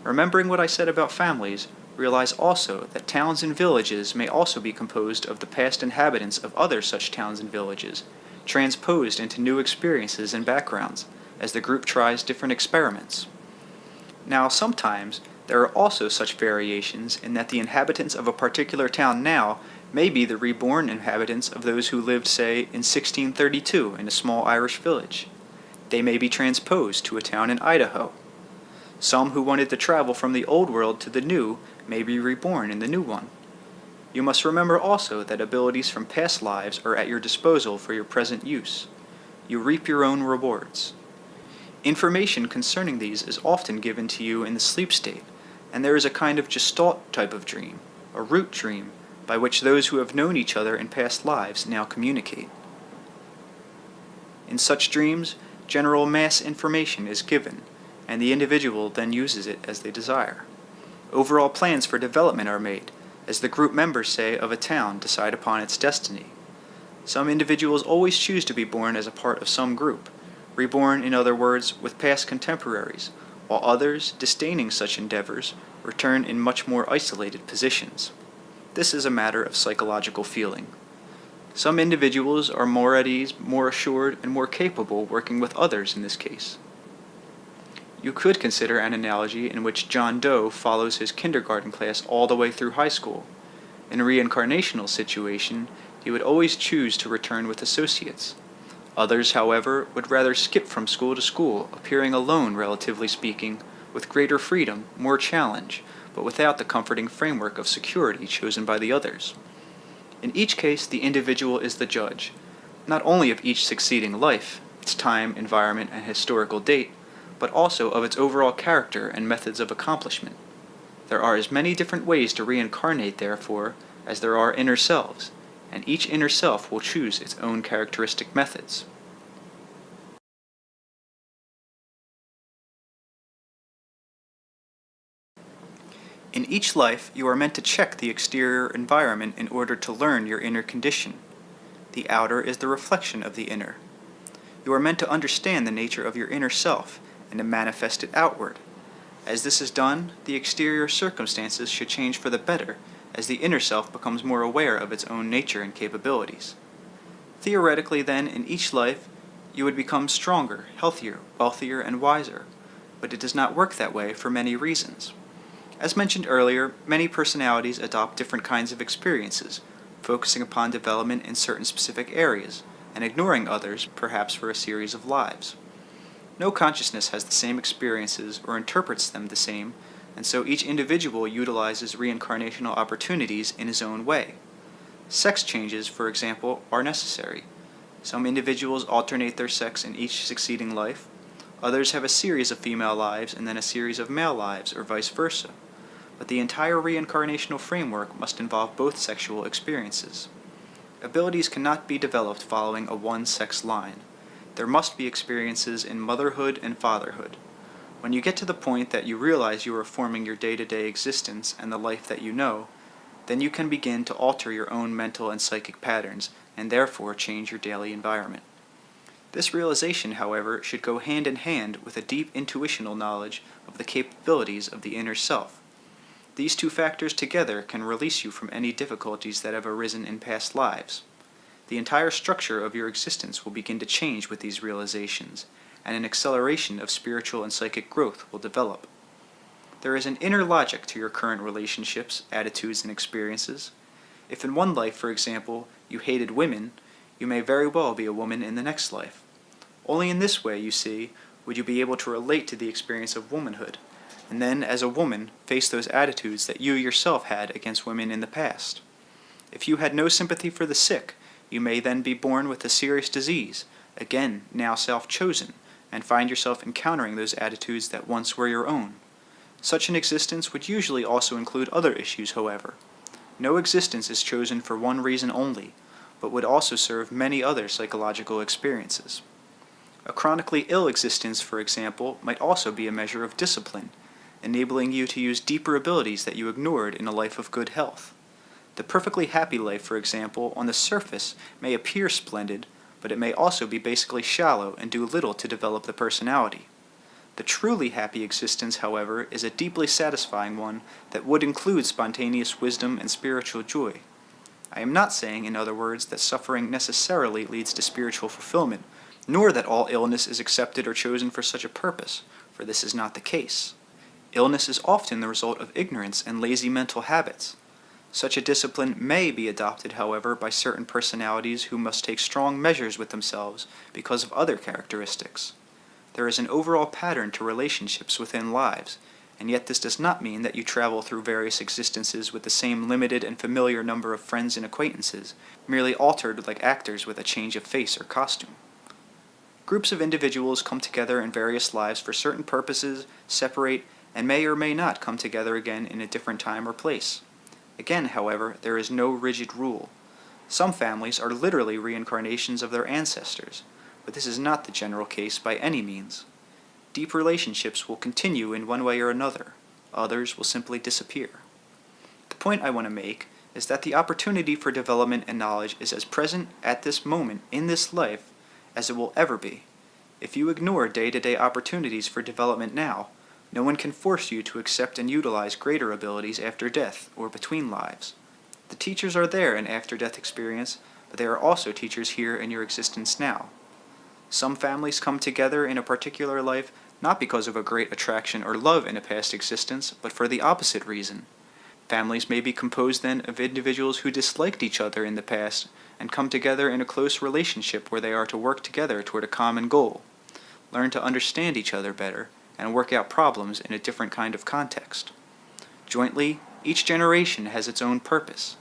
Remembering what I said about families, realize also that towns and villages may also be composed of the past inhabitants of other such towns and villages, transposed into new experiences and backgrounds, as the group tries different experiments. Now, sometimes there are also such variations in that the inhabitants of a particular town now may be the reborn inhabitants of those who lived, say, in 1632 in a small Irish village. They may be transposed to a town in Idaho. Some who wanted to travel from the old world to the new may be reborn in the new one. You must remember also that abilities from past lives are at your disposal for your present use. You reap your own rewards. Information concerning these is often given to you in the sleep state, and there is a kind of gestalt type of dream, a root dream, by which those who have known each other in past lives now communicate. In such dreams, general mass information is given, and the individual then uses it as they desire. Overall plans for development are made, as the group members, say, of a town decide upon its destiny. Some individuals always choose to be born as a part of some group, reborn, in other words, with past contemporaries, while others, disdaining such endeavors, return in much more isolated positions. This is a matter of psychological feeling. Some individuals are more at ease, more assured, and more capable working with others in this case. You could consider an analogy in which John Doe follows his kindergarten class all the way through high school. In a reincarnational situation, he would always choose to return with associates. Others, however, would rather skip from school to school, appearing alone, relatively speaking, with greater freedom, more challenge, but without the comforting framework of security chosen by the others. In each case, the individual is the judge, not only of each succeeding life, its time, environment, and historical date, but also of its overall character and methods of accomplishment. There are as many different ways to reincarnate, therefore, as there are inner selves, and each inner self will choose its own characteristic methods. In each life, you are meant to check the exterior environment in order to learn your inner condition. The outer is the reflection of the inner. You are meant to understand the nature of your inner self and to manifest it outward. As this is done, the exterior circumstances should change for the better, as the inner self becomes more aware of its own nature and capabilities. Theoretically, then, in each life, you would become stronger, healthier, wealthier, and wiser, but it does not work that way for many reasons. As mentioned earlier, many personalities adopt different kinds of experiences, focusing upon development in certain specific areas, and ignoring others, perhaps for a series of lives. No consciousness has the same experiences or interprets them the same, and so each individual utilizes reincarnational opportunities in his own way. Sex changes, for example, are necessary. Some individuals alternate their sex in each succeeding life. Others have a series of female lives and then a series of male lives, or vice versa. But the entire reincarnational framework must involve both sexual experiences. Abilities cannot be developed following a one-sex line. There must be experiences in motherhood and fatherhood. When you get to the point that you realize you are forming your day-to-day existence and the life that you know, then you can begin to alter your own mental and psychic patterns, and therefore change your daily environment. This realization, however, should go hand in hand with a deep intuitional knowledge of the capabilities of the inner self. These two factors together can release you from any difficulties that have arisen in past lives. The entire structure of your existence will begin to change with these realizations, and an acceleration of spiritual and psychic growth will develop. There is an inner logic to your current relationships, attitudes, and experiences. If in one life, for example, you hated women, you may very well be a woman in the next life. Only in this way, you see, would you be able to relate to the experience of womanhood, and then, as a woman, face those attitudes that you yourself had against women in the past. If you had no sympathy for the sick, you may then be born with a serious disease, again, now self-chosen, and find yourself encountering those attitudes that once were your own. Such an existence would usually also include other issues, however. No existence is chosen for one reason only, but would also serve many other psychological experiences. A chronically ill existence, for example, might also be a measure of discipline, enabling you to use deeper abilities that you ignored in a life of good health. The perfectly happy life, for example, on the surface may appear splendid, but it may also be basically shallow and do little to develop the personality. The truly happy existence, however, is a deeply satisfying one that would include spontaneous wisdom and spiritual joy. I am not saying, in other words, that suffering necessarily leads to spiritual fulfillment, nor that all illness is accepted or chosen for such a purpose, for this is not the case. Illness is often the result of ignorance and lazy mental habits. Such a discipline may be adopted, however, by certain personalities who must take strong measures with themselves because of other characteristics. There is an overall pattern to relationships within lives, and yet this does not mean that you travel through various existences with the same limited and familiar number of friends and acquaintances, merely altered like actors with a change of face or costume. Groups of individuals come together in various lives for certain purposes, separate, and may or may not come together again in a different time or place. Again, however, there is no rigid rule. Some families are literally reincarnations of their ancestors, but this is not the general case by any means. Deep relationships will continue in one way or another. Others will simply disappear. The point I want to make is that the opportunity for development and knowledge is as present at this moment in this life as it will ever be. If you ignore day-to-day opportunities for development now, no one can force you to accept and utilize greater abilities after death or between lives. The teachers are there in after-death experience, but they are also teachers here in your existence now. Some families come together in a particular life not because of a great attraction or love in a past existence, but for the opposite reason. Families may be composed then of individuals who disliked each other in the past and come together in a close relationship where they are to work together toward a common goal, learn to understand each other better, and work out problems in a different kind of context. Jointly, each generation has its own purpose.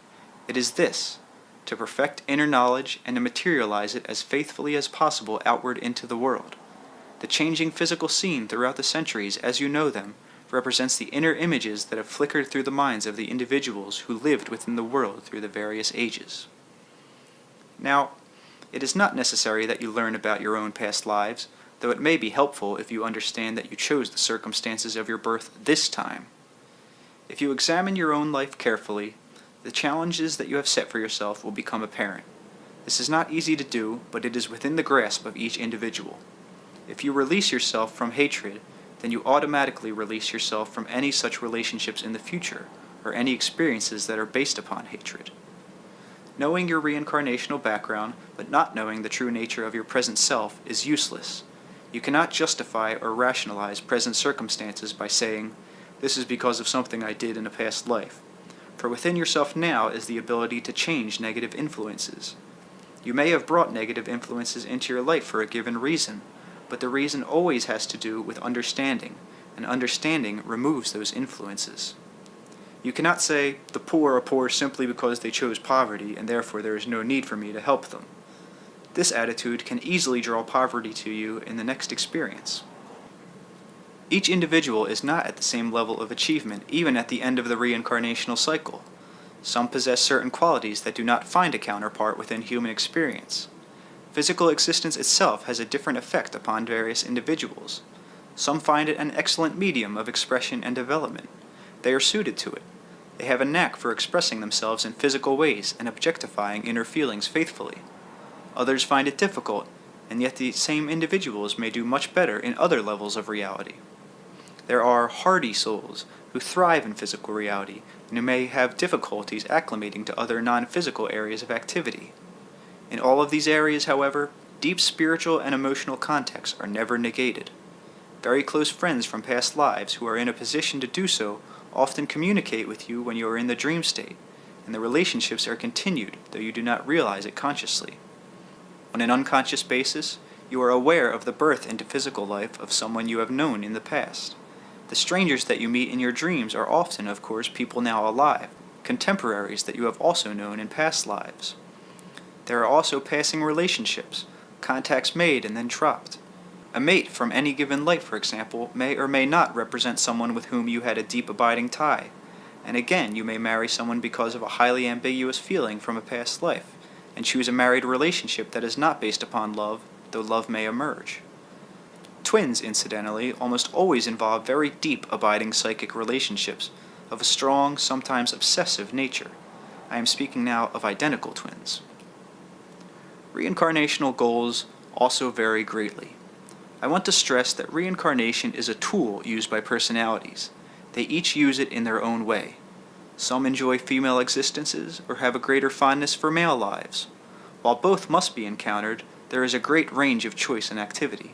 It is this: to perfect inner knowledge and to materialize it as faithfully as possible outward into the world. The changing physical scene throughout the centuries as you know them represents the inner images that have flickered through the minds of the individuals who lived within the world through the various ages. Now, it is not necessary that you learn about your own past lives, though it may be helpful if you understand that you chose the circumstances of your birth this time. If you examine your own life carefully, the challenges that you have set for yourself will become apparent. This is not easy to do, but it is within the grasp of each individual. If you release yourself from hatred, then you automatically release yourself from any such relationships in the future, or any experiences that are based upon hatred. Knowing your reincarnational background, but not knowing the true nature of your present self, is useless. You cannot justify or rationalize present circumstances by saying, "This is because of something I did in a past life." For within yourself now is the ability to change negative influences. You may have brought negative influences into your life for a given reason, but the reason always has to do with understanding, and understanding removes those influences. You cannot say, "The poor are poor simply because they chose poverty, and therefore there is no need for me to help them." This attitude can easily draw poverty to you in the next experience. Each individual is not at the same level of achievement even at the end of the reincarnational cycle. Some possess certain qualities that do not find a counterpart within human experience. Physical existence itself has a different effect upon various individuals. Some find it an excellent medium of expression and development. They are suited to it. They have a knack for expressing themselves in physical ways and objectifying inner feelings faithfully. Others find it difficult, and yet the same individuals may do much better in other levels of reality. There are hardy souls who thrive in physical reality and who may have difficulties acclimating to other non-physical areas of activity. In all of these areas, however, deep spiritual and emotional contexts are never negated. Very close friends from past lives who are in a position to do so often communicate with you when you are in the dream state, and the relationships are continued, though you do not realize it consciously. On an unconscious basis, you are aware of the birth into physical life of someone you have known in the past. The strangers that you meet in your dreams are often, of course, people now alive, contemporaries that you have also known in past lives. There are also passing relationships, contacts made and then dropped. A mate from any given life, for example, may or may not represent someone with whom you had a deep abiding tie, and again you may marry someone because of a highly ambiguous feeling from a past life, and choose a married relationship that is not based upon love, though love may emerge. Twins, incidentally, almost always involve very deep abiding psychic relationships of a strong, sometimes obsessive nature. I am speaking now of identical twins. Reincarnational goals also vary greatly. I want to stress that reincarnation is a tool used by personalities. They each use it in their own way. Some enjoy female existences or have a greater fondness for male lives. While both must be encountered, there is a great range of choice and activity.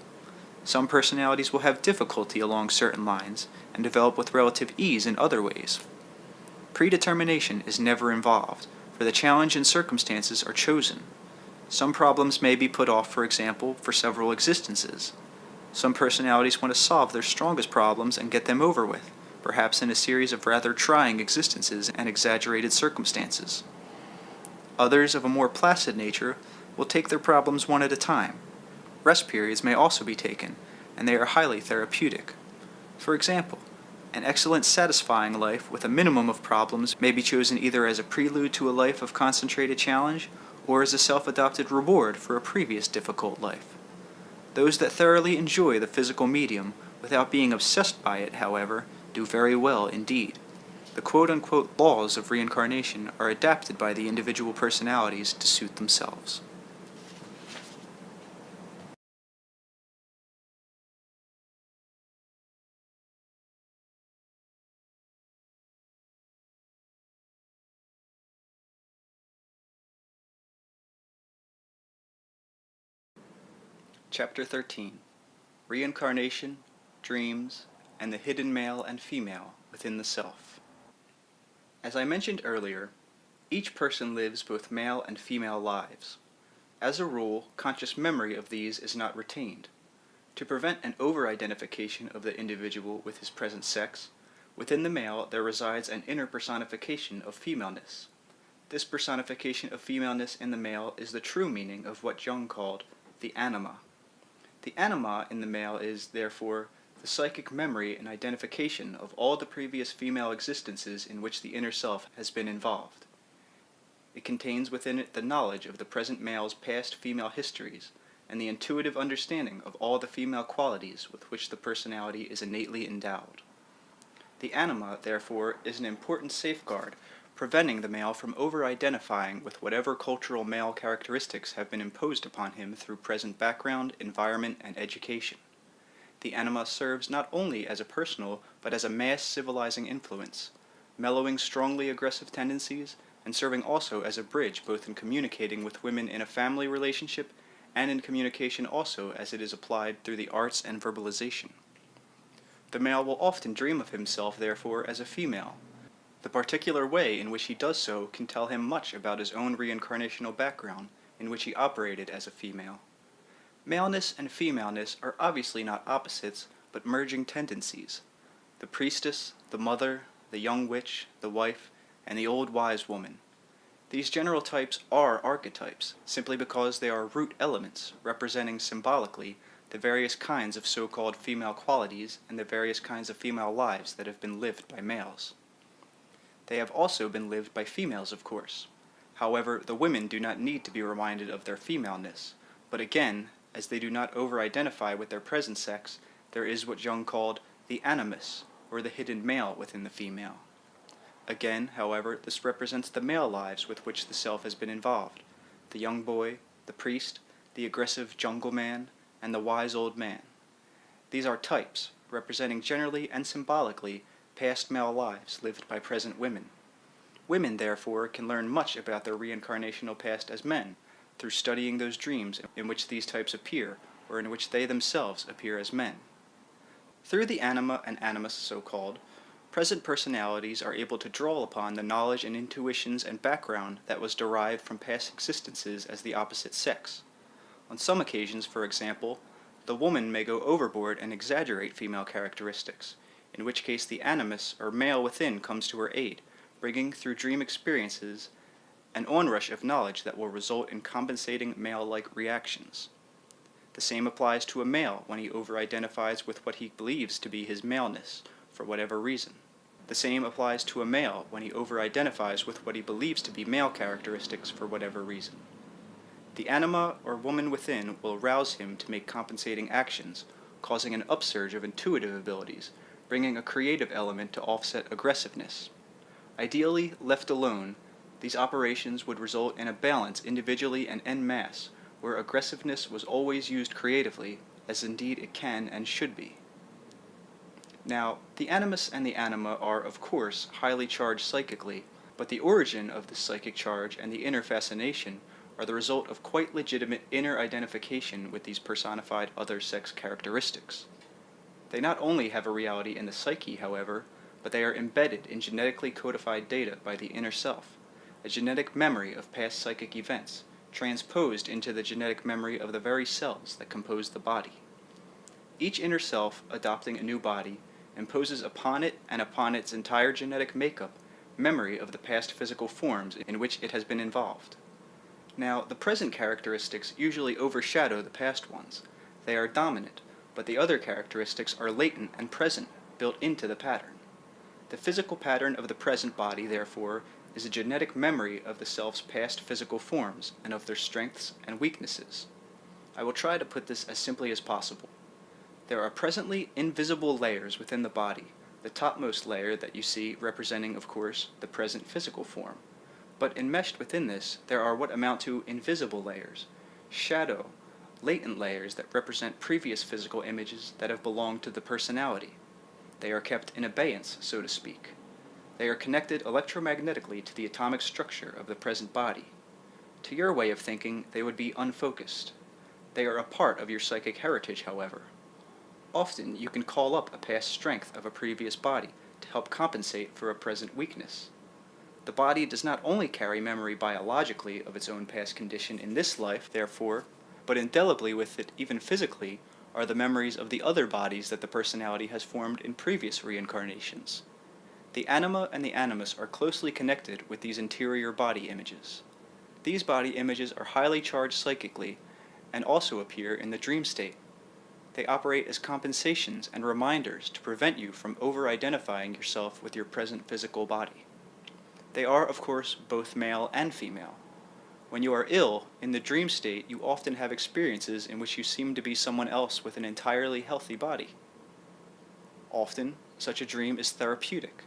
Some personalities will have difficulty along certain lines and develop with relative ease in other ways. Predetermination is never involved, for the challenge and circumstances are chosen. Some problems may be put off, for example, for several existences. Some personalities want to solve their strongest problems and get them over with, perhaps in a series of rather trying existences and exaggerated circumstances. Others of a more placid nature will take their problems one at a time. Rest periods may also be taken, and they are highly therapeutic. For example, an excellent satisfying life with a minimum of problems may be chosen either as a prelude to a life of concentrated challenge or as a self-adopted reward for a previous difficult life. Those that thoroughly enjoy the physical medium without being obsessed by it, however, do very well indeed. The quote-unquote laws of reincarnation are adapted by the individual personalities to suit themselves. Chapter 13. Reincarnation, Dreams, and the Hidden Male and Female within the Self. As I mentioned earlier, each person lives both male and female lives. As a rule, conscious memory of these is not retained. To prevent an over-identification of the individual with his present sex, within the male there resides an inner personification of femaleness. This personification of femaleness in the male is the true meaning of what Jung called the anima. The anima in the male is, therefore, the psychic memory and identification of all the previous female existences in which the inner self has been involved. It contains within it the knowledge of the present male's past female histories, and the intuitive understanding of all the female qualities with which the personality is innately endowed. The anima, therefore, is an important safeguard, preventing the male from over-identifying with whatever cultural male characteristics have been imposed upon him through present background, environment, and education. The anima serves not only as a personal, but as a mass civilizing influence, mellowing strongly aggressive tendencies, and serving also as a bridge both in communicating with women in a family relationship and in communication also as it is applied through the arts and verbalization. The male will often dream of himself, therefore, as a female. The particular way in which he does so can tell him much about his own reincarnational background, in which he operated as a female. Maleness and femaleness are obviously not opposites, but merging tendencies. The priestess, the mother, the young witch, the wife, and the old wise woman. These general types are archetypes, simply because they are root elements, representing symbolically the various kinds of so-called female qualities and the various kinds of female lives that have been lived by males. They have also been lived by females, of course. However, the women do not need to be reminded of their femaleness, but again, as they do not over-identify with their present sex, there is what Jung called the animus, or the hidden male within the female. Again, however, this represents the male lives with which the self has been involved, the young boy, the priest, the aggressive jungle man, and the wise old man. These are types, representing generally and symbolically past male lives lived by present women. Women, therefore, can learn much about their reincarnational past as men through studying those dreams in which these types appear, or in which they themselves appear as men. Through the anima and animus, so-called, present personalities are able to draw upon the knowledge and intuitions and background that was derived from past existences as the opposite sex. On some occasions, for example, the woman may go overboard and exaggerate female characteristics, in which case the animus, or male within, comes to her aid, bringing through dream experiences an onrush of knowledge that will result in compensating male-like reactions. The same applies to a male when he over-identifies with what he believes to be his maleness, for whatever reason. The same applies to a male when he over-identifies with what he believes to be male characteristics for whatever reason. The anima, or woman within, will rouse him to make compensating actions, causing an upsurge of intuitive abilities, bringing a creative element to offset aggressiveness. Ideally, left alone, these operations would result in a balance individually and en masse, where aggressiveness was always used creatively, as indeed it can and should be. Now, the animus and the anima are, of course, highly charged psychically, but the origin of this psychic charge and the inner fascination are the result of quite legitimate inner identification with these personified other sex characteristics. They not only have a reality in the psyche, however, but they are embedded in genetically codified data by the inner self, a genetic memory of past psychic events, transposed into the genetic memory of the very cells that compose the body. Each inner self, adopting a new body, imposes upon it and upon its entire genetic makeup memory of the past physical forms in which it has been involved. Now, the present characteristics usually overshadow the past ones. They are dominant, but the other characteristics are latent and present, built into the pattern. The physical pattern of the present body, therefore, is a genetic memory of the self's past physical forms and of their strengths and weaknesses. I will try to put this as simply as possible. There are presently invisible layers within the body, the topmost layer that you see representing, of course, the present physical form. But enmeshed within this, there are what amount to invisible layers, shadow, latent layers that represent previous physical images that have belonged to the personality. They are kept in abeyance, so to speak. They are connected electromagnetically to the atomic structure of the present body. To your way of thinking, they would be unfocused. They are a part of your psychic heritage, however. Often, you can call up a past strength of a previous body to help compensate for a present weakness. The body does not only carry memory biologically of its own past condition in this life, therefore, but indelibly with it, even physically, are the memories of the other bodies that the personality has formed in previous reincarnations. The anima and the animus are closely connected with these interior body images. These body images are highly charged psychically and also appear in the dream state. They operate as compensations and reminders to prevent you from over-identifying yourself with your present physical body. They are, of course, both male and female. When you are ill, in the dream state, you often have experiences in which you seem to be someone else with an entirely healthy body. Often, such a dream is therapeutic,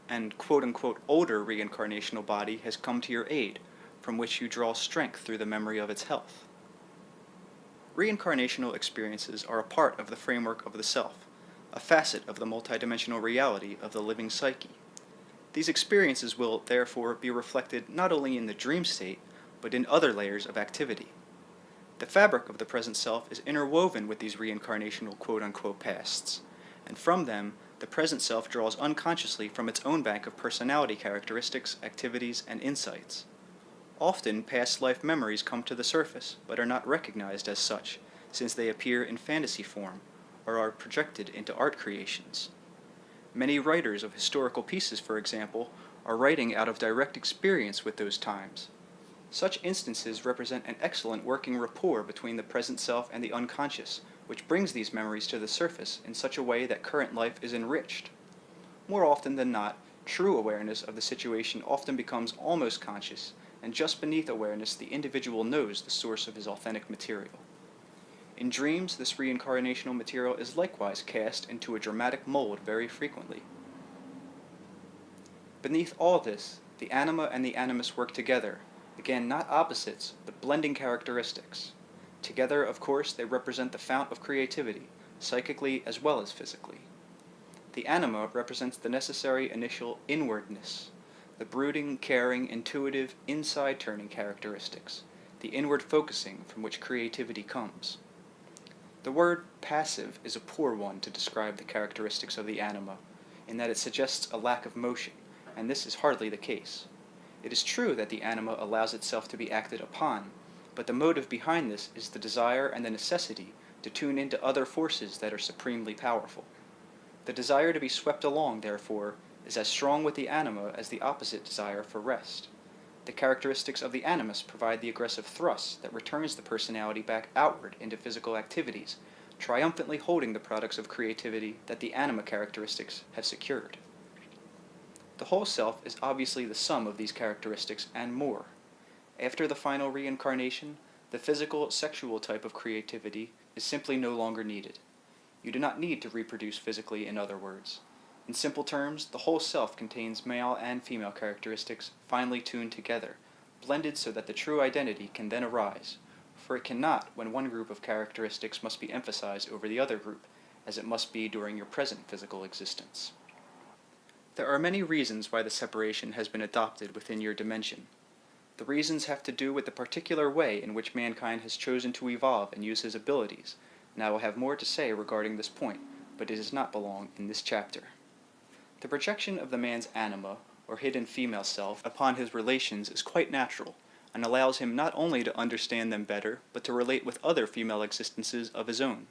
and quote-unquote older reincarnational body has come to your aid, from which you draw strength through the memory of its health. Reincarnational experiences are a part of the framework of the self, a facet of the multidimensional reality of the living psyche. These experiences will, therefore, be reflected not only in the dream state, but in other layers of activity. The fabric of the present self is interwoven with these reincarnational quote-unquote pasts, and from them, the present self draws unconsciously from its own bank of personality characteristics, activities, and insights. Often, past life memories come to the surface, but are not recognized as such, since they appear in fantasy form, or are projected into art creations. Many writers of historical pieces, for example, are writing out of direct experience with those times. Such instances represent an excellent working rapport between the present self and the unconscious, which brings these memories to the surface in such a way that current life is enriched. More often than not, true awareness of the situation often becomes almost conscious, and just beneath awareness the individual knows the source of his authentic material. In dreams, this reincarnational material is likewise cast into a dramatic mold very frequently. Beneath all this, the anima and the animus work together, again not opposites, but blending characteristics. Together, of course, they represent the fount of creativity, psychically as well as physically. The anima represents the necessary initial inwardness, the brooding, caring, intuitive, inside-turning characteristics, the inward focusing from which creativity comes. The word passive is a poor one to describe the characteristics of the anima, in that it suggests a lack of motion, and this is hardly the case. It is true that the anima allows itself to be acted upon, but the motive behind this is the desire and the necessity to tune into other forces that are supremely powerful. The desire to be swept along, therefore, is as strong with the anima as the opposite desire for rest. The characteristics of the animus provide the aggressive thrust that returns the personality back outward into physical activities, triumphantly holding the products of creativity that the anima characteristics have secured. The whole self is obviously the sum of these characteristics and more. After the final reincarnation, the physical, sexual type of creativity is simply no longer needed. You do not need to reproduce physically, in other words. In simple terms, the whole self contains male and female characteristics finely tuned together, blended so that the true identity can then arise, for it cannot when one group of characteristics must be emphasized over the other group, as it must be during your present physical existence. There are many reasons why the separation has been adopted within your dimension. The reasons have to do with the particular way in which mankind has chosen to evolve and use his abilities, and I will have more to say regarding this point, but it does not belong in this chapter. The projection of the man's anima, or hidden female self, upon his relations is quite natural, and allows him not only to understand them better, but to relate with other female existences of his own.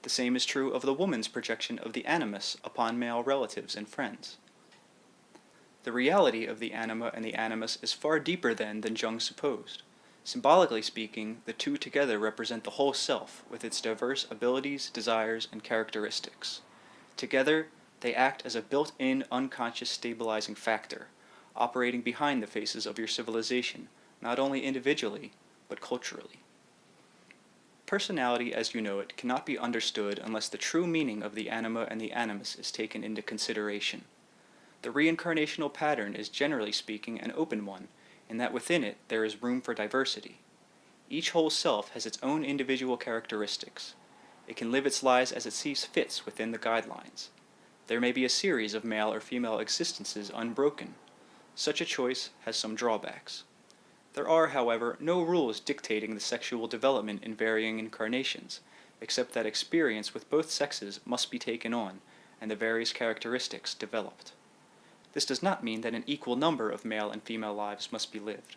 The same is true of the woman's projection of the animus upon male relatives and friends. The reality of the anima and the animus is far deeper then than Jung supposed. Symbolically speaking, the two together represent the whole self, with its diverse abilities, desires, and characteristics. Together, they act as a built-in unconscious stabilizing factor, operating behind the faces of your civilization, not only individually, but culturally. Personality, as you know it, cannot be understood unless the true meaning of the anima and the animus is taken into consideration. The reincarnational pattern is, generally speaking, an open one, in that within it there is room for diversity. Each whole self has its own individual characteristics. It can live its lives as it sees fit within the guidelines. There may be a series of male or female existences unbroken. Such a choice has some drawbacks. There are, however, no rules dictating the sexual development in varying incarnations, except that experience with both sexes must be taken on, and the various characteristics developed. This does not mean that an equal number of male and female lives must be lived.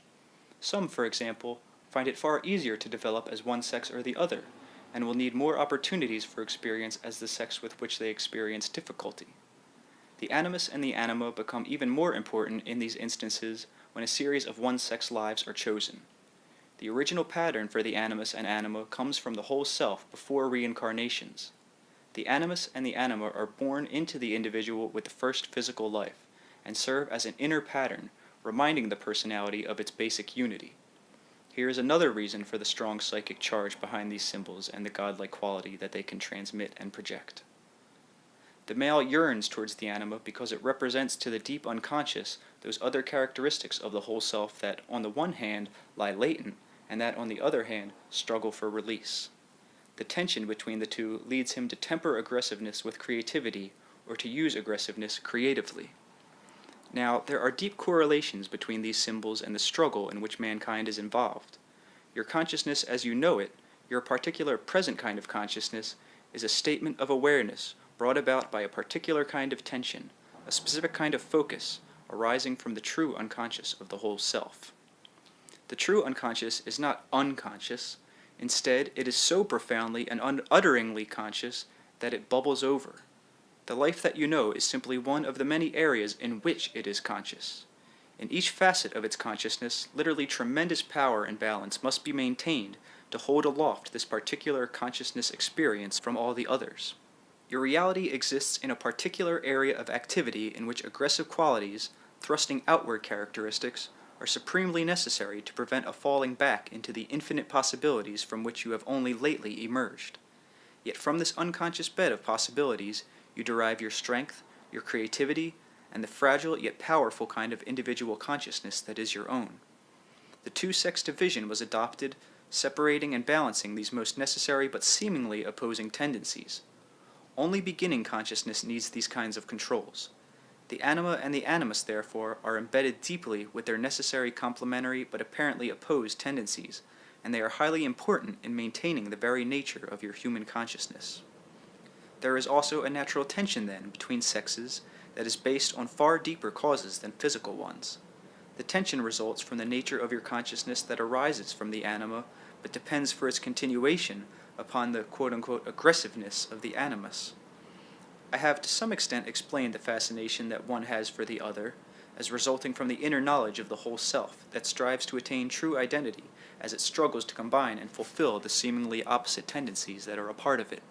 Some, for example, find it far easier to develop as one sex or the other, and will need more opportunities for experience as the sex with which they experience difficulty. The animus and the anima become even more important in these instances when a series of one-sex lives are chosen. The original pattern for the animus and anima comes from the whole self before reincarnations. The animus and the anima are born into the individual with the first physical life, and serve as an inner pattern, reminding the personality of its basic unity. Here is another reason for the strong psychic charge behind these symbols and the godlike quality that they can transmit and project. The male yearns towards the anima because it represents to the deep unconscious those other characteristics of the whole self that, on the one hand, lie latent, and that, on the other hand, struggle for release. The tension between the two leads him to temper aggressiveness with creativity, or to use aggressiveness creatively. Now, there are deep correlations between these symbols and the struggle in which mankind is involved. Your consciousness as you know it, your particular present kind of consciousness, is a statement of awareness brought about by a particular kind of tension, a specific kind of focus, arising from the true unconscious of the whole self. The true unconscious is not unconscious. Instead, it is so profoundly and unutteringly conscious that it bubbles over. The life that you know is simply one of the many areas in which it is conscious. In each facet of its consciousness, literally tremendous power and balance must be maintained to hold aloft this particular consciousness experience from all the others. Your reality exists in a particular area of activity in which aggressive qualities, thrusting outward characteristics, are supremely necessary to prevent a falling back into the infinite possibilities from which you have only lately emerged. Yet from this unconscious bed of possibilities, you derive your strength, your creativity, and the fragile yet powerful kind of individual consciousness that is your own. The two-sex division was adopted, separating and balancing these most necessary but seemingly opposing tendencies. Only beginning consciousness needs these kinds of controls. The anima and the animus, therefore, are embedded deeply with their necessary complementary but apparently opposed tendencies, and they are highly important in maintaining the very nature of your human consciousness. There is also a natural tension, then, between sexes that is based on far deeper causes than physical ones. The tension results from the nature of your consciousness that arises from the anima, but depends for its continuation upon the quote-unquote aggressiveness of the animus. I have to some extent explained the fascination that one has for the other, as resulting from the inner knowledge of the whole self that strives to attain true identity as it struggles to combine and fulfill the seemingly opposite tendencies that are a part of it.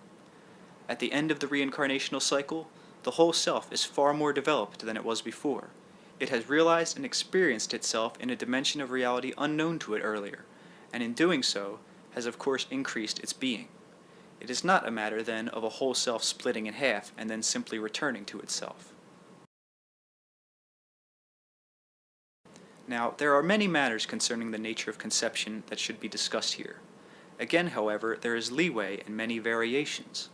At the end of the reincarnational cycle, the whole self is far more developed than it was before. It has realized and experienced itself in a dimension of reality unknown to it earlier, and in doing so, has of course increased its being. It is not a matter, then, of a whole self splitting in half and then simply returning to itself. Now, there are many matters concerning the nature of conception that should be discussed here. Again, however, there is leeway and many variations.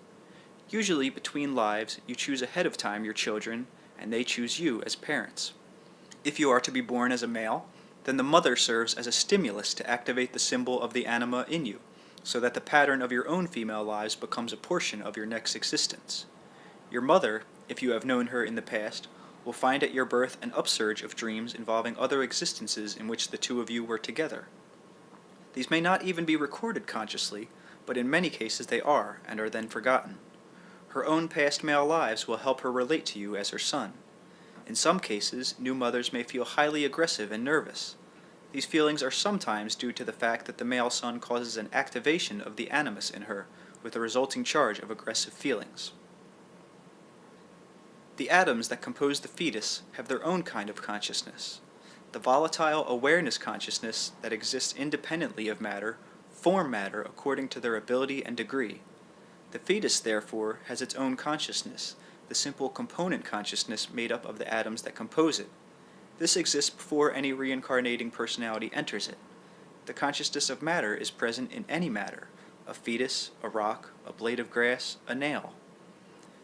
Usually, between lives, you choose ahead of time your children, and they choose you as parents. If you are to be born as a male, then the mother serves as a stimulus to activate the symbol of the anima in you, so that the pattern of your own female lives becomes a portion of your next existence. Your mother, if you have known her in the past, will find at your birth an upsurge of dreams involving other existences in which the two of you were together. These may not even be recorded consciously, but in many cases they are, and are then forgotten. Her own past male lives will help her relate to you as her son. In some cases, new mothers may feel highly aggressive and nervous. These feelings are sometimes due to the fact that the male son causes an activation of the animus in her, with a resulting charge of aggressive feelings. The atoms that compose the fetus have their own kind of consciousness. The volatile awareness consciousness that exists independently of matter form matter according to their ability and degree. The fetus, therefore, has its own consciousness, the simple component consciousness made up of the atoms that compose it. This exists before any reincarnating personality enters it. The consciousness of matter is present in any matter, a fetus, a rock, a blade of grass, a nail.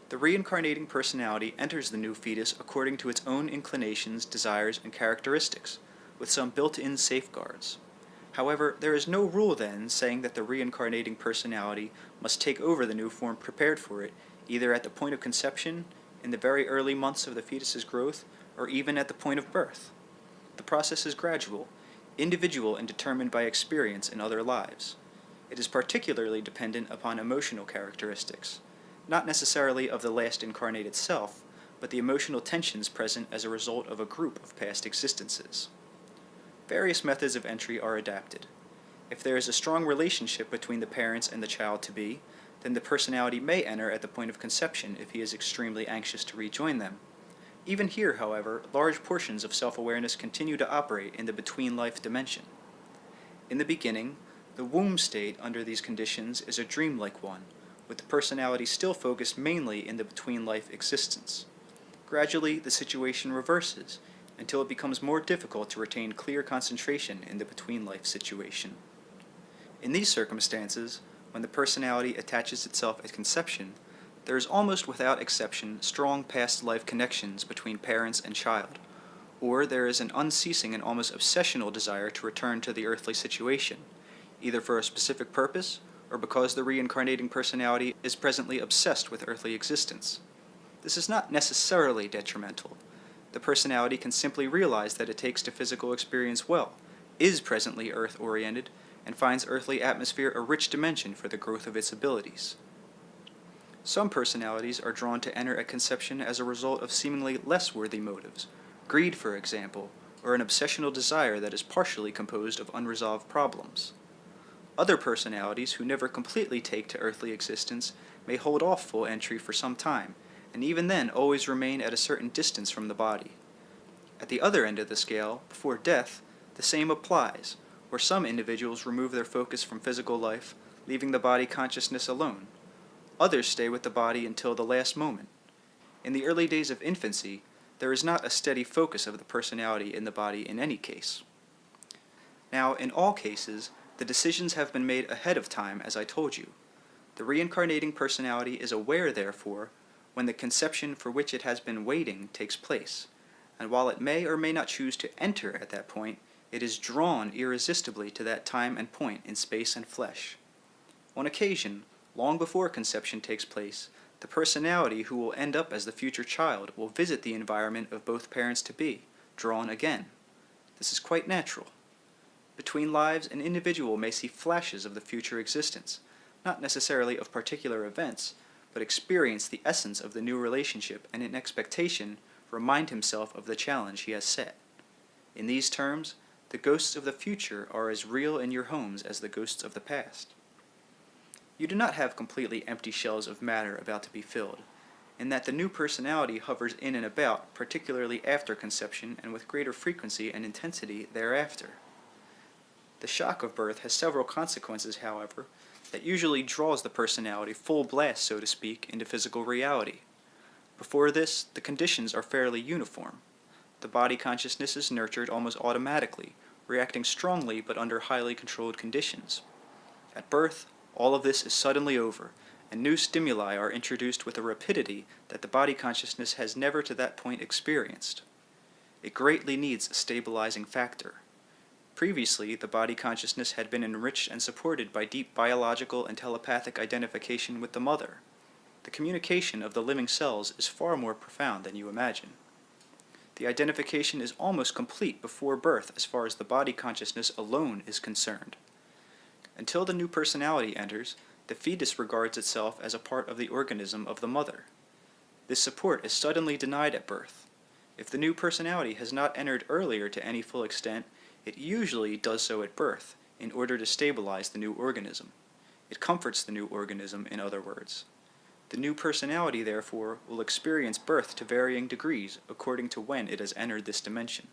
The reincarnating personality enters the new fetus according to its own inclinations, desires, and characteristics, with some built-in safeguards. However, there is no rule then saying that the reincarnating personality must take over the new form prepared for it, either at the point of conception, in the very early months of the fetus's growth, or even at the point of birth. The process is gradual, individual, and determined by experience in other lives. It is particularly dependent upon emotional characteristics, not necessarily of the last incarnated self, but the emotional tensions present as a result of a group of past existences. Various methods of entry are adapted. If there is a strong relationship between the parents and the child-to-be, then the personality may enter at the point of conception if he is extremely anxious to rejoin them. Even here, however, large portions of self-awareness continue to operate in the between-life dimension. In the beginning, the womb state under these conditions is a dreamlike one, with the personality still focused mainly in the between-life existence. Gradually, the situation reverses, until it becomes more difficult to retain clear concentration in the between-life situation. In these circumstances, when the personality attaches itself at conception, there is almost without exception strong past life connections between parents and child, or there is an unceasing and almost obsessional desire to return to the earthly situation, either for a specific purpose or because the reincarnating personality is presently obsessed with earthly existence. This is not necessarily detrimental. The personality can simply realize that it takes to physical experience well, is presently earth-oriented, and finds earthly atmosphere a rich dimension for the growth of its abilities. Some personalities are drawn to enter at conception as a result of seemingly less worthy motives, greed, for example, or an obsessional desire that is partially composed of unresolved problems. Other personalities who never completely take to earthly existence may hold off full entry for some time, and even then always remain at a certain distance from the body. At the other end of the scale, before death, the same applies, where some individuals remove their focus from physical life, leaving the body consciousness alone. Others stay with the body until the last moment. In the early days of infancy, there is not a steady focus of the personality in the body in any case. Now, in all cases, the decisions have been made ahead of time, as I told you. The reincarnating personality is aware, therefore, when the conception for which it has been waiting takes place, and while it may or may not choose to enter at that point, it is drawn irresistibly to that time and point in space and flesh. On occasion, long before conception takes place, the personality who will end up as the future child will visit the environment of both parents-to-be, drawn again. This is quite natural. Between lives, an individual may see flashes of the future existence, not necessarily of particular events, but experience the essence of the new relationship and in expectation remind himself of the challenge he has set. In these terms, the ghosts of the future are as real in your homes as the ghosts of the past. You do not have completely empty shells of matter about to be filled, in that the new personality hovers in and about, particularly after conception and with greater frequency and intensity thereafter. The shock of birth has several consequences, however, that usually draws the personality full blast, so to speak, into physical reality. Before this, the conditions are fairly uniform. The body consciousness is nurtured almost automatically, reacting strongly but under highly controlled conditions. At birth, all of this is suddenly over, and new stimuli are introduced with a rapidity that the body consciousness has never to that point experienced. It greatly needs a stabilizing factor. Previously, the body consciousness had been enriched and supported by deep biological and telepathic identification with the mother. The communication of the living cells is far more profound than you imagine. The identification is almost complete before birth as far as the body consciousness alone is concerned. Until the new personality enters, The fetus regards itself as a part of the organism of the mother. This support is suddenly denied at birth. If the new personality has not entered earlier to any full extent, it usually does so at birth, in order to stabilize the new organism. It comforts the new organism, in other words. The new personality, therefore, will experience birth to varying degrees according to when it has entered this dimension.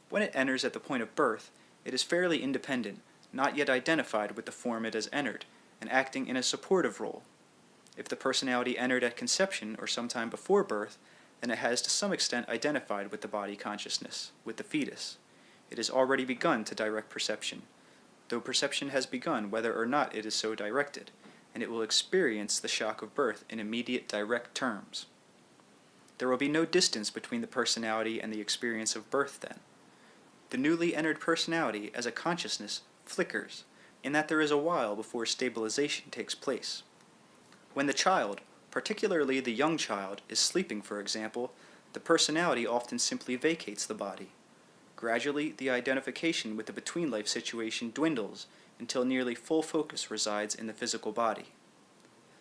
When it enters at the point of birth, it is fairly independent, not yet identified with the form it has entered, and acting in a supportive role. If the personality entered at conception or sometime before birth, then it has to some extent identified with the body consciousness, with the fetus. It has already begun to direct perception, though perception has begun whether or not it is so directed, and it will experience the shock of birth in immediate direct terms. There will be no distance between the personality and the experience of birth then. The newly entered personality as a consciousness flickers, in that there is a while before stabilization takes place. When the child, particularly the young child, is sleeping, for example, the personality often simply vacates the body. Gradually, the identification with the between-life situation dwindles until nearly full focus resides in the physical body.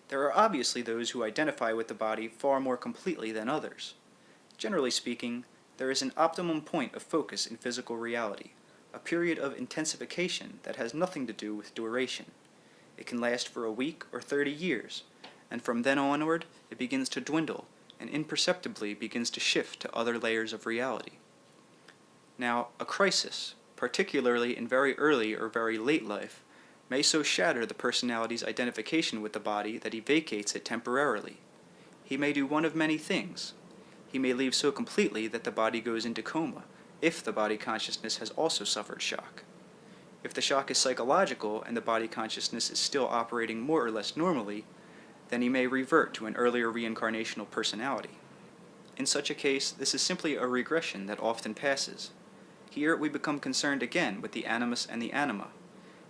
There are obviously those who identify with the body far more completely than others. Generally speaking, there is an optimum point of focus in physical reality, a period of intensification that has nothing to do with duration. It can last for a week or 30 years, and from then onward it begins to dwindle and imperceptibly begins to shift to other layers of reality. Now, a crisis, particularly in very early or very late life, may so shatter the personality's identification with the body that he vacates it temporarily. He may do one of many things. He may leave so completely that the body goes into coma, if the body consciousness has also suffered shock. If the shock is psychological and the body consciousness is still operating more or less normally, then he may revert to an earlier reincarnational personality. In such a case, this is simply a regression that often passes. Here we become concerned again with the animus and the anima.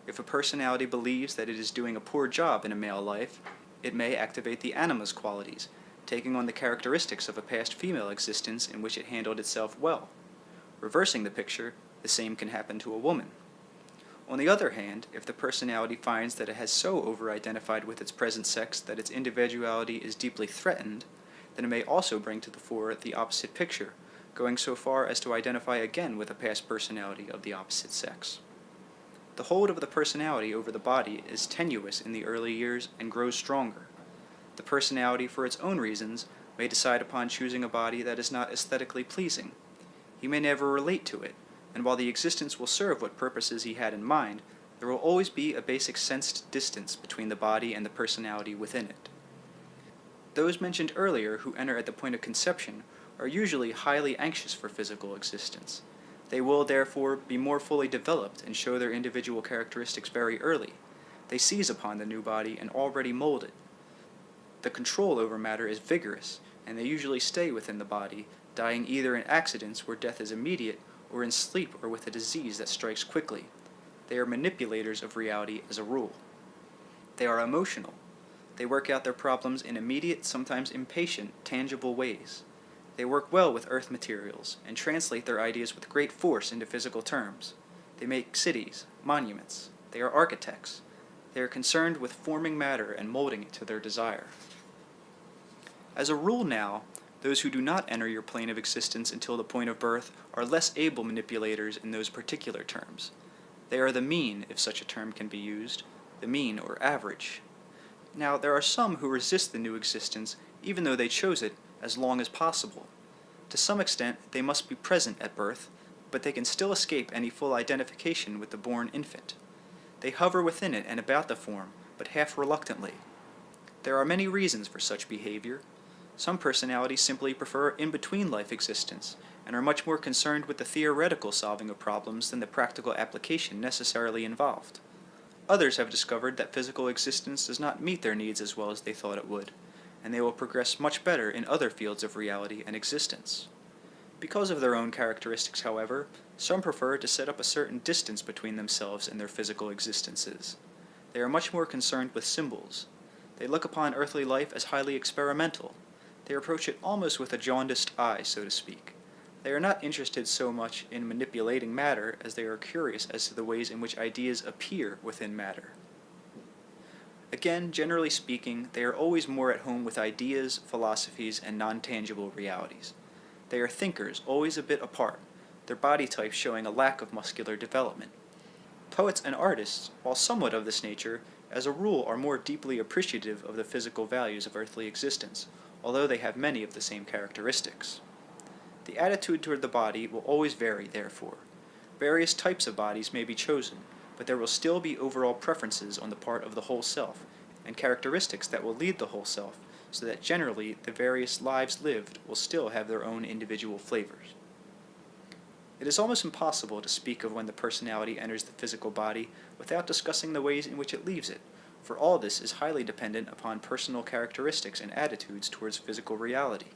If a personality believes that it is doing a poor job in a male life, it may activate the anima's qualities, taking on the characteristics of a past female existence in which it handled itself well. Reversing the picture, the same can happen to a woman. On the other hand, if the personality finds that it has so over-identified with its present sex that its individuality is deeply threatened, then it may also bring to the fore the opposite picture, going so far as to identify again with a past personality of the opposite sex. The hold of the personality over the body is tenuous in the early years and grows stronger. The personality, for its own reasons, may decide upon choosing a body that is not aesthetically pleasing. He may never relate to it, and while the existence will serve what purposes he had in mind, there will always be a basic sensed distance between the body and the personality within it. Those mentioned earlier who enter at the point of conception are usually highly anxious for physical existence. They will, therefore, be more fully developed and show their individual characteristics very early. They seize upon the new body and already mold it. The control over matter is vigorous, and they usually stay within the body, dying either in accidents where death is immediate, or in sleep or with a disease that strikes quickly. They are manipulators of reality as a rule. They are emotional. They work out their problems in immediate, sometimes impatient, tangible ways. They work well with earth materials, and translate their ideas with great force into physical terms. They make cities, monuments. They are architects. They are concerned with forming matter and molding it to their desire. As a rule now, those who do not enter your plane of existence until the point of birth are less able manipulators in those particular terms. They are the mean, if such a term can be used, the mean or average. Now, there are some who resist the new existence even though they chose it as long as possible. To some extent, they must be present at birth, but they can still escape any full identification with the born infant. They hover within it and about the form, but half reluctantly. There are many reasons for such behavior. Some personalities simply prefer in-between life existence, and are much more concerned with the theoretical solving of problems than the practical application necessarily involved. Others have discovered that physical existence does not meet their needs as well as they thought it would, and they will progress much better in other fields of reality and existence. Because of their own characteristics, however, some prefer to set up a certain distance between themselves and their physical existences. They are much more concerned with symbols. They look upon earthly life as highly experimental. They approach it almost with a jaundiced eye, so to speak. They are not interested so much in manipulating matter as they are curious as to the ways in which ideas appear within matter. Again, generally speaking, they are always more at home with ideas, philosophies, and non-tangible realities. They are thinkers, always a bit apart, their body type showing a lack of muscular development. Poets and artists, while somewhat of this nature, as a rule are more deeply appreciative of the physical values of earthly existence, although they have many of the same characteristics. The attitude toward the body will always vary, therefore. Various types of bodies may be chosen, but there will still be overall preferences on the part of the whole self, and characteristics that will lead the whole self, so that generally the various lives lived will still have their own individual flavors. It is almost impossible to speak of when the personality enters the physical body without discussing the ways in which it leaves it, for all this is highly dependent upon personal characteristics and attitudes towards physical reality.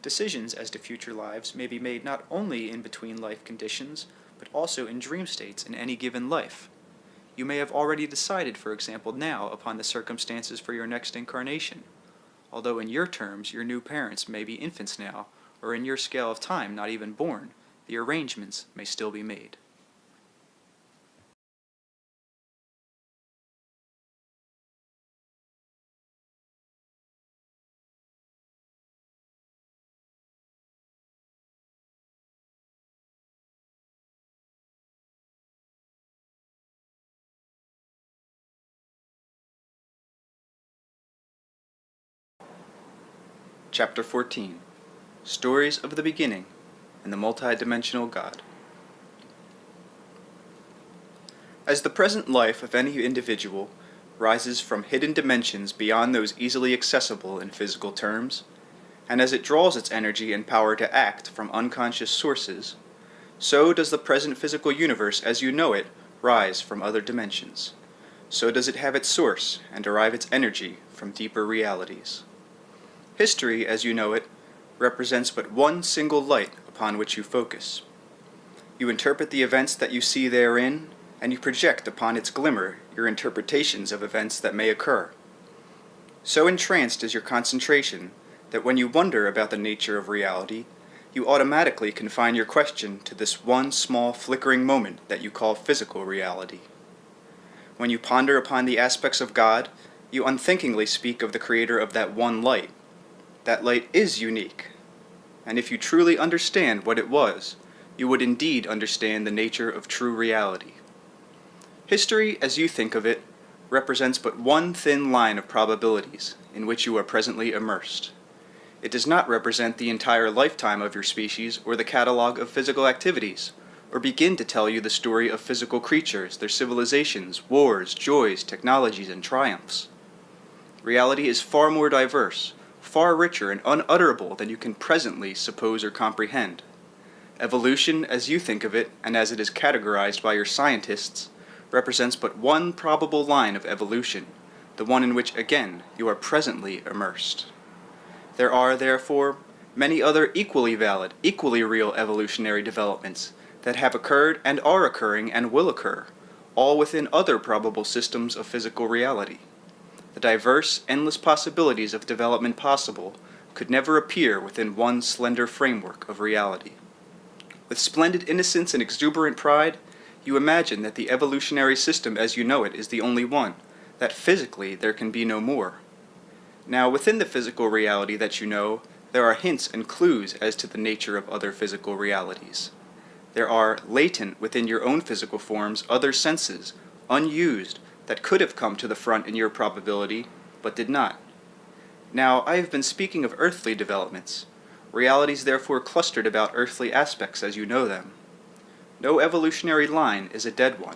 Decisions as to future lives may be made not only in between life conditions, but also in dream states in any given life. You may have already decided, for example, now upon the circumstances for your next incarnation, although in your terms your new parents may be infants now, or in your scale of time not even born. The arrangements may still be made. Chapter 14. Stories of the Begînning and the Multidimensional God. As the present life of any individual rises from hidden dimensions beyond those easily accessible in physical terms, and as it draws its energy and power to act from unconscious sources, so does the present physical universe as you know it rise from other dimensions. So does it have its source and derive its energy from deeper realities. History, as you know it, represents but one single light upon which you focus. You interpret the events that you see therein, and you project upon its glimmer your interpretations of events that may occur. So entranced is your concentration that when you wonder about the nature of reality, you automatically confine your question to this one small flickering moment that you call physical reality. When you ponder upon the aspects of God, you unthinkingly speak of the creator of that one light. That light is unique, and if you truly understand what it was, you would indeed understand the nature of true reality. History, as you think of it, represents but one thin line of probabilities in which you are presently immersed. It does not represent the entire lifetime of your species or the catalogue of physical activities, or begin to tell you the story of physical creatures, their civilizations, wars, joys, technologies, and triumphs. Reality is far more diverse, far richer and unutterable than you can presently suppose or comprehend. Evolution, as you think of it, and as it is categorized by your scientists, represents but one probable line of evolution, the one in which, again, you are presently immersed. There are, therefore, many other equally valid, equally real evolutionary developments that have occurred and are occurring and will occur, all within other probable systems of physical reality. The diverse, endless possibilities of development possible could never appear within one slender framework of reality. With splendid innocence and exuberant pride, you imagine that the evolutionary system as you know it is the only one, that physically there can be no more. Now, within the physical reality that you know, there are hints and clues as to the nature of other physical realities. There are, latent within your own physical forms, other senses, unused, that could have come to the front in your probability, but did not. Now, I have been speaking of earthly developments, realities therefore clustered about earthly aspects as you know them. No evolutionary line is a dead one.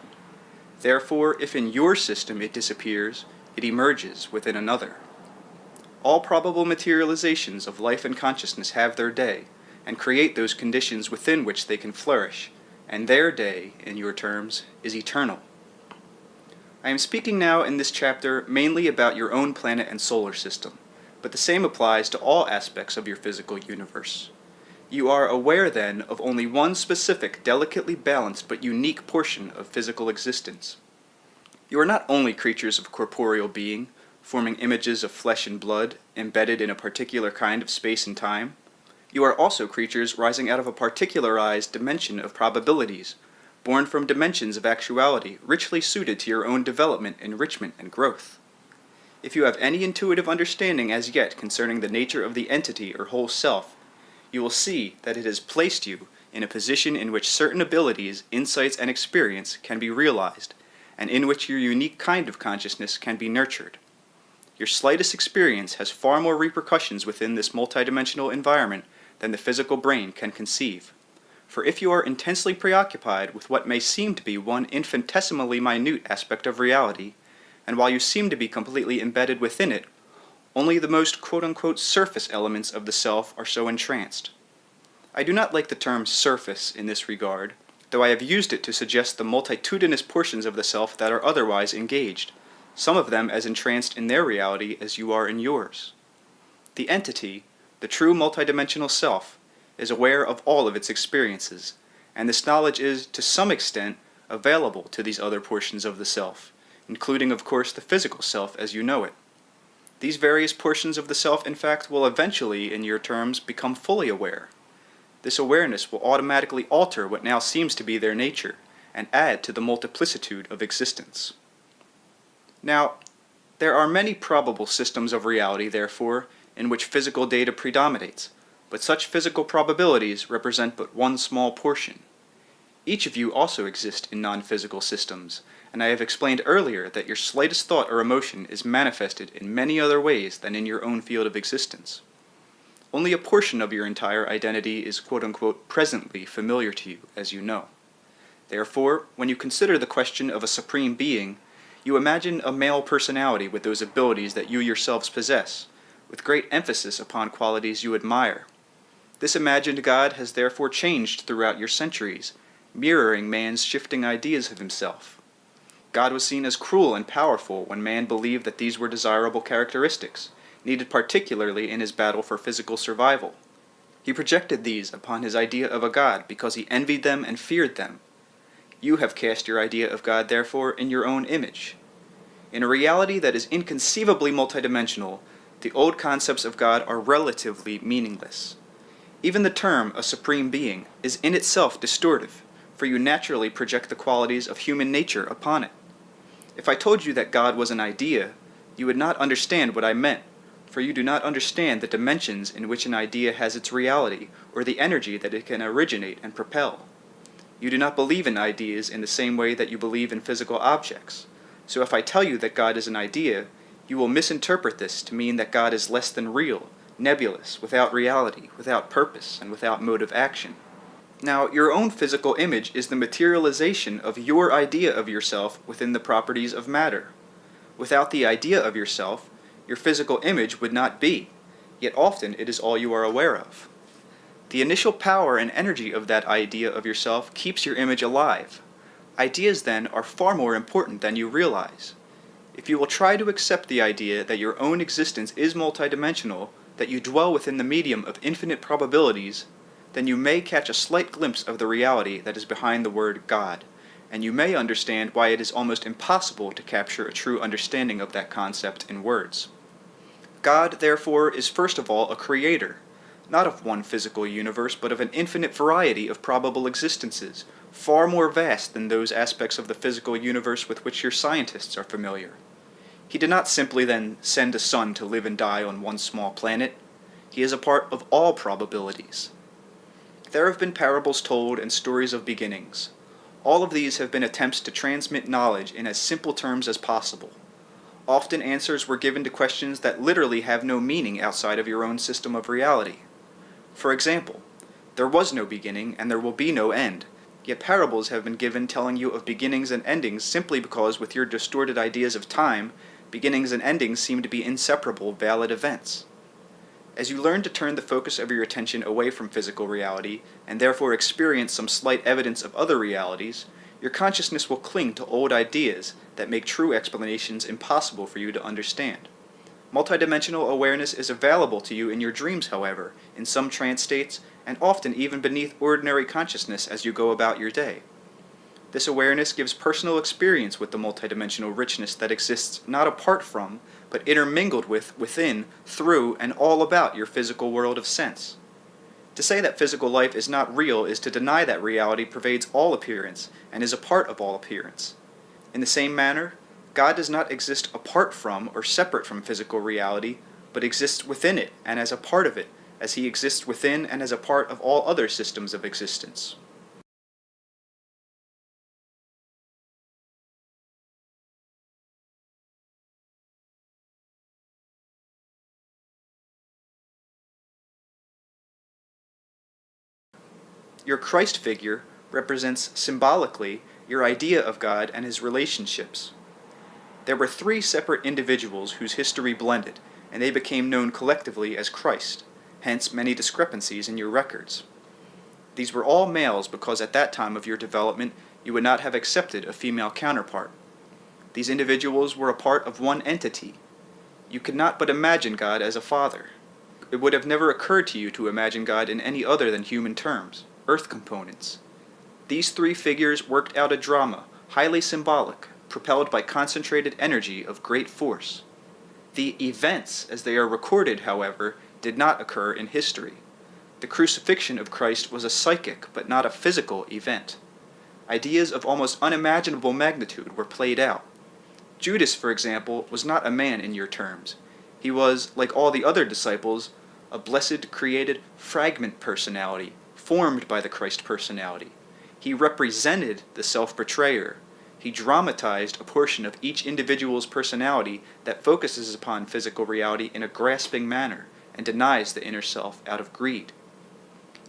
Therefore, if in your system it disappears, it emerges within another. All probable materializations of life and consciousness have their day, and create those conditions within which they can flourish, and their day, in your terms, is eternal. I am speaking now in this chapter mainly about your own planet and solar system, but the same applies to all aspects of your physical universe. You are aware then of only one specific, delicately balanced but unique portion of physical existence. You are not only creatures of corporeal being, forming images of flesh and blood, embedded in a particular kind of space and time. You are also creatures rising out of a particularized dimension of probabilities, born from dimensions of actuality richly suited to your own development, enrichment, and growth. If you have any intuitive understanding as yet concerning the nature of the entity or whole self, you will see that it has placed you in a position in which certain abilities, insights, and experience can be realized, and in which your unique kind of consciousness can be nurtured. Your slightest experience has far more repercussions within this multidimensional environment than the physical brain can conceive. For if you are intensely preoccupied with what may seem to be one infinitesimally minute aspect of reality, and while you seem to be completely embedded within it, only the most quote-unquote surface elements of the self are so entranced. I do not like the term surface in this regard, though I have used it to suggest the multitudinous portions of the self that are otherwise engaged, some of them as entranced in their reality as you are in yours. The entity, the true multidimensional self, is aware of all of its experiences, and this knowledge is, to some extent, available to these other portions of the self, including, of course, the physical self as you know it. These various portions of the self, in fact, will eventually, in your terms, become fully aware. This awareness will automatically alter what now seems to be their nature, and add to the multiplicitude of existence. Now, there are many probable systems of reality, therefore, in which physical data predominates, but such physical probabilities represent but one small portion. Each of you also exist in non-physical systems, and I have explained earlier that your slightest thought or emotion is manifested in many other ways than in your own field of existence. Only a portion of your entire identity is quote-unquote presently familiar to you, as you know. Therefore, when you consider the question of a supreme being, you imagine a male personality with those abilities that you yourselves possess, with great emphasis upon qualities you admire. This imagined God has therefore changed throughout your centuries, mirroring man's shifting ideas of himself. God was seen as cruel and powerful when man believed that these were desirable characteristics, needed particularly in his battle for physical survival. He projected these upon his idea of a God because he envied them and feared them. You have cast your idea of God, therefore, in your own image. In a reality that is inconceivably multidimensional, the old concepts of God are relatively meaningless. Even the term, a supreme being, is in itself distortive, for you naturally project the qualities of human nature upon it. If I told you that God was an idea, you would not understand what I meant, for you do not understand the dimensions in which an idea has its reality, or the energy that it can originate and propel. You do not believe in ideas in the same way that you believe in physical objects. So if I tell you that God is an idea, you will misinterpret this to mean that God is less than real, nebulous, without reality, without purpose, and without mode of action. Now, your own physical image is the materialization of your idea of yourself within the properties of matter. Without the idea of yourself, your physical image would not be, yet often it is all you are aware of. The initial power and energy of that idea of yourself keeps your image alive. Ideas, then, are far more important than you realize. If you will try to accept the idea that your own existence is multidimensional, that you dwell within the medium of infinite probabilities, then you may catch a slight glimpse of the reality that is behind the word God, and you may understand why it is almost impossible to capture a true understanding of that concept in words. God, therefore, is first of all a creator, not of one physical universe, but of an infinite variety of probable existences, far more vast than those aspects of the physical universe with which your scientists are familiar. He did not simply then send a sun to live and die on one small planet. He is a part of all probabilities. There have been parables told and stories of beginnings. All of these have been attempts to transmit knowledge in as simple terms as possible. Often answers were given to questions that literally have no meaning outside of your own system of reality. For example, there was no beginning and there will be no end, yet parables have been given telling you of beginnings and endings simply because with your distorted ideas of time, beginnings and endings seem to be inseparable valid events. As you learn to turn the focus of your attention away from physical reality, and therefore experience some slight evidence of other realities, your consciousness will cling to old ideas that make true explanations impossible for you to understand. Multidimensional awareness is available to you in your dreams, however, in some trance states, and often even beneath ordinary consciousness as you go about your day. This awareness gives personal experience with the multidimensional richness that exists not apart from, but intermingled with, within, through, and all about your physical world of sense. To say that physical life is not real is to deny that reality pervades all appearance, and is a part of all appearance. In the same manner, God does not exist apart from or separate from physical reality, but exists within it and as a part of it, as he exists within and as a part of all other systems of existence. Your Christ figure represents symbolically your idea of God and his relationships. There were three separate individuals whose history blended, and they became known collectively as Christ, hence many discrepancies in your records. These were all males because at that time of your development you would not have accepted a female counterpart. These individuals were a part of one entity. You could not but imagine God as a father. It would have never occurred to you to imagine God in any other than human terms, earth components. These three figures worked out a drama, highly symbolic, propelled by concentrated energy of great force. The events, as they are recorded, however, did not occur in history. The crucifixion of Christ was a psychic, but not a physical event. Ideas of almost unimaginable magnitude were played out. Judas, for example, was not a man in your terms. He was, like all the other disciples, a blessed, created, fragment personality, formed by the Christ personality. He represented the self-betrayer. He dramatized a portion of each individual's personality that focuses upon physical reality in a grasping manner and denies the inner self out of greed.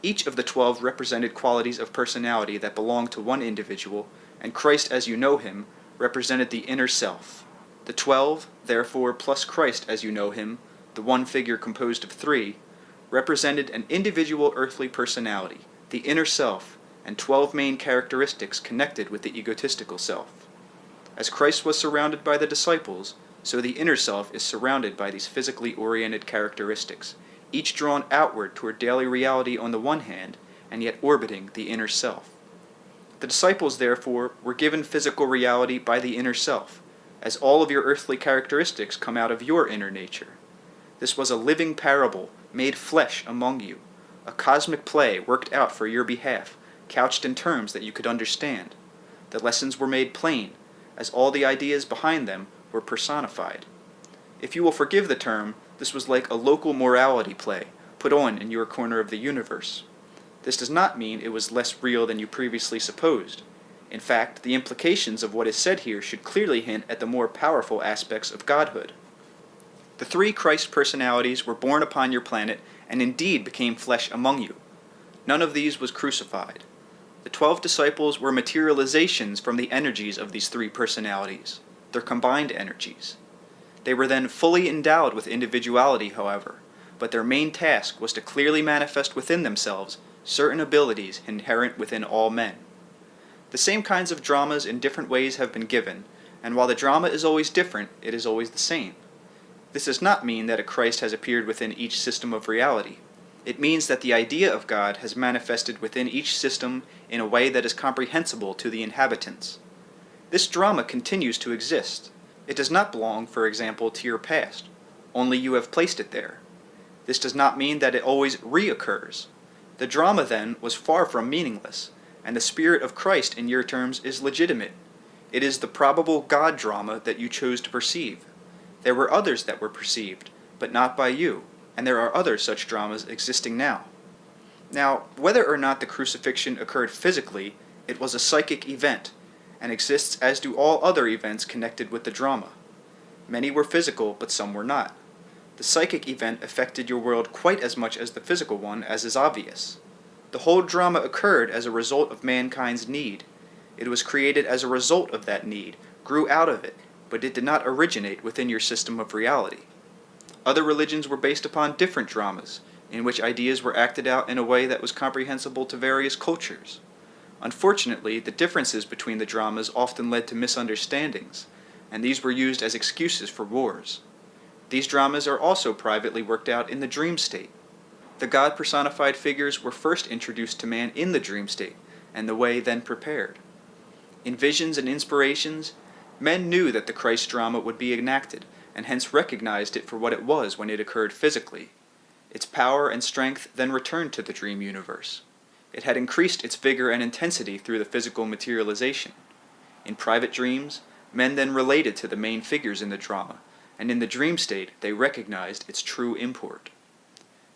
Each of the 12 represented qualities of personality that belonged to one individual, and Christ as you know him represented the inner self. The 12, therefore, plus Christ as you know him, the one figure composed of 3, represented an individual earthly personality, the inner self, and 12 main characteristics connected with the egotistical self. As Christ was surrounded by the disciples, so the inner self is surrounded by these physically oriented characteristics, each drawn outward toward daily reality on the one hand, and yet orbiting the inner self. The disciples, therefore, were given physical reality by the inner self, as all of your earthly characteristics come out of your inner nature. This was a living parable made flesh among you, a cosmic play worked out for your behalf, couched in terms that you could understand. The lessons were made plain, as all the ideas behind them were personified. If you will forgive the term, this was like a local morality play put on in your corner of the universe. This does not mean it was less real than you previously supposed. In fact, the implications of what is said here should clearly hint at the more powerful aspects of godhood. The 3 Christ personalities were born upon your planet and indeed became flesh among you. None of these was crucified. The 12 disciples were materializations from the energies of these 3 personalities, their combined energies. They were then fully endowed with individuality, however, but their main task was to clearly manifest within themselves certain abilities inherent within all men. The same kinds of dramas in different ways have been given, and while the drama is always different, it is always the same. This does not mean that a Christ has appeared within each system of reality. It means that the idea of God has manifested within each system in a way that is comprehensible to the inhabitants. This drama continues to exist. It does not belong, for example, to your past. Only you have placed it there. This does not mean that it always reoccurs. The drama, then, was far from meaningless, and the spirit of Christ, in your terms, is legitimate. It is the probable God drama that you chose to perceive. There were others that were perceived, but not by you, and there are other such dramas existing now. Now, whether or not the crucifixion occurred physically, it was a psychic event, and exists as do all other events connected with the drama. Many were physical, but some were not. The psychic event affected your world quite as much as the physical one, as is obvious. The whole drama occurred as a result of mankind's need. It was created as a result of that need, grew out of it, but it did not originate within your system of reality. Other religions were based upon different dramas, in which ideas were acted out in a way that was comprehensible to various cultures. Unfortunately, the differences between the dramas often led to misunderstandings, and these were used as excuses for wars. These dramas are also privately worked out in the dream state. The God-personified figures were first introduced to man in the dream state, and the way then prepared. In visions and inspirations, men knew that the Christ drama would be enacted, and hence recognized it for what it was when it occurred physically. Its power and strength then returned to the dream universe. It had increased its vigor and intensity through the physical materialization. In private dreams, Men then related to the main figures in the drama, and in the dream state they recognized its true import.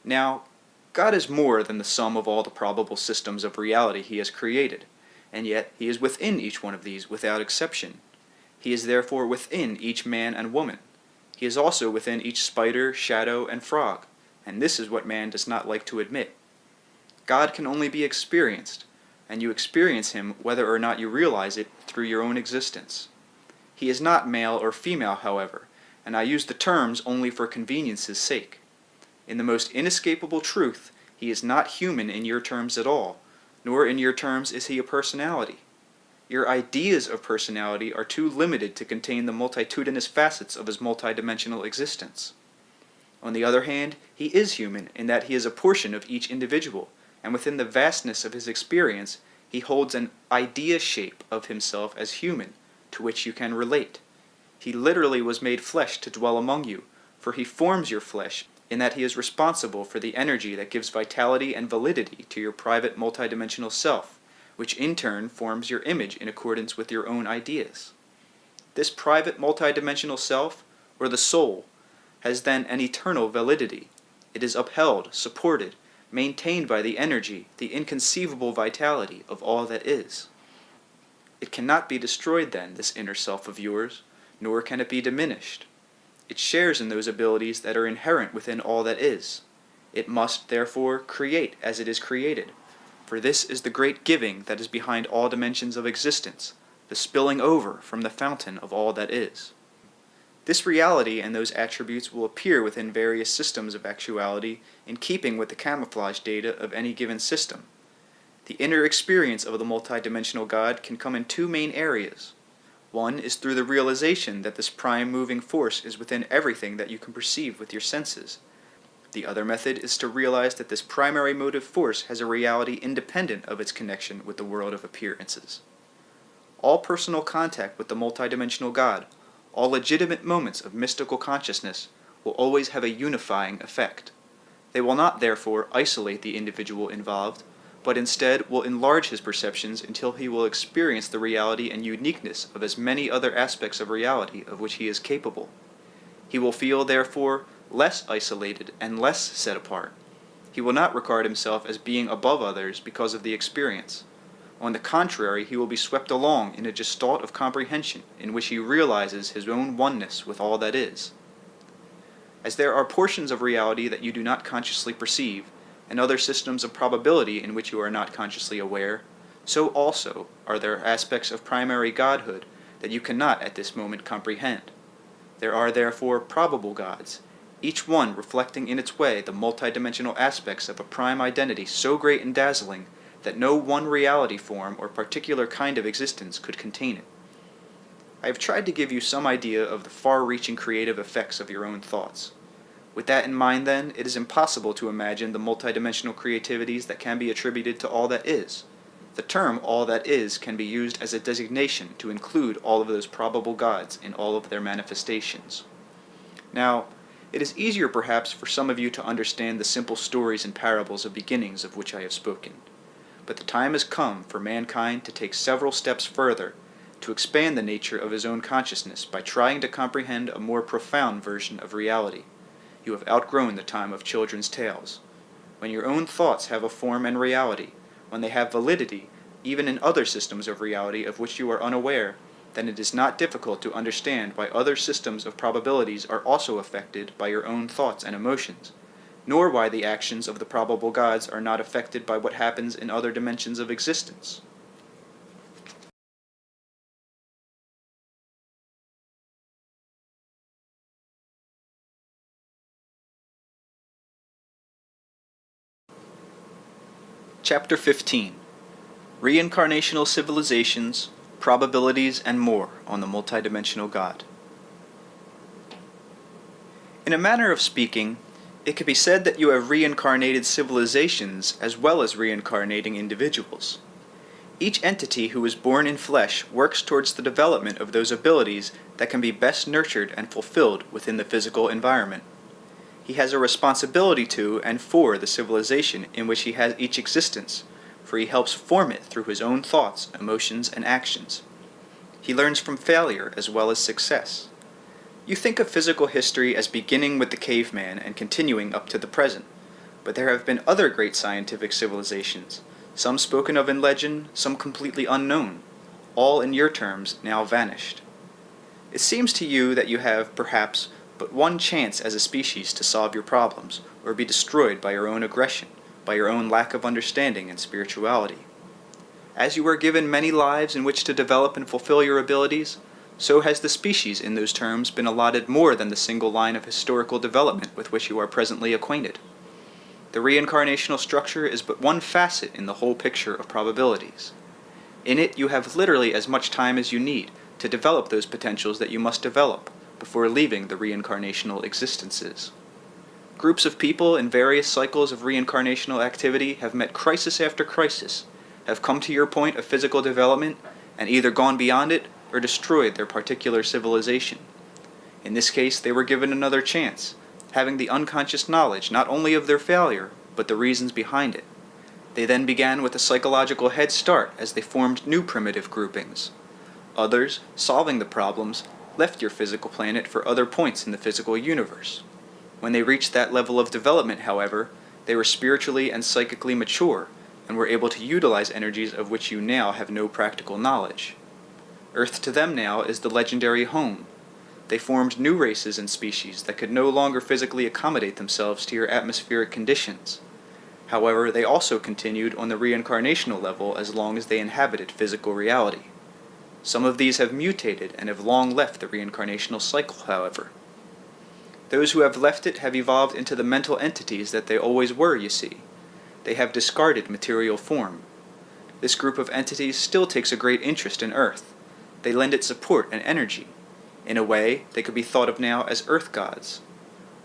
Now, God is more than the sum of all the probable systems of reality he has created, and yet he is within each one of these without exception. He is therefore within each man and woman. He is also within each spider, shadow, and frog, and this is what man does not like to admit. God can only be experienced, and you experience him whether or not you realize it through your own existence. He is not male or female, however, and I use the terms only for convenience's sake. In the most inescapable truth, he is not human in your terms at all, nor in your terms is he a personality. Your ideas of personality are too limited to contain the multitudinous facets of his multidimensional existence. On the other hand, he is human in that he is a portion of each individual, and within the vastness of his experience, he holds an idea shape of himself as human, to which you can relate. He literally was made flesh to dwell among you, for he forms your flesh in that he is responsible for the energy that gives vitality and validity to your private multidimensional self, which in turn forms your image in accordance with your own ideas. This private multidimensional self, or the soul, has then an eternal validity. It is upheld, supported, maintained by the energy, the inconceivable vitality of all that is. It cannot be destroyed then, this inner self of yours, nor can it be diminished. It shares in those abilities that are inherent within all that is. It must, therefore, create as it is created, for this is the great giving that is behind all dimensions of existence, the spilling over from the fountain of all that is. This reality and those attributes will appear within various systems of actuality in keeping with the camouflage data of any given system. The inner experience of the multidimensional God can come in two main areas. One is through the realization that this prime moving force is within everything that you can perceive with your senses. The other method is to realize that this primary motive force has a reality independent of its connection with the world of appearances. All personal contact with the multidimensional God, all legitimate moments of mystical consciousness, will always have a unifying effect. They will not, therefore, isolate the individual involved, but instead will enlarge his perceptions until he will experience the reality and uniqueness of as many other aspects of reality of which he is capable. He will feel, therefore, less isolated and less set apart. He will not regard himself as being above others because of the experience. On the contrary, he will be swept along in a gestalt of comprehension in which he realizes his own oneness with all that is. As there are portions of reality that you do not consciously perceive, and other systems of probability in which you are not consciously aware, so also are there aspects of primary godhood that you cannot at this moment comprehend. There are therefore probable gods, each one reflecting in its way the multidimensional aspects of a prime identity so great and dazzling that no one reality form or particular kind of existence could contain it. I have tried to give you some idea of the far-reaching creative effects of your own thoughts. With that in mind, then, it is impossible to imagine the multidimensional creativities that can be attributed to all that is. The term all that is can be used as a designation to include all of those probable gods in all of their manifestations. Now, it is easier perhaps for some of you to understand the simple stories and parables of beginnings of which I have spoken. But the time has come for mankind to take several steps further, to expand the nature of his own consciousness by trying to comprehend a more profound version of reality. You have outgrown the time of children's tales. When your own thoughts have a form and reality, when they have validity, even in other systems of reality of which you are unaware, then it is not difficult to understand why other systems of probabilities are also affected by your own thoughts and emotions, nor why the actions of the probable gods are not affected by what happens in other dimensions of existence. Chapter 15. Reincarnational Civilizations, Probabilities, and More on the Multidimensional God. In a manner of speaking, it could be said that you have reincarnated civilizations as well as reincarnating individuals. Each entity who is born in flesh works towards the development of those abilities that can be best nurtured and fulfilled within the physical environment. He has a responsibility to and for the civilization in which he has each existence, for he helps form it through his own thoughts, emotions, and actions. He learns from failure as well as success. You think of physical history as beginning with the caveman and continuing up to the present, but there have been other great scientific civilizations, some spoken of in legend, some completely unknown, all in your terms now vanished. It seems to you that you have, perhaps, but one chance as a species to solve your problems, or be destroyed by your own aggression, by your own lack of understanding and spirituality. As you are given many lives in which to develop and fulfill your abilities, so has the species in those terms been allotted more than the single line of historical development with which you are presently acquainted. The reincarnational structure is but one facet in the whole picture of probabilities. In it you have literally as much time as you need to develop those potentials that you must develop before leaving the reincarnational existences. Groups of people in various cycles of reincarnational activity have met crisis after crisis, have come to your point of physical development, and either gone beyond it or destroyed their particular civilization. In this case, they were given another chance, having the unconscious knowledge not only of their failure, but the reasons behind it. They then began with a psychological head start as they formed new primitive groupings. Others, solving the problems, left your physical planet for other points in the physical universe. When they reached that level of development, however, they were spiritually and psychically mature, and were able to utilize energies of which you now have no practical knowledge. Earth to them now is the legendary home. They formed new races and species that could no longer physically accommodate themselves to your atmospheric conditions. However, they also continued on the reincarnational level as long as they inhabited physical reality. Some of these have mutated and have long left the reincarnational cycle, however. Those who have left it have evolved into the mental entities that they always were, you see. They have discarded material form. This group of entities still takes a great interest in Earth. They lend it support and energy. In a way, they could be thought of now as Earth gods.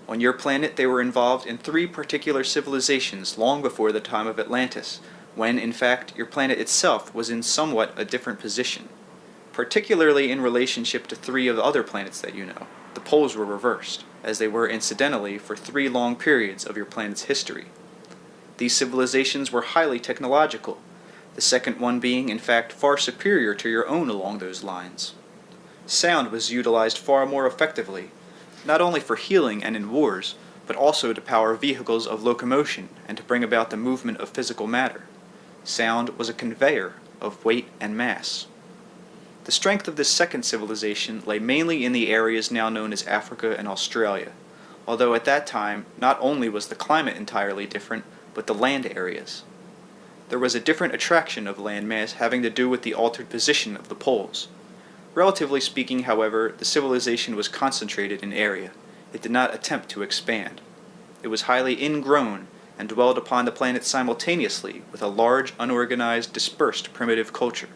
On your planet, they were involved in 3 particular civilizations long before the time of Atlantis, when, in fact, your planet itself was in somewhat a different position. Particularly in relationship to 3 of the other planets that you know. The poles were reversed, as they were incidentally for 3 long periods of your planet's history. These civilizations were highly technological, the second one being, in fact, far superior to your own along those lines. Sound was utilized far more effectively, not only for healing and in wars, but also to power vehicles of locomotion and to bring about the movement of physical matter. Sound was a conveyor of weight and mass. The strength of this second civilization lay mainly in the areas now known as Africa and Australia, although at that time not only was the climate entirely different, but the land areas. There was a different attraction of landmass having to do with the altered position of the poles. Relatively speaking, however, the civilization was concentrated in area. It did not attempt to expand. It was highly ingrown and dwelled upon the planet simultaneously with a large, unorganized, dispersed primitive culture.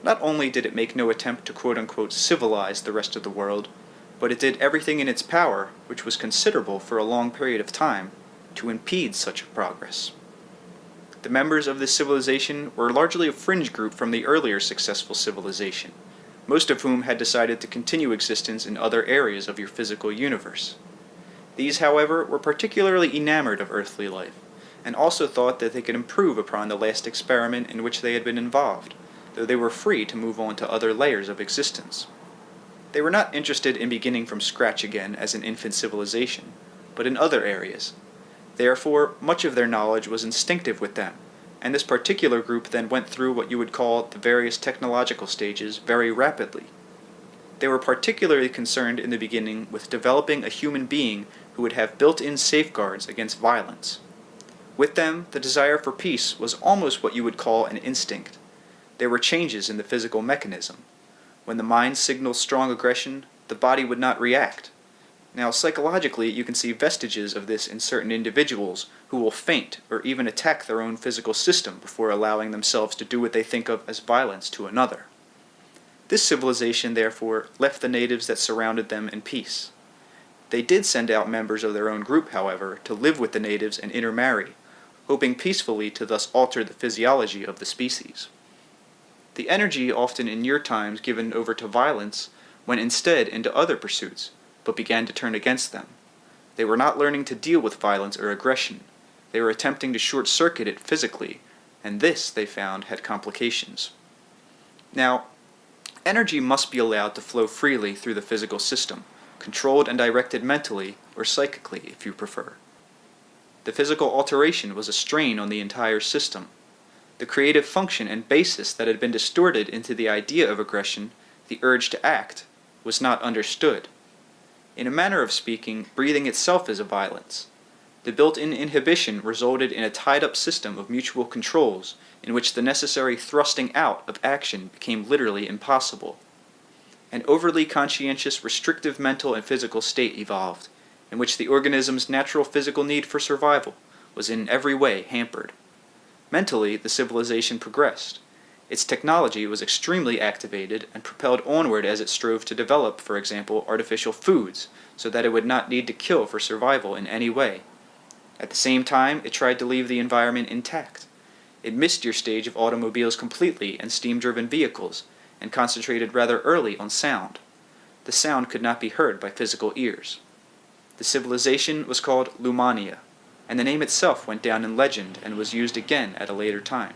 Not only did it make no attempt to quote-unquote civilize the rest of the world, but it did everything in its power, which was considerable for a long period of time, to impede such progress. The members of this civilization were largely a fringe group from the earlier successful civilization, most of whom had decided to continue existence in other areas of your physical universe. These, however, were particularly enamored of earthly life, and also thought that they could improve upon the last experiment in which they had been involved, though they were free to move on to other layers of existence. They were not interested in beginning from scratch again as an infant civilization, but in other areas. Therefore, much of their knowledge was instinctive with them, and this particular group then went through what you would call the various technological stages very rapidly. They were particularly concerned in the beginning with developing a human being who would have built-in safeguards against violence. With them, the desire for peace was almost what you would call an instinct. There were changes in the physical mechanism. When the mind signaled strong aggression, the body would not react. Now, psychologically, you can see vestiges of this in certain individuals who will faint or even attack their own physical system before allowing themselves to do what they think of as violence to another. This civilization, therefore, left the natives that surrounded them in peace. They did send out members of their own group, however, to live with the natives and intermarry, hoping peacefully to thus alter the physiology of the species. The energy often in your times given over to violence went instead into other pursuits, but began to turn against them. They were not learning to deal with violence or aggression. They were attempting to short-circuit it physically, and this, they found, had complications. Now, Energy must be allowed to flow freely through the physical system, controlled and directed mentally or psychically if you prefer. The physical alteration was a strain on the entire system. The creative function and basis that had been distorted into the idea of aggression, the urge to act, was not understood. In a manner of speaking, breathing itself is a violence. The built-in inhibition resulted in a tied-up system of mutual controls in which the necessary thrusting out of action became literally impossible. An overly conscientious, restrictive mental and physical state evolved, in which the organism's natural physical need for survival was in every way hampered. Mentally, the civilization progressed. Its technology was extremely activated and propelled onward as it strove to develop, for example, artificial foods, so that it would not need to kill for survival in any way. At the same time, it tried to leave the environment intact. It missed your stage of automobiles completely and steam-driven vehicles, and concentrated rather early on sound. The sound could not be heard by physical ears. The civilization was called Lumania, and the name itself went down in legend and was used again at a later time.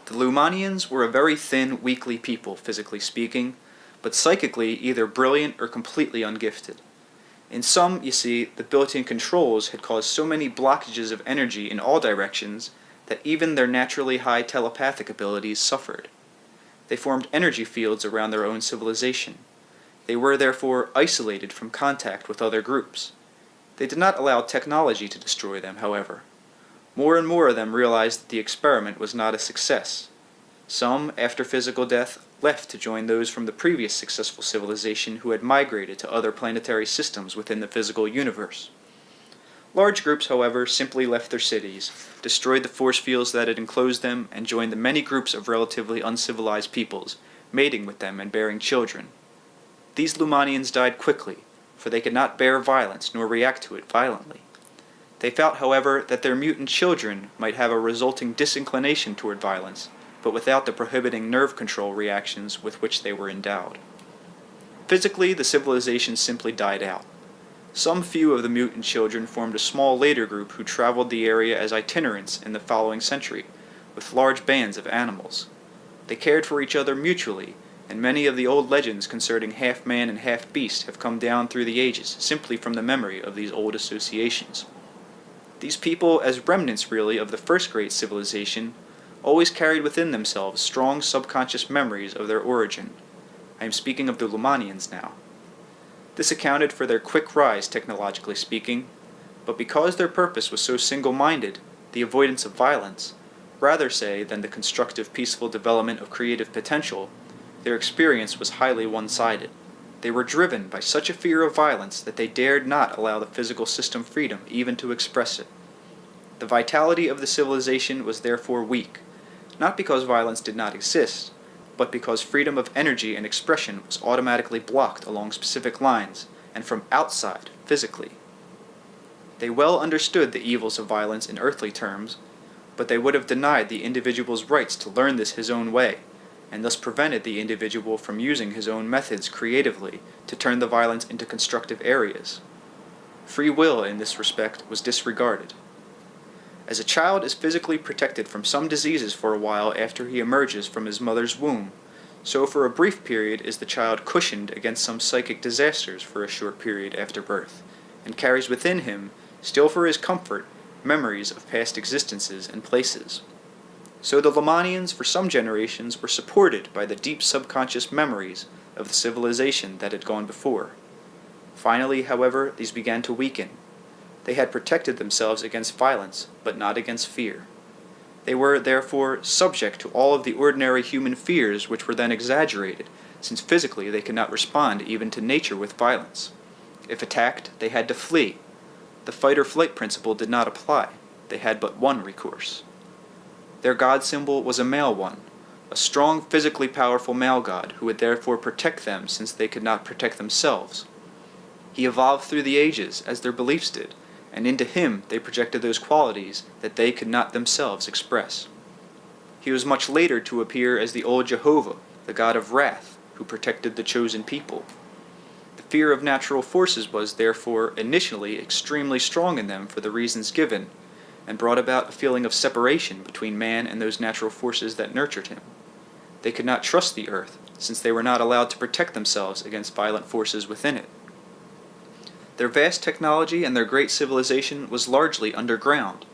The Lumanians were a very thin, weakly people, physically speaking, but psychically either brilliant or completely ungifted. In some, you see, the built-in controls had caused so many blockages of energy in all directions that even their naturally high telepathic abilities suffered. They formed energy fields around their own civilization. They were therefore isolated from contact with other groups. They did not allow technology to destroy them, however. More and more of them realized that the experiment was not a success. Some, after physical death, left to join those from the previous successful civilization who had migrated to other planetary systems within the physical universe. Large groups, however, simply left their cities, destroyed the force fields that had enclosed them, and joined the many groups of relatively uncivilized peoples, mating with them and bearing children. These Lumanians died quickly, for they could not bear violence nor react to it violently. They felt, however, that their mutant children might have a resulting disinclination toward violence, but without the prohibiting nerve control reactions with which they were endowed. Physically, the civilization simply died out. Some few of the mutant children formed a small later group who traveled the area as itinerants in the following century, with large bands of animals. They cared for each other mutually, and many of the old legends concerning half-man and half-beast have come down through the ages simply from the memory of these old associations. These people, as remnants really of the first great civilization, always carried within themselves strong subconscious memories of their origin. I am speaking of the Lumanians now. This accounted for their quick rise, technologically speaking, but because their purpose was so single-minded, the avoidance of violence, rather say than the constructive peaceful development of creative potential, their experience was highly one-sided. They were driven by such a fear of violence that they dared not allow the physical system freedom even to express it. The vitality of the civilization was therefore weak, not because violence did not exist, but because freedom of energy and expression was automatically blocked along specific lines, and from outside, physically. They well understood the evils of violence in earthly terms, but they would have denied the individual's rights to learn this his own way, and thus prevented the individual from using his own methods creatively to turn the violence into constructive areas. Free will, in this respect, was disregarded. As a child is physically protected from some diseases for a while after he emerges from his mother's womb, so for a brief period is the child cushioned against some psychic disasters for a short period after birth, and carries within him, still for his comfort, memories of past existences and places. So the Lumanians for some generations were supported by the deep subconscious memories of the civilization that had gone before. Finally, however, these began to weaken. They had protected themselves against violence, but not against fear. They were, therefore, subject to all of the ordinary human fears which were then exaggerated, since physically they could not respond even to nature with violence. If attacked, they had to flee. The fight-or-flight principle did not apply. They had but one recourse. Their god symbol was a male one, a strong, physically powerful male god who would therefore protect them since they could not protect themselves. He evolved through the ages, as their beliefs did, and into him they projected those qualities that they could not themselves express. He was much later to appear as the old Jehovah, the god of wrath, who protected the chosen people. The fear of natural forces was, therefore, initially extremely strong in them for the reasons given, and brought about a feeling of separation between man and those natural forces that nurtured him. They could not trust the earth, since they were not allowed to protect themselves against violent forces within it. Their vast technology and their great civilization was largely underground.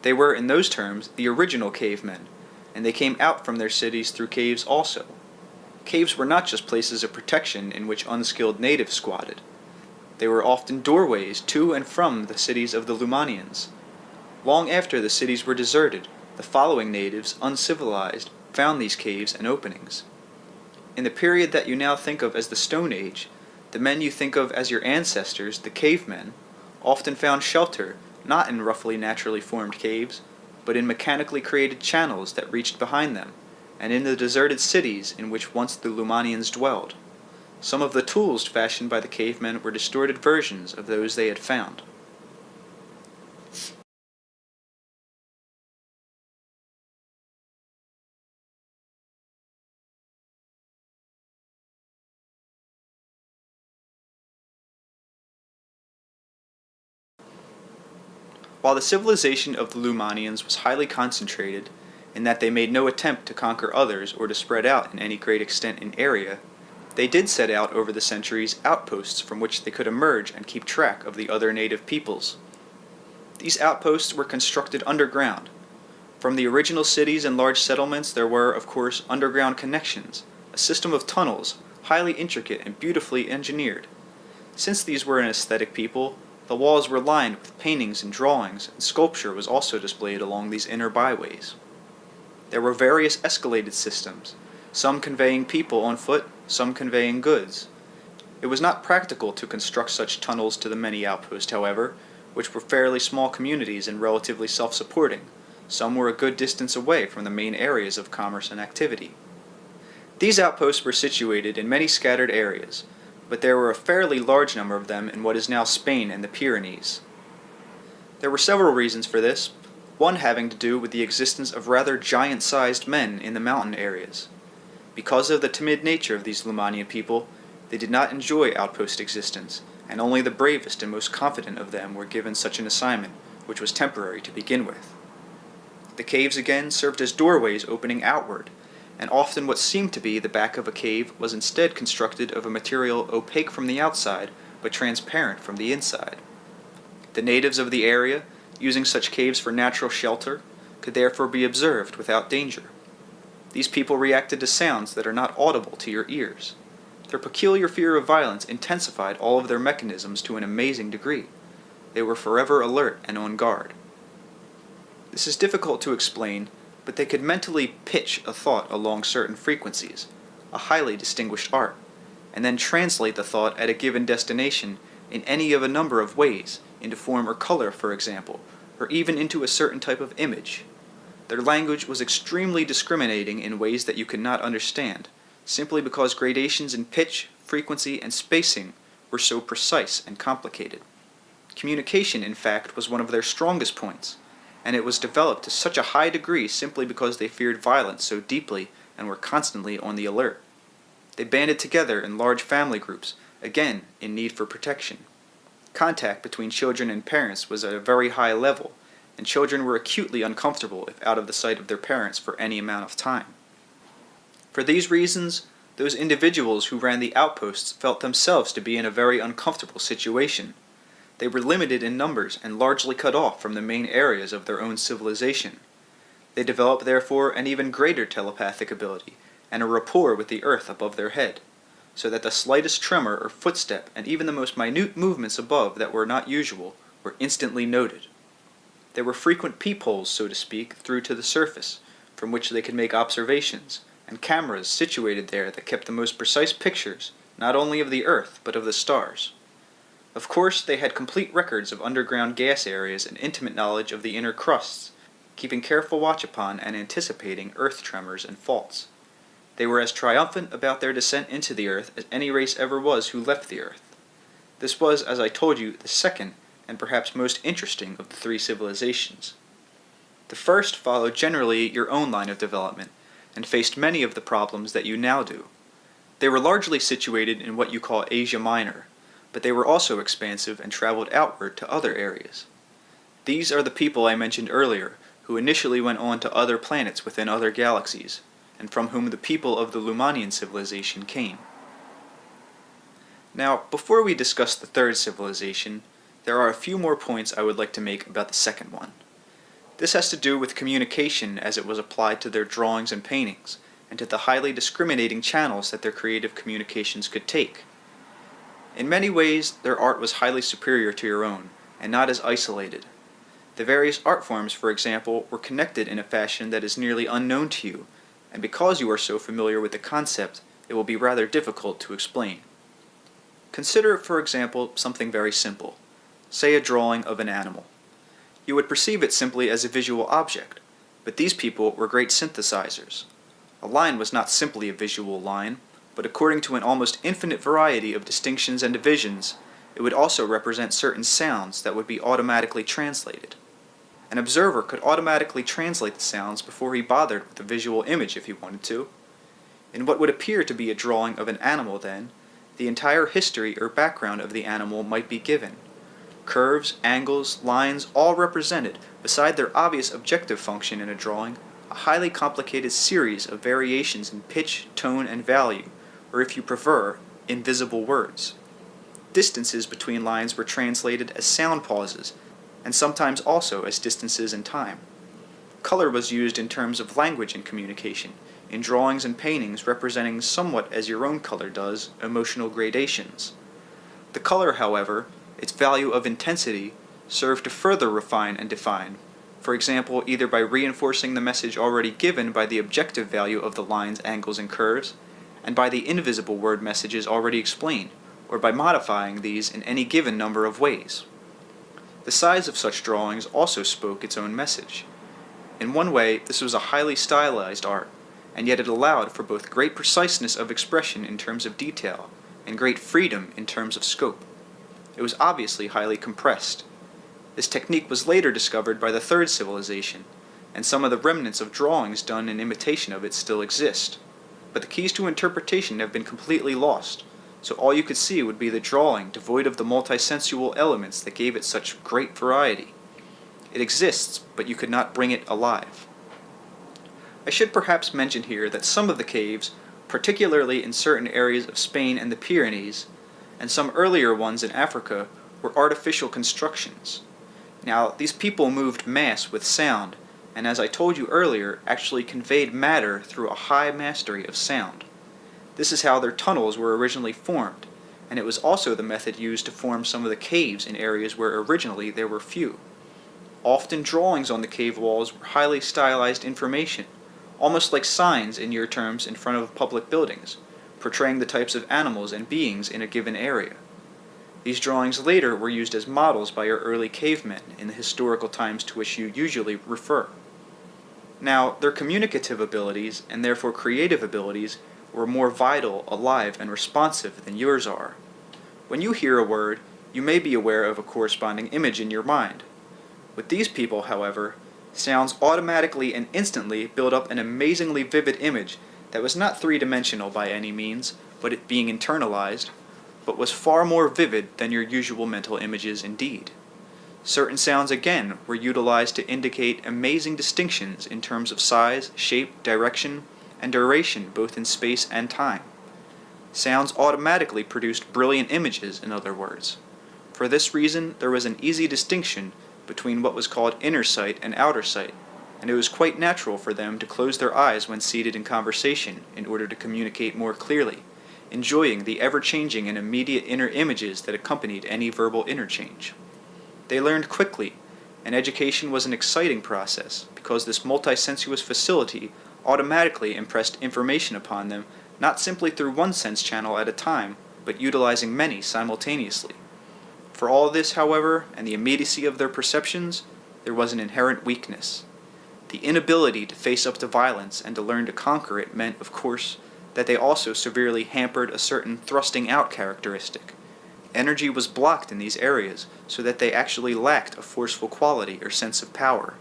They were, in those terms, the original cavemen, and they came out from their cities through caves also. Caves were not just places of protection in which unskilled natives squatted. They were often doorways to and from the cities of the Lumanians. Long after the cities were deserted, the following natives, uncivilized, found these caves and openings. In the period that you now think of as the Stone Age, the men you think of as your ancestors, the cavemen, often found shelter not in roughly naturally formed caves, but in mechanically created channels that reached behind them, and in the deserted cities in which once the Lumanians dwelled. Some of the tools fashioned by the cavemen were distorted versions of those they had found. While the civilization of the Lumanians was highly concentrated, in that they made no attempt to conquer others or to spread out in any great extent in area, they did set out over the centuries outposts from which they could emerge and keep track of the other native peoples. These outposts were constructed underground. From the original cities and large settlements there were, of course, underground connections, a system of tunnels, highly intricate and beautifully engineered. Since these were an aesthetic people, the walls were lined with paintings and drawings, and sculpture was also displayed along these inner byways. There were various escalated systems, some conveying people on foot, some conveying goods. It was not practical to construct such tunnels to the many outposts, however, which were fairly small communities and relatively self-supporting. Some were a good distance away from the main areas of commerce and activity. These outposts were situated in many scattered areas, but there were a fairly large number of them in what is now Spain and the Pyrenees. There were several reasons for this, one having to do with the existence of rather giant-sized men in the mountain areas. Because of the timid nature of these Lumanian people, they did not enjoy outpost existence, and only the bravest and most confident of them were given such an assignment, which was temporary to begin with. The caves again served as doorways opening outward, and often what seemed to be the back of a cave was instead constructed of a material opaque from the outside, but transparent from the inside. The natives of the area, using such caves for natural shelter, could therefore be observed without danger. These people reacted to sounds that are not audible to your ears. Their peculiar fear of violence intensified all of their mechanisms to an amazing degree. They were forever alert and on guard. This is difficult to explain, but they could mentally pitch a thought along certain frequencies, a highly distinguished art, and then translate the thought at a given destination in any of a number of ways, into form or color, for example, or even into a certain type of image. Their language was extremely discriminating in ways that you could not understand, simply because gradations in pitch, frequency, and spacing were so precise and complicated. Communication, in fact, was one of their strongest points, and it was developed to such a high degree simply because they feared violence so deeply and were constantly on the alert. They banded together in large family groups, again in need for protection. Contact between children and parents was at a very high level, and children were acutely uncomfortable if out of the sight of their parents for any amount of time. For these reasons, those individuals who ran the outposts felt themselves to be in a very uncomfortable situation. They were limited in numbers and largely cut off from the main areas of their own civilization. They developed, therefore, an even greater telepathic ability and a rapport with the earth above their head, so that the slightest tremor or footstep and even the most minute movements above that were not usual were instantly noted. There were frequent peepholes, so to speak, through to the surface, from which they could make observations, and cameras situated there that kept the most precise pictures, not only of the earth, but of the stars. Of course, they had complete records of underground gas areas and intimate knowledge of the inner crusts, keeping careful watch upon and anticipating earth tremors and faults. They were as triumphant about their descent into the earth as any race ever was who left the earth. This was, as I told you, the second, and perhaps most interesting of the three civilizations. The first followed generally your own line of development, and faced many of the problems that you now do. They were largely situated in what you call Asia Minor, but they were also expansive and traveled outward to other areas. These are the people I mentioned earlier, who initially went on to other planets within other galaxies, and from whom the people of the Lumanian civilization came. Now, before we discuss the third civilization, there are a few more points I would like to make about the second one. This has to do with communication as it was applied to their drawings and paintings, and to the highly discriminating channels that their creative communications could take. In many ways, their art was highly superior to your own, and not as isolated. The various art forms, for example, were connected in a fashion that is nearly unknown to you, and because you are so familiar with the concept, it will be rather difficult to explain. Consider, for example, something very simple. Say a drawing of an animal. You would perceive it simply as a visual object, but these people were great synthesizers. A line was not simply a visual line, but according to an almost infinite variety of distinctions and divisions, it would also represent certain sounds that would be automatically translated. An observer could automatically translate the sounds before he bothered with the visual image if he wanted to. In what would appear to be a drawing of an animal, then, the entire history or background of the animal might be given. Curves, angles, lines, all represented, beside their obvious objective function in a drawing, a highly complicated series of variations in pitch, tone, and value, or if you prefer, invisible words. Distances between lines were translated as sound pauses, and sometimes also as distances in time. Color was used in terms of language and communication, in drawings and paintings representing somewhat as your own color does, emotional gradations. The color, however, its value of intensity, served to further refine and define, for example, either by reinforcing the message already given by the objective value of the lines, angles, and curves, and by the invisible word messages already explained, or by modifying these in any given number of ways. The size of such drawings also spoke its own message. In one way, this was a highly stylized art, and yet it allowed for both great preciseness of expression in terms of detail, and great freedom in terms of scope. It was obviously highly compressed. This technique was later discovered by the third civilization, and some of the remnants of drawings done in imitation of it still exist. But the keys to interpretation have been completely lost, so all you could see would be the drawing devoid of the multisensual elements that gave it such great variety. It exists, but you could not bring it alive. I should perhaps mention here that some of the caves, particularly in certain areas of Spain and the Pyrenees, and some earlier ones in Africa, were artificial constructions. Now, these people moved mass with sound, and as I told you earlier, actually conveyed matter through a high mastery of sound. This is how their tunnels were originally formed, and it was also the method used to form some of the caves in areas where originally there were few. Often drawings on the cave walls were highly stylized information, almost like signs in your terms in front of public buildings, portraying the types of animals and beings in a given area. These drawings later were used as models by your early cavemen in the historical times to which you usually refer. Now, their communicative abilities, and therefore creative abilities, were more vital, alive, and responsive than yours are. When you hear a word, you may be aware of a corresponding image in your mind. With these people, however, sounds automatically and instantly build up an amazingly vivid image that was not three-dimensional by any means, but it being internalized, but was far more vivid than your usual mental images indeed. Certain sounds again were utilized to indicate amazing distinctions in terms of size, shape, direction, and duration both in space and time. Sounds automatically produced brilliant images, in other words. For this reason, there was an easy distinction between what was called inner sight and outer sight, and it was quite natural for them to close their eyes when seated in conversation in order to communicate more clearly, enjoying the ever-changing and immediate inner images that accompanied any verbal interchange. They learned quickly, and education was an exciting process because this multisensuous facility automatically impressed information upon them not simply through one sense channel at a time, but utilizing many simultaneously. For all this, however, and the immediacy of their perceptions, there was an inherent weakness. The inability to face up to violence and to learn to conquer it meant, of course, that they also severely hampered a certain thrusting out characteristic. Energy was blocked in these areas, so that they actually lacked a forceful quality or sense of power.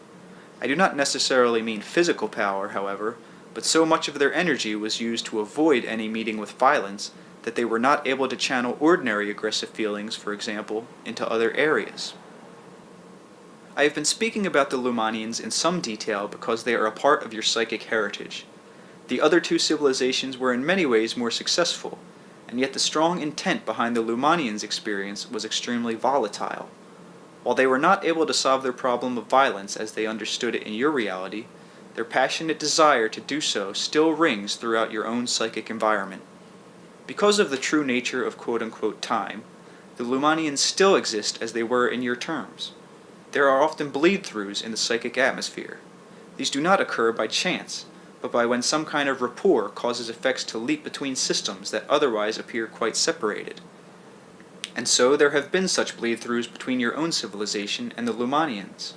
I do not necessarily mean physical power, however, but so much of their energy was used to avoid any meeting with violence that they were not able to channel ordinary aggressive feelings, for example, into other areas. I have been speaking about the Lumanians in some detail because they are a part of your psychic heritage. The other two civilizations were in many ways more successful, and yet the strong intent behind the Lumanians' experience was extremely volatile. While they were not able to solve their problem of violence as they understood it in your reality, their passionate desire to do so still rings throughout your own psychic environment. Because of the true nature of quote-unquote time, the Lumanians still exist as they were in your terms. There are often bleed-throughs in the psychic atmosphere. These do not occur by chance, but by when some kind of rapport causes effects to leap between systems that otherwise appear quite separated. And so there have been such bleed-throughs between your own civilization and the Lumanians.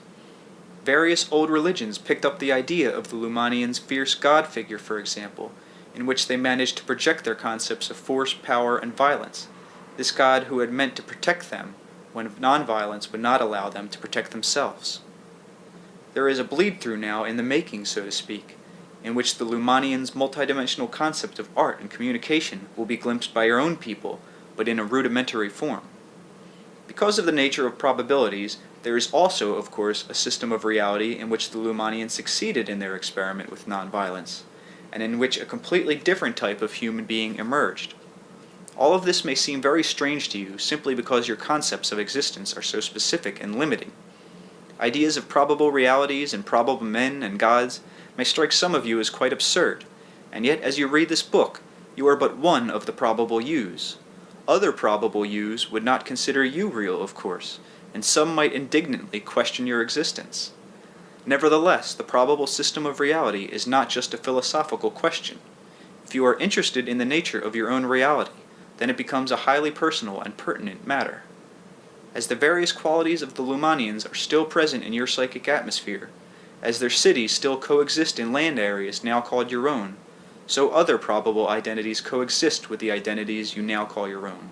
Various old religions picked up the idea of the Lumanians' fierce god figure, for example, in which they managed to project their concepts of force, power, and violence, this god who had meant to protect them when non-violence would not allow them to protect themselves. There is a bleed-through now in the making, so to speak, in which the Lumanians' multidimensional concept of art and communication will be glimpsed by your own people, but in a rudimentary form. Because of the nature of probabilities, there is also, of course, a system of reality in which the Lumanians succeeded in their experiment with nonviolence, and in which a completely different type of human being emerged. All of this may seem very strange to you simply because your concepts of existence are so specific and limiting. Ideas of probable realities and probable men and gods may strike some of you as quite absurd, and yet as you read this book, you are but one of the probable yous. Other probable yous would not consider you real, of course, and some might indignantly question your existence. Nevertheless, the probable system of reality is not just a philosophical question. If you are interested in the nature of your own reality, then it becomes a highly personal and pertinent matter. As the various qualities of the Lumanians are still present in your psychic atmosphere, as their cities still coexist in land areas now called your own, so other probable identities coexist with the identities you now call your own.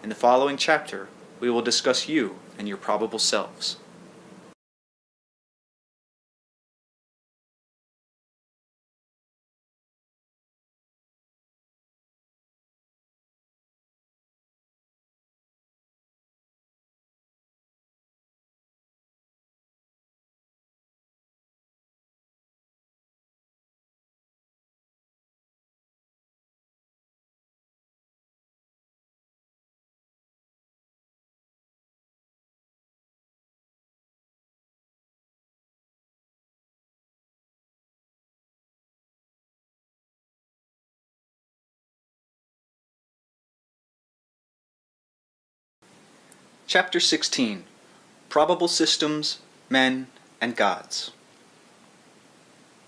In the following chapter, we will discuss you and your probable selves. Chapter 16. Probable Systems, Men, and Gods.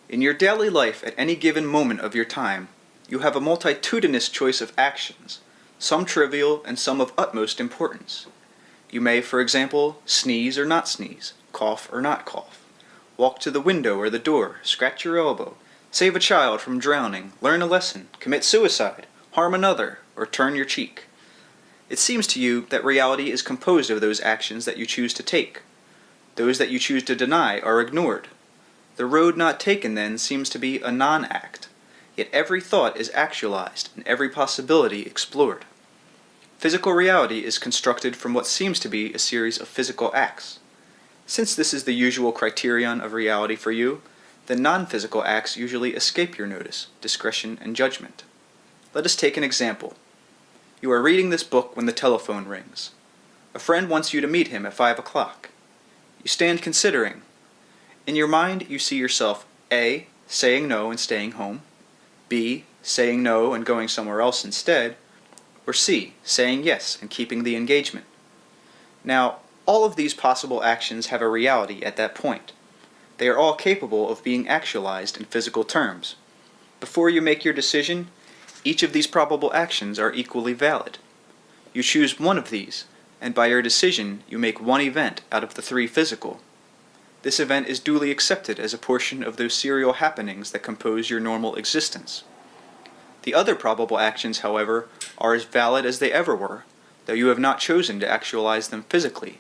In your daily life at any given moment of your time, you have a multitudinous choice of actions, some trivial and some of utmost importance. You may, for example, sneeze or not sneeze, cough or not cough, walk to the window or the door, scratch your elbow, save a child from drowning, learn a lesson, commit suicide, harm another, or turn your cheek. It seems to you that reality is composed of those actions that you choose to take. Those that you choose to deny are ignored. The road not taken, then, seems to be a non-act. Yet every thought is actualized and every possibility explored. Physical reality is constructed from what seems to be a series of physical acts. Since this is the usual criterion of reality for you, then non-physical acts usually escape your notice, discretion, and judgment. Let us take an example. You are reading this book when the telephone rings. A friend wants you to meet him at 5 o'clock. You stand considering. In your mind, you see yourself A. saying no and staying home, B. saying no and going somewhere else instead, or C. saying yes and keeping the engagement. Now, all of these possible actions have a reality at that point. They are all capable of being actualized in physical terms. Before you make your decision, each of these probable actions are equally valid. You choose one of these, and by your decision you make one event out of the three physical. This event is duly accepted as a portion of those serial happenings that compose your normal existence. The other probable actions, however, are as valid as they ever were, though you have not chosen to actualize them physically.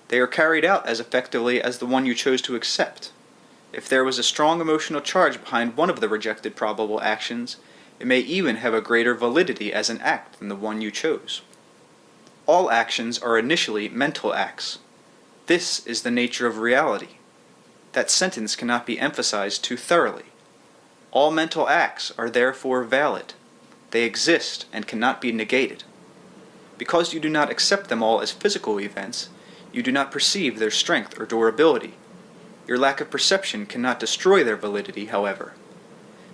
They are carried out as effectively as the one you chose to accept. If there was a strong emotional charge behind one of the rejected probable actions, it may even have a greater validity as an act than the one you chose. All actions are initially mental acts. This is the nature of reality. That sentence cannot be emphasized too thoroughly. All mental acts are therefore valid. They exist and cannot be negated. Because you do not accept them all as physical events, you do not perceive their strength or durability. Your lack of perception cannot destroy their validity, however.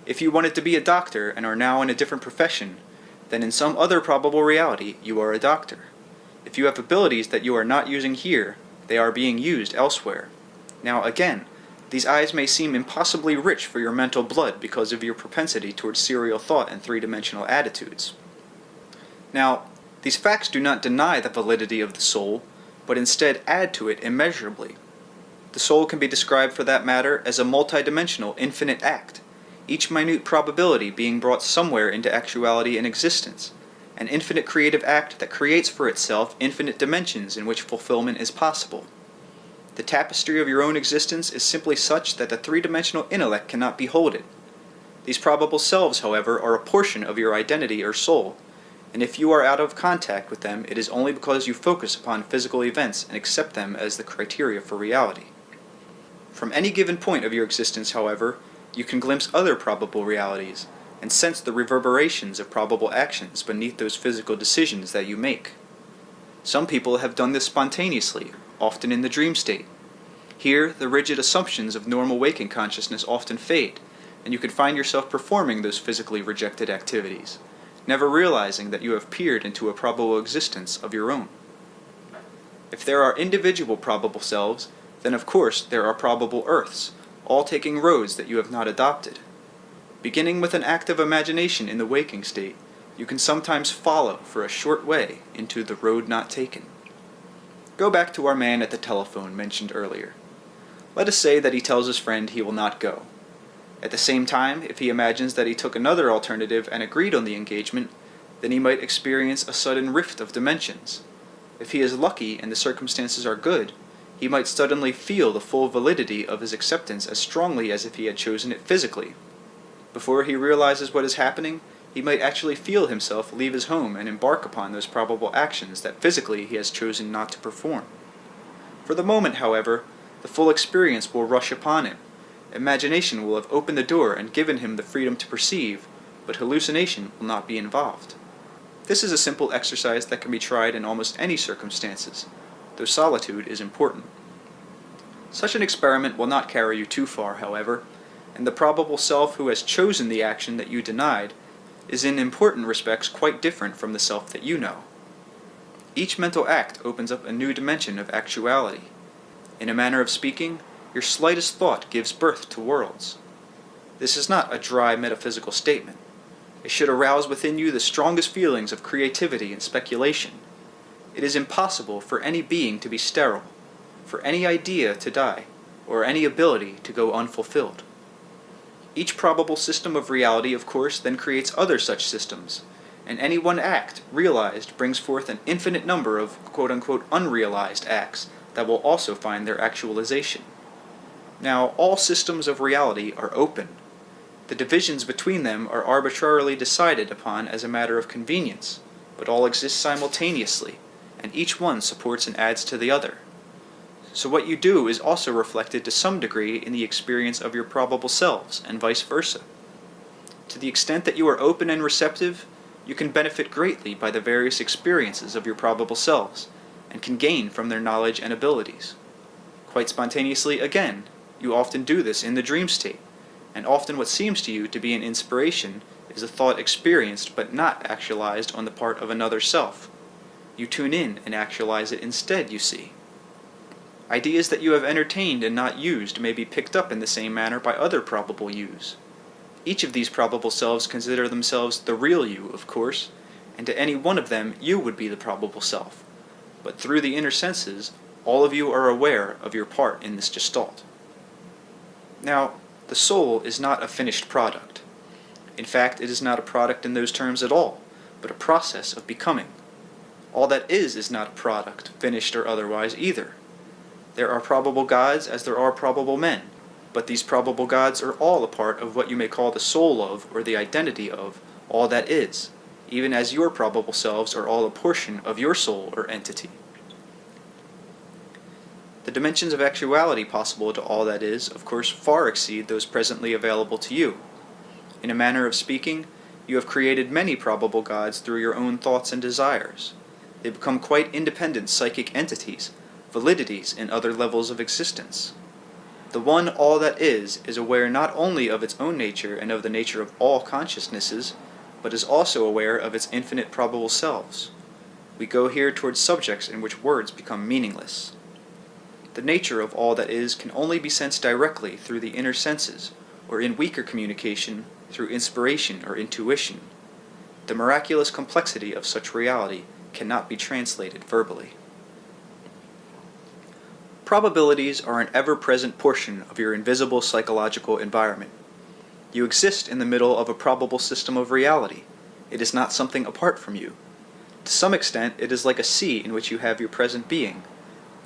If you wanted to be a doctor and are now in a different profession, then in some other probable reality you are a doctor. If you have abilities that you are not using here, they are being used elsewhere. Now again, these eyes may seem impossibly rich for your mental blood because of your propensity towards serial thought and three-dimensional attitudes. Now, these facts do not deny the validity of the soul, but instead add to it immeasurably. The soul can be described for that matter as a multidimensional infinite act, each minute probability being brought somewhere into actuality and existence, an infinite creative act that creates for itself infinite dimensions in which fulfillment is possible. The tapestry of your own existence is simply such that the three-dimensional intellect cannot behold it. These probable selves, however, are a portion of your identity or soul, and if you are out of contact with them, it is only because you focus upon physical events and accept them as the criteria for reality. From any given point of your existence, however, you can glimpse other probable realities, and sense the reverberations of probable actions beneath those physical decisions that you make. Some people have done this spontaneously, often in the dream state. Here, the rigid assumptions of normal waking consciousness often fade, and you can find yourself performing those physically rejected activities, never realizing that you have peered into a probable existence of your own. If there are individual probable selves, then of course there are probable Earths, all taking roads that you have not adopted. Beginning with an active imagination in the waking state, you can sometimes follow for a short way into the road not taken. Go back to our man at the telephone mentioned earlier. Let us say that he tells his friend he will not go. At the same time, if he imagines that he took another alternative and agreed on the engagement, then he might experience a sudden rift of dimensions. If he is lucky and the circumstances are good, he might suddenly feel the full validity of his acceptance as strongly as if he had chosen it physically. Before he realizes what is happening, he might actually feel himself leave his home and embark upon those probable actions that physically he has chosen not to perform. For the moment, however, the full experience will rush upon him. Imagination will have opened the door and given him the freedom to perceive, but hallucination will not be involved. This is a simple exercise that can be tried in almost any circumstances, though solitude is important. Such an experiment will not carry you too far, however, and the probable self who has chosen the action that you denied is in important respects quite different from the self that you know. Each mental act opens up a new dimension of actuality. In a manner of speaking, your slightest thought gives birth to worlds. This is not a dry metaphysical statement. It should arouse within you the strongest feelings of creativity and speculation. It is impossible for any being to be sterile, for any idea to die, or any ability to go unfulfilled. Each probable system of reality, of course, then creates other such systems, and any one act, realized, brings forth an infinite number of quote-unquote unrealized acts that will also find their actualization. Now, all systems of reality are open. The divisions between them are arbitrarily decided upon as a matter of convenience, but all exist simultaneously, and each one supports and adds to the other. So what you do is also reflected to some degree in the experience of your probable selves, and vice versa. To the extent that you are open and receptive, you can benefit greatly by the various experiences of your probable selves, and can gain from their knowledge and abilities. Quite spontaneously, again, you often do this in the dream state, and often what seems to you to be an inspiration is a thought experienced but not actualized on the part of another self. You tune in and actualize it instead, you see. Ideas that you have entertained and not used may be picked up in the same manner by other probable yous. Each of these probable selves consider themselves the real you, of course, and to any one of them you would be the probable self. But through the inner senses, all of you are aware of your part in this gestalt. Now, the soul is not a finished product. In fact, it is not a product in those terms at all, but a process of becoming. All that is not a product, finished or otherwise, either. There are probable gods as there are probable men, but these probable gods are all a part of what you may call the soul of, or the identity of, all that is, even as your probable selves are all a portion of your soul or entity. The dimensions of actuality possible to all that is, of course, far exceed those presently available to you. In a manner of speaking, you have created many probable gods through your own thoughts and desires. They become quite independent psychic entities, validities in other levels of existence. The one all that is aware not only of its own nature and of the nature of all consciousnesses, but is also aware of its infinite probable selves. We go here towards subjects in which words become meaningless. The nature of all that is can only be sensed directly through the inner senses, or in weaker communication through inspiration or intuition. The miraculous complexity of such reality cannot be translated verbally. Probabilities are an ever-present portion of your invisible psychological environment. You exist in the middle of a probable system of reality. It is not something apart from you. To some extent, it is like a sea in which you have your present being.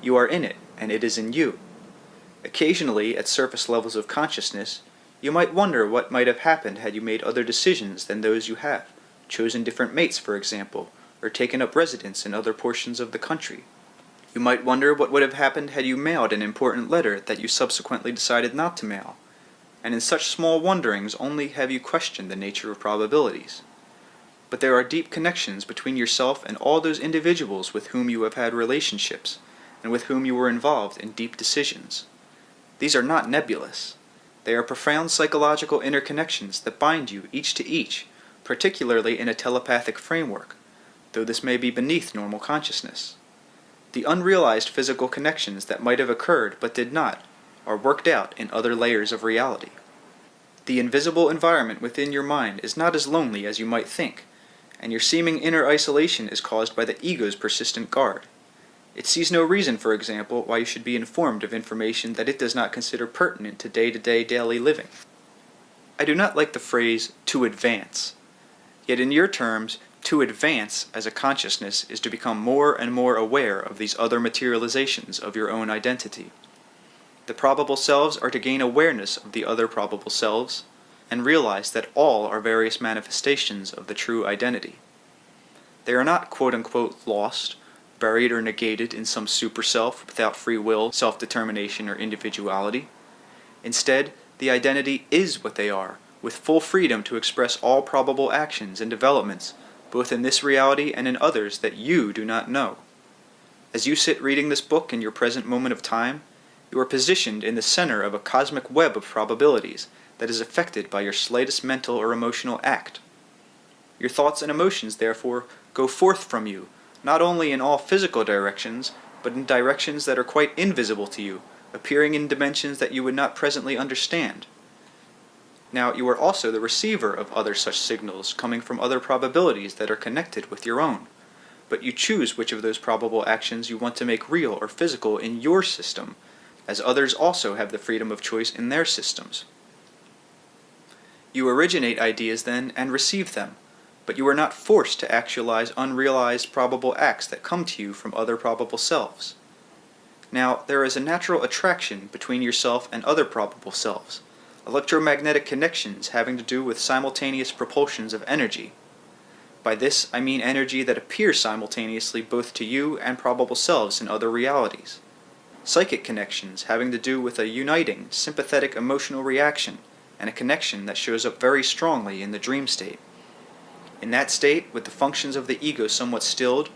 You are in it, and it is in you. Occasionally, at surface levels of consciousness, you might wonder what might have happened had you made other decisions than those you have, chosen different mates, for example, or taken up residence in other portions of the country. You might wonder what would have happened had you mailed an important letter that you subsequently decided not to mail, and in such small wonderings only have you questioned the nature of probabilities. But there are deep connections between yourself and all those individuals with whom you have had relationships, and with whom you were involved in deep decisions. These are not nebulous. They are profound psychological interconnections that bind you each to each, particularly in a telepathic framework, though this may be beneath normal consciousness. The unrealized physical connections that might have occurred but did not are worked out in other layers of reality. The invisible environment within your mind is not as lonely as you might think, and your seeming inner isolation is caused by the ego's persistent guard. It sees no reason, for example, why you should be informed of information that it does not consider pertinent to day-to-day daily living. I do not like the phrase, to advance. Yet in your terms, to advance as a consciousness is to become more and more aware of these other materializations of your own identity. The probable selves are to gain awareness of the other probable selves, and realize that all are various manifestations of the true identity. They are not quote-unquote lost, buried or negated in some super-self without free will, self-determination, or individuality. Instead, the identity is what they are, with full freedom to express all probable actions and developments, both in this reality and in others that you do not know. As you sit reading this book in your present moment of time, you are positioned in the center of a cosmic web of probabilities that is affected by your slightest mental or emotional act. Your thoughts and emotions, therefore, go forth from you, not only in all physical directions, but in directions that are quite invisible to you, appearing in dimensions that you would not presently understand. Now, you are also the receiver of other such signals coming from other probabilities that are connected with your own, but you choose which of those probable actions you want to make real or physical in your system, as others also have the freedom of choice in their systems. You originate ideas then and receive them, but you are not forced to actualize unrealized probable acts that come to you from other probable selves. Now, there is a natural attraction between yourself and other probable selves, electromagnetic connections having to do with simultaneous propulsions of energy. By this, I mean energy that appears simultaneously both to you and probable selves in other realities. Psychic connections having to do with a uniting, sympathetic emotional reaction, and a connection that shows up very strongly in the dream state. In that state, with the functions of the ego somewhat stilled,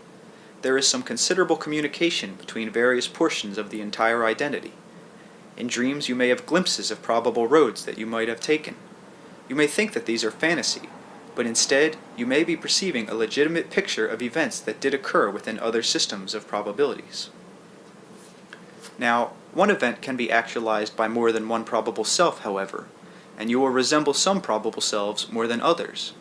there is some considerable communication between various portions of the entire identity. In dreams you may have glimpses of probable roads that you might have taken. You may think that these are fantasy, but instead you may be perceiving a legitimate picture of events that did occur within other systems of probabilities. Now, one event can be actualized by more than one probable self, however, and you will resemble some probable selves more than others.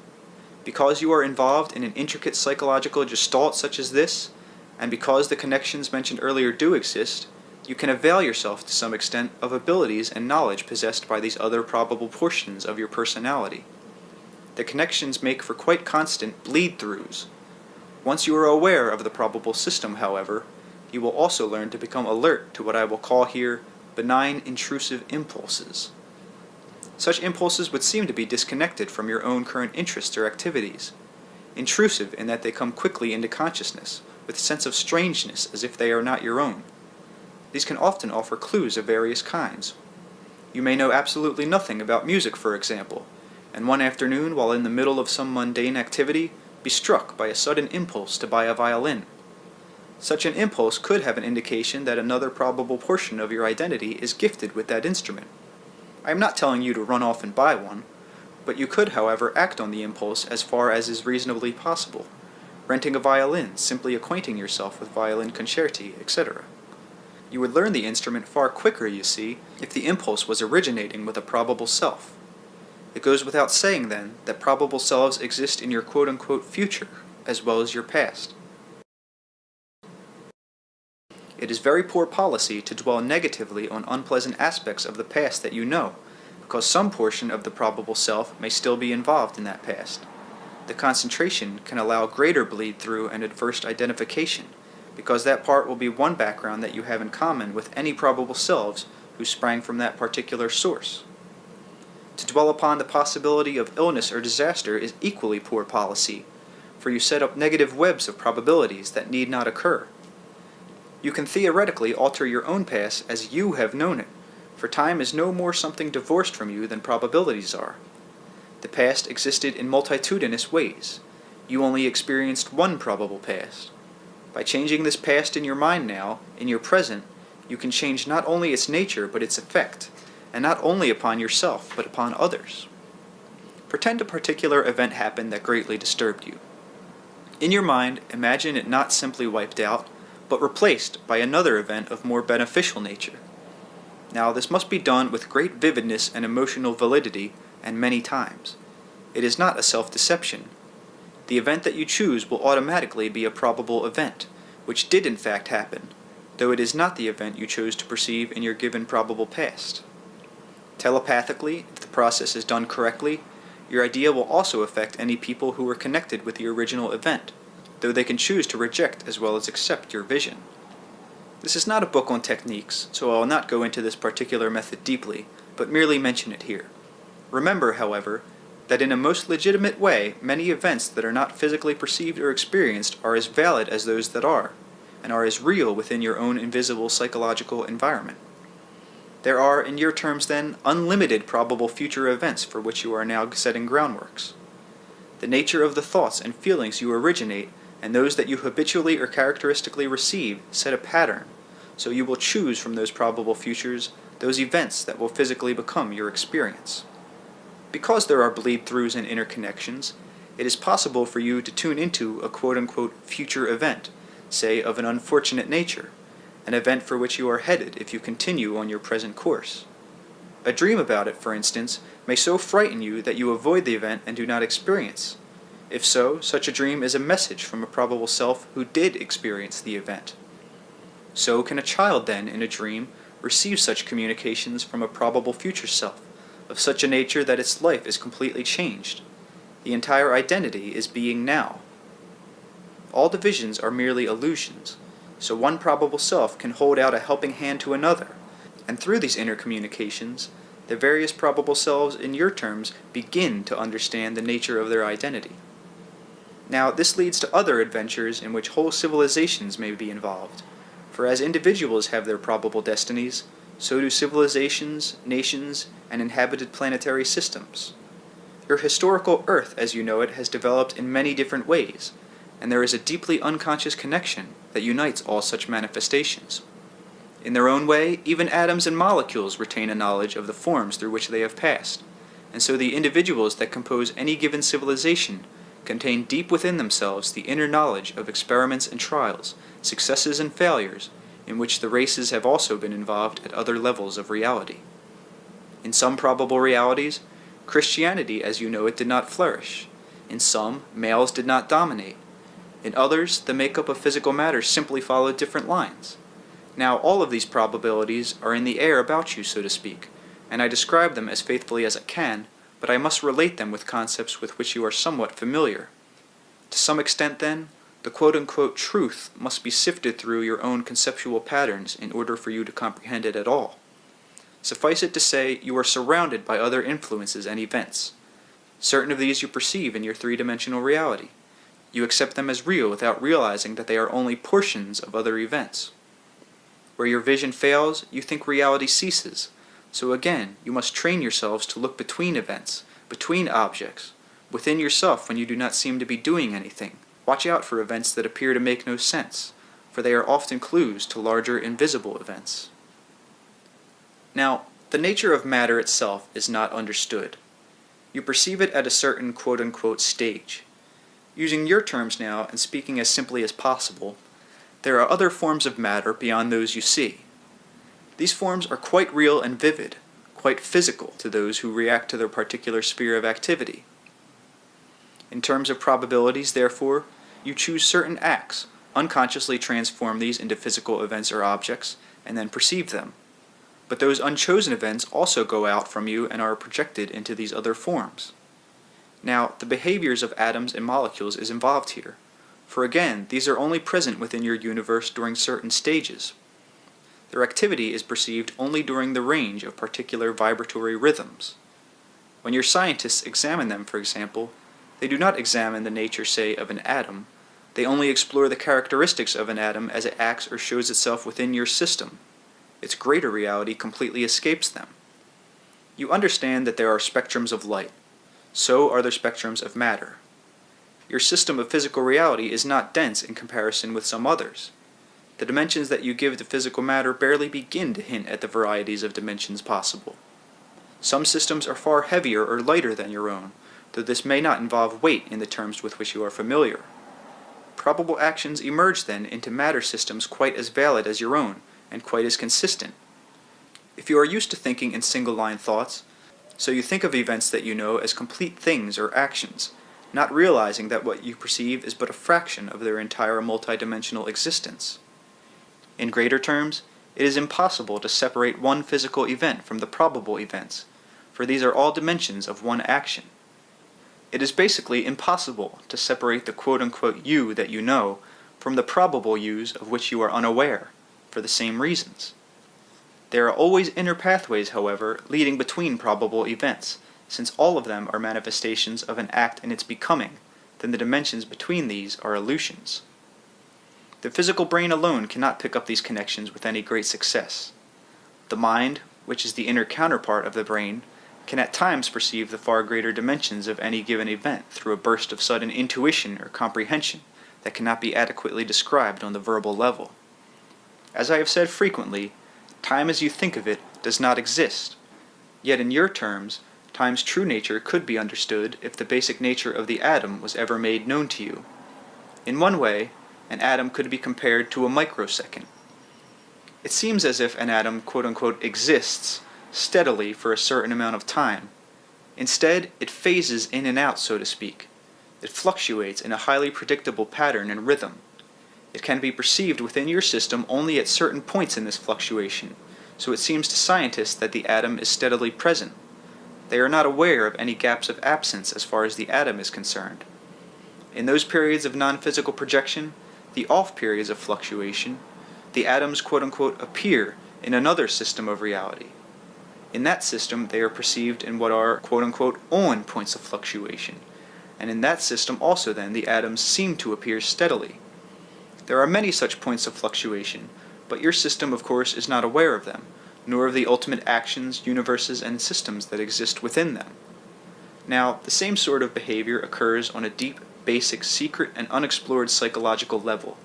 Because you are involved in an intricate psychological gestalt such as this, and because the connections mentioned earlier do exist, you can avail yourself to some extent of abilities and knowledge possessed by these other probable portions of your personality. The connections make for quite constant bleed-throughs. Once you are aware of the probable system, however, you will also learn to become alert to what I will call here benign intrusive impulses. Such impulses would seem to be disconnected from your own current interests or activities, intrusive in that they come quickly into consciousness, with a sense of strangeness as if they are not your own. These can often offer clues of various kinds. You may know absolutely nothing about music, for example, and one afternoon, while in the middle of some mundane activity, be struck by a sudden impulse to buy a violin. Such an impulse could have an indication that another probable portion of your identity is gifted with that instrument. I am not telling you to run off and buy one, but you could, however, act on the impulse as far as is reasonably possible, renting a violin, simply acquainting yourself with violin concerti, etc. You would learn the instrument far quicker, you see, if the impulse was originating with a probable self. It goes without saying, then, that probable selves exist in your quote-unquote future, as well as your past. It is very poor policy to dwell negatively on unpleasant aspects of the past that you know, because some portion of the probable self may still be involved in that past. The concentration can allow greater bleed-through and adverse identification, because that part will be one background that you have in common with any probable selves who sprang from that particular source. To dwell upon the possibility of illness or disaster is equally poor policy, for you set up negative webs of probabilities that need not occur. You can theoretically alter your own past as you have known it, for time is no more something divorced from you than probabilities are. The past existed in multitudinous ways. You only experienced one probable past. By changing this past in your mind now, in your present, you can change not only its nature but its effect, and not only upon yourself but upon others. Pretend a particular event happened that greatly disturbed you. In your mind, imagine it not simply wiped out, but replaced by another event of more beneficial nature. Now, this must be done with great vividness and emotional validity, and many times. It is not a self-deception. The event that you choose will automatically be a probable event, which did in fact happen, though it is not the event you chose to perceive in your given probable past. Telepathically, if the process is done correctly, your idea will also affect any people who were connected with the original event, though they can choose to reject as well as accept your vision. This is not a book on techniques, so I will not go into this particular method deeply, but merely mention it here. Remember, however, that in a most legitimate way, many events that are not physically perceived or experienced are as valid as those that are, and are as real within your own invisible psychological environment. There are, in your terms then, unlimited probable future events for which you are now setting groundworks. The nature of the thoughts and feelings you originate and those that you habitually or characteristically receive set a pattern, so you will choose from those probable futures those events that will physically become your experience. Because there are bleed-throughs and interconnections, it is possible for you to tune into a quote-unquote future event, say of an unfortunate nature, an event for which you are headed if you continue on your present course. A dream about it, for instance, may so frighten you that you avoid the event and do not experience. If so, such a dream is a message from a probable self who did experience the event. So can a child then, in a dream, receive such communications from a probable future self, of such a nature that its life is completely changed. The entire identity is being now. All divisions are merely illusions, so one probable self can hold out a helping hand to another, and through these intercommunications, the various probable selves in your terms begin to understand the nature of their identity. Now, this leads to other adventures in which whole civilizations may be involved, for as individuals have their probable destinies, so do civilizations, nations, and inhabited planetary systems. Your historical Earth, as you know it, has developed in many different ways, and there is a deeply unconscious connection that unites all such manifestations. In their own way, even atoms and molecules retain a knowledge of the forms through which they have passed, and so the individuals that compose any given civilization contain deep within themselves the inner knowledge of experiments and trials, successes and failures, in which the races have also been involved at other levels of reality. In some probable realities, Christianity as you know it did not flourish. In some, males did not dominate. In others, the makeup of physical matter simply followed different lines. Now, all of these probabilities are in the air about you, so to speak, and I describe them as faithfully as I can, but I must relate them with concepts with which you are somewhat familiar. To some extent, then, the quote-unquote truth must be sifted through your own conceptual patterns in order for you to comprehend it at all. Suffice it to say, you are surrounded by other influences and events. Certain of these you perceive in your three-dimensional reality. You accept them as real without realizing that they are only portions of other events. Where your vision fails, you think reality ceases. So again, you must train yourselves to look between events, between objects, within yourself when you do not seem to be doing anything. Watch out for events that appear to make no sense, for they are often clues to larger invisible events. Now, the nature of matter itself is not understood. You perceive it at a certain quote-unquote stage. Using your terms now and speaking as simply as possible, there are other forms of matter beyond those you see. These forms are quite real and vivid, quite physical to those who react to their particular sphere of activity. In terms of probabilities, therefore, you choose certain acts, unconsciously transform these into physical events or objects, and then perceive them. But those unchosen events also go out from you and are projected into these other forms. Now, the behaviors of atoms and molecules is involved here, for again, these are only present within your universe during certain stages. Their activity is perceived only during the range of particular vibratory rhythms. When your scientists examine them, for example, they do not examine the nature, say, of an atom. They only explore the characteristics of an atom as it acts or shows itself within your system. Its greater reality completely escapes them. You understand that there are spectrums of light. So are there spectrums of matter. Your system of physical reality is not dense in comparison with some others. The dimensions that you give to physical matter barely begin to hint at the varieties of dimensions possible. Some systems are far heavier or lighter than your own, though this may not involve weight in the terms with which you are familiar. Probable actions emerge then into matter systems quite as valid as your own, and quite as consistent. If you are used to thinking in single-line thoughts, so you think of events that you know as complete things or actions, not realizing that what you perceive is but a fraction of their entire multidimensional existence. In greater terms, it is impossible to separate one physical event from the probable events, for these are all dimensions of one action. It is basically impossible to separate the quote-unquote you that you know from the probable yous of which you are unaware, for the same reasons. There are always inner pathways, however, leading between probable events, since all of them are manifestations of an act in its becoming, then the dimensions between these are illusions. The physical brain alone cannot pick up these connections with any great success. The mind, which is the inner counterpart of the brain, can at times perceive the far greater dimensions of any given event through a burst of sudden intuition or comprehension that cannot be adequately described on the verbal level. As I have said frequently, time as you think of it does not exist, yet in your terms, time's true nature could be understood if the basic nature of the atom was ever made known to you. In one way, an atom could be compared to a microsecond. It seems as if an atom quote-unquote exists steadily for a certain amount of time. Instead, it phases in and out, so to speak. It fluctuates in a highly predictable pattern and rhythm. It can be perceived within your system only at certain points in this fluctuation, so it seems to scientists that the atom is steadily present. They are not aware of any gaps of absence as far as the atom is concerned. In those periods of non-physical projection, the off periods of fluctuation, the atoms quote-unquote appear in another system of reality. In that system, they are perceived in what are quote-unquote on points of fluctuation, and in that system also then the atoms seem to appear steadily. There are many such points of fluctuation, but your system of course is not aware of them, nor of the ultimate actions, universes, and systems that exist within them. Now, the same sort of behavior occurs on a deep, basic, secret, and unexplored psychological level.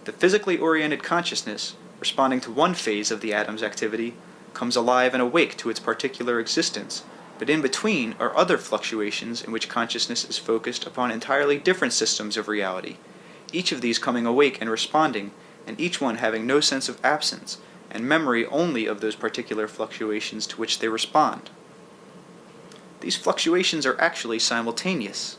The physically oriented consciousness, responding to one phase of the atom's activity, comes alive and awake to its particular existence, but in between are other fluctuations in which consciousness is focused upon entirely different systems of reality, each of these coming awake and responding, and each one having no sense of absence, and memory only of those particular fluctuations to which they respond. These fluctuations are actually simultaneous.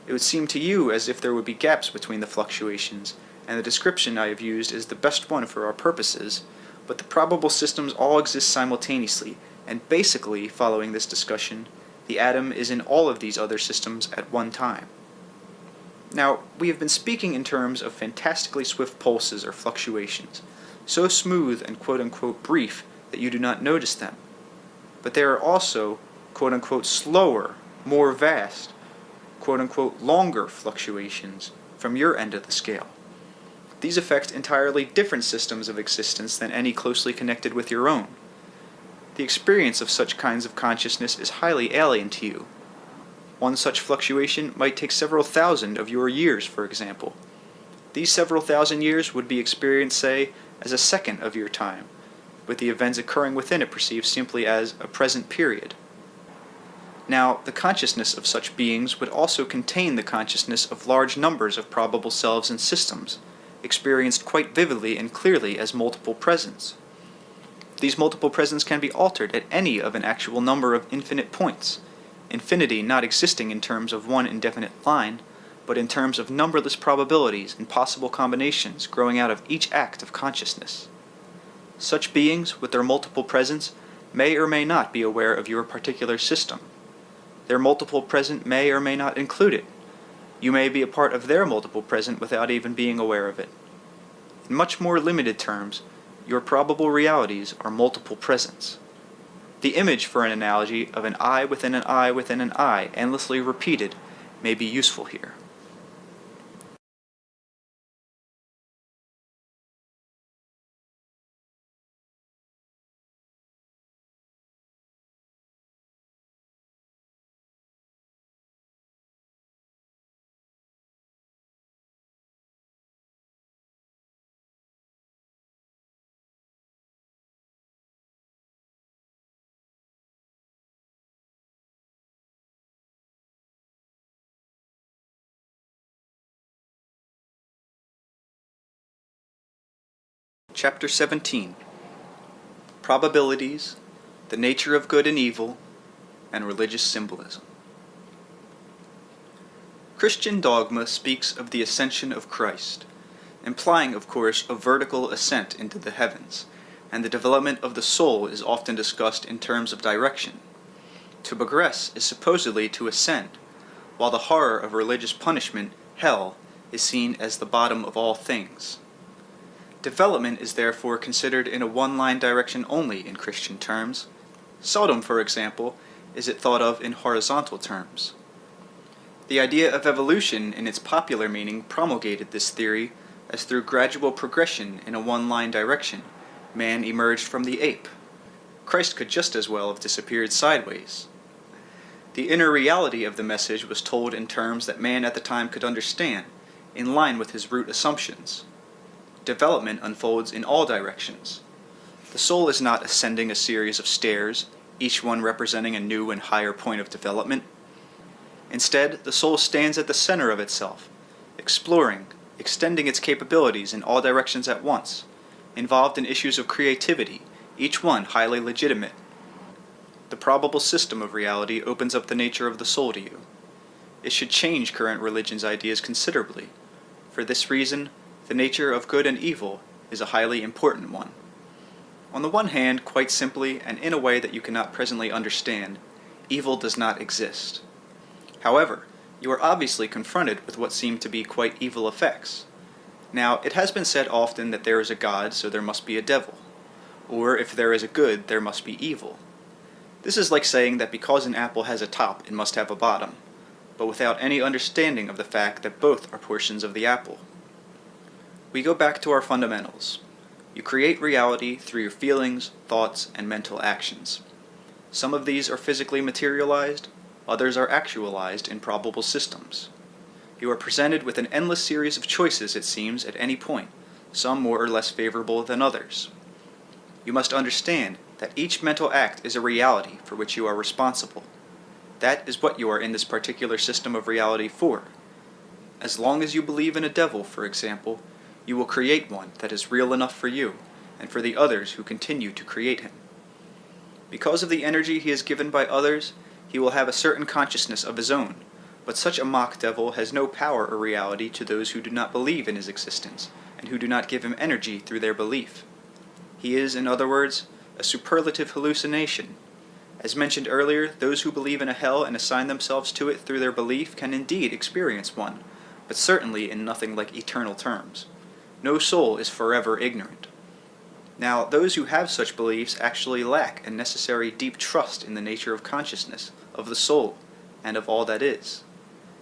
It would seem to you as if there would be gaps between the fluctuations, and the description I have used is the best one for our purposes, but the probable systems all exist simultaneously, and basically, following this discussion, the atom is in all of these other systems at one time. Now, we have been speaking in terms of fantastically swift pulses or fluctuations, so smooth and quote-unquote brief that you do not notice them. But there are also quote-unquote slower, more vast, quote-unquote longer fluctuations from your end of the scale. These affect entirely different systems of existence than any closely connected with your own. The experience of such kinds of consciousness is highly alien to you. One such fluctuation might take several thousand of your years, for example. These several thousand years would be experienced, say, as a second of your time, with the events occurring within it perceived simply as a present period. Now, the consciousness of such beings would also contain the consciousness of large numbers of probable selves and systems, experienced quite vividly and clearly as multiple presents. These multiple presents can be altered at any of an actual number of infinite points, infinity not existing in terms of one indefinite line, but in terms of numberless probabilities and possible combinations growing out of each act of consciousness. Such beings, with their multiple presents, may or may not be aware of your particular system. Their multiple present may or may not include it. You may be a part of their multiple present without even being aware of it. In much more limited terms, your probable realities are multiple presents. The image for an analogy of an eye within an eye within an eye, endlessly repeated, may be useful here. Chapter 17. Probabilities, the nature of good and evil, and religious symbolism. Christian dogma speaks of the ascension of Christ, implying, of course, a vertical ascent into the heavens, and the development of the soul is often discussed in terms of direction. To progress is supposedly to ascend, while the horror of religious punishment, hell, is seen as the bottom of all things. Development is therefore considered in a one-line direction only in Christian terms. Seldom, for example, is it thought of in horizontal terms. The idea of evolution in its popular meaning promulgated this theory as through gradual progression in a one-line direction, man emerged from the ape. Christ could just as well have disappeared sideways. The inner reality of the message was told in terms that man at the time could understand, in line with his root assumptions. Development unfolds in all directions. The soul is not ascending a series of stairs, each one representing a new and higher point of development. Instead, the soul stands at the center of itself, exploring, extending its capabilities in all directions at once, involved in issues of creativity, each one highly legitimate. The probable system of reality opens up the nature of the soul to you. It should change current religion's ideas considerably. For this reason, the nature of good and evil is a highly important one. On the one hand, quite simply, and in a way that you cannot presently understand, evil does not exist. However, you are obviously confronted with what seem to be quite evil effects. Now, it has been said often that there is a God, so there must be a devil. Or, if there is a good, there must be evil. This is like saying that because an apple has a top, it must have a bottom, but without any understanding of the fact that both are portions of the apple. We go back to our fundamentals. You create reality through your feelings, thoughts, and mental actions. Some of these are physically materialized, others are actualized in probable systems. You are presented with an endless series of choices, it seems, at any point, some more or less favorable than others. You must understand that each mental act is a reality for which you are responsible. That is what you are in this particular system of reality for. As long as you believe in a devil, for example, you will create one that is real enough for you, and for the others who continue to create him. Because of the energy he is given by others, he will have a certain consciousness of his own, but such a mock devil has no power or reality to those who do not believe in his existence, and who do not give him energy through their belief. He is, in other words, a superlative hallucination. As mentioned earlier, those who believe in a hell and assign themselves to it through their belief can indeed experience one, but certainly in nothing like eternal terms. No soul is forever ignorant. Now, those who have such beliefs actually lack a necessary deep trust in the nature of consciousness, of the soul, and of all that is.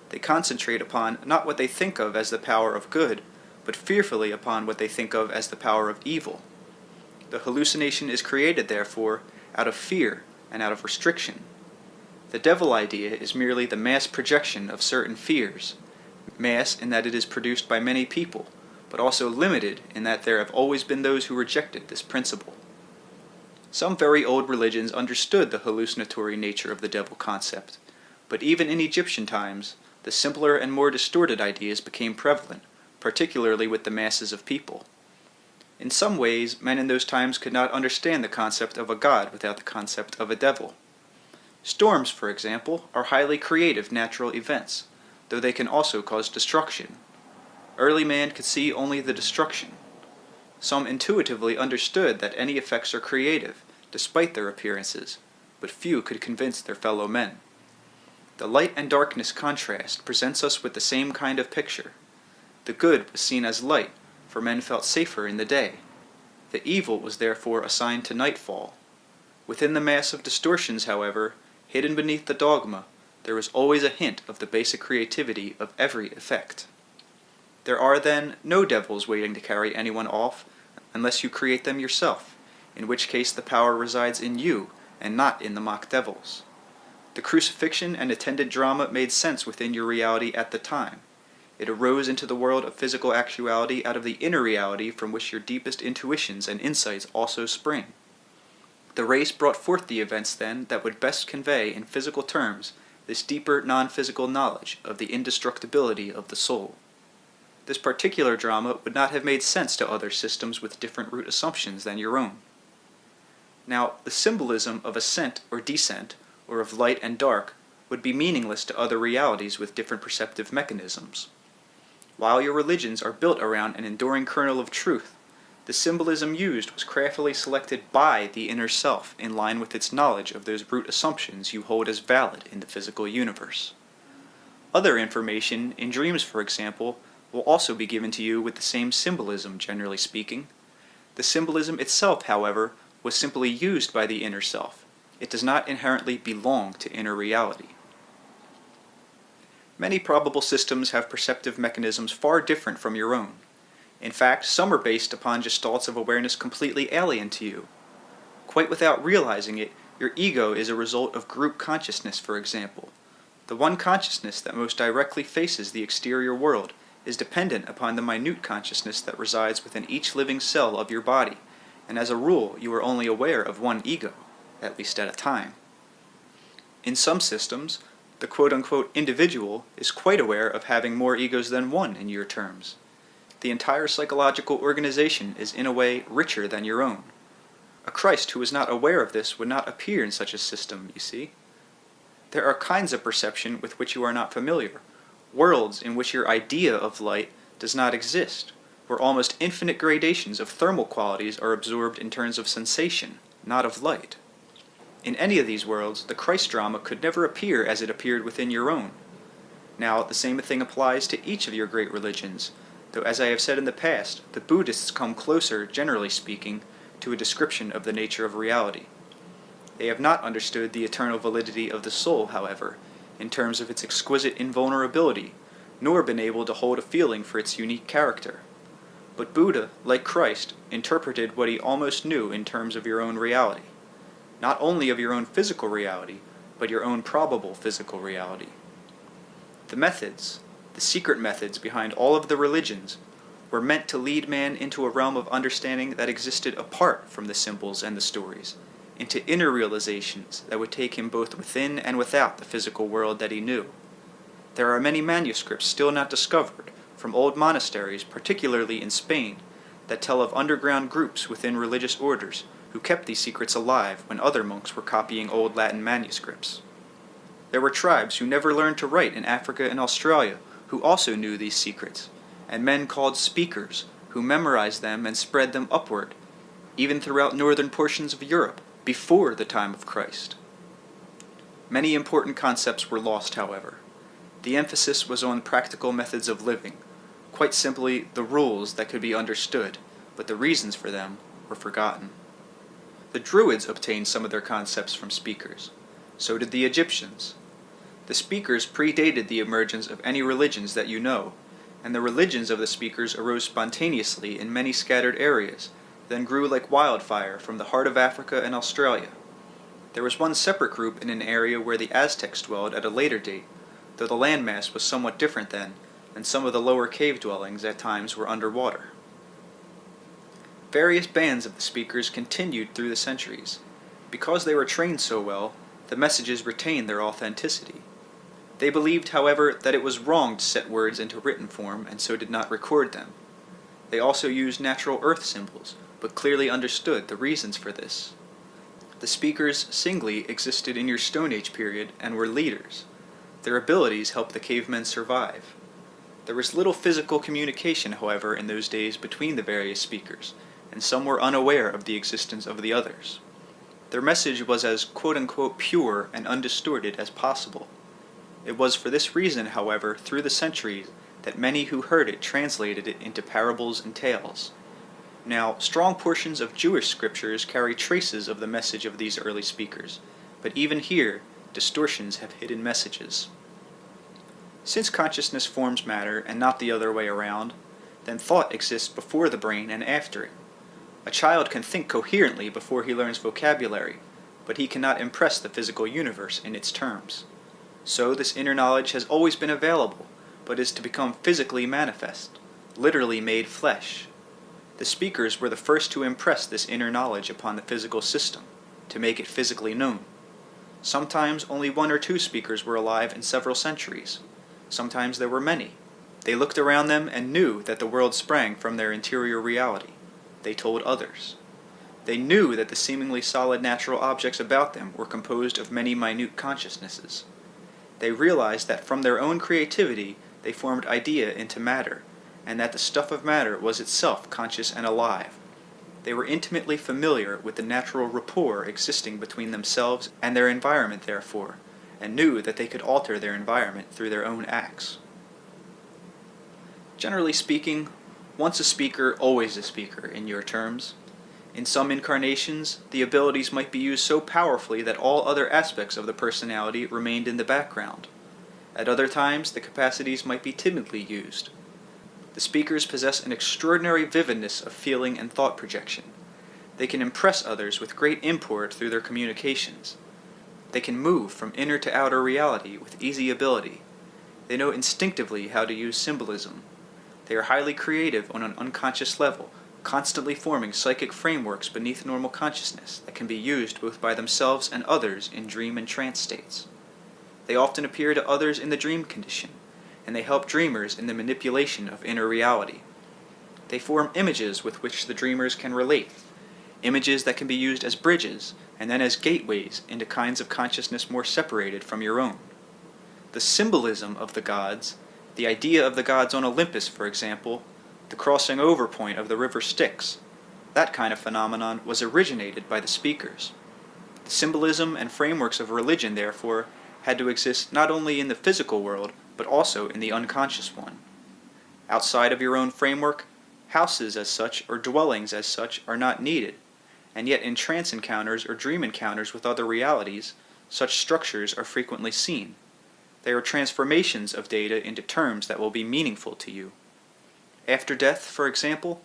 They concentrate upon not what they think of as the power of good, but fearfully upon what they think of as the power of evil. The hallucination is created, therefore, out of fear and out of restriction. The devil idea is merely the mass projection of certain fears, mass in that it is produced by many people, but also limited in that there have always been those who rejected this principle. Some very old religions understood the hallucinatory nature of the devil concept, but even in Egyptian times, the simpler and more distorted ideas became prevalent, particularly with the masses of people. In some ways, men in those times could not understand the concept of a god without the concept of a devil. Storms, for example, are highly creative natural events, though they can also cause destruction. Early man could see only the destruction. Some intuitively understood that any effects are creative, despite their appearances, but few could convince their fellow men. The light and darkness contrast presents us with the same kind of picture. The good was seen as light, for men felt safer in the day. The evil was therefore assigned to nightfall. Within the mass of distortions, however, hidden beneath the dogma, there was always a hint of the basic creativity of every effect. There are, then, no devils waiting to carry anyone off, unless you create them yourself, in which case the power resides in you, and not in the mock devils. The crucifixion and attendant drama made sense within your reality at the time. It arose into the world of physical actuality out of the inner reality from which your deepest intuitions and insights also spring. The race brought forth the events, then, that would best convey, in physical terms, this deeper non-physical knowledge of the indestructibility of the soul. This particular drama would not have made sense to other systems with different root assumptions than your own. Now, the symbolism of ascent or descent, or of light and dark, would be meaningless to other realities with different perceptive mechanisms. While your religions are built around an enduring kernel of truth, the symbolism used was craftily selected by the inner self in line with its knowledge of those root assumptions you hold as valid in the physical universe. Other information, in dreams for example, will also be given to you with the same symbolism, generally speaking. The symbolism itself, however, was simply used by the inner self. It does not inherently belong to inner reality. Many probable systems have perceptive mechanisms far different from your own. In fact, some are based upon gestalts of awareness completely alien to you. Quite without realizing it, your ego is a result of group consciousness, for example. The one consciousness that most directly faces the exterior world is dependent upon the minute consciousness that resides within each living cell of your body, and as a rule, you are only aware of one ego, at least at a time. In some systems, the quote-unquote individual is quite aware of having more egos than one in your terms. The entire psychological organization is in a way richer than your own. A Christ who is not aware of this would not appear in such a system, you see. There are kinds of perception with which you are not familiar, worlds in which your idea of light does not exist, where almost infinite gradations of thermal qualities are absorbed in terms of sensation, not of light. In any of these worlds, the Christ drama could never appear as it appeared within your own. Now, the same thing applies to each of your great religions, though as I have said in the past, the Buddhists come closer, generally speaking, to a description of the nature of reality. They have not understood the eternal validity of the soul, however, in terms of its exquisite invulnerability, nor been able to hold a feeling for its unique character. But Buddha, like Christ, interpreted what he almost knew in terms of your own reality. Not only of your own physical reality, but your own probable physical reality. The methods, the secret methods behind all of the religions, were meant to lead man into a realm of understanding that existed apart from the symbols and the stories, into inner realizations that would take him both within and without the physical world that he knew. There are many manuscripts still not discovered, from old monasteries, particularly in Spain, that tell of underground groups within religious orders who kept these secrets alive when other monks were copying old Latin manuscripts. There were tribes who never learned to write in Africa and Australia who also knew these secrets, and men called speakers who memorized them and spread them upward, even throughout northern portions of Europe, before the time of Christ. Many important concepts were lost, however. The emphasis was on practical methods of living, quite simply the rules that could be understood, but the reasons for them were forgotten. The Druids obtained some of their concepts from speakers. So did the Egyptians. The speakers predated the emergence of any religions that you know, and the religions of the speakers arose spontaneously in many scattered areas, then grew like wildfire from the heart of Africa and Australia. There was one separate group in an area where the Aztecs dwelled at a later date, though the landmass was somewhat different then, and some of the lower cave dwellings at times were underwater. Various bands of the speakers continued through the centuries. Because they were trained so well, the messages retained their authenticity. They believed, however, that it was wrong to set words into written form and so did not record them. They also used natural earth symbols, but clearly understood the reasons for this. The speakers singly existed in your Stone Age period and were leaders. Their abilities helped the cavemen survive. There was little physical communication, however, in those days between the various speakers, and some were unaware of the existence of the others. Their message was as quote-unquote pure and undistorted as possible. It was for this reason, however, through the centuries, that many who heard it translated it into parables and tales. Now, strong portions of Jewish scriptures carry traces of the message of these early speakers, but even here, distortions have hidden messages. Since consciousness forms matter and not the other way around, then thought exists before the brain and after it. A child can think coherently before he learns vocabulary, but he cannot impress the physical universe in its terms. So this inner knowledge has always been available, but is to become physically manifest, literally made flesh. The speakers were the first to impress this inner knowledge upon the physical system, to make it physically known. Sometimes only one or two speakers were alive in several centuries. Sometimes there were many. They looked around them and knew that the world sprang from their interior reality. They told others. They knew that the seemingly solid natural objects about them were composed of many minute consciousnesses. They realized that from their own creativity they formed idea into matter, and that the stuff of matter was itself conscious and alive. They were intimately familiar with the natural rapport existing between themselves and their environment, therefore, and knew that they could alter their environment through their own acts. Generally speaking, once a speaker, always a speaker, in your terms. In some incarnations, the abilities might be used so powerfully that all other aspects of the personality remained in the background. At other times, the capacities might be timidly used. The speakers possess an extraordinary vividness of feeling and thought projection. They can impress others with great import through their communications. They can move from inner to outer reality with easy ability. They know instinctively how to use symbolism. They are highly creative on an unconscious level, constantly forming psychic frameworks beneath normal consciousness that can be used both by themselves and others in dream and trance states. They often appear to others in the dream condition, and they help dreamers in the manipulation of inner reality. They form images with which the dreamers can relate, images that can be used as bridges and then as gateways into kinds of consciousness more separated from your own. The symbolism of the gods, the idea of the gods on Olympus, for example, the crossing over point of the river Styx, that kind of phenomenon was originated by the speakers. The symbolism and frameworks of religion, therefore, had to exist not only in the physical world, but also in the unconscious one. Outside of your own framework, houses as such or dwellings as such are not needed, and yet in trance encounters or dream encounters with other realities, such structures are frequently seen. They are transformations of data into terms that will be meaningful to you. After death, for example,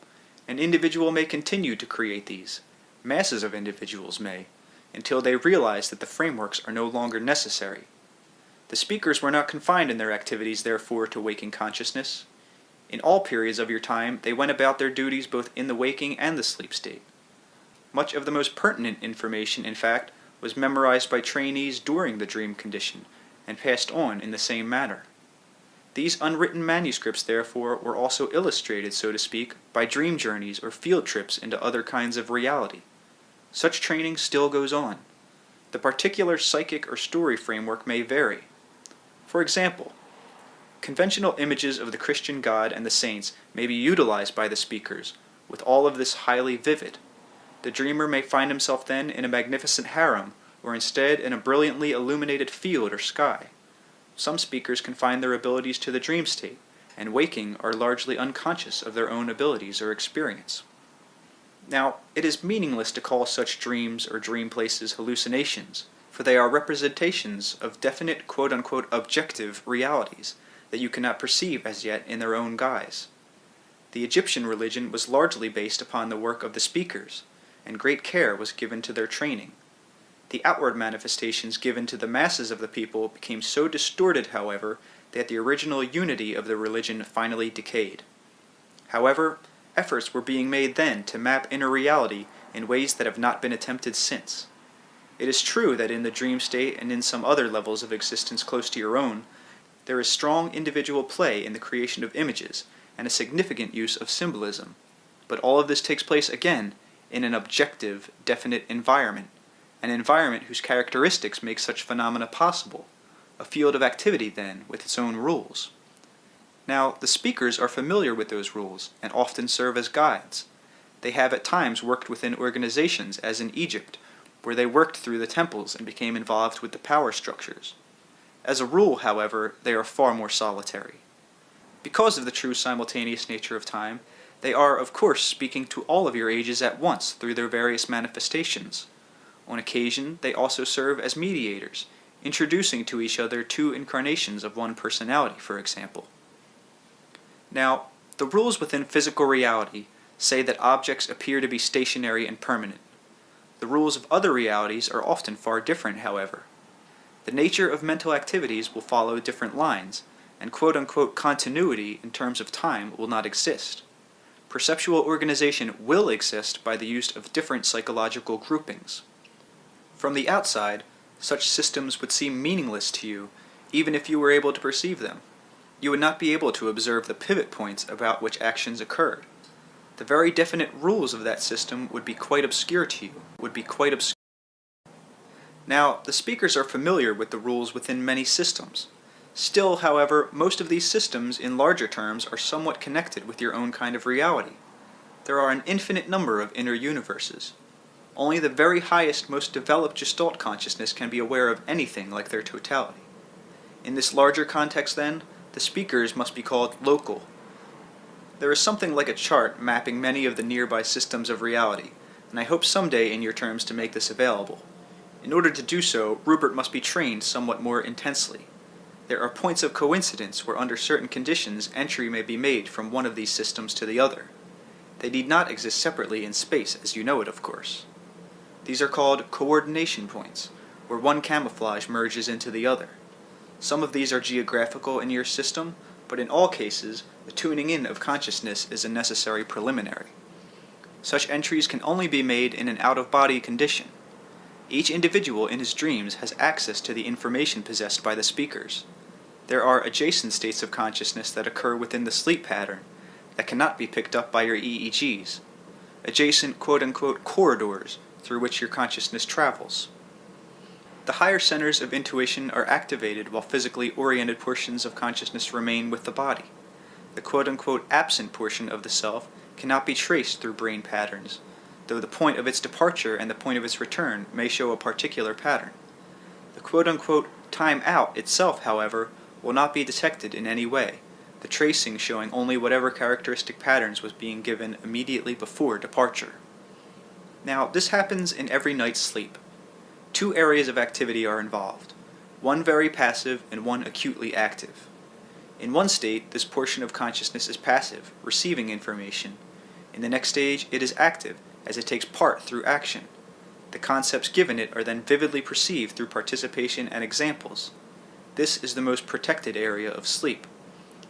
an individual may continue to create these, masses of individuals may, until they realize that the frameworks are no longer necessary. The speakers were not confined in their activities, therefore, to waking consciousness. In all periods of your time, they went about their duties both in the waking and the sleep state. Much of the most pertinent information, in fact, was memorized by trainees during the dream condition, and passed on in the same manner. These unwritten manuscripts, therefore, were also illustrated, so to speak, by dream journeys or field trips into other kinds of reality. Such training still goes on. The particular psychic or story framework may vary. For example, conventional images of the Christian God and the saints may be utilized by the speakers, with all of this highly vivid. The dreamer may find himself then in a magnificent harem, or instead in a brilliantly illuminated field or sky. Some speakers confine their abilities to the dream state, and waking are largely unconscious of their own abilities or experience. Now, it is meaningless to call such dreams or dream places hallucinations, for they are representations of definite quote-unquote objective realities that you cannot perceive as yet in their own guise. The Egyptian religion was largely based upon the work of the speakers, and great care was given to their training. The outward manifestations given to the masses of the people became so distorted, however, that the original unity of the religion finally decayed. However, efforts were being made then to map inner reality in ways that have not been attempted since. It is true that in the dream state and in some other levels of existence close to your own, there is strong individual play in the creation of images and a significant use of symbolism. But all of this takes place again in an objective, definite environment, an environment whose characteristics make such phenomena possible, a field of activity then with its own rules. Now, the speakers are familiar with those rules and often serve as guides. They have at times worked within organizations, as in Egypt, where they worked through the temples and became involved with the power structures. As a rule, however, they are far more solitary. Because of the true simultaneous nature of time, they are, of course, speaking to all of your ages at once through their various manifestations. On occasion, they also serve as mediators, introducing to each other two incarnations of one personality, for example. Now, the rules within physical reality say that objects appear to be stationary and permanent. The rules of other realities are often far different, however. The nature of mental activities will follow different lines, and quote-unquote continuity in terms of time will not exist. Perceptual organization will exist by the use of different psychological groupings. From the outside, such systems would seem meaningless to you, even if you were able to perceive them. You would not be able to observe the pivot points about which actions occurred. The very definite rules of that system would be quite obscure to you, Now, the speakers are familiar with the rules within many systems. Still, however, most of these systems, in larger terms, are somewhat connected with your own kind of reality. There are an infinite number of inner universes. Only the very highest, most developed Gestalt consciousness can be aware of anything like their totality. In this larger context, then, the speakers must be called local. There is something like a chart mapping many of the nearby systems of reality, and I hope someday in your terms to make this available. In order to do so, Rupert must be trained somewhat more intensely. There are points of coincidence where under certain conditions entry may be made from one of these systems to the other. They need not exist separately in space as you know it, of course. These are called coordination points, where one camouflage merges into the other. Some of these are geographical in your system, but in all cases, the tuning in of consciousness is a necessary preliminary. Such entries can only be made in an out-of-body condition. Each individual in his dreams has access to the information possessed by the speakers. There are adjacent states of consciousness that occur within the sleep pattern that cannot be picked up by your EEGs. Adjacent quote-unquote corridors through which your consciousness travels. The higher centers of intuition are activated while physically oriented portions of consciousness remain with the body. The quote-unquote absent portion of the self cannot be traced through brain patterns, though the point of its departure and the point of its return may show a particular pattern. The quote-unquote time out itself, however, will not be detected in any way, the tracing showing only whatever characteristic patterns was being given immediately before departure. Now, this happens in every night's sleep. Two areas of activity are involved, one very passive and one acutely active. In one state, this portion of consciousness is passive, receiving information. In the next stage, it is active, as it takes part through action. The concepts given it are then vividly perceived through participation and examples. This is the most protected area of sleep.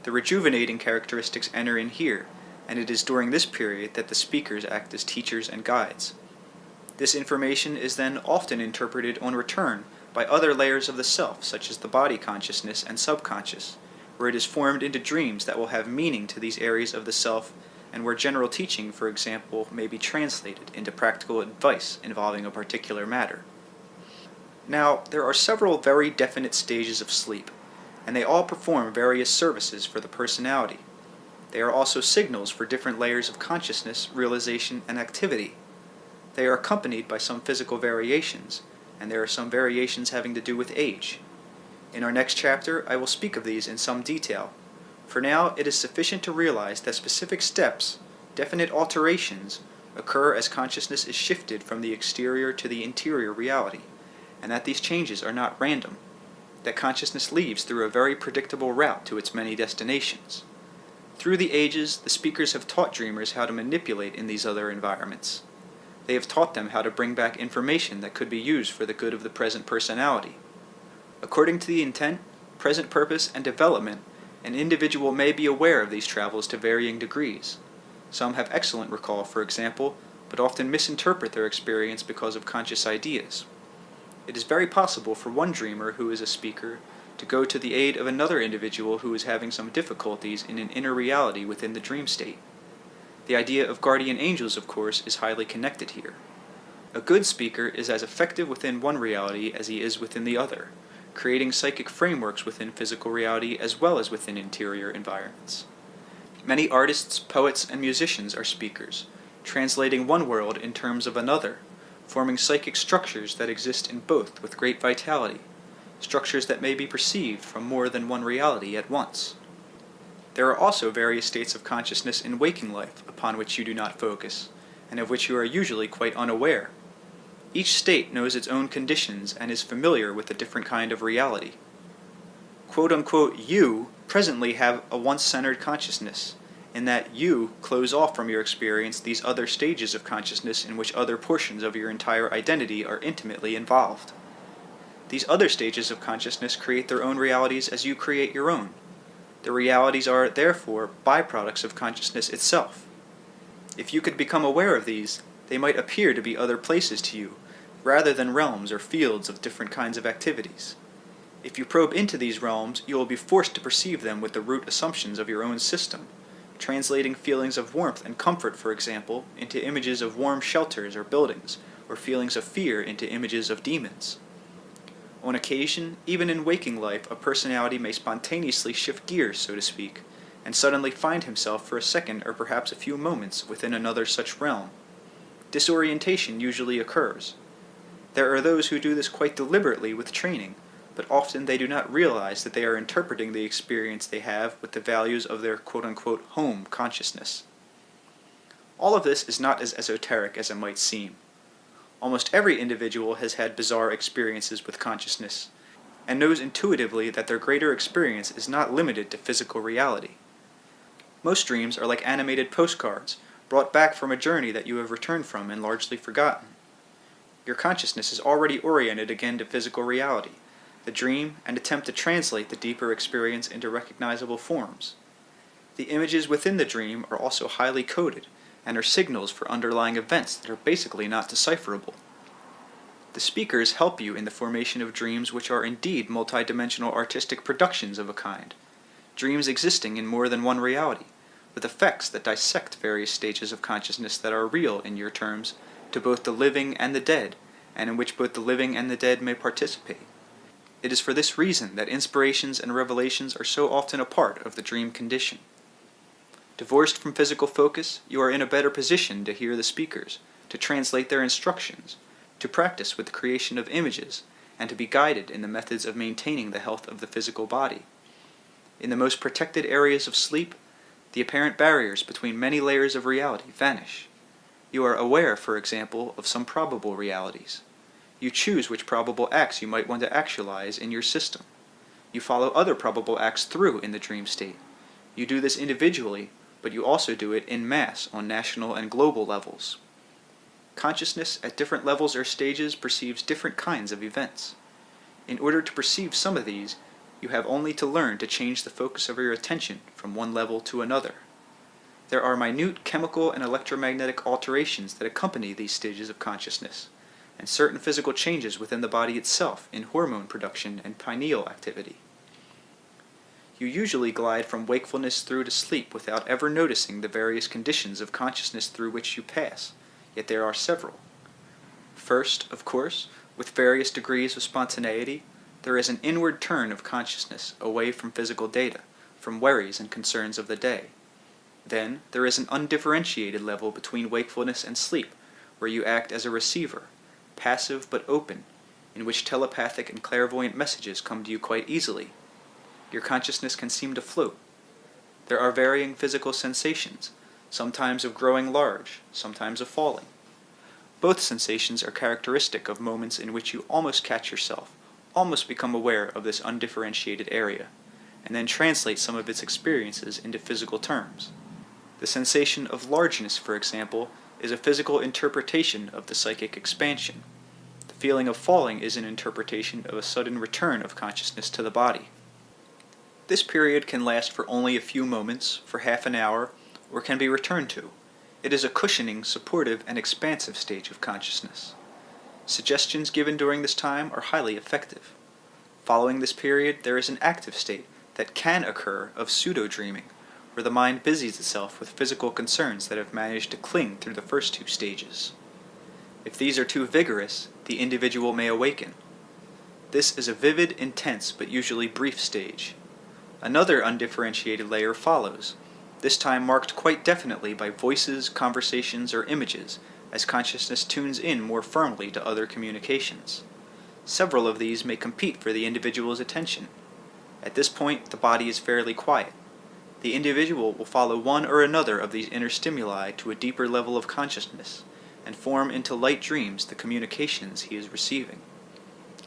The rejuvenating characteristics enter in here, and it is during this period that the speakers act as teachers and guides. This information is then often interpreted on return by other layers of the self, such as the body consciousness and subconscious, where it is formed into dreams that will have meaning to these areas of the self, and where general teaching, for example, may be translated into practical advice involving a particular matter. Now, there are several very definite stages of sleep, and they all perform various services for the personality. They are also signals for different layers of consciousness, realization, and activity. They are accompanied by some physical variations, and there are some variations having to do with age. In our next chapter, I will speak of these in some detail. For now, it is sufficient to realize that specific steps, definite alterations, occur as consciousness is shifted from the exterior to the interior reality, and that these changes are not random, that consciousness leaves through a very predictable route to its many destinations. Through the ages, the speakers have taught dreamers how to manipulate in these other environments. They have taught them how to bring back information that could be used for the good of the present personality. According to the intent, present purpose, and development, an individual may be aware of these travels to varying degrees. Some have excellent recall, for example, but often misinterpret their experience because of conscious ideas. It is very possible for one dreamer who is a speaker to go to the aid of another individual who is having some difficulties in an inner reality within the dream state. The idea of guardian angels, of course, is highly connected here. A good speaker is as effective within one reality as he is within the other, creating psychic frameworks within physical reality as well as within interior environments. Many artists, poets, and musicians are speakers, translating one world in terms of another, forming psychic structures that exist in both with great vitality, structures that may be perceived from more than one reality at once. There are also various states of consciousness in waking life upon which you do not focus, and of which you are usually quite unaware. Each state knows its own conditions and is familiar with a different kind of reality. Quote-unquote you presently have a once-centered consciousness, in that you close off from your experience these other stages of consciousness in which other portions of your entire identity are intimately involved. These other stages of consciousness create their own realities as you create your own. The realities are, therefore, byproducts of consciousness itself. If you could become aware of these, they might appear to be other places to you, rather than realms or fields of different kinds of activities. If you probe into these realms, you will be forced to perceive them with the root assumptions of your own system, translating feelings of warmth and comfort, for example, into images of warm shelters or buildings, or feelings of fear into images of demons. On occasion, even in waking life, a personality may spontaneously shift gears, so to speak, and suddenly find himself for a second or perhaps a few moments within another such realm. Disorientation usually occurs. There are those who do this quite deliberately with training, but often they do not realize that they are interpreting the experience they have with the values of their quote-unquote home consciousness. All of this is not as esoteric as it might seem. Almost every individual has had bizarre experiences with consciousness, and knows intuitively that their greater experience is not limited to physical reality. Most dreams are like animated postcards, brought back from a journey that you have returned from and largely forgotten. Your consciousness is already oriented again to physical reality, the dream, and attempt to translate the deeper experience into recognizable forms. The images within the dream are also highly coded, and are signals for underlying events that are basically not decipherable. The speakers help you in the formation of dreams which are indeed multidimensional artistic productions of a kind, dreams existing in more than one reality, with effects that dissect various stages of consciousness that are real, in your terms, to both the living and the dead, and in which both the living and the dead may participate. It is for this reason that inspirations and revelations are so often a part of the dream condition. Divorced from physical focus, you are in a better position to hear the speakers, to translate their instructions, to practice with the creation of images, and to be guided in the methods of maintaining the health of the physical body. In the most protected areas of sleep, the apparent barriers between many layers of reality vanish. You are aware, for example, of some probable realities. You choose which probable acts you might want to actualize in your system. You follow other probable acts through in the dream state. You do this individually, but you also do it en masse on national and global levels. Consciousness at different levels or stages perceives different kinds of events. In order to perceive some of these, you have only to learn to change the focus of your attention from one level to another. There are minute chemical and electromagnetic alterations that accompany these stages of consciousness, and certain physical changes within the body itself in hormone production and pineal activity. You usually glide from wakefulness through to sleep without ever noticing the various conditions of consciousness through which you pass, yet there are several. First, of course, with various degrees of spontaneity, there is an inward turn of consciousness away from physical data, from worries and concerns of the day. Then, there is an undifferentiated level between wakefulness and sleep, where you act as a receiver, passive but open, in which telepathic and clairvoyant messages come to you quite easily. Your consciousness can seem to float. There are varying physical sensations, sometimes of growing large, sometimes of falling. Both sensations are characteristic of moments in which you almost catch yourself, almost become aware of this undifferentiated area, and then translate some of its experiences into physical terms. The sensation of largeness, for example, is a physical interpretation of the psychic expansion. The feeling of falling is an interpretation of a sudden return of consciousness to the body. This period can last for only a few moments, for half an hour, or can be returned to. It is a cushioning, supportive, and expansive stage of consciousness. Suggestions given during this time are highly effective. Following this period, there is an active state that can occur of pseudo-dreaming, where the mind busies itself with physical concerns that have managed to cling through the first two stages. If these are too vigorous, the individual may awaken. This is a vivid, intense, but usually brief stage. Another undifferentiated layer follows, this time marked quite definitely by voices, conversations, or images, as consciousness tunes in more firmly to other communications. Several of these may compete for the individual's attention. At this point, the body is fairly quiet. The individual will follow one or another of these inner stimuli to a deeper level of consciousness, and form into light dreams the communications he is receiving.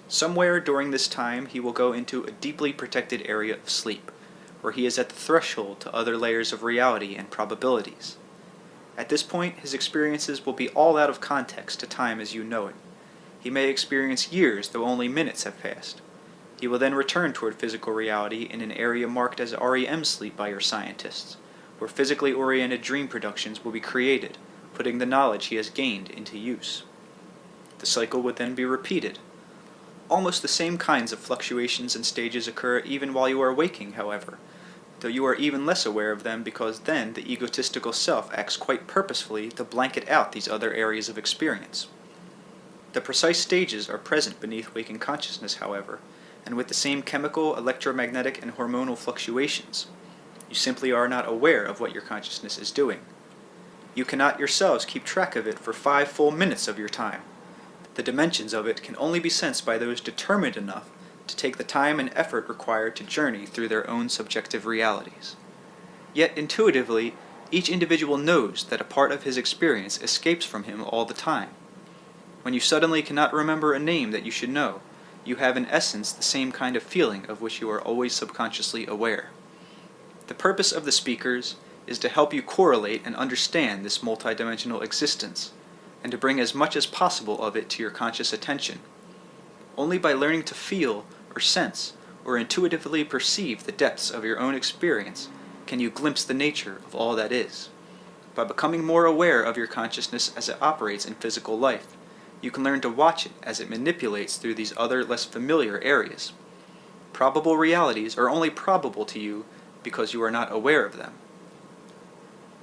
Somewhere during this time he will go into a deeply protected area of sleep, where he is at the threshold to other layers of reality and probabilities. At this point, his experiences will be all out of context to time as you know it. He may experience years, though only minutes have passed. He will then return toward physical reality in an area marked as REM sleep by your scientists, where physically oriented dream productions will be created, putting the knowledge he has gained into use. The cycle would then be repeated. Almost the same kinds of fluctuations and stages occur even while you are waking, however, though you are even less aware of them because then the egotistical self acts quite purposefully to blanket out these other areas of experience. The precise stages are present beneath waking consciousness, however, and with the same chemical, electromagnetic, and hormonal fluctuations. You simply are not aware of what your consciousness is doing. You cannot yourselves keep track of it for 5 full minutes of your time. The dimensions of it can only be sensed by those determined enough to take the time and effort required to journey through their own subjective realities. Yet intuitively, each individual knows that a part of his experience escapes from him all the time. When you suddenly cannot remember a name that you should know, you have in essence the same kind of feeling of which you are always subconsciously aware. The purpose of the speakers is to help you correlate and understand this multidimensional existence, and to bring as much as possible of it to your conscious attention. Only by learning to feel, or sense, or intuitively perceive the depths of your own experience can you glimpse the nature of all that is. By becoming more aware of your consciousness as it operates in physical life, you can learn to watch it as it manipulates through these other, less familiar areas. Probable realities are only probable to you because you are not aware of them.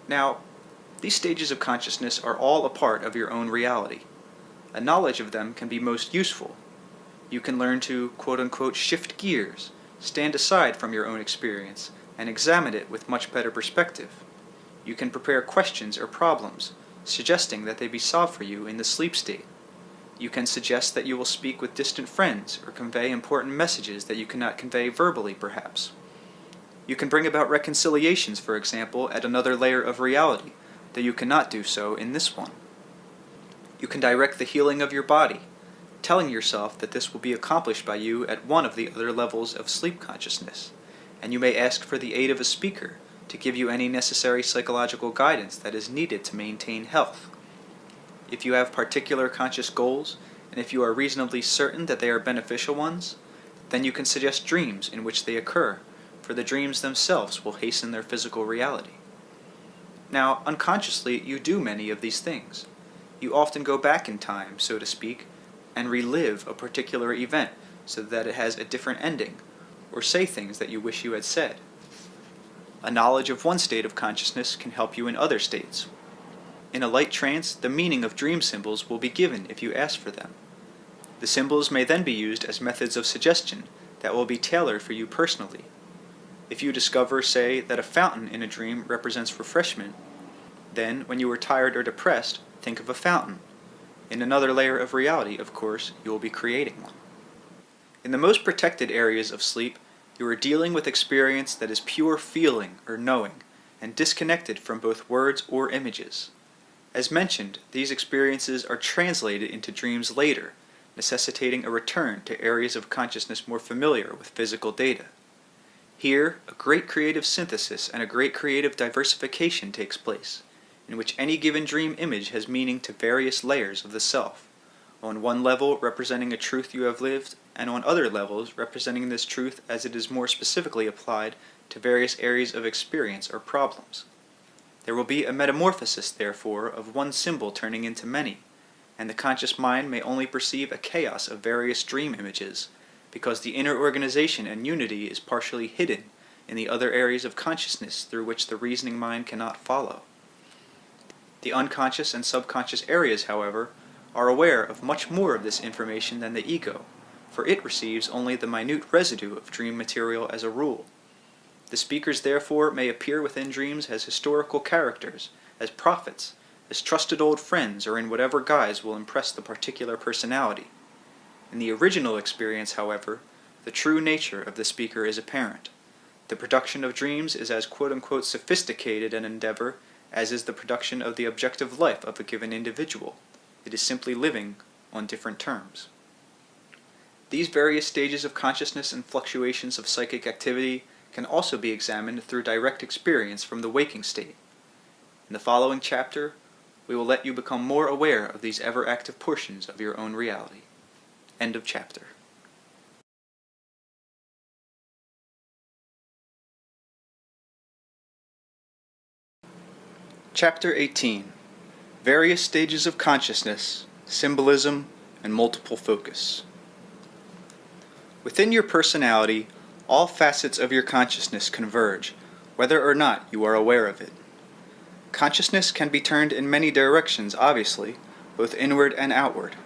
Now, these stages of consciousness are all a part of your own reality. A knowledge of them can be most useful. You can learn to, quote-unquote, shift gears, stand aside from your own experience, and examine it with much better perspective. You can prepare questions or problems, suggesting that they be solved for you in the sleep state. You can suggest that you will speak with distant friends or convey important messages that you cannot convey verbally, perhaps. You can bring about reconciliations, for example, at another layer of reality, though you cannot do so in this one. You can direct the healing of your body, telling yourself that this will be accomplished by you at one of the other levels of sleep consciousness, and you may ask for the aid of a speaker to give you any necessary psychological guidance that is needed to maintain health. If you have particular conscious goals, and if you are reasonably certain that they are beneficial ones, then you can suggest dreams in which they occur, for the dreams themselves will hasten their physical reality. Now, unconsciously, you do many of these things. You often go back in time, so to speak, and relive a particular event so that it has a different ending, or say things that you wish you had said. A knowledge of one state of consciousness can help you in other states. In a light trance, the meaning of dream symbols will be given if you ask for them. The symbols may then be used as methods of suggestion that will be tailored for you personally. If you discover, say, that a fountain in a dream represents refreshment, then, when you are tired or depressed, think of a fountain. In another layer of reality, of course, you will be creating one. In the most protected areas of sleep, you are dealing with experience that is pure feeling or knowing, and disconnected from both words or images. As mentioned, these experiences are translated into dreams later, necessitating a return to areas of consciousness more familiar with physical data. Here, a great creative synthesis and a great creative diversification takes place. in which any given dream image has meaning to various layers of the self, on one level representing a truth you have lived, and on other levels representing this truth as it is more specifically applied to various areas of experience or problems. There will be a metamorphosis, therefore, of one symbol turning into many, and the conscious mind may only perceive a chaos of various dream images, because the inner organization and unity is partially hidden in the other areas of consciousness through which the reasoning mind cannot follow. The unconscious and subconscious areas, however, are aware of much more of this information than the ego, for it receives only the minute residue of dream material as a rule. The speakers therefore may appear within dreams as historical characters, as prophets, as trusted old friends, or in whatever guise will impress the particular personality. In the original experience, however, the true nature of the speaker is apparent. The production of dreams is as quote-unquote sophisticated an endeavor as is the production of the objective life of a given individual. It is simply living on different terms. These various stages of consciousness and fluctuations of psychic activity can also be examined through direct experience from the waking state. In the following chapter, we will let you become more aware of these ever-active portions of your own reality. End of chapter. Chapter 18. Various Stages of Consciousness, Symbolism, and Multiple Focus. Within your personality, all facets of your consciousness converge, whether or not you are aware of it. Consciousness can be turned in many directions, obviously, both inward and outward.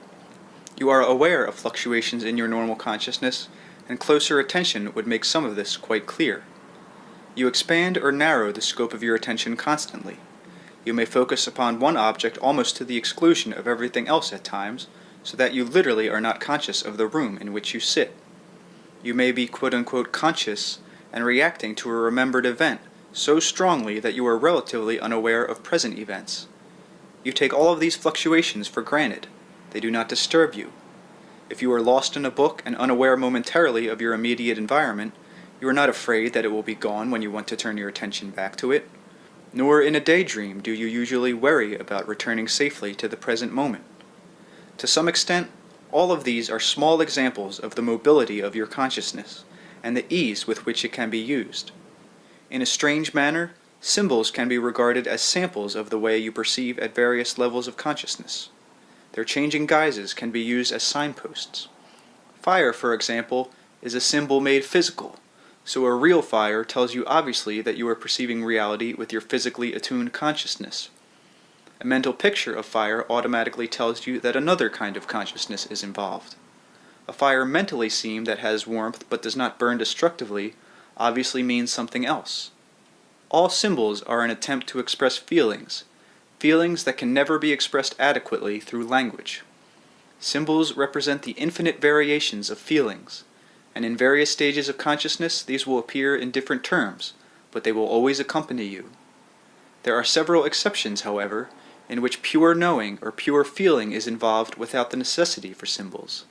You are aware of fluctuations in your normal consciousness, and closer attention would make some of this quite clear. You expand or narrow the scope of your attention constantly. You may focus upon one object almost to the exclusion of everything else at times, so that you literally are not conscious of the room in which you sit. You may be quote-unquote conscious and reacting to a remembered event so strongly that you are relatively unaware of present events. You take all of these fluctuations for granted. They do not disturb you. If you are lost in a book and unaware momentarily of your immediate environment, you are not afraid that it will be gone when you want to turn your attention back to it. Nor in a daydream do you usually worry about returning safely to the present moment. To some extent, all of these are small examples of the mobility of your consciousness, and the ease with which it can be used. In a strange manner, symbols can be regarded as samples of the way you perceive at various levels of consciousness. Their changing guises can be used as signposts. Fire, for example, is a symbol made physical, so a real fire tells you obviously that you are perceiving reality with your physically attuned consciousness. A mental picture of fire automatically tells you that another kind of consciousness is involved. A fire mentally seen that has warmth but does not burn destructively obviously means something else. All symbols are an attempt to express feelings that can never be expressed adequately through language. Symbols represent the infinite variations of feelings, and in various stages of consciousness these will appear in different terms, but they will always accompany you. There are several exceptions, however, in which pure knowing or pure feeling is involved without the necessity for symbols.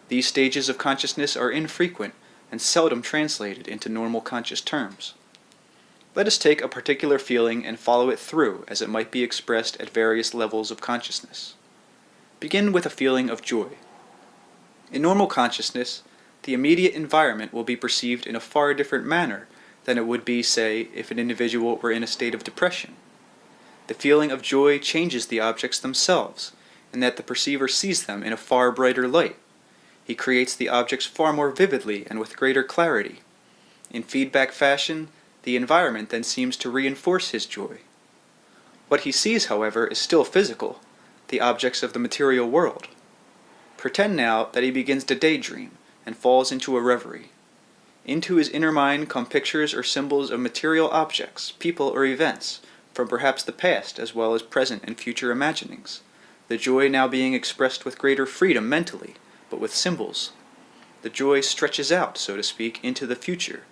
These stages of consciousness are infrequent and seldom translated into normal conscious terms. Let us take a particular feeling and follow it through as it might be expressed at various levels of consciousness. Begin with a feeling of joy. In normal consciousness, the immediate environment will be perceived in a far different manner than it would be, say, if an individual were in a state of depression. The feeling of joy changes the objects themselves, in that the perceiver sees them in a far brighter light. He creates the objects far more vividly and with greater clarity. In feedback fashion, the environment then seems to reinforce his joy. What he sees, however, is still physical, the objects of the material world. Pretend now that he begins to daydream and falls into a reverie. Into his inner mind come pictures or symbols of material objects, people or events, from perhaps the past as well as present and future imaginings, the joy now being expressed with greater freedom mentally, but with symbols. The joy stretches out, so to speak, into the future,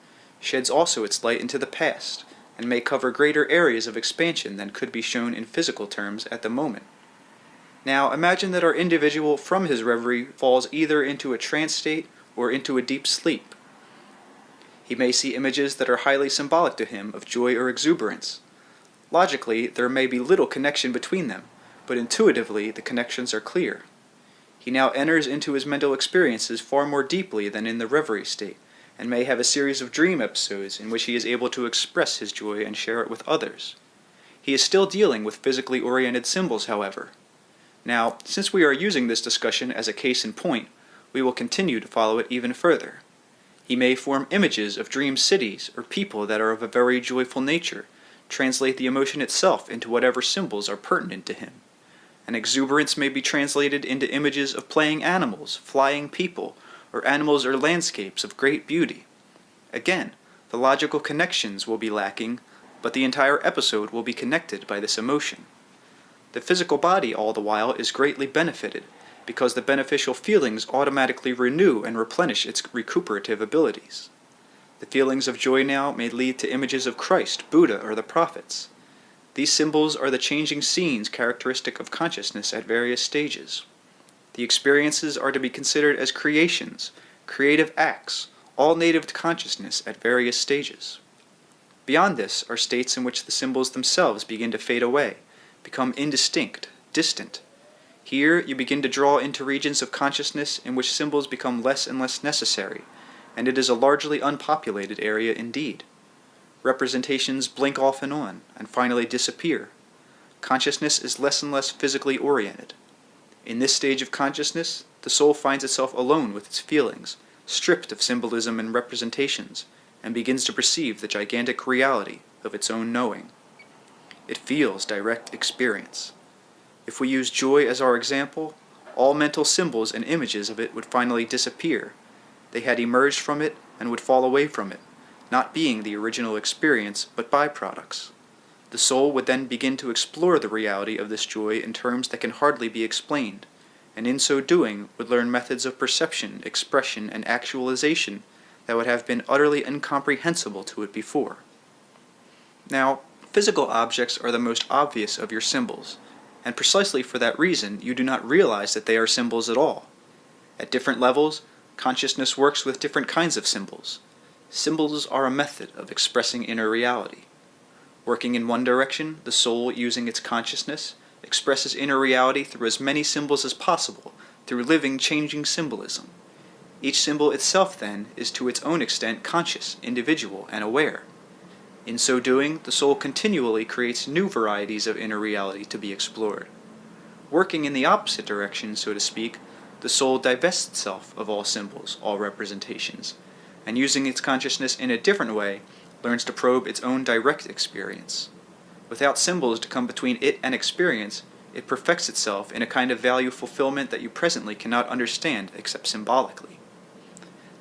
sheds also its light into the past, and may cover greater areas of expansion than could be shown in physical terms at the moment. Now imagine that our individual from his reverie falls either into a trance state or into a deep sleep. He may see images that are highly symbolic to him of joy or exuberance. Logically, there may be little connection between them, but intuitively the connections are clear. He now enters into his mental experiences far more deeply than in the reverie state, and may have a series of dream episodes in which he is able to express his joy and share it with others. He is still dealing with physically oriented symbols, however. Now, since we are using this discussion as a case in point, we will continue to follow it even further. He may form images of dream cities or people that are of a very joyful nature, translate the emotion itself into whatever symbols are pertinent to him. An exuberance may be translated into images of playing animals, flying people, or animals or landscapes of great beauty. Again, the logical connections will be lacking, but the entire episode will be connected by this emotion. The physical body, all the while, is greatly benefited, because the beneficial feelings automatically renew and replenish its recuperative abilities. The feelings of joy now may lead to images of Christ, Buddha, or the prophets. These symbols are the changing scenes characteristic of consciousness at various stages. The experiences are to be considered as creations, creative acts, all native to consciousness at various stages. Beyond this are states in which the symbols themselves begin to fade away, become indistinct, distant. Here you begin to draw into regions of consciousness in which symbols become less and less necessary, and it is a largely unpopulated area indeed. Representations blink off and on, and finally disappear. Consciousness is less and less physically oriented. In this stage of consciousness, the soul finds itself alone with its feelings, stripped of symbolism and representations, and begins to perceive the gigantic reality of its own knowing. It feels direct experience. If we use joy as our example, all mental symbols and images of it would finally disappear. They had emerged from it and would fall away from it, not being the original experience, but byproducts. The soul would then begin to explore the reality of this joy in terms that can hardly be explained, and in so doing would learn methods of perception, expression, and actualization that would have been utterly incomprehensible to it before. Now, physical objects are the most obvious of your symbols, and precisely for that reason you do not realize that they are symbols at all. At different levels, consciousness works with different kinds of symbols. Symbols are a method of expressing inner reality. Working in one direction, the soul, using its consciousness, expresses inner reality through as many symbols as possible, through living, changing symbolism. Each symbol itself, then, is to its own extent conscious, individual, and aware. In so doing, the soul continually creates new varieties of inner reality to be explored. Working in the opposite direction, so to speak, the soul divests itself of all symbols, all representations, and using its consciousness in a different way, learns to probe its own direct experience. Without symbols to come between it and experience, it perfects itself in a kind of value fulfillment that you presently cannot understand except symbolically.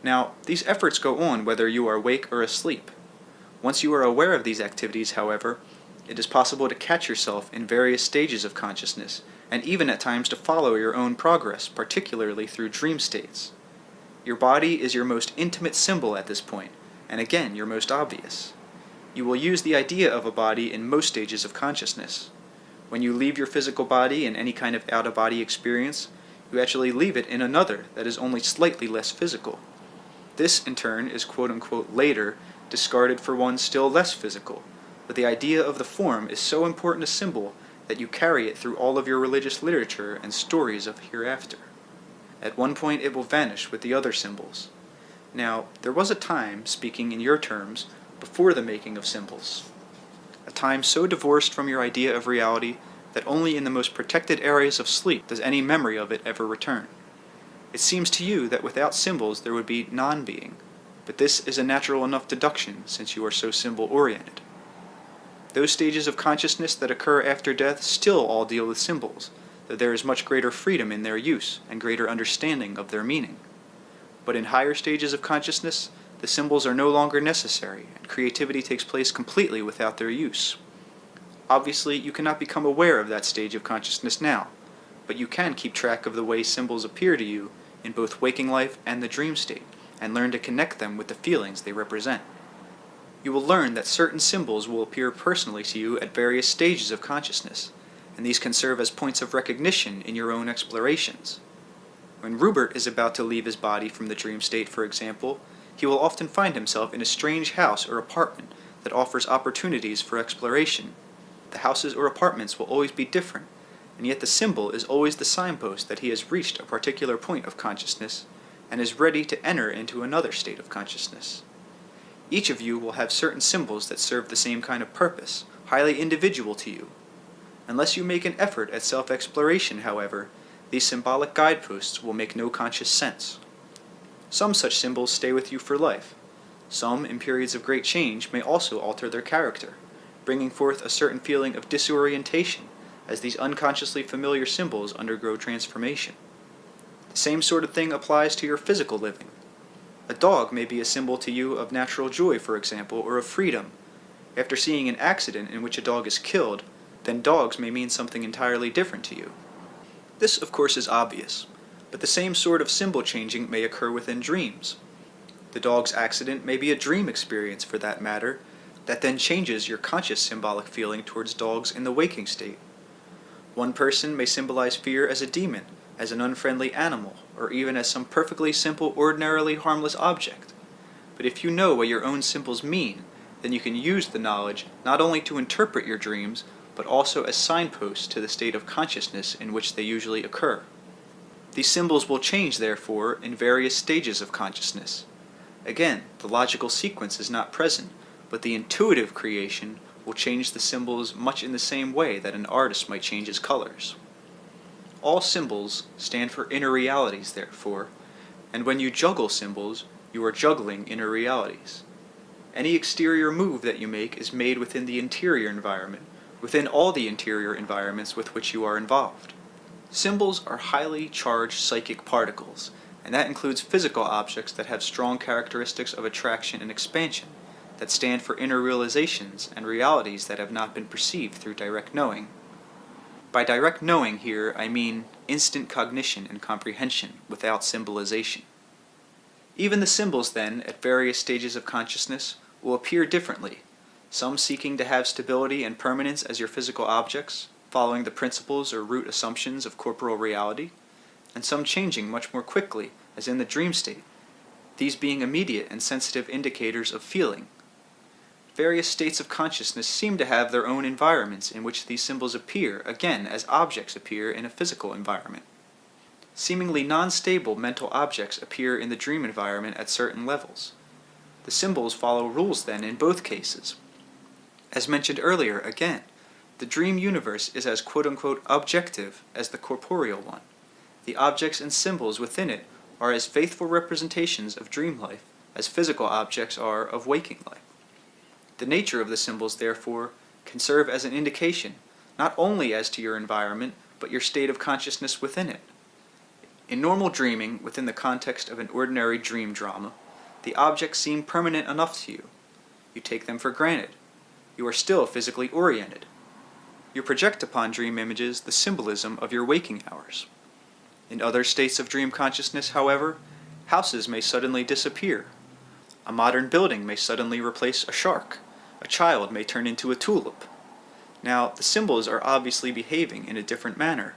Now, these efforts go on whether you are awake or asleep. Once you are aware of these activities, however, it is possible to catch yourself in various stages of consciousness, and even at times to follow your own progress, particularly through dream states. Your body is your most intimate symbol at this point, and again your most obvious. You will use the idea of a body in most stages of consciousness. When you leave your physical body in any kind of out-of-body experience, you actually leave it in another that is only slightly less physical. This, in turn, is quote-unquote later discarded for one still less physical, but the idea of the form is so important a symbol that you carry it through all of your religious literature and stories of hereafter. At one point it will vanish with the other symbols. Now, there was a time, speaking in your terms, before the making of symbols. A time so divorced from your idea of reality that only in the most protected areas of sleep does any memory of it ever return. It seems to you that without symbols there would be non-being, but this is a natural enough deduction since you are so symbol-oriented. Those stages of consciousness that occur after death still all deal with symbols, though there is much greater freedom in their use and greater understanding of their meaning. But in higher stages of consciousness, the symbols are no longer necessary, and creativity takes place completely without their use. Obviously, you cannot become aware of that stage of consciousness now, but you can keep track of the way symbols appear to you in both waking life and the dream state, and learn to connect them with the feelings they represent. You will learn that certain symbols will appear personally to you at various stages of consciousness, and these can serve as points of recognition in your own explorations. When Rupert is about to leave his body from the dream state, for example, he will often find himself in a strange house or apartment that offers opportunities for exploration. The houses or apartments will always be different, and yet the symbol is always the signpost that he has reached a particular point of consciousness and is ready to enter into another state of consciousness. Each of you will have certain symbols that serve the same kind of purpose, highly individual to you. Unless you make an effort at self-exploration, however, these symbolic guideposts will make no conscious sense. Some such symbols stay with you for life. Some, in periods of great change, may also alter their character, bringing forth a certain feeling of disorientation as these unconsciously familiar symbols undergo transformation. The same sort of thing applies to your physical living. A dog may be a symbol to you of natural joy, for example, or of freedom. After seeing an accident in which a dog is killed, then dogs may mean something entirely different to you. This, of course, is obvious, but the same sort of symbol changing may occur within dreams. The dog's accident may be a dream experience, for that matter, that then changes your conscious symbolic feeling towards dogs in the waking state. One person may symbolize fear as a demon, as an unfriendly animal, or even as some perfectly simple, ordinarily harmless object. But if you know what your own symbols mean, then you can use the knowledge not only to interpret your dreams, but also as signposts to the state of consciousness in which they usually occur. These symbols will change, therefore, in various stages of consciousness. Again, the logical sequence is not present, but the intuitive creation will change the symbols much in the same way that an artist might change his colors. All symbols stand for inner realities, therefore, and when you juggle symbols, you are juggling inner realities. Any exterior move that you make is made within the interior environment, within all the interior environments with which you are involved. Symbols are highly charged psychic particles, and that includes physical objects that have strong characteristics of attraction and expansion, that stand for inner realizations and realities that have not been perceived through direct knowing. By direct knowing here, I mean instant cognition and comprehension without symbolization. Even the symbols, then, at various stages of consciousness, will appear differently, some seeking to have stability and permanence as your physical objects, following the principles or root assumptions of corporeal reality, and some changing much more quickly, as in the dream state, these being immediate and sensitive indicators of feeling. Various states of consciousness seem to have their own environments in which these symbols appear, again, as objects appear in a physical environment. Seemingly non-stable mental objects appear in the dream environment at certain levels. The symbols follow rules, then, in both cases. As mentioned earlier, again, the dream universe is as quote-unquote objective as the corporeal one. The objects and symbols within it are as faithful representations of dream life as physical objects are of waking life. The nature of the symbols, therefore, can serve as an indication, not only as to your environment, but your state of consciousness within it. In normal dreaming, within the context of an ordinary dream drama, the objects seem permanent enough to you. You take them for granted. You are still physically oriented. You project upon dream images the symbolism of your waking hours. In other states of dream consciousness, however, houses may suddenly disappear. A modern building may suddenly replace a shark. A child may turn into a tulip. Now, the symbols are obviously behaving in a different manner.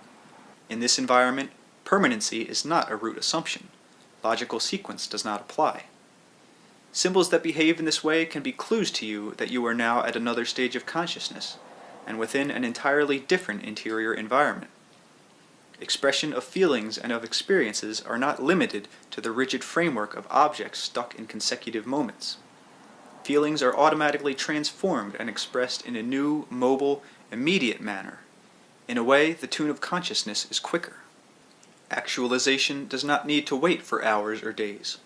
In this environment, permanency is not a root assumption. Logical sequence does not apply. Symbols that behave in this way can be clues to you that you are now at another stage of consciousness, and within an entirely different interior environment. Expression of feelings and of experiences are not limited to the rigid framework of objects stuck in consecutive moments. Feelings are automatically transformed and expressed in a new, mobile, immediate manner. In a way, the tune of consciousness is quicker. Actualization does not need to wait for hours or days.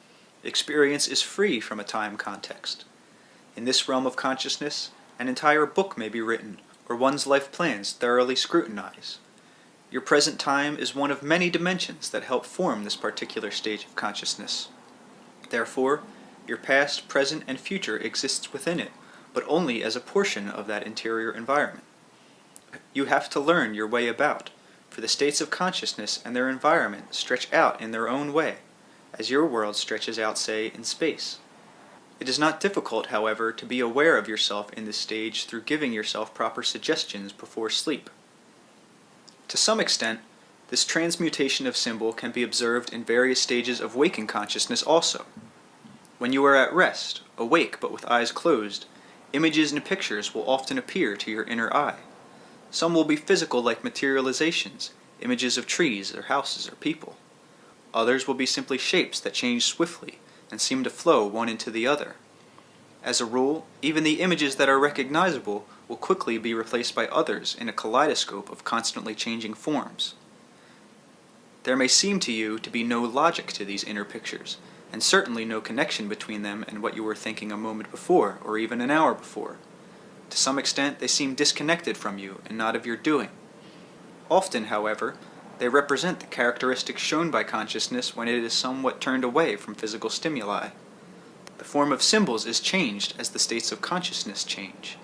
Experience is free from a time context. In this realm of consciousness, an entire book may be written, or one's life plans thoroughly scrutinized. Your present time is one of many dimensions that help form this particular stage of consciousness. Therefore, your past, present, and future exists within it, but only as a portion of that interior environment. You have to learn your way about, for the states of consciousness and their environment stretch out in their own way, as your world stretches out, say, in space. It is not difficult, however, to be aware of yourself in this stage through giving yourself proper suggestions before sleep. To some extent, this transmutation of symbol can be observed in various stages of waking consciousness also. When you are at rest, awake but with eyes closed, images and pictures will often appear to your inner eye. Some will be physical like materializations, images of trees or houses or people. Others will be simply shapes that change swiftly and seem to flow one into the other. As a rule, even the images that are recognizable will quickly be replaced by others in a kaleidoscope of constantly changing forms. There may seem to you to be no logic to these inner pictures, and certainly no connection between them and what you were thinking a moment before, or even an hour before. To some extent, they seem disconnected from you and not of your doing. Often, however, they represent the characteristics shown by consciousness when it is somewhat turned away from physical stimuli. The form of symbols is changed as the states of consciousness change.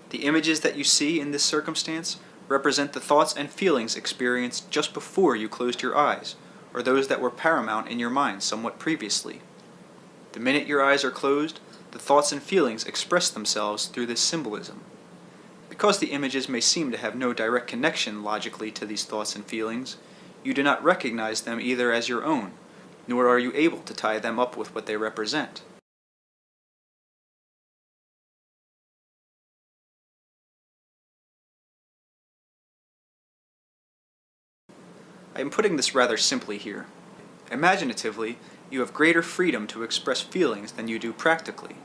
The images that you see in this circumstance represent the thoughts and feelings experienced just before you closed your eyes, or those that were paramount in your mind somewhat previously. The minute your eyes are closed, the thoughts and feelings express themselves through this symbolism. Because the images may seem to have no direct connection logically to these thoughts and feelings, you do not recognize them either as your own, nor are you able to tie them up with what they represent. I am putting this rather simply here. Imaginatively, you have greater freedom to express feelings than you do practically.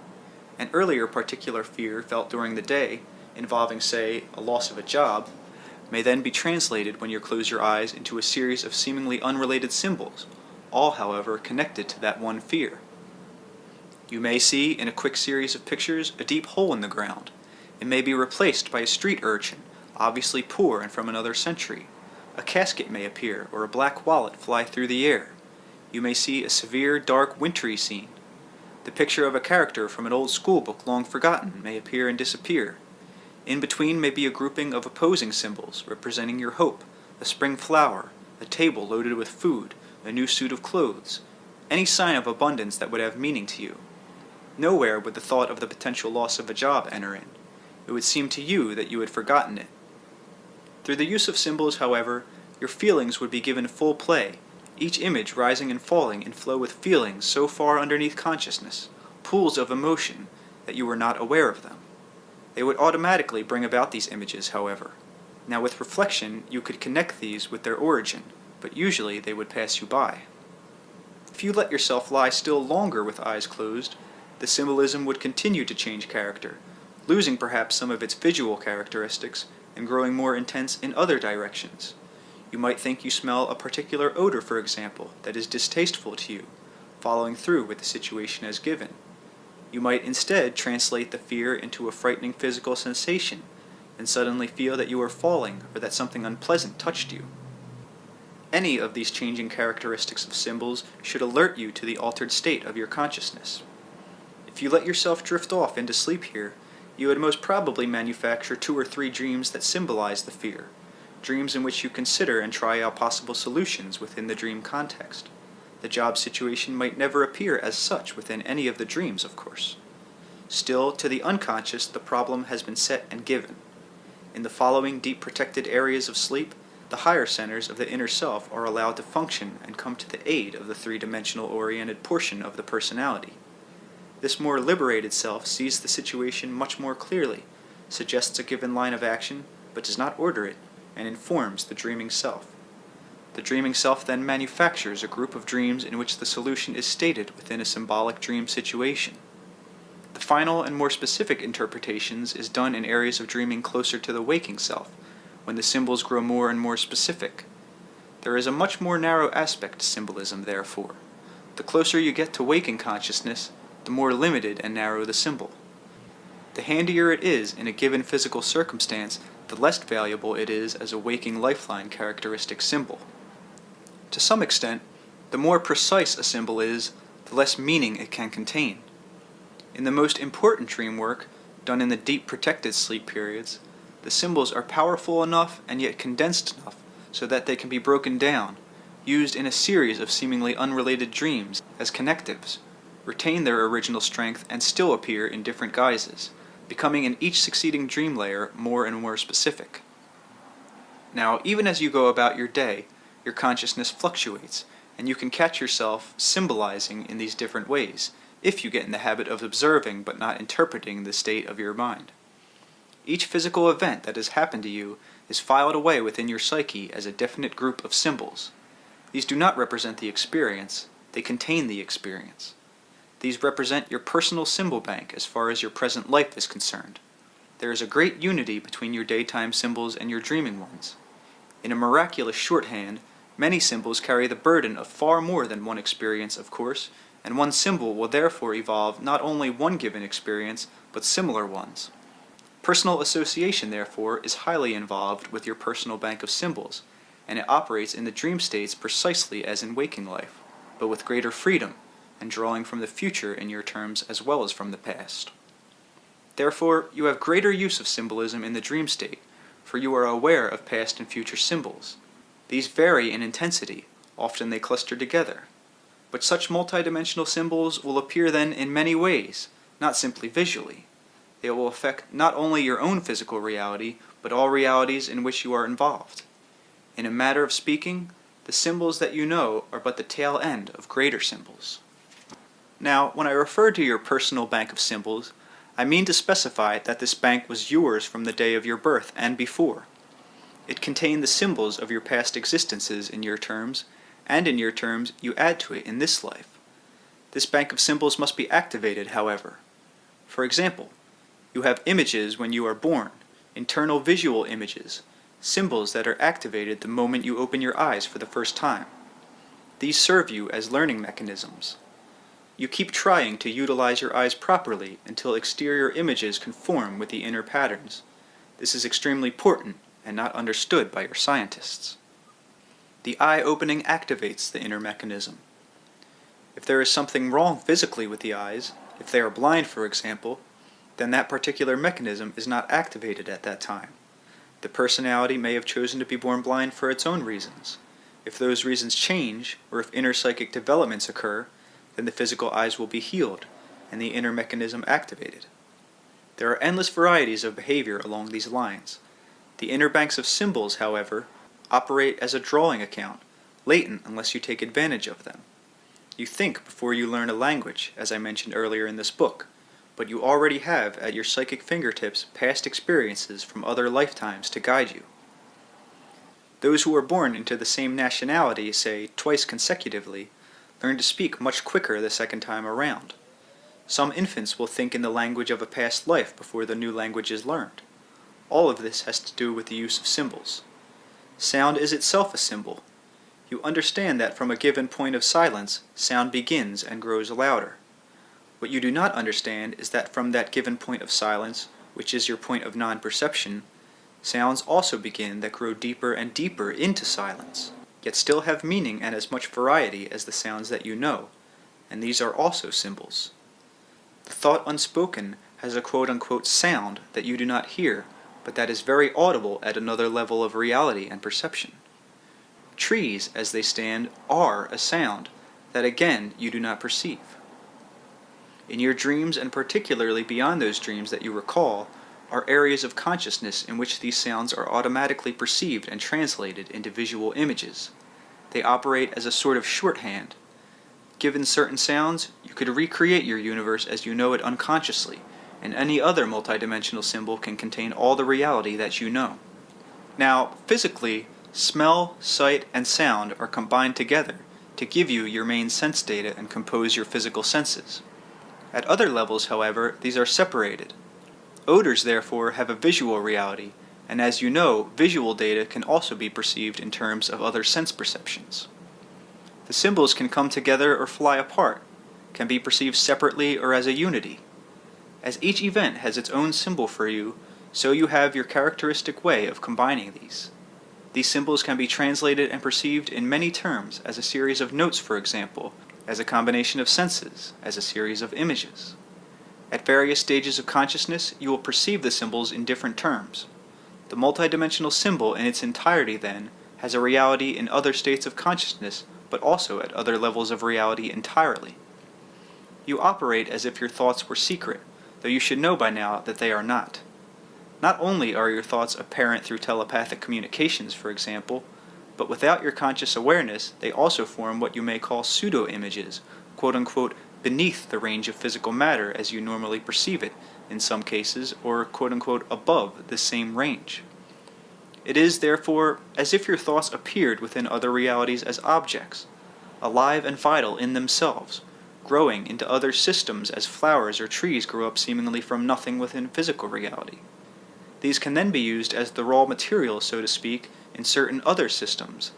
An earlier particular fear felt during the day, involving, say, a loss of a job, may then be translated when you close your eyes into a series of seemingly unrelated symbols, all, however, connected to that one fear. You may see, in a quick series of pictures, a deep hole in the ground. It may be replaced by a street urchin, obviously poor and from another century. A casket may appear, or a black wallet fly through the air. You may see a severe, dark, wintry scene. The picture of a character from an old schoolbook long forgotten may appear and disappear. In between may be a grouping of opposing symbols representing your hope, a spring flower, a table loaded with food, a new suit of clothes, any sign of abundance that would have meaning to you. Nowhere would the thought of the potential loss of a job enter in. It would seem to you that you had forgotten it. Through the use of symbols, however, your feelings would be given full play, each image rising and falling in flow with feelings so far underneath consciousness, pools of emotion, that you were not aware of them. They would automatically bring about these images, however. Now with reflection, you could connect these with their origin, but usually they would pass you by. If you let yourself lie still longer with eyes closed, the symbolism would continue to change character, losing perhaps some of its visual characteristics and growing more intense in other directions. You might think you smell a particular odor, for example, that is distasteful to you, following through with the situation as given. You might instead translate the fear into a frightening physical sensation, and suddenly feel that you are falling or that something unpleasant touched you. Any of these changing characteristics of symbols should alert you to the altered state of your consciousness. If you let yourself drift off into sleep here, you would most probably manufacture 2 or 3 dreams that symbolize the fear, dreams in which you consider and try out possible solutions within the dream context. The job situation might never appear as such within any of the dreams, of course. Still, to the unconscious, the problem has been set and given. In the following deep protected areas of sleep, the higher centers of the inner self are allowed to function and come to the aid of the 3-dimensional oriented portion of the personality. This more liberated self sees the situation much more clearly, suggests a given line of action, but does not order it, and informs the dreaming self. The dreaming self then manufactures a group of dreams in which the solution is stated within a symbolic dream situation. The final and more specific interpretations is done in areas of dreaming closer to the waking self, when the symbols grow more and more specific. There is a much more narrow aspect to symbolism, therefore. The closer you get to waking consciousness, the more limited and narrow the symbol. The handier it is in a given physical circumstance, the less valuable it is as a waking lifeline characteristic symbol. To some extent, the more precise a symbol is, the less meaning it can contain. In the most important dream work, done in the deep protected sleep periods, the symbols are powerful enough and yet condensed enough so that they can be broken down, used in a series of seemingly unrelated dreams as connectives, retain their original strength and still appear in different guises, becoming in each succeeding dream layer more and more specific. Now, even as you go about your day, your consciousness fluctuates, and you can catch yourself symbolizing in these different ways, if you get in the habit of observing but not interpreting the state of your mind. Each physical event that has happened to you is filed away within your psyche as a definite group of symbols. These do not represent the experience, they contain the experience. These represent your personal symbol bank as far as your present life is concerned. There is a great unity between your daytime symbols and your dreaming ones. In a miraculous shorthand, many symbols carry the burden of far more than one experience, of course, and one symbol will therefore evolve not only one given experience, but similar ones. Personal association, therefore, is highly involved with your personal bank of symbols, and it operates in the dream states precisely as in waking life, but with greater freedom, and drawing from the future in your terms as well as from the past. Therefore, you have greater use of symbolism in the dream state, for you are aware of past and future symbols. These vary in intensity, often they cluster together. But such multidimensional symbols will appear then in many ways, not simply visually. They will affect not only your own physical reality, but all realities in which you are involved. In a matter of speaking, the symbols that you know are but the tail end of greater symbols. Now, when I refer to your personal bank of symbols, I mean to specify that this bank was yours from the day of your birth and before. It contained the symbols of your past existences in your terms, and in your terms you add to it in this life. This bank of symbols must be activated, however. For example, you have images when you are born, internal visual images, symbols that are activated the moment you open your eyes for the first time. These serve you as learning mechanisms. You keep trying to utilize your eyes properly until exterior images conform with the inner patterns. This is extremely important and not understood by your scientists. The eye opening activates the inner mechanism. If there is something wrong physically with the eyes, if they are blind for example, then that particular mechanism is not activated at that time. The personality may have chosen to be born blind for its own reasons. If those reasons change, or if inner psychic developments occur, then the physical eyes will be healed, and the inner mechanism activated. There are endless varieties of behavior along these lines. The inner banks of symbols, however, operate as a drawing account, latent unless you take advantage of them. You think before you learn a language, as I mentioned earlier in this book, but you already have at your psychic fingertips past experiences from other lifetimes to guide you. Those who are born into the same nationality, say, twice consecutively, learn to speak much quicker the second time around. Some infants will think in the language of a past life before the new language is learned. All of this has to do with the use of symbols. Sound is itself a symbol. You understand that from a given point of silence, sound begins and grows louder. What you do not understand is that from that given point of silence, which is your point of non-perception, sounds also begin that grow deeper and deeper into silence, yet still have meaning and as much variety as the sounds that you know, and these are also symbols. The thought unspoken has a quote-unquote sound that you do not hear, but that is very audible at another level of reality and perception. Trees, as they stand, are a sound that again you do not perceive. In your dreams, and particularly beyond those dreams that you recall, are areas of consciousness in which these sounds are automatically perceived and translated into visual images. They operate as a sort of shorthand. Given certain sounds, you could recreate your universe as you know it unconsciously, and any other multidimensional symbol can contain all the reality that you know. Now, physically, smell, sight, and sound are combined together to give you your main sense data and compose your physical senses. At other levels, however, these are separated. Odors, therefore, have a visual reality, and as you know, visual data can also be perceived in terms of other sense perceptions. The symbols can come together or fly apart, can be perceived separately or as a unity. As each event has its own symbol for you, so you have your characteristic way of combining these. These symbols can be translated and perceived in many terms, as a series of notes, for example, as a combination of senses, as a series of images. At various stages of consciousness, you will perceive the symbols in different terms. The multidimensional symbol in its entirety, then, has a reality in other states of consciousness, but also at other levels of reality entirely. You operate as if your thoughts were secret, though you should know by now that they are not. Not only are your thoughts apparent through telepathic communications, for example, but without your conscious awareness, they also form what you may call pseudo-images, quote-unquote, beneath the range of physical matter as you normally perceive it in some cases, or quote-unquote above the same range. It is, therefore, as if your thoughts appeared within other realities as objects, alive and vital in themselves, growing into other systems as flowers or trees grow up seemingly from nothing within physical reality. These can then be used as the raw material, so to speak, in certain other systems.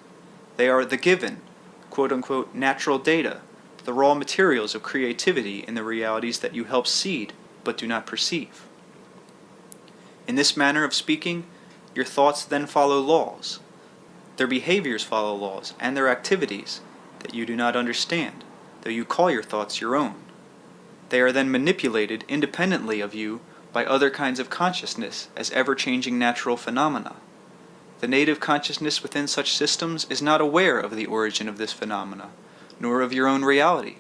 They are the given, quote-unquote natural data, the raw materials of creativity in the realities that you help seed but do not perceive. In this manner of speaking, your thoughts then follow laws. Their behaviors follow laws, and their activities that you do not understand, though you call your thoughts your own. They are then manipulated independently of you by other kinds of consciousness as ever-changing natural phenomena. The native consciousness within such systems is not aware of the origin of this phenomena, nor of your own reality.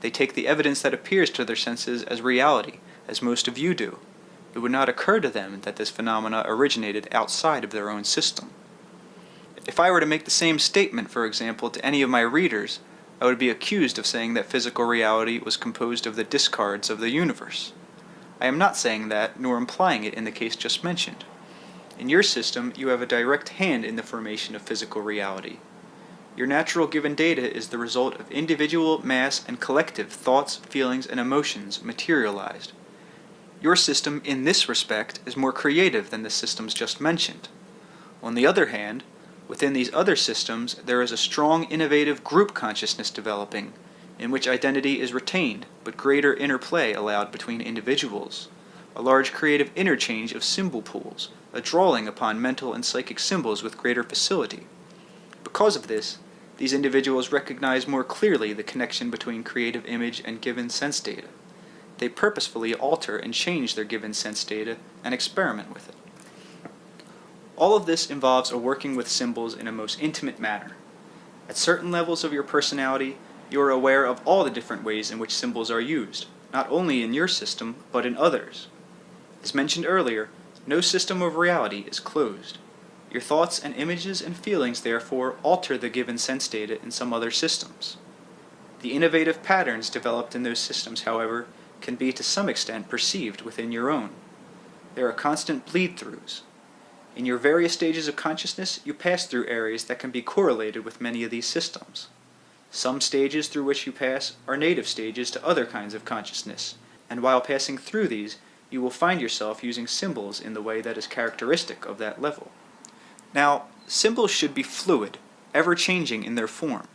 They take the evidence that appears to their senses as reality, as most of you do. It would not occur to them that this phenomena originated outside of their own system. If I were to make the same statement, for example, to any of my readers, I would be accused of saying that physical reality was composed of the discards of the universe. I am not saying that, nor implying it in the case just mentioned. In your system, you have a direct hand in the formation of physical reality. Your natural given data is the result of individual, mass, and collective thoughts, feelings, and emotions materialized. Your system, in this respect, is more creative than the systems just mentioned. On the other hand, within these other systems, there is a strong, innovative group consciousness developing, in which identity is retained, but greater interplay allowed between individuals, a large creative interchange of symbol pools, a drawing upon mental and psychic symbols with greater facility. Because of this, these individuals recognize more clearly the connection between creative image and given sense data. They purposefully alter and change their given sense data and experiment with it. All of this involves a working with symbols in a most intimate manner. At certain levels of your personality, you are aware of all the different ways in which symbols are used, not only in your system, but in others. As mentioned earlier, no system of reality is closed. Your thoughts and images and feelings, therefore, alter the given sense data in some other systems. The innovative patterns developed in those systems, however, can be to some extent perceived within your own. There are constant bleed-throughs. In your various stages of consciousness, you pass through areas that can be correlated with many of these systems. Some stages through which you pass are native stages to other kinds of consciousness, and while passing through these, you will find yourself using symbols in the way that is characteristic of that level. Now, symbols should be fluid, ever-changing in their form.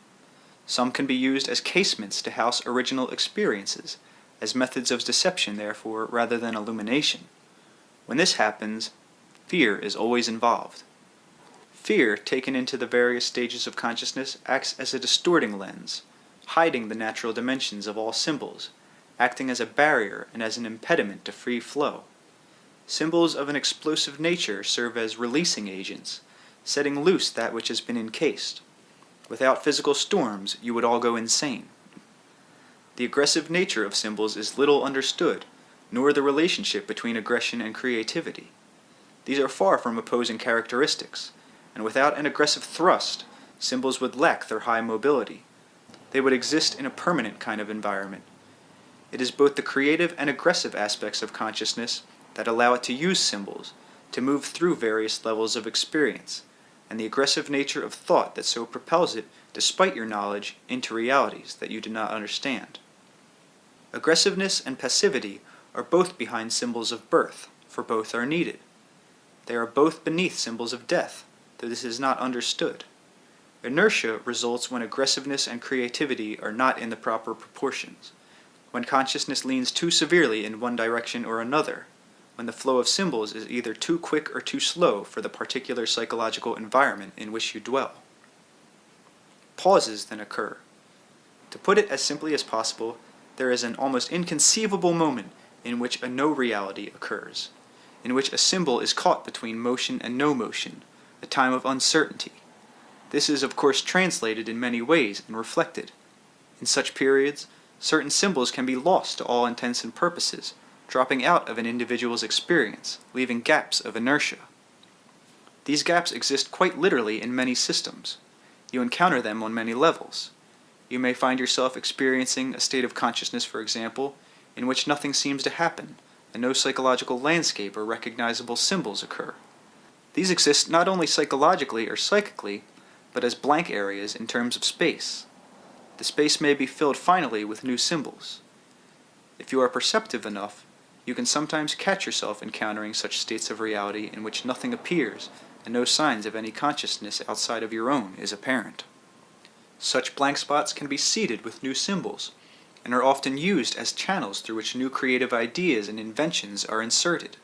Some can be used as casements to house original experiences, as methods of deception, therefore, rather than illumination. When this happens, fear is always involved. Fear, taken into the various stages of consciousness, acts as a distorting lens, hiding the natural dimensions of all symbols, acting as a barrier and as an impediment to free flow. Symbols of an explosive nature serve as releasing agents, setting loose that which has been encased. Without physical storms, you would all go insane. The aggressive nature of symbols is little understood, nor the relationship between aggression and creativity. These are far from opposing characteristics, and without an aggressive thrust, symbols would lack their high mobility. They would exist in a permanent kind of environment. It is both the creative and aggressive aspects of consciousness that allow it to use symbols, to move through various levels of experience, and the aggressive nature of thought that so propels it, despite your knowledge, into realities that you do not understand. Aggressiveness and passivity are both behind symbols of birth, for both are needed. They are both beneath symbols of death, though this is not understood. Inertia results when aggressiveness and creativity are not in the proper proportions, when consciousness leans too severely in one direction or another, when the flow of symbols is either too quick or too slow for the particular psychological environment in which you dwell. Pauses then occur. To put it as simply as possible, there is an almost inconceivable moment in which a no reality occurs, in which a symbol is caught between motion and no motion, a time of uncertainty. This is of course translated in many ways and reflected. In such periods, certain symbols can be lost to all intents and purposes, dropping out of an individual's experience, leaving gaps of inertia. These gaps exist quite literally in many systems. You encounter them on many levels. You may find yourself experiencing a state of consciousness, for example, in which nothing seems to happen, and no psychological landscape or recognizable symbols occur. These exist not only psychologically or psychically, but as blank areas in terms of space. The space may be filled finally with new symbols. If you are perceptive enough, you can sometimes catch yourself encountering such states of reality in which nothing appears and no signs of any consciousness outside of your own is apparent. Such blank spots can be seeded with new symbols, and are often used as channels through which new creative ideas and inventions are inserted.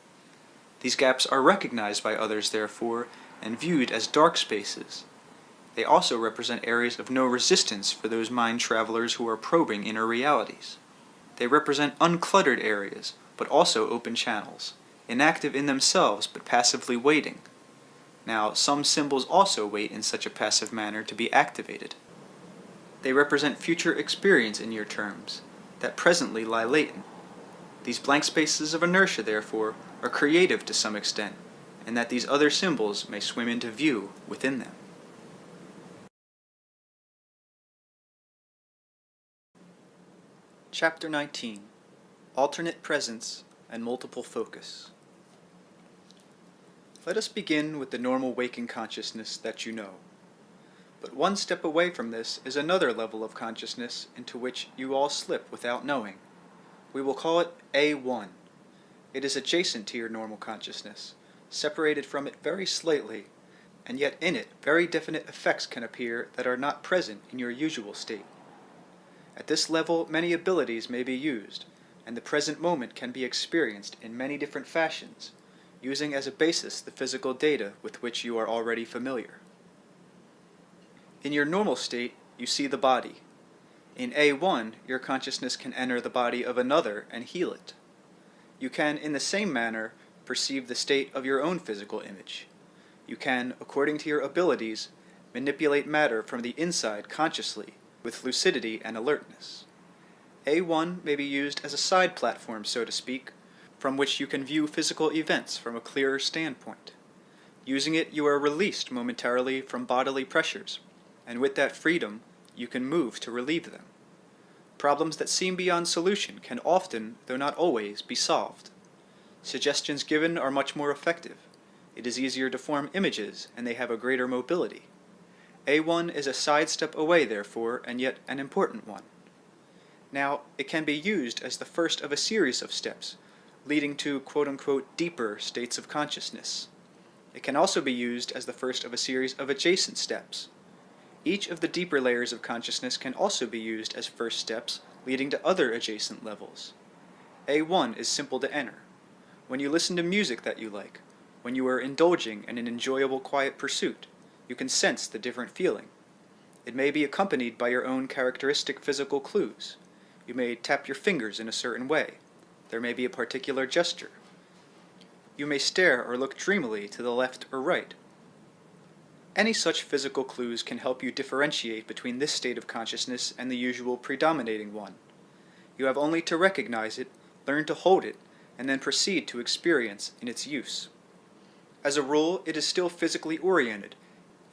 These gaps are recognized by others, therefore, and viewed as dark spaces. They also represent areas of no resistance for those mind travelers who are probing inner realities. They represent uncluttered areas, but also open channels, inactive in themselves but passively waiting. Now, some symbols also wait in such a passive manner to be activated. They represent future experience in your terms, that presently lie latent. These blank spaces of inertia, therefore, are creative to some extent, and that these other symbols may swim into view within them. Chapter 19. Alternate Presence and Multiple Focus. Let us begin with the normal waking consciousness that you know. But one step away from this is another level of consciousness into which you all slip without knowing. We will call it A1. It is adjacent to your normal consciousness, separated from it very slightly, and yet in it very definite effects can appear that are not present in your usual state. At this level, many abilities may be used, and the present moment can be experienced in many different fashions, using as a basis the physical data with which you are already familiar. In your normal state, you see the body. In A1, your consciousness can enter the body of another and heal it. You can, in the same manner, perceive the state of your own physical image. You can, according to your abilities, manipulate matter from the inside consciously, with lucidity and alertness. A1 may be used as a side platform, so to speak, from which you can view physical events from a clearer standpoint. Using it, you are released momentarily from bodily pressures, and with that freedom, you can move to relieve them. Problems that seem beyond solution can often, though not always, be solved. Suggestions given are much more effective. It is easier to form images, and they have a greater mobility. A1 is a sidestep away, therefore, and yet an important one. Now, it can be used as the first of a series of steps, leading to quote-unquote deeper states of consciousness. It can also be used as the first of a series of adjacent steps. Each of the deeper layers of consciousness can also be used as first steps, leading to other adjacent levels. A1 is simple to enter. When you listen to music that you like, when you are indulging in an enjoyable quiet pursuit, you can sense the different feeling. It may be accompanied by your own characteristic physical clues. You may tap your fingers in a certain way. There may be a particular gesture. You may stare or look dreamily to the left or right. Any such physical clues can help you differentiate between this state of consciousness and the usual predominating one. You have only to recognize it, learn to hold it, and then proceed to experience in its use. As a rule, it is still physically oriented,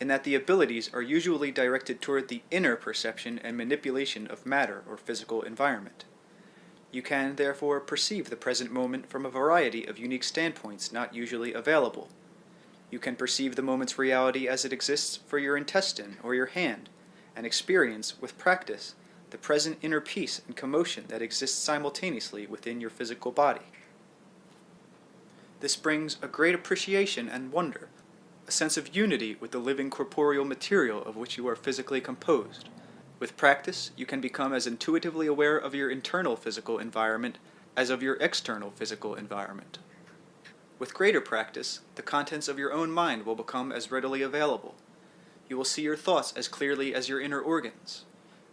in that the abilities are usually directed toward the inner perception and manipulation of matter or physical environment. You can, therefore, perceive the present moment from a variety of unique standpoints not usually available. You can perceive the moment's reality as it exists for your intestine or your hand, and experience, with practice, the present inner peace and commotion that exists simultaneously within your physical body. This brings a great appreciation and wonder, a sense of unity with the living corporeal material of which you are physically composed. With practice, you can become as intuitively aware of your internal physical environment as of your external physical environment. With greater practice, the contents of your own mind will become as readily available. You will see your thoughts as clearly as your inner organs.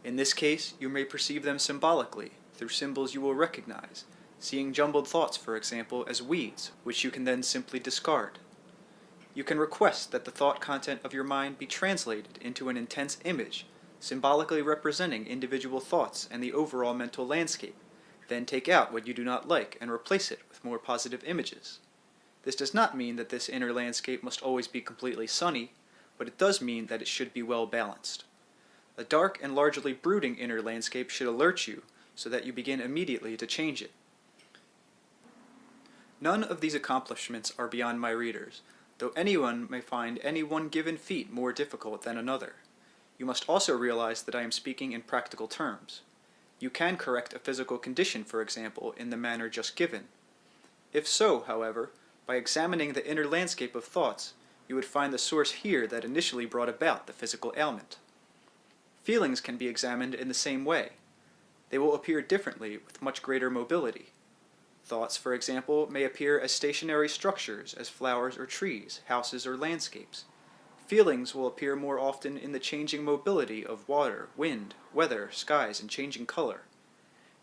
In this case, you may perceive them symbolically, through symbols you will recognize, seeing jumbled thoughts, for example, as weeds, which you can then simply discard. You can request that the thought content of your mind be translated into an intense image, symbolically representing individual thoughts and the overall mental landscape, then take out what you do not like and replace it with more positive images. This does not mean that this inner landscape must always be completely sunny, but it does mean that it should be well balanced. A dark and largely brooding inner landscape should alert you so that you begin immediately to change it. None of these accomplishments are beyond my readers, though anyone may find any one given feat more difficult than another. You must also realize that I am speaking in practical terms. You can correct a physical condition, for example, in the manner just given. If so, however, by examining the inner landscape of thoughts, you would find the source here that initially brought about the physical ailment. Feelings can be examined in the same way. They will appear differently with much greater mobility. Thoughts, for example, may appear as stationary structures, as flowers or trees, houses or landscapes. Feelings will appear more often in the changing mobility of water, wind, weather, skies, and changing color.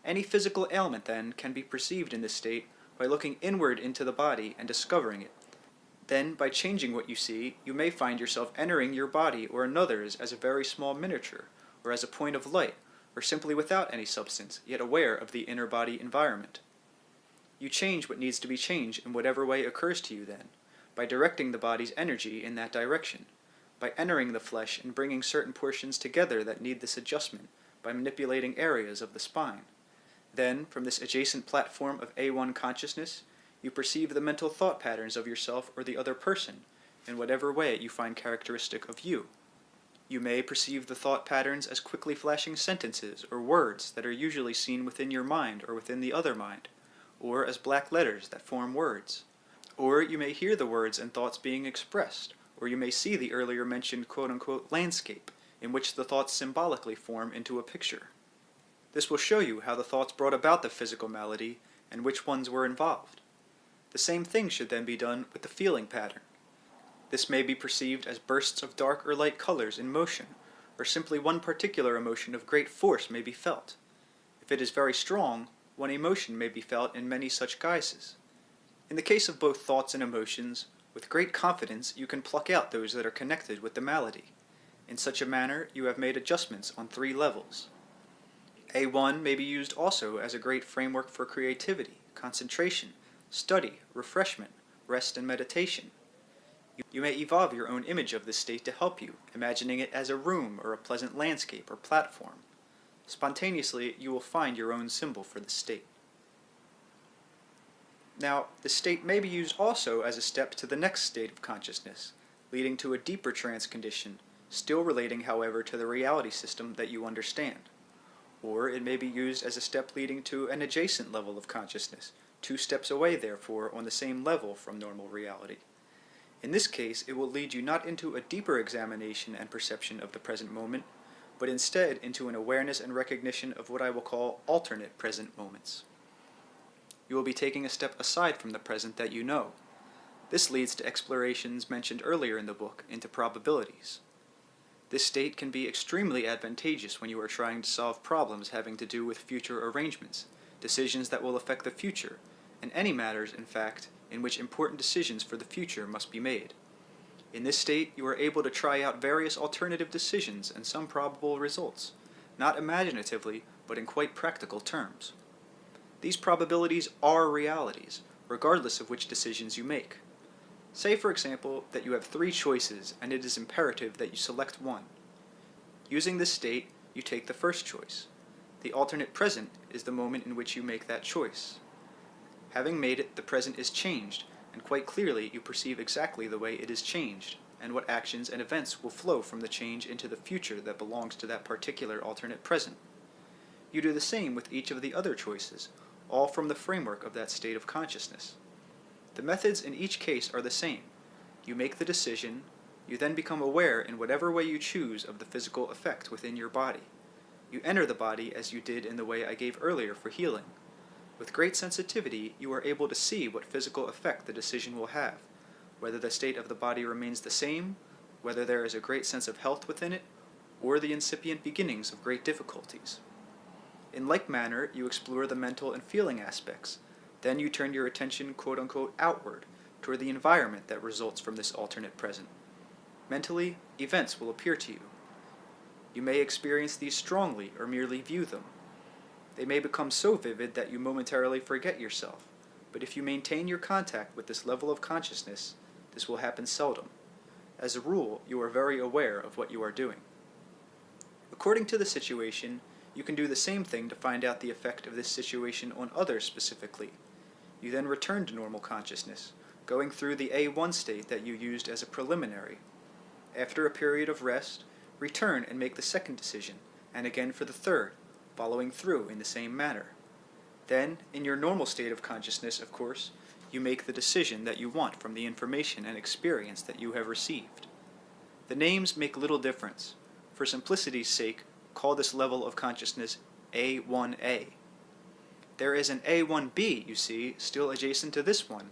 Any physical ailment, then, can be perceived in this state by looking inward into the body and discovering it. Then, by changing what you see, you may find yourself entering your body or another's as a very small miniature, or as a point of light, or simply without any substance, yet aware of the inner body environment. You change what needs to be changed in whatever way occurs to you then, by directing the body's energy in that direction, by entering the flesh and bringing certain portions together that need this adjustment, by manipulating areas of the spine. Then, from this adjacent platform of A1 consciousness, you perceive the mental thought patterns of yourself or the other person, in whatever way you find characteristic of you. You may perceive the thought patterns as quickly flashing sentences or words that are usually seen within your mind or within the other mind, or as black letters that form words. Or you may hear the words and thoughts being expressed, or you may see the earlier mentioned quote-unquote landscape, in which the thoughts symbolically form into a picture. This will show you how the thoughts brought about the physical malady and which ones were involved. The same thing should then be done with the feeling pattern. This may be perceived as bursts of dark or light colors in motion, or simply one particular emotion of great force may be felt. If it is very strong, one emotion may be felt in many such guises. In the case of both thoughts and emotions, with great confidence you can pluck out those that are connected with the malady. In such a manner you have made adjustments on 3 levels. A1 may be used also as a great framework for creativity, concentration, study, refreshment, rest, and meditation. You may evolve your own image of this state to help you, imagining it as a room or a pleasant landscape or platform. Spontaneously, you will find your own symbol for this state. Now, this state may be used also as a step to the next state of consciousness, leading to a deeper trance condition, still relating, however, to the reality system that you understand. Or it may be used as a step leading to an adjacent level of consciousness, 2 steps away, therefore, on the same level from normal reality. In this case, it will lead you not into a deeper examination and perception of the present moment, but instead into an awareness and recognition of what I will call alternate present moments. You will be taking a step aside from the present that you know. This leads to explorations mentioned earlier in the book into probabilities. This state can be extremely advantageous when you are trying to solve problems having to do with future arrangements, decisions that will affect the future, and any matters, in fact, in which important decisions for the future must be made. In this state, you are able to try out various alternative decisions and some probable results, not imaginatively, but in quite practical terms. These probabilities are realities, regardless of which decisions you make. Say, for example, that you have 3 choices and it is imperative that you select one. Using this state, you take the first choice. The alternate present is the moment in which you make that choice. Having made it, the present is changed, and quite clearly you perceive exactly the way it is changed, and what actions and events will flow from the change into the future that belongs to that particular alternate present. You do the same with each of the other choices, all from the framework of that state of consciousness. The methods in each case are the same. You make the decision, you then become aware in whatever way you choose of the physical effect within your body. You enter the body as you did in the way I gave earlier for healing. With great sensitivity, you are able to see what physical effect the decision will have, whether the state of the body remains the same, whether there is a great sense of health within it, or the incipient beginnings of great difficulties. In like manner, you explore the mental and feeling aspects. Then you turn your attention quote-unquote outward, toward the environment that results from this alternate present. Mentally, events will appear to you. You may experience these strongly or merely view them. They may become so vivid that you momentarily forget yourself, but if you maintain your contact with this level of consciousness, this will happen seldom. As a rule, you are very aware of what you are doing. According to the situation, you can do the same thing to find out the effect of this situation on others specifically. You then return to normal consciousness, going through the A1 state that you used as a preliminary. After a period of rest, return and make the second decision, and again for the third, following through in the same manner. Then, in your normal state of consciousness, of course, you make the decision that you want from the information and experience that you have received. The names make little difference. For simplicity's sake, call this level of consciousness A1A. There is an A1B, you see, still adjacent to this one,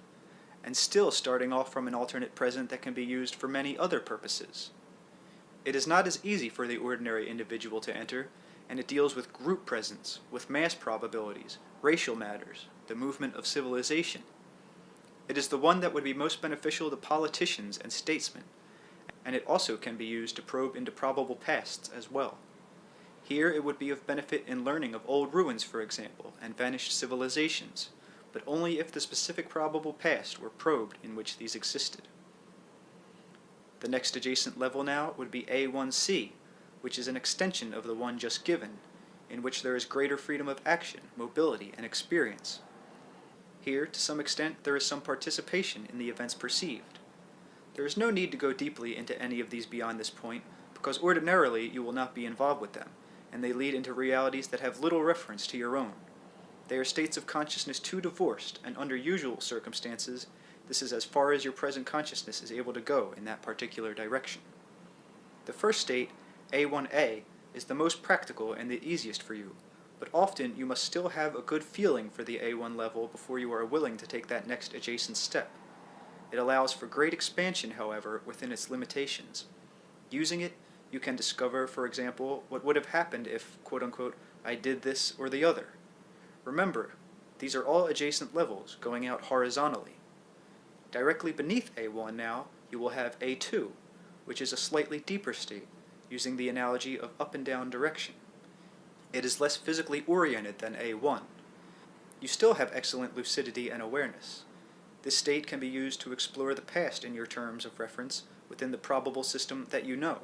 and still starting off from an alternate present that can be used for many other purposes. It is not as easy for the ordinary individual to enter, and it deals with group presence, with mass probabilities, racial matters, the movement of civilization. It is the one that would be most beneficial to politicians and statesmen, and it also can be used to probe into probable pasts as well. Here it would be of benefit in learning of old ruins, for example, and vanished civilizations, but only if the specific probable past were probed in which these existed. The next adjacent level now would be A1C, which is an extension of the one just given, in which there is greater freedom of action, mobility, and experience. Here, to some extent, there is some participation in the events perceived. There is no need to go deeply into any of these beyond this point, because ordinarily you will not be involved with them, and they lead into realities that have little reference to your own. They are states of consciousness too divorced, and under usual circumstances, this is as far as your present consciousness is able to go in that particular direction. The first state, A1A, is the most practical and the easiest for you, but often you must still have a good feeling for the A1 level before you are willing to take that next adjacent step. It allows for great expansion, however, within its limitations. Using it, you can discover, for example, what would have happened if, quote-unquote, I did this or the other. Remember, these are all adjacent levels, going out horizontally. Directly beneath A1 now, you will have A2, which is a slightly deeper state, using the analogy of up and down direction. It is less physically oriented than A1. You still have excellent lucidity and awareness. This state can be used to explore the past in your terms of reference within the probable system that you know.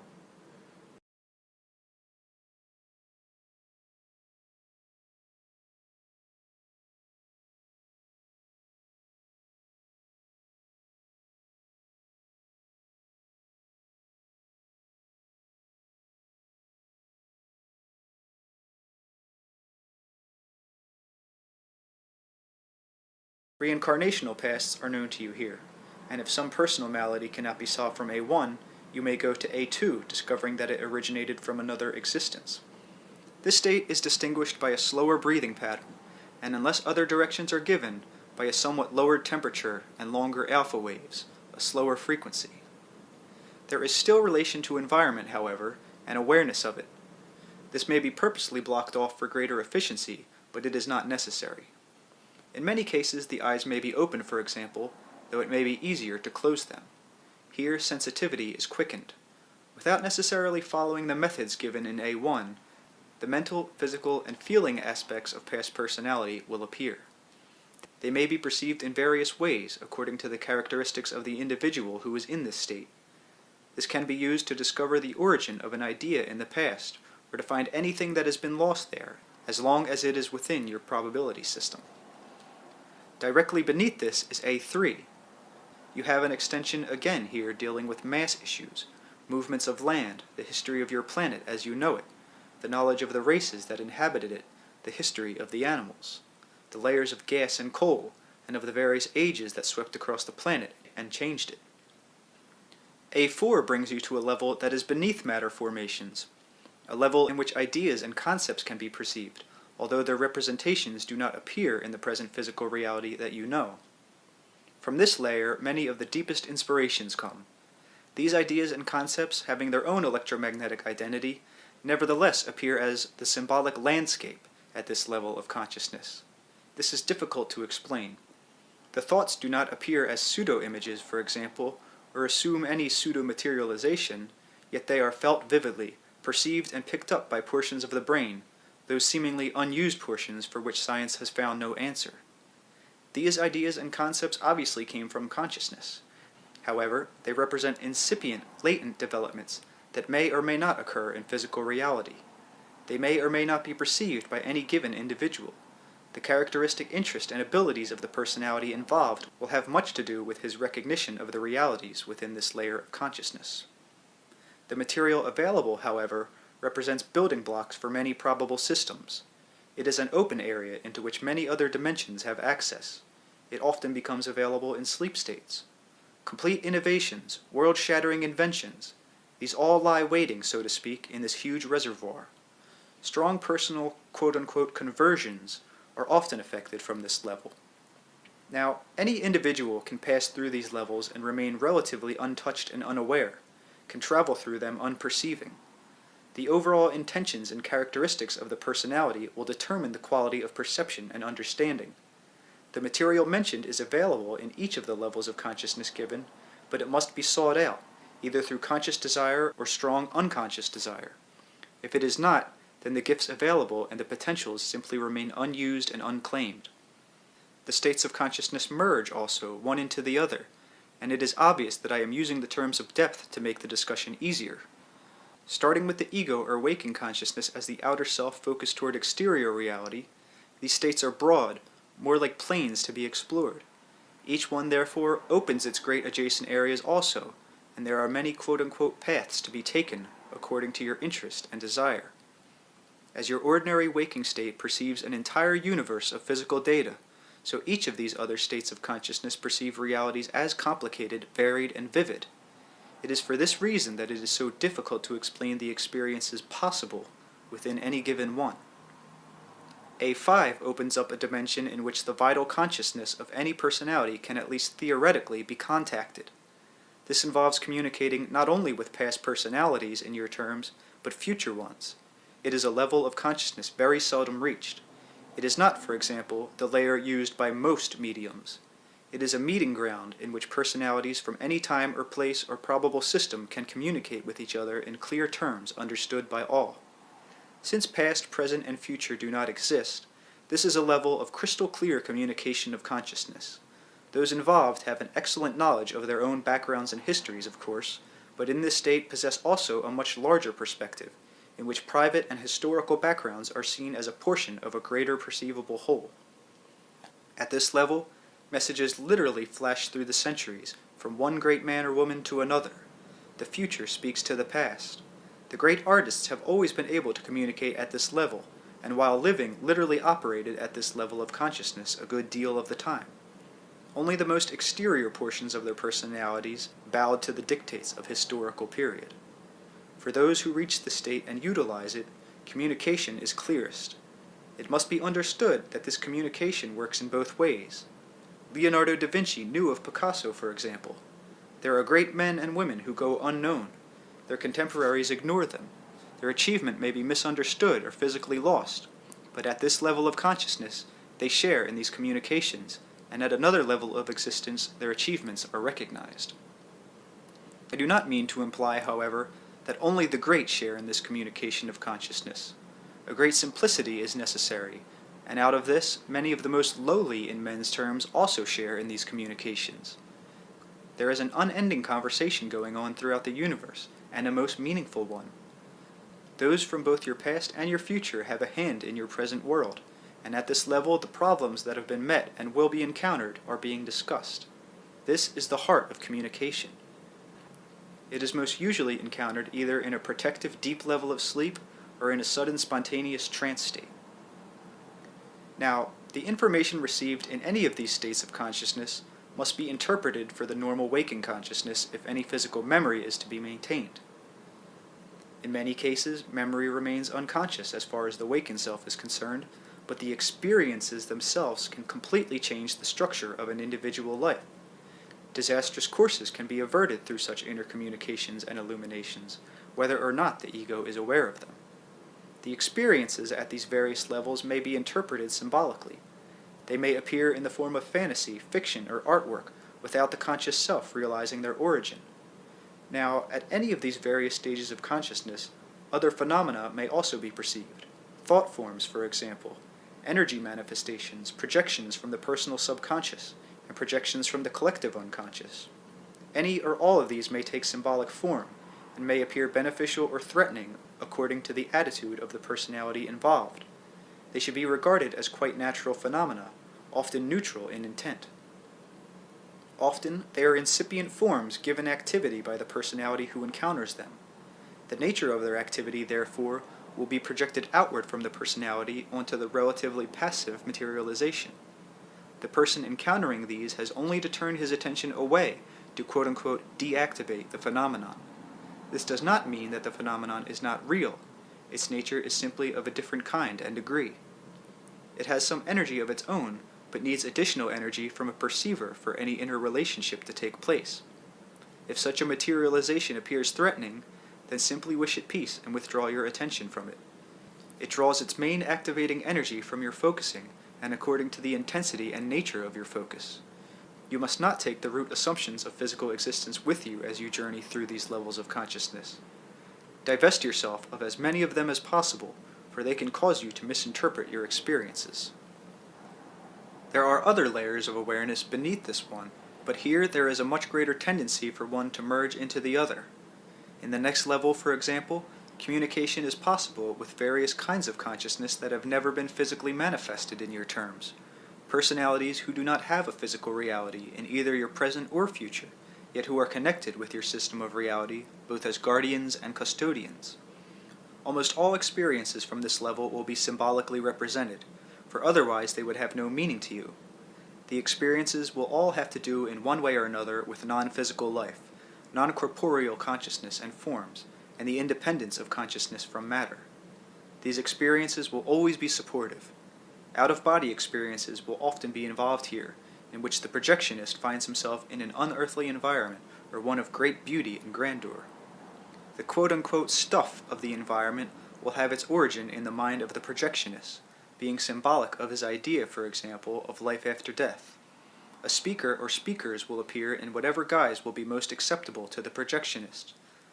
Reincarnational pasts are known to you here, and if some personal malady cannot be solved from A1, you may go to A2, discovering that it originated from another existence. This state is distinguished by a slower breathing pattern, and unless other directions are given, by a somewhat lowered temperature and longer alpha waves, a slower frequency. There is still relation to environment, however, and awareness of it. This may be purposely blocked off for greater efficiency, but it is not necessary. In many cases, the eyes may be open, for example, though it may be easier to close them. Here, sensitivity is quickened. Without necessarily following the methods given in A1, the mental, physical, and feeling aspects of past personality will appear. They may be perceived in various ways according to the characteristics of the individual who is in this state. This can be used to discover the origin of an idea in the past, or to find anything that has been lost there, as long as it is within your probability system. Directly beneath this is A3. You have an extension again here dealing with mass issues, movements of land, the history of your planet as you know it, the knowledge of the races that inhabited it, the history of the animals, the layers of gas and coal, and of the various ages that swept across the planet and changed it. A4 brings you to a level that is beneath matter formations, a level in which ideas and concepts can be perceived, although their representations do not appear in the present physical reality that you know. From this layer, many of the deepest inspirations come. These ideas and concepts, having their own electromagnetic identity, nevertheless appear as the symbolic landscape at this level of consciousness. This is difficult to explain. The thoughts do not appear as pseudo-images, for example, or assume any pseudo-materialization, yet they are felt vividly, perceived and picked up by portions of the brain, those seemingly unused portions for which science has found no answer. These ideas and concepts obviously came from consciousness. However, they represent incipient, latent developments that may or may not occur in physical reality. They may or may not be perceived by any given individual. The characteristic interest and abilities of the personality involved will have much to do with his recognition of the realities within this layer of consciousness. The material available, however, represents building blocks for many probable systems. It is an open area into which many other dimensions have access. It often becomes available in sleep states. Complete innovations, world-shattering inventions, these all lie waiting, so to speak, in this huge reservoir. Strong personal quote-unquote conversions are often effected from this level. Now, any individual can pass through these levels and remain relatively untouched and unaware, can travel through them unperceiving. The overall intentions and characteristics of the personality will determine the quality of perception and understanding. The material mentioned is available in each of the levels of consciousness given, but it must be sought out, either through conscious desire or strong unconscious desire. If it is not, then the gifts available and the potentials simply remain unused and unclaimed. The states of consciousness merge also, one into the other, and it is obvious that I am using the terms of depth to make the discussion easier. Starting with the ego or waking consciousness as the outer self focused toward exterior reality, these states are broad, more like planes to be explored. Each one, therefore, opens its great adjacent areas also, and there are many quote-unquote paths to be taken according to your interest and desire. As your ordinary waking state perceives an entire universe of physical data, so each of these other states of consciousness perceive realities as complicated, varied, and vivid. It is for this reason that it is so difficult to explain the experiences possible within any given one. A5 opens up a dimension in which the vital consciousness of any personality can at least theoretically be contacted. This involves communicating not only with past personalities in your terms, but future ones. It is a level of consciousness very seldom reached. It is not, for example, the layer used by most mediums. It is a meeting ground in which personalities from any time or place or probable system can communicate with each other in clear terms understood by all. Since past, present, and future do not exist, this is a level of crystal clear communication of consciousness. Those involved have an excellent knowledge of their own backgrounds and histories, of course, but in this state possess also a much larger perspective, in which private and historical backgrounds are seen as a portion of a greater perceivable whole. At this level, messages literally flash through the centuries, from one great man or woman to another. The future speaks to the past. The great artists have always been able to communicate at this level, and while living, literally operated at this level of consciousness a good deal of the time. Only the most exterior portions of their personalities bowed to the dictates of historical period. For those who reach the state and utilize it, communication is clearest. It must be understood that this communication works in both ways. Leonardo da Vinci knew of Picasso, for example. There are great men and women who go unknown. Their contemporaries ignore them. Their achievement may be misunderstood or physically lost, but at this level of consciousness, they share in these communications, and at another level of existence, their achievements are recognized. I do not mean to imply, however, that only the great share in this communication of consciousness. A great simplicity is necessary, and out of this, many of the most lowly in men's terms also share in these communications. There is an unending conversation going on throughout the universe, and a most meaningful one. Those from both your past and your future have a hand in your present world, and at this level the problems that have been met and will be encountered are being discussed. This is the heart of communication. It is most usually encountered either in a protective deep level of sleep or in a sudden spontaneous trance state. Now, the information received in any of these states of consciousness must be interpreted for the normal waking consciousness if any physical memory is to be maintained. In many cases, memory remains unconscious as far as the waking self is concerned, but the experiences themselves can completely change the structure of an individual life. Disastrous courses can be averted through such intercommunications and illuminations, whether or not the ego is aware of them. The experiences at these various levels may be interpreted symbolically. They may appear in the form of fantasy, fiction, or artwork, without the conscious self realizing their origin. Now, at any of these various stages of consciousness, other phenomena may also be perceived. Thought forms, for example, energy manifestations, projections from the personal subconscious, and projections from the collective unconscious. Any or all of these may take symbolic form, and may appear beneficial or threatening according to the attitude of the personality involved. They should be regarded as quite natural phenomena, often neutral in intent. Often, they are incipient forms given activity by the personality who encounters them. The nature of their activity, therefore, will be projected outward from the personality onto the relatively passive materialization. The person encountering these has only to turn his attention away to quote-unquote deactivate the phenomenon. This does not mean that the phenomenon is not real. Its nature is simply of a different kind and degree. It has some energy of its own, but needs additional energy from a perceiver for any interrelationship to take place. If such a materialization appears threatening, then simply wish it peace and withdraw your attention from it. It draws its main activating energy from your focusing and according to the intensity and nature of your focus. You must not take the root assumptions of physical existence with you as you journey through these levels of consciousness. Divest yourself of as many of them as possible, for they can cause you to misinterpret your experiences. There are other layers of awareness beneath this one, but here there is a much greater tendency for one to merge into the other. In the next level, for example, communication is possible with various kinds of consciousness that have never been physically manifested in your terms. Personalities who do not have a physical reality in either your present or future, yet who are connected with your system of reality, both as guardians and custodians. Almost all experiences from this level will be symbolically represented, for otherwise they would have no meaning to you. The experiences will all have to do in one way or another with non-physical life, non-corporeal consciousness and forms, and the independence of consciousness from matter. These experiences will always be supportive. Out-of-body experiences will often be involved here, in which the projectionist finds himself in an unearthly environment or one of great beauty and grandeur. The quote-unquote stuff of the environment will have its origin in the mind of the projectionist, being symbolic of his idea, for example, of life after death. A speaker or speakers will appear in whatever guise will be most acceptable to the projectionist,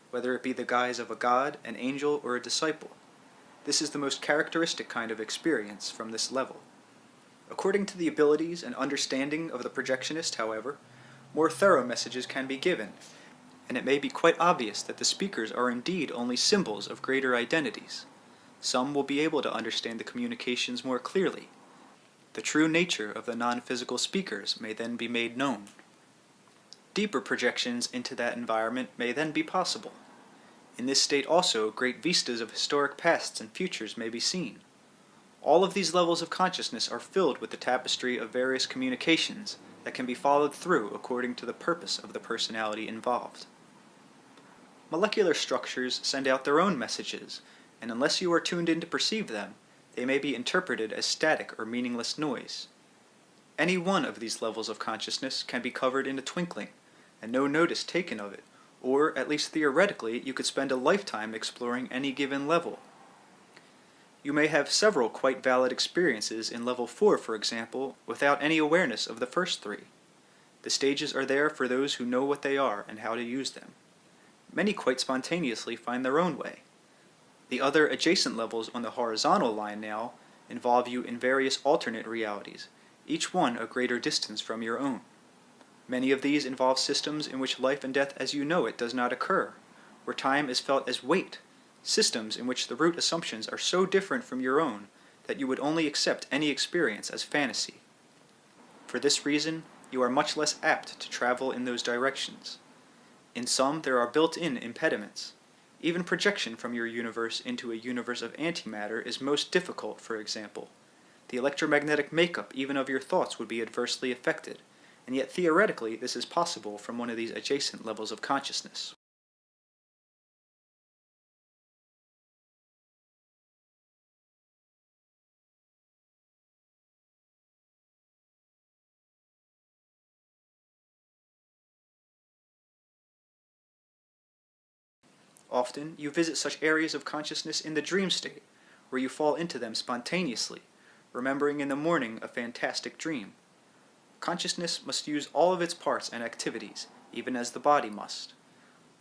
whether it be the guise of a god, an angel, or a disciple. This is the most characteristic kind of experience from this level. According to the abilities and understanding of the projectionist, however, more thorough messages can be given, and it may be quite obvious that the speakers are indeed only symbols of greater identities. Some will be able to understand the communications more clearly. The true nature of the non-physical speakers may then be made known. Deeper projections into that environment may then be possible. In this state also, great vistas of historic pasts and futures may be seen. All of these levels of consciousness are filled with the tapestry of various communications that can be followed through according to the purpose of the personality involved. Molecular structures send out their own messages, and unless you are tuned in to perceive them, they may be interpreted as static or meaningless noise. Any one of these levels of consciousness can be covered in a twinkling, and no notice taken of it, or, at least theoretically, you could spend a lifetime exploring any given level. You may have several quite valid experiences in level 4, for example, without any awareness of the first 3. The stages are there for those who know what they are and how to use them. Many quite spontaneously find their own way. The other adjacent levels on the horizontal line now involve you in various alternate realities, each one a greater distance from your own. Many of these involve systems in which life and death as you know it does not occur, where time is felt as weight, systems in which the root assumptions are so different from your own that you would only accept any experience as fantasy. For this reason, you are much less apt to travel in those directions. In some, there are built-in impediments. Even projection from your universe into a universe of antimatter is most difficult, for example. The electromagnetic makeup even of your thoughts would be adversely affected, and yet theoretically this is possible from one of these adjacent levels of consciousness. Often, you visit such areas of consciousness in the dream state, where you fall into them spontaneously, remembering in the morning a fantastic dream. Consciousness must use all of its parts and activities, even as the body must.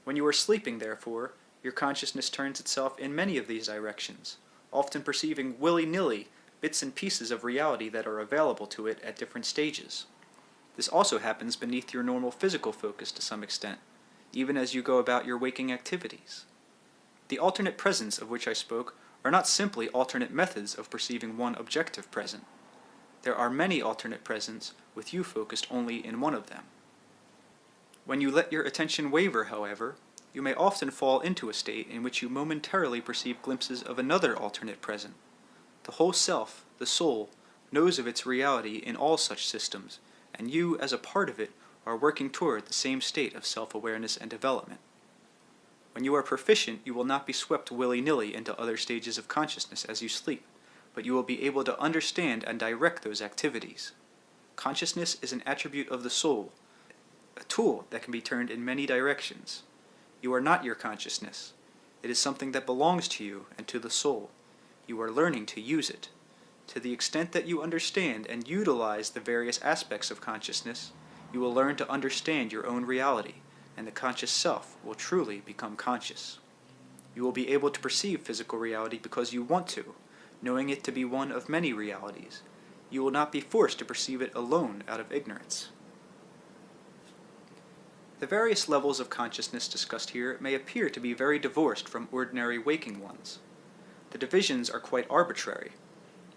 When you are sleeping, therefore, your consciousness turns itself in many of these directions, often perceiving willy-nilly bits and pieces of reality that are available to it at different stages. This also happens beneath your normal physical focus to some extent. even as you go about your waking activities. The alternate presents of which I spoke are not simply alternate methods of perceiving one objective present. There are many alternate presents with you focused only in one of them. When you let your attention waver, however, you may often fall into a state in which you momentarily perceive glimpses of another alternate present. The whole self, the soul, knows of its reality in all such systems, and you, as a part of it, are working toward the same state of self-awareness and development. When you are proficient, you will not be swept willy-nilly into other stages of consciousness as you sleep, but you will be able to understand and direct those activities. Consciousness is an attribute of the soul, a tool that can be turned in many directions. You are not your consciousness. It is something that belongs to you and to the soul. You are learning to use it. To the extent that you understand and utilize the various aspects of consciousness, you will learn to understand your own reality, and the conscious self will truly become conscious. You will be able to perceive physical reality because you want to, knowing it to be one of many realities. You will not be forced to perceive it alone out of ignorance. The various levels of consciousness discussed here may appear to be very divorced from ordinary waking ones. The divisions are quite arbitrary.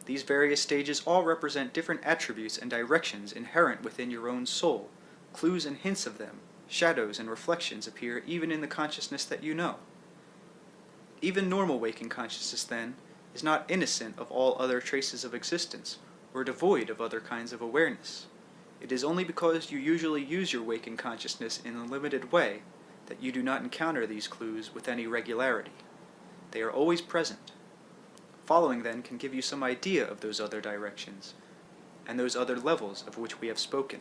These various stages all represent different attributes and directions inherent within your own soul. Clues and hints of them, shadows and reflections appear even in the consciousness that you know. Even normal waking consciousness, then, is not innocent of all other traces of existence, or devoid of other kinds of awareness. It is only because you usually use your waking consciousness in a limited way that you do not encounter these clues with any regularity. They are always present. Following, then, can give you some idea of those other directions, and those other levels of which we have spoken.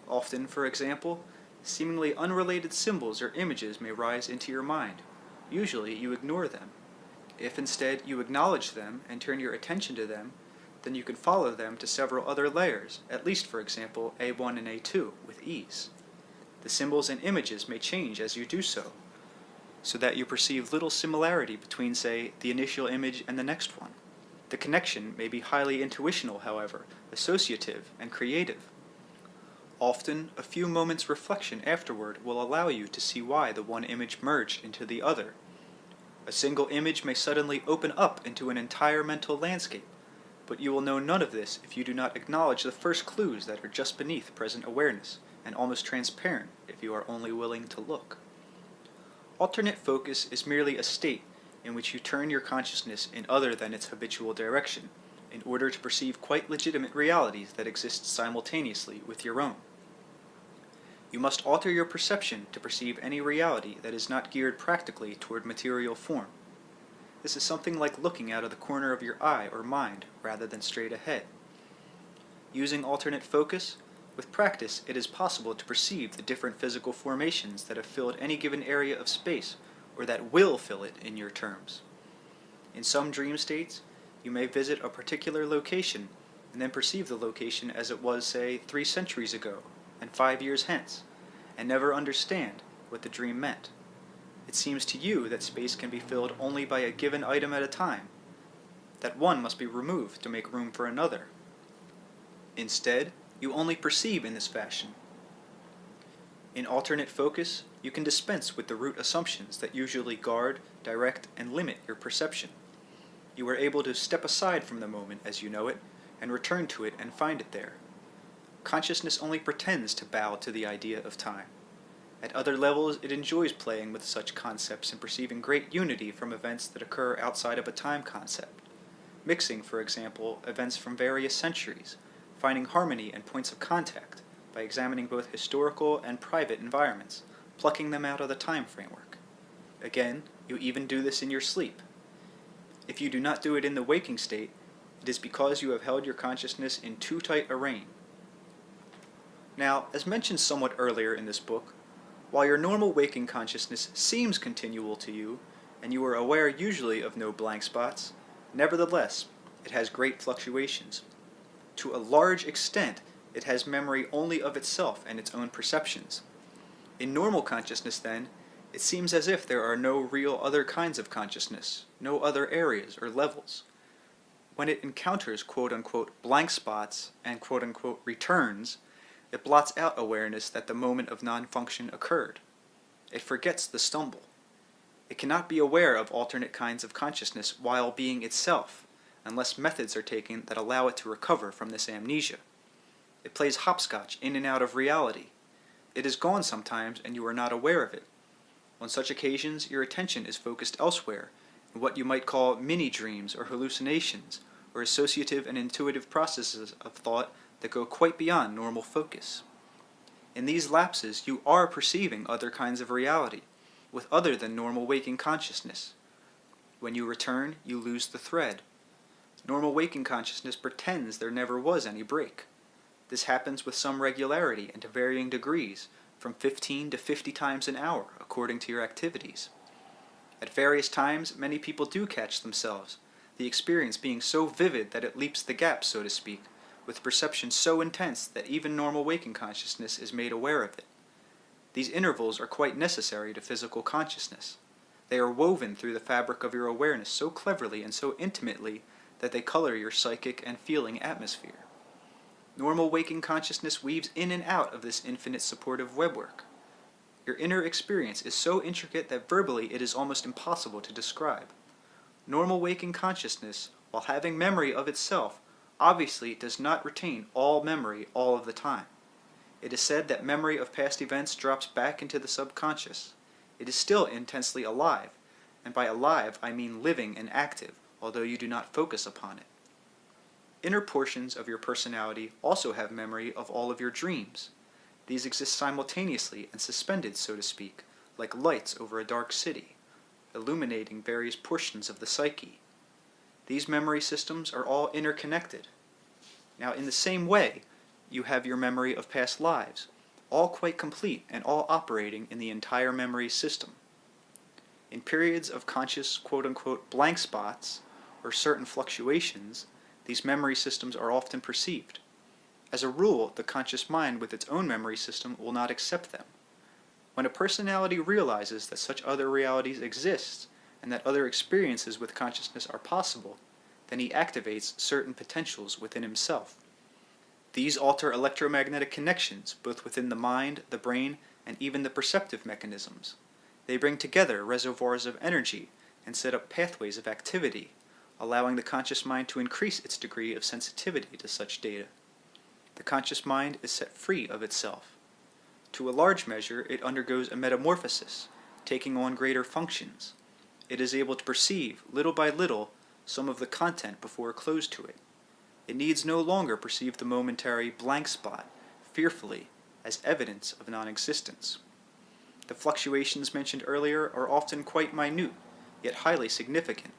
Often, for example, seemingly unrelated symbols or images may rise into your mind. Usually, you ignore them. If instead you acknowledge them and turn your attention to them, then you can follow them to several other layers, at least, for example, A1 and A2, with ease. The symbols and images may change as you do so that you perceive little similarity between, say, the initial image and the next one. The connection may be highly intuitional, however, associative, and creative. Often, a few moments' reflection afterward will allow you to see why the one image merged into the other. A single image may suddenly open up into an entire mental landscape, but you will know none of this if you do not acknowledge the first clues that are just beneath present awareness, and almost transparent if you are only willing to look. Alternate focus is merely a state in which you turn your consciousness in other than its habitual direction, in order to perceive quite legitimate realities that exist simultaneously with your own. You must alter your perception to perceive any reality that is not geared practically toward material form. This is something like looking out of the corner of your eye or mind rather than straight ahead. Using alternate focus, with practice it is possible to perceive the different physical formations that have filled any given area of space, or that will fill it in your terms. In some dream states, you may visit a particular location and then perceive the location as it was, say, 3 centuries ago and 5 years hence, and never understand what the dream meant. It seems to you that space can be filled only by a given item at a time, that one must be removed to make room for another. Instead, you only perceive in this fashion. In alternate focus, you can dispense with the root assumptions that usually guard, direct, and limit your perception. You are able to step aside from the moment as you know it, and return to it and find it there. Consciousness only pretends to bow to the idea of time. At other levels, it enjoys playing with such concepts and perceiving great unity from events that occur outside of a time concept. Mixing, for example, events from various centuries, finding harmony and points of contact by examining both historical and private environments, plucking them out of the time framework. Again, you even do this in your sleep. If you do not do it in the waking state, it is because you have held your consciousness in too tight a rein. Now, as mentioned somewhat earlier in this book, while your normal waking consciousness seems continual to you, and you are aware usually of no blank spots, nevertheless, it has great fluctuations. To a large extent, it has memory only of itself and its own perceptions. In normal consciousness, then, it seems as if there are no real other kinds of consciousness, no other areas or levels. When it encounters quote-unquote blank spots and quote-unquote returns, it blots out awareness that the moment of non-function occurred. It forgets the stumble. It cannot be aware of alternate kinds of consciousness while being itself, unless methods are taken that allow it to recover from this amnesia. It plays hopscotch in and out of reality. It is gone sometimes and you are not aware of it. On such occasions, your attention is focused elsewhere, in what you might call mini-dreams or hallucinations, or associative and intuitive processes of thought that go quite beyond normal focus. In these lapses, you are perceiving other kinds of reality, with other than normal waking consciousness. When you return, you lose the thread. Normal waking consciousness pretends there never was any break. This happens with some regularity and to varying degrees, from 15 to 50 times an hour, according to your activities. At various times, many people do catch themselves, the experience being so vivid that it leaps the gap, so to speak, with perception so intense that even normal waking consciousness is made aware of it. These intervals are quite necessary to physical consciousness. They are woven through the fabric of your awareness so cleverly and so intimately that they color your psychic and feeling atmosphere. Normal waking consciousness weaves in and out of this infinite supportive webwork. Your inner experience is so intricate that verbally it is almost impossible to describe. Normal waking consciousness, while having memory of itself, obviously does not retain all memory all of the time. It is said that memory of past events drops back into the subconscious. It is still intensely alive, and by alive I mean living and active, although you do not focus upon it. Inner portions of your personality also have memory of all of your dreams. These exist simultaneously and suspended, so to speak, like lights over a dark city, illuminating various portions of the psyche. These memory systems are all interconnected. Now, in the same way, you have your memory of past lives, all quite complete and all operating in the entire memory system. In periods of conscious quote-unquote blank spots, or certain fluctuations, these memory systems are often perceived. As a rule, the conscious mind with its own memory system will not accept them. When a personality realizes that such other realities exist, and that other experiences with consciousness are possible, then he activates certain potentials within himself. These alter electromagnetic connections, both within the mind, the brain, and even the perceptive mechanisms. They bring together reservoirs of energy and set up pathways of activity, allowing the conscious mind to increase its degree of sensitivity to such data. The conscious mind is set free of itself. To a large measure, it undergoes a metamorphosis, taking on greater functions. It is able to perceive, little by little, some of the content before closed to it. It needs no longer perceive the momentary blank spot, fearfully, as evidence of non-existence. The fluctuations mentioned earlier are often quite minute, yet highly significant.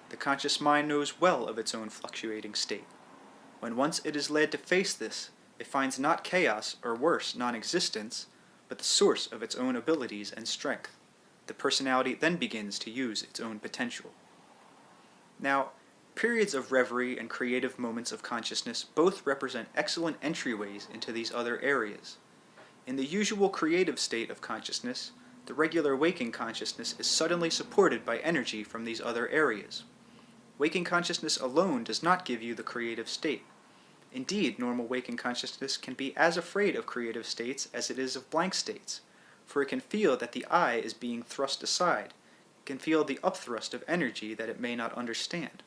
The conscious mind knows well of its own fluctuating state. When once it is led to face this, it finds not chaos, or worse, non-existence, but the source of its own abilities and strength. The personality then begins to use its own potential. Now, periods of reverie and creative moments of consciousness both represent excellent entryways into these other areas. In the usual creative state of consciousness, the regular waking consciousness is suddenly supported by energy from these other areas. Waking consciousness alone does not give you the creative state. Indeed, normal waking consciousness can be as afraid of creative states as it is of blank states, for it can feel that the I is being thrust aside, can feel the upthrust of energy that it may not understand.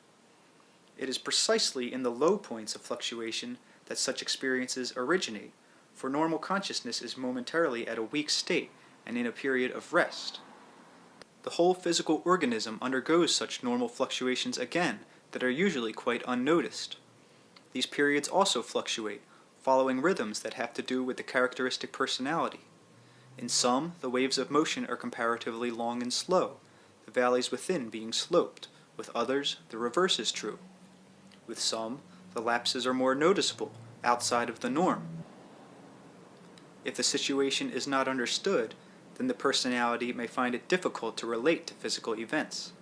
It is precisely in the low points of fluctuation that such experiences originate, for normal consciousness is momentarily at a weak state and in a period of rest. The whole physical organism undergoes such normal fluctuations again that are usually quite unnoticed. These periods also fluctuate, following rhythms that have to do with the characteristic personality. In some, the waves of motion are comparatively long and slow, the valleys within being sloped. With others, the reverse is true. With some, the lapses are more noticeable, outside of the norm. If the situation is not understood, then the personality may find it difficult to relate to physical events.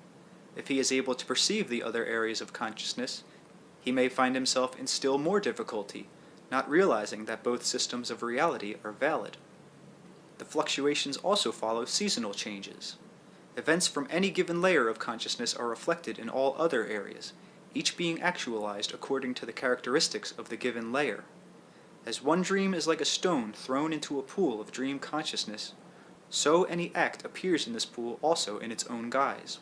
If he is able to perceive the other areas of consciousness, he may find himself in still more difficulty, not realizing that both systems of reality are valid. The fluctuations also follow seasonal changes. Events from any given layer of consciousness are reflected in all other areas, each being actualized according to the characteristics of the given layer. As one dream is like a stone thrown into a pool of dream consciousness, So any act appears in this pool also in its own guise.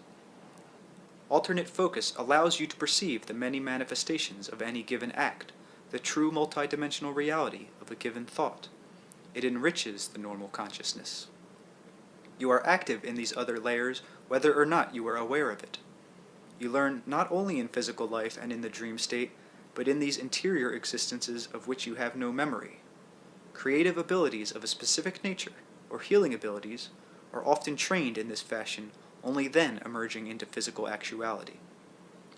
Alternate focus allows you to perceive the many manifestations of any given act, the true multidimensional reality of a given thought. It enriches the normal consciousness. You are active in these other layers whether or not you are aware of it. You learn not only in physical life and in the dream state, but in these interior existences of which you have no memory. Creative abilities of a specific nature, or healing abilities, are often trained in this fashion, only then emerging into physical actuality.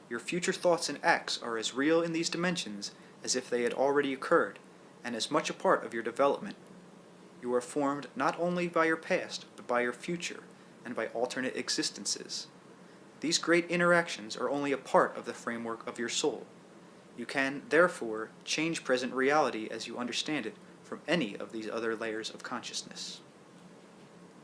Your future thoughts and acts are as real in these dimensions as if they had already occurred, and as much a part of your development. You are formed not only by your past, but by your future, and by alternate existences. These great interactions are only a part of the framework of your soul. You can, therefore, change present reality as you understand it from any of these other layers of consciousness.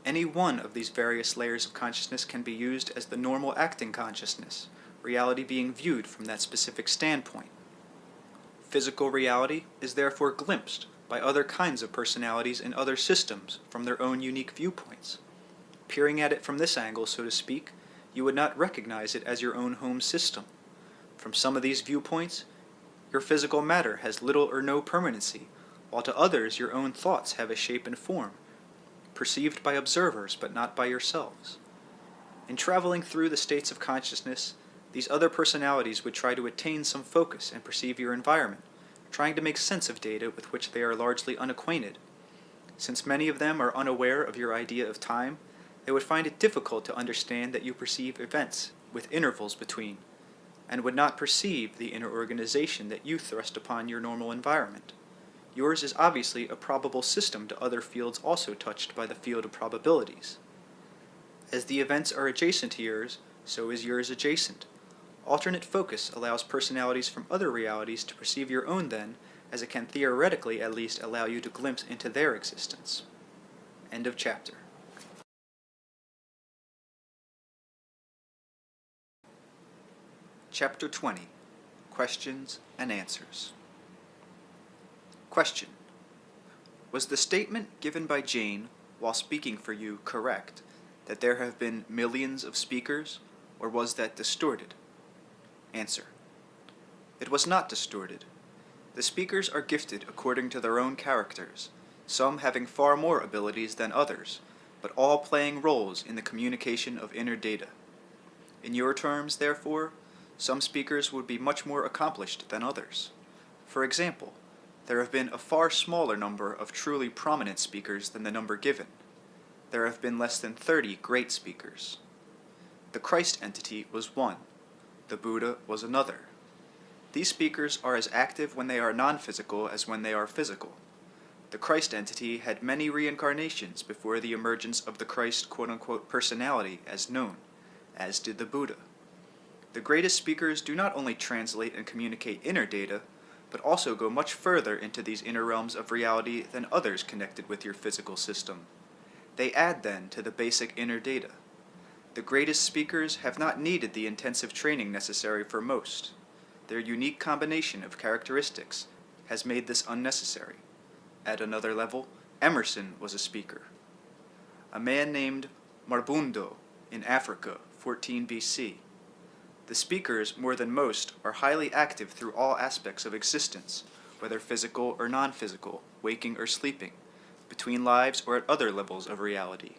Any one of these various layers of consciousness can be used as the normal acting consciousness, reality being viewed from that specific standpoint. Physical reality is therefore glimpsed by other kinds of personalities in other systems from their own unique viewpoints. Peering at it from this angle, so to speak, you would not recognize it as your own home system. From some of these viewpoints, your physical matter has little or no permanency, while to others your own thoughts have a shape and form, perceived by observers but not by yourselves. In traveling through the states of consciousness, these other personalities would try to attain some focus and perceive your environment, trying to make sense of data with which they are largely unacquainted. Since many of them are unaware of your idea of time, they would find it difficult to understand that you perceive events with intervals between, and would not perceive the inner organization that you thrust upon your normal environment. Yours is obviously a probable system to other fields also touched by the field of probabilities. As the events are adjacent to yours, so is yours adjacent. Alternate focus allows personalities from other realities to perceive your own then, as it can theoretically at least allow you to glimpse into their existence. End of chapter. Chapter 20. Questions and Answers. Question. Was the statement given by Jane while speaking for you correct, that there have been millions of speakers, or was that distorted? Answer. It was not distorted. The speakers are gifted according to their own characters, some having far more abilities than others, but all playing roles in the communication of inner data. In your terms, therefore, some speakers would be much more accomplished than others. For example, there have been a far smaller number of truly prominent speakers than the number given. There have been less than 30 great speakers. The Christ entity was one. The Buddha was another. These speakers are as active when they are non-physical as when they are physical. The Christ entity had many reincarnations before the emergence of the Christ quote-unquote personality as known, as did the Buddha. The greatest speakers do not only translate and communicate inner data, but also go much further into these inner realms of reality than others connected with your physical system. They add then to the basic inner data. The greatest speakers have not needed the intensive training necessary for most. Their unique combination of characteristics has made this unnecessary. At another level, Emerson was a speaker. A man named Marbundo in Africa, 14 BC. The speakers, more than most, are highly active through all aspects of existence, whether physical or non-physical, waking or sleeping, between lives or at other levels of reality.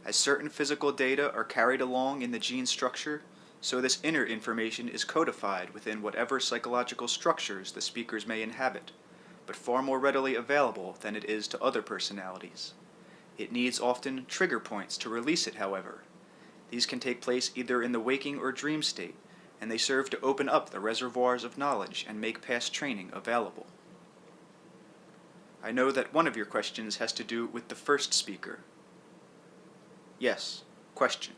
As certain physical data are carried along in the gene structure, so this inner information is codified within whatever psychological structures the speakers may inhabit, but far more readily available than it is to other personalities. It needs often trigger points to release it, however. These can take place either in the waking or dream state, and they serve to open up the reservoirs of knowledge and make past training available. I know that one of your questions has to do with the first speaker. Yes. Question.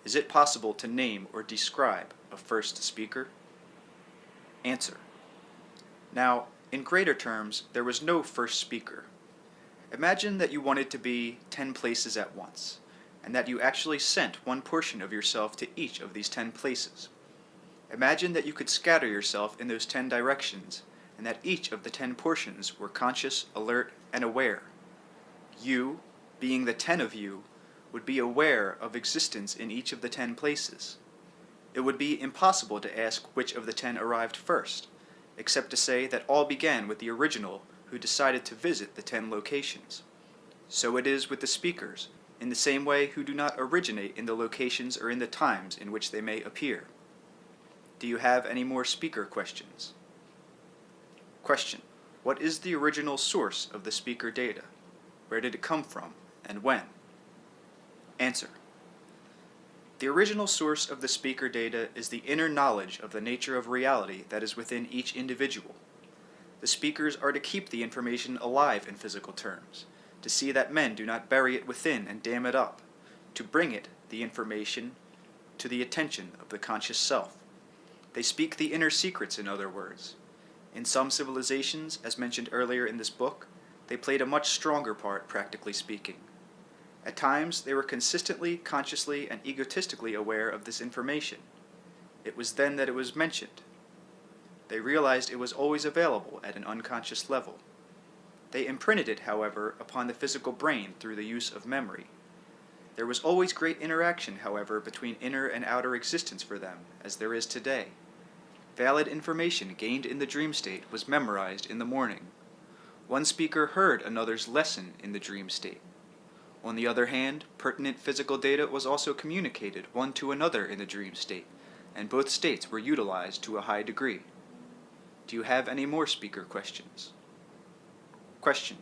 Is it possible to name or describe a first speaker? Answer. Now, in greater terms, there was no first speaker. Imagine that you wanted to be 10 places at once, and that you actually sent one portion of yourself to each of these 10 places. Imagine that you could scatter yourself in those 10 directions, and that each of the 10 portions were conscious, alert, and aware. You, being the 10 of you, would be aware of existence in each of the 10 places. It would be impossible to ask which of the 10 arrived first, except to say that all began with the original who decided to visit the 10 locations. So it is with the speakers, in the same way who do not originate in the locations or in the times in which they may appear. Do you have any more speaker questions? Question: what is the original source of the speaker data? Where did it come from, and when? Answer: the original source of the speaker data is the inner knowledge of the nature of reality that is within each individual. The speakers are to keep the information alive in physical terms, to see that men do not bury it within and dam it up, to bring it, the information, to the attention of the conscious self. They speak the inner secrets, in other words. In some civilizations, as mentioned earlier in this book, they played a much stronger part, practically speaking. At times, they were consistently, consciously, and egotistically aware of this information. It was then that it was mentioned. They realized it was always available at an unconscious level. They imprinted it, however, upon the physical brain through the use of memory. There was always great interaction, however, between inner and outer existence for them, as there is today. Valid information gained in the dream state was memorized in the morning. One speaker heard another's lesson in the dream state. On the other hand, pertinent physical data was also communicated one to another in the dream state, and both states were utilized to a high degree. Do you have any more speaker questions? Question: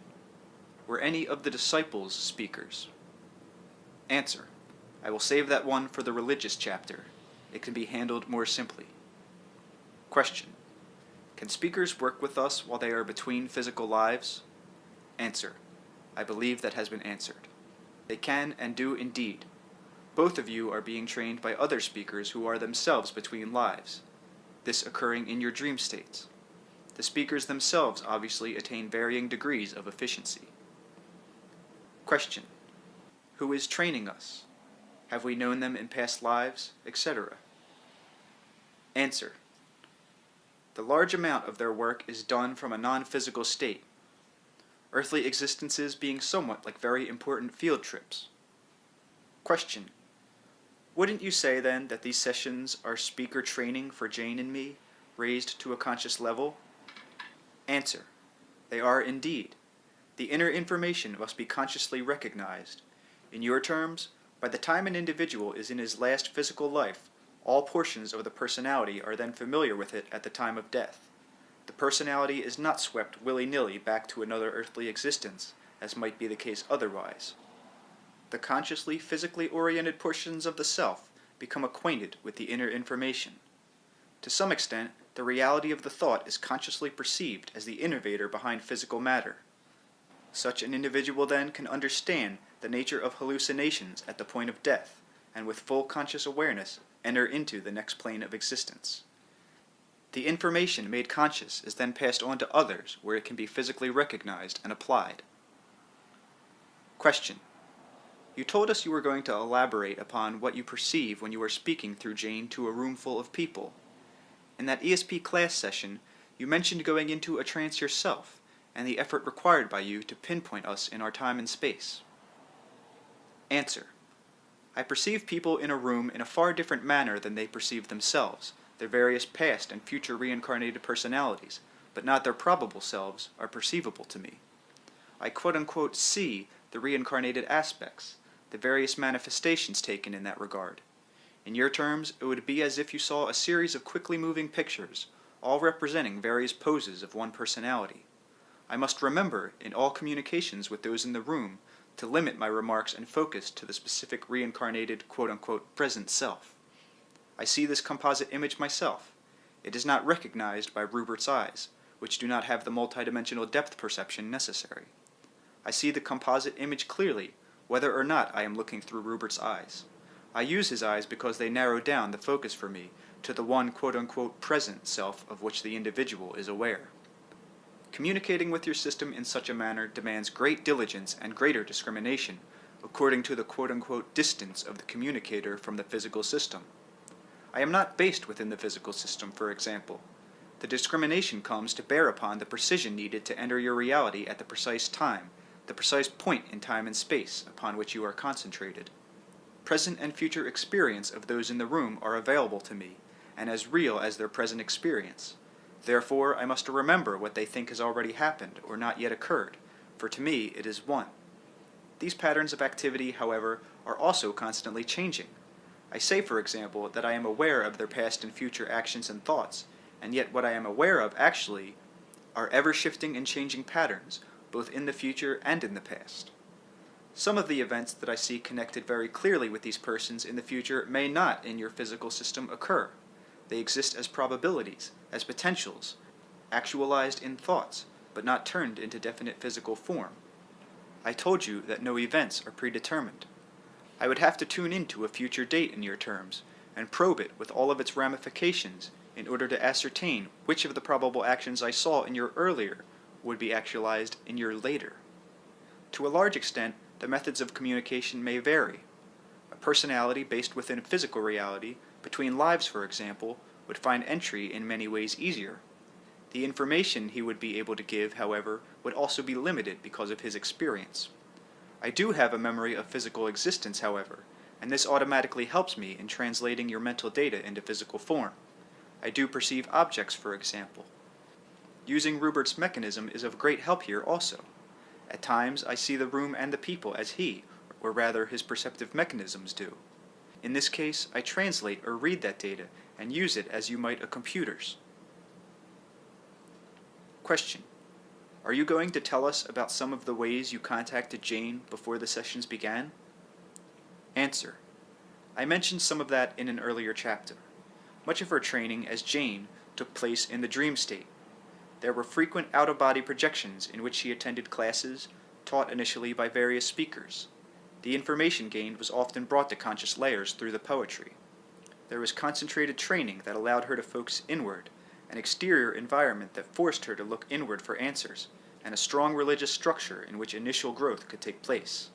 were any of the disciples speakers? Answer: I will save that one for the religious chapter. It can be handled more simply. Question: can speakers work with us while they are between physical lives? Answer: I believe that has been answered. They can and do indeed. Both of you are being trained by other speakers who are themselves between lives, this occurring in your dream states. The speakers themselves obviously attain varying degrees of efficiency. Question: who is training us? Have we known them in past lives, etc.? Answer: the large amount of their work is done from a non-physical state, earthly existences being somewhat like very important field trips. Question: wouldn't you say then that these sessions are speaker training for Jane and me, raised to a conscious level? Answer: they are indeed. The inner information must be consciously recognized. In your terms, by the time an individual is in his last physical life, all portions of the personality are then familiar with it at the time of death. The personality is not swept willy-nilly back to another earthly existence, as might be the case otherwise. The consciously, physically oriented portions of the self become acquainted with the inner information. To some extent, the reality of the thought is consciously perceived as the innovator behind physical matter. Such an individual then can understand the nature of hallucinations at the point of death, and with full conscious awareness enter into the next plane of existence. The information made conscious is then passed on to others where it can be physically recognized and applied. Question: you told us you were going to elaborate upon what you perceive when you are speaking through Jane to a room full of people. In that ESP class session, you mentioned going into a trance yourself and the effort required by you to pinpoint us in our time and space. Answer: I perceive people in a room in a far different manner than they perceive themselves. Their various past and future reincarnated personalities, but not their probable selves, are perceivable to me. I quote-unquote see the reincarnated aspects, the various manifestations taken in that regard. In your terms, it would be as if you saw a series of quickly moving pictures, all representing various poses of one personality. I must remember, in all communications with those in the room, to limit my remarks and focus to the specific reincarnated quote-unquote present self. I see this composite image myself. It is not recognized by Rupert's eyes, which do not have the multidimensional depth perception necessary. I see the composite image clearly, whether or not I am looking through Rupert's eyes. I use his eyes because they narrow down the focus for me to the one quote-unquote present self of which the individual is aware. Communicating with your system in such a manner demands great diligence and greater discrimination, according to the quote-unquote distance of the communicator from the physical system. I am not based within the physical system, for example. The discrimination comes to bear upon the precision needed to enter your reality at the precise time, the precise point in time and space upon which you are concentrated. Present and future experience of those in the room are available to me, and as real as their present experience. Therefore, I must remember what they think has already happened or not yet occurred, for to me it is one. These patterns of activity, however, are also constantly changing. I say, for example, that I am aware of their past and future actions and thoughts, and yet what I am aware of actually are ever-shifting and changing patterns, both in the future and in the past. Some of the events that I see connected very clearly with these persons in the future may not in your physical system occur. They exist as probabilities, as potentials, actualized in thoughts, but not turned into definite physical form. I told you that no events are predetermined. I would have to tune into a future date in your terms, and probe it with all of its ramifications in order to ascertain which of the probable actions I saw in your earlier would be actualized in your later. To a large extent, the methods of communication may vary. A personality based within physical reality, between lives for example, would find entry in many ways easier. The information he would be able to give, however, would also be limited because of his experience. I do have a memory of physical existence, however, and this automatically helps me in translating your mental data into physical form. I do perceive objects, for example. Using Rupert's mechanism is of great help here also. At times, I see the room and the people as he, or rather his perceptive mechanisms do. In this case, I translate or read that data and use it as you might a computer's. Question: are you going to tell us about some of the ways you contacted Jane before the sessions began? Answer: I mentioned some of that in an earlier chapter. Much of her training as Jane took place in the dream state. There were frequent out-of-body projections in which she attended classes, taught initially by various speakers. The information gained was often brought to conscious layers through the poetry. There was concentrated training that allowed her to focus inward, an exterior environment that forced her to look inward for answers, and a strong religious structure in which initial growth could take place.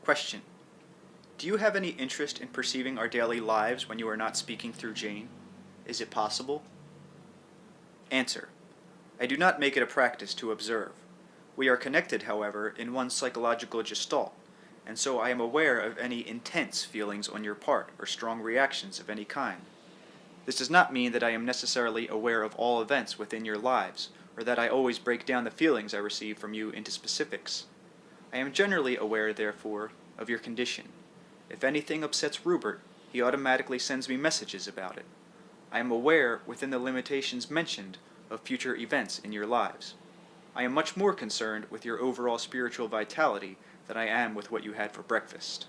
Question: do you have any interest in perceiving our daily lives when you are not speaking through Jane? Is it possible? Answer: I do not make it a practice to observe. We are connected, however, in one psychological gestalt, and so I am aware of any intense feelings on your part or strong reactions of any kind. This does not mean that I am necessarily aware of all events within your lives, or that I always break down the feelings I receive from you into specifics. I am generally aware, therefore, of your condition. If anything upsets Rupert, he automatically sends me messages about it. I am aware, within the limitations mentioned, of future events in your lives. I am much more concerned with your overall spiritual vitality than I am with what you had for breakfast.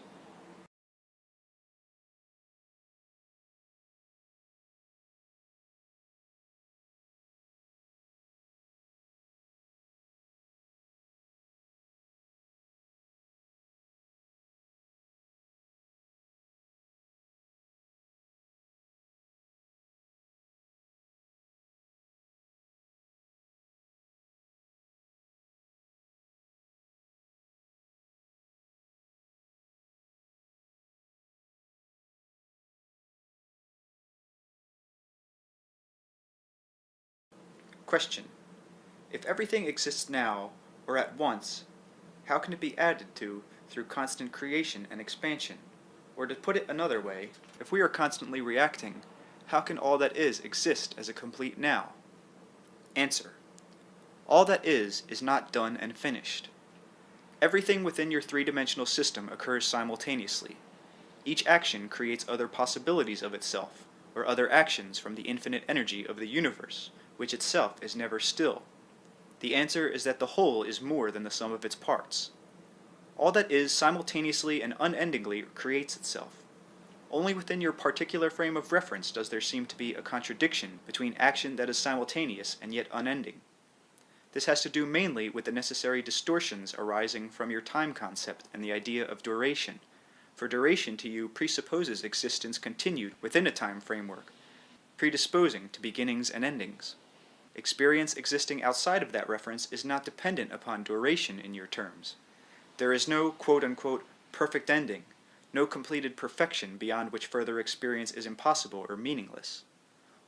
Question: if everything exists now, or at once, how can it be added to through constant creation and expansion? Or to put it another way, if we are constantly reacting, how can all that is exist as a complete now? Answer: all that is not done and finished. Everything within your three-dimensional system occurs simultaneously. Each action creates other possibilities of itself, or other actions from the infinite energy of the universe, which itself is never still. The answer is that the whole is more than the sum of its parts. All that is simultaneously and unendingly creates itself. Only within your particular frame of reference does there seem to be a contradiction between action that is simultaneous and yet unending. This has to do mainly with the necessary distortions arising from your time concept and the idea of duration, for duration to you presupposes existence continued within a time framework, predisposing to beginnings and endings. Experience existing outside of that reference is not dependent upon duration in your terms. There is no quote-unquote perfect ending, no completed perfection beyond which further experience is impossible or meaningless.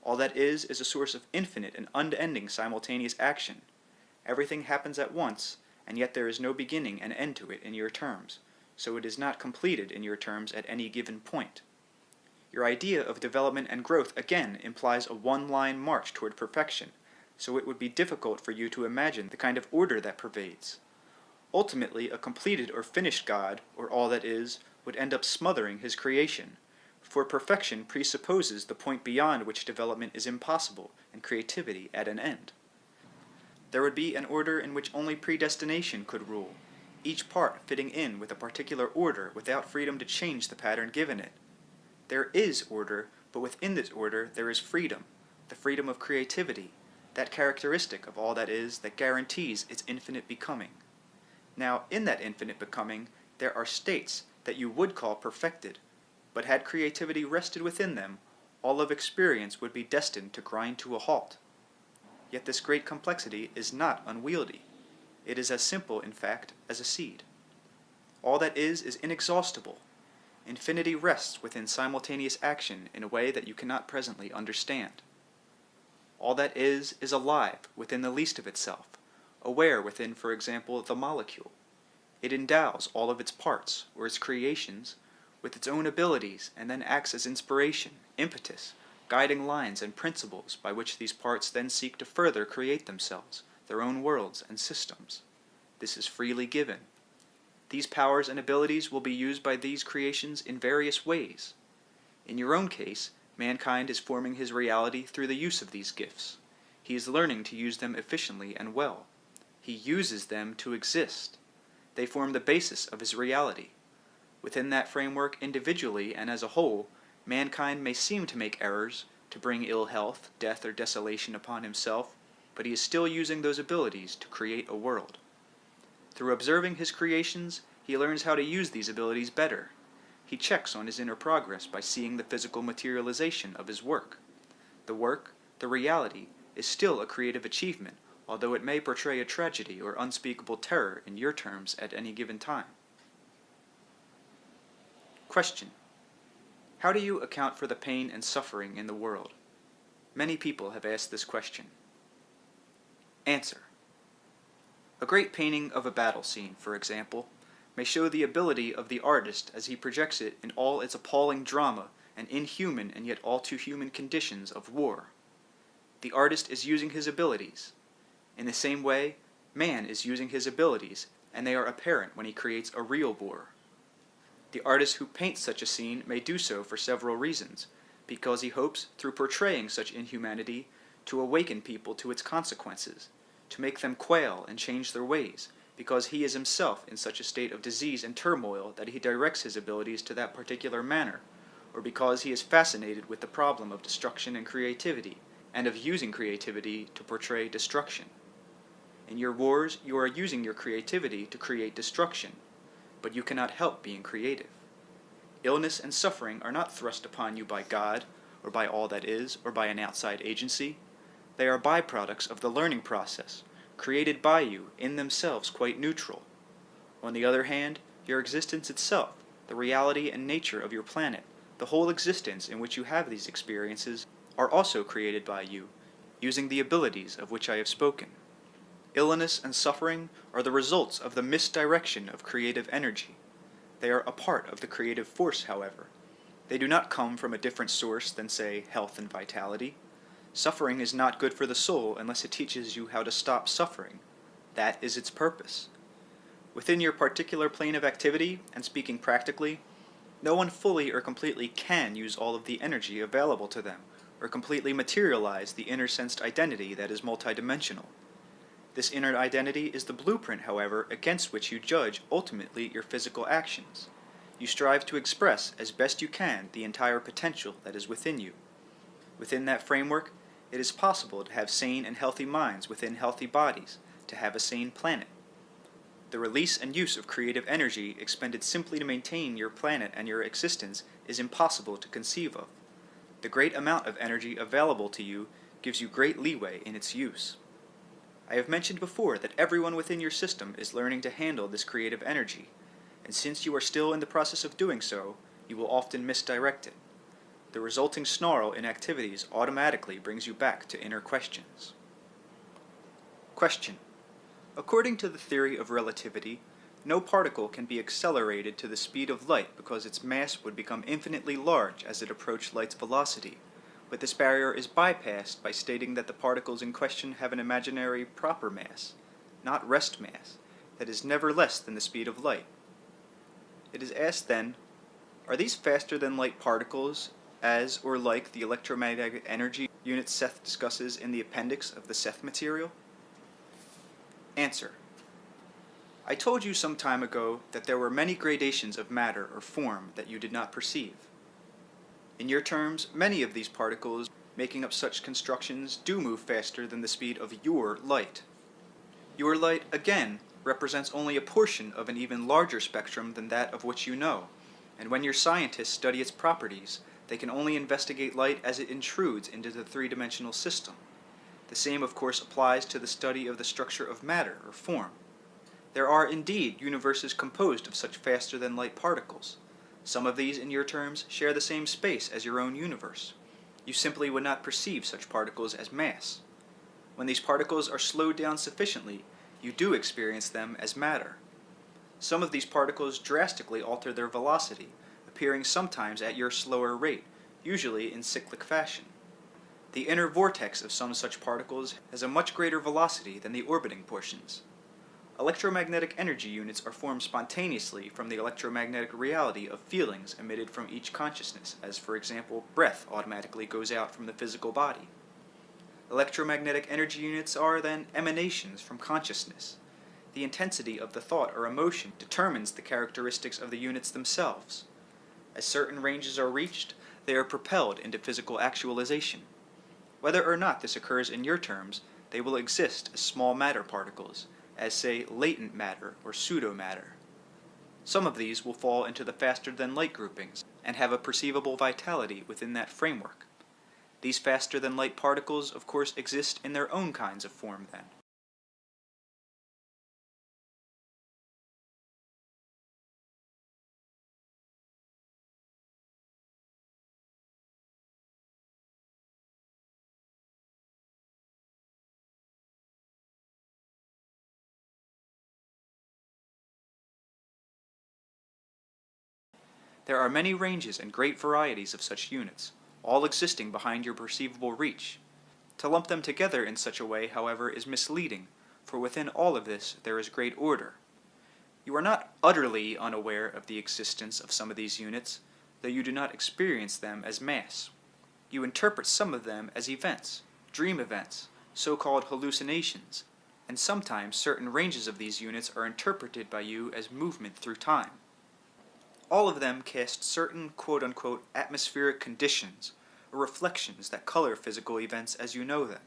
All that is a source of infinite and unending simultaneous action, Everything happens at once, and yet there is no beginning and end to it in your terms, so it is not completed in your terms at any given point. Your idea of development and growth again implies a one-line march toward perfection, so it would be difficult for you to imagine the kind of order that pervades. Ultimately, a completed or finished God, or all that is, would end up smothering his creation, for perfection presupposes the point beyond which development is impossible and creativity at an end. There would be an order in which only predestination could rule, each part fitting in with a particular order without freedom to change the pattern given it. There is order, but within this order there is freedom, the freedom of creativity, that characteristic of all that is that guarantees its infinite becoming. Now, in that infinite becoming, there are states that you would call perfected, but had creativity rested within them, all of experience would be destined to grind to a halt. Yet this great complexity is not unwieldy. It is as simple, in fact, as a seed. All that is inexhaustible. Infinity rests within simultaneous action in a way that you cannot presently understand. All that is alive within the least of itself, aware within, for example, the molecule. It endows all of its parts, or its creations, with its own abilities, and then acts as inspiration, impetus, guiding lines and principles by which these parts then seek to further create themselves, their own worlds and systems. This is freely given. These powers and abilities will be used by these creations in various ways. In your own case, mankind is forming his reality through the use of these gifts. He is learning to use them efficiently and well. He uses them to exist. They form the basis of his reality. Within that framework, individually and as a whole, mankind may seem to make errors, to bring ill health, death, or desolation upon himself, but he is still using those abilities to create a world. Through observing his creations, he learns how to use these abilities better. He checks on his inner progress by seeing the physical materialization of his work. The work, the reality, is still a creative achievement, although it may portray a tragedy or unspeakable terror in your terms at any given time. Question: how do you account for the pain and suffering in the world? Many people have asked this question. Answer: a great painting of a battle scene, for example, may show the ability of the artist as he projects it in all its appalling drama and inhuman and yet all too human conditions of war. The artist is using his abilities. In the same way, man is using his abilities, and they are apparent when he creates a real war. The artist who paints such a scene may do so for several reasons, because he hopes, through portraying such inhumanity, to awaken people to its consequences, to make them quail and change their ways, because he is himself in such a state of disease and turmoil that he directs his abilities to that particular manner, or because he is fascinated with the problem of destruction and creativity, and of using creativity to portray destruction. In your wars, you are using your creativity to create destruction, but you cannot help being creative. Illness and suffering are not thrust upon you by God, or by all that is, or by an outside agency. They are byproducts of the learning process, created by you, in themselves quite neutral. On the other hand, your existence itself, the reality and nature of your planet, the whole existence in which you have these experiences, are also created by you, using the abilities of which I have spoken. Illness and suffering are the results of the misdirection of creative energy. They are a part of the creative force, however. They do not come from a different source than, say, health and vitality. Suffering is not good for the soul unless it teaches you how to stop suffering. That is its purpose. Within your particular plane of activity, and speaking practically, no one fully or completely can use all of the energy available to them, or completely materialize the inner-sensed identity that is multidimensional. This inner identity is the blueprint, however, against which you judge ultimately your physical actions. You strive to express as best you can the entire potential that is within you. Within that framework, it is possible to have sane and healthy minds within healthy bodies, to have a sane planet. The release and use of creative energy expended simply to maintain your planet and your existence is impossible to conceive of. The great amount of energy available to you gives you great leeway in its use. I have mentioned before that everyone within your system is learning to handle this creative energy, and since you are still in the process of doing so, you will often misdirect it. The resulting snarl in activities automatically brings you back to inner questions. Question: According to the theory of relativity, no particle can be accelerated to the speed of light because its mass would become infinitely large as it approached light's velocity, but this barrier is bypassed by stating that the particles in question have an imaginary proper mass, not rest mass, that is never less than the speed of light. It is asked then, are these faster than light particles as or like the electromagnetic energy units Seth discusses in the appendix of the Seth material? Answer. I told you some time ago that there were many gradations of matter or form that you did not perceive. In your terms, many of these particles making up such constructions do move faster than the speed of your light. Your light, again, represents only a portion of an even larger spectrum than that of which you know, and when your scientists study its properties, they can only investigate light as it intrudes into the three-dimensional system. The same, of course, applies to the study of the structure of matter or form. There are indeed universes composed of such faster-than-light particles. Some of these, in your terms, share the same space as your own universe. You simply would not perceive such particles as mass. When these particles are slowed down sufficiently, you do experience them as matter. Some of these particles drastically alter their velocity, appearing sometimes at your slower rate, usually in cyclic fashion. The inner vortex of some such particles has a much greater velocity than the orbiting portions. Electromagnetic energy units are formed spontaneously from the electromagnetic reality of feelings emitted from each consciousness, as for example, breath automatically goes out from the physical body. Electromagnetic energy units are, then, emanations from consciousness. The intensity of the thought or emotion determines the characteristics of the units themselves. As certain ranges are reached, they are propelled into physical actualization. Whether or not this occurs in your terms, they will exist as small matter particles, as say latent matter or pseudomatter. Some of these will fall into the faster-than-light groupings and have a perceivable vitality within that framework. These faster-than-light particles, of course, exist in their own kinds of form then. There are many ranges and great varieties of such units, all existing behind your perceivable reach. To lump them together in such a way, however, is misleading, for within all of this there is great order. You are not utterly unaware of the existence of some of these units, though you do not experience them as mass. You interpret some of them as events, dream events, so-called hallucinations, and sometimes certain ranges of these units are interpreted by you as movement through time. All of them cast certain quote-unquote atmospheric conditions, or reflections that color physical events as you know them.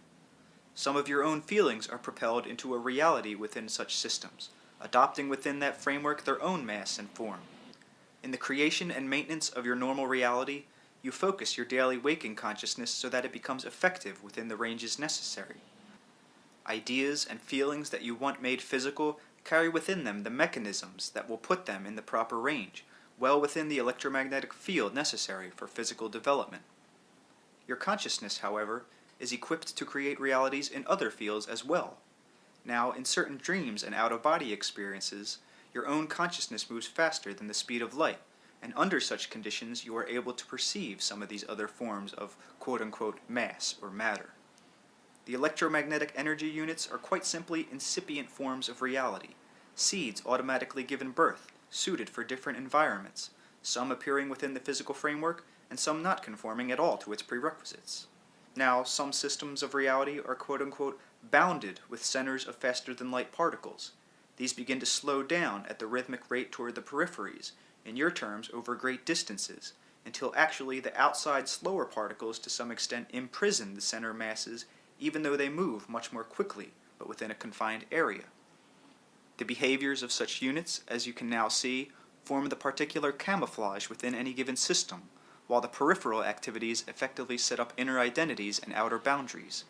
Some of your own feelings are propelled into a reality within such systems, adopting within that framework their own mass and form. In the creation and maintenance of your normal reality, you focus your daily waking consciousness so that it becomes effective within the ranges necessary. Ideas and feelings that you want made physical carry within them the mechanisms that will put them in the proper range, well within the electromagnetic field necessary for physical development. Your consciousness, however, is equipped to create realities in other fields as well. Now, in certain dreams and out-of-body experiences, your own consciousness moves faster than the speed of light, and under such conditions you are able to perceive some of these other forms of quote-unquote mass or matter. The electromagnetic energy units are quite simply incipient forms of reality, seeds automatically given birth, suited for different environments, some appearing within the physical framework, and some not conforming at all to its prerequisites. Now, some systems of reality are quote-unquote bounded with centers of faster-than-light particles. These begin to slow down at the rhythmic rate toward the peripheries, in your terms over great distances, until actually the outside slower particles to some extent imprison the center masses even though they move much more quickly, but within a confined area. The behaviors of such units, as you can now see, form the particular camouflage within any given system, while the peripheral activities effectively set up inner identities and outer boundaries.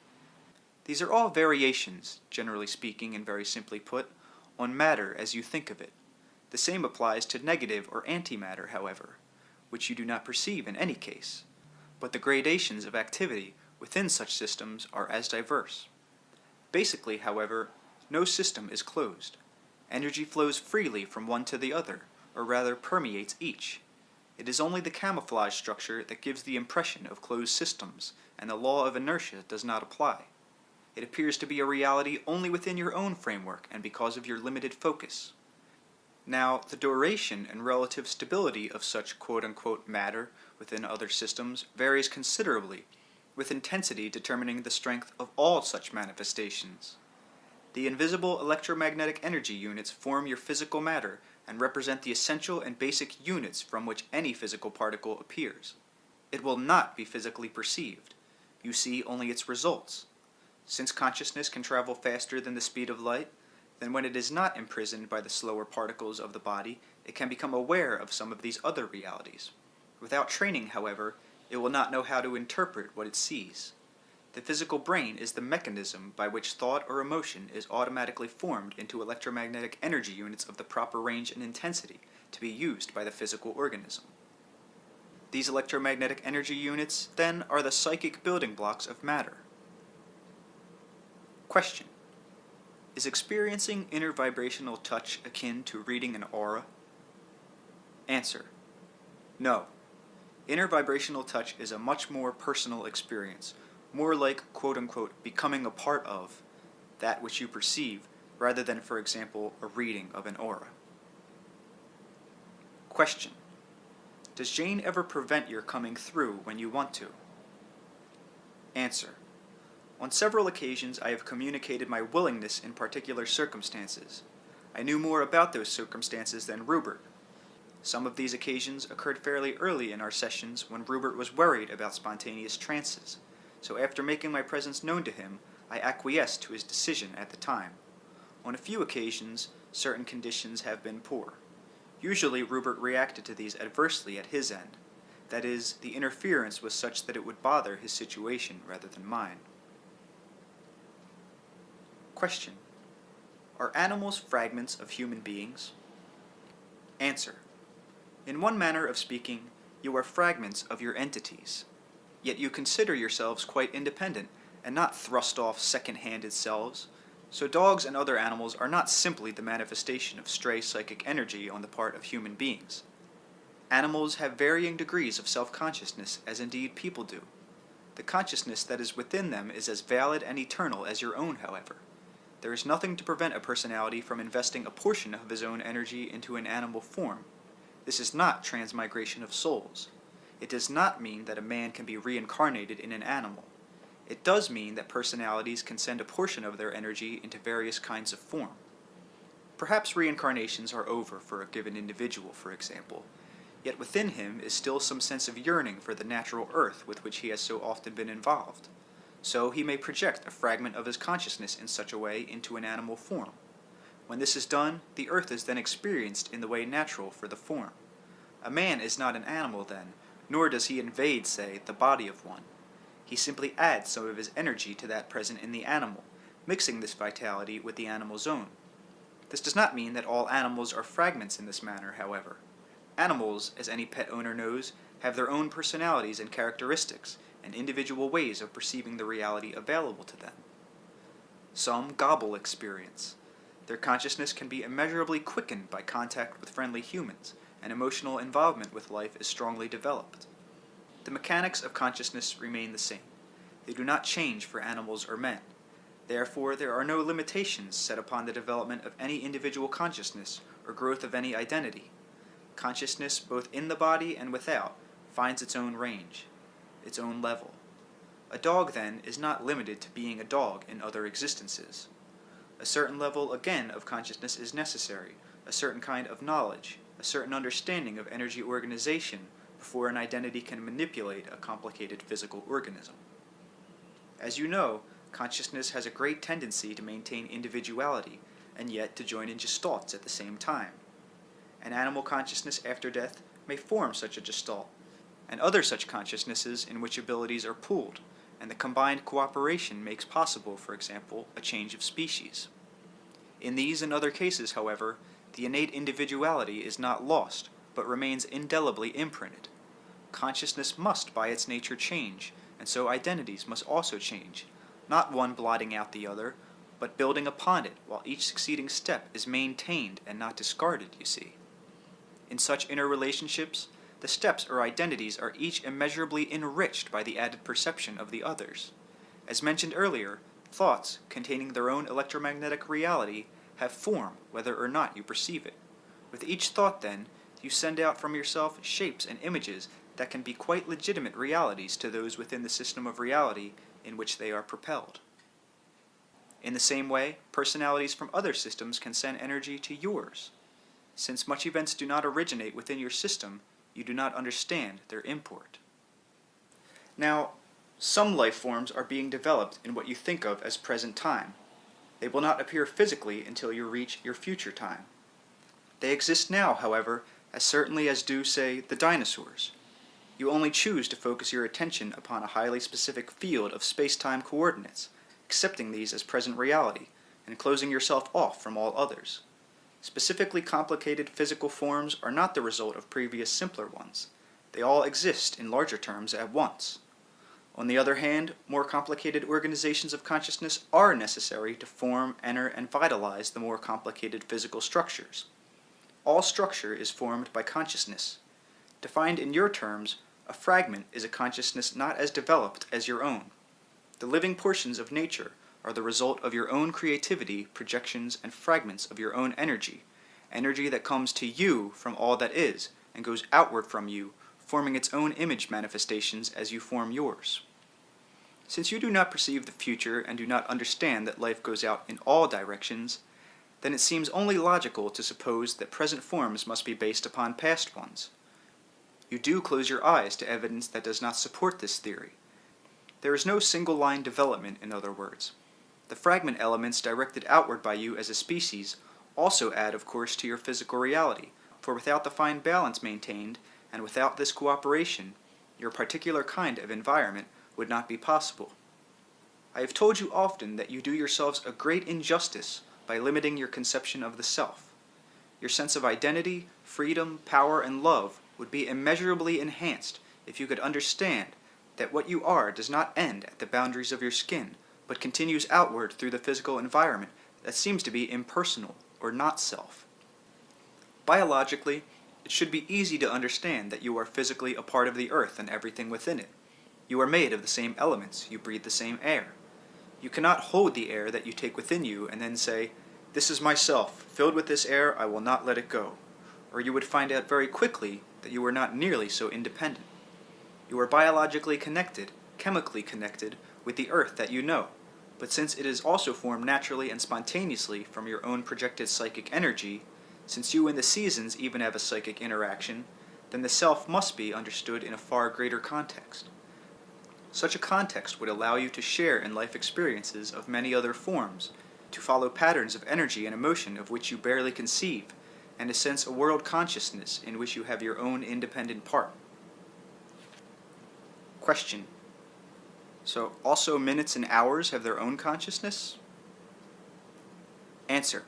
These are all variations, generally speaking and very simply put, on matter as you think of it. The same applies to negative or antimatter, however, which you do not perceive in any case, but the gradations of activity within such systems are as diverse. Basically, however, No system is closed. Energy flows freely from one to the other, or rather permeates each. It is only the camouflage structure that gives the impression of closed systems, and the law of inertia does not apply. It appears to be a reality only within your own framework and because of your limited focus. Now, the duration and relative stability of such quote-unquote matter within other systems varies considerably, with intensity determining the strength of all such manifestations. The invisible electromagnetic energy units form your physical matter and represent the essential and basic units from which any physical particle appears. It will not be physically perceived. You see only its results. Since consciousness can travel faster than the speed of light, then when it is not imprisoned by the slower particles of the body, it can become aware of some of these other realities. Without training, however, it will not know how to interpret what it sees. The physical brain is the mechanism by which thought or emotion is automatically formed into electromagnetic energy units of the proper range and intensity to be used by the physical organism. These electromagnetic energy units, then, are the psychic building blocks of matter. Question: is experiencing inner vibrational touch akin to reading an aura? Answer: no. Inner vibrational touch is a much more personal experience, more like, quote-unquote, becoming a part of that which you perceive, rather than, for example, a reading of an aura. Question: does Jane ever prevent your coming through when you want to? Answer: on several occasions I have communicated my willingness in particular circumstances. I knew more about those circumstances than Rupert. Some of these occasions occurred fairly early in our sessions when Rupert was worried about spontaneous trances, so after making my presence known to him, I acquiesced to his decision at the time. On a few occasions, certain conditions have been poor. Usually Rupert reacted to these adversely at his end. That is, the interference was such that it would bother his situation rather than mine. Question: are animals fragments of human beings? Answer: in one manner of speaking, you are fragments of your entities. Yet you consider yourselves quite independent, and not thrust-off second-handed selves. So dogs and other animals are not simply the manifestation of stray psychic energy on the part of human beings. Animals have varying degrees of self-consciousness, as indeed people do. The consciousness that is within them is as valid and eternal as your own, however. There is nothing to prevent a personality from investing a portion of his own energy into an animal form. This is not transmigration of souls. It does not mean that a man can be reincarnated in an animal. It does mean that personalities can send a portion of their energy into various kinds of form. Perhaps reincarnations are over for a given individual, for example, yet within him is still some sense of yearning for the natural earth with which he has so often been involved. So he may project a fragment of his consciousness in such a way into an animal form. When this is done, the earth is then experienced in the way natural for the form. A man is not an animal then, nor does he invade, say, the body of one. He simply adds some of his energy to that present in the animal, mixing this vitality with the animal's own. This does not mean that all animals are fragments in this manner, however. Animals, as any pet owner knows, have their own personalities and characteristics, and individual ways of perceiving the reality available to them. Some gobble experience. Their consciousness can be immeasurably quickened by contact with friendly humans, and emotional involvement with life is strongly developed. The mechanics of consciousness remain the same. They do not change for animals or men. Therefore, there are no limitations set upon the development of any individual consciousness or growth of any identity. Consciousness, both in the body and without, finds its own range, its own level. A dog, then, is not limited to being a dog in other existences. A certain level, again, of consciousness is necessary, a certain kind of knowledge, a certain understanding of energy organization before an identity can manipulate a complicated physical organism. As you know, consciousness has a great tendency to maintain individuality, and yet to join in gestalts at the same time. An animal consciousness after death may form such a gestalt, and other such consciousnesses in which abilities are pooled, and the combined cooperation makes possible, for example, a change of species. In these and other cases, however, the innate individuality is not lost, but remains indelibly imprinted. Consciousness must by its nature change, and so identities must also change, not one blotting out the other, but building upon it, while each succeeding step is maintained and not discarded, you see. In such interrelationships, the steps or identities are each immeasurably enriched by the added perception of the others. As mentioned earlier, thoughts, containing their own electromagnetic reality, have form whether or not you perceive it. With each thought, then, you send out from yourself shapes and images that can be quite legitimate realities to those within the system of reality in which they are propelled. In the same way, personalities from other systems can send energy to yours. Since much events do not originate within your system, you do not understand their import. Now, some life forms are being developed in what you think of as present time. They will not appear physically until you reach your future time. They exist now, however, as certainly as do, say, the dinosaurs. You only choose to focus your attention upon a highly specific field of space-time coordinates, accepting these as present reality, and closing yourself off from all others. Specifically complicated physical forms are not the result of previous simpler ones. They all exist in larger terms at once. On the other hand, more complicated organizations of consciousness are necessary to form, enter, and vitalize the more complicated physical structures. All structure is formed by consciousness. Defined in your terms, a fragment is a consciousness not as developed as your own. The living portions of nature are the result of your own creativity, projections, and fragments of your own energy, energy that comes to you from all that is, and goes outward from you, forming its own image manifestations as you form yours. Since you do not perceive the future and do not understand that life goes out in all directions, then it seems only logical to suppose that present forms must be based upon past ones. You do close your eyes to evidence that does not support this theory. There is no single-line development, in other words. The fragment elements directed outward by you as a species also add, of course, to your physical reality, for without the fine balance maintained, and without this cooperation, your particular kind of environment would not be possible. I have told you often that you do yourselves a great injustice by limiting your conception of the self. Your sense of identity, freedom, power, and love would be immeasurably enhanced if you could understand that what you are does not end at the boundaries of your skin, but continues outward through the physical environment that seems to be impersonal or not self. Biologically, it should be easy to understand that you are physically a part of the earth and everything within it. You are made of the same elements, you breathe the same air. You cannot hold the air that you take within you and then say, "This is myself, filled with this air, I will not let it go." Or you would find out very quickly that you are not nearly so independent. You are biologically connected, chemically connected, with the earth that you know, but since it is also formed naturally and spontaneously from your own projected psychic energy, since you and the seasons even have a psychic interaction, then the self must be understood in a far greater context. Such a context would allow you to share in life experiences of many other forms, to follow patterns of energy and emotion of which you barely conceive, and to sense a world consciousness in which you have your own independent part. Question. So also minutes and hours have their own consciousness? Answer.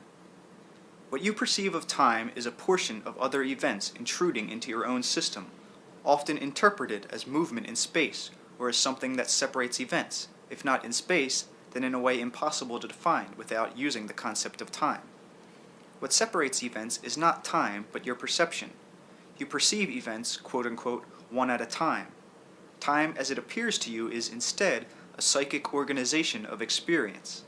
What you perceive of time is a portion of other events intruding into your own system, often interpreted as movement in space, or as something that separates events, if not in space, then in a way impossible to define without using the concept of time. What separates events is not time, but your perception. You perceive events, quote-unquote, one at a time. Time as it appears to you is instead a psychic organization of experience.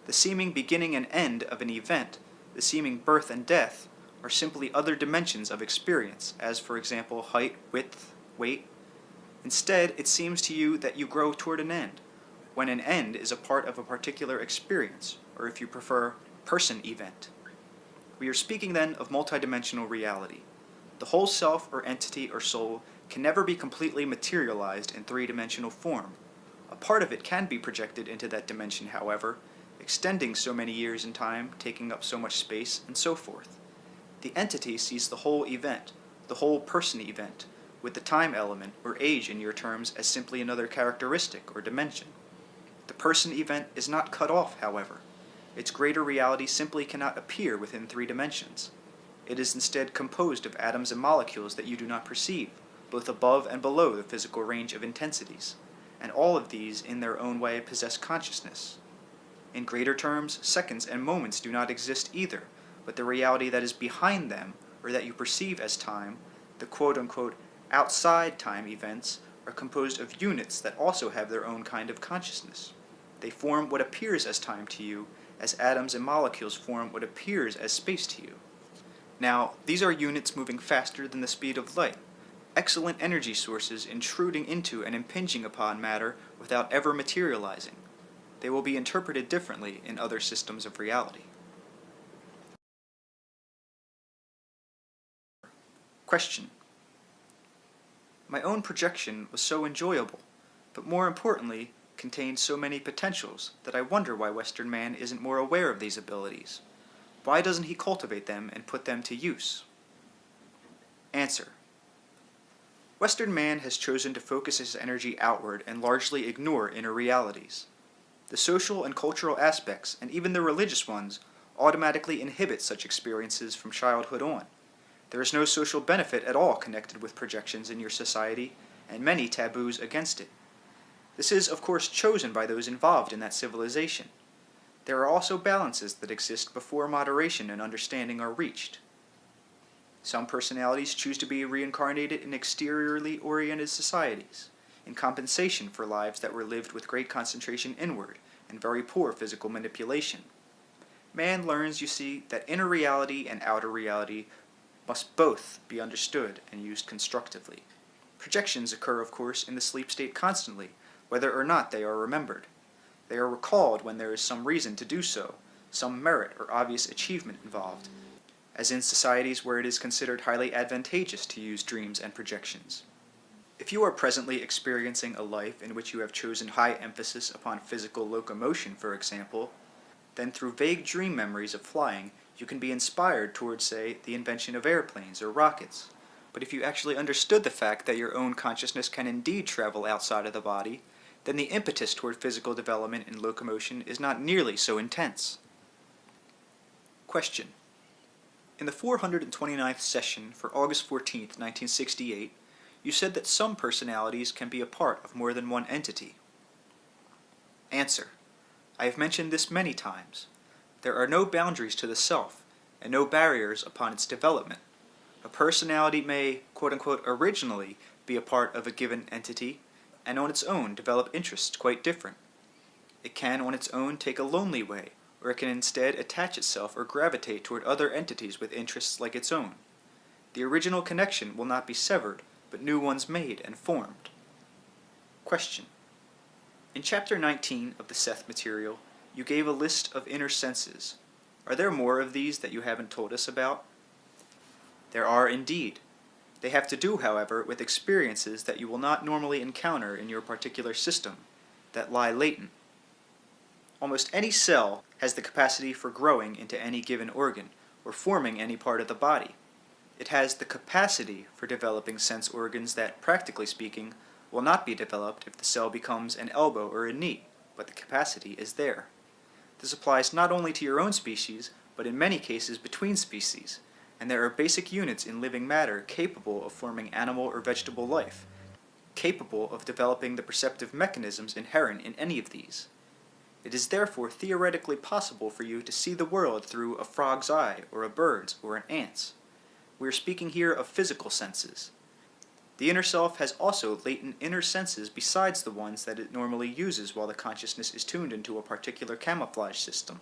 The seeming beginning and end of an event, the seeming birth and death, are simply other dimensions of experience, as for example height, width, weight. Instead, it seems to you that you grow toward an end, when an end is a part of a particular experience, or if you prefer, person event. We are speaking then of multidimensional reality. The whole self or entity or soul can never be completely materialized in three-dimensional form. A part of it can be projected into that dimension, however, extending so many years in time, taking up so much space, and so forth. The entity sees the whole event, the whole person event, with the time element, or age in your terms, as simply another characteristic or dimension. The person event is not cut off, however. Its greater reality simply cannot appear within three dimensions. It is instead composed of atoms and molecules that you do not perceive, both above and below the physical range of intensities, and all of these in their own way possess consciousness. In greater terms, seconds and moments do not exist either, but the reality that is behind them, or that you perceive as time, the quote-unquote outside time events, are composed of units that also have their own kind of consciousness. They form what appears as time to you, as atoms and molecules form what appears as space to you. Now, these are units moving faster than the speed of light, excellent energy sources intruding into and impinging upon matter without ever materializing. They will be interpreted differently in other systems of reality. Question. My own projection was so enjoyable, but more importantly, contained so many potentials that I wonder why Western man isn't more aware of these abilities. Why doesn't he cultivate them and put them to use? Answer. Western man has chosen to focus his energy outward and largely ignore inner realities. The social and cultural aspects, and even the religious ones, automatically inhibit such experiences from childhood on. There is no social benefit at all connected with projections in your society, and many taboos against it. This is, of course, chosen by those involved in that civilization. There are also balances that exist before moderation and understanding are reached. Some personalities choose to be reincarnated in exteriorly oriented societies, in compensation for lives that were lived with great concentration inward and very poor physical manipulation. Man learns, you see, that inner reality and outer reality must both be understood and used constructively. Projections occur, of course, in the sleep state constantly, whether or not they are remembered. They are recalled when there is some reason to do so, some merit or obvious achievement involved, as in societies where it is considered highly advantageous to use dreams and projections. If you are presently experiencing a life in which you have chosen high emphasis upon physical locomotion, for example, then through vague dream memories of flying, you can be inspired towards, say, the invention of airplanes or rockets. But if you actually understood the fact that your own consciousness can indeed travel outside of the body, then the impetus toward physical development and locomotion is not nearly so intense. Question. In the 429th session for August 14, 1968, you said that some personalities can be a part of more than one entity. Answer. I have mentioned this many times. There are no boundaries to the self, and no barriers upon its development. A personality may, quote-unquote, originally be a part of a given entity, and on its own develop interests quite different. It can on its own take a lonely way, or it can instead attach itself or gravitate toward other entities with interests like its own. The original connection will not be severed, but new ones made and formed. Question. In Chapter 19 of the Seth material, you gave a list of inner senses. Are there more of these that you haven't told us about? There are indeed. They have to do, however, with experiences that you will not normally encounter in your particular system, that lie latent. Almost any cell has the capacity for growing into any given organ, or forming any part of the body. It has the capacity for developing sense organs that, practically speaking, will not be developed if the cell becomes an elbow or a knee, but the capacity is there. This applies not only to your own species, but in many cases between species, and there are basic units in living matter capable of forming animal or vegetable life, capable of developing the perceptive mechanisms inherent in any of these. It is therefore theoretically possible for you to see the world through a frog's eye, or a bird's, or an ant's. We are speaking here of physical senses. The inner self has also latent inner senses besides the ones that it normally uses while the consciousness is tuned into a particular camouflage system.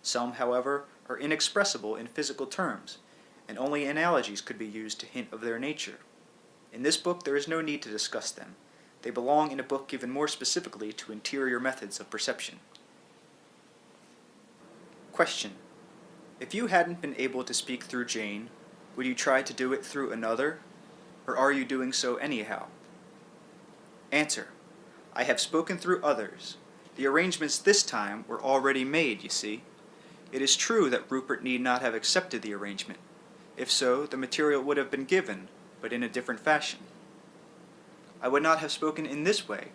Some, however, are inexpressible in physical terms, and only analogies could be used to hint of their nature. In this book there is no need to discuss them. They belong in a book given more specifically to interior methods of perception. Question. If you hadn't been able to speak through Jane, would you try to do it through another? Or are you doing so anyhow? Answer. I have spoken through others. The arrangements this time were already made, you see. It is true that Rupert need not have accepted the arrangement. If so, the material would have been given, but in a different fashion. I would not have spoken in this way,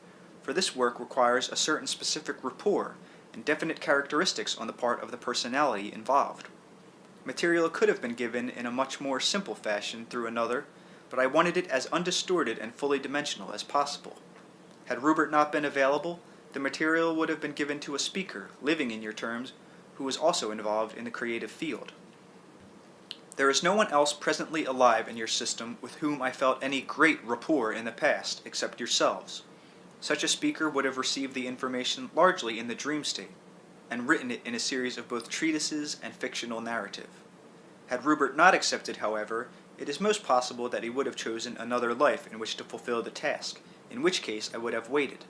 for this work requires a certain specific rapport and definite characteristics on the part of the personality involved. Material could have been given in a much more simple fashion through another, but I wanted it as undistorted and fully dimensional as possible. Had Rupert not been available, The material would have been given to a speaker, living in your terms, who was also involved in the creative field. There is no one else presently alive in your system with whom I felt any great rapport in the past, except yourselves. Such a speaker would have received the information largely in the dream state, and written it in a series of both treatises and fictional narrative. Had Rupert not accepted, however, it is most possible that he would have chosen another life in which to fulfill the task, in which case I would have waited.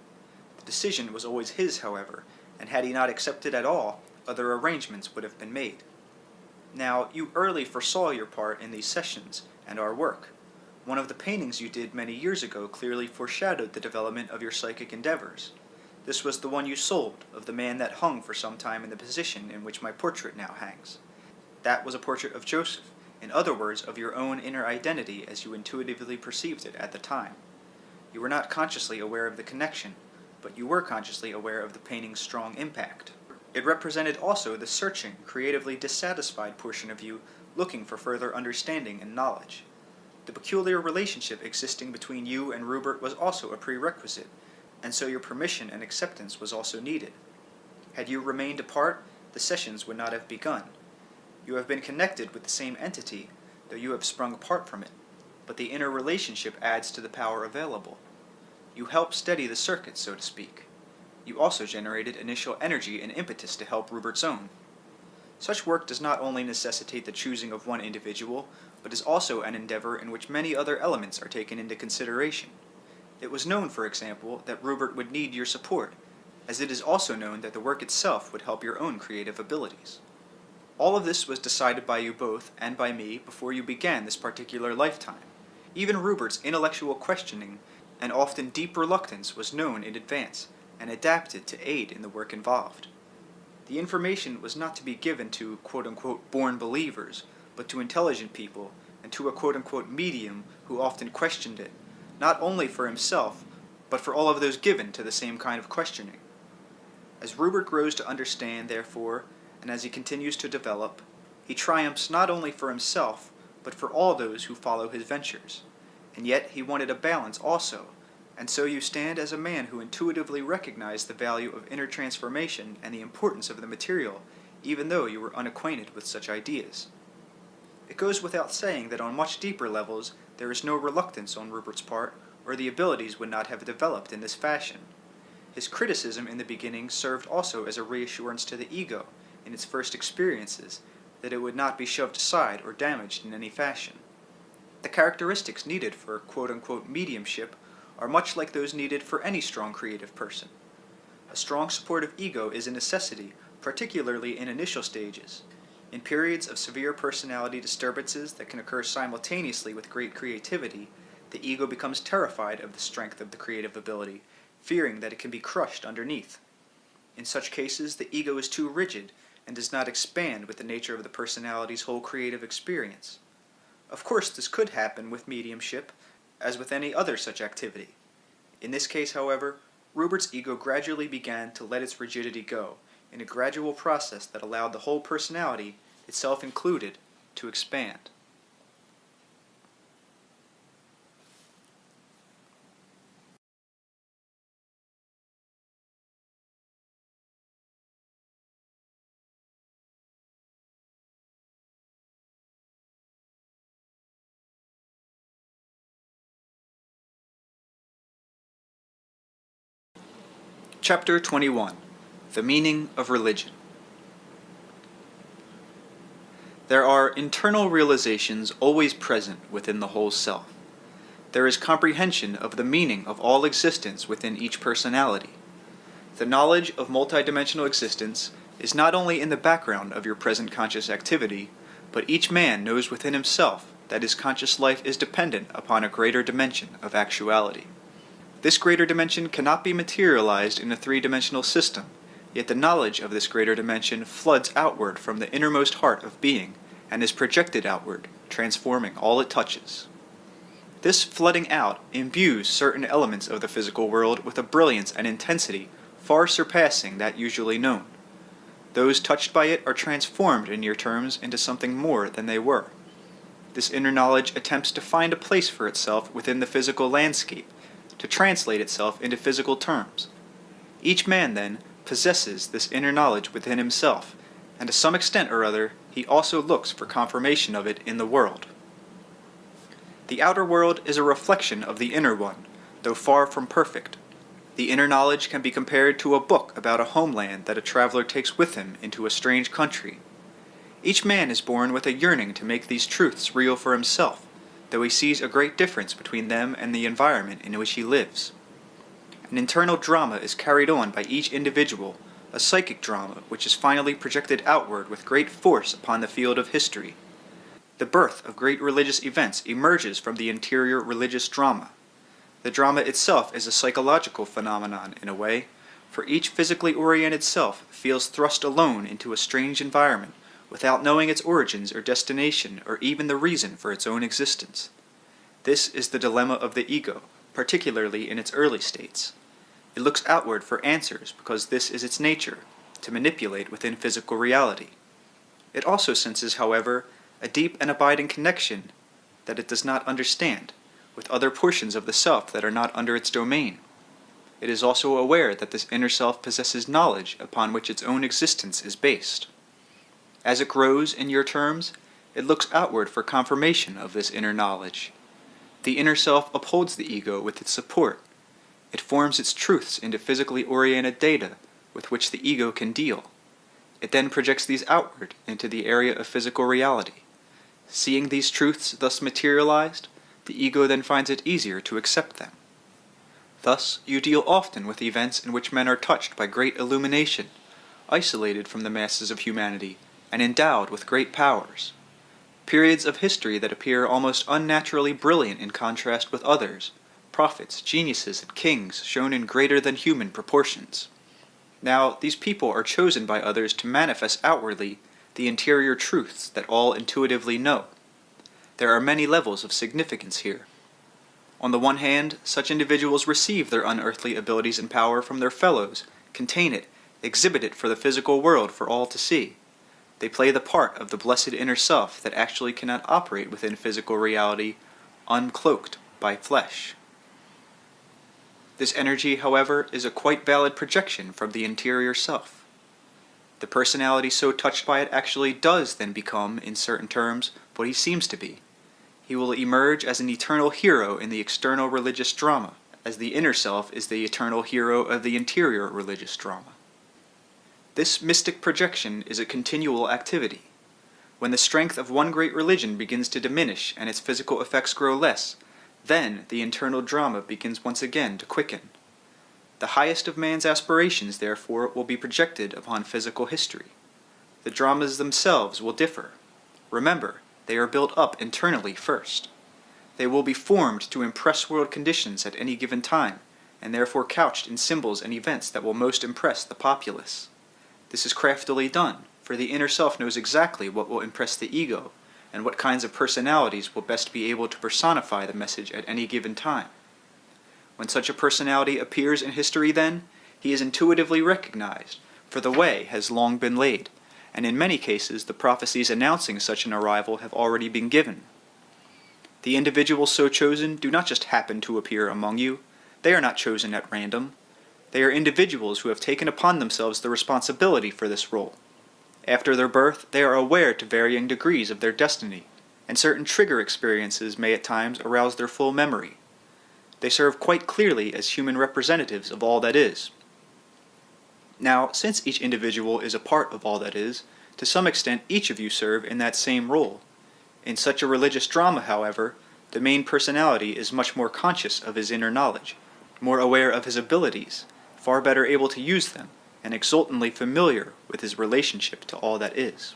The decision was always his, however, and had he not accepted at all, other arrangements would have been made. Now, you early foresaw your part in these sessions, and our work. One of the paintings you did many years ago clearly foreshadowed the development of your psychic endeavors. This was the one you sold, of the man that hung for some time in the position in which my portrait now hangs. That was a portrait of Joseph, in other words, of your own inner identity as you intuitively perceived it at the time. You were not consciously aware of the connection, but you were consciously aware of the painting's strong impact. It represented also the searching, creatively dissatisfied portion of you looking for further understanding and knowledge. The peculiar relationship existing between you and Rupert was also a prerequisite, and so your permission and acceptance was also needed. Had you remained apart, the sessions would not have begun. You have been connected with the same entity, though you have sprung apart from it, but the inner relationship adds to the power available. You help steady the circuit, so to speak. You also generated initial energy and impetus to help Rupert's own. Such work does not only necessitate the choosing of one individual, but is also an endeavor in which many other elements are taken into consideration. It was known, for example, that Rupert would need your support, as it is also known that the work itself would help your own creative abilities. All of this was decided by you both, and by me, before you began this particular lifetime. Even Rupert's intellectual questioning and often deep reluctance was known in advance, and adapted to aid in the work involved. The information was not to be given to quote-unquote born believers, but to intelligent people, and to a quote-unquote medium who often questioned it, not only for himself, but for all of those given to the same kind of questioning. As Rupert grows to understand, therefore, and as he continues to develop, he triumphs not only for himself, but for all those who follow his ventures. And yet he wanted a balance also, and so you stand as a man who intuitively recognized the value of inner transformation and the importance of the material, even though you were unacquainted with such ideas. It goes without saying that on much deeper levels there is no reluctance on Rupert's part, or the abilities would not have developed in this fashion. His criticism in the beginning served also as a reassurance to the ego, in its first experiences, that it would not be shoved aside or damaged in any fashion. The characteristics needed for quote-unquote mediumship are much like those needed for any strong creative person. A strong supportive ego is a necessity, particularly in initial stages. In periods of severe personality disturbances that can occur simultaneously with great creativity, the ego becomes terrified of the strength of the creative ability, fearing that it can be crushed underneath. In such cases, the ego is too rigid and does not expand with the nature of the personality's whole creative experience. Of course, this could happen with mediumship, as with any other such activity. In this case, however, Rupert's ego gradually began to let its rigidity go, in a gradual process that allowed the whole personality, itself included, to expand. Chapter 21. The Meaning of Religion. There are internal realizations always present within the whole self. There is comprehension of the meaning of all existence within each personality. The knowledge of multidimensional existence is not only in the background of your present conscious activity, but each man knows within himself that his conscious life is dependent upon a greater dimension of actuality. This greater dimension cannot be materialized in a three-dimensional system, yet the knowledge of this greater dimension floods outward from the innermost heart of being and is projected outward, transforming all it touches. This flooding out imbues certain elements of the physical world with a brilliance and intensity far surpassing that usually known. Those touched by it are transformed in your terms into something more than they were. This inner knowledge attempts to find a place for itself within the physical landscape, to translate itself into physical terms. Each man, then, possesses this inner knowledge within himself, and to some extent or other, he also looks for confirmation of it in the world. The outer world is a reflection of the inner one, though far from perfect. The inner knowledge can be compared to a book about a homeland that a traveler takes with him into a strange country. Each man is born with a yearning to make these truths real for himself, though he sees a great difference between them and the environment in which he lives. An internal drama is carried on by each individual, a psychic drama which is finally projected outward with great force upon the field of history. The birth of great religious events emerges from the interior religious drama. The drama itself is a psychological phenomenon in a way, for each physically oriented self feels thrust alone into a strange environment without knowing its origins or destination or even the reason for its own existence. This is the dilemma of the ego, particularly in its early states. It looks outward for answers because this is its nature, to manipulate within physical reality. It also senses, however, a deep and abiding connection that it does not understand, with other portions of the self that are not under its domain. It is also aware that this inner self possesses knowledge upon which its own existence is based. As it grows, in your terms, it looks outward for confirmation of this inner knowledge. The inner self upholds the ego with its support. It forms its truths into physically oriented data with which the ego can deal. It then projects these outward into the area of physical reality. Seeing these truths thus materialized, the ego then finds it easier to accept them. Thus, you deal often with events in which men are touched by great illumination, isolated from the masses of humanity, and endowed with great powers. Periods of history that appear almost unnaturally brilliant in contrast with others, prophets, geniuses, and kings shown in greater than human proportions. Now, these people are chosen by others to manifest outwardly the interior truths that all intuitively know. There are many levels of significance here. On the one hand, such individuals receive their unearthly abilities and power from their fellows, contain it, exhibit it for the physical world for all to see. They play the part of the blessed inner self that actually cannot operate within physical reality, uncloaked by flesh. This energy, however, is a quite valid projection from the interior self. The personality so touched by it actually does then become, in certain terms, what he seems to be. He will emerge as an eternal hero in the external religious drama, as the inner self is the eternal hero of the interior religious drama. This mystic projection is a continual activity. When the strength of one great religion begins to diminish and its physical effects grow less, then the internal drama begins once again to quicken. The highest of man's aspirations, therefore, will be projected upon physical history. The dramas themselves will differ. Remember, they are built up internally first. They will be formed to impress world conditions at any given time, and therefore couched in symbols and events that will most impress the populace. This is craftily done, for the inner self knows exactly what will impress the ego, and what kinds of personalities will best be able to personify the message at any given time. When such a personality appears in history then, he is intuitively recognized, for the way has long been laid, and in many cases the prophecies announcing such an arrival have already been given. The individuals so chosen do not just happen to appear among you. They are not chosen at random. They are individuals who have taken upon themselves the responsibility for this role. After their birth, they are aware to varying degrees of their destiny, and certain trigger experiences may at times arouse their full memory. They serve quite clearly as human representatives of all that is. Now, since each individual is a part of all that is, to some extent each of you serve in that same role. In such a religious drama, however, the main personality is much more conscious of his inner knowledge, more aware of his abilities, far better able to use them, and exultantly familiar with his relationship to all that is.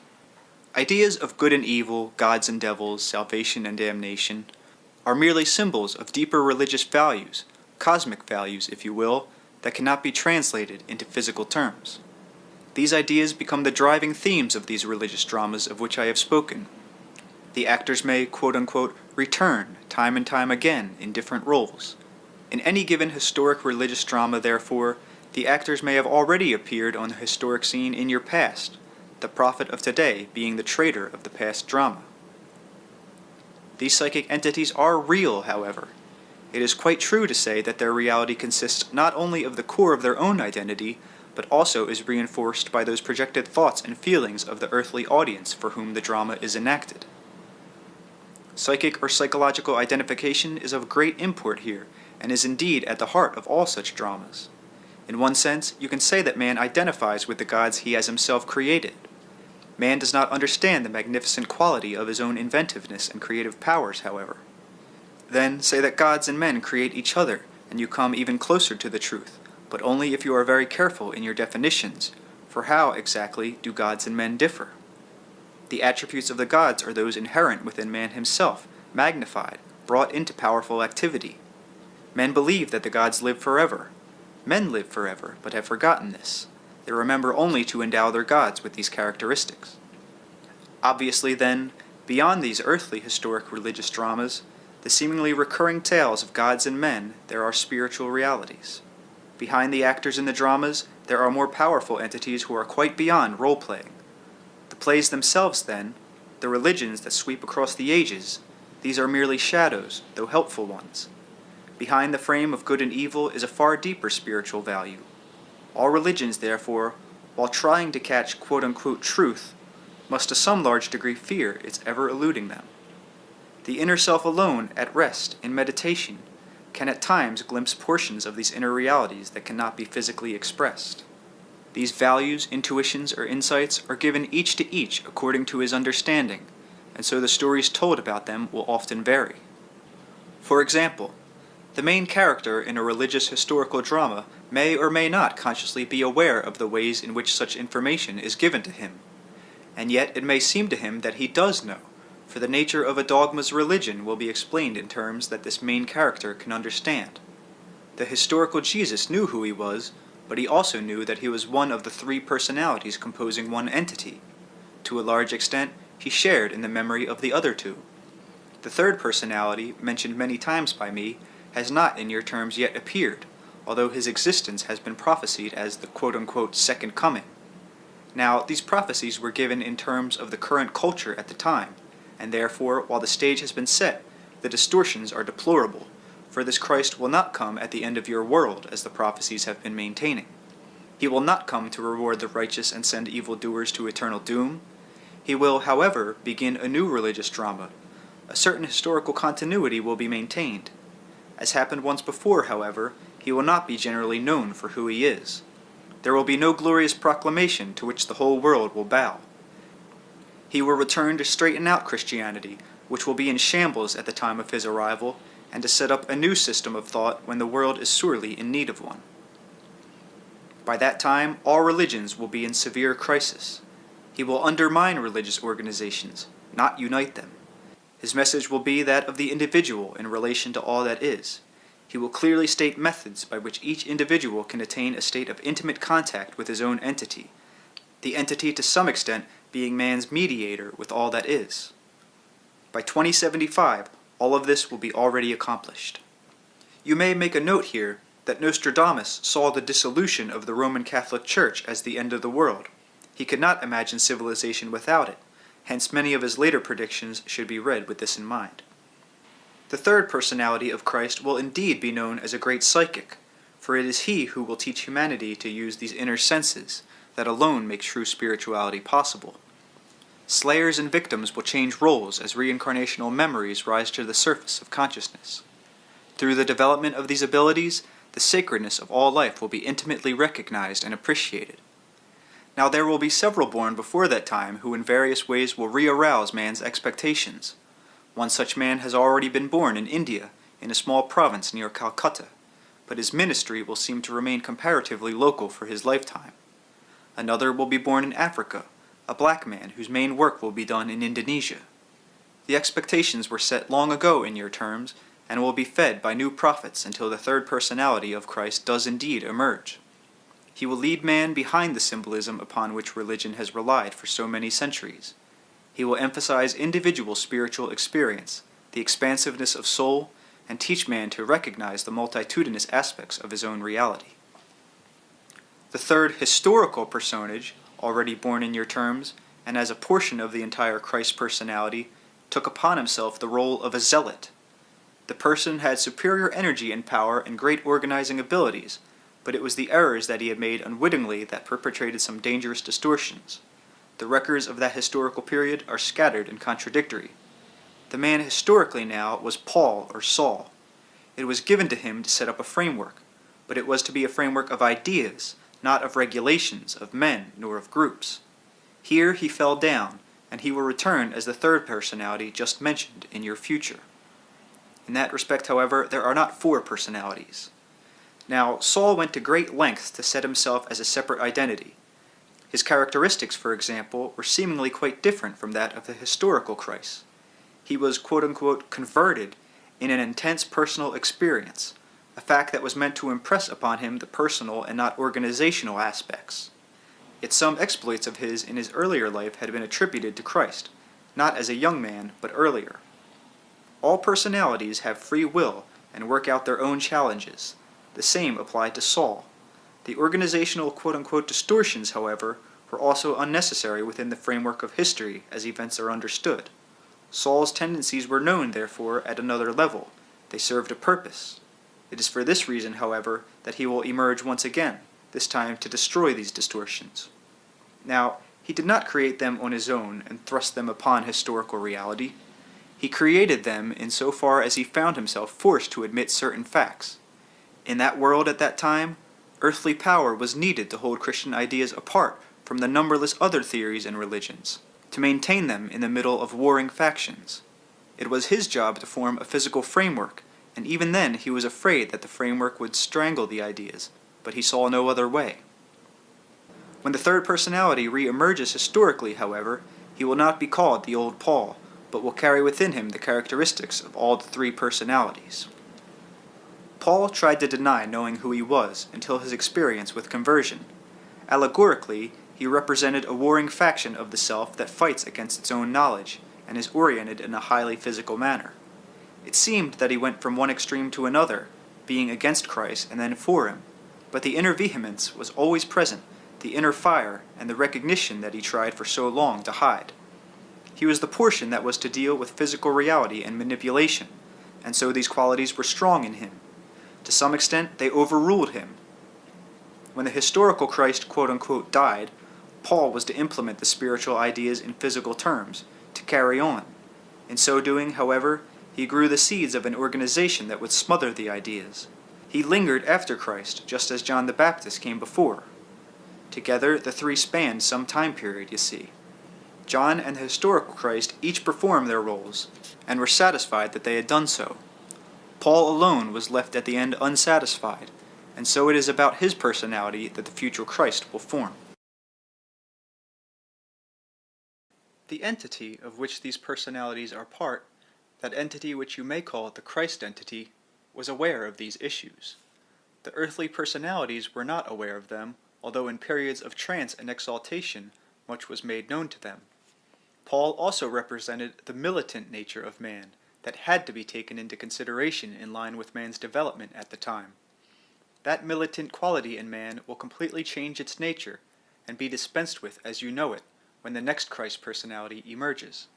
Ideas of good and evil, gods and devils, salvation and damnation, are merely symbols of deeper religious values, cosmic values, if you will, that cannot be translated into physical terms. These ideas become the driving themes of these religious dramas of which I have spoken. The actors may, quote-unquote, return time and time again in different roles. In any given historic religious drama, therefore, the actors may have already appeared on the historic scene in your past, the prophet of today being the traitor of the past drama. These psychic entities are real, however. It is quite true to say that their reality consists not only of the core of their own identity, but also is reinforced by those projected thoughts and feelings of the earthly audience for whom the drama is enacted. Psychic or psychological identification is of great import here, and is indeed at the heart of all such dramas. In one sense, you can say that man identifies with the gods he has himself created. Man does not understand the magnificent quality of his own inventiveness and creative powers, however. Then say that gods and men create each other, and you come even closer to the truth, but only if you are very careful in your definitions, for how, exactly, do gods and men differ? The attributes of the gods are those inherent within man himself, magnified, brought into powerful activity. Men believe that the gods live forever. Men live forever, but have forgotten this. They remember only to endow their gods with these characteristics. Obviously, then, beyond these earthly historic religious dramas, the seemingly recurring tales of gods and men, there are spiritual realities. Behind the actors in the dramas, there are more powerful entities who are quite beyond role-playing. The plays themselves, then, the religions that sweep across the ages, these are merely shadows, though helpful ones. Behind the frame of good and evil is a far deeper spiritual value. All religions, therefore, while trying to catch quote-unquote truth, must to some large degree fear its ever eluding them. The inner self alone, at rest, in meditation, can at times glimpse portions of these inner realities that cannot be physically expressed. These values, intuitions, or insights are given each to each according to his understanding, and so the stories told about them will often vary. For example, the main character in a religious historical drama may or may not consciously be aware of the ways in which such information is given to him, and yet it may seem to him that he does know, for the nature of a dogma's religion will be explained in terms that this main character can understand. The historical Jesus knew who he was, but he also knew that he was one of the three personalities composing one entity. To a large extent, he shared in the memory of the other two. The third personality, mentioned many times by me, has not in your terms yet appeared, although his existence has been prophesied as the quote-unquote second coming. Now, these prophecies were given in terms of the current culture at the time, and therefore, while the stage has been set, the distortions are deplorable, for this Christ will not come at the end of your world, as the prophecies have been maintaining. He will not come to reward the righteous and send evildoers to eternal doom. He will, however, begin a new religious drama. A certain historical continuity will be maintained. As happened once before, however, he will not be generally known for who he is. There will be no glorious proclamation to which the whole world will bow. He will return to straighten out Christianity, which will be in shambles at the time of his arrival, and to set up a new system of thought when the world is sorely in need of one. By that time, all religions will be in severe crisis. He will undermine religious organizations, not unite them. His message will be that of the individual in relation to all that is. He will clearly state methods by which each individual can attain a state of intimate contact with his own entity, the entity to some extent being man's mediator with all that is. By 2075, all of this will be already accomplished. You may make a note here that Nostradamus saw the dissolution of the Roman Catholic Church as the end of the world. He could not imagine civilization without it. Hence many of his later predictions should be read with this in mind. The third personality of Christ will indeed be known as a great psychic, for it is he who will teach humanity to use these inner senses that alone make true spirituality possible. Slayers and victims will change roles as reincarnational memories rise to the surface of consciousness. Through the development of these abilities, the sacredness of all life will be intimately recognized and appreciated. Now there will be several born before that time who in various ways will re-arouse man's expectations. One such man has already been born in India, in a small province near Calcutta, but his ministry will seem to remain comparatively local for his lifetime. Another will be born in Africa, a black man whose main work will be done in Indonesia. The expectations were set long ago in your terms, and will be fed by new prophets until the third personality of Christ does indeed emerge. He will lead man behind the symbolism upon which religion has relied for so many centuries. He will emphasize individual spiritual experience, the expansiveness of soul, and teach man to recognize the multitudinous aspects of his own reality. The third historical personage, already born in your terms, and as a portion of the entire Christ personality, took upon himself the role of a zealot. The person had superior energy and power and great organizing abilities, but it was the errors that he had made unwittingly that perpetrated some dangerous distortions. The records of that historical period are scattered and contradictory. The man historically now was Paul or Saul. It was given to him to set up a framework, but it was to be a framework of ideas, not of regulations, of men, nor of groups. Here he fell down, and he will return as the third personality just mentioned in your future. In that respect, however, there are not four personalities. Now, Saul went to great lengths to set himself as a separate identity. His characteristics, for example, were seemingly quite different from that of the historical Christ. He was quote-unquote converted in an intense personal experience, a fact that was meant to impress upon him the personal and not organizational aspects. Yet some exploits of his in his earlier life had been attributed to Christ, not as a young man, but earlier. All personalities have free will and work out their own challenges. The same applied to Saul. The organizational quote-unquote distortions, however, were also unnecessary within the framework of history as events are understood. Saul's tendencies were known, therefore, at another level. They served a purpose. It is for this reason, however, that he will emerge once again, this time to destroy these distortions. Now, he did not create them on his own and thrust them upon historical reality. He created them insofar as he found himself forced to admit certain facts. In that world at that time, earthly power was needed to hold Christian ideas apart from the numberless other theories and religions, to maintain them in the middle of warring factions. It was his job to form a physical framework, and even then he was afraid that the framework would strangle the ideas, but he saw no other way. When the third personality re-emerges historically, however, he will not be called the old Paul, but will carry within him the characteristics of all the three personalities. Paul tried to deny knowing who he was until his experience with conversion. Allegorically, he represented a warring faction of the self that fights against its own knowledge and is oriented in a highly physical manner. It seemed that he went from one extreme to another, being against Christ and then for him, but the inner vehemence was always present, the inner fire and the recognition that he tried for so long to hide. He was the portion that was to deal with physical reality and manipulation, and so these qualities were strong in him. To some extent, they overruled him. When the historical Christ quote-unquote died, Paul was to implement the spiritual ideas in physical terms, to carry on. In so doing, however, he grew the seeds of an organization that would smother the ideas. He lingered after Christ, just as John the Baptist came before. Together, the three spanned some time period, you see. John and the historical Christ each performed their roles, and were satisfied that they had done so. Paul alone was left at the end unsatisfied, and so it is about his personality that the future Christ will form. The entity of which these personalities are part, that entity which you may call the Christ entity, was aware of these issues. The earthly personalities were not aware of them, although in periods of trance and exaltation much was made known to them. Paul also represented the militant nature of man, that had to be taken into consideration in line with man's development at the time. That militant quality in man will completely change its nature, and be dispensed with as you know it, when the next Christ personality emerges.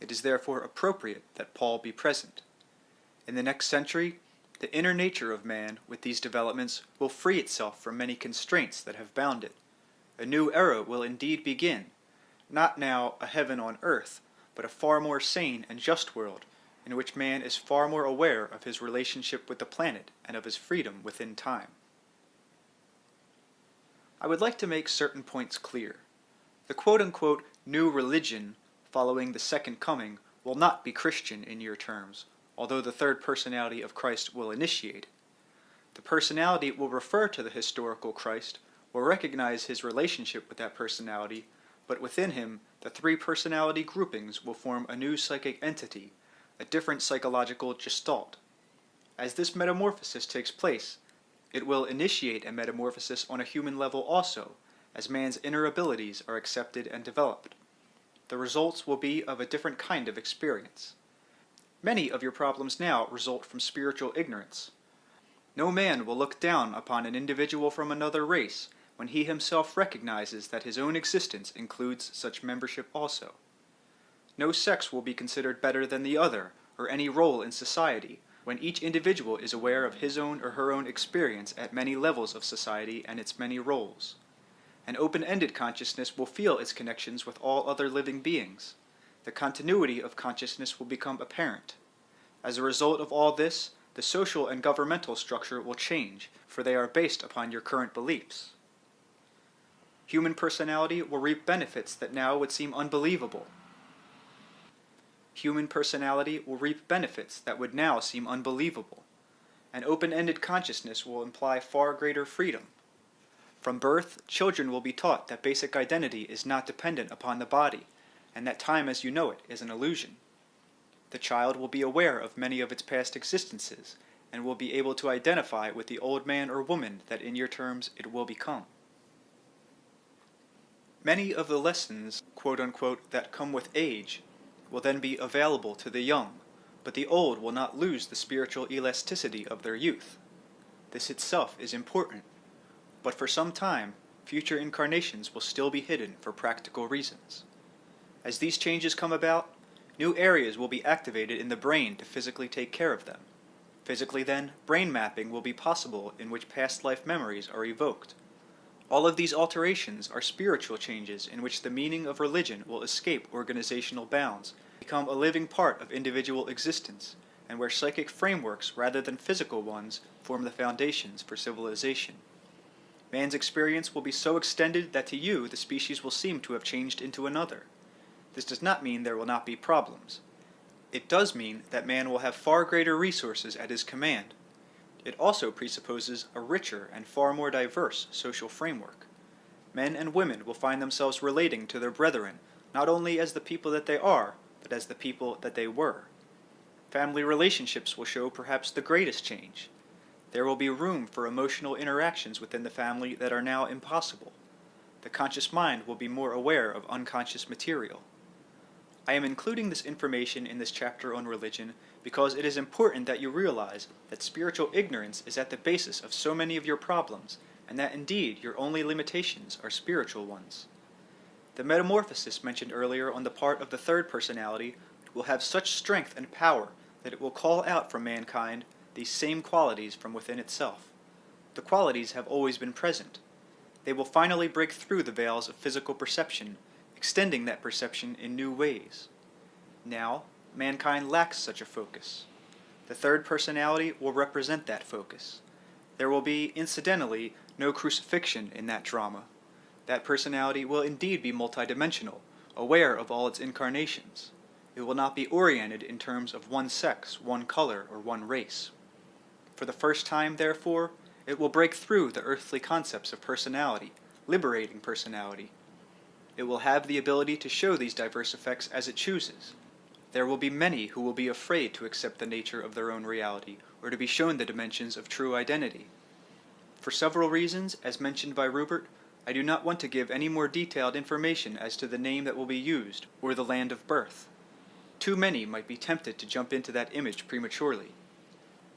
It is therefore appropriate that Paul be present. In the next century, the inner nature of man, with these developments, will free itself from many constraints that have bound it. A new era will indeed begin, not now a heaven on earth, but a far more sane and just world, in which man is far more aware of his relationship with the planet and of his freedom within time. I would like to make certain points clear. The quote-unquote new religion following the second coming will not be Christian in your terms, although the third personality of Christ will initiate. The personality will refer to the historical Christ, will recognize his relationship with that personality, but within him, the three personality groupings will form a new psychic entity, a different psychological gestalt. As this metamorphosis takes place, it will initiate a metamorphosis on a human level also, as man's inner abilities are accepted and developed. The results will be of a different kind of experience. Many of your problems now result from spiritual ignorance. No man will look down upon an individual from another race when he himself recognizes that his own existence includes such membership also. No sex will be considered better than the other, or any role in society, when each individual is aware of his own or her own experience at many levels of society and its many roles. An open-ended consciousness will feel its connections with all other living beings. The continuity of consciousness will become apparent. As a result of all this, the social and governmental structure will change, for they are based upon your current beliefs. Human personality will reap benefits that now would seem unbelievable. Human personality will reap benefits that would now seem unbelievable. An open-ended consciousness will imply far greater freedom. From birth, children will be taught that basic identity is not dependent upon the body, and that time as you know it is an illusion. The child will be aware of many of its past existences, and will be able to identify with the old man or woman that in your terms it will become. Many of the lessons, quote-unquote, that come with age will then be available to the young, but the old will not lose the spiritual elasticity of their youth. This itself is important, but for some time, future incarnations will still be hidden for practical reasons. As these changes come about, new areas will be activated in the brain to physically take care of them. Physically then, brain mapping will be possible in which past life memories are evoked. All of these alterations are spiritual changes in which the meaning of religion will escape organizational bounds, become a living part of individual existence, and where psychic frameworks rather than physical ones form the foundations for civilization. Man's experience will be so extended that to you the species will seem to have changed into another. This does not mean there will not be problems. It does mean that man will have far greater resources at his command. It also presupposes a richer and far more diverse social framework. Men and women will find themselves relating to their brethren not only as the people that they are, but as the people that they were. Family relationships will show perhaps the greatest change. There will be room for emotional interactions within the family that are now impossible. The conscious mind will be more aware of unconscious material. I am including this information in this chapter on religion because it is important that you realize that spiritual ignorance is at the basis of so many of your problems, and that indeed your only limitations are spiritual ones. The metamorphosis mentioned earlier on the part of the third personality will have such strength and power that it will call out from mankind these same qualities from within itself. The qualities have always been present. They will finally break through the veils of physical perception, extending that perception in new ways. Now, mankind lacks such a focus. The third personality will represent that focus. There will be, incidentally, no crucifixion in that drama. That personality will indeed be multidimensional, aware of all its incarnations. It will not be oriented in terms of one sex, one color, or one race. For the first time, therefore, it will break through the earthly concepts of personality, liberating personality. It will have the ability to show these diverse effects as it chooses. There will be many who will be afraid to accept the nature of their own reality, or to be shown the dimensions of true identity. For several reasons, as mentioned by Rupert, I do not want to give any more detailed information as to the name that will be used, or the land of birth. Too many might be tempted to jump into that image prematurely.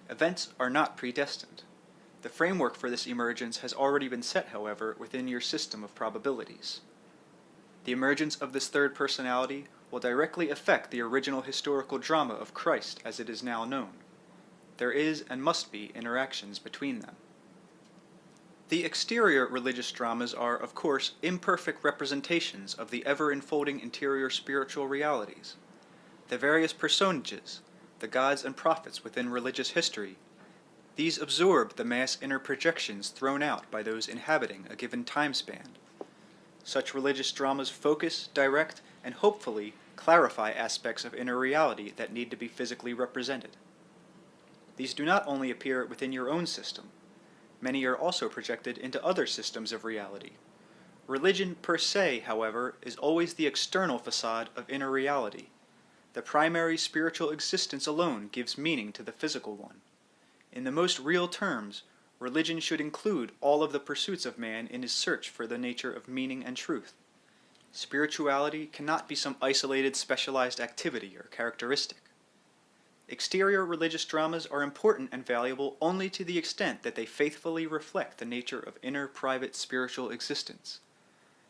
Events are not predestined. The framework for this emergence has already been set, however, within your system of probabilities. The emergence of this third personality will directly affect the original historical drama of Christ as it is now known. There is and must be interactions between them. The exterior religious dramas are, of course, imperfect representations of the ever-unfolding interior spiritual realities. The various personages, the gods and prophets within religious history, these absorb the mass inner projections thrown out by those inhabiting a given time span. Such religious dramas focus, direct, and hopefully clarify aspects of inner reality that need to be physically represented. These do not only appear within your own system. Many are also projected into other systems of reality. Religion per se, however, is always the external facade of inner reality. The primary spiritual existence alone gives meaning to the physical one. In the most real terms, religion should include all of the pursuits of man in his search for the nature of meaning and truth. Spirituality cannot be some isolated, specialized activity or characteristic. Exterior religious dramas are important and valuable only to the extent that they faithfully reflect the nature of inner, private, spiritual existence.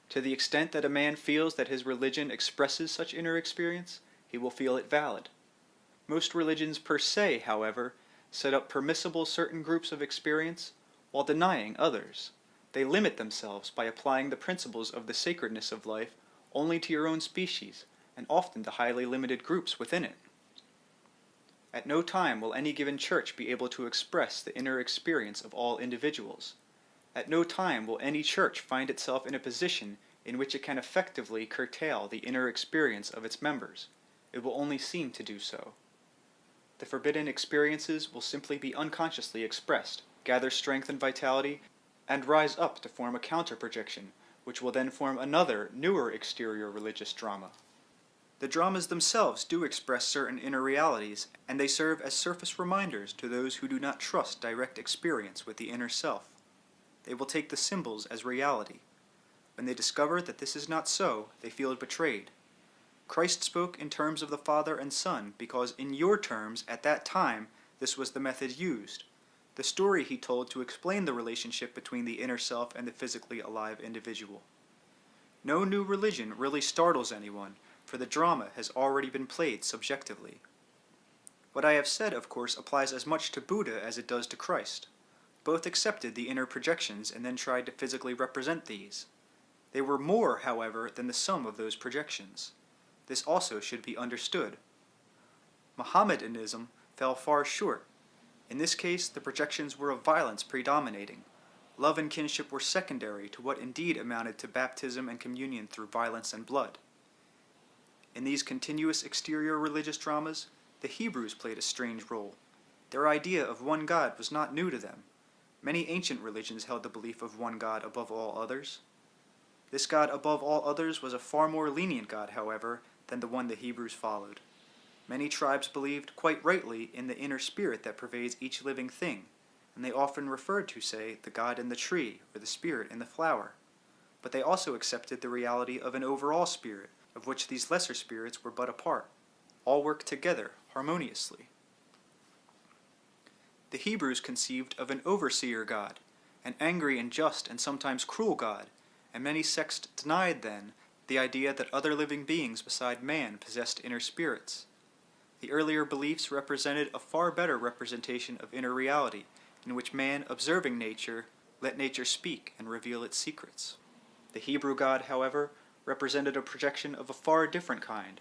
To the extent that a man feels that his religion expresses such inner experience, he will feel it valid. Most religions per se, however, set up permissible certain groups of experience while denying others. They limit themselves by applying the principles of the sacredness of life only to your own species, and often to highly limited groups within it. At no time will any given church be able to express the inner experience of all individuals. At no time will any church find itself in a position in which it can effectively curtail the inner experience of its members. It will only seem to do so. The forbidden experiences will simply be unconsciously expressed, gather strength and vitality, and rise up to form a counter-projection, which will then form another, newer exterior religious drama. The dramas themselves do express certain inner realities, and they serve as surface reminders to those who do not trust direct experience with the inner self. They will take the symbols as reality. When they discover that this is not so, they feel betrayed. Christ spoke in terms of the Father and Son because in your terms, at that time, this was the method used. The story he told to explain the relationship between the inner self and the physically alive individual. No new religion really startles anyone, for the drama has already been played subjectively. What I have said, of course, applies as much to Buddha as it does to Christ. Both accepted the inner projections and then tried to physically represent these. They were more, however, than the sum of those projections. This also should be understood. Mohammedanism fell far short. In this case, the projections were of violence predominating. Love and kinship were secondary to what indeed amounted to baptism and communion through violence and blood. In these continuous exterior religious dramas, the Hebrews played a strange role. Their idea of one God was not new to them. Many ancient religions held the belief of one God above all others. This God above all others was a far more lenient God, however, than the one the Hebrews followed. Many tribes believed, quite rightly, in the inner spirit that pervades each living thing, and they often referred to, say, the God in the tree or the spirit in the flower. But they also accepted the reality of an overall spirit, of which these lesser spirits were but a part. All work together, harmoniously. The Hebrews conceived of an overseer God, an angry and just and sometimes cruel God, and many sects denied then the idea that other living beings beside man possessed inner spirits. The earlier beliefs represented a far better representation of inner reality, in which man, observing nature, let nature speak and reveal its secrets. The Hebrew God, however, represented a projection of a far different kind.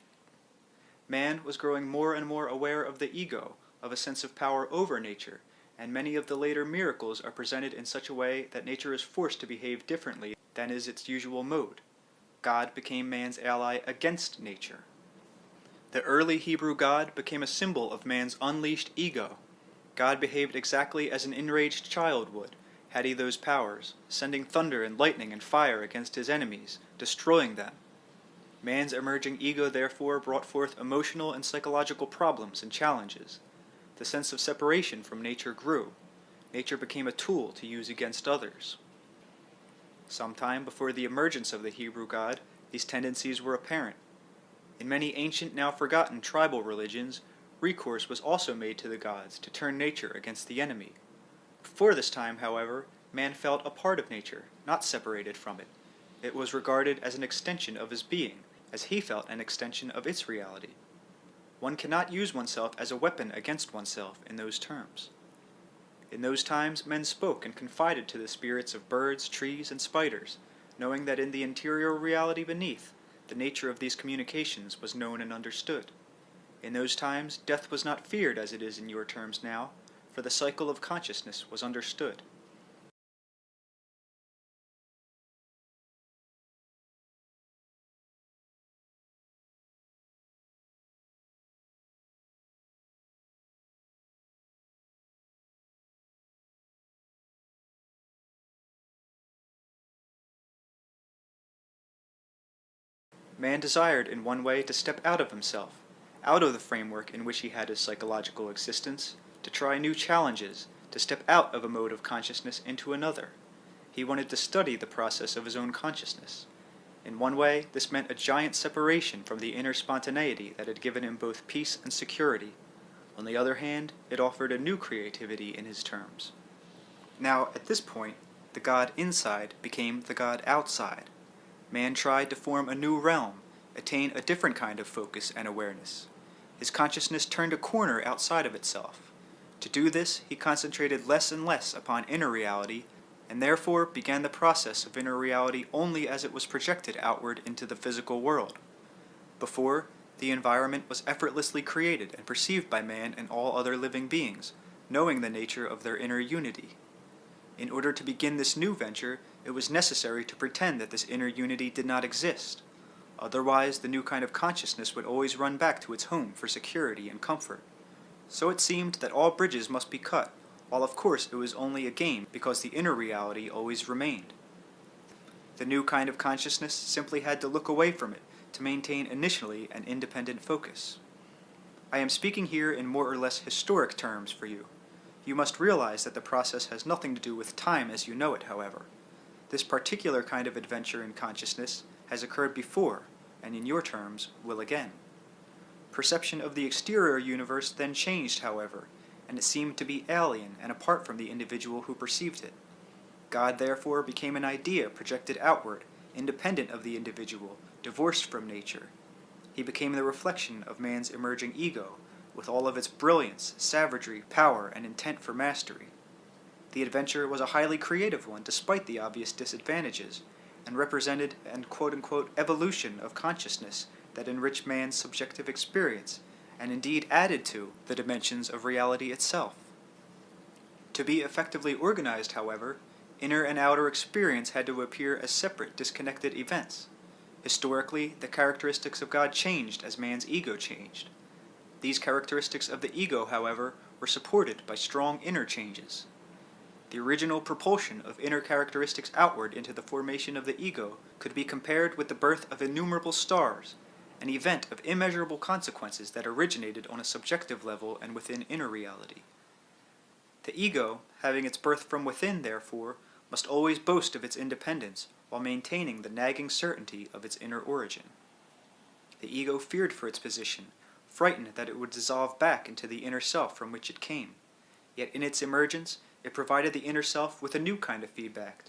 Man was growing more and more aware of the ego, of a sense of power over nature, and many of the later miracles are presented in such a way that nature is forced to behave differently than is its usual mode. God became man's ally against nature. The early Hebrew God became a symbol of man's unleashed ego. God behaved exactly as an enraged child would, had he those powers, sending thunder and lightning and fire against his enemies, destroying them. Man's emerging ego therefore brought forth emotional and psychological problems and challenges. The sense of separation from nature grew. Nature became a tool to use against others. Sometime before the emergence of the Hebrew God, these tendencies were apparent. In many ancient, now forgotten tribal religions, recourse was also made to the gods to turn nature against the enemy. Before this time, however, man felt a part of nature, not separated from it. It was regarded as an extension of his being, as he felt an extension of its reality. One cannot use oneself as a weapon against oneself in those terms. In those times, men spoke and confided to the spirits of birds, trees, and spiders, knowing that in the interior reality beneath, the nature of these communications was known and understood. In those times, death was not feared as it is in your terms now, for the cycle of consciousness was understood. Man desired in one way to step out of himself, out of the framework in which he had his psychological existence, to try new challenges, to step out of a mode of consciousness into another. He wanted to study the process of his own consciousness. In one way, this meant a giant separation from the inner spontaneity that had given him both peace and security. On the other hand, it offered a new creativity in his terms. Now, at this point, the God inside became the God outside. Man tried to form a new realm, attain a different kind of focus and awareness. His consciousness turned a corner outside of itself. To do this, he concentrated less and less upon inner reality, and therefore began the process of inner reality only as it was projected outward into the physical world. Before, the environment was effortlessly created and perceived by man and all other living beings, knowing the nature of their inner unity. In order to begin this new venture, it was necessary to pretend that this inner unity did not exist. Otherwise, the new kind of consciousness would always run back to its home for security and comfort. So it seemed that all bridges must be cut, while of course it was only a game because the inner reality always remained. The new kind of consciousness simply had to look away from it to maintain initially an independent focus. I am speaking here in more or less historic terms for you. You must realize that the process has nothing to do with time as you know it, however. This particular kind of adventure in consciousness has occurred before, and in your terms, will again. Perception of the exterior universe then changed, however, and it seemed to be alien and apart from the individual who perceived it. God therefore became an idea projected outward, independent of the individual, divorced from nature. He became the reflection of man's emerging ego, with all of its brilliance, savagery, power, and intent for mastery. The adventure was a highly creative one despite the obvious disadvantages, and represented an quote-unquote evolution of consciousness that enriched man's subjective experience, and indeed added to the dimensions of reality itself. To be effectively organized, however, inner and outer experience had to appear as separate, disconnected events. Historically, the characteristics of God changed as man's ego changed. These characteristics of the ego, however, were supported by strong inner changes. The original propulsion of inner characteristics outward into the formation of the ego could be compared with the birth of innumerable stars, an event of immeasurable consequences that originated on a subjective level and within inner reality. The ego, having its birth from within, therefore, must always boast of its independence while maintaining the nagging certainty of its inner origin. The ego feared for its position, frightened that it would dissolve back into the inner self from which it came. Yet in its emergence, it provided the inner self with a new kind of feedback,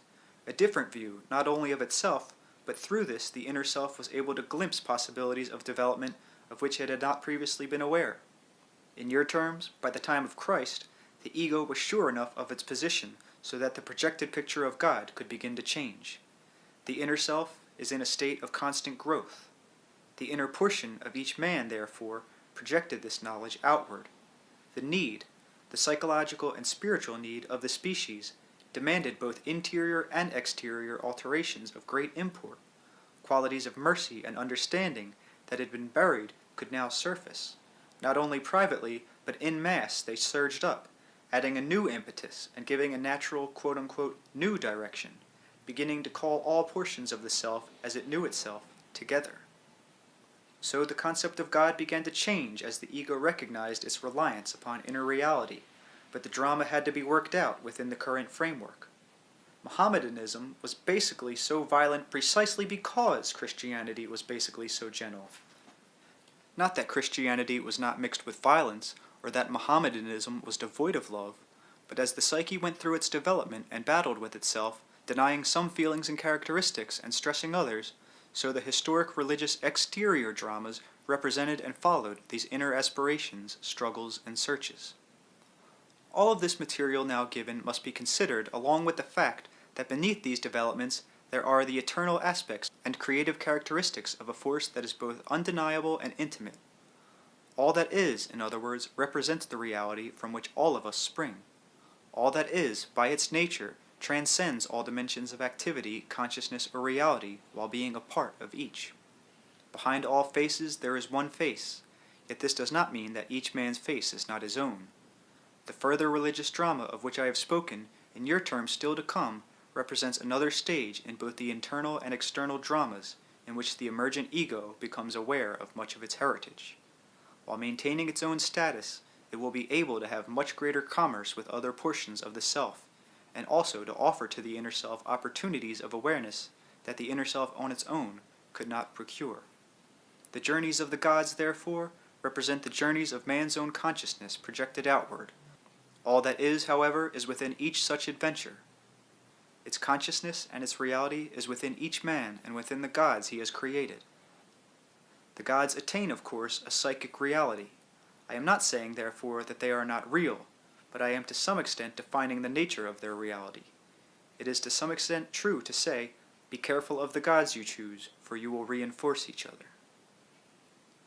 a different view not only of itself, but through this the inner self was able to glimpse possibilities of development of which it had not previously been aware. In your terms, by the time of Christ, the ego was sure enough of its position so that the projected picture of God could begin to change. The inner self is in a state of constant growth. The inner portion of each man, therefore, projected this knowledge outward. The need, the psychological and spiritual need of the species, demanded both interior and exterior alterations of great import. Qualities of mercy and understanding that had been buried could now surface. Not only privately, but in mass they surged up, adding a new impetus and giving a natural quote-unquote new direction, beginning to call all portions of the self as it knew itself together. So the concept of God began to change as the ego recognized its reliance upon inner reality, but the drama had to be worked out within the current framework. Mohammedanism was basically so violent precisely because Christianity was basically so gentle. Not that Christianity was not mixed with violence, or that Mohammedanism was devoid of love, but as the psyche went through its development and battled with itself, denying some feelings and characteristics and stressing others, so the historic religious exterior dramas represented and followed these inner aspirations, struggles, and searches. All of this material now given must be considered along with the fact that beneath these developments there are the eternal aspects and creative characteristics of a force that is both undeniable and intimate. All that is, in other words, represents the reality from which all of us spring. All that is, by its nature, transcends all dimensions of activity, consciousness, or reality while being a part of each. Behind all faces there is one face, yet this does not mean that each man's face is not his own. The further religious drama of which I have spoken, in your terms still to come, represents another stage in both the internal and external dramas in which the emergent ego becomes aware of much of its heritage. While maintaining its own status, it will be able to have much greater commerce with other portions of the self, and also to offer to the inner self opportunities of awareness that the inner self on its own could not procure. The journeys of the gods, therefore, represent the journeys of man's own consciousness projected outward. All that is, however, is within each such adventure. Its consciousness and its reality is within each man and within the gods he has created. The gods attain, of course, a psychic reality. I am not saying, therefore, that they are not real, but I am to some extent defining the nature of their reality. It is to some extent true to say, be careful of the gods you choose, for you will reinforce each other.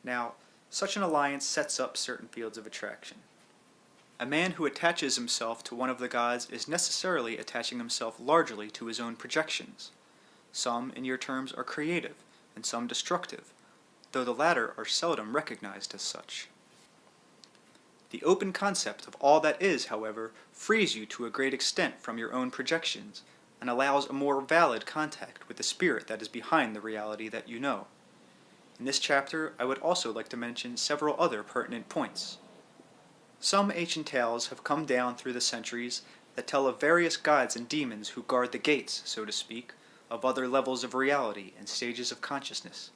Now, such an alliance sets up certain fields of attraction. A man who attaches himself to one of the gods is necessarily attaching himself largely to his own projections. Some, in your terms, are creative, and some destructive, though the latter are seldom recognized as such. The open concept of all that is, however, frees you to a great extent from your own projections, and allows a more valid contact with the spirit that is behind the reality that you know. In this chapter, I would also like to mention several other pertinent points. Some ancient tales have come down through the centuries that tell of various gods and demons who guard the gates, so to speak, of other levels of reality and stages of consciousness.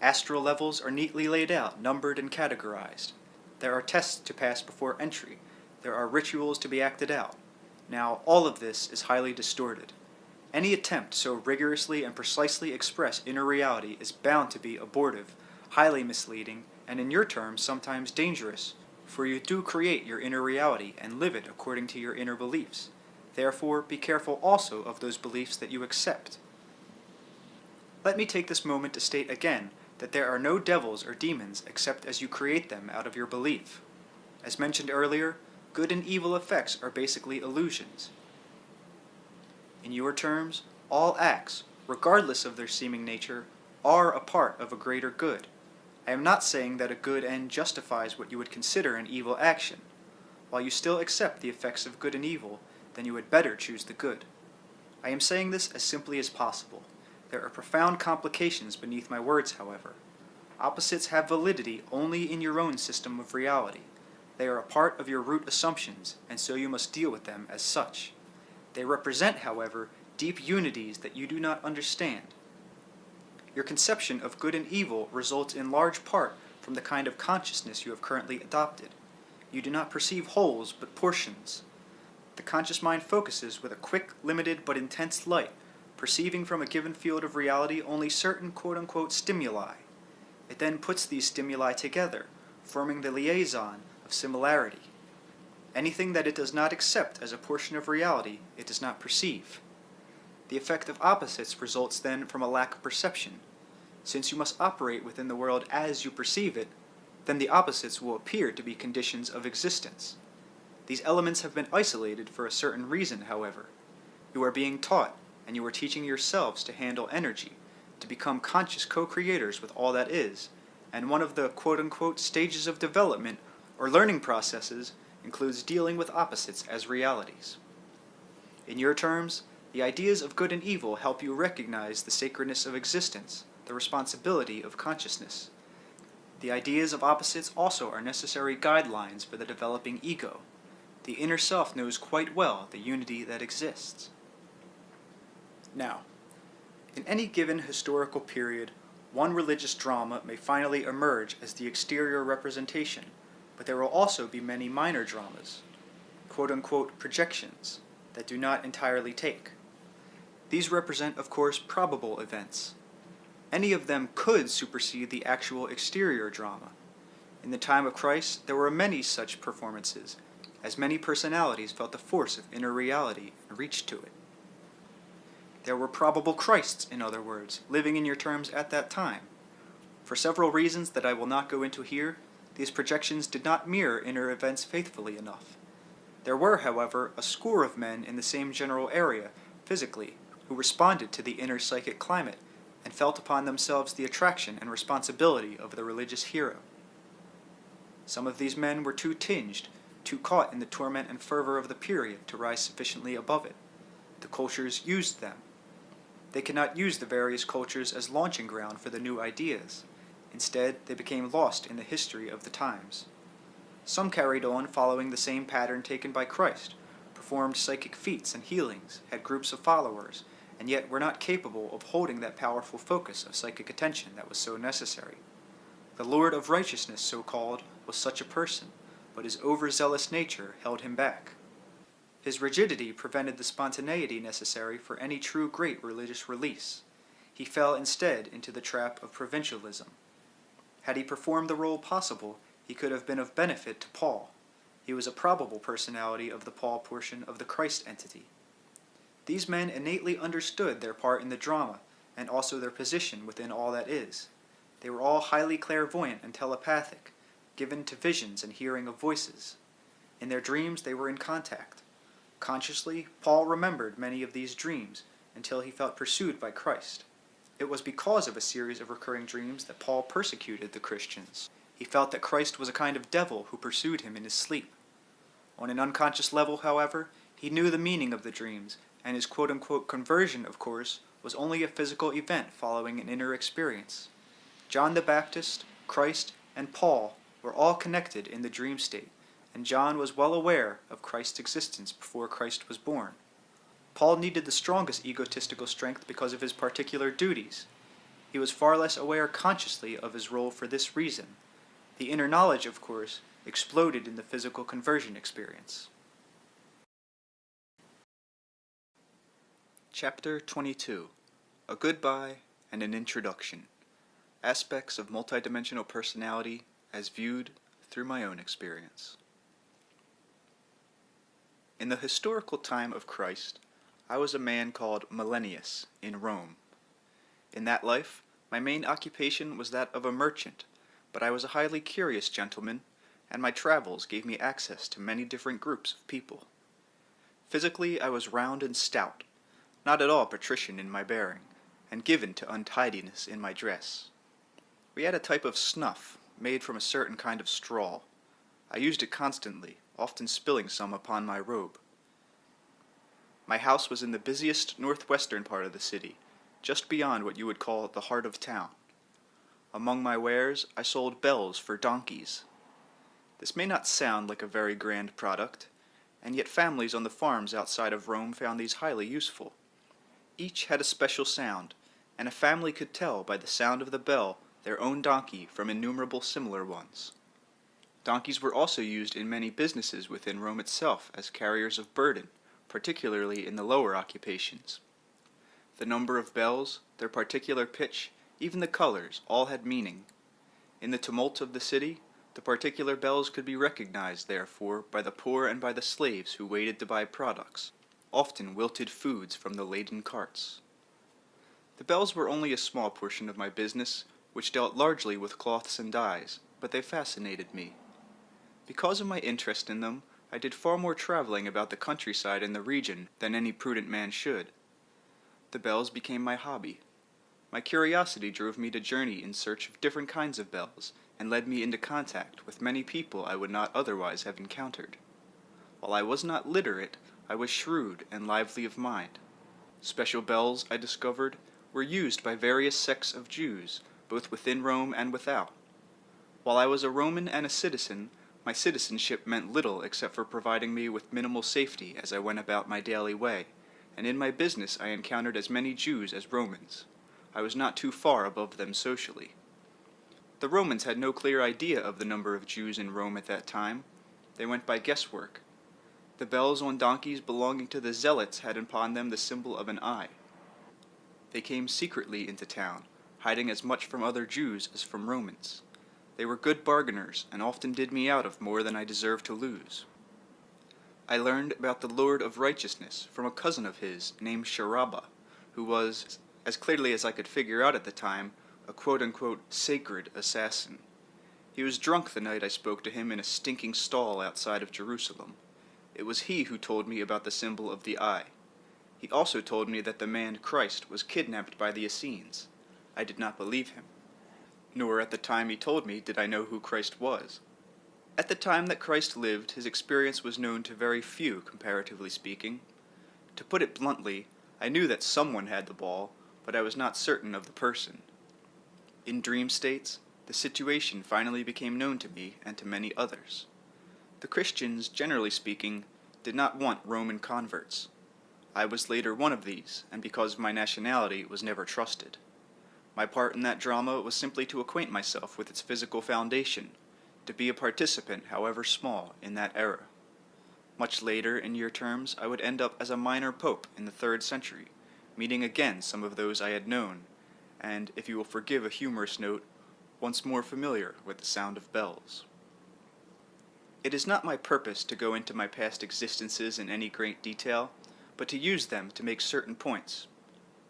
Astral levels are neatly laid out, numbered and categorized. There are tests to pass before entry. There are rituals to be acted out. Now, all of this is highly distorted. Any attempt to so rigorously and precisely express inner reality is bound to be abortive, highly misleading, and in your terms sometimes dangerous, for you do create your inner reality and live it according to your inner beliefs. Therefore, be careful also of those beliefs that you accept. Let me take this moment to state again that there are no devils or demons except as you create them out of your belief. As mentioned earlier, good and evil effects are basically illusions. In your terms, all acts, regardless of their seeming nature, are a part of a greater good. I am not saying that a good end justifies what you would consider an evil action. While you still accept the effects of good and evil, then you had better choose the good. I am saying this as simply as possible. There are profound complications beneath my words, however. Opposites have validity only in your own system of reality. They are a part of your root assumptions, and so you must deal with them as such. They represent, however, deep unities that you do not understand. Your conception of good and evil results in large part from the kind of consciousness you have currently adopted. You do not perceive wholes, but portions. The conscious mind focuses with a quick, limited, but intense light, perceiving from a given field of reality only certain quote-unquote stimuli. It then puts these stimuli together, forming the liaison of similarity. Anything that it does not accept as a portion of reality, it does not perceive. The effect of opposites results then from a lack of perception. Since you must operate within the world as you perceive it, then the opposites will appear to be conditions of existence. These elements have been isolated for a certain reason, however. You are being taught, and you are teaching yourselves to handle energy, to become conscious co-creators with all that is, and one of the quote-unquote stages of development or learning processes includes dealing with opposites as realities. In your terms, the ideas of good and evil help you recognize the sacredness of existence, the responsibility of consciousness. The ideas of opposites also are necessary guidelines for the developing ego. The inner self knows quite well the unity that exists. Now, in any given historical period, one religious drama may finally emerge as the exterior representation, but there will also be many minor dramas, quote-unquote projections, that do not entirely take. These represent, of course, probable events. Any of them could supersede the actual exterior drama. In the time of Christ, there were many such performances, as many personalities felt the force of inner reality and reached to it. There were probable Christs, in other words, living in your terms at that time. For several reasons that I will not go into here, these projections did not mirror inner events faithfully enough. There were, however, a score of men in the same general area, physically, who responded to the inner psychic climate and felt upon themselves the attraction and responsibility of the religious hero. Some of these men were too tinged, too caught in the torment and fervor of the period to rise sufficiently above it. The cultures used them. They could not use the various cultures as launching ground for the new ideas. Instead, they became lost in the history of the times. Some carried on following the same pattern taken by Christ, performed psychic feats and healings, had groups of followers, and yet were not capable of holding that powerful focus of psychic attention that was so necessary. The Lord of Righteousness, so called, was such a person, but his overzealous nature held him back. His rigidity prevented the spontaneity necessary for any true great religious release. He fell instead into the trap of provincialism. Had he performed the role possible, he could have been of benefit to Paul. He was a probable personality of the Paul portion of the Christ entity. These men innately understood their part in the drama and also their position within all that is. They were all highly clairvoyant and telepathic, given to visions and hearing of voices. In their dreams they were in contact. Consciously, Paul remembered many of these dreams until he felt pursued by Christ. It was because of a series of recurring dreams that Paul persecuted the Christians. He felt that Christ was a kind of devil who pursued him in his sleep. On an unconscious level, however, he knew the meaning of the dreams, and his quote-unquote conversion, of course, was only a physical event following an inner experience. John the Baptist, Christ, and Paul were all connected in the dream state, and John was well aware of Christ's existence before Christ was born. Paul needed the strongest egotistical strength because of his particular duties. He was far less aware consciously of his role for this reason. The inner knowledge, of course, exploded in the physical conversion experience. Chapter 22. A Goodbye and an Introduction. Aspects of multidimensional personality as viewed through my own experience. In the historical time of Christ, I was a man called Millennius in Rome. In that life, my main occupation was that of a merchant, but I was a highly curious gentleman, and my travels gave me access to many different groups of people. Physically, I was round and stout, not at all patrician in my bearing, and given to untidiness in my dress. We had a type of snuff made from a certain kind of straw. I used it constantly, often spilling some upon my robe. My house was in the busiest northwestern part of the city, just beyond what you would call the heart of town. Among my wares, I sold bells for donkeys. This may not sound like a very grand product, and yet families on the farms outside of Rome found these highly useful. Each had a special sound, and a family could tell by the sound of the bell their own donkey from innumerable similar ones. Donkeys were also used in many businesses within Rome itself as carriers of burden, particularly in the lower occupations. The number of bells, their particular pitch, even the colors, all had meaning. In the tumult of the city, the particular bells could be recognized, therefore, by the poor and by the slaves who waited to buy products, often wilted foods from the laden carts. The bells were only a small portion of my business, which dealt largely with cloths and dyes, but they fascinated me. Because of my interest in them, I did far more traveling about the countryside and the region than any prudent man should. The bells became my hobby. My curiosity drove me to journey in search of different kinds of bells, and led me into contact with many people I would not otherwise have encountered. While I was not literate, I was shrewd and lively of mind. Special bells, I discovered, were used by various sects of Jews, both within Rome and without. While I was a Roman and a citizen, my citizenship meant little except for providing me with minimal safety as I went about my daily way, and in my business I encountered as many Jews as Romans. I was not too far above them socially. The Romans had no clear idea of the number of Jews in Rome at that time. They went by guesswork. The bells on donkeys belonging to the Zealots had upon them the symbol of an eye. They came secretly into town, hiding as much from other Jews as from Romans. They were good bargainers, and often did me out of more than I deserved to lose. I learned about the Lord of Righteousness from a cousin of his named Sharaba, who was, as clearly as I could figure out at the time, a quote-unquote sacred assassin. He was drunk the night I spoke to him in a stinking stall outside of Jerusalem. It was he who told me about the symbol of the eye. He also told me that the man Christ was kidnapped by the Essenes. I did not believe him. Nor at the time he told me did I know who Christ was. At the time that Christ lived, his experience was known to very few, comparatively speaking. To put it bluntly, I knew that someone had the ball, but I was not certain of the person. In dream states, the situation finally became known to me and to many others. The Christians, generally speaking, did not want Roman converts. I was later one of these, and because of my nationality was never trusted. My part in that drama was simply to acquaint myself with its physical foundation, to be a participant, however small, in that era. Much later, in year terms, I would end up as a minor pope in the 3rd century, meeting again some of those I had known, and, if you will forgive a humorous note, once more familiar with the sound of bells. It is not my purpose to go into my past existences in any great detail, but to use them to make certain points.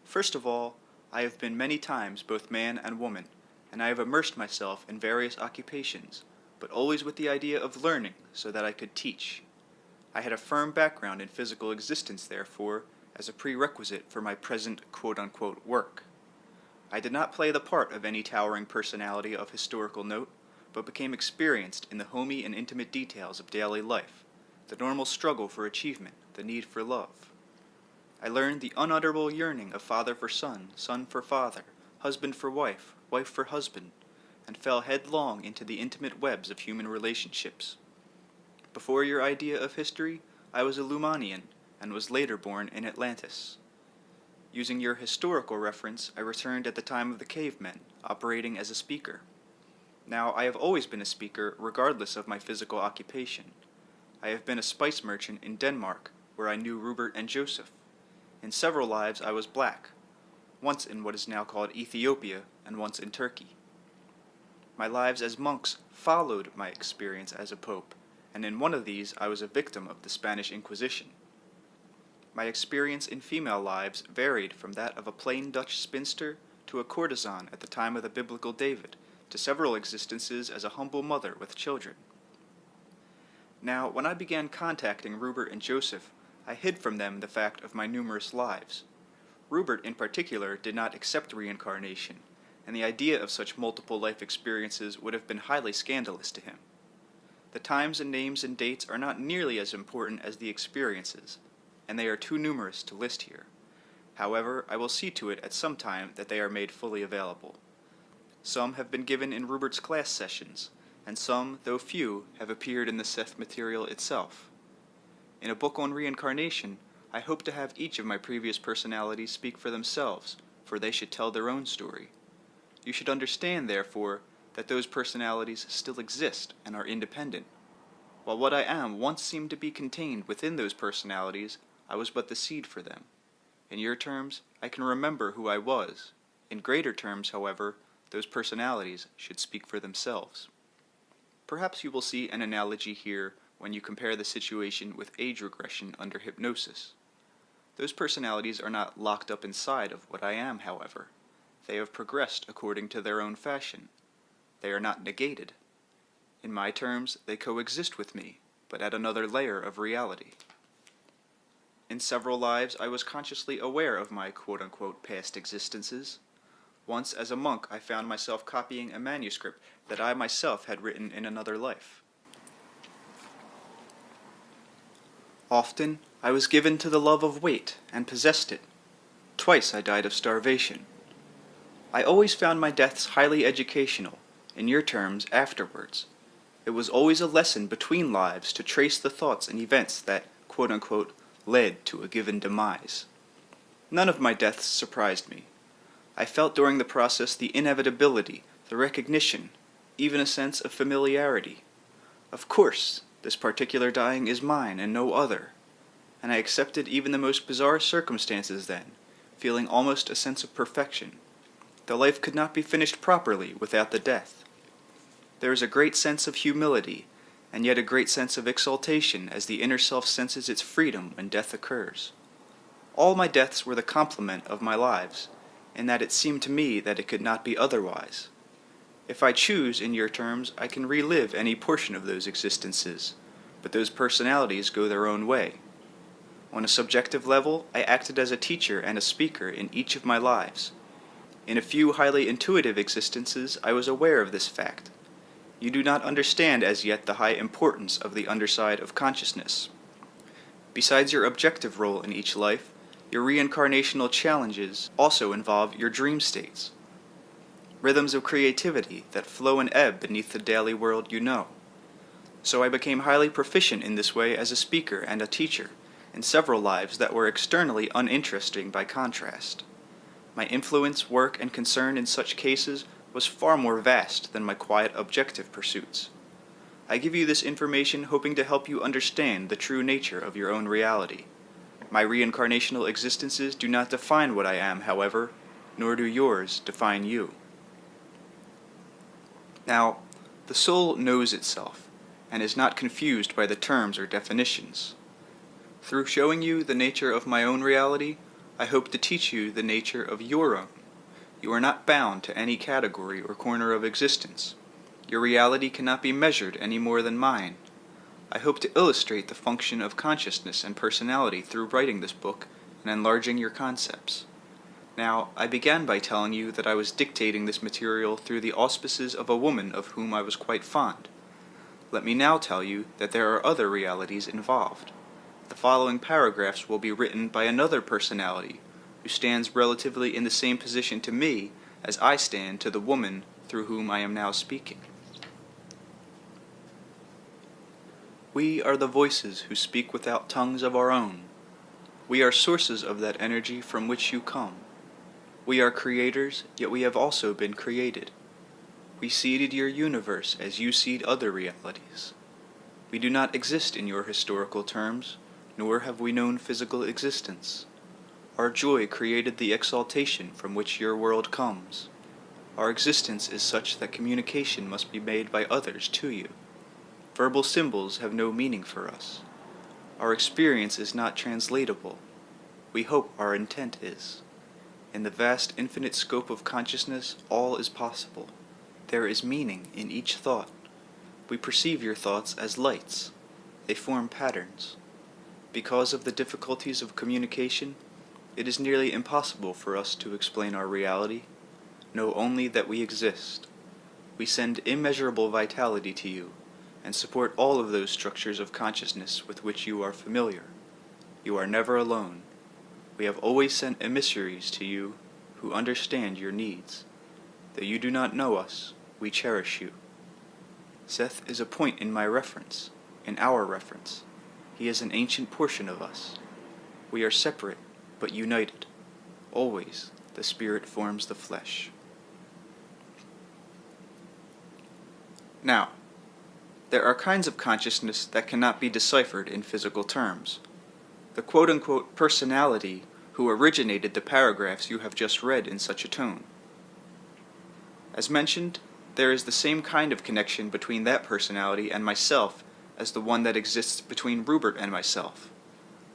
First of all, I have been many times both man and woman, and I have immersed myself in various occupations, but always with the idea of learning so that I could teach. I had a firm background in physical existence, therefore, as a prerequisite for my present quote-unquote work. I did not play the part of any towering personality of historical note, but became experienced in the homey and intimate details of daily life, the normal struggle for achievement, the need for love. I learned the unutterable yearning of father for son, son for father, husband for wife, wife for husband, and fell headlong into the intimate webs of human relationships. Before your idea of history, I was a Lumanian, and was later born in Atlantis. Using your historical reference, I returned at the time of the cavemen, operating as a speaker. Now, I have always been a speaker, regardless of my physical occupation. I have been a spice merchant in Denmark, where I knew Rupert and Joseph. In several lives I was black, once in what is now called Ethiopia, and once in Turkey. My lives as monks followed my experience as a pope, and in one of these I was a victim of the Spanish Inquisition. My experience in female lives varied from that of a plain Dutch spinster to a courtesan at the time of the biblical David, to several existences as a humble mother with children. Now, when I began contacting Rupert and Joseph, I hid from them the fact of my numerous lives. Rupert, in particular, did not accept reincarnation, and the idea of such multiple life experiences would have been highly scandalous to him. The times and names and dates are not nearly as important as the experiences, and they are too numerous to list here. However, I will see to it at some time that they are made fully available. Some have been given in Rupert's class sessions, and some, though few, have appeared in the Seth material itself. In a book on reincarnation, I hope to have each of my previous personalities speak for themselves, for they should tell their own story. You should understand, therefore, that those personalities still exist and are independent. While what I am once seemed to be contained within those personalities, I was but the seed for them. In your terms, I can remember who I was. In greater terms, however, those personalities should speak for themselves. Perhaps you will see an analogy here when you compare the situation with age regression under hypnosis. Those personalities are not locked up inside of what I am, however. They have progressed according to their own fashion. They are not negated. In my terms, they coexist with me, but at another layer of reality. In several lives, I was consciously aware of my quote-unquote past existences. Once, as a monk, I found myself copying a manuscript that I myself had written in another life. Often, I was given to the love of weight and possessed it. Twice I died of starvation. I always found my deaths highly educational, in your terms, afterwards. It was always a lesson between lives to trace the thoughts and events that, quote-unquote, led to a given demise. None of my deaths surprised me. I felt during the process the inevitability, the recognition, even a sense of familiarity. Of course, this particular dying is mine and no other, and I accepted even the most bizarre circumstances then, feeling almost a sense of perfection. The life could not be finished properly without the death. There is a great sense of humility, and yet a great sense of exaltation as the inner self senses its freedom when death occurs. All my deaths were the complement of my lives, in that it seemed to me that it could not be otherwise. If I choose, in your terms, I can relive any portion of those existences, but those personalities go their own way. On a subjective level, I acted as a teacher and a speaker in each of my lives. In a few highly intuitive existences, I was aware of this fact. You do not understand as yet the high importance of the underside of consciousness. Besides your objective role in each life, your reincarnational challenges also involve your dream states, rhythms of creativity that flow and ebb beneath the daily world you know. So I became highly proficient in this way as a speaker and a teacher, in several lives that were externally uninteresting by contrast. My influence, work, and concern in such cases was far more vast than my quiet objective pursuits. I give you this information hoping to help you understand the true nature of your own reality. My reincarnational existences do not define what I am, however, nor do yours define you. Now, the soul knows itself, and is not confused by the terms or definitions. Through showing you the nature of my own reality, I hope to teach you the nature of your own. You are not bound to any category or corner of existence. Your reality cannot be measured any more than mine. I hope to illustrate the function of consciousness and personality through writing this book and enlarging your concepts. Now, I began by telling you that I was dictating this material through the auspices of a woman of whom I was quite fond. Let me now tell you that there are other realities involved. The following paragraphs will be written by another personality who stands relatively in the same position to me as I stand to the woman through whom I am now speaking. We are the voices who speak without tongues of our own. We are sources of that energy from which you come. We are creators, yet we have also been created. We seeded your universe as you seed other realities. We do not exist in your historical terms, nor have we known physical existence. Our joy created the exaltation from which your world comes. Our existence is such that communication must be made by others to you. Verbal symbols have no meaning for us. Our experience is not translatable. We hope our intent is. In the vast infinite scope of consciousness, all is possible. There is meaning in each thought. We perceive your thoughts as lights. They form patterns. Because of the difficulties of communication, it is nearly impossible for us to explain our reality. Know only that we exist. We send immeasurable vitality to you, and support all of those structures of consciousness with which you are familiar. You are never alone. We have always sent emissaries to you who understand your needs. Though you do not know us, we cherish you. Seth is a point in my reference, in our reference. He is an ancient portion of us. We are separate, but united. Always, the spirit forms the flesh. Now, there are kinds of consciousness that cannot be deciphered in physical terms. The quote-unquote personality who originated the paragraphs you have just read in such a tone. As mentioned, there is the same kind of connection between that personality and myself as the one that exists between Rupert and myself.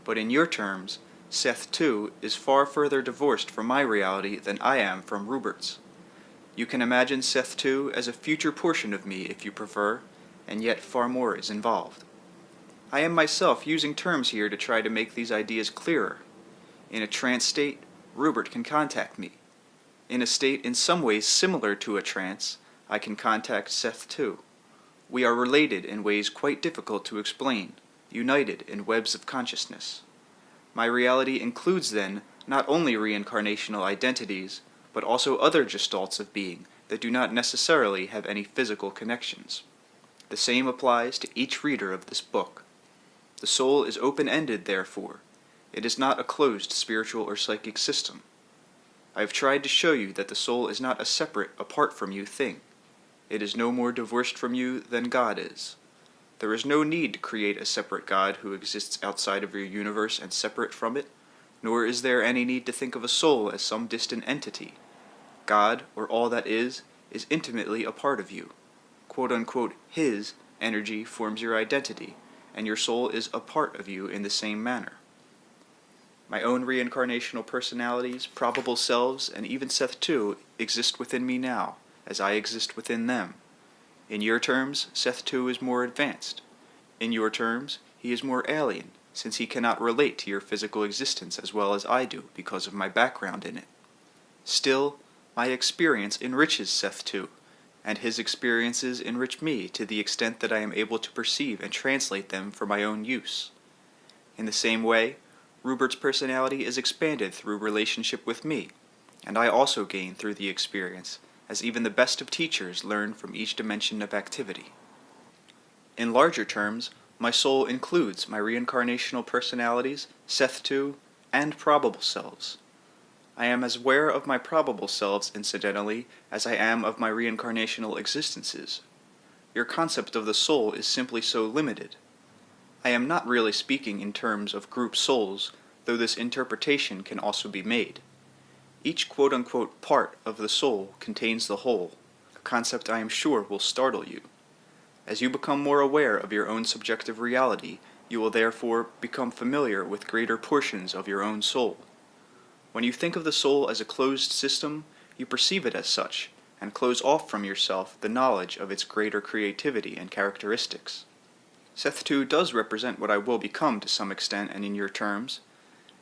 But in your terms, Seth too is far further divorced from my reality than I am from Rupert's. You can imagine Seth too as a future portion of me if you prefer, and yet far more is involved. I am myself using terms here to try to make these ideas clearer. In a trance state, Rupert can contact me. In a state in some ways similar to a trance, I can contact Seth too. We are related in ways quite difficult to explain, united in webs of consciousness. My reality includes then not only reincarnational identities, but also other gestalts of being that do not necessarily have any physical connections. The same applies to each reader of this book. The soul is open-ended, therefore. It is not a closed spiritual or psychic system. I have tried to show you that the soul is not a separate, apart from you thing. It is no more divorced from you than God is. There is no need to create a separate God who exists outside of your universe and separate from it, nor is there any need to think of a soul as some distant entity. God, or all that is intimately a part of you. Quote-unquote, His energy forms your identity, and your soul is a part of you in the same manner. My own reincarnational personalities, probable selves, and even Seth too exist within me now, as I exist within them. In your terms, Seth too is more advanced. In your terms, he is more alien, since he cannot relate to your physical existence as well as I do because of my background in it. Still, my experience enriches Seth too, and his experiences enrich me to the extent that I am able to perceive and translate them for my own use. In the same way, Rupert's personality is expanded through relationship with me, and I also gain through the experience, as even the best of teachers learn from each dimension of activity. In larger terms, my soul includes my reincarnational personalities, Seth too, and probable selves. I am as aware of my probable selves, incidentally, as I am of my reincarnational existences. Your concept of the soul is simply so limited. I am not really speaking in terms of group souls, though this interpretation can also be made. Each quote-unquote part of the soul contains the whole, a concept I am sure will startle you. As you become more aware of your own subjective reality, you will therefore become familiar with greater portions of your own soul. When you think of the soul as a closed system, you perceive it as such, and close off from yourself the knowledge of its greater creativity and characteristics. Seth 2 does represent what I will become to some extent and in your terms,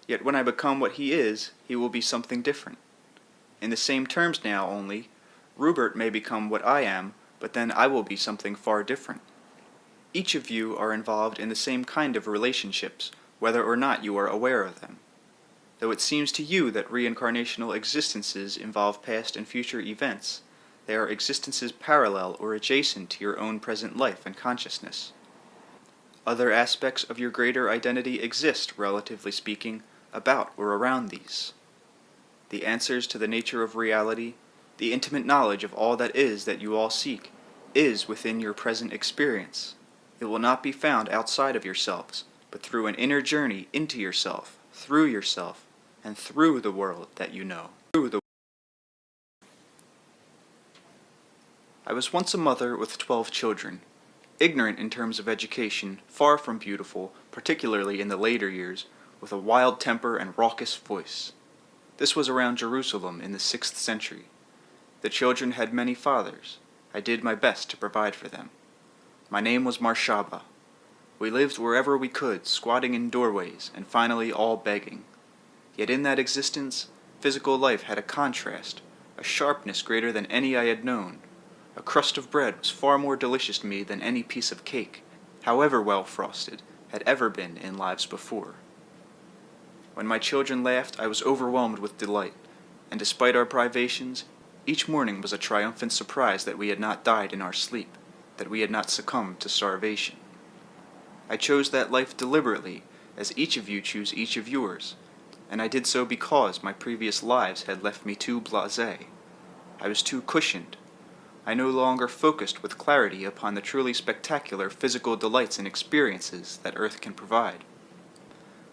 yet when I become what he is, he will be something different. In the same terms now only, Rupert may become what I am, but then I will be something far different. Each of you are involved in the same kind of relationships, whether or not you are aware of them. Though it seems to you that reincarnational existences involve past and future events, they are existences parallel or adjacent to your own present life and consciousness. Other aspects of your greater identity exist, relatively speaking, about or around these. The answers to the nature of reality, the intimate knowledge of all that is that you all seek, is within your present experience. It will not be found outside of yourselves, but through an inner journey into yourself, through yourself, and through the world that you know. I was once a mother with 12 children, ignorant in terms of education, far from beautiful, particularly in the later years, with a wild temper and raucous voice. This was around Jerusalem in the 6th century. The children had many fathers. I did my best to provide for them. My name was Marshaba. We lived wherever we could, squatting in doorways, and finally all begging. Yet in that existence, physical life had a contrast, a sharpness greater than any I had known. A crust of bread was far more delicious to me than any piece of cake, however well frosted, had ever been in lives before. When my children laughed, I was overwhelmed with delight, and despite our privations, each morning was a triumphant surprise that we had not died in our sleep, that we had not succumbed to starvation. I chose that life deliberately, as each of you choose each of yours, and I did so because my previous lives had left me too blasé. I was too cushioned. I no longer focused with clarity upon the truly spectacular physical delights and experiences that Earth can provide.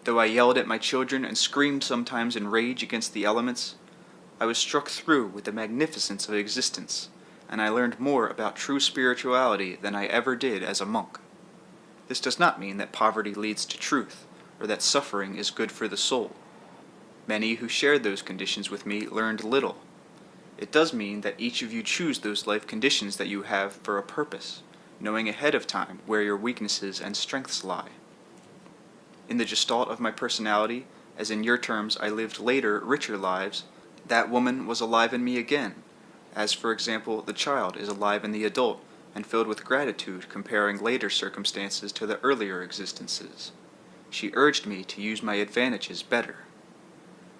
Though I yelled at my children and screamed sometimes in rage against the elements, I was struck through with the magnificence of existence, and I learned more about true spirituality than I ever did as a monk. This does not mean that poverty leads to truth, or that suffering is good for the soul. Many who shared those conditions with me learned little. It does mean that each of you choose those life conditions that you have for a purpose, knowing ahead of time where your weaknesses and strengths lie. In the gestalt of my personality, as in your terms I lived later, richer lives, that woman was alive in me again, as for example the child is alive in the adult and filled with gratitude comparing later circumstances to the earlier existences. She urged me to use my advantages better.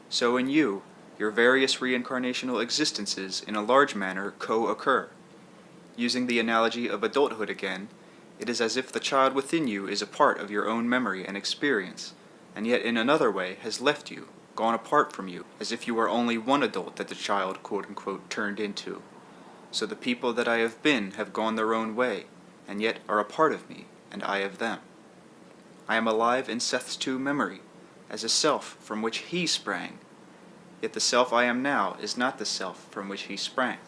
So in you, your various reincarnational existences in a large manner co-occur. Using the analogy of adulthood again, it is as if the child within you is a part of your own memory and experience, and yet in another way has left you, gone apart from you, as if you were only one adult that the child quote-unquote turned into. So the people that I have been have gone their own way, and yet are a part of me, and I of them. I am alive in Seth's 2 memory, as a self from which he sprang, yet the self I am now is not the self from which he sprang.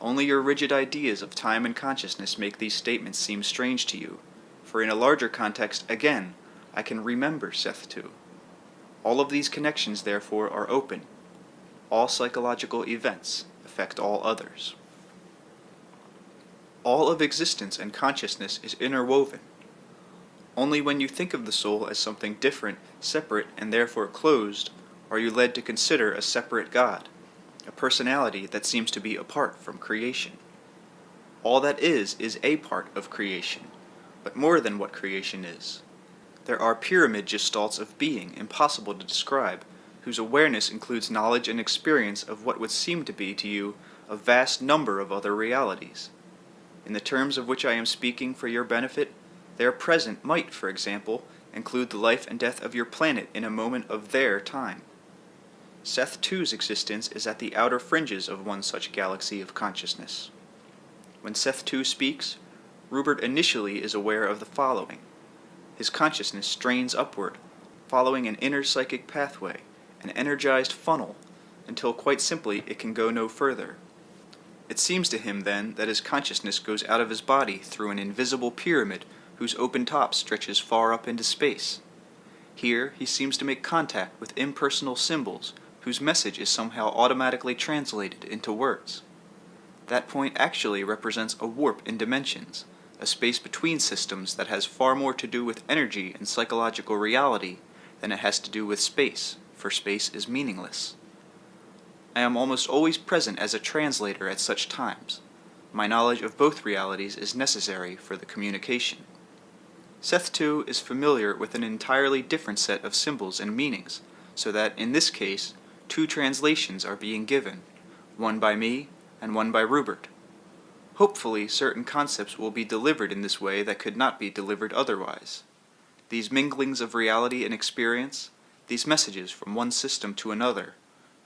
Only your rigid ideas of time and consciousness make these statements seem strange to you, for in a larger context, again, I can remember Seth 2. All of these connections, therefore, are open. All psychological events affect all others. All of existence and consciousness is interwoven. Only when you think of the soul as something different, separate, and therefore closed, are you led to consider a separate God, a personality that seems to be apart from creation. All that is a part of creation, but more than what creation is. There are pyramid gestalts of being impossible to describe, whose awareness includes knowledge and experience of what would seem to be to you a vast number of other realities. In the terms of which I am speaking for your benefit, their present might, for example, include the life and death of your planet in a moment of their time. Seth 2's existence is at the outer fringes of one such galaxy of consciousness. When Seth 2 speaks, Rupert initially is aware of the following. His consciousness strains upward, following an inner psychic pathway, an energized funnel, until quite simply it can go no further. It seems to him, then, that his consciousness goes out of his body through an invisible pyramid whose open top stretches far up into space. Here, he seems to make contact with impersonal symbols whose message is somehow automatically translated into words. That point actually represents a warp in dimensions, a space between systems that has far more to do with energy and psychological reality than it has to do with space, for space is meaningless. I am almost always present as a translator at such times. My knowledge of both realities is necessary for the communication. Seth, too, is familiar with an entirely different set of symbols and meanings, so that, in this case, two translations are being given, one by me and one by Rupert. Hopefully, certain concepts will be delivered in this way that could not be delivered otherwise. These minglings of reality and experience, these messages from one system to another,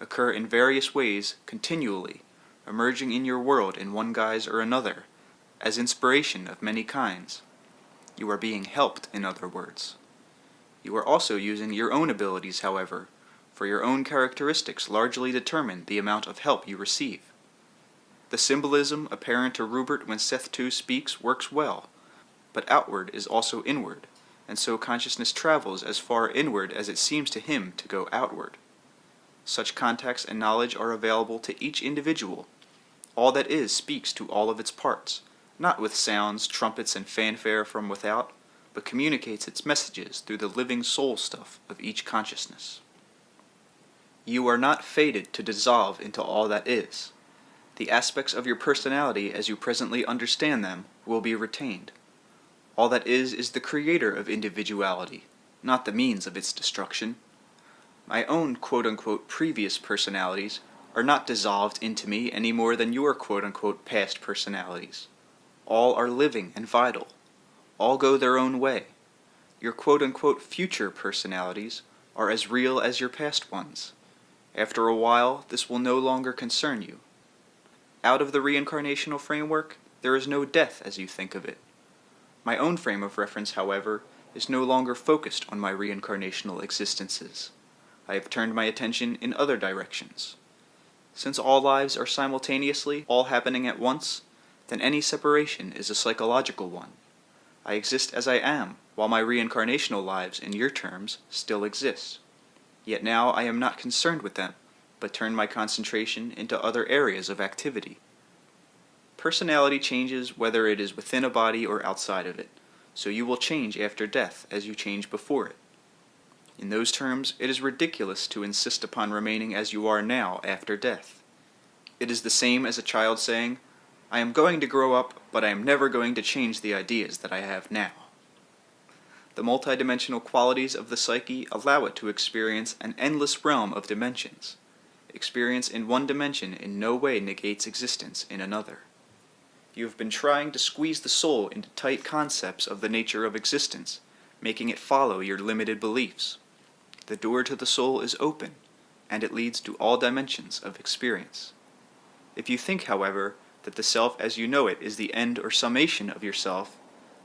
occur in various ways continually, emerging in your world in one guise or another, as inspiration of many kinds. You are being helped, in other words. You are also using your own abilities, however, for your own characteristics largely determine the amount of help you receive. The symbolism apparent to Rupert when Seth II speaks works well, but outward is also inward, and so consciousness travels as far inward as it seems to him to go outward. Such contacts and knowledge are available to each individual. All that is speaks to all of its parts, not with sounds, trumpets, and fanfare from without, but communicates its messages through the living soul stuff of each consciousness. You are not fated to dissolve into all that is. The aspects of your personality as you presently understand them will be retained. All that is the creator of individuality, not the means of its destruction. My own quote-unquote previous personalities are not dissolved into me any more than your quote-unquote past personalities. All are living and vital. All go their own way. Your quote-unquote future personalities are as real as your past ones. After a while, this will no longer concern you. Out of the reincarnational framework, there is no death as you think of it. My own frame of reference, however, is no longer focused on my reincarnational existences. I have turned my attention in other directions. Since all lives are simultaneously, all happening at once, then any separation is a psychological one. I exist as I am, while my reincarnational lives, in your terms, still exist. Yet now I am not concerned with them, but turn my concentration into other areas of activity. Personality changes whether it is within a body or outside of it, so you will change after death as you change before it. In those terms, it is ridiculous to insist upon remaining as you are now after death. It is the same as a child saying, "I am going to grow up, but I am never going to change the ideas that I have now." The multidimensional qualities of the psyche allow it to experience an endless realm of dimensions. Experience in one dimension in no way negates existence in another. You have been trying to squeeze the soul into tight concepts of the nature of existence, making it follow your limited beliefs. The door to the soul is open, and it leads to all dimensions of experience. If you think, however, that the self as you know it is the end or summation of yourself,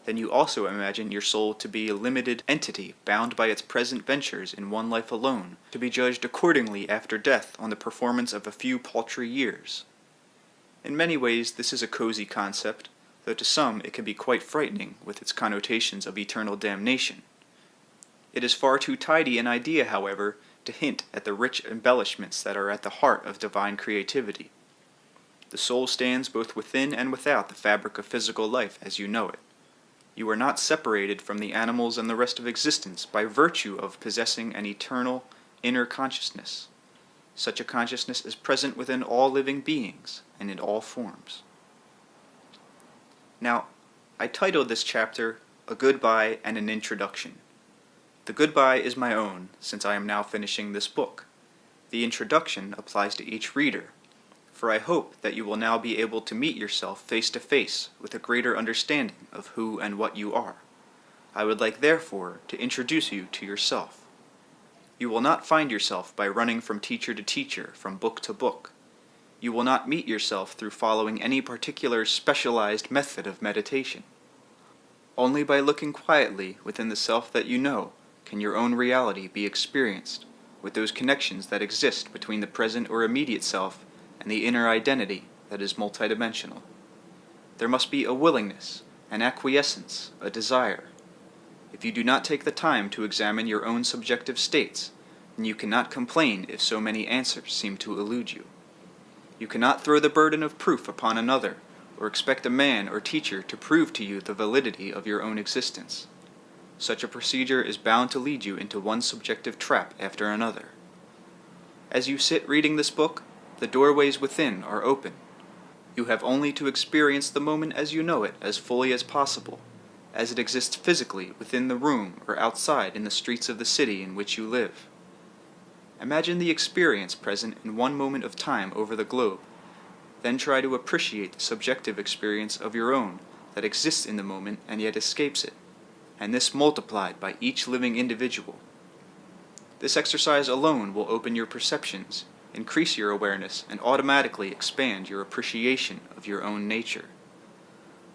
then you also imagine your soul to be a limited entity bound by its present ventures in one life alone, to be judged accordingly after death on the performance of a few paltry years. In many ways this is a cozy concept, though to some it can be quite frightening with its connotations of eternal damnation. It is far too tidy an idea, however, to hint at the rich embellishments that are at the heart of divine creativity. The soul stands both within and without the fabric of physical life as you know it. You are not separated from the animals and the rest of existence by virtue of possessing an eternal inner consciousness. Such a consciousness is present within all living beings and in all forms. Now, I titled this chapter A Goodbye and an Introduction. The goodbye is my own, since I am now finishing this book. The introduction applies to each reader, for I hope that you will now be able to meet yourself face to face with a greater understanding of who and what you are. I would like, therefore, to introduce you to yourself. You will not find yourself by running from teacher to teacher, from book to book. You will not meet yourself through following any particular specialized method of meditation. Only by looking quietly within the self that you know can your own reality be experienced, with those connections that exist between the present or immediate self and the inner identity that is multidimensional. There must be a willingness, an acquiescence, a desire. If you do not take the time to examine your own subjective states, then you cannot complain if so many answers seem to elude you. You cannot throw the burden of proof upon another, or expect a man or teacher to prove to you the validity of your own existence. Such a procedure is bound to lead you into one subjective trap after another. As you sit reading this book, the doorways within are open. You have only to experience the moment as you know it as fully as possible, as it exists physically within the room or outside in the streets of the city in which you live. Imagine the experience present in one moment of time over the globe. Then try to appreciate the subjective experience of your own that exists in the moment and yet escapes it, and this multiplied by each living individual. This exercise alone will open your perceptions, increase your awareness, and automatically expand your appreciation of your own nature.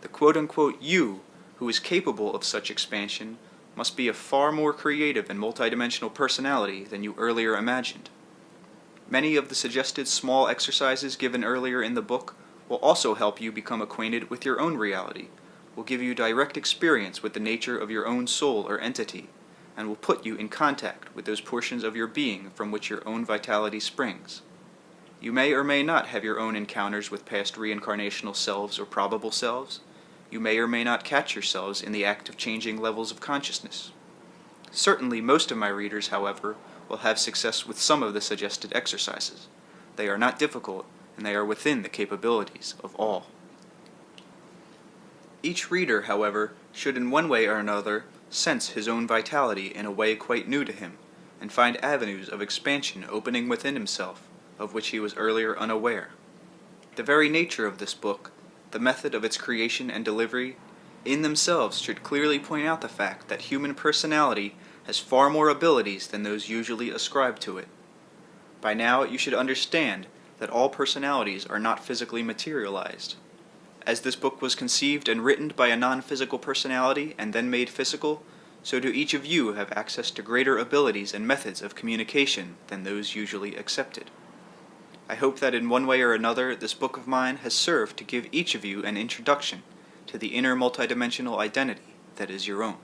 The quote-unquote you who is capable of such expansion must be a far more creative and multidimensional personality than you earlier imagined. Many of the suggested small exercises given earlier in the book will also help you become acquainted with your own reality, will give you direct experience with the nature of your own soul or entity, and will put you in contact with those portions of your being from which your own vitality springs. You may or may not have your own encounters with past reincarnational selves or probable selves. You may or may not catch yourselves in the act of changing levels of consciousness. Certainly most of my readers, however, will have success with some of the suggested exercises. They are not difficult, and they are within the capabilities of all. Each reader, however, should in one way or another sense his own vitality in a way quite new to him, and find avenues of expansion opening within himself, of which he was earlier unaware. The very nature of this book, the method of its creation and delivery, in themselves should clearly point out the fact that human personality has far more abilities than those usually ascribed to it. By now you should understand that all personalities are not physically materialized. As this book was conceived and written by a non-physical personality and then made physical, so do each of you have access to greater abilities and methods of communication than those usually accepted. I hope that in one way or another this book of mine has served to give each of you an introduction to the inner multidimensional identity that is your own.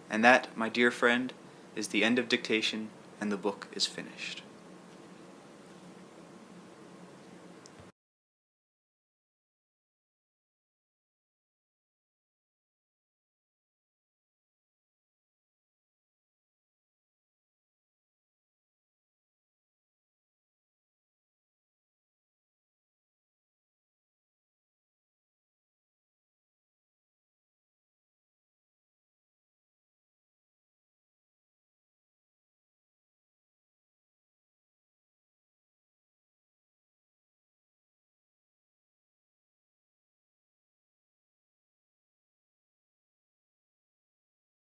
And that, my dear friend, is the end of dictation, and the book is finished.